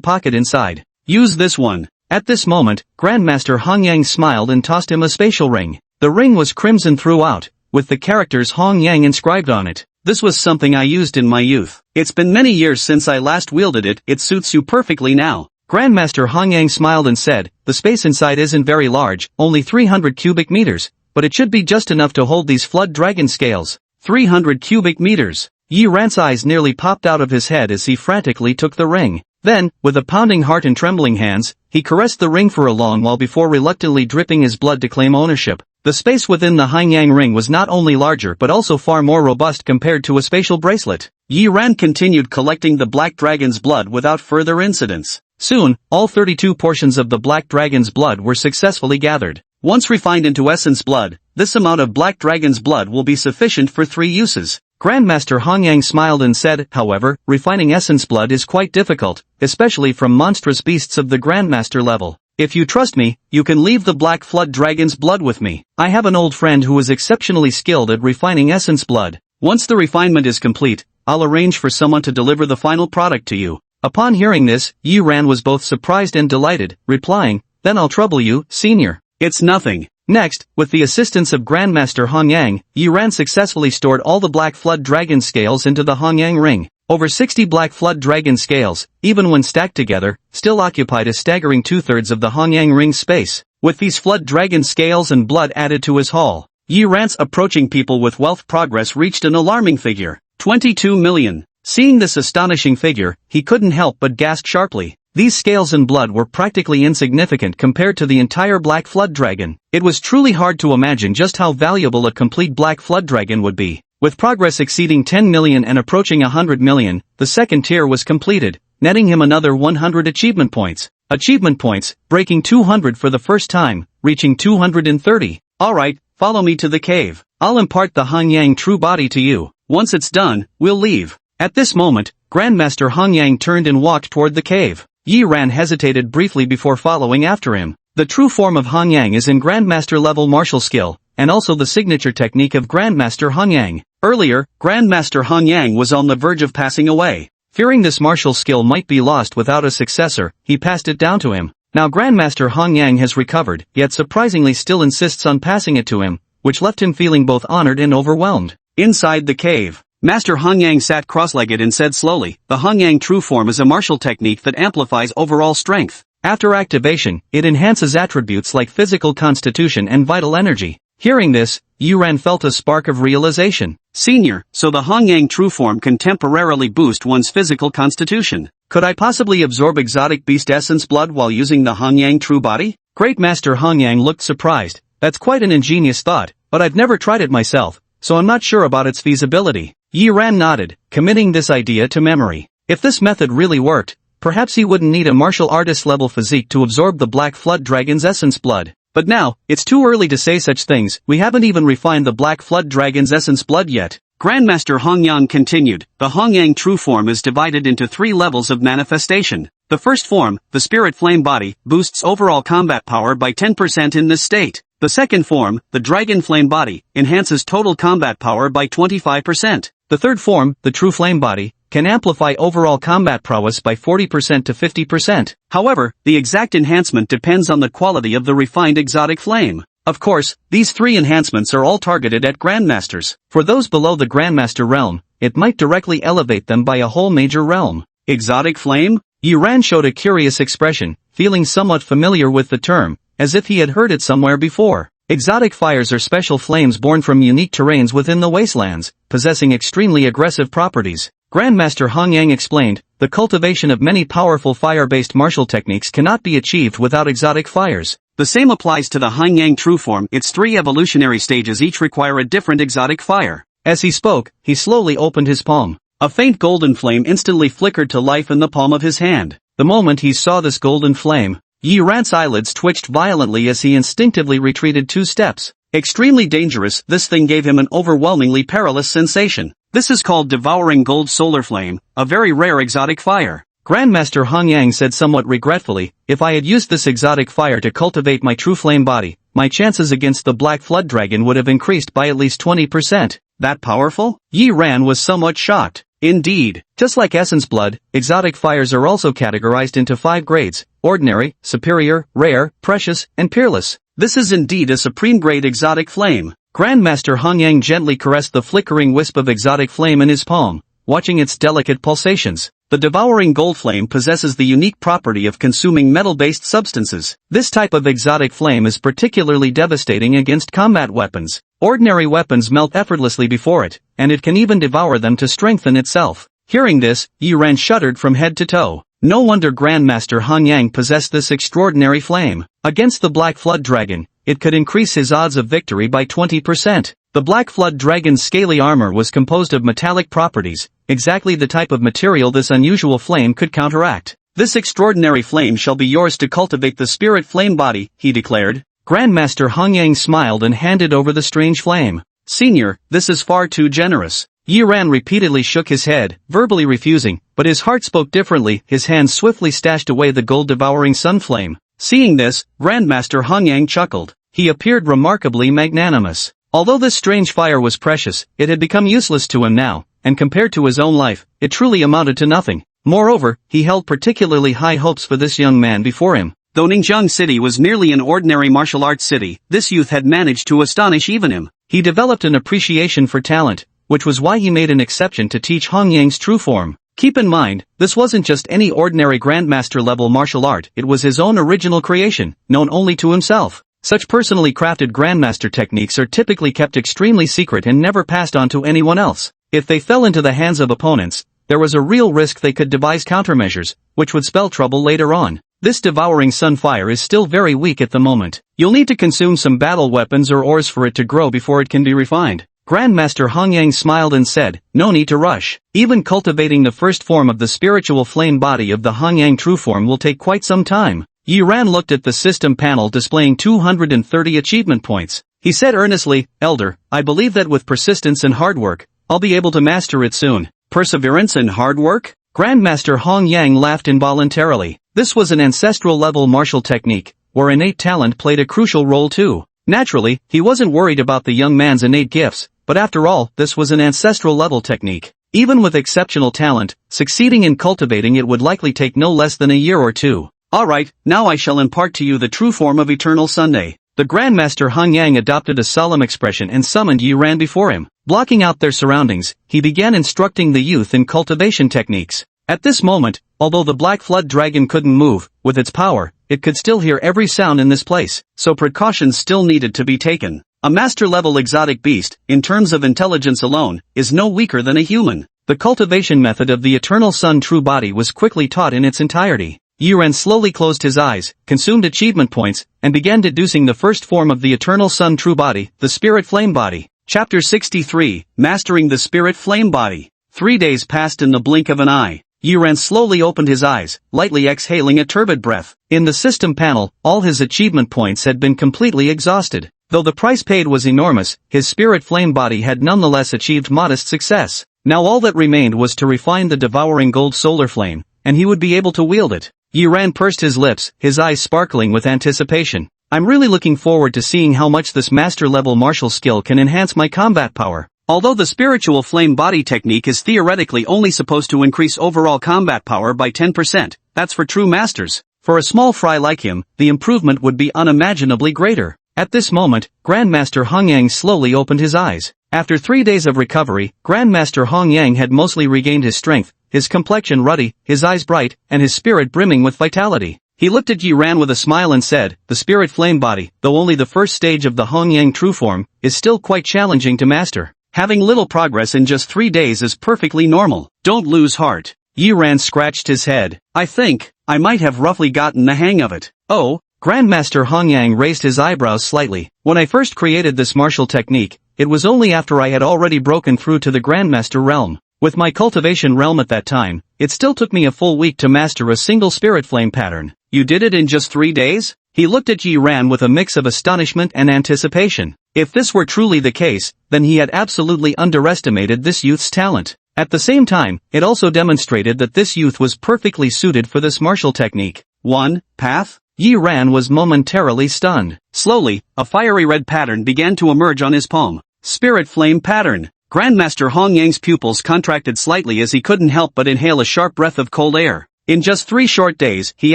pocket inside. Use this one. At this moment, Grandmaster Han Yang smiled and tossed him a spatial ring. The ring was crimson throughout, with the characters Hong Yang inscribed on it. This was something I used in my youth. It's been many years since I last wielded it, it suits you perfectly now. Grandmaster Han Yang smiled and said, the space inside isn't very large, only 300 cubic meters, but it should be just enough to hold these flood dragon scales. 300 cubic meters. Yi Ran's eyes nearly popped out of his head as he frantically took the ring. Then, with a pounding heart and trembling hands, he caressed the ring for a long while before reluctantly dripping his blood to claim ownership. The space within the Han Yang ring was not only larger but also far more robust compared to a spatial bracelet. Yi Ran continued collecting the black dragon's blood without further incidents. Soon, all 32 portions of the black dragon's blood were successfully gathered. Once refined into essence blood, this amount of black dragon's blood will be sufficient for 3 uses. Grandmaster Han Yang smiled and said, however, refining essence blood is quite difficult, especially from monstrous beasts of the Grandmaster level. If you trust me, you can leave the Black Flood Dragon's blood with me. I have an old friend who is exceptionally skilled at refining essence blood. Once the refinement is complete, I'll arrange for someone to deliver the final product to you. Upon hearing this, Yi Ran was both surprised and delighted, replying, then I'll trouble you, senior. It's nothing. Next, with the assistance of Grandmaster Han Yang, Yi Ran successfully stored all the Black Flood Dragon scales into the Han Yang ring. Over 60 Black Flood Dragon scales, even when stacked together, still occupied a staggering 2/3 of the Han Yang ring's space. With these Flood Dragon scales and blood added to his haul, Yi Ran's approaching people with wealth progress reached an alarming figure, 22 million. Seeing this astonishing figure, he couldn't help but gasp sharply. These scales and blood were practically insignificant compared to the entire Black Flood Dragon. It was truly hard to imagine just how valuable a complete Black Flood Dragon would be. With progress exceeding 10 million and approaching 100 million, the second tier was completed, netting him another 100 achievement points. Achievement points, breaking 200 for the first time, reaching 230. Alright, follow me to the cave. I'll impart the Han Yang true body to you. Once it's done, we'll leave. At this moment, Grandmaster Han Yang turned and walked toward the cave. Yi Ran hesitated briefly before following after him. The true form of Han Yang is in Grandmaster level martial skill, and also the signature technique of Grandmaster Han Yang. Earlier, Grandmaster Han Yang was on the verge of passing away. Fearing this martial skill might be lost without a successor, he passed it down to him. Now Grandmaster Hong Yang has recovered, yet surprisingly still insists on passing it to him, which left him feeling both honored and overwhelmed. Inside the cave, Master Hong Yang sat cross-legged and said slowly, "The Hong Yang True Form is a martial technique that amplifies overall strength. After activation, it enhances attributes like physical constitution and vital energy." Hearing this, Yuran felt a spark of realization. Senior, so the Hong Yang True Form can temporarily boost one's physical constitution. Could I possibly absorb exotic beast essence blood while using the Hong Yang True Body? Great Master Hong Yang looked surprised. That's quite an ingenious thought, but I've never tried it myself, so I'm not sure about its feasibility. Yiran nodded, committing this idea to memory. If this method really worked, perhaps he wouldn't need a martial artist level physique to absorb the Black Flood Dragon's essence blood. But now, it's too early to say such things, we haven't even refined the Black Flood Dragon's essence blood yet. Grandmaster Hong Yang continued, the Hong Yang True Form is divided into 3 levels of manifestation. The first form, the Spirit Flame Body, boosts overall combat power by 10% in this state. The second form, the Dragon Flame Body, enhances total combat power by 25%. The third form, the True Flame Body, can amplify overall combat prowess by 40% to 50%. However, the exact enhancement depends on the quality of the refined exotic flame. Of course, these 3 enhancements are all targeted at Grandmasters. For those below the Grandmaster realm, it might directly elevate them by a whole major realm. Exotic flame? Yuran showed a curious expression, feeling somewhat familiar with the term, as if he had heard it somewhere before. Exotic fires are special flames born from unique terrains within the wastelands, possessing extremely aggressive properties. Grandmaster Hong Yang explained, the cultivation of many powerful fire-based martial techniques cannot be achieved without exotic fires. The same applies to the Hong Yang True Form, its 3 evolutionary stages each require a different exotic fire. As he spoke, he slowly opened his palm. A faint golden flame instantly flickered to life in the palm of his hand. The moment he saw this golden flame, Yiran's eyelids twitched violently as he instinctively retreated 2 steps. Extremely dangerous, this thing gave him an overwhelmingly perilous sensation. This is called Devouring Gold Solar Flame, a very rare exotic fire. Grandmaster Hong Yang said somewhat regretfully, if I had used this exotic fire to cultivate my true flame body, my chances against the Black Flood Dragon would have increased by at least 20%. That powerful? Yiran was somewhat shocked. Indeed, just like essence blood, exotic fires are also categorized into 5 grades: ordinary, superior, rare, precious, and peerless. This is indeed a supreme grade exotic flame. Grandmaster Hong Yang gently caressed the flickering wisp of exotic flame in his palm, watching its delicate pulsations. The devouring gold flame possesses the unique property of consuming metal-based substances. This type of exotic flame is particularly devastating against combat weapons. Ordinary weapons melt effortlessly before it, and it can even devour them to strengthen itself. Hearing this, Yiran shuddered from head to toe. No wonder Grandmaster Hong Yang possessed this extraordinary flame. Against the Black Flood Dragon, it could increase his odds of victory by 20%. The Black Flood Dragon's scaly armor was composed of metallic properties, exactly the type of material this unusual flame could counteract. This extraordinary flame shall be yours to cultivate the spirit flame body, he declared. Grandmaster Hong Yang smiled and handed over the strange flame. Senior, this is far too generous. Yiran repeatedly shook his head, verbally refusing, but his heart spoke differently. His hands swiftly stashed away the gold-devouring sun flame. Seeing this, Grandmaster Hong Yang chuckled. He appeared remarkably magnanimous. Although this strange fire was precious, it had become useless to him now, and compared to his own life, it truly amounted to nothing. Moreover, he held particularly high hopes for this young man before him. Though Ningjiang City was merely an ordinary martial arts city, this youth had managed to astonish even him. He developed an appreciation for talent, which was why he made an exception to teach Hong Yang's true form. Keep in mind, this wasn't just any ordinary Grandmaster-level martial art, it was his own original creation, known only to himself. Such personally crafted Grandmaster techniques are typically kept extremely secret and never passed on to anyone else. If they fell into the hands of opponents, there was a real risk they could devise countermeasures, which would spell trouble later on. This devouring sun fire is still very weak at the moment. You'll need to consume some battle weapons or ores for it to grow before it can be refined. Grandmaster Hong Yang smiled and said, no need to rush. Even cultivating the first form of the spiritual flame body of the Hong Yang true form will take quite some time. Yiran looked at the system panel displaying 230 achievement points. He said earnestly, Elder, I believe that with persistence and hard work, I'll be able to master it soon. Perseverance and hard work? Grandmaster Hong Yang laughed involuntarily. This was an ancestral-level martial technique, where innate talent played a crucial role too. Naturally, he wasn't worried about the young man's innate gifts, but after all, this was an ancestral-level technique. Even with exceptional talent, succeeding in cultivating it would likely take no less than a year or two. Alright, now I shall impart to you the true form of Eternal Sunday. The Grandmaster Hong Yang adopted a solemn expression and summoned Yi Ran before him. Blocking out their surroundings, he began instructing the youth in cultivation techniques. At this moment, although the Black Flood Dragon couldn't move, with its power, it could still hear every sound in this place, so precautions still needed to be taken. A master-level exotic beast, in terms of intelligence alone, is no weaker than a human. The cultivation method of the Eternal Sun True Body was quickly taught in its entirety. Yi Ran slowly closed his eyes, consumed achievement points, and began deducing the first form of the Eternal Sun True Body, the Spirit Flame Body. Chapter 63, Mastering the Spirit Flame Body. 3 days passed in the blink of an eye. Yi Ran slowly opened his eyes, lightly exhaling a turbid breath. In the system panel, all his achievement points had been completely exhausted. Though the price paid was enormous, his Spirit Flame Body had nonetheless achieved modest success. Now all that remained was to refine the devouring gold solar flame, and he would be able to wield it. Yi Ran pursed his lips, his eyes sparkling with anticipation. I'm really looking forward to seeing how much this master-level martial skill can enhance my combat power. Although the spiritual flame body technique is theoretically only supposed to increase overall combat power by 10%, that's for true masters. For a small fry like him, the improvement would be unimaginably greater. At this moment, Grandmaster Hong Yang slowly opened his eyes. After 3 days of recovery, Grandmaster Hong Yang had mostly regained his strength, his complexion ruddy, his eyes bright, and his spirit brimming with vitality. He looked at Yi Ran with a smile and said, the Spirit Flame Body, though only the first stage of the Hong Yang true form, is still quite challenging to master. Having little progress in just 3 days is perfectly normal. Don't lose heart. Yi Ran scratched his head. I think I might have roughly gotten the hang of it. Oh, Grandmaster Hong Yang raised his eyebrows slightly. When I first created this martial technique, it was only after I had already broken through to the Grandmaster realm. With my cultivation realm at that time, it still took me a full week to master a single spirit flame pattern. You did it in just 3 days? He looked at Yi Ran with a mix of astonishment and anticipation. If this were truly the case, then he had absolutely underestimated this youth's talent. At the same time, it also demonstrated that this youth was perfectly suited for this martial technique. 1. Path? Yi Ran was momentarily stunned. Slowly, a fiery red pattern began to emerge on his palm. Spirit Flame Pattern. Grandmaster Hong Yang's pupils contracted slightly as he couldn't help but inhale a sharp breath of cold air. In just 3 short days, he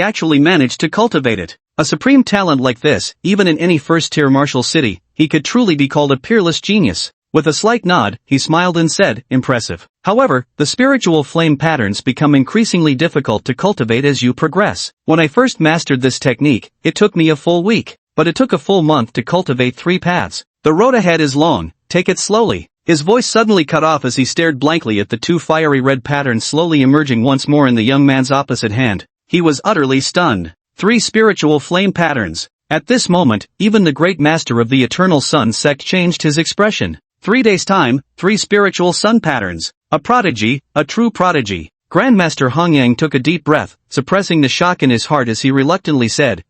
actually managed to cultivate it. A supreme talent like this, even in any first-tier martial city, he could truly be called a peerless genius. With a slight nod, he smiled and said, impressive. However, the spiritual flame patterns become increasingly difficult to cultivate as you progress. When I first mastered this technique, it took me a full week, but it took a full month to cultivate 3 paths. The road ahead is long, take it slowly. His voice suddenly cut off as he stared blankly at the 2 fiery red patterns slowly emerging once more in the young man's opposite hand. He was utterly stunned. 3 spiritual flame patterns. At this moment, even the great master of the Eternal Sun sect changed his expression. 3 days' time, 3 spiritual sun patterns. A prodigy, a true prodigy. Grandmaster Hong Yang took a deep breath, suppressing the shock in his heart as he reluctantly said,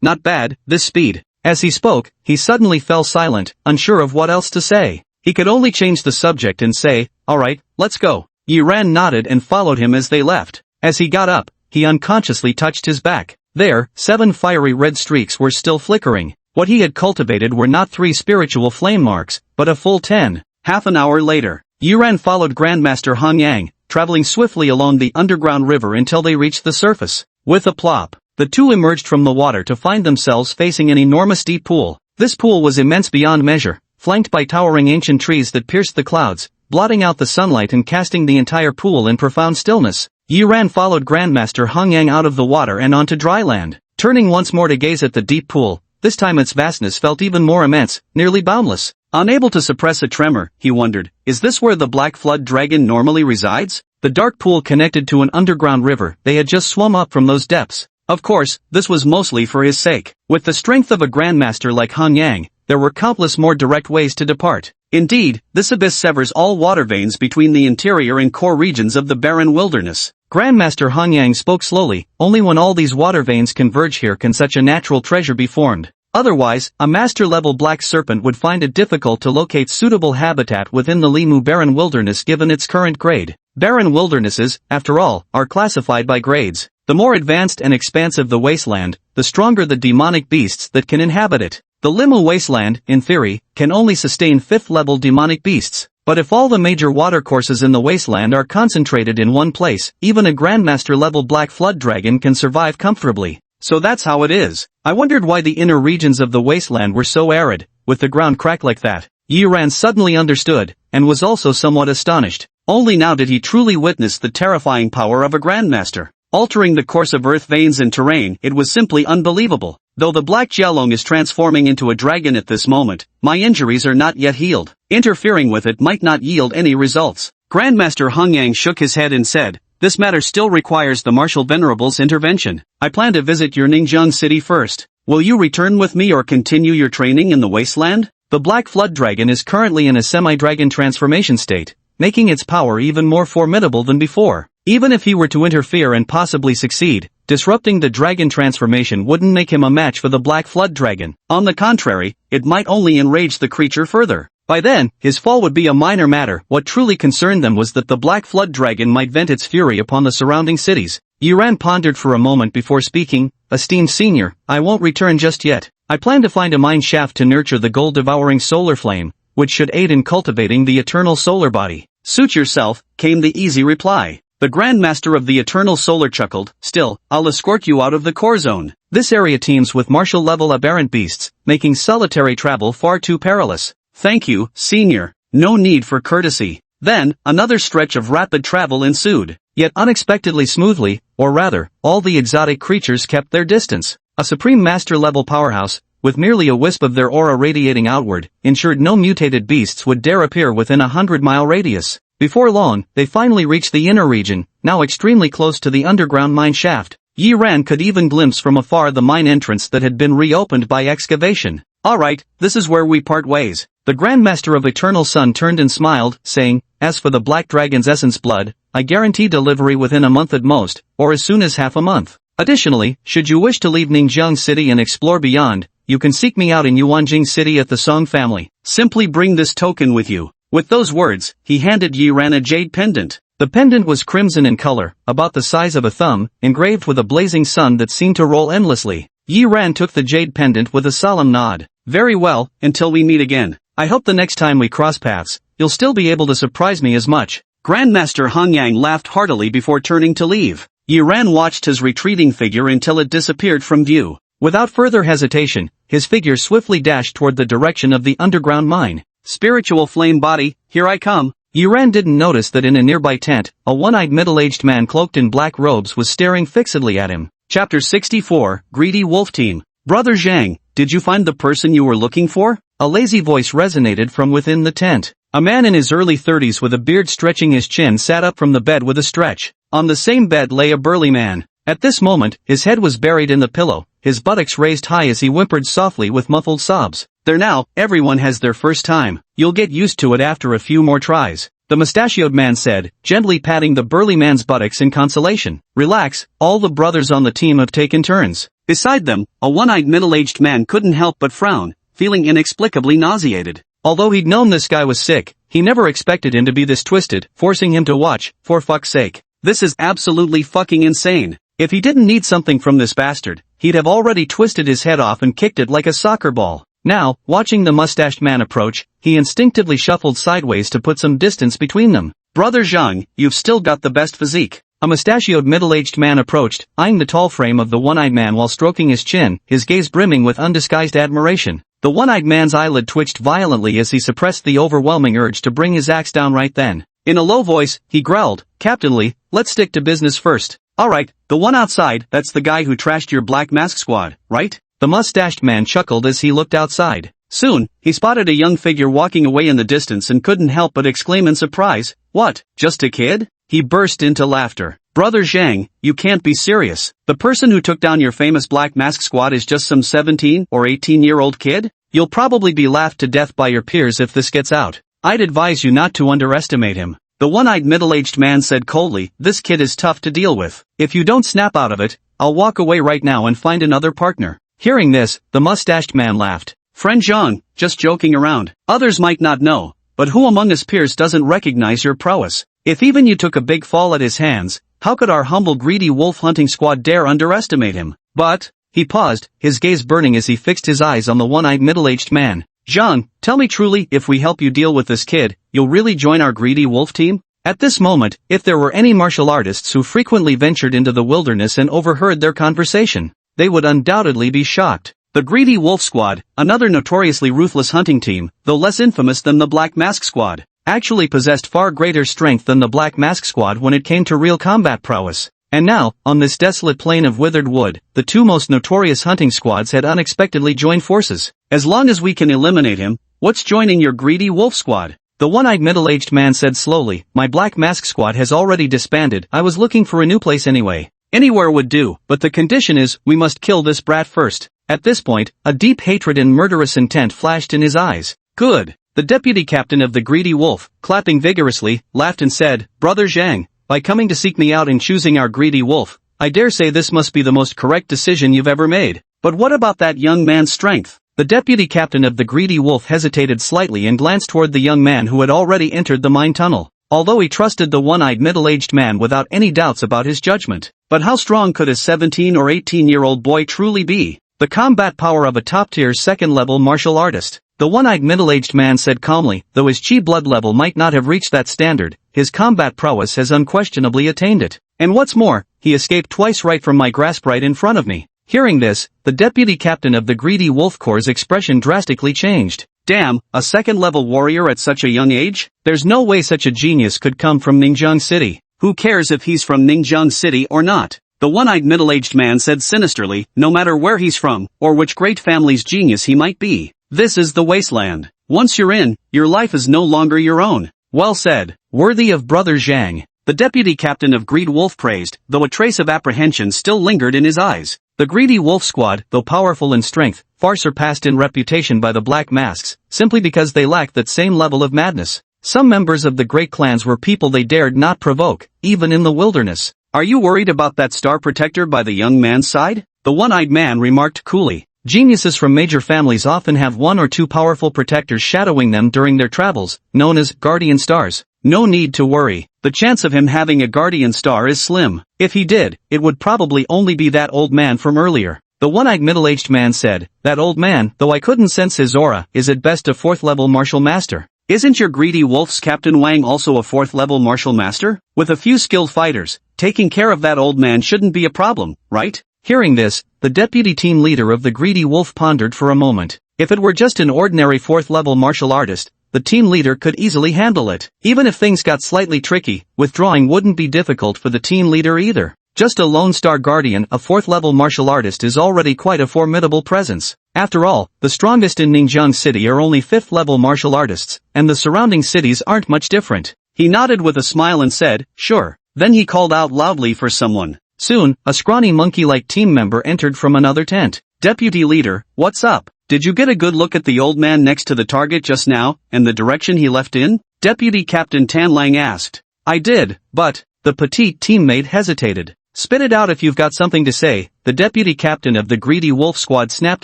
not bad, this speed. As he spoke, he suddenly fell silent, unsure of what else to say. He could only change the subject and say, alright, let's go. Yi Ran nodded and followed him as they left. As he got up, he unconsciously touched his back. There, 7 fiery red streaks were still flickering. What he had cultivated were not 3 spiritual flame marks, but a full 10. Half an hour later, Yi Ran followed Grandmaster Hong Yang, traveling swiftly along the underground river until they reached the surface. With a plop, the 2 emerged from the water to find themselves facing an enormous deep pool. This pool was immense beyond measure, flanked by towering ancient trees that pierced the clouds, blotting out the sunlight and casting the entire pool in profound stillness. Yi Ran followed Grandmaster Hong Yang out of the water and onto dry land. Turning once more to gaze at the deep pool, this time its vastness felt even more immense, nearly boundless. Unable to suppress a tremor, he wondered, is this where the Black Flood Dragon normally resides? The dark pool connected to an underground river they had just swum up from those depths. Of course, this was mostly for his sake. With the strength of a grandmaster like Hong Yang, there were countless more direct ways to depart. Indeed, this abyss severs all water veins between the interior and core regions of the barren wilderness. Grandmaster Hong Yang spoke slowly, only when all these water veins converge here can such a natural treasure be formed. Otherwise, a master-level black serpent would find it difficult to locate suitable habitat within the Limu barren wilderness given its current grade. Barren wildernesses, after all, are classified by grades. The more advanced and expansive the wasteland, the stronger the demonic beasts that can inhabit it. The Limu wasteland, in theory, can only sustain 5th-level demonic beasts. But if all the major watercourses in the wasteland are concentrated in one place, even a Grandmaster-level Black Flood Dragon can survive comfortably. So that's how it is. I wondered why the inner regions of the wasteland were so arid, with the ground cracked like that. Yiran suddenly understood, and was also somewhat astonished. Only now did he truly witness the terrifying power of a Grandmaster. Altering the course of earth veins and terrain, it was simply unbelievable. Though the Black Jialong is transforming into a dragon at this moment, my injuries are not yet healed. Interfering with it might not yield any results. Grandmaster Hung Yang shook his head and said, "This matter still requires the Martial Venerable's intervention. I plan to visit your Ningjiang city first. Will you return with me or continue your training in the wasteland?" The Black Flood Dragon is currently in a semi-dragon transformation state, making its power even more formidable than before. Even if he were to interfere and possibly succeed, disrupting the dragon transformation wouldn't make him a match for the Black Flood Dragon. On the contrary, it might only enrage the creature further. By then, his fall would be a minor matter. What truly concerned them was that the Black Flood Dragon might vent its fury upon the surrounding cities. Yiran pondered for a moment before speaking. "Esteemed senior, I won't return just yet. I plan to find a mine shaft to nurture the gold-devouring solar flame, which should aid in cultivating the eternal solar body." "Suit yourself," came the easy reply. The Grandmaster of the Eternal Solar chuckled. "Still, I'll escort you out of the core zone. This area teems with martial-level aberrant beasts, making solitary travel far too perilous." "Thank you, senior. No need for courtesy." Then, another stretch of rapid travel ensued. Yet unexpectedly smoothly, or rather, all the exotic creatures kept their distance. A Supreme Master-level powerhouse, with merely a wisp of their aura radiating outward, ensured no mutated beasts would dare appear within a 100-mile radius. Before long, they finally reached the inner region, now extremely close to the underground mine shaft. Yiran could even glimpse from afar the mine entrance that had been reopened by excavation. "Alright, this is where we part ways." The Grandmaster of Eternal Sun turned and smiled, saying, "As for the Black Dragon's essence blood, I guarantee delivery within a month at most, or as soon as half a month. Additionally, should you wish to leave Ningjiang City and explore beyond, you can seek me out in Yuanjing City at the Song family. Simply bring this token with you." With those words, he handed Yiran a jade pendant. The pendant was crimson in color, about the size of a thumb, engraved with a blazing sun that seemed to roll endlessly. Yiran took the jade pendant with a solemn nod. "Very well, until we meet again. I hope the next time we cross paths, you'll still be able to surprise me as much." Grandmaster Hung Yang laughed heartily before turning to leave. Yiran watched his retreating figure until it disappeared from view. Without further hesitation, his figure swiftly dashed toward the direction of the underground mine. "Spiritual flame body, here I come." Yiran didn't notice that in a nearby tent, a one-eyed middle-aged man cloaked in black robes was staring fixedly at him. Chapter 64, Greedy Wolf Team. "Brother Zhang, did you find the person you were looking for?" A lazy voice resonated from within the tent. A man in his early 30s with a beard stretching his chin sat up from the bed with a stretch. On the same bed lay a burly man. At this moment, his head was buried in the pillow, his buttocks raised high as he whimpered softly with muffled sobs. "There now, everyone has their first time. You'll get used to it after a few more tries," the mustachioed man said, gently patting the burly man's buttocks in consolation. "Relax, all the brothers on the team have taken turns." Beside them, a one-eyed middle-aged man couldn't help but frown, feeling inexplicably nauseated. Although he'd known this guy was sick, he never expected him to be this twisted, forcing him to watch, for fuck's sake. This is absolutely fucking insane. If he didn't need something from this bastard, he'd have already twisted his head off and kicked it like a soccer ball. Now, watching the mustached man approach, he instinctively shuffled sideways to put some distance between them. "Brother Zhang, you've still got the best physique." A mustachioed middle-aged man approached, eyeing the tall frame of the one-eyed man while stroking his chin, his gaze brimming with undisguised admiration. The one-eyed man's eyelid twitched violently as he suppressed the overwhelming urge to bring his axe down right then. In a low voice, he growled, "Captain Lee, let's stick to business first." "Alright, the one outside, that's the guy who trashed your Black Mask squad, right?" The mustached man chuckled as he looked outside. Soon, he spotted a young figure walking away in the distance and couldn't help but exclaim in surprise, "What, just a kid?" He burst into laughter. "Brother Zhang, you can't be serious. The person who took down your famous Black Mask squad is just some 17 or 18-year-old kid? You'll probably be laughed to death by your peers if this gets out. I'd advise you not to underestimate him." The one-eyed middle-aged man said coldly, "This kid is tough to deal with. If you don't snap out of it, I'll walk away right now and find another partner." Hearing this, the mustached man laughed. "Friend Zhang, just joking around. Others might not know, but who among us peers doesn't recognize your prowess? If even you took a big fall at his hands, how could our humble greedy wolf hunting squad dare underestimate him?" But, he paused, his gaze burning as he fixed his eyes on the one-eyed middle-aged man. Zhang, tell me truly, if we help you deal with this kid, you'll really join our greedy wolf team? At this moment, if there were any martial artists who frequently ventured into the wilderness and overheard their conversation, they would undoubtedly be shocked. The Greedy Wolf Squad, another notoriously ruthless hunting team, though less infamous than the Black Mask Squad, actually possessed far greater strength than the Black Mask Squad when it came to real combat prowess. And now, on this desolate plain of withered wood, the two most notorious hunting squads had unexpectedly joined forces. As long as we can eliminate him, what's joining your Greedy Wolf Squad? The one-eyed middle-aged man said slowly, my Black Mask Squad has already disbanded. I was looking for a new place anyway. Anywhere would do, but the condition is, we must kill this brat first. At this point, a deep hatred and murderous intent flashed in his eyes. Good. The deputy captain of the Greedy Wolf, clapping vigorously, laughed and said, Brother Zhang, by coming to seek me out and choosing our Greedy Wolf, I dare say this must be the most correct decision you've ever made. But what about that young man's strength? The deputy captain of the Greedy Wolf hesitated slightly and glanced toward the young man who had already entered the mine tunnel. Although he trusted the one-eyed middle-aged man without any doubts about his judgment. But how strong could a 17 or 18-year-old boy truly be? The combat power of a top-tier second-level martial artist. The one-eyed middle-aged man said calmly, though his chi blood level might not have reached that standard, his combat prowess has unquestionably attained it. And what's more, he escaped twice right from my grasp right in front of me. Hearing this, the deputy captain of the Greedy Wolf Corps' expression drastically changed. Damn, a second-level warrior at such a young age? There's no way such a genius could come from Ningjiang City. Who cares if he's from Ningjiang City or not? The one-eyed middle-aged man said sinisterly, no matter where he's from, or which great family's genius he might be. This is the wasteland. Once you're in, your life is no longer your own. Well said. Worthy of Brother Zhang. The deputy captain of Greed Wolf praised, though a trace of apprehension still lingered in his eyes. The Greedy Wolf Squad, though powerful in strength, far surpassed in reputation by the Black Masks, simply because they lacked that same level of madness. Some members of the great clans were people they dared not provoke, even in the wilderness. Are you worried about that star protector by the young man's side? The one-eyed man remarked coolly. Geniuses from major families often have one or two powerful protectors shadowing them during their travels, known as guardian stars. No need to worry. The chance of him having a guardian star is slim. If he did, it would probably only be that old man from earlier. The one-eyed middle-aged man said, that old man, though I couldn't sense his aura, is at best a fourth-level martial master. Isn't your Greedy Wolf's Captain Wang also a fourth-level martial master? With a few skilled fighters, taking care of that old man shouldn't be a problem, right? Hearing this, the deputy team leader of the Greedy Wolf pondered for a moment. If it were just an ordinary fourth-level martial artist, the team leader could easily handle it. Even if things got slightly tricky, withdrawing wouldn't be difficult for the team leader either. Just a Lone Star Guardian, a fourth-level martial artist, is already quite a formidable presence. After all, the strongest in Ningjiang City are only fifth-level martial artists, and the surrounding cities aren't much different. He nodded with a smile and said, sure. Then he called out loudly for someone. Soon, a scrawny monkey-like team member entered from another tent. Deputy leader, what's up? Did you get a good look at the old man next to the target just now, and the direction he left in? Deputy Captain Tanlang asked. I did, but, the petite teammate hesitated. Spit it out if you've got something to say, the deputy captain of the Greedy Wolf Squad snapped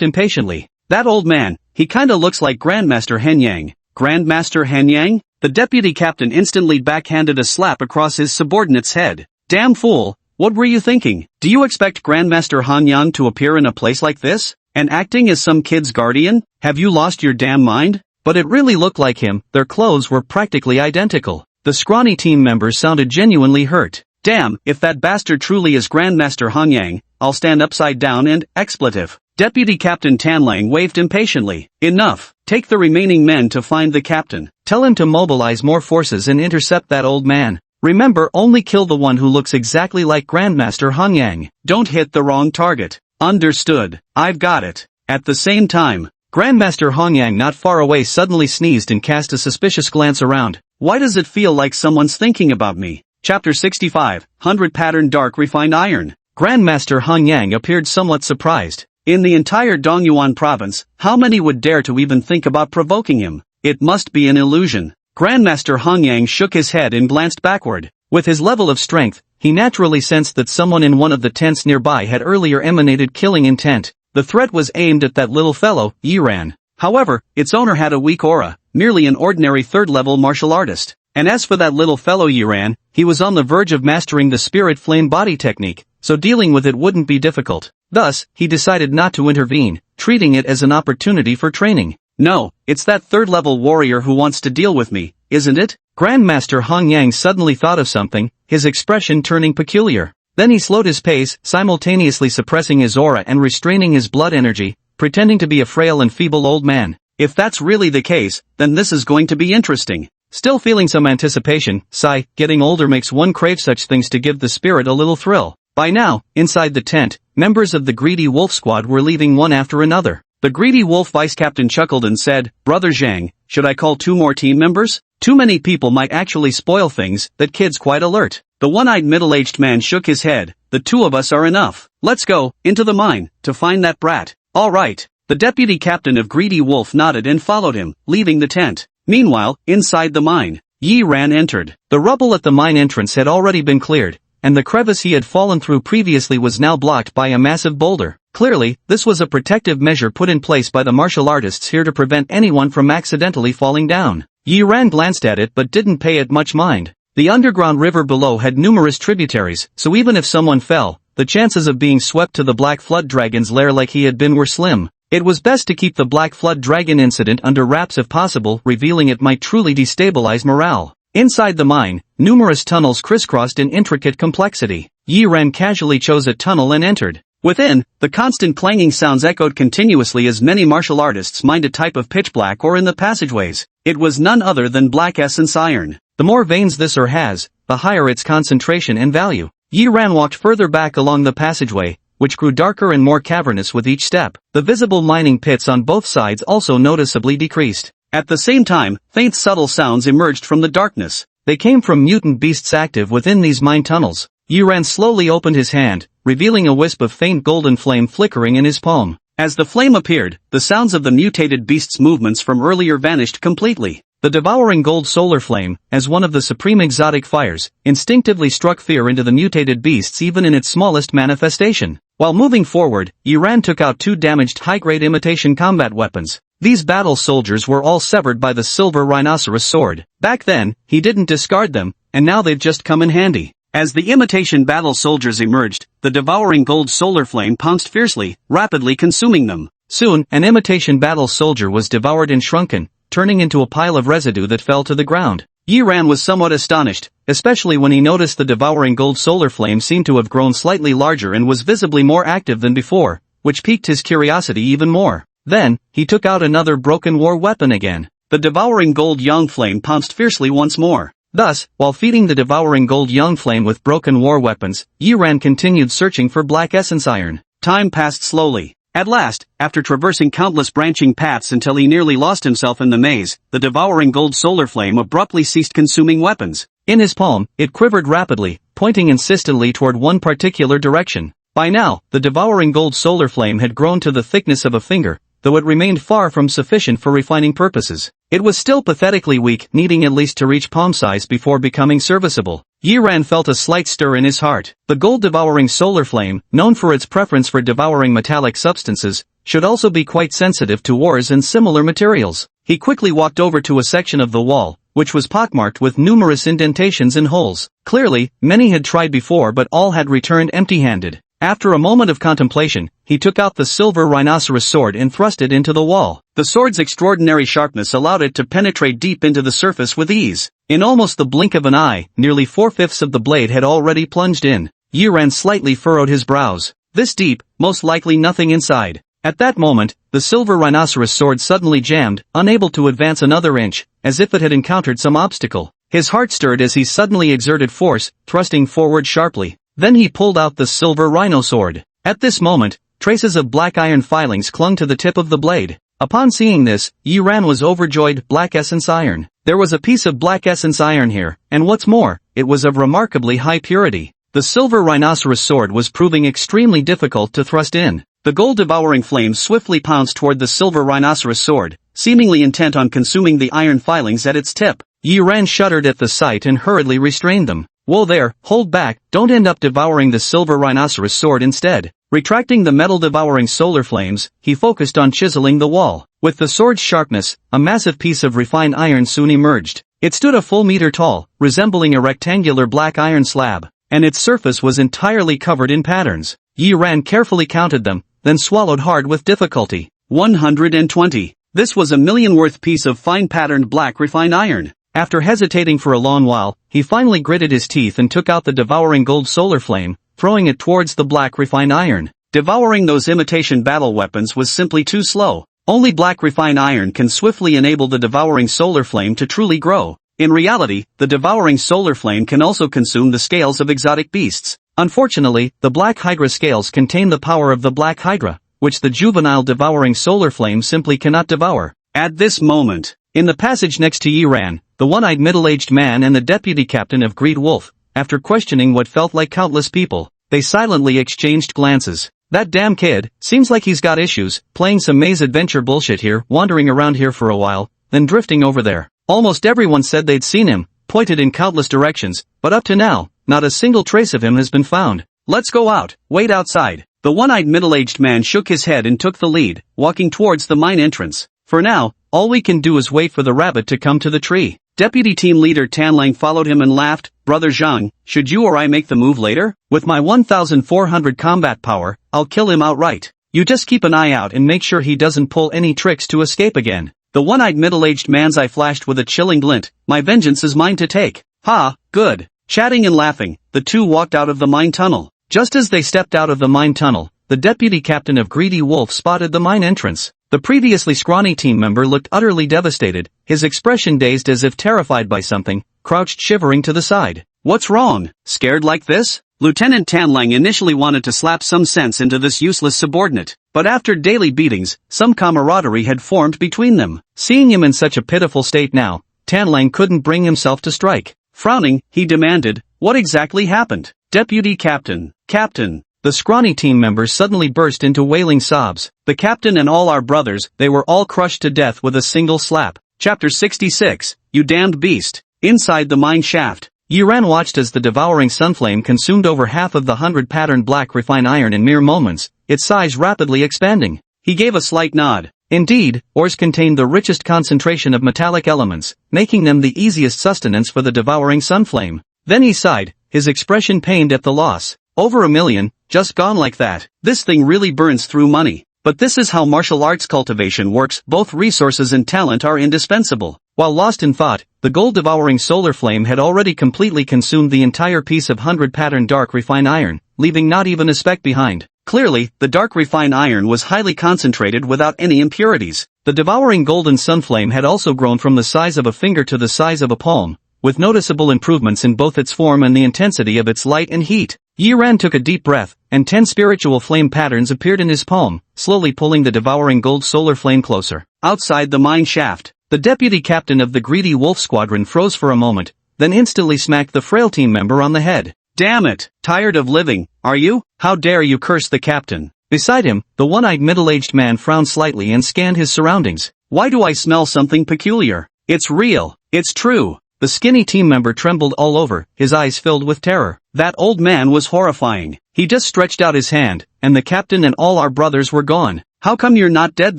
impatiently. That old man, he kinda looks like Grandmaster Henyang. Grandmaster Henyang? The deputy captain instantly backhanded a slap across his subordinate's head. Damn fool, what were you thinking? Do you expect Grandmaster Henyang to appear in a place like this? And acting as some kid's guardian? Have you lost your damn mind? But it really looked like him. Their clothes were practically identical. The scrawny team members sounded genuinely hurt. Damn, if that bastard truly is Grandmaster Henyang, I'll stand upside down and, expletive. Deputy Captain Tanlang waved impatiently. Enough. Take the remaining men to find the captain. Tell him to mobilize more forces and intercept that old man. Remember, only kill the one who looks exactly like Grandmaster Henyang. Don't hit the wrong target. Understood. I've got it. At the same time, Grandmaster Henyang not far away suddenly sneezed and cast a suspicious glance around. Why does it feel like someone's thinking about me? Chapter 65, 100 Pattern Dark Refined Iron. Grandmaster Henyang appeared somewhat surprised. In the entire Dongyuan province, how many would dare to even think about provoking him? It must be an illusion. Grandmaster Henyang shook his head and glanced backward. With his level of strength, he naturally sensed that someone in one of the tents nearby had earlier emanated killing intent. The threat was aimed at that little fellow, Yiran. However, its owner had a weak aura, merely an ordinary third-level martial artist. And as for that little fellow Yiran, he was on the verge of mastering the spirit flame body technique, so dealing with it wouldn't be difficult. Thus, he decided not to intervene, treating it as an opportunity for training. No, it's that third-level warrior who wants to deal with me, isn't it? Grandmaster Hong Yang suddenly thought of something, his expression turning peculiar. Then he slowed his pace, simultaneously suppressing his aura and restraining his blood energy, pretending to be a frail and feeble old man. If that's really the case, then this is going to be interesting. Still feeling some anticipation, sigh, getting older makes one crave such things to give the spirit a little thrill. By now, inside the tent, members of the Greedy Wolf Squad were leaving one after another. The Greedy Wolf vice captain chuckled and said, "Brother Zhang, should I call 2 more team members? Too many people might actually spoil things." That kid's quite alert. The one-eyed middle-aged man shook his head. "The 2 of us are enough. Let's go, into the mine, to find that brat." "All right." The deputy captain of Greedy Wolf nodded and followed him, leaving the tent. Meanwhile, inside the mine, Yi Ran entered. The rubble at the mine entrance had already been cleared, and the crevice he had fallen through previously was now blocked by a massive boulder. Clearly, this was a protective measure put in place by the martial artists here to prevent anyone from accidentally falling down. Yi Ran glanced at it but didn't pay it much mind. The underground river below had numerous tributaries, so even if someone fell, the chances of being swept to the Black Flood Dragon's lair like he had been were slim. It was best to keep the Black Flood Dragon incident under wraps if possible, revealing it might truly destabilize morale. Inside the mine, numerous tunnels crisscrossed in intricate complexity. Yi Ran casually chose a tunnel and entered. Within, the constant clanging sounds echoed continuously as many martial artists mined a type of pitch black ore in the passageways. It was none other than black essence iron. The more veins this ore has, the higher its concentration and value. Yi Ran walked further back along the passageway, which grew darker and more cavernous with each step. The visible mining pits on both sides also noticeably decreased. At the same time, faint subtle sounds emerged from the darkness. They came from mutant beasts active within these mine tunnels. Yi Ran slowly opened his hand, revealing a wisp of faint golden flame flickering in his palm. As the flame appeared, the sounds of the mutated beast's movements from earlier vanished completely. The devouring gold solar flame, as one of the supreme exotic fires, instinctively struck fear into the mutated beasts even in its smallest manifestation. While moving forward, Yi Ran took out 2 damaged high-grade imitation combat weapons. These battle soldiers were all severed by the silver rhinoceros sword. Back then, he didn't discard them, and now they've just come in handy. As the imitation battle soldiers emerged, the devouring gold solar flame pounced fiercely, rapidly consuming them. Soon, an imitation battle soldier was devoured and shrunken, turning into a pile of residue that fell to the ground. Yi Ran was somewhat astonished, especially when he noticed the devouring gold solar flame seemed to have grown slightly larger and was visibly more active than before, which piqued his curiosity even more. Then, he took out another broken war weapon again. The devouring gold young flame pounced fiercely once more. Thus, while feeding the devouring gold young flame with broken war weapons, Yi Ran continued searching for black essence iron. Time passed slowly. At last, after traversing countless branching paths until he nearly lost himself in the maze, the devouring gold solar flame abruptly ceased consuming weapons. In his palm, it quivered rapidly, pointing insistently toward one particular direction. By now, the devouring gold solar flame had grown to the thickness of a finger, though it remained far from sufficient for refining purposes. It was still pathetically weak, needing at least to reach palm size before becoming serviceable. Yi Ran felt a slight stir in his heart. The gold-devouring solar flame, known for its preference for devouring metallic substances, should also be quite sensitive to ores and similar materials. He quickly walked over to a section of the wall, which was pockmarked with numerous indentations and holes. Clearly, many had tried before but all had returned empty-handed. After a moment of contemplation, he took out the silver rhinoceros sword and thrust it into the wall. The sword's extraordinary sharpness allowed it to penetrate deep into the surface with ease. In almost the blink of an eye, nearly 4/5 of the blade had already plunged in. Yi Ran slightly furrowed his brows. This deep, most likely nothing inside. At that moment, the silver rhinoceros sword suddenly jammed, unable to advance another inch, as if it had encountered some obstacle. His heart stirred as he suddenly exerted force, thrusting forward sharply. Then he pulled out the silver rhino sword. At this moment, traces of black iron filings clung to the tip of the blade. Upon seeing this, Yi Ran was overjoyed. Black essence iron. There was a piece of black essence iron here, and what's more, it was of remarkably high purity. The silver rhinoceros sword was proving extremely difficult to thrust in. The gold-devouring flame swiftly pounced toward the silver rhinoceros sword, seemingly intent on consuming the iron filings at its tip. Yi Ran shuddered at the sight and hurriedly restrained them. Whoa there, hold back, don't end up devouring the silver rhinoceros sword instead. Retracting the metal-devouring solar flames, he focused on chiseling the wall. With the sword's sharpness, a massive piece of refined iron soon emerged. It stood a full meter tall, resembling a rectangular black iron slab, and its surface was entirely covered in patterns. Yi Ran carefully counted them, then swallowed hard with difficulty. 120. This was a million-worth piece of fine-patterned black refined iron. After hesitating for a long while, he finally gritted his teeth and took out the devouring gold solar flame, throwing it towards the black refined iron. Devouring those imitation battle weapons was simply too slow. Only black refined iron can swiftly enable the devouring solar flame to truly grow. In reality, the devouring solar flame can also consume the scales of exotic beasts. Unfortunately, the Black Hydra scales contain the power of the Black Hydra, which the juvenile devouring solar flame simply cannot devour. At this moment, in the passage next to Yi Ran, the one-eyed middle-aged man and the deputy captain of Greed Wolf, after questioning what felt like countless people, they silently exchanged glances. That damn kid, seems like he's got issues, playing some maze adventure bullshit here, wandering around here for a while, then drifting over there. Almost everyone said they'd seen him, pointed in countless directions, but up to now, not a single trace of him has been found. Let's go out, wait outside. The one-eyed middle-aged man shook his head and took the lead, walking towards the mine entrance. For now, all we can do is wait for the rabbit to come to the tree. Deputy team leader Tanlang followed him and laughed. Brother Zhang, should you or I make the move later? With my 1,400 combat power, I'll kill him outright. You just keep an eye out and make sure he doesn't pull any tricks to escape again. The one-eyed middle-aged man's eye flashed with a chilling glint. My vengeance is mine to take. Ha, good. Chatting and laughing, the two walked out of the mine tunnel. Just as they stepped out of the mine tunnel, the deputy captain of Greedy Wolf spotted the mine entrance. The previously scrawny team member looked utterly devastated, his expression dazed as if terrified by something, crouched shivering to the side. What's wrong? Scared like this? Lieutenant Tanlang initially wanted to slap some sense into this useless subordinate, but after daily beatings, some camaraderie had formed between them. Seeing him in such a pitiful state now, Tanlang couldn't bring himself to strike. Frowning, he demanded, what exactly happened? Deputy Captain, Captain. The scrawny team members suddenly burst into wailing sobs. The captain and all our brothers, they were all crushed to death with a single slap. Chapter 66, You Damned Beast. Inside the mine shaft, Yi Ran watched as the devouring sunflame consumed over half of the 100-patterned black refined iron in mere moments, its size rapidly expanding. He gave a slight nod. Indeed, ores contained the richest concentration of metallic elements, making them the easiest sustenance for the devouring sunflame. Then he sighed, his expression pained at the loss. Over 1 million, just gone like that. This thing really burns through money. But this is how martial arts cultivation works, both resources and talent are indispensable. While lost in thought, the gold-devouring solar flame had already completely consumed the entire piece of 100-pattern dark refined iron, leaving not even a speck behind. Clearly, the dark refined iron was highly concentrated without any impurities. The devouring golden sunflame had also grown from the size of a finger to the size of a palm, with noticeable improvements in both its form and the intensity of its light and heat. Yi Ran took a deep breath, and 10 spiritual flame patterns appeared in his palm, slowly pulling the devouring gold solar flame closer. Outside the mine shaft, the deputy captain of the Greedy Wolf Squadron froze for a moment, then instantly smacked the frail team member on the head. Damn it! Tired of living, are you? How dare you curse the captain? Beside him, the one-eyed middle-aged man frowned slightly and scanned his surroundings. Why do I smell something peculiar? It's real. It's true. The skinny team member trembled all over, his eyes filled with terror. That old man was horrifying. He just stretched out his hand, and the captain and all our brothers were gone. How come you're not dead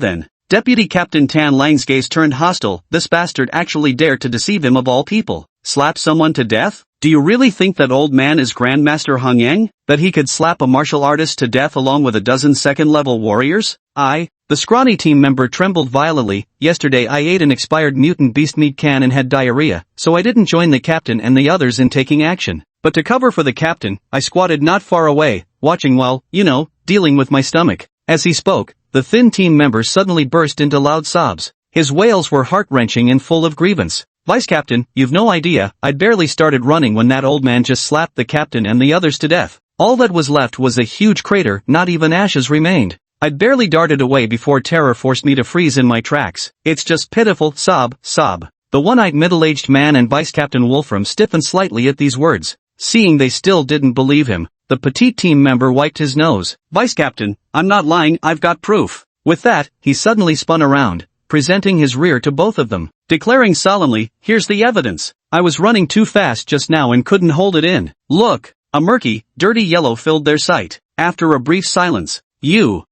then? Deputy Captain Tan Lang's gaze turned hostile. This bastard actually dared to deceive him of all people. Slap someone to death? Do you really think that old man is Grandmaster Hung Yang? That he could slap a martial artist to death along with a dozen second-level warriors? The scrawny team member trembled violently. Yesterday I ate an expired mutant beast meat can and had diarrhea, so I didn't join the captain and the others in taking action. But to cover for the captain, I squatted not far away, watching while, dealing with my stomach. As he spoke, the thin team member suddenly burst into loud sobs. His wails were heart-wrenching and full of grievance. Vice Captain, you've no idea, I'd barely started running when that old man just slapped the captain and the others to death. All that was left was a huge crater, not even ashes remained. I'd barely darted away before terror forced me to freeze in my tracks. It's just pitiful, sob. The one-eyed middle-aged man and Vice Captain Wolfram stiffened slightly at these words. Seeing they still didn't believe him, the petite team member wiped his nose. Vice Captain, I'm not lying, I've got proof. With that, he suddenly spun around, presenting his rear to both of them, declaring solemnly, here's the evidence. I was running too fast just now and couldn't hold it in. Look, a murky, dirty yellow filled their sight. After a brief silence, you,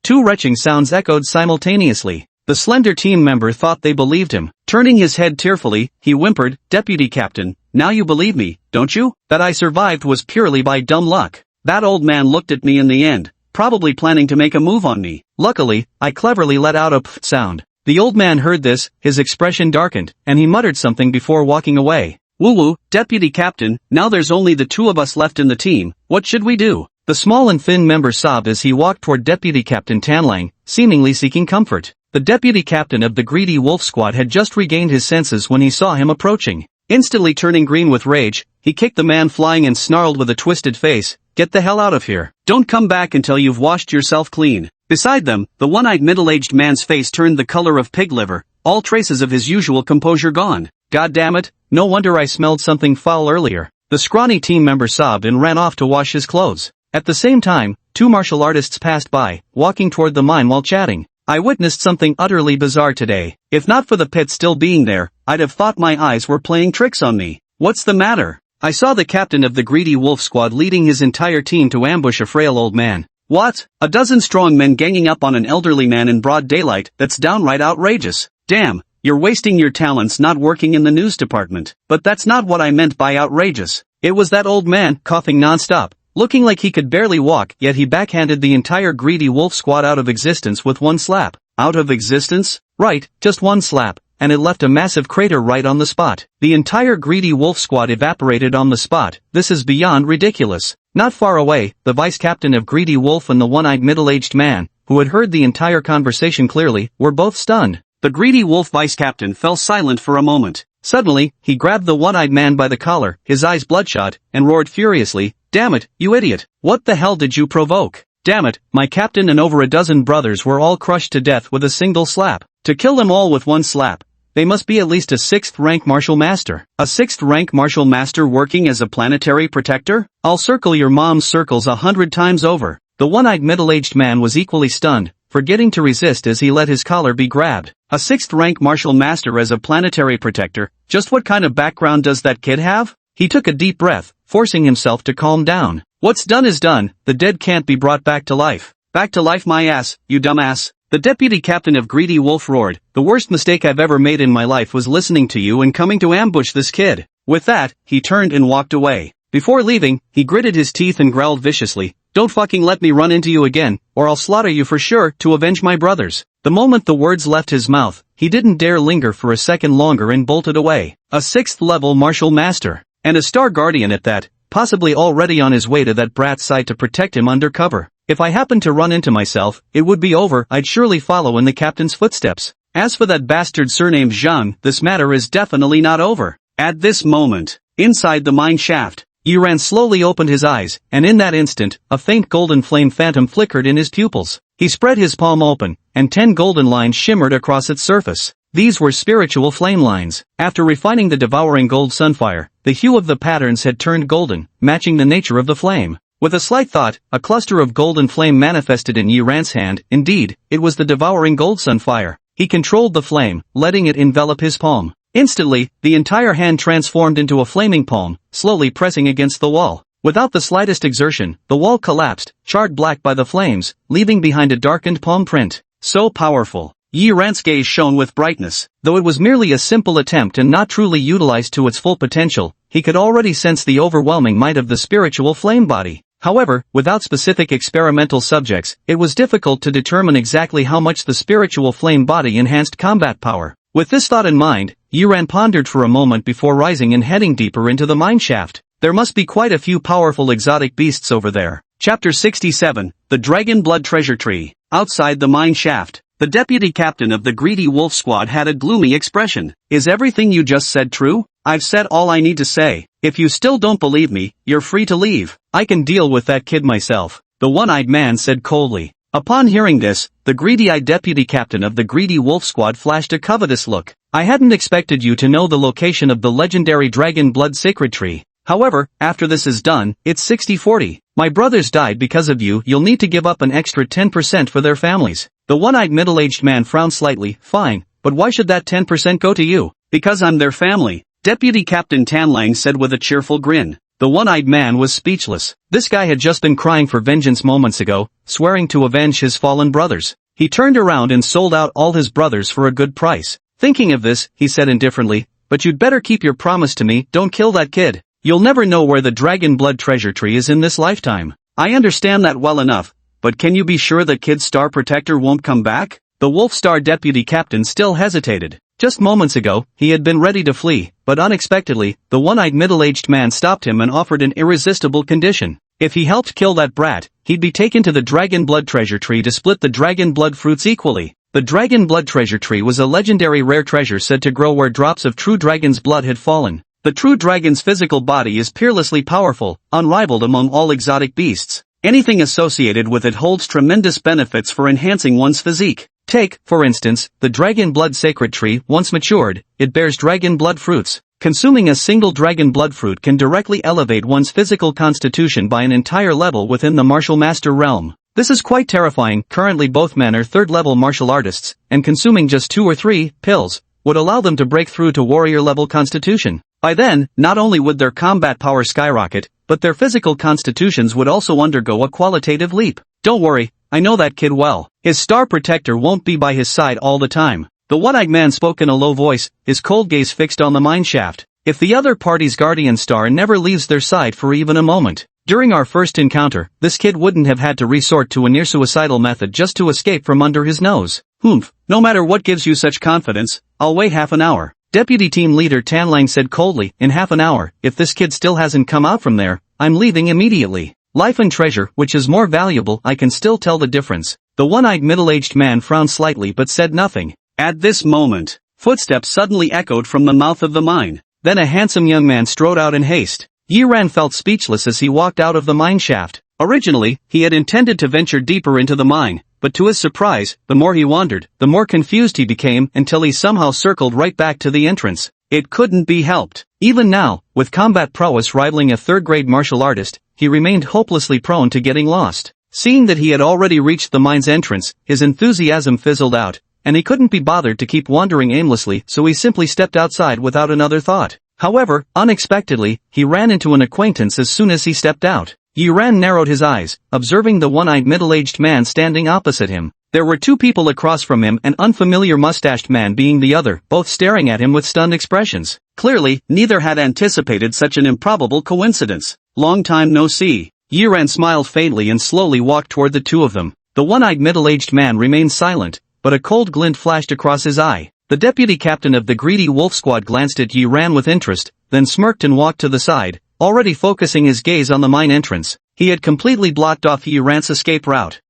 two retching sounds echoed simultaneously. The slender team member thought they believed him. Turning his head tearfully, he whimpered, Deputy Captain, now you believe me, don't you? That I survived was purely by dumb luck. That old man looked at me in the end, probably planning to make a move on me. Luckily, I cleverly let out a pfft sound. The old man heard this, his expression darkened, and he muttered something before walking away. Woo-woo, Deputy Captain, now there's only the two of us left in the team, what should we do? The small and thin member sobbed as he walked toward Deputy Captain Tanlang, seemingly seeking comfort. The deputy captain of the greedy wolf squad had just regained his senses when he saw him approaching. Instantly turning green with rage, he kicked the man flying and snarled with a twisted face, "Get the hell out of here. Don't come back until you've washed yourself clean." Beside them, the one-eyed middle-aged man's face turned the color of pig liver, all traces of his usual composure gone. "God damn it, no wonder I smelled something foul earlier." The scrawny team member sobbed and ran off to wash his clothes. At the same time, two martial artists passed by, walking toward the mine while chatting. "I witnessed something utterly bizarre today. If not for the pit still being there, I'd have thought my eyes were playing tricks on me." "What's the matter?" "I saw the captain of the greedy wolf squad leading his entire team to ambush a frail old man." "What? A dozen strong men ganging up on an elderly man in broad daylight? That's downright outrageous." "Damn, you're wasting your talents not working in the news department." "But that's not what I meant by outrageous. It was that old man, coughing non-stop, looking like he could barely walk, yet he backhanded the entire greedy wolf squad out of existence with one slap." "Out of existence?" "Right, just one slap, and it left a massive crater right on the spot. The entire greedy wolf squad evaporated on the spot. This is beyond ridiculous." Not far away, the vice captain of Greedy Wolf and the one-eyed middle-aged man, who had heard the entire conversation clearly, were both stunned. The Greedy Wolf vice captain fell silent for a moment. Suddenly, he grabbed the one-eyed man by the collar, his eyes bloodshot, and roared furiously, "Damn it, you idiot! What the hell did you provoke? Damn it, my captain and over a dozen brothers were all crushed to death with a single slap. To kill them all with one slap, they must be at least a 6th rank martial master." "A 6th rank martial master working as a planetary protector? I'll circle your mom's circles 100 times over." The one-eyed middle-aged man was equally stunned, forgetting to resist as he let his collar be grabbed. "A 6th rank martial master as a planetary protector? Just what kind of background does that kid have?" He took a deep breath, forcing himself to calm down. "What's done is done, the dead can't be brought back to life." "Back to life my ass, you dumbass." The deputy captain of Greedy Wolf roared, "The worst mistake I've ever made in my life was listening to you and coming to ambush this kid." With that, he turned and walked away. Before leaving, he gritted his teeth and growled viciously, "Don't fucking let me run into you again, or I'll slaughter you for sure to avenge my brothers." The moment the words left his mouth, he didn't dare linger for a second longer and bolted away. A 6th level martial master, and a star guardian at that, possibly already on his way to that brat's side to protect him undercover. If I happened to run into myself, it would be over. I'd surely follow in the captain's footsteps. As for that bastard surnamed Zhang, this matter is definitely not over. At this moment, inside the mine shaft, Yiran slowly opened his eyes, and in that instant, a faint golden flame phantom flickered in his pupils. He spread his palm open, and 10 golden lines shimmered across its surface. These were spiritual flame lines. After refining the devouring gold sunfire, the hue of the patterns had turned golden, matching the nature of the flame. With a slight thought, a cluster of golden flame manifested in Yiran's hand. Indeed, it was the devouring gold sunfire. He controlled the flame, letting it envelop his palm. Instantly, the entire hand transformed into a flaming palm, slowly pressing against the wall. Without the slightest exertion, the wall collapsed, charred black by the flames, leaving behind a darkened palm print. So powerful. Yiran's gaze shone with brightness. Though it was merely a simple attempt and not truly utilized to its full potential, he could already sense the overwhelming might of the spiritual flame body. However, without specific experimental subjects, it was difficult to determine exactly how much the spiritual flame body enhanced combat power. With this thought in mind, Yiran pondered for a moment before rising and heading deeper into the mine shaft. There must be quite a few powerful exotic beasts over there. Chapter 67, The Dragon Blood Treasure Tree. Outside the mine shaft, the deputy captain of the Greedy Wolf Squad had a gloomy expression. "Is everything you just said true? I've said all I need to say. If you still don't believe me, you're free to leave." "I can deal with that kid myself," the one-eyed man said coldly. Upon hearing this, the greedy-eyed deputy captain of the Greedy Wolf Squad flashed a covetous look. "I hadn't expected you to know the location of the legendary Dragon Blood Sacred Tree. However, after this is done, it's 60-40. My brothers died because of you. You'll need to give up an extra 10% for their families." The one-eyed middle-aged man frowned slightly. "Fine, but why should that 10% go to you?" "Because I'm their family," Deputy Captain Tanlang said with a cheerful grin. The one-eyed man was speechless. This guy had just been crying for vengeance moments ago, swearing to avenge his fallen brothers. He turned around and sold out all his brothers for a good price. Thinking of this, he said indifferently, "But you'd better keep your promise to me. Don't kill that kid. You'll never know where the Dragon Blood Treasure Tree is in this lifetime." "I understand that well enough, but can you be sure that Kid Star Protector won't come back?" The Wolf Star deputy captain still hesitated. Just moments ago, he had been ready to flee, but unexpectedly, the one-eyed middle-aged man stopped him and offered an irresistible condition. If he helped kill that brat, he'd be taken to the Dragon Blood Treasure Tree to split the Dragon Blood fruits equally. The Dragon Blood Treasure Tree was a legendary rare treasure said to grow where drops of true dragon's blood had fallen. The true dragon's physical body is peerlessly powerful, unrivaled among all exotic beasts. Anything associated with it holds tremendous benefits for enhancing one's physique. Take, for instance, the Dragon Blood Sacred Tree. Once matured, it bears dragon blood fruits. Consuming a single dragon blood fruit can directly elevate one's physical constitution by an entire level within the martial master realm. This is quite terrifying. Currently both men are third-level martial artists, and consuming just 2 or 3 pills would allow them to break through to warrior-level constitution. By then, not only would their combat power skyrocket, but their physical constitutions would also undergo a qualitative leap. Don't worry, I know that kid well. His star protector won't be by his side all the time. The one-eyed man spoke in a low voice, his cold gaze fixed on the mine shaft. If the other party's guardian star never leaves their side for even a moment. During our first encounter, this kid wouldn't have had to resort to a near-suicidal method just to escape from under his nose. No matter what gives you such confidence, I'll wait half an hour. Deputy Team Leader Tan Lang said coldly, in half an hour, if this kid still hasn't come out from there, I'm leaving immediately. Life and treasure, which is more valuable, I can still tell the difference. The one-eyed middle-aged man frowned slightly but said nothing. At this moment, footsteps suddenly echoed from the mouth of the mine. Then a handsome young man strode out in haste. Yi Ran felt speechless as he walked out of the mine shaft. Originally, he had intended to venture deeper into the mine, but to his surprise, the more he wandered, the more confused he became until he somehow circled right back to the entrance. It couldn't be helped. Even now, with combat prowess rivaling a third-grade martial artist, he remained hopelessly prone to getting lost. Seeing that he had already reached the mine's entrance, his enthusiasm fizzled out, and he couldn't be bothered to keep wandering aimlessly, so he simply stepped outside without another thought. However, unexpectedly, he ran into an acquaintance as soon as he stepped out. Yi Ran narrowed his eyes, observing the one-eyed middle-aged man standing opposite him. There were 2 people across from him, an unfamiliar mustached man being the other, both staring at him with stunned expressions. Clearly, neither had anticipated such an improbable coincidence. Long time no see. Yi Ran smiled faintly and slowly walked toward the 2 of them. The one-eyed middle-aged man remained silent, but a cold glint flashed across his eye. The deputy captain of the greedy wolf squad glanced at Yi Ran with interest, then smirked and walked to the side, already focusing his gaze on the mine entrance. He had completely blocked off Yi Ran's escape route.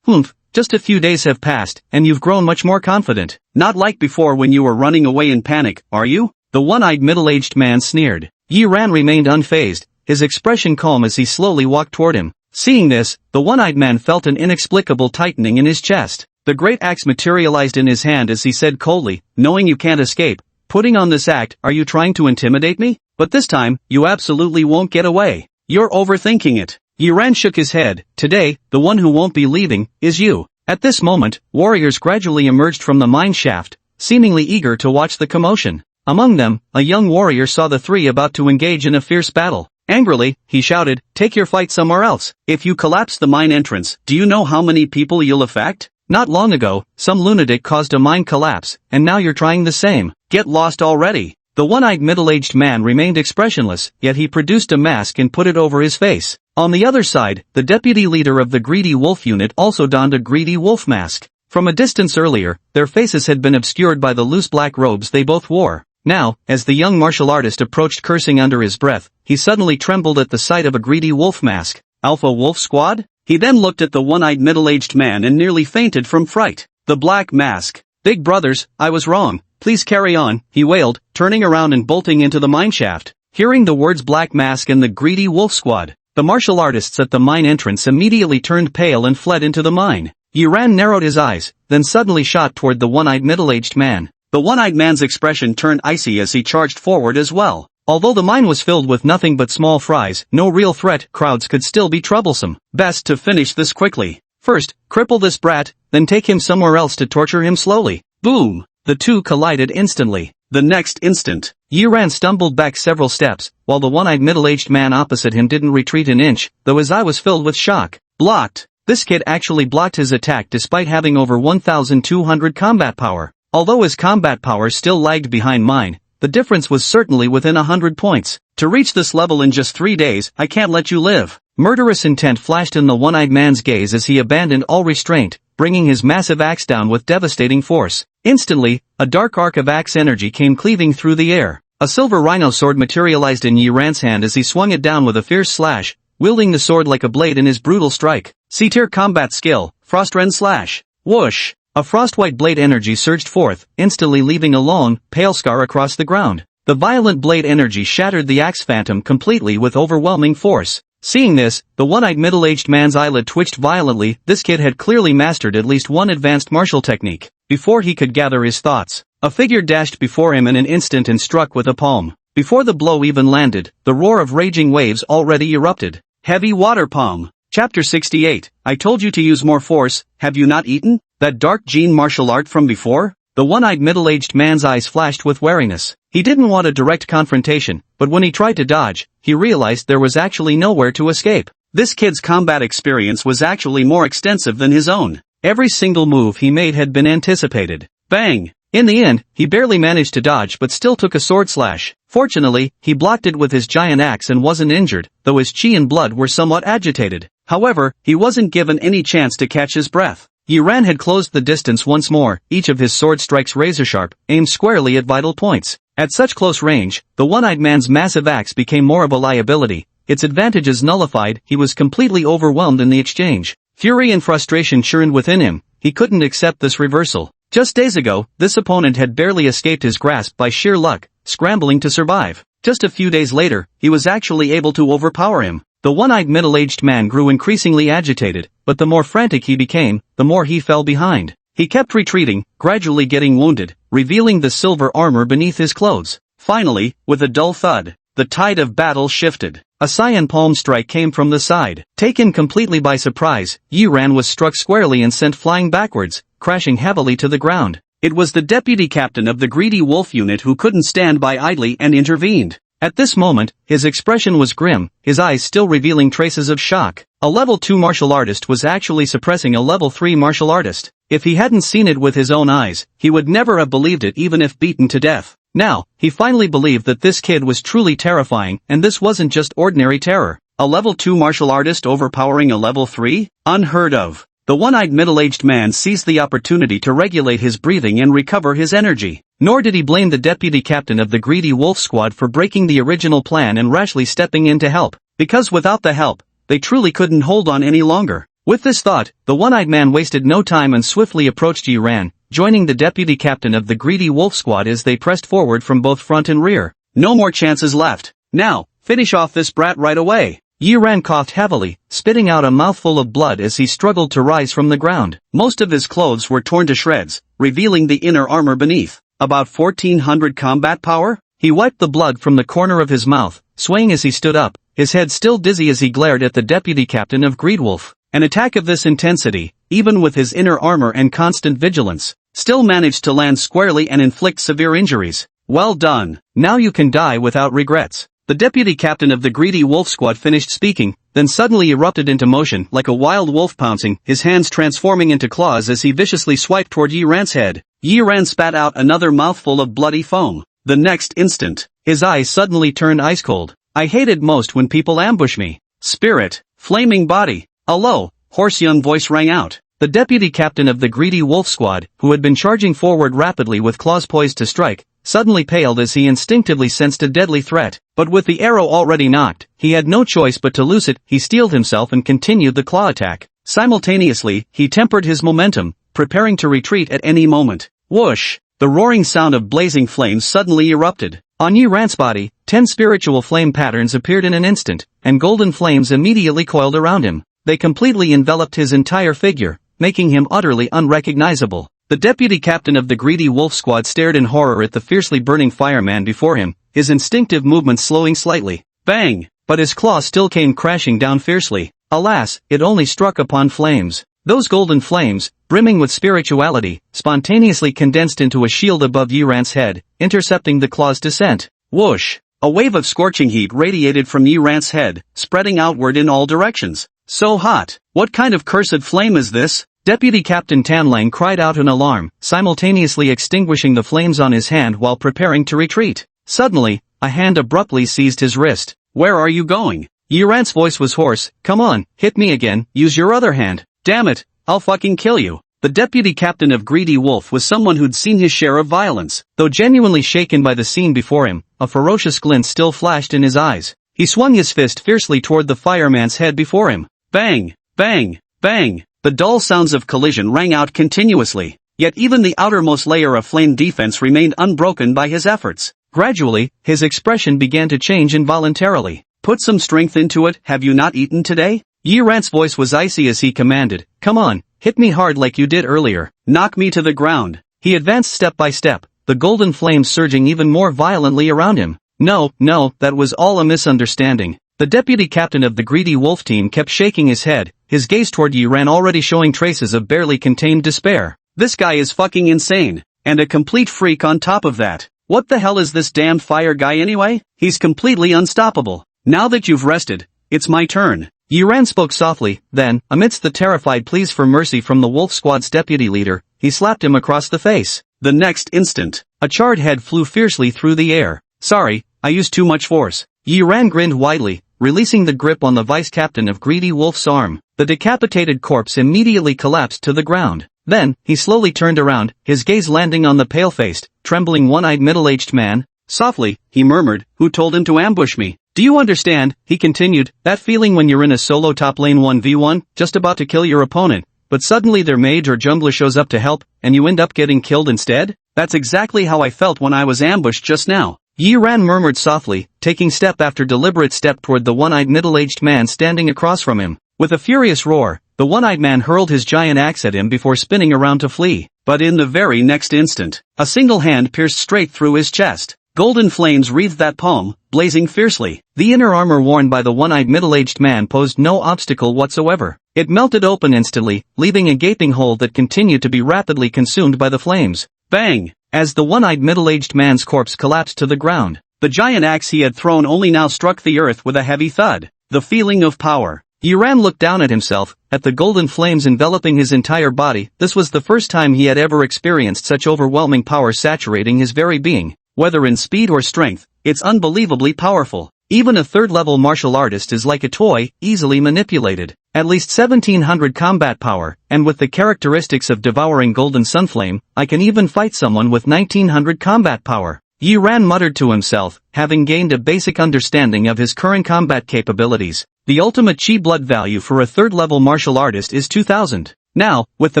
Just a few days have passed, and you've grown much more confident. Not like before when you were running away in panic, are you? The one-eyed middle-aged man sneered. Yi Ran remained unfazed, his expression calm as he slowly walked toward him. Seeing this, the one-eyed man felt an inexplicable tightening in his chest. The great axe materialized in his hand as he said coldly, knowing you can't escape, putting on this act, are you trying to intimidate me? But this time, you absolutely won't get away. You're overthinking it. Yi Ran shook his head. Today, the one who won't be leaving, is you. At this moment, warriors gradually emerged from the mine shaft, seemingly eager to watch the commotion. Among them, a young warrior saw the 3 about to engage in a fierce battle. Angrily, he shouted, take your fight somewhere else. If you collapse the mine entrance, do you know how many people you'll affect? Not long ago, some lunatic caused a mine collapse, and now you're trying the same. Get lost already. The one-eyed middle-aged man remained expressionless, yet he produced a mask and put it over his face. On the other side, the deputy leader of the greedy wolf unit also donned a greedy wolf mask. From a distance earlier, their faces had been obscured by the loose black robes they both wore. Now, as the young martial artist approached cursing under his breath, he suddenly trembled at the sight of a greedy wolf mask. Alpha Wolf Squad? He then looked at the one-eyed middle-aged man and nearly fainted from fright. The black mask. Big brothers, I was wrong. Please carry on, he wailed, turning around and bolting into the mine shaft. Hearing the words Black Mask and the greedy wolf squad, the martial artists at the mine entrance immediately turned pale and fled into the mine. Yi Ran narrowed his eyes, then suddenly shot toward the one-eyed middle-aged man. The one-eyed man's expression turned icy as he charged forward as well. Although the mine was filled with nothing but small fries, no real threat, crowds could still be troublesome. Best to finish this quickly. First, cripple this brat, then take him somewhere else to torture him slowly. Boom! The 2 collided instantly. The next instant, Yi Ran stumbled back several steps, while the one-eyed middle-aged man opposite him didn't retreat an inch, though his eye was filled with shock. Blocked. This kid actually blocked his attack despite having over 1,200 combat power. Although his combat power still lagged behind mine, the difference was certainly within 100 points. To reach this level in just 3 days, I can't let you live. Murderous intent flashed in the one-eyed man's gaze as he abandoned all restraint, bringing his massive axe down with devastating force. Instantly, a dark arc of axe energy came cleaving through the air. A silver rhino sword materialized in Yi Ran's hand as he swung it down with a fierce slash, wielding the sword like a blade in his brutal strike. C-tier combat skill, Frostren Slash. Whoosh! A frost-white blade energy surged forth, instantly leaving a long, pale scar across the ground. The violent blade energy shattered the axe phantom completely with overwhelming force. Seeing this, the one-eyed middle-aged man's eyelid twitched violently. This kid had clearly mastered at least one advanced martial technique. Before he could gather his thoughts, a figure dashed before him in an instant and struck with a palm. Before the blow even landed, the roar of raging waves already erupted. Heavy water palm. Chapter 68. I told you to use more force, have you not eaten? That dark gene martial art from before? The one-eyed middle-aged man's eyes flashed with wariness. He didn't want a direct confrontation, but when he tried to dodge, he realized there was actually nowhere to escape. This kid's combat experience was actually more extensive than his own. Every single move he made had been anticipated. Bang! In the end, he barely managed to dodge but still took a sword slash. Fortunately, he blocked it with his giant axe and wasn't injured, though his chi and blood were somewhat agitated. However, he wasn't given any chance to catch his breath. Yi Ran had closed the distance once more, each of his sword strikes razor-sharp, aimed squarely at vital points. At such close range, the one-eyed man's massive axe became more of a liability. Its advantages nullified, he was completely overwhelmed in the exchange. Fury and frustration churned within him. He couldn't accept this reversal. Just days ago, this opponent had barely escaped his grasp by sheer luck, scrambling to survive. Just a few days later, he was actually able to overpower him. The one-eyed middle-aged man grew increasingly agitated, but the more frantic he became, the more he fell behind. He kept retreating, gradually getting wounded, revealing the silver armor beneath his clothes. Finally, with a dull thud, the tide of battle shifted. A cyan palm strike came from the side. Taken completely by surprise, Yi Ran was struck squarely and sent flying backwards, crashing heavily to the ground. It was the deputy captain of the greedy wolf unit who couldn't stand by idly and intervened. At this moment, his expression was grim, his eyes still revealing traces of shock. A level 2 martial artist was actually suppressing a level 3 martial artist. If he hadn't seen it with his own eyes, he would never have believed it even if beaten to death. Now, he finally believed that this kid was truly terrifying, and this wasn't just ordinary terror. A level 2 martial artist overpowering a level 3? Unheard of. The one-eyed middle-aged man seized the opportunity to regulate his breathing and recover his energy. Nor did he blame the deputy captain of the greedy wolf squad for breaking the original plan and rashly stepping in to help. Because without the help, they truly couldn't hold on any longer. With this thought, the one-eyed man wasted no time and swiftly approached Yi Ran, joining the deputy captain of the greedy wolf squad as they pressed forward from both front and rear. No more chances left. Now, finish off this brat right away. Yi Ran coughed heavily, spitting out a mouthful of blood as he struggled to rise from the ground. Most of his clothes were torn to shreds, revealing the inner armor beneath. About 1400 combat power? He wiped the blood from the corner of his mouth, swaying as he stood up, his head still dizzy as he glared at the deputy captain of Greedwolf. An attack of this intensity, even with his inner armor and constant vigilance, still managed to land squarely and inflict severe injuries. Well done. Now you can die without regrets. The deputy captain of the greedy wolf squad finished speaking, then suddenly erupted into motion like a wild wolf pouncing, his hands transforming into claws as he viciously swiped toward Yi Ran's head. Yi Ran spat out another mouthful of bloody foam. The next instant, his eyes suddenly turned ice cold. I hate it most when people ambush me. Spirit, flaming body. A low, hoarse young voice rang out. The deputy captain of the greedy wolf squad, who had been charging forward rapidly with claws poised to strike, suddenly paled as he instinctively sensed a deadly threat. But with the arrow already knocked, he had no choice but to loose it. He steeled himself and continued the claw attack. Simultaneously, he tempered his momentum, preparing to retreat at any moment. Whoosh! The roaring sound of blazing flames suddenly erupted. On Yi Ran's body, 10 spiritual flame patterns appeared in an instant, and golden flames immediately coiled around him. They completely enveloped his entire figure, making him utterly unrecognizable. The deputy captain of the greedy wolf squad stared in horror at the fiercely burning fireman before him, his instinctive movements slowing slightly. Bang! But his claw still came crashing down fiercely. Alas, it only struck upon flames. Those golden flames, brimming with spirituality, spontaneously condensed into a shield above Yi Ran's head, intercepting the claw's descent. Whoosh! A wave of scorching heat radiated from Yi Ran's head, spreading outward in all directions. So hot! What kind of cursed flame is this? Deputy Captain Tanlang cried out in alarm, simultaneously extinguishing the flames on his hand while preparing to retreat. Suddenly, a hand abruptly seized his wrist. Where are you going? Yi Ran's voice was hoarse. Come on, hit me again, use your other hand. Damn it, I'll fucking kill you. The deputy captain of Greedy Wolf was someone who'd seen his share of violence. Though genuinely shaken by the scene before him, a ferocious glint still flashed in his eyes. He swung his fist fiercely toward the fireman's head before him. Bang! Bang! Bang! The dull sounds of collision rang out continuously. Yet even the outermost layer of flame defense remained unbroken by his efforts. Gradually, his expression began to change involuntarily. Put some strength into it, have you not eaten today? Yi Ran's voice was icy as he commanded, come on, hit me hard like you did earlier. Knock me to the ground. He advanced step by step, the golden flames surging even more violently around him. No, that was all a misunderstanding. The deputy captain of the Greedy Wolf team kept shaking his head, his gaze toward Yi Ran already showing traces of barely contained despair. This guy is fucking insane. And a complete freak on top of that. What the hell is this damned fire guy anyway? He's completely unstoppable. Now that you've rested, it's my turn. Yi Ran spoke softly, then, amidst the terrified pleas for mercy from the Wolf Squad's deputy leader, he slapped him across the face. The next instant, a charred head flew fiercely through the air. Sorry, I used too much force. Yi Ran grinned widely, releasing the grip on the vice captain of Greedy Wolf's arm. The decapitated corpse immediately collapsed to the ground. Then, he slowly turned around, his gaze landing on the pale-faced, trembling one-eyed middle-aged man. Softly, he murmured, who told him to ambush me? Do you understand, he continued, that feeling when you're in a solo top lane 1v1, just about to kill your opponent, but suddenly their mage or jungler shows up to help, and you end up getting killed instead? That's exactly how I felt when I was ambushed just now. Yi Ran murmured softly, taking step after deliberate step toward the one-eyed middle-aged man standing across from him. With a furious roar, the one-eyed man hurled his giant axe at him before spinning around to flee. But in the very next instant, a single hand pierced straight through his chest. Golden flames wreathed that palm, blazing fiercely. The inner armor worn by the one-eyed middle-aged man posed no obstacle whatsoever. It melted open instantly, leaving a gaping hole that continued to be rapidly consumed by the flames. Bang! As the one-eyed middle-aged man's corpse collapsed to the ground, the giant axe he had thrown only now struck the earth with a heavy thud. The feeling of power. Yi Ran looked down at himself, at the golden flames enveloping his entire body. This was the first time he had ever experienced such overwhelming power saturating his very being. Whether in speed or strength, it's unbelievably powerful. Even a third-level martial artist is like a toy, easily manipulated. At least 1700 combat power, and with the characteristics of devouring golden sunflame, I can even fight someone with 1900 combat power. Yi Ran muttered to himself, having gained a basic understanding of his current combat capabilities. The ultimate chi blood value for a third-level martial artist is 2000. Now, with the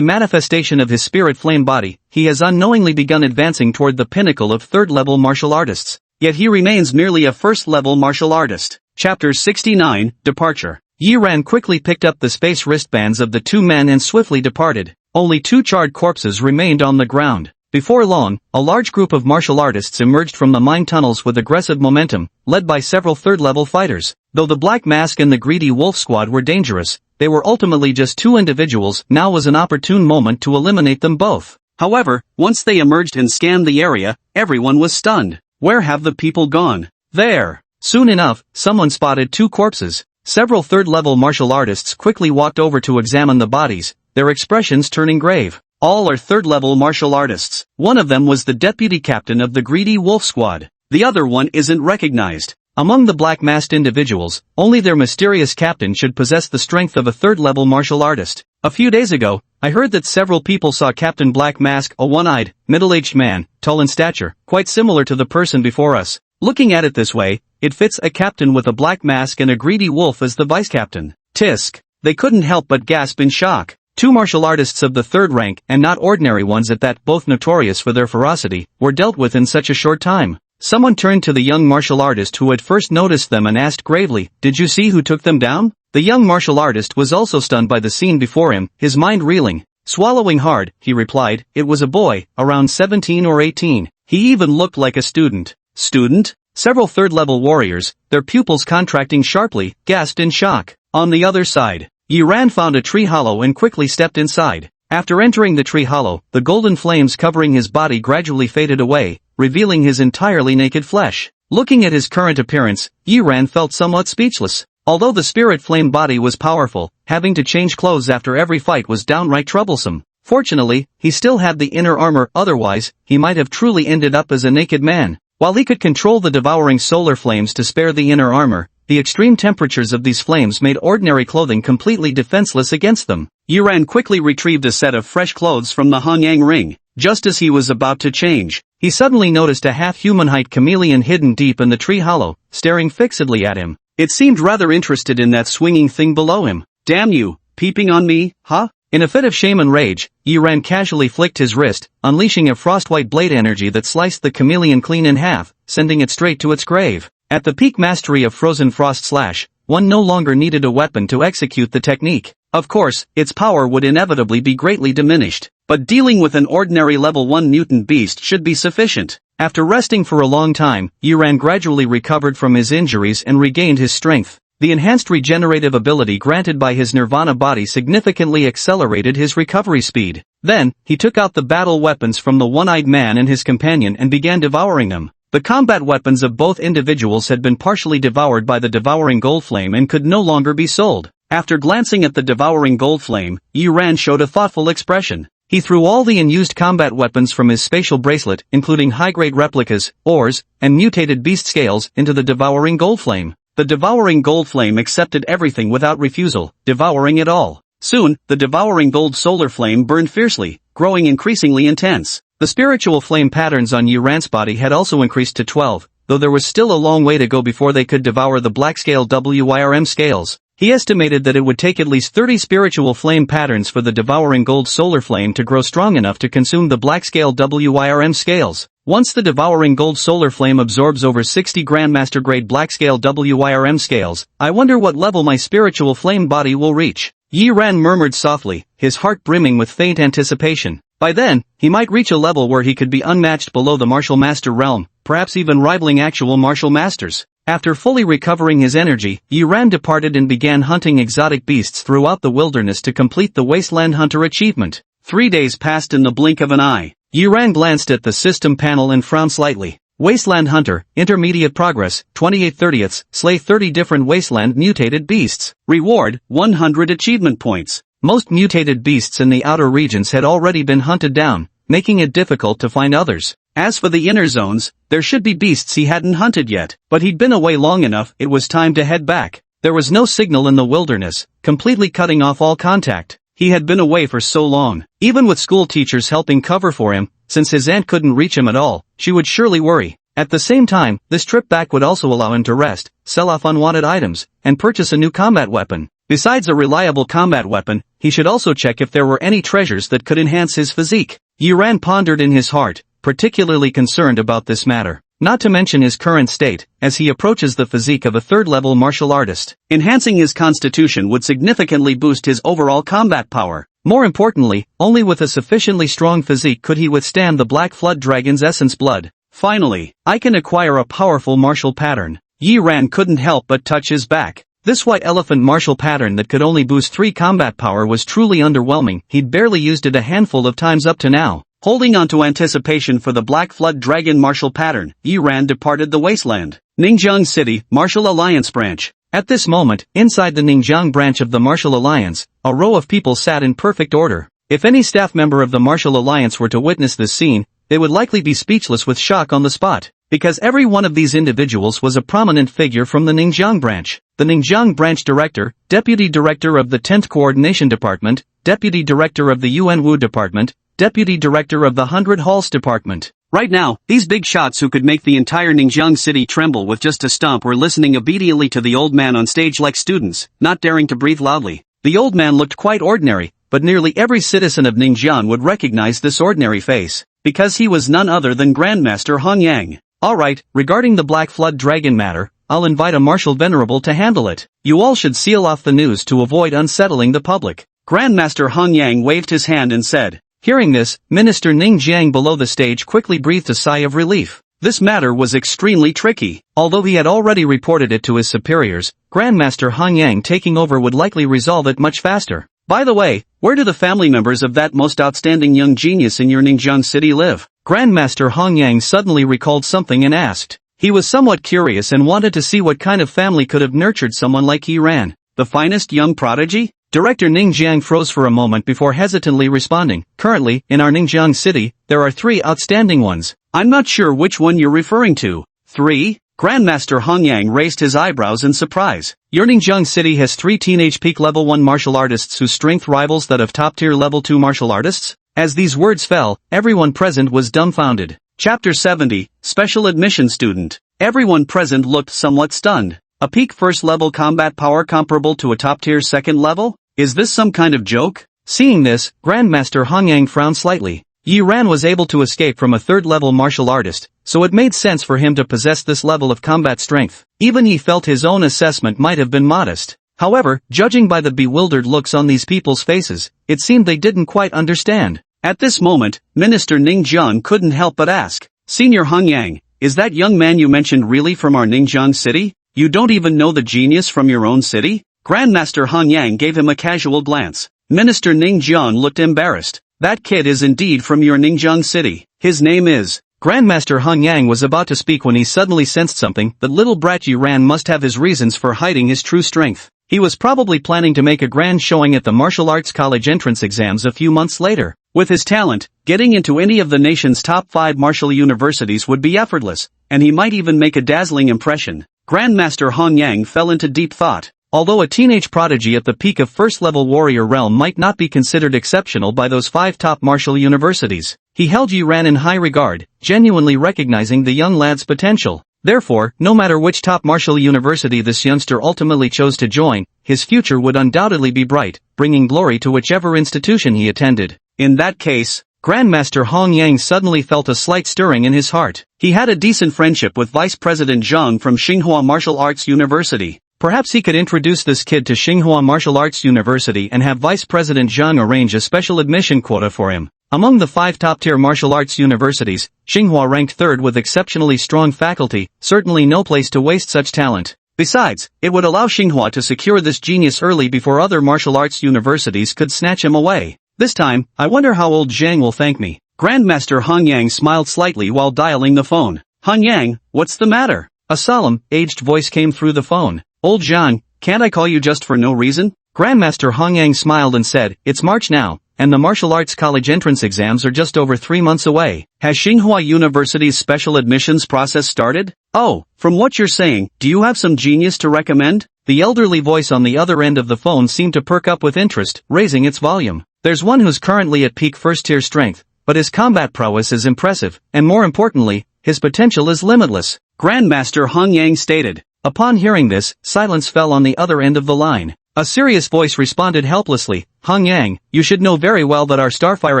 manifestation of his spirit flame body, he has unknowingly begun advancing toward the pinnacle of third-level martial artists. Yet he remains merely a first-level martial artist. Chapter 69, Departure. Yi Ran quickly picked up the space wristbands of the two men and swiftly departed. Only two charred corpses remained on the ground. Before long, a large group of martial artists emerged from the mine tunnels with aggressive momentum, led by several third-level fighters. Though the Black Mask and the Greedy Wolf Squad were dangerous, they were ultimately just two individuals. Now was an opportune moment to eliminate them both. However, once they emerged and scanned the area, everyone was stunned. Where have the people gone? There. Soon enough, someone spotted two corpses. Several third-level martial artists quickly walked over to examine the bodies, their expressions turning grave. All are third-level martial artists. One of them was the deputy captain of the Greedy Wolf Squad. The other one isn't recognized. Among the black-masked individuals, only their mysterious captain should possess the strength of a third-level martial artist. A few days ago, I heard that several people saw Captain Black Mask, a one-eyed, middle-aged man, tall in stature, quite similar to the person before us. Looking at it this way, it fits a captain with a black mask and a greedy wolf as the vice-captain. Tisk. They couldn't help but gasp in shock. Two martial artists of the third rank, and not ordinary ones at that, both notorious for their ferocity, were dealt with in such a short time. Someone turned to the young martial artist who had first noticed them and asked gravely, "Did you see who took them down?" The young martial artist was also stunned by the scene before him, his mind reeling. Swallowing hard, he replied, "It was a boy, around 17 or 18. He even looked like a student." Student? Several third-level warriors, their pupils contracting sharply, gasped in shock. On the other side, Yi Ran found a tree hollow and quickly stepped inside. After entering the tree hollow, the golden flames covering his body gradually faded away, revealing his entirely naked flesh. Looking at his current appearance, Yi Ran felt somewhat speechless. Although the spirit flame body was powerful, having to change clothes after every fight was downright troublesome. Fortunately, he still had the inner armor, otherwise, he might have truly ended up as a naked man. While he could control the devouring solar flames to spare the inner armor, the extreme temperatures of these flames made ordinary clothing completely defenseless against them. Yiran quickly retrieved a set of fresh clothes from the Hanyang ring. Just as he was about to change, he suddenly noticed a half-human-height chameleon hidden deep in the tree hollow, staring fixedly at him. It seemed rather interested in that swinging thing below him. "Damn you, peeping on me, huh?" In a fit of shame and rage, Yiran casually flicked his wrist, unleashing a frostwhite blade energy that sliced the chameleon clean in half, sending it straight to its grave. At the peak mastery of Frozen Frost Slash, one no longer needed a weapon to execute the technique. Of course, its power would inevitably be greatly diminished, but dealing with an ordinary level 1 mutant beast should be sufficient. After resting for a long time, Yiran gradually recovered from his injuries and regained his strength. The enhanced regenerative ability granted by his Nirvana body significantly accelerated his recovery speed. Then, he took out the battle weapons from the one-eyed man and his companion and began devouring them. The combat weapons of both individuals had been partially devoured by the devouring gold flame and could no longer be sold. After glancing at the devouring gold flame, Yiran showed a thoughtful expression. He threw all the unused combat weapons from his spatial bracelet, including high-grade replicas, ores, and mutated beast scales, into the devouring gold flame. The devouring gold flame accepted everything without refusal, devouring it all. Soon, the devouring gold solar flame burned fiercely, growing increasingly intense. The spiritual flame patterns on Yiran's body had also increased to 12, though there was still a long way to go before they could devour the black scale WYRM scales. He estimated that it would take at least 30 spiritual flame patterns for the devouring gold solar flame to grow strong enough to consume the black scale WYRM scales. Once the devouring gold solar flame absorbs over 60 Grandmaster grade black scale WYRM scales, I wonder what level my spiritual flame body will reach. Yiran murmured softly, his heart brimming with faint anticipation. By then, he might reach a level where he could be unmatched below the martial master realm, perhaps even rivaling actual martial masters. After fully recovering his energy, Yiran departed and began hunting exotic beasts throughout the wilderness to complete the Wasteland Hunter achievement. 3 days passed in the blink of an eye. Yiran glanced at the system panel and frowned slightly. Wasteland Hunter, Intermediate Progress, 28/30ths, slay 30 different wasteland mutated beasts. Reward, 100 achievement points. Most mutated beasts in the outer regions had already been hunted down, making it difficult to find others. As for the inner zones, there should be beasts he hadn't hunted yet, but he'd been away long enough, it was time to head back. There was no signal in the wilderness, completely cutting off all contact. He had been away for so long. Even with school teachers helping cover for him, since his aunt couldn't reach him at all, she would surely worry. At the same time, this trip back would also allow him to rest, sell off unwanted items, and purchase a new combat weapon. Besides a reliable combat weapon, he should also check if there were any treasures that could enhance his physique. Yiran pondered in his heart, particularly concerned about this matter. Not to mention his current state, as he approaches the physique of a third-level martial artist. Enhancing his constitution would significantly boost his overall combat power. More importantly, only with a sufficiently strong physique could he withstand the Black Flood Dragon's essence blood. Finally, I can acquire a powerful martial pattern. Yiran couldn't help but touch his back. This white elephant martial pattern that could only boost 3 combat power was truly underwhelming. He'd barely used it a handful of times up to now. Holding on to anticipation for the Black Flood Dragon martial pattern, Yiran departed the wasteland. Ningjiang City, Martial Alliance Branch. At this moment, inside the Ningjiang branch of the Martial Alliance, a row of people sat in perfect order. If any staff member of the Martial Alliance were to witness this scene, they would likely be speechless with shock on the spot, because every one of these individuals was a prominent figure from the Ningjiang branch. The Ningjiang branch director, deputy director of the 10th Coordination Department, deputy director of the UN Wu Department, deputy director of the 100 Halls Department. Right now, these big shots who could make the entire Ningjiang city tremble with just a stomp were listening obediently to the old man on stage like students, not daring to breathe loudly. The old man looked quite ordinary, but nearly every citizen of Ningjiang would recognize this ordinary face, because he was none other than Grandmaster Han Yang. Alright, regarding the Black Flood Dragon matter, I'll invite a Martial Venerable to handle it. You all should seal off the news to avoid unsettling the public. Grandmaster Han Yang waved his hand and said. Hearing this, Minister Ning Jiang below the stage quickly breathed a sigh of relief. This matter was extremely tricky. Although he had already reported it to his superiors, Grandmaster Han Yang taking over would likely resolve it much faster. By the way, where do the family members of that most outstanding young genius in your Ningjiang city live? Grandmaster Han Yang suddenly recalled something and asked. He was somewhat curious and wanted to see what kind of family could have nurtured someone like Yiran. The finest young prodigy? Director Ning Jiang froze for a moment before hesitantly responding. Currently, in our Ningjiang city, there are 3 outstanding ones. I'm not sure which one you're referring to. 3? Grandmaster Hong Yang raised his eyebrows in surprise. Your Ningjiang city has 3 teenage peak level 1 martial artists whose strength rivals that of top-tier level 2 martial artists? As these words fell, everyone present was dumbfounded. Chapter 70, Special Admission Student. Everyone present looked somewhat stunned. A peak first level combat power comparable to a top-tier second level? Is this some kind of joke? Seeing this, Grandmaster Hong Yang frowned slightly. Yi Ran was able to escape from a third-level martial artist, so it made sense for him to possess this level of combat strength. Even Yi felt his own assessment might have been modest. However, judging by the bewildered looks on these people's faces, it seemed they didn't quite understand. At this moment, Minister Ningjiang couldn't help but ask, Senior Hong Yang, is that young man you mentioned really from our Ningjiang city? You don't even know the genius from your own city? Grandmaster Hong Yang gave him a casual glance. Minister Ningjiang looked embarrassed. That kid is indeed from your Ningjiang city. His name is... Grandmaster Hong Yang was about to speak when he suddenly sensed something. That little brat Yi Ran must have his reasons for hiding his true strength. He was probably planning to make a grand showing at the martial arts college entrance exams a few months later. With his talent, getting into any of the nation's top 5 martial universities would be effortless, and he might even make a dazzling impression. Grandmaster Hong Yang fell into deep thought. Although a teenage prodigy at the peak of first-level warrior realm might not be considered exceptional by those 5 top martial universities, he held Yi Ran in high regard, genuinely recognizing the young lad's potential. Therefore, no matter which top martial university this youngster ultimately chose to join, his future would undoubtedly be bright, bringing glory to whichever institution he attended. In that case, Grandmaster Hong Yang suddenly felt a slight stirring in his heart. He had a decent friendship with Vice President Zhang from Tsinghua Martial Arts University. Perhaps he could introduce this kid to Tsinghua Martial Arts University and have Vice President Zhang arrange a special admission quota for him. Among the 5 top-tier martial arts universities, Tsinghua ranked 3rd with exceptionally strong faculty, certainly no place to waste such talent. Besides, it would allow Tsinghua to secure this genius early before other martial arts universities could snatch him away. This time, I wonder how old Zhang will thank me. Grandmaster Hong Yang smiled slightly while dialing the phone. Hong Yang, what's the matter? A solemn, aged voice came through the phone. Old Zhang, can't I call you just for no reason? Grandmaster Hong Yang smiled and said, it's March now, and the martial arts college entrance exams are just over 3 months away. Has Tsinghua University's special admissions process started? Oh, from what you're saying, do you have some genius to recommend? The elderly voice on the other end of the phone seemed to perk up with interest, raising its volume. There's one who's currently at peak first-tier strength, but his combat prowess is impressive, and more importantly, his potential is limitless. Grandmaster Hong Yang stated. Upon hearing this, silence fell on the other end of the line. A serious voice responded helplessly, Hong Yang, you should know very well that our Starfire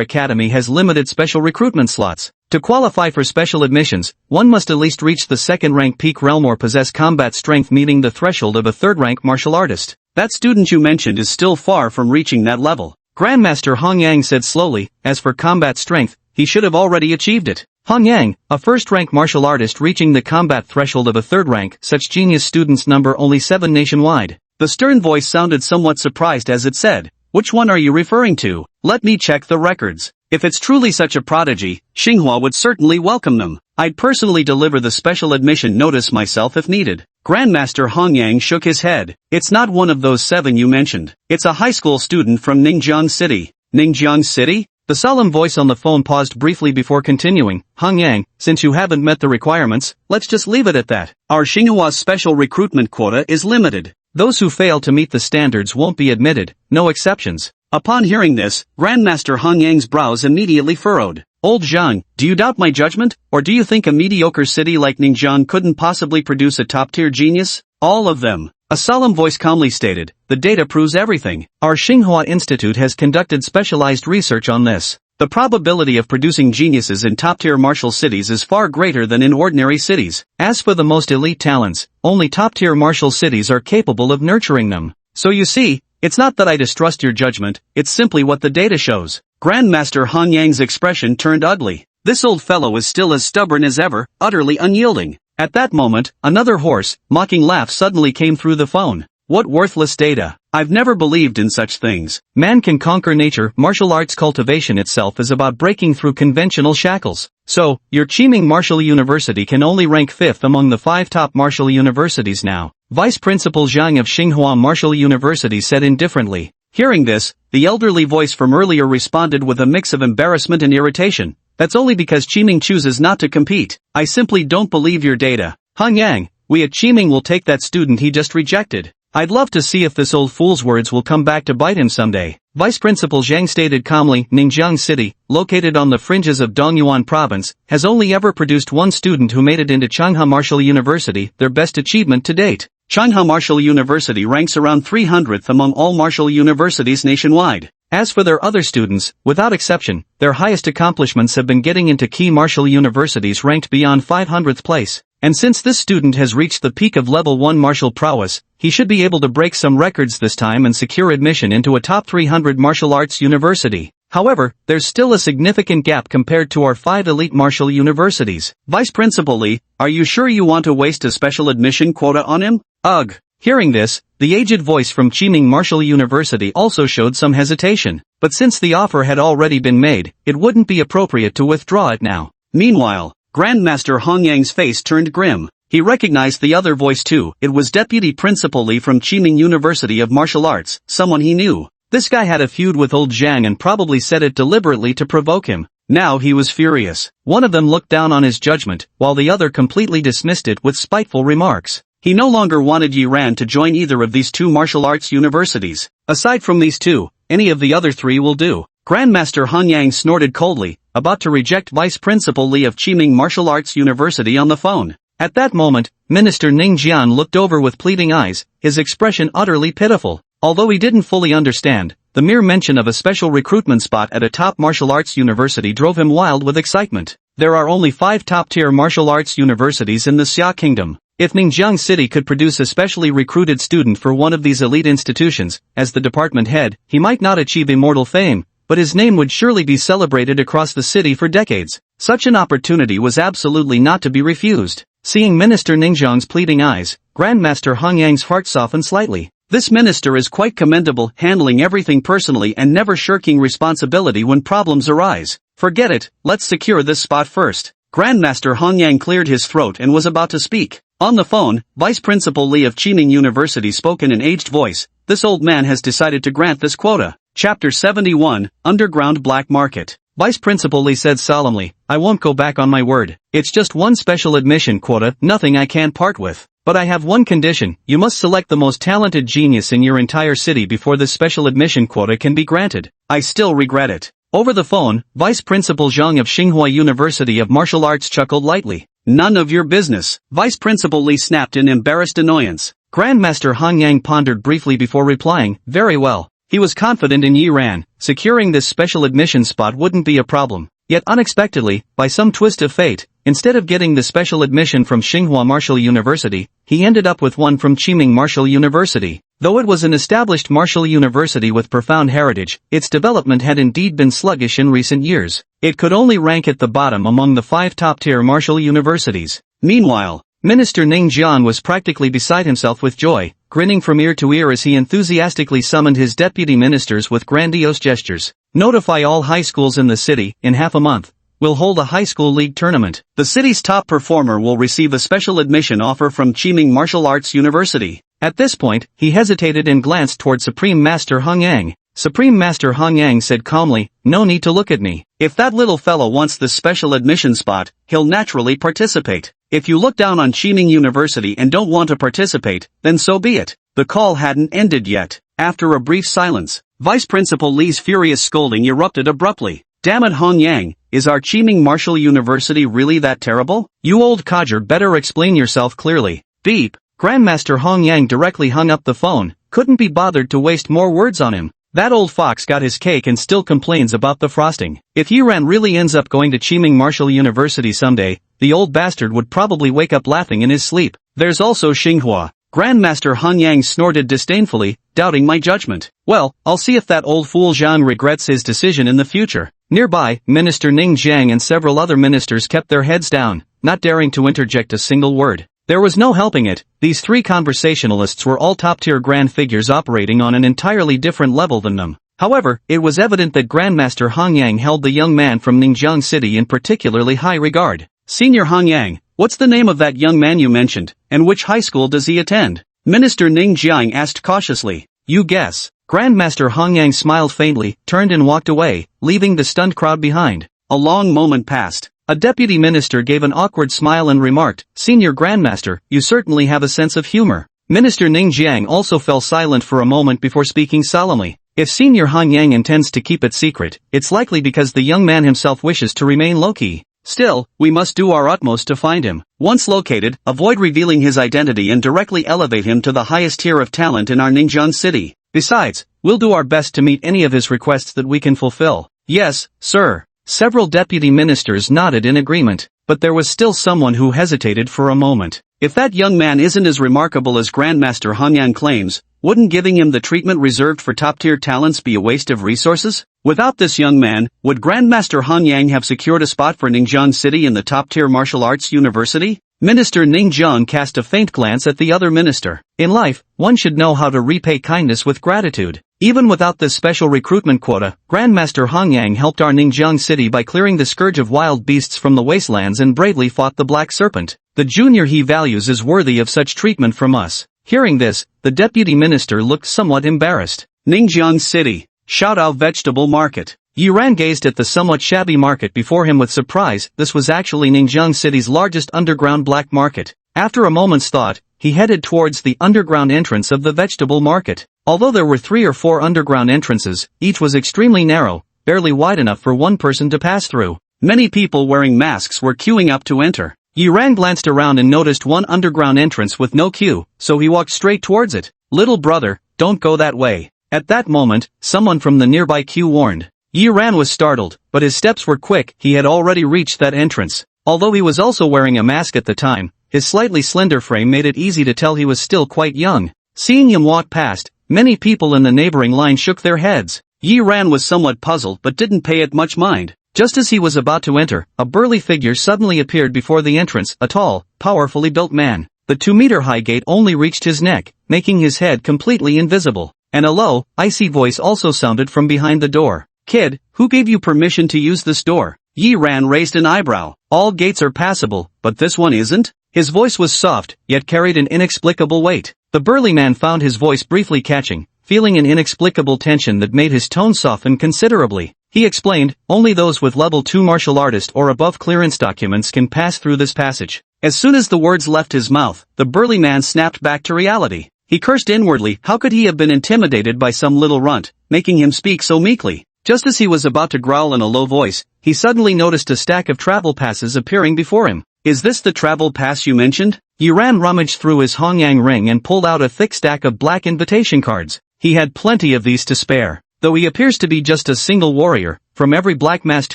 Academy has limited special recruitment slots. To qualify for special admissions, one must at least reach the 2nd rank peak realm or possess combat strength meeting the threshold of a 3rd rank martial artist. That student you mentioned is still far from reaching that level. Grandmaster Hong Yang said slowly, as for combat strength, he should have already achieved it. Hong Yang, a 1st rank martial artist reaching the combat threshold of a 3rd rank, such genius students number only 7 nationwide. The stern voice sounded somewhat surprised as it said, which one are you referring to? Let me check the records. If it's truly such a prodigy, Tsinghua would certainly welcome them. I'd personally deliver the special admission notice myself if needed. Grandmaster Hong Yang shook his head. It's not one of those 7 you mentioned. It's a high school student from Ningjiang City. Ningjiang City? The solemn voice on the phone paused briefly before continuing. Hong Yang, since you haven't met the requirements, let's just leave it at that. Our Tsinghua's special recruitment quota is limited. Those who fail to meet the standards won't be admitted, no exceptions. Upon hearing this, Grandmaster Hong Yang's brows immediately furrowed. Old Zhang, do you doubt my judgment, or do you think a mediocre city like Ningjiang couldn't possibly produce a top-tier genius? All of them. A solemn voice calmly stated, the data proves everything. Our Tsinghua Institute has conducted specialized research on this. The probability of producing geniuses in top-tier martial cities is far greater than in ordinary cities. As for the most elite talents, only top-tier martial cities are capable of nurturing them. So you see, it's not that I distrust your judgment, it's simply what the data shows. Grandmaster Hong Yang's expression turned ugly. This old fellow is still as stubborn as ever, utterly unyielding. At that moment, another hoarse, mocking laugh suddenly came through the phone. What worthless data. I've never believed in such things. Man can conquer nature. Martial arts cultivation itself is about breaking through conventional shackles. So, your Qiming Martial University can only rank 5th among the 5 top martial universities now. Vice Principal Zhang of Tsinghua Martial University said indifferently. Hearing this, the elderly voice from earlier responded with a mix of embarrassment and irritation. That's only because Qiming chooses not to compete. I simply don't believe your data. Hong Yang, we at Qiming will take that student he just rejected. I'd love to see if this old fool's words will come back to bite him someday. Vice Principal Zhang stated calmly, Ningjiang City, located on the fringes of Dongyuan Province, has only ever produced one student who made it into Changhua Martial University, their best achievement to date. Changhua Martial University ranks around 300th among all martial universities nationwide. As for their other students, without exception, their highest accomplishments have been getting into key martial universities ranked beyond 500th place. And since this student has reached the peak of level 1 martial prowess, he should be able to break some records this time and secure admission into a top 300 martial arts university. However, there's still a significant gap compared to our 5 elite martial universities. Vice Principal Lee, are you sure you want to waste a special admission quota on him? Ugh. Hearing this, the aged voice from Qiming Martial University also showed some hesitation. But since the offer had already been made, it wouldn't be appropriate to withdraw it now. Meanwhile, Grandmaster Hong Yang's face turned grim. He recognized the other voice too. It was Deputy Principal Lee from Qiming University of Martial Arts, someone he knew. This guy had a feud with old Zhang and probably said it deliberately to provoke him. Now he was furious. One of them looked down on his judgment, while the other completely dismissed it with spiteful remarks. He no longer wanted Yi Ran to join either of these 2 martial arts universities. Aside from these 2, any of the other 3 will do. Grandmaster Hong Yang snorted coldly, about to reject Vice Principal Lee of Qiming Martial Arts University on the phone. At that moment, Minister Ning Jian looked over with pleading eyes, his expression utterly pitiful. Although he didn't fully understand, the mere mention of a special recruitment spot at a top martial arts university drove him wild with excitement. There are only 5 top-tier martial arts universities in the Xia Kingdom. If Ningjiang City could produce a specially recruited student for one of these elite institutions, as the department head, he might not achieve immortal fame, but his name would surely be celebrated across the city for decades. Such an opportunity was absolutely not to be refused. Seeing Minister Ningjiang's pleading eyes, Grandmaster Hong Yang's heart softened slightly. This minister is quite commendable, handling everything personally and never shirking responsibility when problems arise. Forget it, let's secure this spot first. Grandmaster Hong Yang cleared his throat and was about to speak. On the phone, Vice Principal Lee of Qiming University spoke in an aged voice. This old man has decided to grant this quota. Chapter 71, Underground Black Market. Vice Principal Lee said solemnly, I won't go back on my word. It's just one special admission quota, nothing I can't part with. But I have one condition, you must select the most talented genius in your entire city before this special admission quota can be granted. I still regret it. Over the phone, Vice Principal Zhang of Tsinghua University of Martial Arts chuckled lightly. None of your business. Vice Principal Lee snapped in embarrassed annoyance. Grandmaster Hong Yang pondered briefly before replying, very well. He was confident in Yi Ran. Securing this special admission spot wouldn't be a problem. Yet unexpectedly, by some twist of fate, instead of getting the special admission from Tsinghua Martial University, he ended up with one from Qiming Martial University. Though it was an established martial university with profound heritage, its development had indeed been sluggish in recent years. It could only rank at the bottom among the 5 top-tier martial universities. Meanwhile, Minister Ning Jian was practically beside himself with joy, grinning from ear to ear as he enthusiastically summoned his deputy ministers with grandiose gestures. Notify all high schools in the city, in half a month. We'll hold a high school league tournament. The city's top performer will receive a special admission offer from Qiming Martial Arts University. At this point, he hesitated and glanced toward Supreme Master Hong Yang. Supreme Master Hong Yang said calmly, no need to look at me. If that little fellow wants this special admission spot, he'll naturally participate. If you look down on Qiming University and don't want to participate, then so be it. The call hadn't ended yet. After a brief silence, Vice Principal Lee's furious scolding erupted abruptly. Damn it Hong Yang, is our Qiming Martial University really that terrible? You old codger better explain yourself clearly. Beep. Grandmaster Hong Yang directly hung up the phone, couldn't be bothered to waste more words on him. That old fox got his cake and still complains about the frosting. If Yi Ran really ends up going to Qiming Martial University someday, the old bastard would probably wake up laughing in his sleep. There's also Tsinghua. Grandmaster Hong Yang snorted disdainfully, doubting my judgment. Well, I'll see if that old fool Zhang regrets his decision in the future. Nearby, Minister Ning Jiang and several other ministers kept their heads down, not daring to interject a single word. There was no helping it, these 3 conversationalists were all top-tier grand figures operating on an entirely different level than them. However, it was evident that Grandmaster Hong Yang held the young man from Ningjiang City in particularly high regard. Senior Hong Yang, what's the name of that young man you mentioned, and which high school does he attend? Minister Ning Jiang asked cautiously. You guess. Grandmaster Hong Yang smiled faintly, turned and walked away, leaving the stunned crowd behind. A long moment passed. A deputy minister gave an awkward smile and remarked, "Senior Grandmaster, you certainly have a sense of humor." Minister Ning Jiang also fell silent for a moment before speaking solemnly. If Senior Han Yang intends to keep it secret, it's likely because the young man himself wishes to remain low-key. Still, we must do our utmost to find him. Once located, avoid revealing his identity and directly elevate him to the highest tier of talent in our Ningjiang city. Besides, we'll do our best to meet any of his requests that we can fulfill. Yes, sir. Several deputy ministers nodded in agreement, but there was still someone who hesitated for a moment. If that young man isn't as remarkable as Grandmaster Han Yang claims, wouldn't giving him the treatment reserved for top-tier talents be a waste of resources? Without this young man, would Grandmaster Han Yang have secured a spot for Ningjiang City in the top-tier martial arts university? Minister Ning Jiang cast a faint glance at the other minister. In life, one should know how to repay kindness with gratitude. Even without this special recruitment quota, Grandmaster Han Yang helped our Ningjiang city by clearing the scourge of wild beasts from the wastelands and bravely fought the Black Serpent. The junior he values is worthy of such treatment from us. Hearing this, the deputy minister looked somewhat embarrassed. Ningjiang City. Shout-out vegetable market. Yuran gazed at the somewhat shabby market before him with surprise. This was actually Ningjiang City's largest underground black market. After a moment's thought, he headed towards the underground entrance of the vegetable market. Although there were 3 or 4 underground entrances, each was extremely narrow, barely wide enough for one person to pass through. Many people wearing masks were queuing up to enter. Yuran glanced around and noticed one underground entrance with no queue, so he walked straight towards it. "Little brother, don't go that way." At that moment, someone from the nearby queue warned. Yuran was startled, but his steps were quick. He had already reached that entrance. Although he was also wearing a mask at the time, his slightly slender frame made it easy to tell he was still quite young. Seeing him walk past, many people in the neighboring line shook their heads. Yuran was somewhat puzzled but didn't pay it much mind. Just as he was about to enter, a burly figure suddenly appeared before the entrance, a tall, powerfully built man. The 2-meter-high gate only reached his neck, making his head completely invisible. And a low, icy voice also sounded from behind the door. "Kid, who gave you permission to use this door?" Yiran raised an eyebrow. "All gates are passable, but this one isn't?" His voice was soft, yet carried an inexplicable weight. The burly man found his voice briefly catching, feeling an inexplicable tension that made his tone soften considerably. He explained, "Only those with level 2 martial artist or above clearance documents can pass through this passage." As soon as the words left his mouth, the burly man snapped back to reality. He cursed inwardly. How could he have been intimidated by some little runt, making him speak so meekly? Just as he was about to growl in a low voice, he suddenly noticed a stack of travel passes appearing before him. "Is this the travel pass you mentioned?" Yuran rummaged through his Hongyang ring and pulled out a thick stack of black invitation cards. He had plenty of these to spare. Though he appears to be just a single warrior, from every black-masked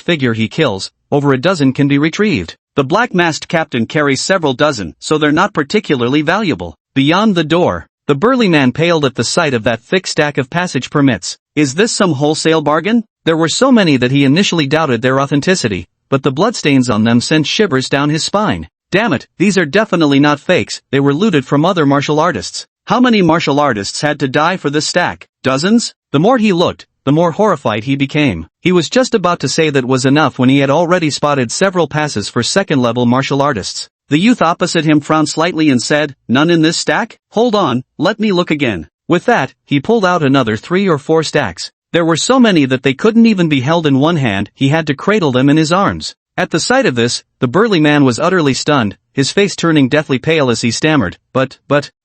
figure he kills, over a dozen can be retrieved. The black-masked captain carries several dozen, so they're not particularly valuable. Beyond the door, the burly man paled at the sight of that thick stack of passage permits. Is this some wholesale bargain? There were so many that he initially doubted their authenticity, but the bloodstains on them sent shivers down his spine. Damn it, these are definitely not fakes. They were looted from other martial artists. How many martial artists had to die for this stack? Dozens? The more he looked, the more horrified he became. He was just about to say that was enough when he had already spotted several passes for second-level martial artists. The youth opposite him frowned slightly and said, "None in this stack? Hold on, let me look again." With that, he pulled out another 3 or 4 stacks. There were so many that they couldn't even be held in one hand. He had to cradle them in his arms. At the sight of this, the burly man was utterly stunned, his face turning deathly pale as he stammered, but,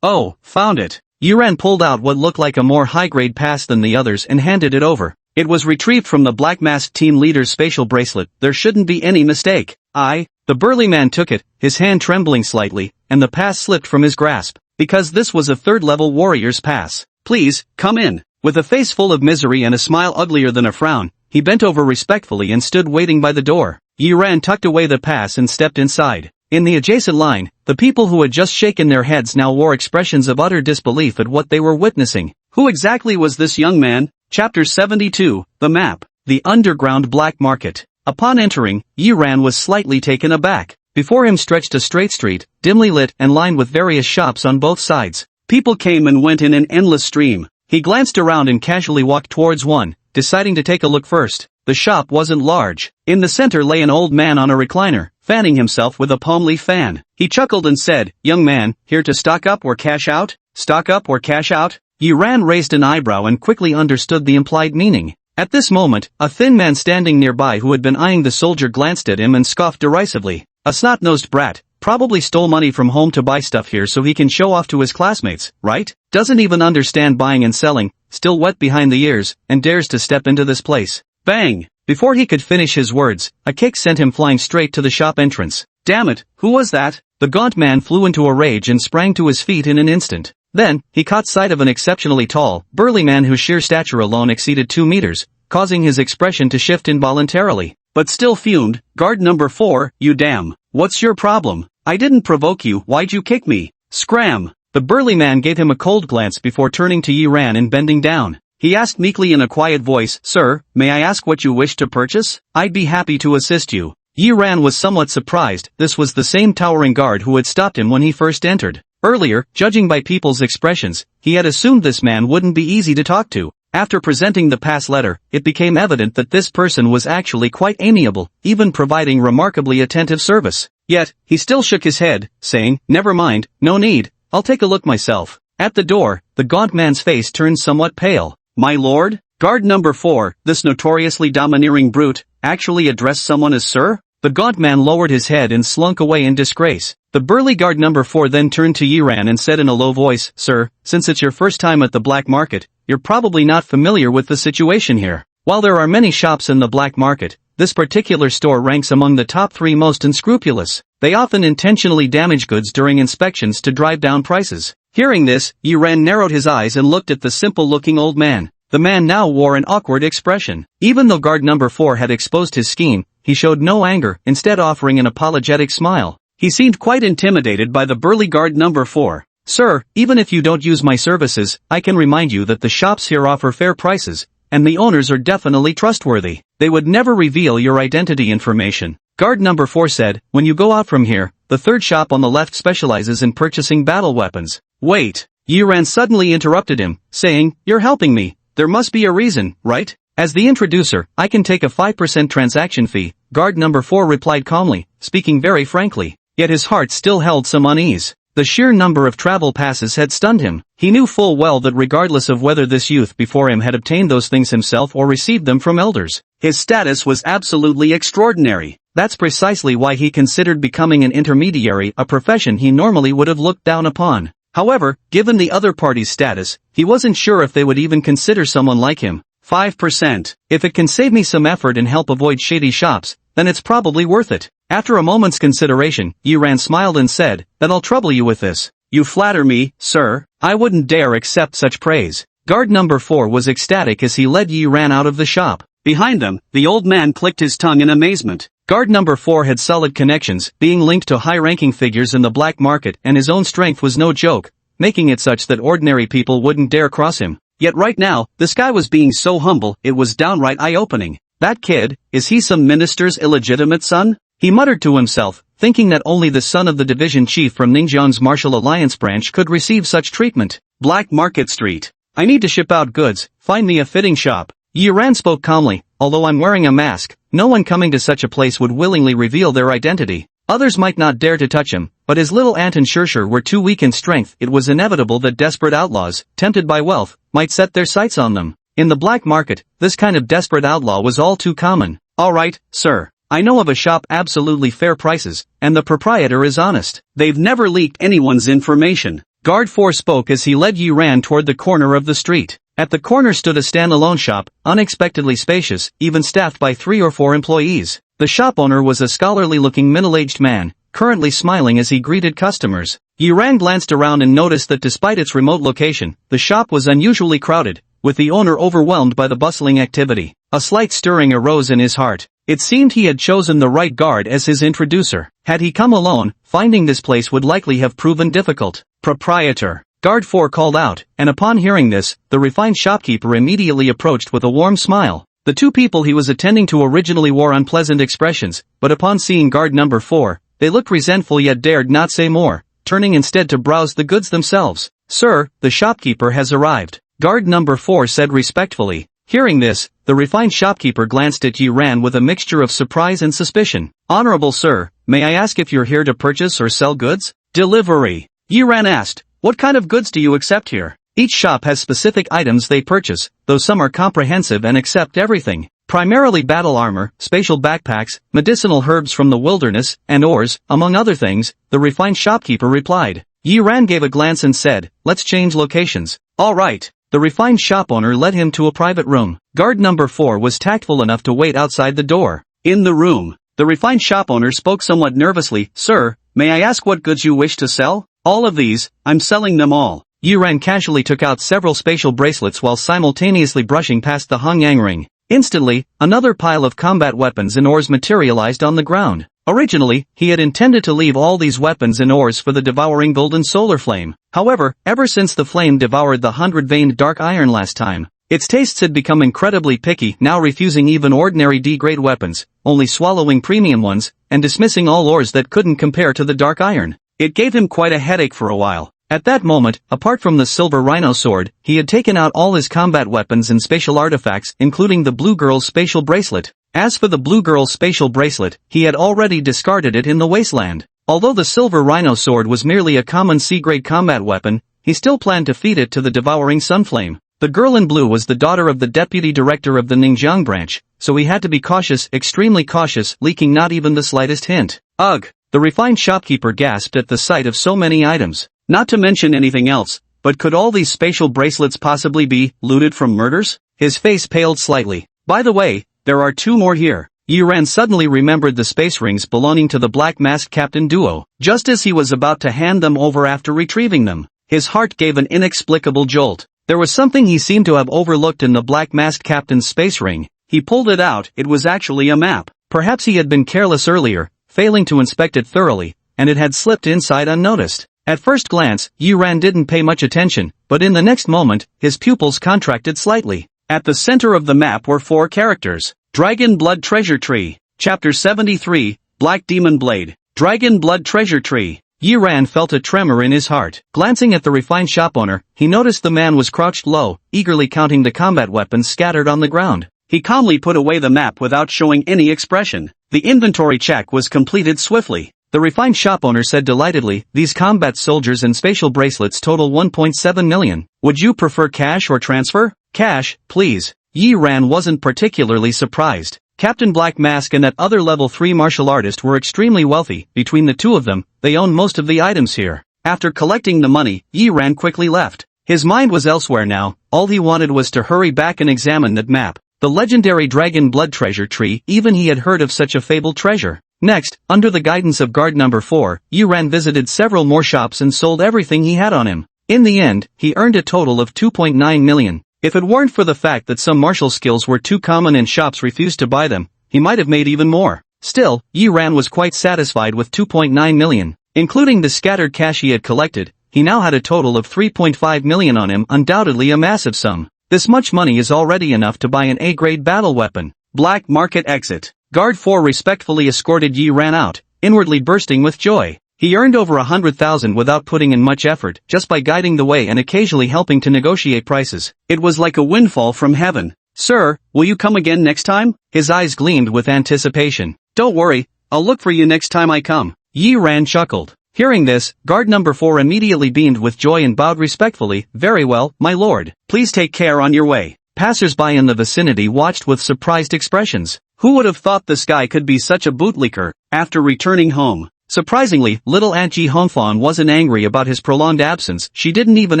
oh, found it. Yuran pulled out what looked like a more high-grade pass than the others and handed it over. It was retrieved from the black-masked team leader's spatial bracelet. There shouldn't be any mistake. The burly man took it, his hand trembling slightly, and the pass slipped from his grasp. Because this was a 3rd-level warrior's pass. "Please, come in." With a face full of misery and a smile uglier than a frown, he bent over respectfully and stood waiting by the door. Yuran tucked away the pass and stepped inside. In the adjacent line, the people who had just shaken their heads now wore expressions of utter disbelief at what they were witnessing. Who exactly was this young man? Chapter 72, The Map. The Underground Black Market. Upon entering, Yuran was slightly taken aback. Before him stretched a straight street, dimly lit and lined with various shops on both sides. People came and went in an endless stream. He glanced around and casually walked towards one, deciding to take a look first. The shop wasn't large. In the center lay an old man on a recliner, fanning himself with a palm leaf fan. He chuckled and said, "Young man, here to stock up or cash out? Stock up or cash out?" Yuran raised an eyebrow and quickly understood the implied meaning. At this moment, a thin man standing nearby who had been eyeing the soldier glanced at him and scoffed derisively. A snot-nosed brat, probably stole money from home to buy stuff here so he can show off to his classmates, right? Doesn't even understand buying and selling, still wet behind the ears, and dares to step into this place. Bang! Before he could finish his words, a kick sent him flying straight to the shop entrance. Damn it, who was that? The gaunt man flew into a rage and sprang to his feet in an instant. Then, he caught sight of an exceptionally tall, burly man whose sheer stature alone exceeded 2 meters, causing his expression to shift involuntarily. But still fumed, "Guard number 4, you damn. What's your problem? I didn't provoke you, why'd you kick me? Scram!" The burly man gave him a cold glance before turning to Yi Ran and bending down. He asked meekly in a quiet voice, "Sir, may I ask what you wish to purchase? I'd be happy to assist you." Yi Ran was somewhat surprised. This was the same towering guard who had stopped him when he first entered. Earlier, judging by people's expressions, he had assumed this man wouldn't be easy to talk to. After presenting the pass letter, it became evident that this person was actually quite amiable, even providing remarkably attentive service. Yet, he still shook his head, saying, "Never mind, no need, I'll take a look myself." At the door, the gaunt man's face turned somewhat pale. "My lord? Guard number 4, this notoriously domineering brute, actually addressed someone as sir?" The gaunt man lowered his head and slunk away in disgrace. The burly guard number 4 then turned to Yi Ran and said in a low voice, "Sir, since it's your first time at the black market, you're probably not familiar with the situation here. While there are many shops in the black market, this particular store ranks among the top 3 most unscrupulous. They often intentionally damage goods during inspections to drive down prices." Hearing this, Yi Ran narrowed his eyes and looked at the simple-looking old man. The man now wore an awkward expression. Even though guard number 4 had exposed his scheme, he showed no anger, instead offering an apologetic smile. He seemed quite intimidated by the burly guard number 4. "Sir, even if you don't use my services, I can remind you that the shops here offer fair prices, and the owners are definitely trustworthy. They would never reveal your identity information." Guard number 4 said, "When you go out from here, the third shop on the left specializes in purchasing battle weapons." "Wait." Yi Ran suddenly interrupted him, saying, "You're helping me. There must be a reason, right?" "As the introducer, I can take a 5% transaction fee," guard number 4 replied calmly, speaking very frankly. Yet his heart still held some unease. The sheer number of travel passes had stunned him. He knew full well that regardless of whether this youth before him had obtained those things himself or received them from elders, his status was absolutely extraordinary. That's precisely why he considered becoming an intermediary a profession he normally would have looked down upon. However, given the other party's status, he wasn't sure if they would even consider someone like him. 5%. If it can save me some effort and help avoid shady shops, then it's probably worth it. After a moment's consideration, Yi Ran smiled and said, "Then I'll trouble you with this." "You flatter me, sir. I wouldn't dare accept such praise." Guard number 4 was ecstatic as he led Yi Ran out of the shop. Behind them, the old man clicked his tongue in amazement. Guard number 4 had solid connections, being linked to high-ranking figures in the black market, and his own strength was no joke, making it such that ordinary people wouldn't dare cross him. Yet right now, this guy was being so humble, it was downright eye-opening. That kid, is he some minister's illegitimate son? He muttered to himself, thinking that only the son of the division chief from Ningjiang's Martial Alliance branch could receive such treatment. Black Market Street. I need to ship out goods, find me a fitting shop. Yi Ran spoke calmly, although I'm wearing a mask, no one coming to such a place would willingly reveal their identity. Others might not dare to touch him, but his little aunt and Shershur were too weak in strength. It was inevitable that desperate outlaws, tempted by wealth, might set their sights on them. In the black market, this kind of desperate outlaw was all too common. "All right, sir. I know of a shop absolutely fair prices, and the proprietor is honest. They've never leaked anyone's information." Guard 4 spoke as he led Yi Ran toward the corner of the street. At the corner stood a standalone shop, unexpectedly spacious, even staffed by 3 or 4 employees. The shop owner was a scholarly-looking middle-aged man, currently smiling as he greeted customers. Yi Ran glanced around and noticed that despite its remote location, the shop was unusually crowded, with the owner overwhelmed by the bustling activity. A slight stirring arose in his heart. It seemed he had chosen the right guard as his introducer. Had he come alone, finding this place would likely have proven difficult. "Proprietor," Guard 4 called out, and upon hearing this, the refined shopkeeper immediately approached with a warm smile. The 2 people he was attending to originally wore unpleasant expressions, but upon seeing guard number 4, they looked resentful yet dared not say more, turning instead to browse the goods themselves. "Sir, the shopkeeper has arrived," guard number 4 said respectfully. Hearing this, the refined shopkeeper glanced at Yi Ran with a mixture of surprise and suspicion. "Honorable sir, may I ask if you're here to purchase or sell goods?" "Delivery," Yi Ran asked. "What kind of goods do you accept here?" Each shop has specific items they purchase, though some are comprehensive and accept everything. Primarily battle armor, spatial backpacks, medicinal herbs from the wilderness, and ores, among other things, the refined shopkeeper replied. Yi Ran gave a glance and said, let's change locations. All right. The refined shop owner led him to a private room. Guard number 4 was tactful enough to wait outside the door. In the room, the refined shop owner spoke somewhat nervously. Sir, may I ask what goods you wish to sell? All of these, I'm selling them all. Yi Ran casually took out several spatial bracelets while simultaneously brushing past the Hong Yang ring. Instantly, another pile of combat weapons and ores materialized on the ground. Originally, he had intended to leave all these weapons and ores for the devouring golden solar flame. However, ever since the flame devoured the 100-veined dark iron last time, its tastes had become incredibly picky, now refusing even ordinary D-grade weapons, only swallowing premium ones, and dismissing all ores that couldn't compare to the dark iron. It gave him quite a headache for a while. At that moment, apart from the silver rhino sword, he had taken out all his combat weapons and spatial artifacts, including the blue girl's spatial bracelet. As for the blue girl's spatial bracelet, he had already discarded it in the wasteland. Although the silver rhino sword was merely a common C-grade combat weapon, he still planned to feed it to the devouring sunflame. The girl in blue was the daughter of the deputy director of the Ningjiang branch, so he had to be cautious, extremely cautious, leaking not even the slightest hint. Ugh! The refined shopkeeper gasped at the sight of so many items. Not to mention anything else, but could all these spatial bracelets possibly be looted from murders? His face paled slightly. By the way, there are 2 more here. Yi Ran suddenly remembered the space rings belonging to the black masked captain duo. Just as he was about to hand them over after retrieving them, his heart gave an inexplicable jolt. There was something he seemed to have overlooked in the black masked captain's space ring. He pulled it out. It was actually a map. Perhaps he had been careless earlier, failing to inspect it thoroughly, and it had slipped inside unnoticed. At first glance, Yi Ran didn't pay much attention, but in the next moment, his pupils contracted slightly. At the center of the map were 4 characters. Dragon Blood Treasure Tree. Chapter 73, Black Demon Blade. Dragon Blood Treasure Tree. Yi Ran felt a tremor in his heart. Glancing at the refined shop owner, he noticed the man was crouched low, eagerly counting the combat weapons scattered on the ground. He calmly put away the map without showing any expression. The inventory check was completed swiftly. The refined shop owner said delightedly, these combat soldiers and spatial bracelets total 1.7 million. Would you prefer cash or transfer? Cash, please. Yi Ran wasn't particularly surprised. Captain Black Mask and that other level 3 martial artist were extremely wealthy. Between the 2 of them, they owned most of the items here. After collecting the money, Yi Ran quickly left. His mind was elsewhere now. All he wanted was to hurry back and examine that map. The legendary Dragon Blood Treasure Tree, even he had heard of such a fabled treasure. Next, under the guidance of guard number 4, Yi Ran visited several more shops and sold everything he had on him. In the end, he earned a total of 2.9 million. If it weren't for the fact that some martial skills were too common and shops refused to buy them, he might have made even more. Still, Yi Ran was quite satisfied with 2.9 million. Including the scattered cash he had collected, he now had a total of 3.5 million on him, undoubtedly a massive sum. This much money is already enough to buy an A-grade battle weapon. Black Market Exit. Guard 4 respectfully escorted Yi Ran out, inwardly bursting with joy. He earned over 100,000 without putting in much effort, just by guiding the way and occasionally helping to negotiate prices. It was like a windfall from heaven. Sir, will you come again next time? His eyes gleamed with anticipation. Don't worry, I'll look for you next time I come. Yi Ran chuckled. Hearing this, guard number 4 immediately beamed with joy and bowed respectfully. Very well, my lord. Please take care on your way. Passers-by in the vicinity watched with surprised expressions. Who would have thought this guy could be such a bootlicker? After returning home, surprisingly, little Aunt Ji Hongfan wasn't angry about his prolonged absence. She didn't even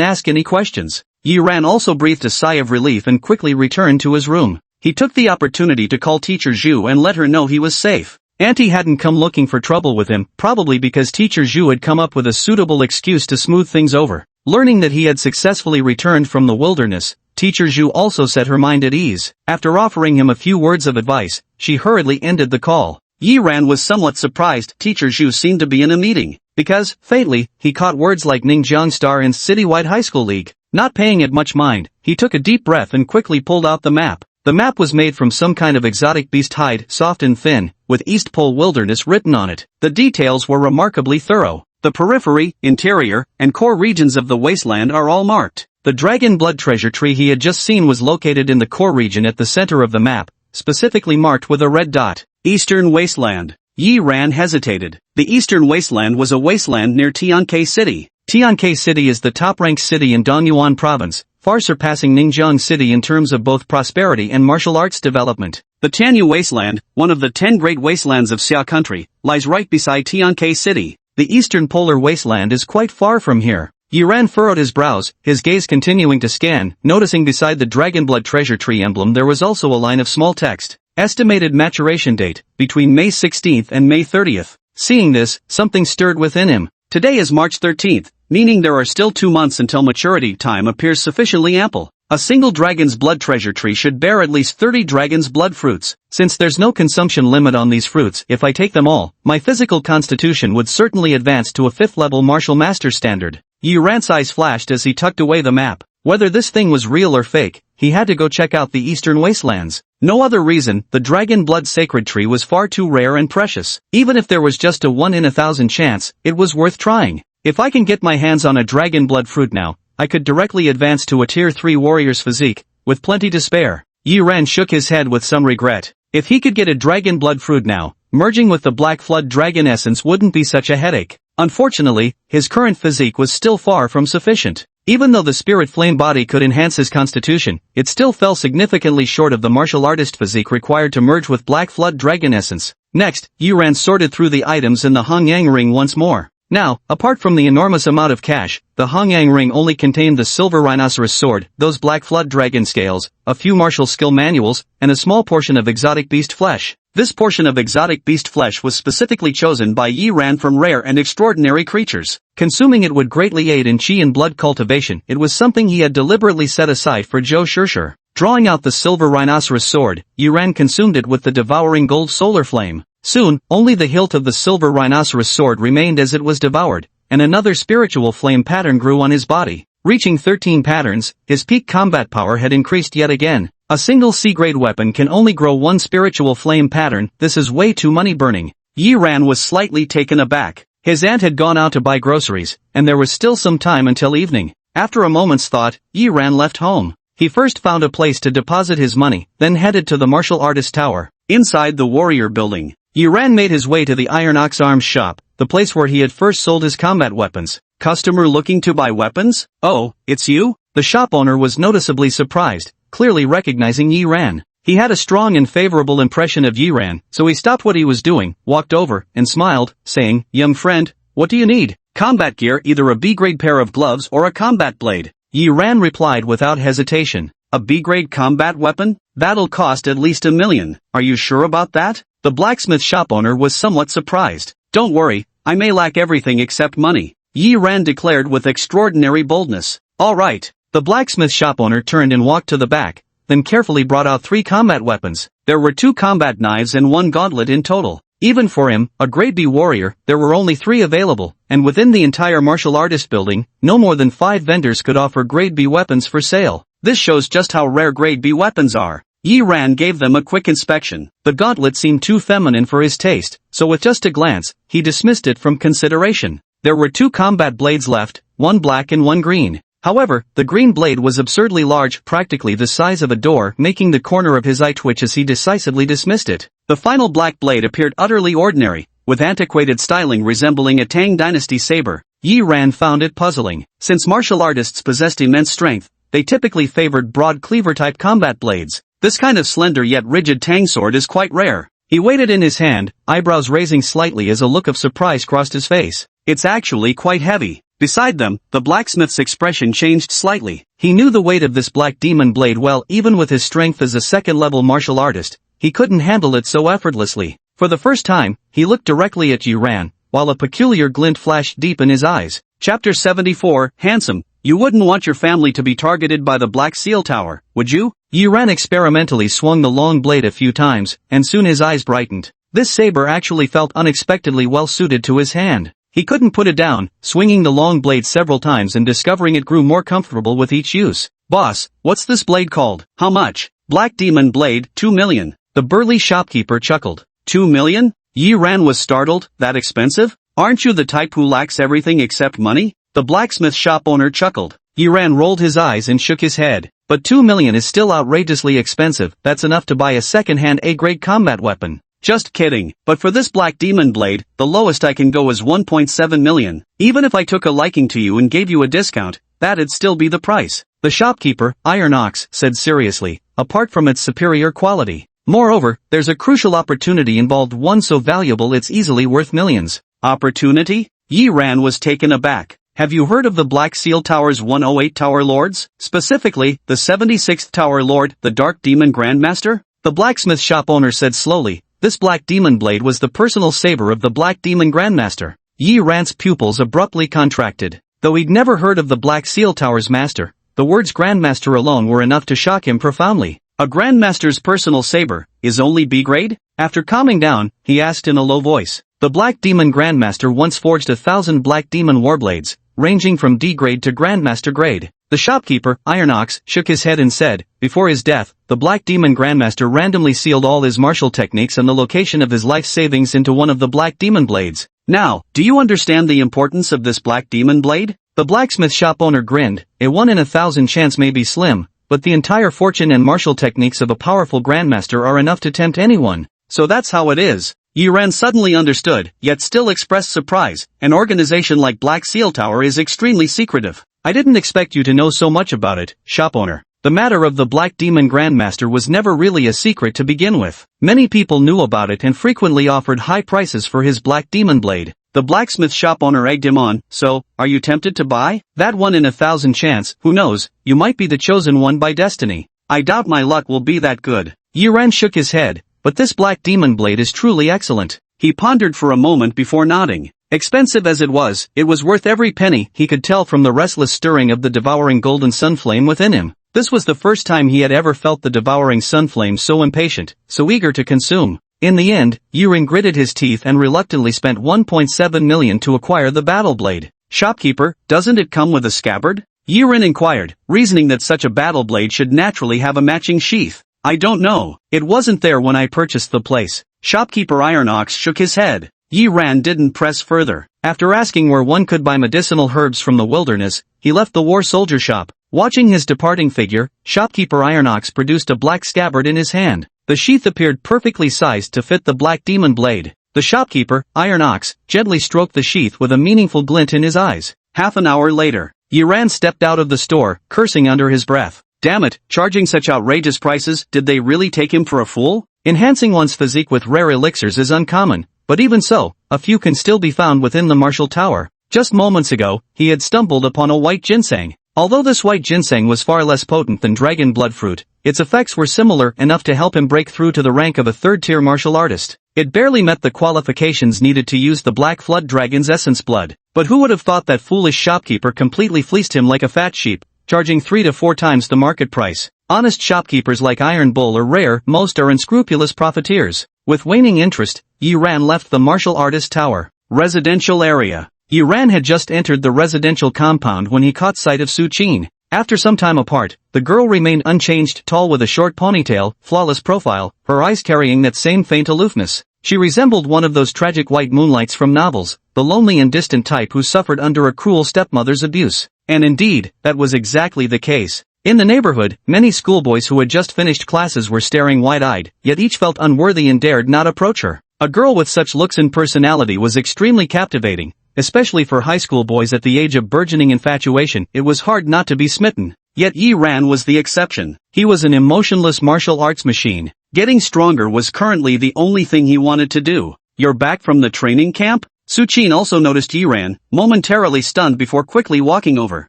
ask any questions. Yi Ran also breathed a sigh of relief and quickly returned to his room. He took the opportunity to call Teacher Zhu and let her know he was safe. Auntie hadn't come looking for trouble with him, probably because Teacher Zhu had come up with a suitable excuse to smooth things over. Learning that he had successfully returned from the wilderness, Teacher Zhu also set her mind at ease. After offering him a few words of advice, she hurriedly ended the call. Yi Ran was somewhat surprised Teacher Zhu seemed to be in a meeting, because, faintly, he caught words like Ningjiang Star and Citywide High School League. Not paying it much mind, he took a deep breath and quickly pulled out the map. The map was made from some kind of exotic beast hide, soft and thin, with East Pole Wilderness written on it. The details were remarkably thorough. The periphery, interior, and core regions of the wasteland are all marked. The Dragon Blood Treasure Tree he had just seen was located in the core region at the center of the map, specifically marked with a red dot. Eastern Wasteland. Yi Ran hesitated. The Eastern Wasteland was a wasteland near Tianke City. Tiankai City is the top-ranked city in Dongyuan Province, far surpassing Ningjiang City in terms of both prosperity and martial arts development. The Tianyu Wasteland, one of the 10 great wastelands of Xia country, lies right beside Tiankai City. The eastern polar wasteland is quite far from here. Yiran furrowed his brows, his gaze continuing to scan, noticing beside the Dragonblood treasure tree emblem there was also a line of small text. Estimated maturation date, between May 16th and May 30th. Seeing this, something stirred within him. Today is March 13th, meaning there are still 2 months until maturity time appears sufficiently ample. A single dragon's blood treasure tree should bear at least 30 dragon's blood fruits. Since there's no consumption limit on these fruits, if I take them all, my physical constitution would certainly advance to a 5th level martial master standard. Yiran's eyes flashed as he tucked away the map. Whether this thing was real or fake, he had to go check out the eastern wastelands. No other reason, the dragon blood sacred tree was far too rare and precious. Even if there was just a 1 in 1,000 chance, it was worth trying. If I can get my hands on a dragon blood fruit now, I could directly advance to a tier 3 warrior's physique, with plenty to spare. Yiran shook his head with some regret. If he could get a dragon blood fruit now, merging with the black flood dragon essence wouldn't be such a headache. Unfortunately, his current physique was still far from sufficient. Even though the spirit flame body could enhance his constitution, it still fell significantly short of the martial artist physique required to merge with black flood dragon essence. Next, Yiran sorted through the items in the Hongyang ring once more. Now, apart from the enormous amount of cash, the Hongyang ring only contained the silver rhinoceros sword, those black flood dragon scales, a few martial skill manuals, and a small portion of exotic beast flesh. This portion of exotic beast flesh was specifically chosen by Yiran from rare and extraordinary creatures. Consuming it would greatly aid in qi and blood cultivation. It was something he had deliberately set aside for Zhou Shishir. Drawing out the silver rhinoceros sword, Yiran consumed it with the devouring gold solar flame. Soon, only the hilt of the silver rhinoceros sword remained as it was devoured, and another spiritual flame pattern grew on his body. Reaching 13 patterns, his peak combat power had increased yet again. A single C-grade weapon can only grow one spiritual flame pattern. This is way too money-burning. Yiran was slightly taken aback. His aunt had gone out to buy groceries, and there was still some time until evening. After a moment's thought, Yiran left home. He first found a place to deposit his money, then headed to the martial artist tower. Inside the warrior building, Yiran made his way to the Iron Ox Arms shop, the place where he had first sold his combat weapons. Customer looking to buy weapons? Oh, it's you? The shop owner was noticeably surprised, clearly recognizing Yiran. He had a strong and favorable impression of Yiran, so he stopped what he was doing, walked over, and smiled, saying, "Young friend, what do you need?" "Combat gear, either a B-grade pair of gloves or a combat blade." Yiran replied without hesitation. "A B-grade combat weapon? That'll cost at least $1 million. Are you sure about that?" The blacksmith shop owner was somewhat surprised. "Don't worry, I may lack everything except money," Yiran declared with extraordinary boldness. "All right." The blacksmith shop owner turned and walked to the back, then carefully brought out 3 combat weapons. There were 2 combat knives and 1 gauntlet in total. Even for him, a grade B warrior, there were only 3 available, and within the entire martial artist building, no more than 5 vendors could offer grade B weapons for sale. This shows just how rare grade B weapons are. Yiran gave them a quick inspection. The gauntlet seemed too feminine for his taste, so with just a glance, he dismissed it from consideration. There were 2 combat blades left, 1 black and 1 green. However, the green blade was absurdly large, practically the size of a door, making the corner of his eye twitch as he decisively dismissed it. The final black blade appeared utterly ordinary, with antiquated styling resembling a Tang dynasty saber. Yiran found it puzzling. Since martial artists possessed immense strength, they typically favored broad cleaver-type combat blades. This kind of slender yet rigid Tang sword is quite rare. He weighed it in his hand, eyebrows raising slightly as a look of surprise crossed his face. It's actually quite heavy. Beside them, the blacksmith's expression changed slightly. He knew the weight of this black demon blade well. Even with his strength as a second-level martial artist, he couldn't handle it so effortlessly. For the first time, he looked directly at Yiran, while a peculiar glint flashed deep in his eyes. Chapter 74, Handsome. You wouldn't want your family to be targeted by the Black Seal Tower, would you? Yiran experimentally swung the long blade a few times, and soon his eyes brightened. This saber actually felt unexpectedly well suited to his hand. He couldn't put it down, swinging the long blade several times and discovering it grew more comfortable with each use. "Boss, what's this blade called? How much?" "Black Demon Blade, 2 million. The burly shopkeeper chuckled. 2 million? Yiran was startled. That expensive? Aren't you the type who lacks everything except money? The blacksmith shop owner chuckled. Yiran rolled his eyes and shook his head. But 2 million is still outrageously expensive. That's enough to buy a second-hand A-grade combat weapon. Just kidding, but for this black demon blade, the lowest I can go is 1.7 million. Even if I took a liking to you and gave you a discount, that'd still be the price. The shopkeeper, Iron Ox, said seriously, apart from its superior quality. Moreover, there's a crucial opportunity involved, one so valuable it's easily worth millions. Opportunity? Yi Ran was taken aback. Have you heard of the Black Seal Tower's 108 Tower Lords? Specifically, the 76th Tower Lord, the Dark Demon Grandmaster? The blacksmith shop owner said slowly, this black demon blade was the personal saber of the Black Demon Grandmaster. Yi Ran's pupils abruptly contracted. Though he'd never heard of the Black Seal Tower's master, the words Grandmaster alone were enough to shock him profoundly. A Grandmaster's personal saber is only B grade? After calming down, he asked in a low voice. The Black Demon Grandmaster once forged 1,000 Black Demon Warblades, ranging from D grade to Grandmaster grade. The shopkeeper, Iron Ox, shook his head and said, before his death, the Black Demon Grandmaster randomly sealed all his martial techniques and the location of his life savings into one of the Black Demon Blades. Now, do you understand the importance of this Black Demon Blade? The blacksmith shop owner grinned. A 1 in 1,000 chance may be slim, but the entire fortune and martial techniques of a powerful Grandmaster are enough to tempt anyone. So that's how it is. Yi Ran suddenly understood, yet still expressed surprise. An organization like Black Seal Tower is extremely secretive. I didn't expect you to know so much about it, shop owner. The matter of the Black Demon Grandmaster was never really a secret to begin with. Many people knew about it and frequently offered high prices for his Black Demon Blade. The blacksmith shop owner egged him on. So, are you tempted to buy? That 1 in 1,000 chance, who knows, you might be the chosen one by destiny. I doubt my luck will be that good. Yi Ran shook his head. But this Black Demon Blade is truly excellent. He pondered for a moment before nodding. Expensive as it was worth every penny. He could tell from the restless stirring of the devouring golden sunflame within him. This was the first time he had ever felt the devouring sunflame so impatient, so eager to consume. In the end, Yi Ran gritted his teeth and reluctantly spent 1.7 million to acquire the battle blade. Shopkeeper, doesn't it come with a scabbard? Yi Ran inquired, reasoning that such a battle blade should naturally have a matching sheath. I don't know. It wasn't there when I purchased the place. Shopkeeper Iron Ox shook his head. Yi Ran didn't press further. After asking where one could buy medicinal herbs from the wilderness, he left the war soldier shop. Watching his departing figure, shopkeeper Iron Ox produced a black scabbard in his hand. The sheath appeared perfectly sized to fit the Black Demon Blade. The shopkeeper, Iron Ox, gently stroked the sheath with a meaningful glint in his eyes. Half an hour later, Yi Ran stepped out of the store, cursing under his breath. Damn it, charging such outrageous prices, did they really take him for a fool? Enhancing one's physique with rare elixirs is uncommon, but even so, a few can still be found within the martial tower. Just moments ago, he had stumbled upon a white ginseng. Although this white ginseng was far less potent than dragon blood fruit, its effects were similar enough to help him break through to the rank of a third-tier martial artist. It barely met the qualifications needed to use the Black Flood Dragon's essence blood. But who would have thought that foolish shopkeeper completely fleeced him like a fat sheep, charging 3 to 4 times the market price. Honest shopkeepers like Iron Bull are rare, most are unscrupulous profiteers. With waning interest, Yi Ran left the martial artist tower. Residential area. Yi Ran had just entered the residential compound when he caught sight of Su Qin. After some time apart, the girl remained unchanged, tall with a short ponytail, flawless profile, her eyes carrying that same faint aloofness. She resembled one of those tragic white moonlights from novels, the lonely and distant type who suffered under a cruel stepmother's abuse. And indeed, that was exactly the case. In the neighborhood, many schoolboys who had just finished classes were staring wide-eyed, yet each felt unworthy and dared not approach her. A girl with such looks and personality was extremely captivating, especially for high school boys at the age of burgeoning infatuation. It was hard not to be smitten. Yet Yi Ran was the exception. He was an emotionless martial arts machine. Getting stronger was currently the only thing he wanted to do. You're back from the training camp? Su Qin also noticed Yi Ran, momentarily stunned before quickly walking over.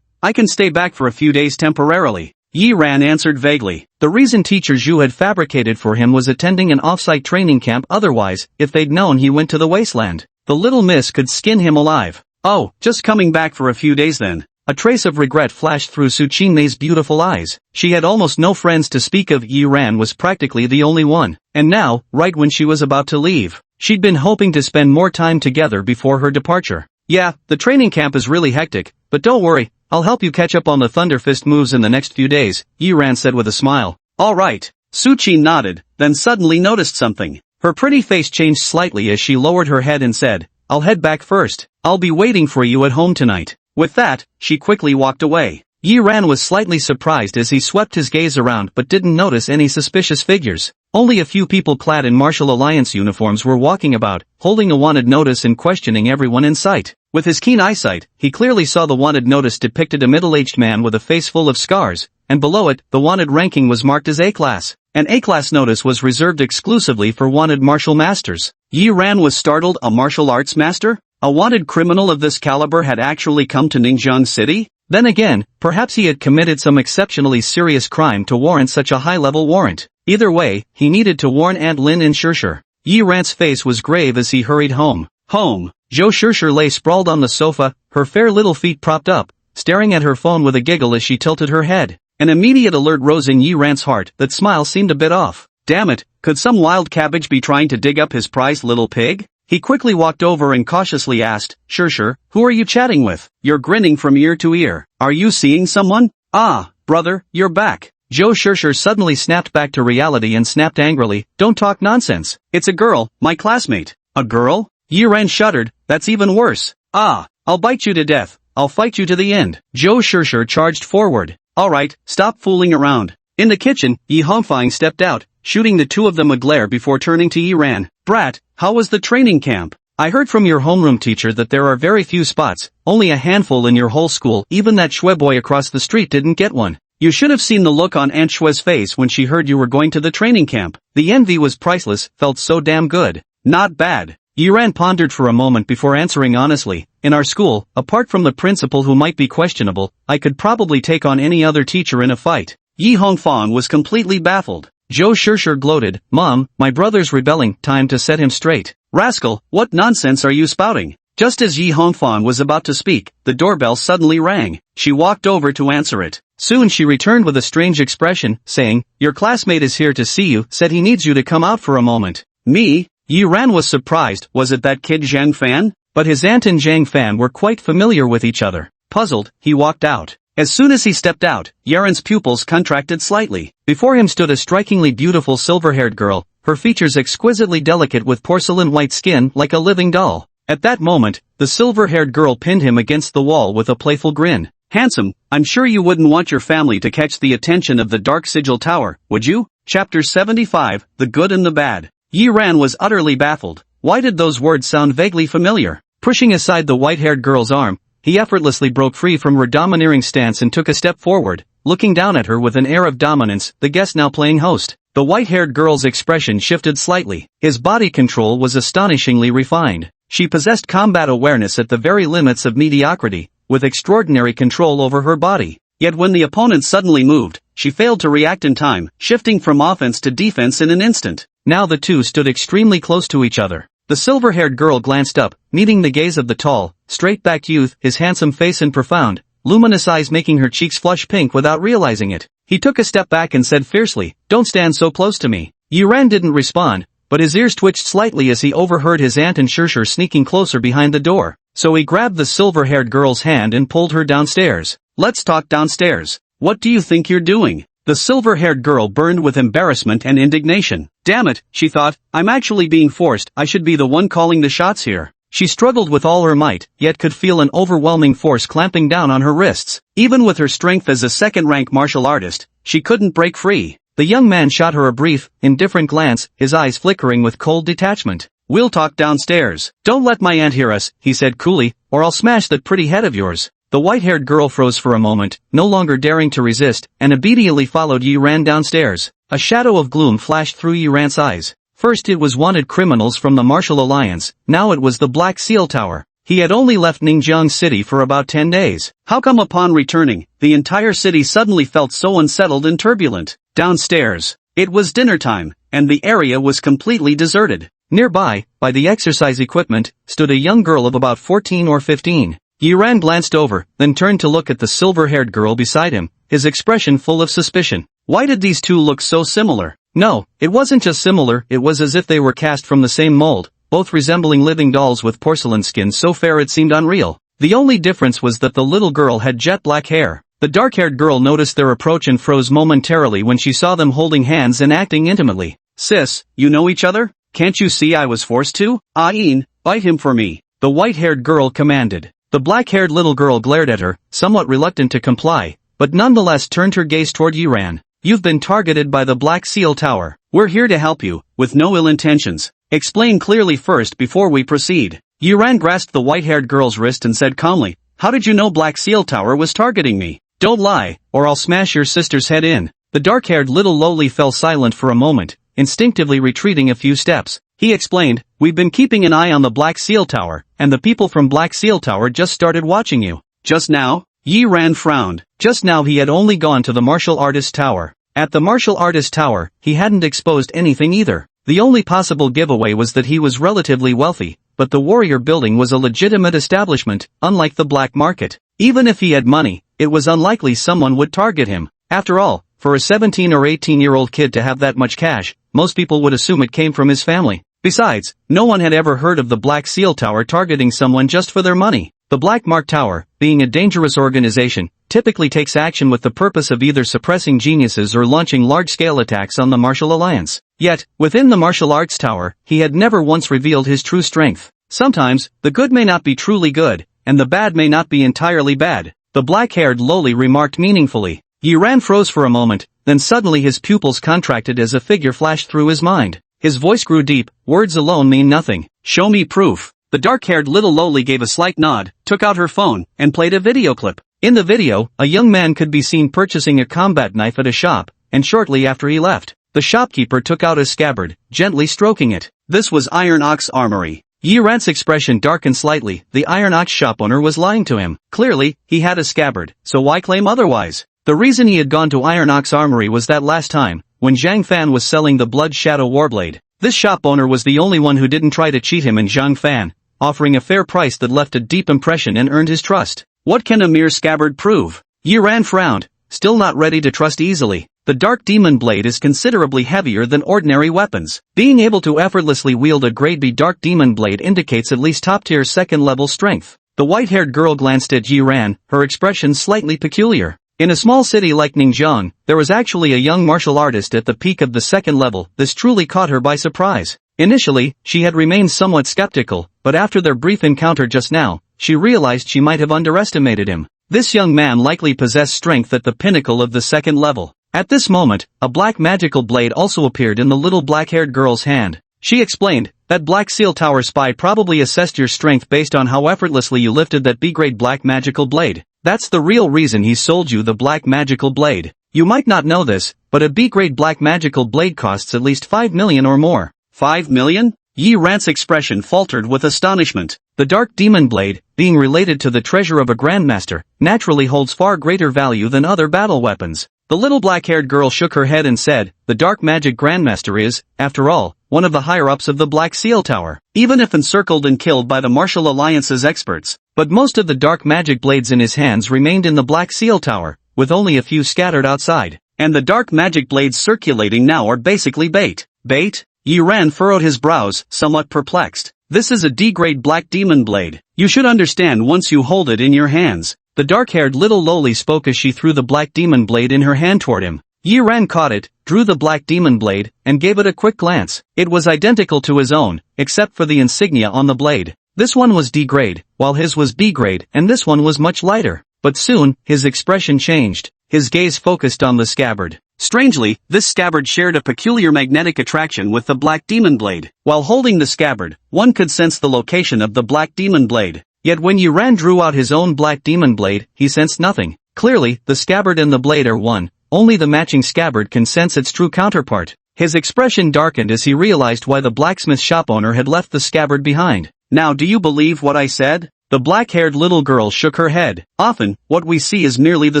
I can stay back for a few days temporarily. Yi Ran answered vaguely. The reason teacher Zhu had fabricated for him was attending an off-site training camp. Otherwise, if they'd known he went to the wasteland, the little miss could skin him alive. Oh, just coming back for a few days then. A trace of regret flashed through Su Qin's beautiful eyes. She had almost no friends to speak of. Yi Ran was practically the only one. And now, right when she was about to leave, she'd been hoping to spend more time together before her departure. Yeah, the training camp is really hectic, but don't worry, I'll help you catch up on the Thunder Fist moves in the next few days, Yi Ran said with a smile. All right. Su Qin nodded, then suddenly noticed something. Her pretty face changed slightly as she lowered her head and said, I'll head back first. I'll be waiting for you at home tonight. With that, she quickly walked away. Yi Ran was slightly surprised as he swept his gaze around but didn't notice any suspicious figures. Only a few people clad in Martial Alliance uniforms were walking about, holding a wanted notice and questioning everyone in sight. With his keen eyesight, he clearly saw the wanted notice depicted a middle-aged man with a face full of scars, and below it, the wanted ranking was marked as A-class. An A-class notice was reserved exclusively for wanted martial masters. Yi Ran was startled. A martial arts master? A wanted criminal of this caliber had actually come to Ningjiang City? Then again, perhaps he had committed some exceptionally serious crime to warrant such a high-level warrant. Either way, he needed to warn Aunt Lin and Shirshir. Yi Ran's face was grave as he hurried home. Home. Zhou Shirshir lay sprawled on the sofa, her fair little feet propped up, staring at her phone with a giggle as she tilted her head. An immediate alert rose in Yi Ran's heart. That smile seemed a bit off. Damn it, could some wild cabbage be trying to dig up his prized little pig? He quickly walked over and cautiously asked, Shirshir, who are you chatting with? You're grinning from ear to ear. Are you seeing someone? Ah, brother, you're back. Zhou Shirshir suddenly snapped back to reality and snapped angrily, don't talk nonsense. It's a girl, my classmate. A girl? Yi Ran shuddered, that's even worse. Ah, I'll bite you to death. I'll fight you to the end. Zhou Shirshir charged forward. Alright, stop fooling around. In the kitchen, Yi Hongfang stepped out, shooting the two of them a glare before turning to Yi Ran. Brat, how was the training camp? I heard from your homeroom teacher that there are very few spots, only a handful in your whole school. Even that Shui boy across the street didn't get one. You should have seen the look on Aunt Shui's face when she heard you were going to the training camp. The envy was priceless, felt so damn good. Not bad. Yi Ran pondered for a moment before answering honestly. In our school, apart from the principal who might be questionable, I could probably take on any other teacher in a fight. Yi Hongfang was completely baffled. Zhou Shirshir gloated, Mom, my brother's rebelling, time to set him straight. Rascal, what nonsense are you spouting? Just as Yi Hongfang was about to speak, the doorbell suddenly rang. She walked over to answer it. Soon she returned with a strange expression, saying, your classmate is here to see you, said he needs you to come out for a moment. Me? Yi Ran was surprised. Was it that kid Zhang Fan? But his aunt and Zhang Fan were quite familiar with each other. Puzzled, he walked out. As soon as he stepped out, Yaren's pupils contracted slightly. Before him stood a strikingly beautiful silver-haired girl, her features exquisitely delicate with porcelain white skin like a living doll. At that moment, the silver-haired girl pinned him against the wall with a playful grin. Handsome, I'm sure you wouldn't want your family to catch the attention of the Dark Sigil Tower, would you? Chapter 75, The Good and the Bad. Yi Ran was utterly baffled. Why did those words sound vaguely familiar? Pushing aside the white-haired girl's arm, he effortlessly broke free from her domineering stance and took a step forward, looking down at her with an air of dominance, the guest now playing host. The white-haired girl's expression shifted slightly. His body control was astonishingly refined. She possessed combat awareness at the very limits of mediocrity, with extraordinary control over her body. Yet when the opponent suddenly moved, she failed to react in time, shifting from offense to defense in an instant. Now the two stood extremely close to each other. The silver-haired girl glanced up, meeting the gaze of the tall, straight-backed youth, his handsome face and profound, luminous eyes making her cheeks flush pink without realizing it. He took a step back and said fiercely, don't stand so close to me. Yi Ran didn't respond, but his ears twitched slightly as he overheard his aunt and Shirshir sneaking closer behind the door. So he grabbed the silver-haired girl's hand and pulled her downstairs. Let's talk downstairs. What do you think you're doing? The silver-haired girl burned with embarrassment and indignation. Damn it, she thought, I'm actually being forced. I should be the one calling the shots here. She struggled with all her might, yet could feel an overwhelming force clamping down on her wrists. Even with her strength as a second-rank martial artist, she couldn't break free. The young man shot her a brief, indifferent glance, his eyes flickering with cold detachment. We'll talk downstairs. Don't let my aunt hear us, he said coolly, or I'll smash that pretty head of yours. The white-haired girl froze for a moment, no longer daring to resist, and obediently followed Yi Ran downstairs. A shadow of gloom flashed through Yi Ran's eyes. First it was wanted criminals from the Martial Alliance, now it was the Black Seal Tower. He had only left Ningjiang City for about 10 days. How come upon returning, the entire city suddenly felt so unsettled and turbulent? Downstairs. It was dinner time, and the area was completely deserted. Nearby, by the exercise equipment, stood a young girl of about 14 or 15. Yi Ran glanced over, then turned to look at the silver-haired girl beside him, his expression full of suspicion. Why did these two look so similar? No, it wasn't just similar, it was as if they were cast from the same mold, both resembling living dolls with porcelain skin so fair it seemed unreal. The only difference was that the little girl had jet black hair. The dark-haired girl noticed their approach and froze momentarily when she saw them holding hands and acting intimately. Sis, you know each other? Can't you see I was forced to? Ain, bite him for me. The white-haired girl commanded. The black-haired little girl glared at her, somewhat reluctant to comply, but nonetheless turned her gaze toward Yiran. "You've been targeted by the Black Seal Tower. We're here to help you, with no ill intentions. Explain clearly first before we proceed." Yiran grasped the white-haired girl's wrist and said calmly, "How did you know Black Seal Tower was targeting me? Don't lie, or I'll smash your sister's head in." The dark-haired little lowly fell silent for a moment, instinctively retreating a few steps. He explained, "We've been keeping an eye on the Black Seal Tower, and the people from Black Seal Tower just started watching you." "Just now?" Yiran frowned. Just now he had only gone to the martial artist tower. At the martial artist tower, he hadn't exposed anything either. The only possible giveaway was that he was relatively wealthy, but the warrior building was a legitimate establishment, unlike the black market. Even if he had money, it was unlikely someone would target him. After all, for a 17 or 18-year-old kid to have that much cash, most people would assume it came from his family. Besides, no one had ever heard of the Black Seal Tower targeting someone just for their money. The Black Mark Tower, being a dangerous organization, typically takes action with the purpose of either suppressing geniuses or launching large-scale attacks on the Martial Alliance. Yet, within the martial arts tower, he had never once revealed his true strength. Sometimes, the good may not be truly good, and the bad may not be entirely bad, the black-haired lowly remarked meaningfully. Yiran froze for a moment, then suddenly his pupils contracted as a figure flashed through his mind. His voice grew deep. "Words alone mean nothing. Show me proof." The dark-haired little lowly gave a slight nod, took out her phone, and played a video clip. In the video, a young man could be seen purchasing a combat knife at a shop, and shortly after he left, the shopkeeper took out his scabbard, gently stroking it. This was Iron Ox Armory. Yiran's expression darkened slightly. The Iron Ox shop owner was lying to him. Clearly, he had a scabbard, so why claim otherwise? The reason he had gone to Iron Ox Armory was that last time, when Zhang Fan was selling the Blood Shadow Warblade. This shop owner was the only one who didn't try to cheat him in Zhang Fan, offering a fair price that left a deep impression and earned his trust. What can a mere scabbard prove? Yiran frowned, still not ready to trust easily. The Dark Demon Blade is considerably heavier than ordinary weapons. Being able to effortlessly wield a Grade B Dark Demon Blade indicates at least top-tier second-level strength. The white-haired girl glanced at Yiran, her expression slightly peculiar. In a small city like Ningjiang, there was actually a young martial artist at the peak of the second level. This truly caught her by surprise. Initially, she had remained somewhat skeptical, but after their brief encounter just now, she realized she might have underestimated him. This young man likely possessed strength at the pinnacle of the second level. At this moment, a black magical blade also appeared in the little black-haired girl's hand. She explained, "That Black Seal Tower spy probably assessed your strength based on how effortlessly you lifted that B-grade black magical blade. That's the real reason he sold you the black magical blade. You might not know this, but a B-grade black magical blade costs at least 5 million or more." 5 million? Yiran's expression faltered with astonishment. The Dark Demon Blade, being related to the treasure of a Grandmaster, naturally holds far greater value than other battle weapons. The little black-haired girl shook her head and said, "The Dark Magic Grandmaster is, after all, one of the higher-ups of the Black Seal Tower, even if encircled and killed by the Martial Alliance's experts. But most of the dark magic blades in his hands remained in the Black Seal Tower, with only a few scattered outside. And the dark magic blades circulating now are basically bait." "Bait?" Yiran furrowed his brows, somewhat perplexed. "This is a D-grade Black Demon Blade. You should understand once you hold it in your hands." The dark-haired little lowly spoke as she threw the Black Demon Blade in her hand toward him. Yiran caught it, drew the Black Demon Blade, and gave it a quick glance. It was identical to his own, except for the insignia on the blade. This one was D-grade, while his was B-grade, and this one was much lighter. But soon, his expression changed. His gaze focused on the scabbard. Strangely, this scabbard shared a peculiar magnetic attraction with the Black Demon Blade. While holding the scabbard, one could sense the location of the Black Demon Blade. Yet when Yiran drew out his own Black Demon Blade, he sensed nothing. Clearly, the scabbard and the blade are one. Only the matching scabbard can sense its true counterpart. His expression darkened as he realized why the blacksmith shop owner had left the scabbard behind. "Now do you believe what I said?" The black-haired little girl shook her head. "Often, what we see is merely the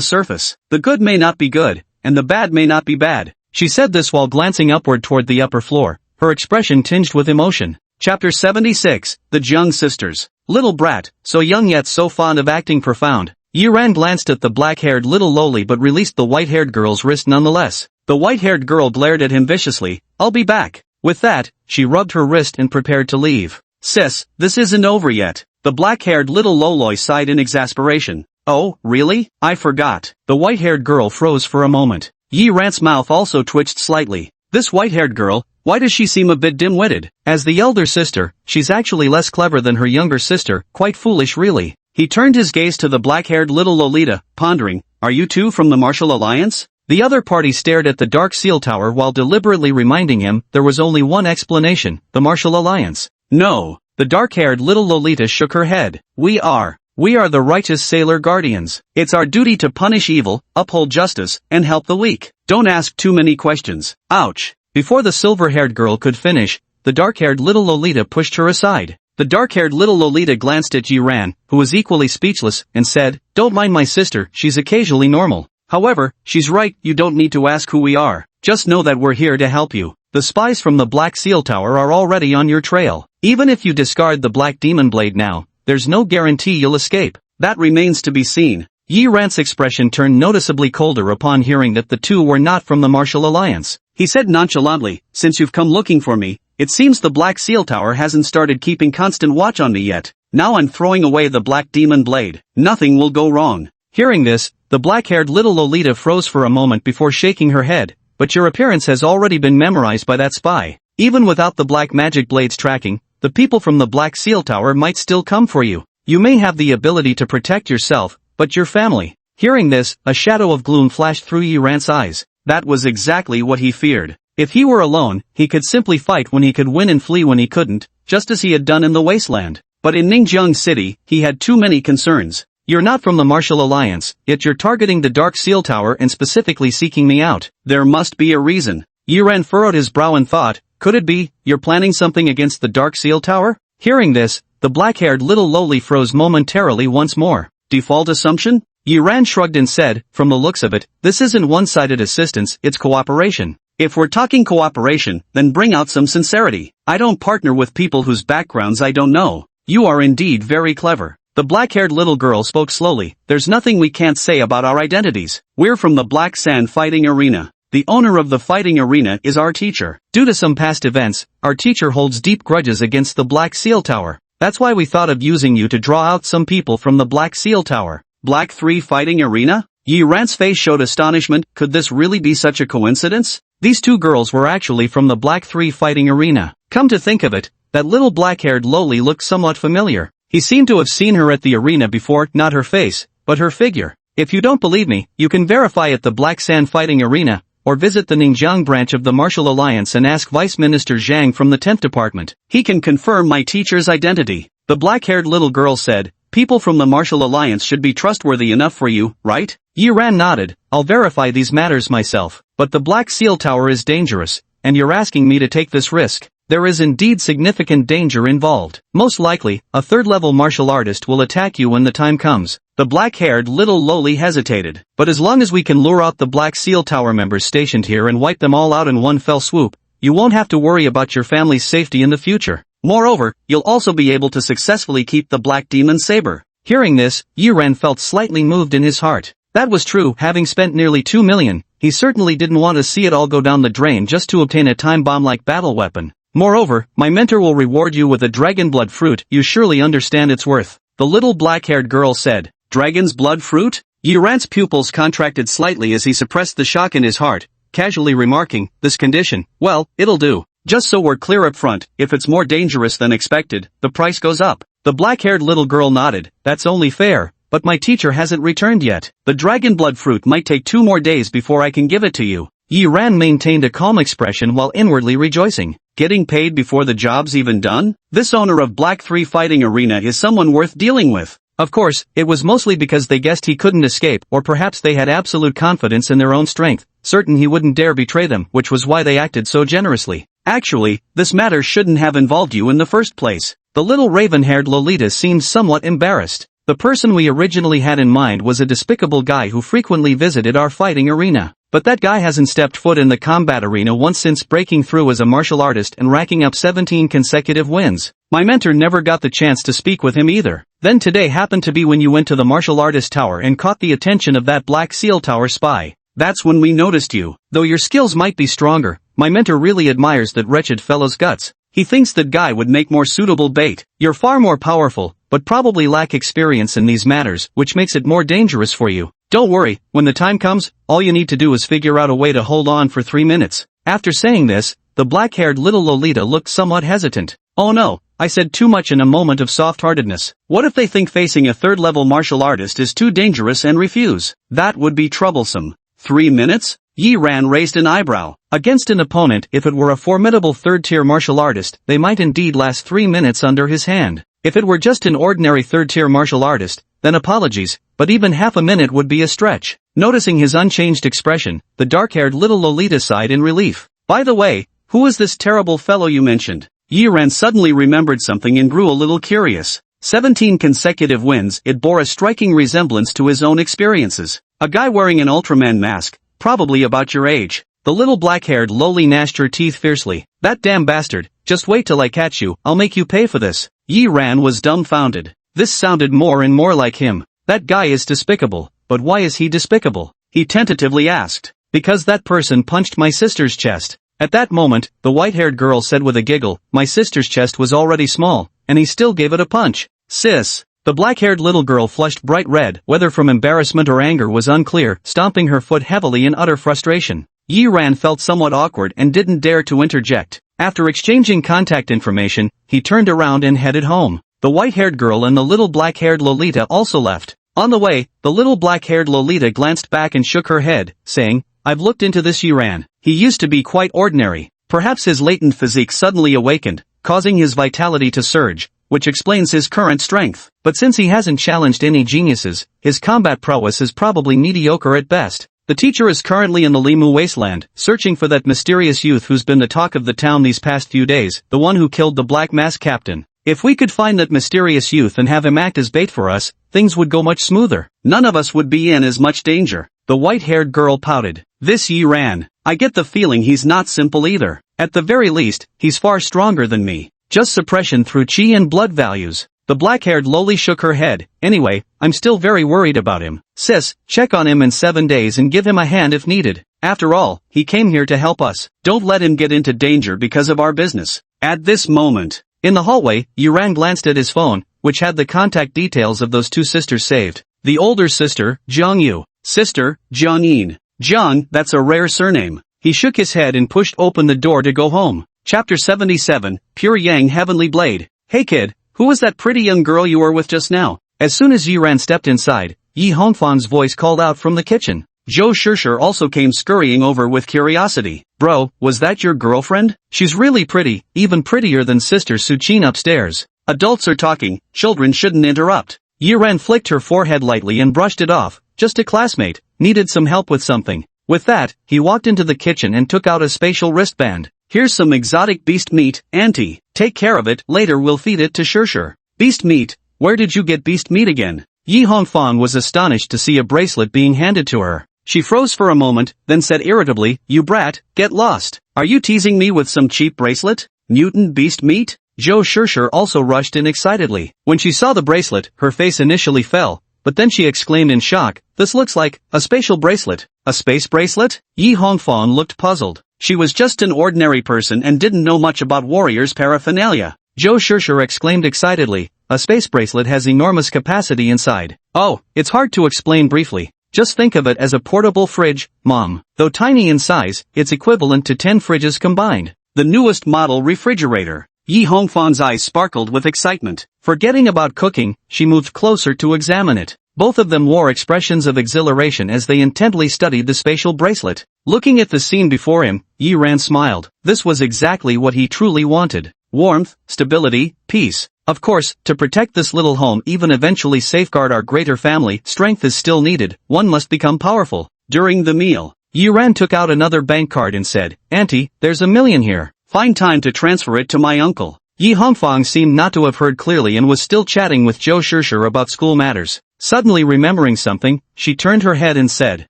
surface. The good may not be good, and the bad may not be bad." She said this while glancing upward toward the upper floor, her expression tinged with emotion. Chapter 76, The Jiang Sisters. Little brat, so young yet so fond of acting profound. Yiran glanced at the black-haired little lowly but released the white-haired girl's wrist nonetheless. The white-haired girl glared at him viciously. "I'll be back." With that, she rubbed her wrist and prepared to leave. "Sis, this isn't over yet." The black-haired little lowly sighed in exasperation. "Oh, really? I forgot." The white-haired girl froze for a moment. Yiran's mouth also twitched slightly. This white-haired girl, why does she seem a bit dim-witted? As the elder sister, she's actually less clever than her younger sister, quite foolish really. He turned his gaze to the black-haired little Lolita, pondering, Are you two from the Martial Alliance? The other party stared at the Dark Seal Tower while deliberately reminding him there was only one explanation, the Martial Alliance. No. The dark-haired little Lolita shook her head. We are the righteous Sailor Guardians. It's our duty to punish evil, uphold justice, and help the weak. Don't ask too many questions. Ouch. Before the silver-haired girl could finish, the dark-haired little Lolita pushed her aside. The dark-haired little Lolita glanced at Jiran, who was equally speechless, and said, "Don't mind my sister, she's occasionally normal. However, she's right, you don't need to ask who we are. Just know that we're here to help you. The spies from the Black Seal Tower are already on your trail. Even if you discard the Black Demon Blade now, there's no guarantee you'll escape." That remains to be seen. Yi Ran's expression turned noticeably colder upon hearing that the two were not from the Martial Alliance. He said nonchalantly, "Since you've come looking for me, it seems the Black Seal Tower hasn't started keeping constant watch on me yet. Now I'm throwing away the Black Demon Blade. Nothing will go wrong." Hearing this, the black-haired little Lolita froze for a moment before shaking her head. "But your appearance has already been memorized by that spy. Even without the black magic blades tracking, the people from the Black Seal Tower might still come for you. You may have the ability to protect yourself, but your family." Hearing this, a shadow of gloom flashed through Yi Ran's eyes. That was exactly what he feared. If he were alone, he could simply fight when he could win and flee when he couldn't, just as he had done in the Wasteland. But in Ningjiang City, he had too many concerns. "You're not from the Martial Alliance, yet you're targeting the Dark Seal Tower and specifically seeking me out. There must be a reason." Yi Ran furrowed his brow and thought, "Could it be, you're planning something against the Dark Seal Tower?" Hearing this, the black-haired little Loli froze momentarily once more. Default assumption? Yi Ran shrugged and said, "From the looks of it, this isn't one-sided assistance, it's cooperation." If we're talking cooperation, then bring out some sincerity. I don't partner with people whose backgrounds I don't know. You are indeed very clever. The black-haired little girl spoke slowly. "There's nothing we can't say about our identities. We're from the Black Sand Fighting Arena. The owner of the fighting arena is our teacher. Due to some past events, our teacher holds deep grudges against the Black Seal Tower. That's why we thought of using you to draw out some people from the Black Seal Tower." Black 3 Fighting Arena? Yi Ran's face showed astonishment. Could this really be such a coincidence? These two girls were actually from the Black 3 Fighting Arena. Come to think of it, that little black-haired Loli looked somewhat familiar. He seemed to have seen her at the arena before, not her face, but her figure. If you don't believe me, you can verify at the Black Sand Fighting Arena, or visit the Ningjiang branch of the Martial Alliance and ask Vice Minister Zhang from the 10th Department. He can confirm my teacher's identity. The black-haired little girl said, "People from the Martial Alliance should be trustworthy enough for you, right?" Yi Ran nodded. "I'll verify these matters myself. But the Black Seal Tower is dangerous, and you're asking me to take this risk. There is indeed significant danger involved. Most likely, a third-level martial artist will attack you when the time comes." The black-haired little Loli hesitated. "But as long as we can lure out the Black Seal Tower members stationed here and wipe them all out in one fell swoop, you won't have to worry about your family's safety in the future. Moreover, you'll also be able to successfully keep the Black Demon Saber." Hearing this, Yi Ran felt slightly moved in his heart. That was true. Having spent nearly 2 million, he certainly didn't want to see it all go down the drain just to obtain a time bomb-like battle weapon. "Moreover, my mentor will reward you with a dragon blood fruit. You surely understand its worth," the little black-haired girl said. Dragon's blood fruit? Yi Ran's pupils contracted slightly as he suppressed the shock in his heart, casually remarking, "This condition, well, it'll do. Just so we're clear up front, if it's more dangerous than expected, the price goes up." The black-haired little girl nodded. "That's only fair, but my teacher hasn't returned yet. The dragon blood fruit might take 2 more days before I can give it to you." Yi Ran maintained a calm expression while inwardly rejoicing. Getting paid before the job's even done? This owner of Black 3 Fighting Arena is someone worth dealing with. Of course, it was mostly because they guessed he couldn't escape, or perhaps they had absolute confidence in their own strength, certain he wouldn't dare betray them, which was why they acted so generously. Actually, this matter shouldn't have involved you in the first place. The little raven-haired Lolita seemed somewhat embarrassed. The person we originally had in mind was a despicable guy who frequently visited our fighting arena. But that guy hasn't stepped foot in the combat arena once since breaking through as a martial artist and racking up 17 consecutive wins. My mentor never got the chance to speak with him either. Then today happened to be when you went to the martial artist tower and caught the attention of that Black Seal Tower spy. That's when we noticed you. Though your skills might be stronger, my mentor really admires that wretched fellow's guts. He thinks that guy would make more suitable bait. You're far more powerful, but probably lack experience in these matters, which makes it more dangerous for you. Don't worry, when the time comes, all you need to do is figure out a way to hold on for 3 minutes. After saying this, the black-haired little Lolita looked somewhat hesitant. Oh no, I said too much in a moment of soft-heartedness. What if they think facing a third-level martial artist is too dangerous and refuse? That would be troublesome. 3 minutes? Yi Ran raised an eyebrow. Against an opponent, if it were a formidable third-tier martial artist, they might indeed last 3 minutes under his hand. If it were just an ordinary third-tier martial artist, then apologies, but even half a minute would be a stretch. Noticing his unchanged expression, the dark-haired little Lolita sighed in relief. By the way, who is this terrible fellow you mentioned? Yi Ran suddenly remembered something and grew a little curious. 17 consecutive wins, it bore a striking resemblance to his own experiences. A guy wearing an Ultraman mask, probably about your age. The little black-haired lowly gnashed her teeth fiercely. That damn bastard, just wait till I catch you, I'll make you pay for this. Yi Ran was dumbfounded. This sounded more and more like him. That guy is despicable, but why is he despicable? He tentatively asked. Because that person punched my sister's chest. At that moment, the white-haired girl said with a giggle, my sister's chest was already small, and he still gave it a punch. Sis. The black-haired little girl flushed bright red, whether from embarrassment or anger was unclear, stomping her foot heavily in utter frustration. Yi Ran felt somewhat awkward and didn't dare to interject. After exchanging contact information, he turned around and headed home. The white-haired girl and the little black-haired Lolita also left. On the way, the little black-haired Lolita glanced back and shook her head, saying, I've looked into this Yi Ran. He used to be quite ordinary. Perhaps his latent physique suddenly awakened, causing his vitality to surge, which explains his current strength. But since he hasn't challenged any geniuses, his combat prowess is probably mediocre at best. The teacher is currently in the Limu wasteland, searching for that mysterious youth who's been the talk of the town these past few days, the one who killed the Black Mask captain. If we could find that mysterious youth and have him act as bait for us, things would go much smoother. None of us would be in as much danger. The white-haired girl pouted. This Yi Ran. I get the feeling he's not simple either. At the very least, he's far stronger than me. Just suppression through chi and blood values. The black-haired lowly shook her head. Anyway, I'm still very worried about him. Sis, check on him in 7 days and give him a hand if needed. After all, he came here to help us. Don't let him get into danger because of our business. At this moment. In the hallway, Yi Ran glanced at his phone, which had the contact details of those two sisters saved. The older sister, Jiang Yu. Sister, Jiang Yin. Jiang, that's a rare surname. He shook his head and pushed open the door to go home. Chapter 77, Pure Yang Heavenly Blade. Hey kid, who was that pretty young girl you were with just now? As soon as Yi Ran stepped inside, Yi Hongfan's voice called out from the kitchen. Zhou Shishir also came scurrying over with curiosity. Bro, was that your girlfriend? She's really pretty, even prettier than Sister Suchin upstairs. Adults are talking, children shouldn't interrupt. Yi Ran flicked her forehead lightly and brushed it off. Just a classmate, needed some help with something. With that, he walked into the kitchen and took out a spatial wristband. Here's some exotic beast meat, auntie. Take care of it, later we'll feed it to Shishir. Beast meat? Where did you get beast meat again? Yi Hongfan was astonished to see a bracelet being handed to her. She froze for a moment, then said irritably, you brat, get lost. Are you teasing me with some cheap bracelet? Mutant beast meat? Zhou Shishir also rushed in excitedly. When she saw the bracelet, her face initially fell, but then she exclaimed in shock, this looks like a spatial bracelet. A space bracelet? Yi Hongfan looked puzzled. She was just an ordinary person and didn't know much about warriors' paraphernalia. Zhou Shishir exclaimed excitedly, a space bracelet has enormous capacity inside. Oh, it's hard to explain briefly. Just think of it as a portable fridge, Mom. Though tiny in size, it's equivalent to 10 fridges combined. The newest model refrigerator. Yi Hongfan's eyes sparkled with excitement. Forgetting about cooking, she moved closer to examine it. Both of them wore expressions of exhilaration as they intently studied the spatial bracelet. Looking at the scene before him, Yi Ran smiled. This was exactly what he truly wanted. Warmth, stability, peace. Of course, to protect this little home, even eventually safeguard our greater family, strength is still needed. One must become powerful. During the meal, Yi Ran took out another bank card and said, Auntie, there's $1 million here. Find time to transfer it to my uncle. Yi Hongfang seemed not to have heard clearly and was still chatting with Zhou Shishir about school matters. Suddenly remembering something, she turned her head and said,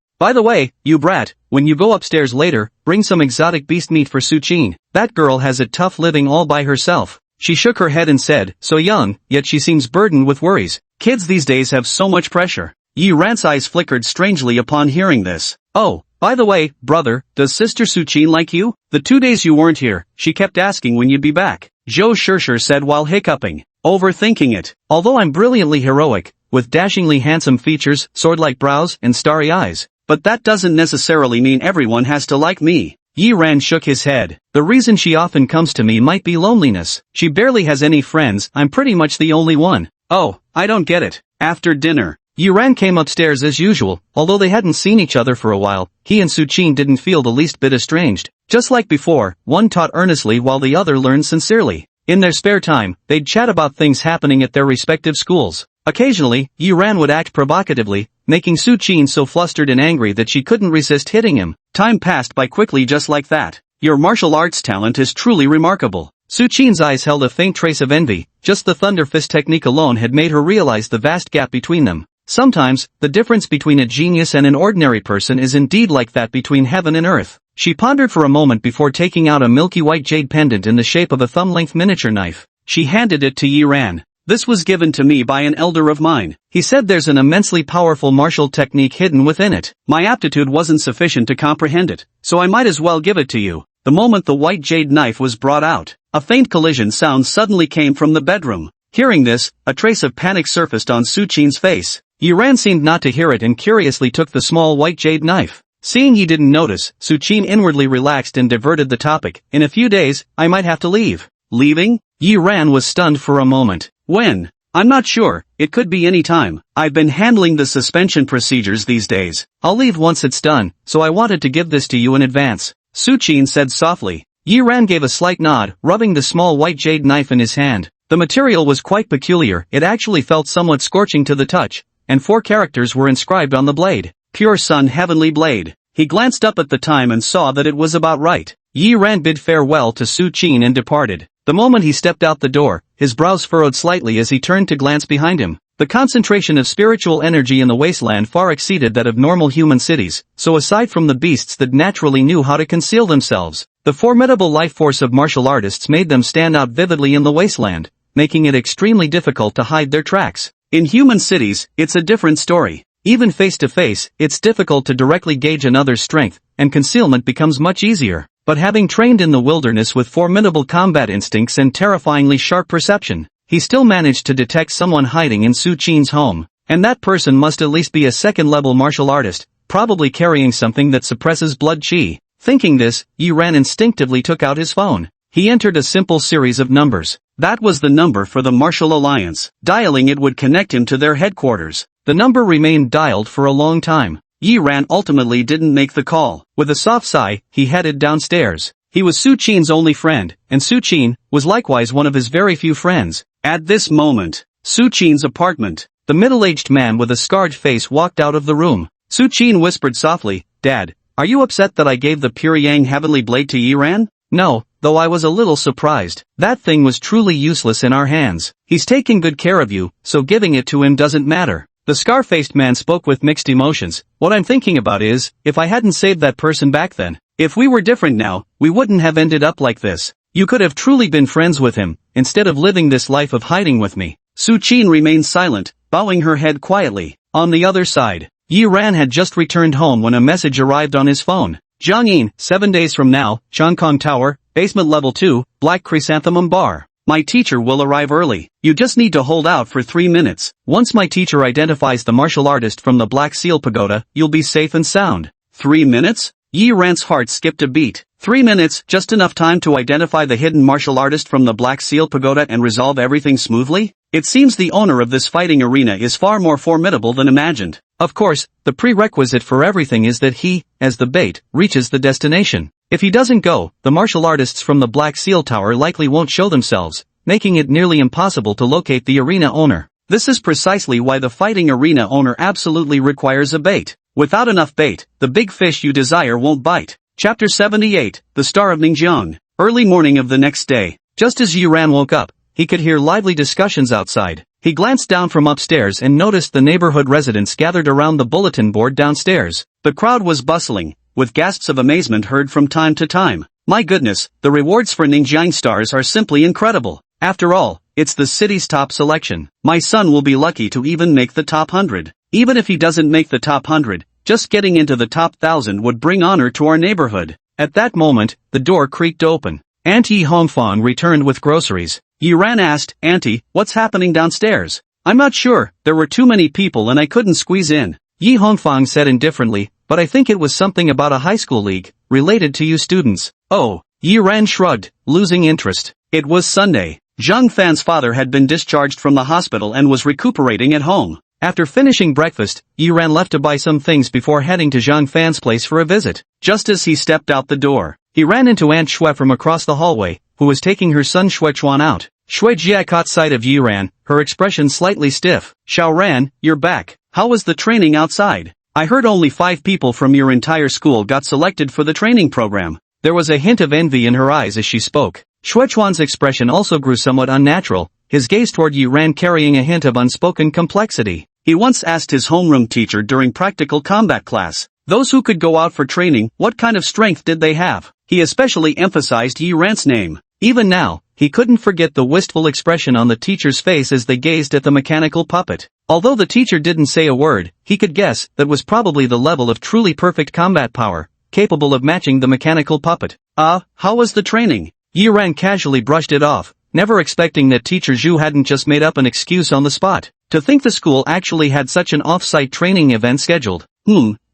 by the way, you brat, when you go upstairs later, bring some exotic beast meat for Suchin. That girl has it tough living all by herself. She shook her head and said, so young, yet she seems burdened with worries. Kids these days have so much pressure. Yi Ran's eyes flickered strangely upon hearing this. Oh, by the way, brother, does Sister Suchin like you? The 2 days you weren't here, she kept asking when you'd be back. Zhou Shishir said while hiccuping. Overthinking it. Although I'm brilliantly heroic, with dashingly handsome features, sword-like brows, and starry eyes. But that doesn't necessarily mean everyone has to like me. Yi Ran shook his head. The reason she often comes to me might be loneliness. She barely has any friends, I'm pretty much the only one. Oh, I don't get it. After dinner, Yi Ran came upstairs as usual. Although they hadn't seen each other for a while, he and Su Qin didn't feel the least bit estranged. Just like before, one taught earnestly while the other learned sincerely. In their spare time, they'd chat about things happening at their respective schools. Occasionally, Yi Ran would act provocatively, making Su Qin so flustered and angry that she couldn't resist hitting him. Time passed by quickly just like that. Your martial arts talent is truly remarkable. Su Qin's eyes held a faint trace of envy. Just the thunder fist technique alone had made her realize the vast gap between them. Sometimes, the difference between a genius and an ordinary person is indeed like that between heaven and earth. She pondered for a moment before taking out a milky white jade pendant in the shape of a thumb-length miniature knife. She handed it to Yi Ran. This was given to me by an elder of mine. He said there's an immensely powerful martial technique hidden within it. My aptitude wasn't sufficient to comprehend it, so I might as well give it to you. The moment the white jade knife was brought out, a faint collision sound suddenly came from the bedroom. Hearing this, a trace of panic surfaced on Su Qin's face. Yi Ran seemed not to hear it and curiously took the small white jade knife. Seeing he didn't notice, Su Qin inwardly relaxed and diverted the topic. In a few days, I might have to leave. Leaving? Yi Ran was stunned for a moment. When? I'm not sure, it could be any time. I've been handling the suspension procedures these days. I'll leave once it's done, so I wanted to give this to you in advance. Su Qin said softly. Yi Ran gave a slight nod, rubbing the small white jade knife in his hand. The material was quite peculiar, it actually felt somewhat scorching to the touch, and 4 characters were inscribed on the blade. Pure Sun Heavenly Blade. He glanced up at the time and saw that it was about right. Yi Ran bid farewell to Su Qin and departed. The moment he stepped out the door, his brows furrowed slightly as he turned to glance behind him. The concentration of spiritual energy in the wasteland far exceeded that of normal human cities, so aside from the beasts that naturally knew how to conceal themselves, the formidable life force of martial artists made them stand out vividly in the wasteland, making it extremely difficult to hide their tracks. In human cities, it's a different story. Even face to face, it's difficult to directly gauge another's strength, and concealment becomes much easier. But having trained in the wilderness with formidable combat instincts and terrifyingly sharp perception, he still managed to detect someone hiding in Su Qin's home, and that person must at least be a second-level martial artist, probably carrying something that suppresses blood qi. Thinking this, Yi Ran instinctively took out his phone. He entered a simple series of numbers. That was the number for the Martial Alliance. Dialing it would connect him to their headquarters. The number remained dialed for a long time. Yi Ran ultimately didn't make the call. With a soft sigh, he headed downstairs. He was Su Qin's only friend, and Su Qin was likewise one of his very few friends. At this moment, Su Qin's apartment. The middle-aged man with a scarred face walked out of the room. Su Qin whispered softly, "Dad, are you upset that I gave the Pure Yang Heavenly Blade to Yi Ran?" "No, though I was a little surprised. That thing was truly useless in our hands. He's taking good care of you, so giving it to him doesn't matter." The scar-faced man spoke with mixed emotions. "What I'm thinking about is, if I hadn't saved that person back then, if we were different now, we wouldn't have ended up like this. You could have truly been friends with him, instead of living this life of hiding with me." Su Qin remained silent, bowing her head quietly. On the other side, Yi Ran had just returned home when a message arrived on his phone. "Jiang Yin, 7 days from now, Changkong Tower, basement level 2, Black Chrysanthemum Bar. My teacher will arrive early. You just need to hold out for 3 minutes. Once my teacher identifies the martial artist from the Black Seal Pagoda, you'll be safe and sound." 3 minutes? Yi Ran's heart skipped a beat. 3 minutes, just enough time to identify the hidden martial artist from the Black Seal Pagoda and resolve everything smoothly? It seems the owner of this fighting arena is far more formidable than imagined. Of course, the prerequisite for everything is that he, as the bait, reaches the destination. If he doesn't go, the martial artists from the Black Seal Tower likely won't show themselves, making it nearly impossible to locate the arena owner. This is precisely why the fighting arena owner absolutely requires a bait. Without enough bait, the big fish you desire won't bite. Chapter 78, The Star of Ningjiang. Early morning of the next day. Just as Yi Ran woke up, he could hear lively discussions outside. He glanced down from upstairs and noticed the neighborhood residents gathered around the bulletin board downstairs. The crowd was bustling, with gasps of amazement heard from time to time. My goodness, the rewards for Ningjiang stars are simply incredible. After all, it's the city's top selection. My son will be lucky to even make the top 100. Even if he doesn't make the top 100, just getting into the top 1,000 would bring honor to our neighborhood. At that moment, the door creaked open. Aunt Yi Hongfang returned with groceries. Yi Ran asked, "Auntie, what's happening downstairs?" "I'm not sure, there were too many people and I couldn't squeeze in." Yi Hongfang said indifferently, "But I think it was something about a high school league. related to you students. Oh, Yi Ran shrugged, losing interest. It was Sunday. Zhang Fan's father had been discharged from the hospital and was recuperating at home. After finishing breakfast, Yi Ran left to buy some things before heading to Zhang Fan's place for a visit. Just as he stepped out the door, he ran into Aunt Shui from across the hallway, who was taking her son Shui Chuan out. Shui Jia caught sight of Yi Ran, her expression slightly stiff. Xiao Ran, you're back. How was the training outside? I heard only 5 people from your entire school got selected for the training program. There was a hint of envy in her eyes as she spoke. Shui Chuan's expression also grew somewhat unnatural, his gaze toward Yi Ran carrying a hint of unspoken complexity. He once asked his homeroom teacher during practical combat class, those who could go out for training, what kind of strength did they have? He especially emphasized Yi Ran's name. Even now, he couldn't forget the wistful expression on the teacher's face as they gazed at the mechanical puppet. Although the teacher didn't say a word, he could guess that was probably the level of truly perfect combat power, capable of matching the mechanical puppet. How was the training? Yi Ran casually brushed it off, never expecting that teacher Zhu hadn't just made up an excuse on the spot. To think the school actually had such an off-site training event scheduled.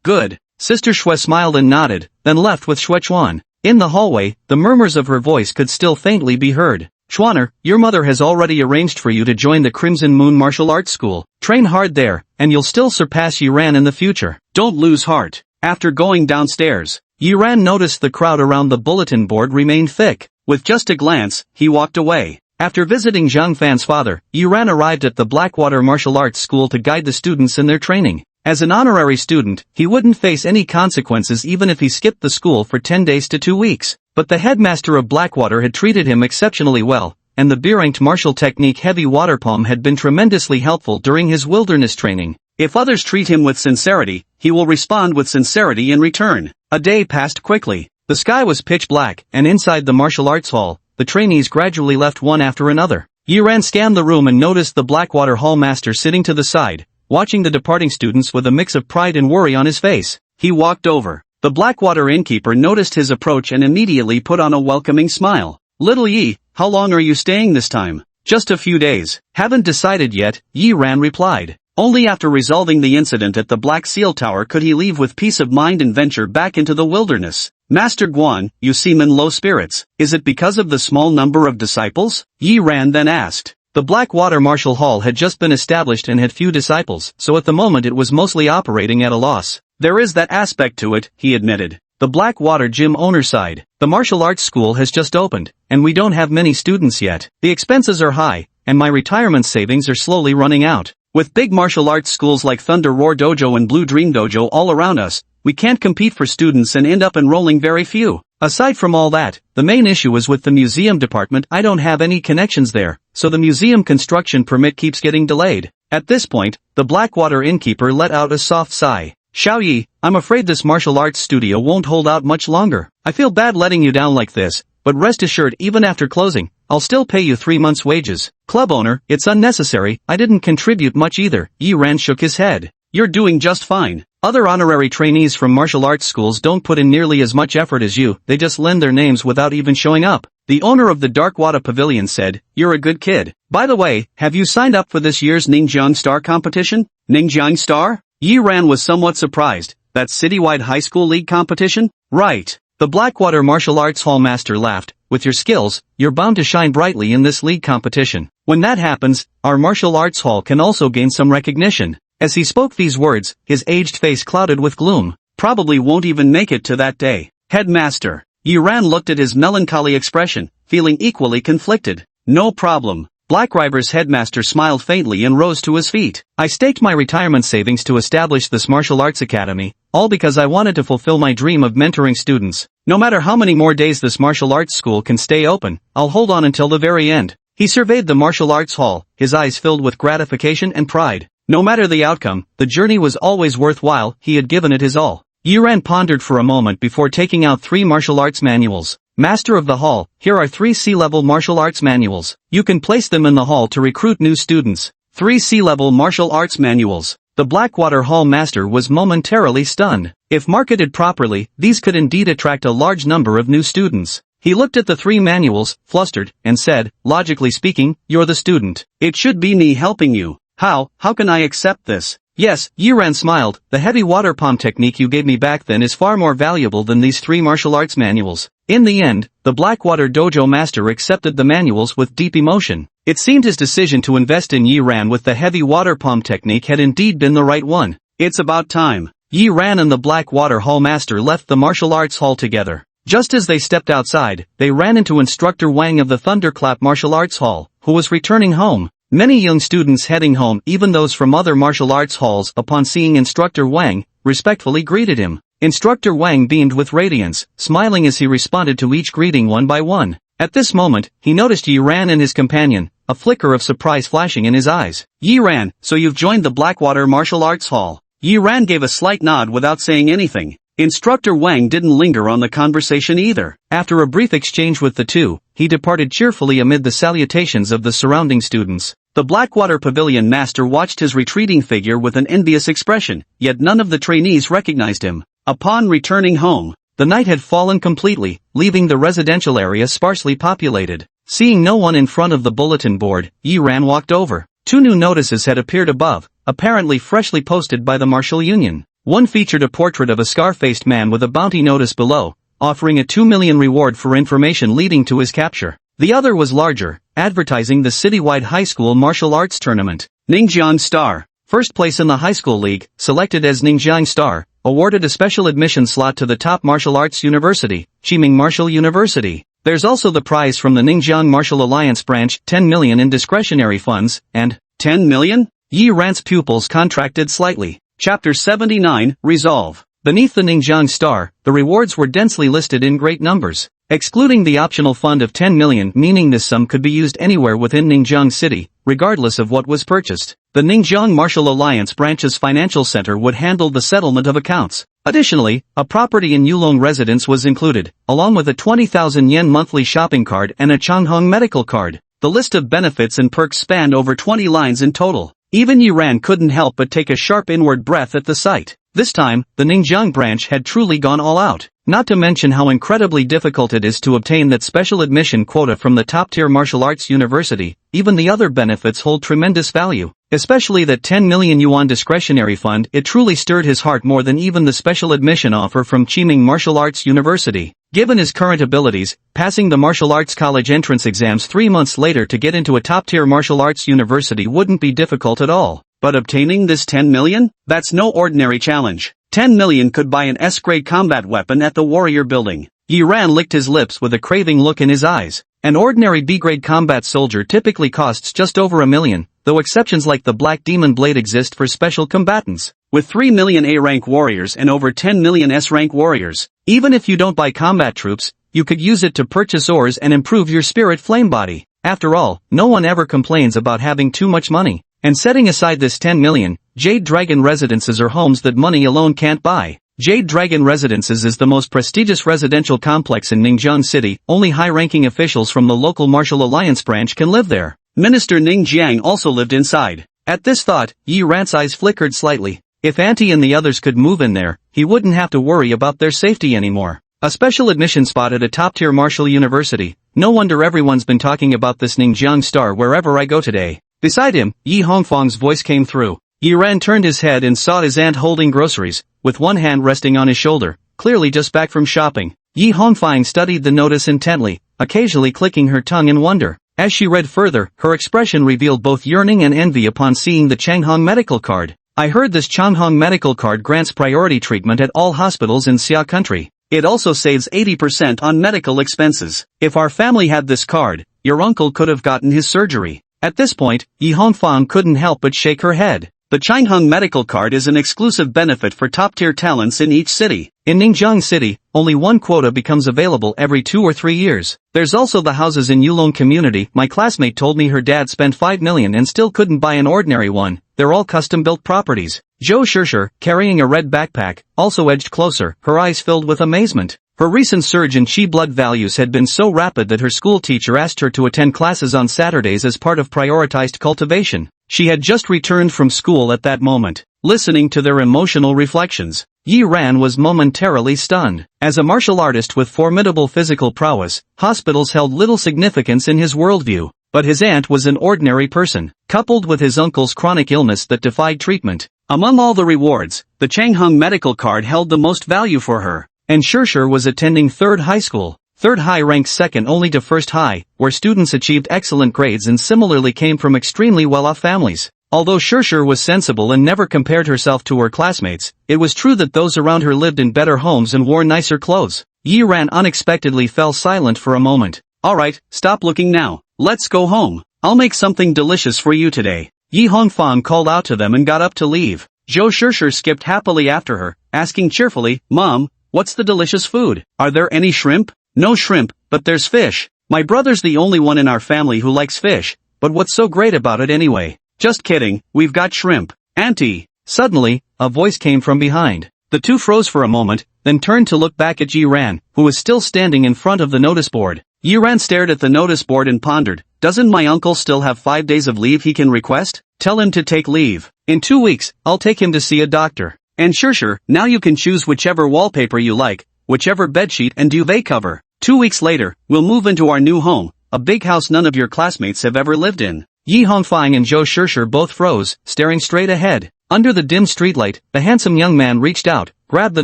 Good. Sister Shui smiled and nodded, then left with Shui Chuan. In the hallway, the murmurs of her voice could still faintly be heard. Chuaner, your mother has already arranged for you to join the Crimson Moon Martial Arts School. Train hard there, and you'll still surpass Yi Ran in the future. Don't lose heart. After going downstairs, Yi Ran noticed the crowd around the bulletin board remained thick. With just a glance, he walked away. After visiting Zhang Fan's father, Yi Ran arrived at the Blackwater Martial Arts School to guide the students in their training. As an honorary student, he wouldn't face any consequences even if he skipped the school for 10 days to 2 weeks. But the headmaster of Blackwater had treated him exceptionally well, and the B-ranked martial technique heavy water palm had been tremendously helpful during his wilderness training. If others treat him with sincerity, he will respond with sincerity in return. A day passed quickly. The sky was pitch black, and inside the martial arts hall, the trainees gradually left one after another. Yi Ran scanned the room and noticed the Blackwater Hall master sitting to the side, watching the departing students with a mix of pride and worry on his face. He walked over. The Blackwater innkeeper noticed his approach and immediately put on a welcoming smile. Little Yi, how long are you staying this time? Just a few days. Haven't decided yet, Yi Ran replied. Only after resolving the incident at the Black Seal Tower could he leave with peace of mind and venture back into the wilderness. Master Guan, you seem in low spirits. Is it because of the small number of disciples? Yi Ran then asked. The Blackwater Martial Hall had just been established and had few disciples, so at the moment it was mostly operating at a loss. There is that aspect to it, he admitted. The Blackwater gym owner sighed. The martial arts school has just opened, and we don't have many students yet. The expenses are high, and my retirement savings are slowly running out. With big martial arts schools like Thunder Roar Dojo and Blue Dream Dojo all around us, we can't compete for students and end up enrolling very few. Aside from all that, the main issue is with the museum department. I don't have any connections there, so the museum construction permit keeps getting delayed. At this point, the Blackwater innkeeper let out a soft sigh. Xiao Yi, I'm afraid this martial arts studio won't hold out much longer. I feel bad letting you down like this, but rest assured even after closing, I'll still pay you 3 months' wages. Club owner, it's unnecessary, I didn't contribute much either. Yi Ran shook his head. You're doing just fine. Other honorary trainees from martial arts schools don't put in nearly as much effort as you, they just lend their names without even showing up. The owner of the Darkwater Pavilion said, you're a good kid. By the way, have you signed up for this year's Ningjiang Star competition? Ningjiang Star? Yi Ran was somewhat surprised. That citywide high school league competition? Right. The Blackwater Martial Arts Hall master laughed. With your skills, you're bound to shine brightly in this league competition. When that happens, our martial arts hall can also gain some recognition. As he spoke these words, his aged face clouded with gloom. Probably won't even make it to that day. Headmaster. Yi Ran looked at his melancholy expression, feeling equally conflicted. No problem. Black River's headmaster smiled faintly and rose to his feet. I staked my retirement savings to establish this martial arts academy, all because I wanted to fulfill my dream of mentoring students. No matter how many more days this martial arts school can stay open, I'll hold on until the very end. He surveyed the martial arts hall, his eyes filled with gratification and pride. No matter the outcome, the journey was always worthwhile, he had given it his all. Yi Ran pondered for a moment before taking out 3 martial arts manuals. Master of the Hall, here are 3 C-level martial arts manuals. You can place them in the hall to recruit new students. 3 C-level martial arts manuals. The Blackwater Hall master was momentarily stunned. If marketed properly, these could indeed attract a large number of new students. He looked at the 3 manuals, flustered, and said, logically speaking, you're the student. It should be me helping you. How can I accept this? Yes, Yi Ran smiled, the heavy water palm technique you gave me back then is far more valuable than these 3 martial arts manuals. In the end, the Blackwater Dojo master accepted the manuals with deep emotion. It seemed his decision to invest in Yi Ran with the heavy water palm technique had indeed been the right one. It's about time. Yi Ran and the Blackwater Hall master left the martial arts hall together. Just as they stepped outside, they ran into Instructor Wang of the Thunderclap Martial Arts Hall, who was returning home. Many young students heading home, even those from other martial arts halls, upon seeing Instructor Wang, respectfully greeted him. Instructor Wang beamed with radiance, smiling as he responded to each greeting one by one. At this moment, he noticed Yi Ran and his companion, a flicker of surprise flashing in his eyes. Yi Ran, so you've joined the Blackwater Martial Arts Hall. Yi Ran gave a slight nod without saying anything. Instructor Wang didn't linger on the conversation either. After a brief exchange with the two, he departed cheerfully amid the salutations of the surrounding students. The Blackwater Pavilion master watched his retreating figure with an envious expression, yet none of the trainees recognized him. Upon returning home, the night had fallen completely, leaving the residential area sparsely populated. Seeing no one in front of the bulletin board, Yi Ran walked over. 2 new notices had appeared above, apparently freshly posted by the Martial Union. One featured a portrait of a scar-faced man with a bounty notice below, offering a 2 million reward for information leading to his capture. The other was larger, advertising the citywide high school martial arts tournament. Ningjiang Star, first place in the high school league, selected as Ningjiang Star, awarded a special admission slot to the top martial arts university, Qiming Martial University. There's also the prize from the Ningjiang Martial Alliance branch, 10 million in discretionary funds, and 10 million? Yi Ran's pupils contracted slightly. Chapter 79, Resolve. Beneath the Ningjiang Star, the rewards were densely listed in great numbers. Excluding the optional fund of 10 million, meaning this sum could be used anywhere within Ningjiang City, regardless of what was purchased. The Ningjiang Martial Alliance branch's financial center would handle the settlement of accounts. Additionally, a property in Yulong residence was included, along with a 20,000 yen monthly shopping card and a Changhong medical card. The list of benefits and perks spanned over 20 lines in total. Even Yi Ran couldn't help but take a sharp inward breath at the sight. This time, the Ningjiang branch had truly gone all out. Not to mention how incredibly difficult it is to obtain that special admission quota from the top-tier martial arts university. Even the other benefits hold tremendous value. Especially that 10 million yuan discretionary fund. It truly stirred his heart more than even the special admission offer from Qiming Martial Arts University. Given his current abilities, passing the martial arts college entrance exams 3 months later to get into a top-tier martial arts university wouldn't be difficult at all. But obtaining this 10 million? That's no ordinary challenge. 10 million could buy an S-grade combat weapon at the Warrior Building. Yi Ran licked his lips with a craving look in his eyes. An ordinary B-grade combat soldier typically costs just over $1 million, though exceptions like the Black Demon Blade exist for special combatants. With 3 million A-rank warriors and over 10 million S-rank warriors, even if you don't buy combat troops, you could use it to purchase ores and improve your spirit flame body. After all, no one ever complains about having too much money. And setting aside this 10 million, Jade Dragon Residences are homes that money alone can't buy. Jade Dragon Residences is the most prestigious residential complex in Ningjiang City. Only high-ranking officials from the local Martial Alliance branch can live there. Minister Ning Jiang also lived inside. At this thought, Yi Ran's eyes flickered slightly. If Auntie and the others could move in there, he wouldn't have to worry about their safety anymore. A special admission spot at a top-tier martial university. No wonder everyone's been talking about this Ningjiang Star wherever I go today. Beside him, Yi Hongfang's voice came through. Yi Ran turned his head and saw his aunt holding groceries, with one hand resting on his shoulder, clearly just back from shopping. Yi Hongfang studied the notice intently, occasionally clicking her tongue in wonder. As she read further, her expression revealed both yearning and envy upon seeing the Changhong medical card. I heard this Changhong medical card grants priority treatment at all hospitals in Xia country. It also saves 80% on medical expenses. If our family had this card, your uncle could have gotten his surgery. At this point, Yi Hongfang couldn't help but shake her head. The Changhong medical card is an exclusive benefit for top-tier talents in each city. In Ningjiang City, only one quota becomes available every 2 or 3 years. There's also the houses in Yulong community. My classmate told me her dad spent 5 million and still couldn't buy an ordinary one. They're all custom-built properties. Zhou Shishir, carrying a red backpack, also edged closer, her eyes filled with amazement. Her recent surge in Qi blood values had been so rapid that her school teacher asked her to attend classes on Saturdays as part of prioritized cultivation. She had just returned from school at that moment. Listening to their emotional reflections, Yi Ran was momentarily stunned. As a martial artist with formidable physical prowess, hospitals held little significance in his worldview. But his aunt was an ordinary person, coupled with his uncle's chronic illness that defied treatment. Among all the rewards, the Changheng medical card held the most value for her. And Shirshir was attending Third High School. Third High ranked second only to First High, where students achieved excellent grades and similarly came from extremely well-off families. Although Shirshir was sensible and never compared herself to her classmates, it was true that those around her lived in better homes and wore nicer clothes. Yi Ran unexpectedly fell silent for a moment. Alright, stop looking now. Let's go home. I'll make something delicious for you today. Yi Hongfang called out to them and got up to leave. Zhou Shirshir skipped happily after her, asking cheerfully, Mom, what's the delicious food? Are there any shrimp? No shrimp, but there's fish. My brother's the only one in our family who likes fish, but what's so great about it anyway? Just kidding, we've got shrimp. Auntie. Suddenly, a voice came from behind. The two froze for a moment, then turned to look back at Yi Ran, who was still standing in front of the notice board. Yi Ran stared at the notice board and pondered, doesn't my uncle still have 5 days of leave he can request? Tell him to take leave. In 2 weeks, I'll take him to see a doctor. And Shirshir, now you can choose whichever wallpaper you like, whichever bedsheet and duvet cover. 2 weeks later, we'll move into our new home, a big house none of your classmates have ever lived in. Yi Hongfang and Zhou Shirshir both froze, staring straight ahead. Under the dim streetlight, the handsome young man reached out, grabbed the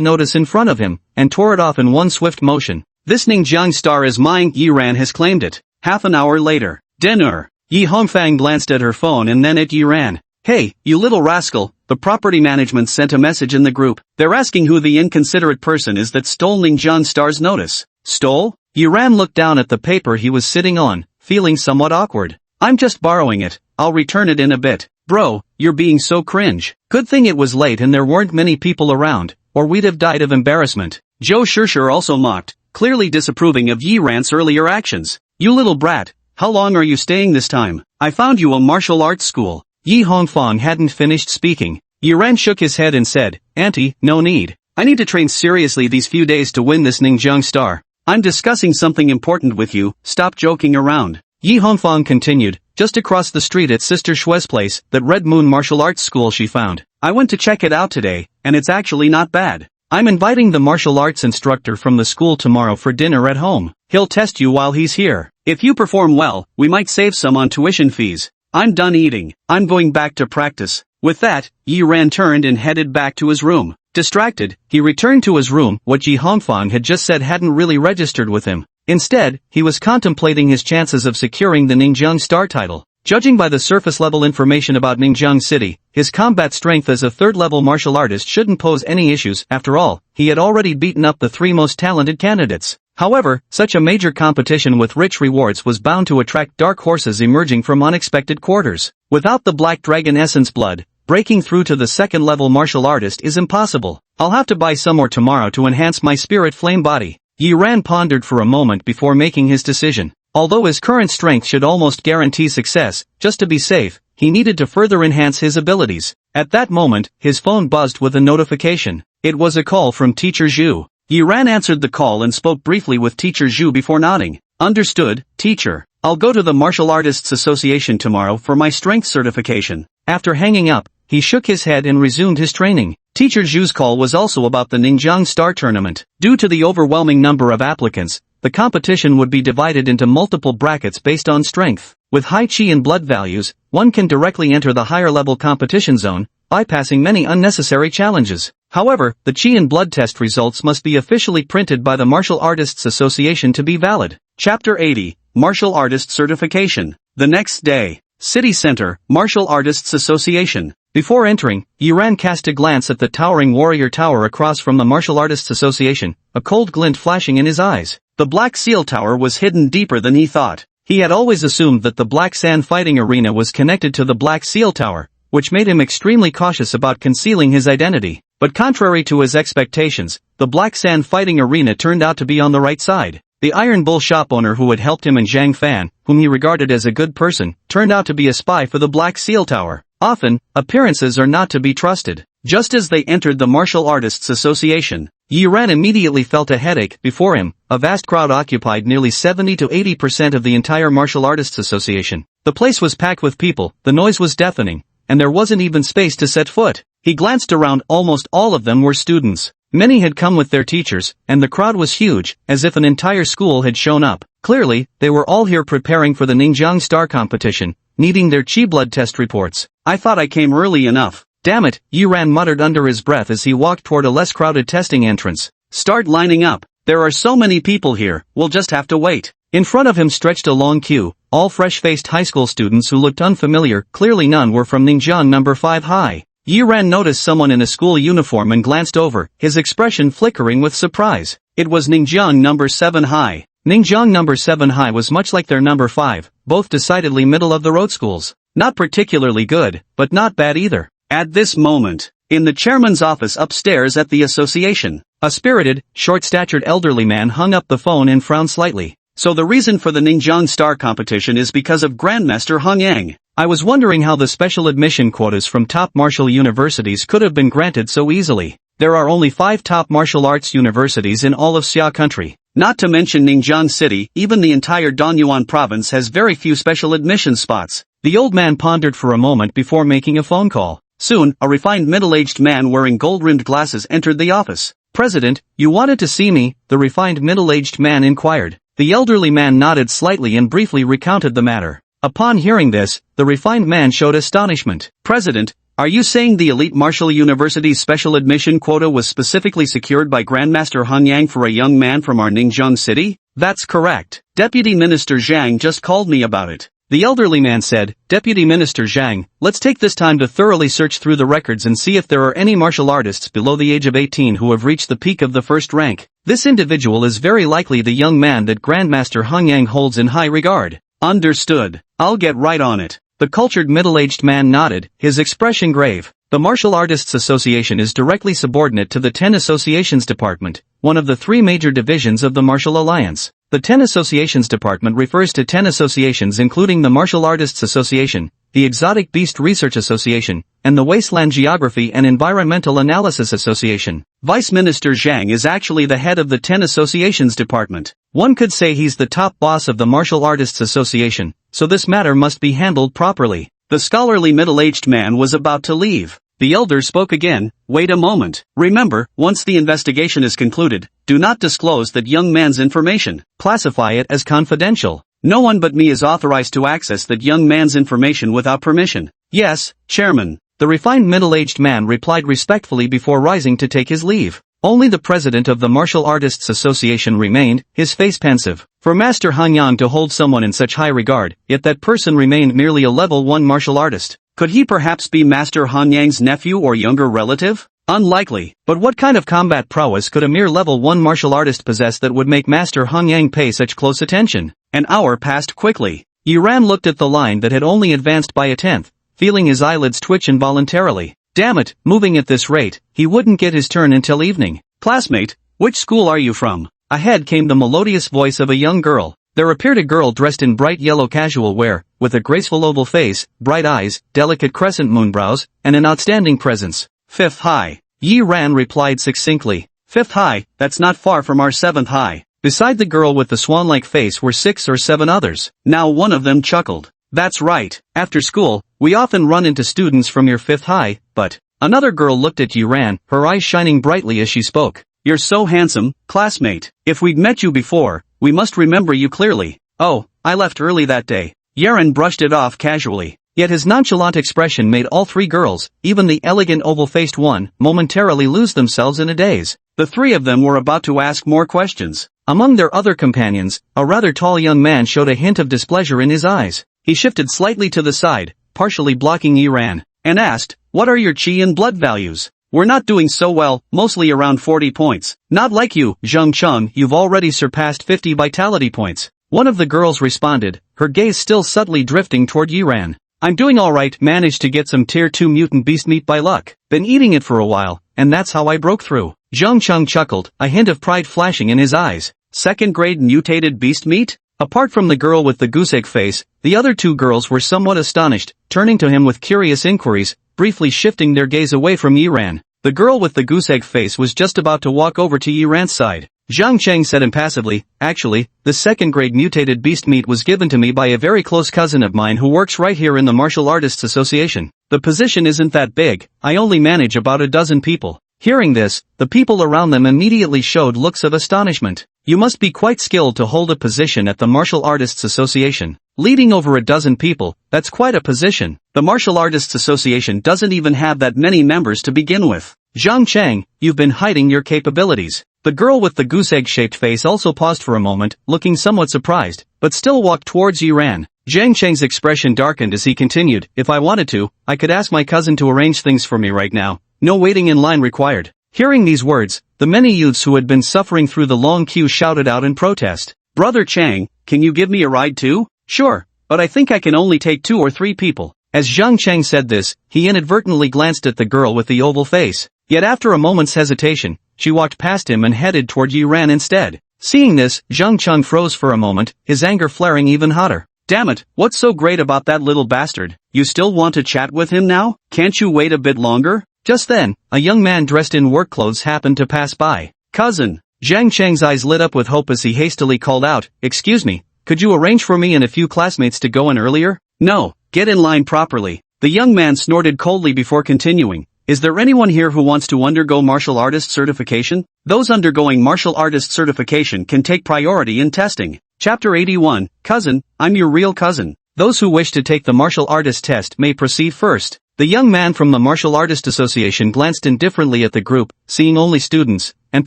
notice in front of him, and tore it off in one swift motion. This Ningjiang star is mine, Yi Ran has claimed it. Half an hour later. Dinner. Yi Hongfang glanced at her phone and then at Yi Ran. Hey, you little rascal, the property management sent a message in the group. They're asking who the inconsiderate person is that stole Ningjiang star's notice. Stole? Yi Ran looked down at the paper he was sitting on, feeling somewhat awkward. I'm just borrowing it, I'll return it in a bit. Bro, you're being so cringe. Good thing it was late and there weren't many people around, or we'd have died of embarrassment. Zhou Shirshir also mocked, clearly disapproving of Yi Ran's earlier actions. You little brat, how long are you staying this time? I found you a martial arts school. Yi Hongfang hadn't finished speaking. Yi Ran shook his head and said, Auntie, no need. I need to train seriously these few days to win this Ningjiang star. I'm discussing something important with you, stop joking around. Yi Hongfang continued, just across the street at Sister Shue's place, that Red Moon Martial Arts School she found. I went to check it out today, and it's actually not bad. I'm inviting the martial arts instructor from the school tomorrow for dinner at home. He'll test you while he's here. If you perform well, we might save some on tuition fees. I'm done eating. I'm going back to practice. With that, Yi Ran turned and headed back to his room. Distracted, he returned to his room. What Yi Hongfang had just said hadn't really registered with him. Instead, he was contemplating his chances of securing the Ningjiang star title. Judging by the surface-level information about Ningjiang City, his combat strength as a third-level martial artist shouldn't pose any issues. After all, he had already beaten up the 3 most talented candidates. However, such a major competition with rich rewards was bound to attract dark horses emerging from unexpected quarters. Without the Black Dragon Essence blood, breaking through to the second-level martial artist is impossible. I'll have to buy some more tomorrow to enhance my spirit flame body. Yi Ran pondered for a moment before making his decision. Although his current strength should almost guarantee success, just to be safe, he needed to further enhance his abilities. At that moment, his phone buzzed with a notification. It was a call from Teacher Zhu. Yi Ran answered the call and spoke briefly with Teacher Zhu before nodding. Understood, teacher. I'll go to the Martial Artists Association tomorrow for my strength certification. After hanging up, he shook his head and resumed his training. Teacher Zhu's call was also about the Ningjiang Star Tournament. Due to the overwhelming number of applicants, the competition would be divided into multiple brackets based on strength. With high chi and blood values, one can directly enter the higher-level competition zone, bypassing many unnecessary challenges. However, the chi and blood test results must be officially printed by the Martial Artists Association to be valid. Chapter 80, Martial Artist Certification. The next day, City Center, Martial Artists Association. Before entering, Yi Ran cast a glance at the towering warrior tower across from the Martial Artists Association, a cold glint flashing in his eyes. The Black Seal Tower was hidden deeper than he thought. He had always assumed that the Black Sand Fighting Arena was connected to the Black Seal Tower, which made him extremely cautious about concealing his identity. But contrary to his expectations, the Black Sand Fighting Arena turned out to be on the right side. The Iron Bull shop owner who had helped him and Zhang Fan, whom he regarded as a good person, turned out to be a spy for the Black Seal Tower. Often, appearances are not to be trusted. Just as they entered the Martial Artists Association, Yi Ran immediately felt a headache. Before him, a vast crowd occupied nearly 70 to 80% of the entire Martial Artists Association. The place was packed with people, the noise was deafening, and there wasn't even space to set foot. He glanced around. Almost all of them were students. Many had come with their teachers, and the crowd was huge, as if an entire school had shown up. Clearly, they were all here preparing for the Ninjiang Star competition, needing their chi blood test reports. I thought I came early enough. Damn it, Yiran muttered under his breath as he walked toward a less crowded testing entrance. Start lining up. There are so many people here, we'll just have to wait. In front of him stretched a long queue, all fresh-faced high school students who looked unfamiliar. Clearly none were from Ninjiang number 5 high. Yiran noticed someone in a school uniform and glanced over, his expression flickering with surprise. It was Ninjiang number 7 high. Ninjiang number 7 high was much like their number 5, both decidedly middle-of-the-road schools. Not particularly good, but not bad either. At this moment, in the chairman's office upstairs at the association, a spirited, short-statured elderly man hung up the phone and frowned slightly. So the reason for the Ninjiang Star competition is because of Grandmaster Hung Yang. I was wondering how the special admission quotas from top martial universities could have been granted so easily. There are only 5 top martial arts universities in all of Xia country. Not to mention Ninjiang City, even the entire Danyuan province has very few special admission spots. The old man pondered for a moment before making a phone call. Soon, a refined middle-aged man wearing gold-rimmed glasses entered the office. "President, you wanted to see me?" the refined middle-aged man inquired. The elderly man nodded slightly and briefly recounted the matter. Upon hearing this, the refined man showed astonishment. "President, are you saying the elite martial university's special admission quota was specifically secured by Grandmaster Hung Yang for a young man from our Ninjiang city?" "That's correct. Deputy Minister Zhang just called me about it." The elderly man said, "Deputy Minister Zhang, let's take this time to thoroughly search through the records and see if there are any martial artists below the age of 18 who have reached the peak of the first rank. This individual is very likely the young man that Grandmaster Hung Yang holds in high regard." "Understood. I'll get right on it." The cultured middle-aged man nodded, his expression grave. The Martial Artists Association is directly subordinate to the 10 Associations Department, one of the 3 major divisions of the Martial Alliance. The 10 Associations Department refers to 10 associations including the Martial Artists Association, the Exotic Beast Research Association, and the Wasteland Geography and Environmental Analysis Association. Vice Minister Zhang is actually the head of the 10 Associations Department. One could say he's the top boss of the Martial Artists Association, so this matter must be handled properly. The scholarly middle-aged man was about to leave. The elder spoke again. "Wait a moment. Remember, once the investigation is concluded, do not disclose that young man's information. Classify it as confidential. No one but me is authorized to access that young man's information without permission." "Yes, Chairman." The refined middle-aged man replied respectfully before rising to take his leave. Only the president of the Martial Artists Association remained, his face pensive. For Master Hung Yang to hold someone in such high regard, yet that person remained merely a level 1 martial artist. Could he perhaps be Master Hung Yang's nephew or younger relative? Unlikely. But what kind of combat prowess could a mere level 1 martial artist possess that would make Master Hung Yang pay such close attention? An hour passed quickly. Yiran looked at the line that had only advanced by a tenth, feeling his eyelids twitch involuntarily. Damn it, moving at this rate, he wouldn't get his turn until evening. "Classmate, which school are you from?" Ahead came the melodious voice of a young girl. There appeared a girl dressed in bright yellow casual wear, with a graceful oval face, bright eyes, delicate crescent moon brows, and an outstanding presence. "5th high." Yiran replied succinctly. "5th high, that's not far from our 7th high." Beside the girl with the swan-like face were 6 or 7 others. Now one of them chuckled. "That's right. After school, we often run into students from your 5th high, but..." Another girl looked at Yiran, her eyes shining brightly as she spoke. "You're so handsome, classmate. If we'd met you before, we must remember you clearly." "Oh, I left early that day." Yiran brushed it off casually. Yet his nonchalant expression made all 3 girls, even the elegant oval-faced one, momentarily lose themselves in a daze. The 3 of them were about to ask more questions. Among their other companions, a rather tall young man showed a hint of displeasure in his eyes. He shifted slightly to the side, partially blocking Yiran, and asked, "What are your chi and blood values?" "We're not doing so well, mostly around 40 points. Not like you, Zheng Cheng, you've already surpassed 50 vitality points." One of the girls responded, her gaze still subtly drifting toward Yiran. "I'm doing alright, managed to get some tier 2 mutant beast meat by luck. Been eating it for a while, and that's how I broke through." Zheng Cheng chuckled, a hint of pride flashing in his eyes. "2nd grade mutated beast meat?" Apart from the girl with the goose-egg face, the other 2 girls were somewhat astonished, turning to him with curious inquiries, briefly shifting their gaze away from Yiran. The girl with the goose-egg face was just about to walk over to Yiran's side. Zhang Cheng said impassively, "Actually, the 2nd grade mutated beast meat was given to me by a very close cousin of mine who works right here in the Martial Artists Association. The position isn't that big, I only manage about a dozen people." Hearing this, the people around them immediately showed looks of astonishment. You must be quite skilled to hold a position at the Martial Artists Association. Leading over a dozen people, that's quite a position. The Martial Artists Association doesn't even have that many members to begin with. Zhang Chang, you've been hiding your capabilities. The girl with the goose egg-shaped face also paused for a moment, looking somewhat surprised, but still walked towards Yi Ran. Zhang Chang's expression darkened as he continued, if I wanted to, I could ask my cousin to arrange things for me right now. No waiting in line required. Hearing these words, the many youths who had been suffering through the long queue shouted out in protest. Brother Chang, can you give me a ride too? Sure, but I think I can only take 2 or 3 people. As Zhang Chang said this, he inadvertently glanced at the girl with the oval face. Yet after a moment's hesitation, she walked past him and headed toward Yi Ran instead. Seeing this, Zhang Chang froze for a moment, his anger flaring even hotter. Damn it, what's so great about that little bastard? You still want to chat with him now? Can't you wait a bit longer? Just then, a young man dressed in work clothes happened to pass by. Cousin. Zhang Chang's eyes lit up with hope as he hastily called out, excuse me, could you arrange for me and a few classmates to go in earlier? No, get in line properly. The young man snorted coldly before continuing. Is there anyone here who wants to undergo martial artist certification? Those undergoing martial artist certification can take priority in testing. Chapter 81, Cousin, I'm your real cousin. Those who wish to take the martial artist test may proceed first. The young man from the Martial Artist Association glanced indifferently at the group, seeing only students, and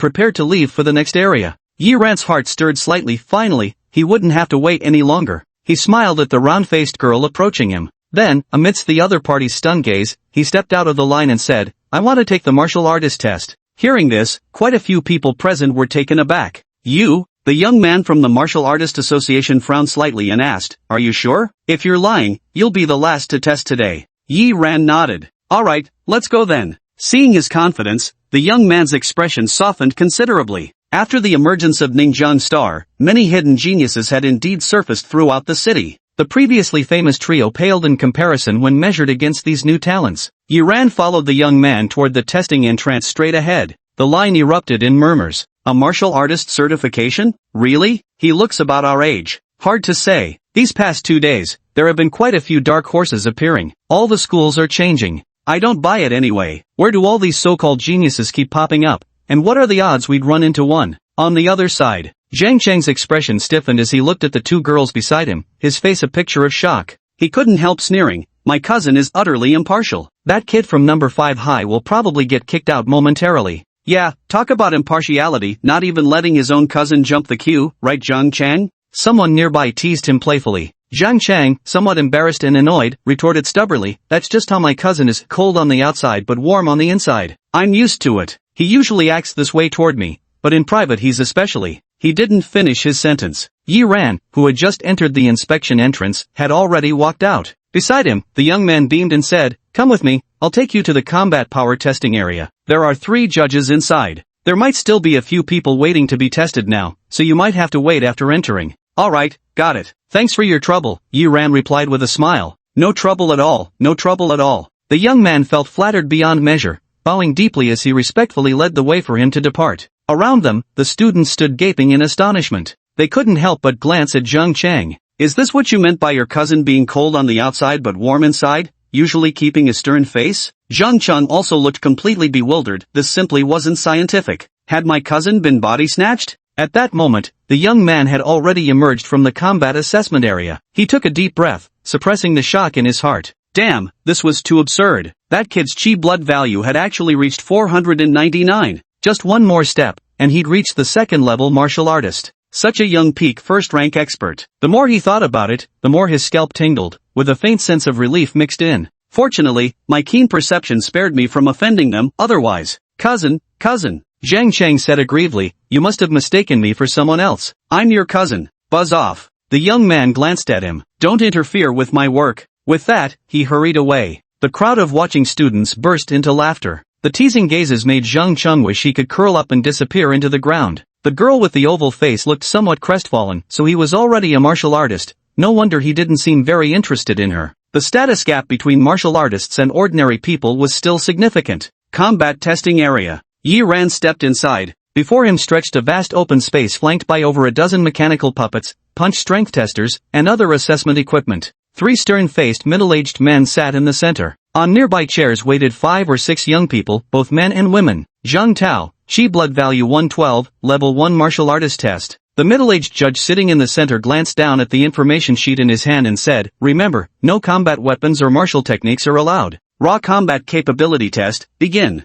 prepared to leave for the next area. Yi Ran's heart stirred slightly. Finally, he wouldn't have to wait any longer. He smiled at the round-faced girl approaching him. Then, amidst the other party's stunned gaze, he stepped out of the line and said, I want to take the martial artist test. Hearing this, quite a few people present were taken aback. You? The young man from the Martial Artist Association frowned slightly and asked, Are you sure? If you're lying, you'll be the last to test today. Yi Ran nodded. Alright, let's go then. Seeing his confidence, the young man's expression softened considerably. After the emergence of Ningjiang Star, many hidden geniuses had indeed surfaced throughout the city. The previously famous trio paled in comparison when measured against these new talents. Yi Ran followed the young man toward the testing entrance straight ahead. The line erupted in murmurs. A martial artist certification? Really? He looks about our age. Hard to say. These past 2 days, there have been quite a few dark horses appearing. All the schools are changing. I don't buy it anyway. Where do all these so-called geniuses keep popping up? And what are the odds we'd run into one? On the other side. Zhang Chang's expression stiffened as he looked at the 2 girls beside him, his face a picture of shock. He couldn't help sneering. My cousin is utterly impartial. That kid from number 5 high will probably get kicked out momentarily. Yeah, talk about impartiality, not even letting his own cousin jump the queue, right Zhang Chang? Someone nearby teased him playfully. Zhang Chang, somewhat embarrassed and annoyed, retorted stubbornly, that's just how my cousin is, cold on the outside but warm on the inside. I'm used to it. He usually acts this way toward me, but in private he's especially. He didn't finish his sentence. Yi Ran, who had just entered the inspection entrance, had already walked out. Beside him, the young man beamed and said, Come with me, I'll take you to the combat power testing area. There are 3 judges inside. There might still be a few people waiting to be tested now, so you might have to wait after entering. Alright, got it. Thanks for your trouble, Yi Ran replied with a smile. No trouble at all, no trouble at all. The young man felt flattered beyond measure, bowing deeply as he respectfully led the way for him to depart. Around them, the students stood gaping in astonishment. They couldn't help but glance at Zhang Chang. Is this what you meant by your cousin being cold on the outside but warm inside, usually keeping a stern face? Zhang Chang also looked completely bewildered. This simply wasn't scientific. Had my cousin been body snatched? At that moment, the young man had already emerged from the combat assessment area. He took a deep breath, suppressing the shock in his heart. Damn, this was too absurd. That kid's chi blood value had actually reached 499. Just one more step, and he'd reach the 2nd level martial artist. Such a young peak first-rank expert. The more he thought about it, the more his scalp tingled, with a faint sense of relief mixed in. Fortunately, my keen perception spared me from offending them otherwise. Cousin. Zhang Chang said aggrievely, you must have mistaken me for someone else. I'm your cousin. Buzz off. The young man glanced at him. Don't interfere with my work. With that, he hurried away. The crowd of watching students burst into laughter. The teasing gazes made Zhang Chang wish he could curl up and disappear into the ground. The girl with the oval face looked somewhat crestfallen, so he was already a martial artist. No wonder he didn't seem very interested in her. The status gap between martial artists and ordinary people was still significant. Combat testing area. Yi Ran stepped inside. Before him stretched a vast open space flanked by over a dozen mechanical puppets, punch strength testers, and other assessment equipment. 3 stern-faced middle-aged men sat in the center. On nearby chairs waited 5 or 6 young people, both men and women. Zhang Tao, Chi Blood Value 112, Level 1 Martial Artist Test. The middle-aged judge sitting in the center glanced down at the information sheet in his hand and said, "Remember, no combat weapons or martial techniques are allowed. Raw combat capability test, begin."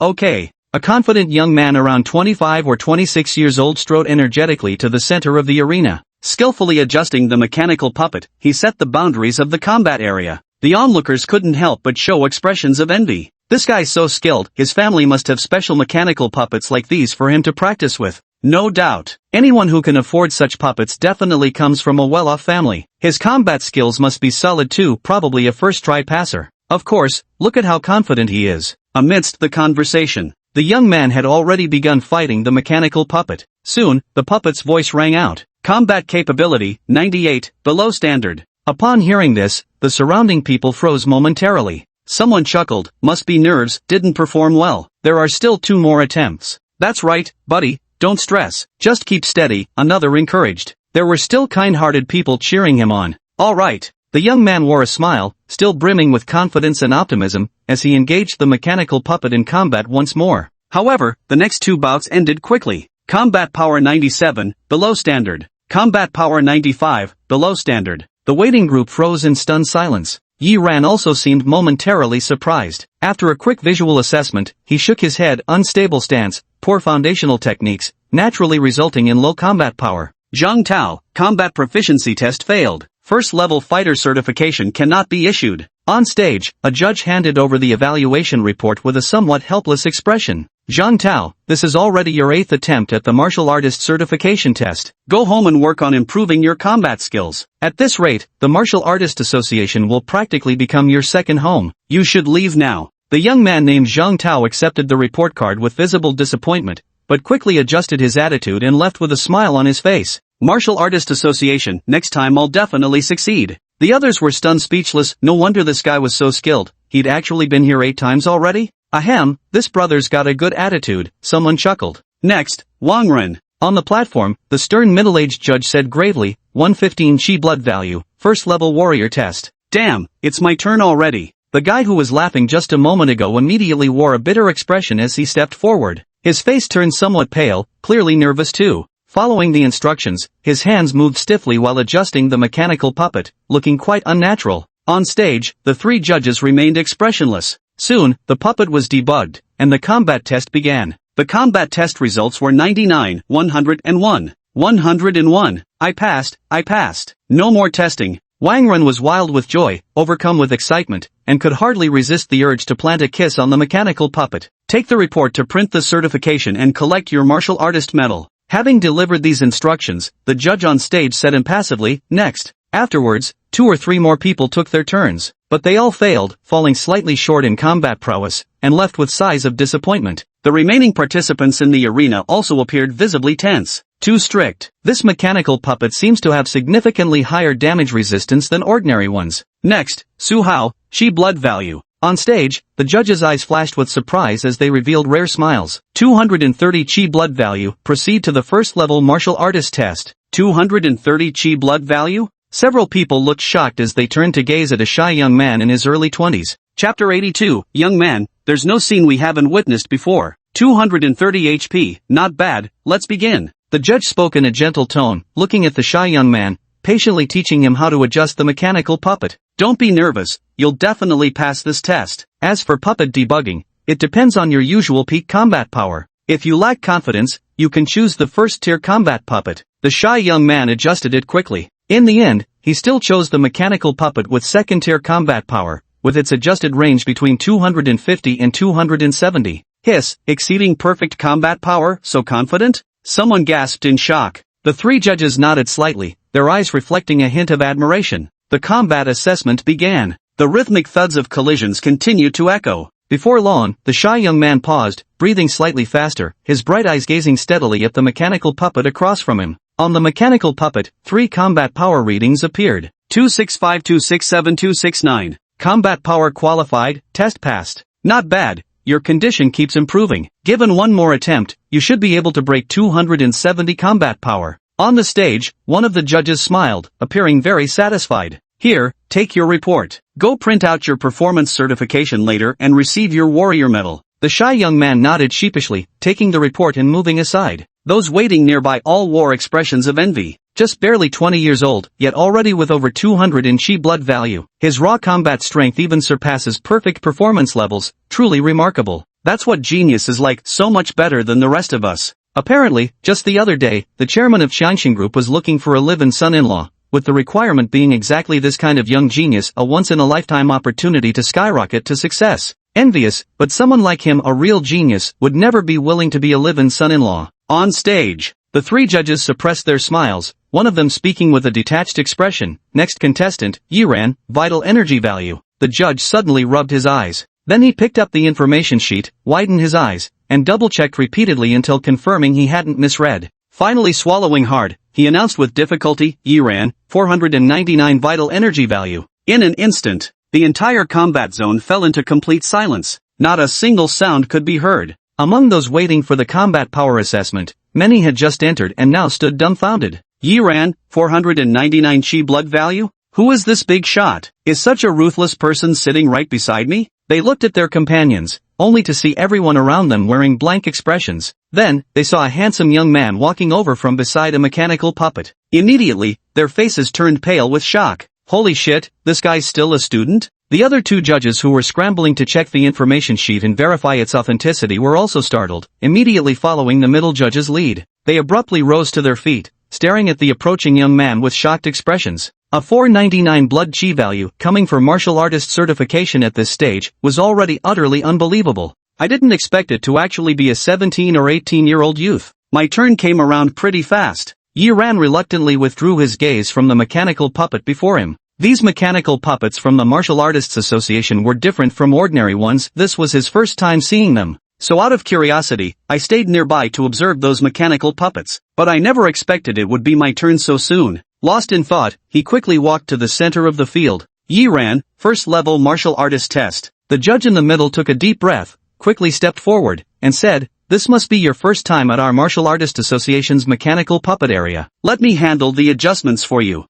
Okay. A confident young man around 25 or 26 years old strode energetically to the center of the arena. Skillfully adjusting the mechanical puppet, he set the boundaries of the combat area. The onlookers couldn't help but show expressions of envy. This guy's so skilled, his family must have special mechanical puppets like these for him to practice with. No doubt. Anyone who can afford such puppets definitely comes from a well-off family. His combat skills must be solid too, probably a first-try passer. Of course, look at how confident he is. Amidst the conversation, the young man had already begun fighting the mechanical puppet. Soon, the puppet's voice rang out. Combat capability, 98, below standard. Upon hearing this, the surrounding people froze momentarily. Someone chuckled, must be nerves, didn't perform well. There are still 2 more attempts. That's right, buddy, don't stress, just keep steady, another encouraged. There were still kind-hearted people cheering him on. All right. The young man wore a smile, still brimming with confidence and optimism, as he engaged the mechanical puppet in combat once more. However, the next 2 bouts ended quickly. Combat power 97, below standard. Combat power 95, below standard. The waiting group froze in stunned silence. Yi Ran also seemed momentarily surprised. After a quick visual assessment, he shook his head. Unstable stance, poor foundational techniques, naturally resulting in low combat power. Zhang Tao, combat proficiency test failed. First-level fighter certification cannot be issued. On stage, a judge handed over the evaluation report with a somewhat helpless expression. Zhang Tao, this is already your 8th attempt at the martial artist certification test. Go home and work on improving your combat skills. At this rate, the Martial Artist Association will practically become your second home. You should leave now. The young man named Zhang Tao accepted the report card with visible disappointment, but quickly adjusted his attitude and left with a smile on his face. Martial Artist Association, next time I'll definitely succeed. The others were stunned speechless. No wonder this guy was so skilled. He'd actually been here 8 times already? Ahem, this brother's got a good attitude, someone chuckled. Next, Wang Ren. On the platform, the stern middle-aged judge said gravely, 115 Chi Blood Value, first-level warrior test. Damn, it's my turn already. The guy who was laughing just a moment ago immediately wore a bitter expression as he stepped forward. His face turned somewhat pale, clearly nervous too. Following the instructions, his hands moved stiffly while adjusting the mechanical puppet, looking quite unnatural. On stage, the 3 judges remained expressionless. Soon, the puppet was debugged, and the combat test began. The combat test results were 99, 101, 101. I passed. No more testing. Wang Ren was wild with joy, overcome with excitement, and could hardly resist the urge to plant a kiss on the mechanical puppet. Take the report to print the certification and collect your martial artist medal. Having delivered these instructions, the judge on stage said impassively, next. Afterwards, 2 or 3 more people took their turns, but they all failed, falling slightly short in combat prowess, and left with sighs of disappointment. The remaining participants in the arena also appeared visibly tense. Too strict. This mechanical puppet seems to have significantly higher damage resistance than ordinary ones. Next, Su Hao, Chi Blood Value. On stage, the judge's eyes flashed with surprise as they revealed rare smiles. 230 Chi Blood Value, proceed to the first-level martial artist test. 230 Chi Blood Value? Several people looked shocked as they turned to gaze at a shy young man in his early 20s. Chapter 82, Young Man, there's no scene we haven't witnessed before. 230 HP, not bad, let's begin. The judge spoke in a gentle tone, looking at the shy young man, patiently teaching him how to adjust the mechanical puppet. Don't be nervous, you'll definitely pass this test. As for puppet debugging, it depends on your usual peak combat power. If you lack confidence, you can choose the first-tier combat puppet. The shy young man adjusted it quickly. In the end, he still chose the mechanical puppet with second-tier combat power, with its adjusted range between 250 and 270. Hiss, exceeding perfect combat power, so confident? Someone gasped in shock. The 3 judges nodded slightly, their eyes reflecting a hint of admiration. The combat assessment began. The rhythmic thuds of collisions continued to echo. Before long, the shy young man paused, breathing slightly faster, his bright eyes gazing steadily at the mechanical puppet across from him. On the mechanical puppet, 3 combat power readings appeared. 265, 267, 269. Combat power qualified, test passed. Not bad. Your condition keeps improving. Given one more attempt, you should be able to break 270 combat power. On the stage, one of the judges smiled, appearing very satisfied. Here, take your report. Go print out your performance certification later and receive your warrior medal. The shy young man nodded sheepishly, taking the report and moving aside. Those waiting nearby all wore expressions of envy. Just barely 20 years old, yet already with over 200 in chi blood value. His raw combat strength even surpasses perfect performance levels, truly remarkable. That's what genius is like, so much better than the rest of us. Apparently, just the other day, the chairman of Xianxin Group was looking for a live-in son-in-law, with the requirement being exactly this kind of young genius, a once-in-a-lifetime opportunity to skyrocket to success. Envious, but someone like him, a real genius, would never be willing to be a live-in son-in-law. On stage, the three judges suppressed their smiles, one of them speaking with a detached expression. Next contestant, Yiran, vital energy value. The judge suddenly rubbed his eyes. Then he picked up the information sheet, widened his eyes, and double-checked repeatedly until confirming he hadn't misread. Finally swallowing hard, he announced with difficulty, Yiran, 499 vital energy value. In an instant, the entire combat zone fell into complete silence. Not a single sound could be heard. Among those waiting for the combat power assessment, many had just entered and now stood dumbfounded. Yiran, 499 chi blood value? Who is this big shot? Is such a ruthless person sitting right beside me? They looked at their companions, only to see everyone around them wearing blank expressions. Then, they saw a handsome young man walking over from beside a mechanical puppet. Immediately, their faces turned pale with shock. Holy shit, this guy's still a student? The other two judges who were scrambling to check the information sheet and verify its authenticity were also startled, immediately following the middle judge's lead. They abruptly rose to their feet, staring at the approaching young man with shocked expressions. A 499 blood chi value, coming for martial artist certification at this stage, was already utterly unbelievable. I didn't expect it to actually be a 17 or 18-year-old youth. My turn came around pretty fast. Yiran reluctantly withdrew his gaze from the mechanical puppet before him. These mechanical puppets from the Martial Artists Association were different from ordinary ones. This was his first time seeing them. So out of curiosity, I stayed nearby to observe those mechanical puppets. But I never expected it would be my turn so soon. Lost in thought, he quickly walked to the center of the field. Yiran, first level martial artist test. The judge in the middle took a deep breath, quickly stepped forward, and said, "This must be your first time at our Martial Artists Association's mechanical puppet area. Let me handle the adjustments for you."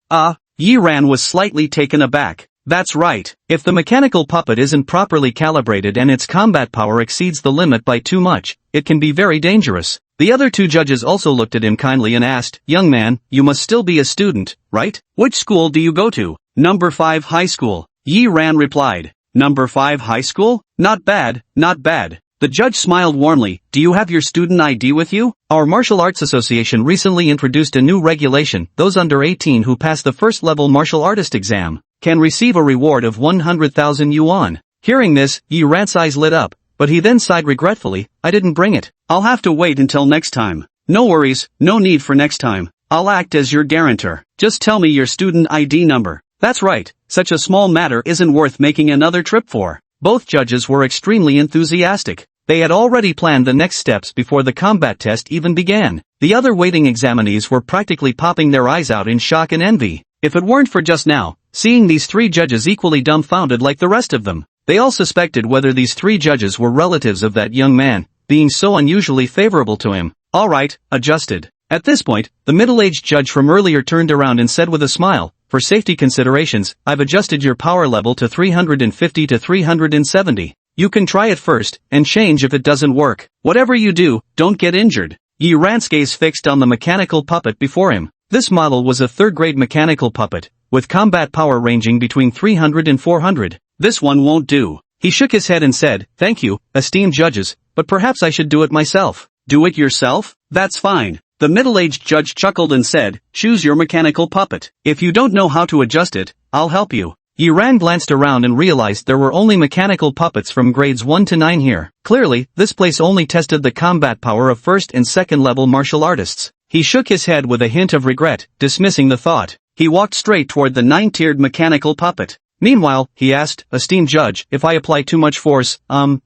Yiran was slightly taken aback. That's right. If the mechanical puppet isn't properly calibrated and its combat power exceeds the limit by too much, it can be very dangerous. The other two judges also looked at him kindly and asked, "Young man, you must still be a student, right? Which school do you go to?" "Number 5 high school." Yiran replied. "Number 5 high school? Not bad, not bad." The judge smiled warmly. "Do you have your student ID with you?" "Our Martial Arts Association recently introduced a new regulation. Those under 18 who pass the first level martial artist exam can receive a reward of 100,000 yuan. Hearing this, Yiran's eyes lit up, but he then sighed regretfully. "I didn't bring it. I'll have to wait until next time." "No worries, no need for next time. I'll act as your guarantor. Just tell me your student ID number." "That's right, such a small matter isn't worth making another trip for." Both judges were extremely enthusiastic. They had already planned the next steps before the combat test even began. The other waiting examinees were practically popping their eyes out in shock and envy. If it weren't for just now, seeing these three judges equally dumbfounded like the rest of them, they all suspected whether these three judges were relatives of that young man, being so unusually favorable to him. "All right, adjusted." At this point, the middle-aged judge from earlier turned around and said with a smile, "For safety considerations, I've adjusted your power level to 350 to 370. You can try it first, and change if it doesn't work. Whatever you do, don't get injured." Yiran's gaze fixed on the mechanical puppet before him. This model was a third-grade mechanical puppet, with combat power ranging between 300 and 400. "This one won't do." He shook his head and said, "Thank you, esteemed judges, but perhaps I should do it myself." "Do it yourself? That's fine." The middle-aged judge chuckled and said, "Choose your mechanical puppet. If you don't know how to adjust it, I'll help you." Yiran glanced around and realized there were only mechanical puppets from grades 1 to 9 here. Clearly, this place only tested the combat power of first and second level martial artists. He shook his head with a hint of regret, dismissing the thought. He walked straight toward the 9-tiered mechanical puppet. "Meanwhile," he asked, "esteemed judge, if I apply too much force,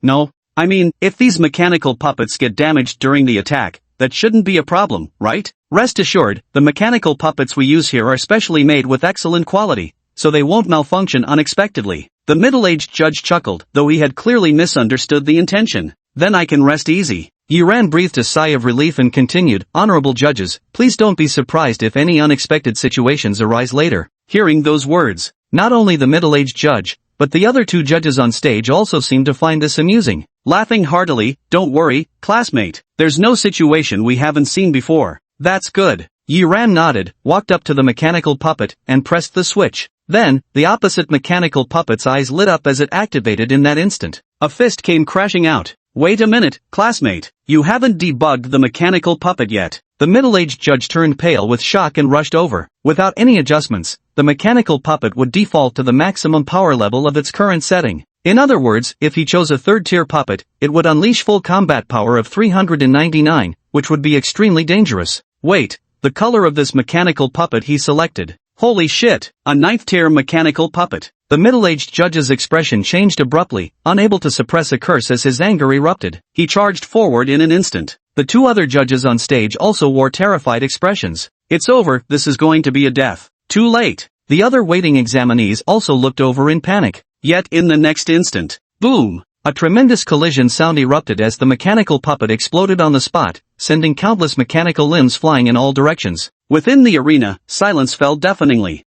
no? I mean, if these mechanical puppets get damaged during the attack, that shouldn't be a problem, right? Rest assured, the mechanical puppets we use here are specially made with excellent quality, so they won't malfunction unexpectedly." The middle-aged judge chuckled, though he had clearly misunderstood the intention. "Then I can rest easy." Yiran breathed a sigh of relief and continued, "Honorable judges, please don't be surprised if any unexpected situations arise later." Hearing those words, not only the middle-aged judge, but the other two judges on stage also seemed to find this amusing. laughing heartily. Don't worry, classmate. There's no situation we haven't seen before. That's good. Yi Ran nodded, walked up to the mechanical puppet, and pressed the switch. Then, the opposite mechanical puppet's eyes lit up as it activated in that instant. A fist came crashing out. Wait a minute, classmate. You haven't debugged the mechanical puppet yet. The middle-aged judge turned pale with shock and rushed over. Without any adjustments, the mechanical puppet would default to the maximum power level of its current setting. In other words, if he chose a third-tier puppet, it would unleash full combat power of 399, which would be extremely dangerous. Wait, the color of this mechanical puppet he selected. Holy shit, a 9th-tier mechanical puppet. The middle-aged judge's expression changed abruptly, unable to suppress a curse as his anger erupted. He charged forward in an instant. The two other judges on stage also wore terrified expressions. It's over, this is going to be a death. Too late. The other waiting examinees also looked over in panic. Yet in the next instant, boom! A tremendous collision sound erupted as the mechanical puppet exploded on the spot, sending countless mechanical limbs flying in all directions. Within the arena, silence fell deafeningly.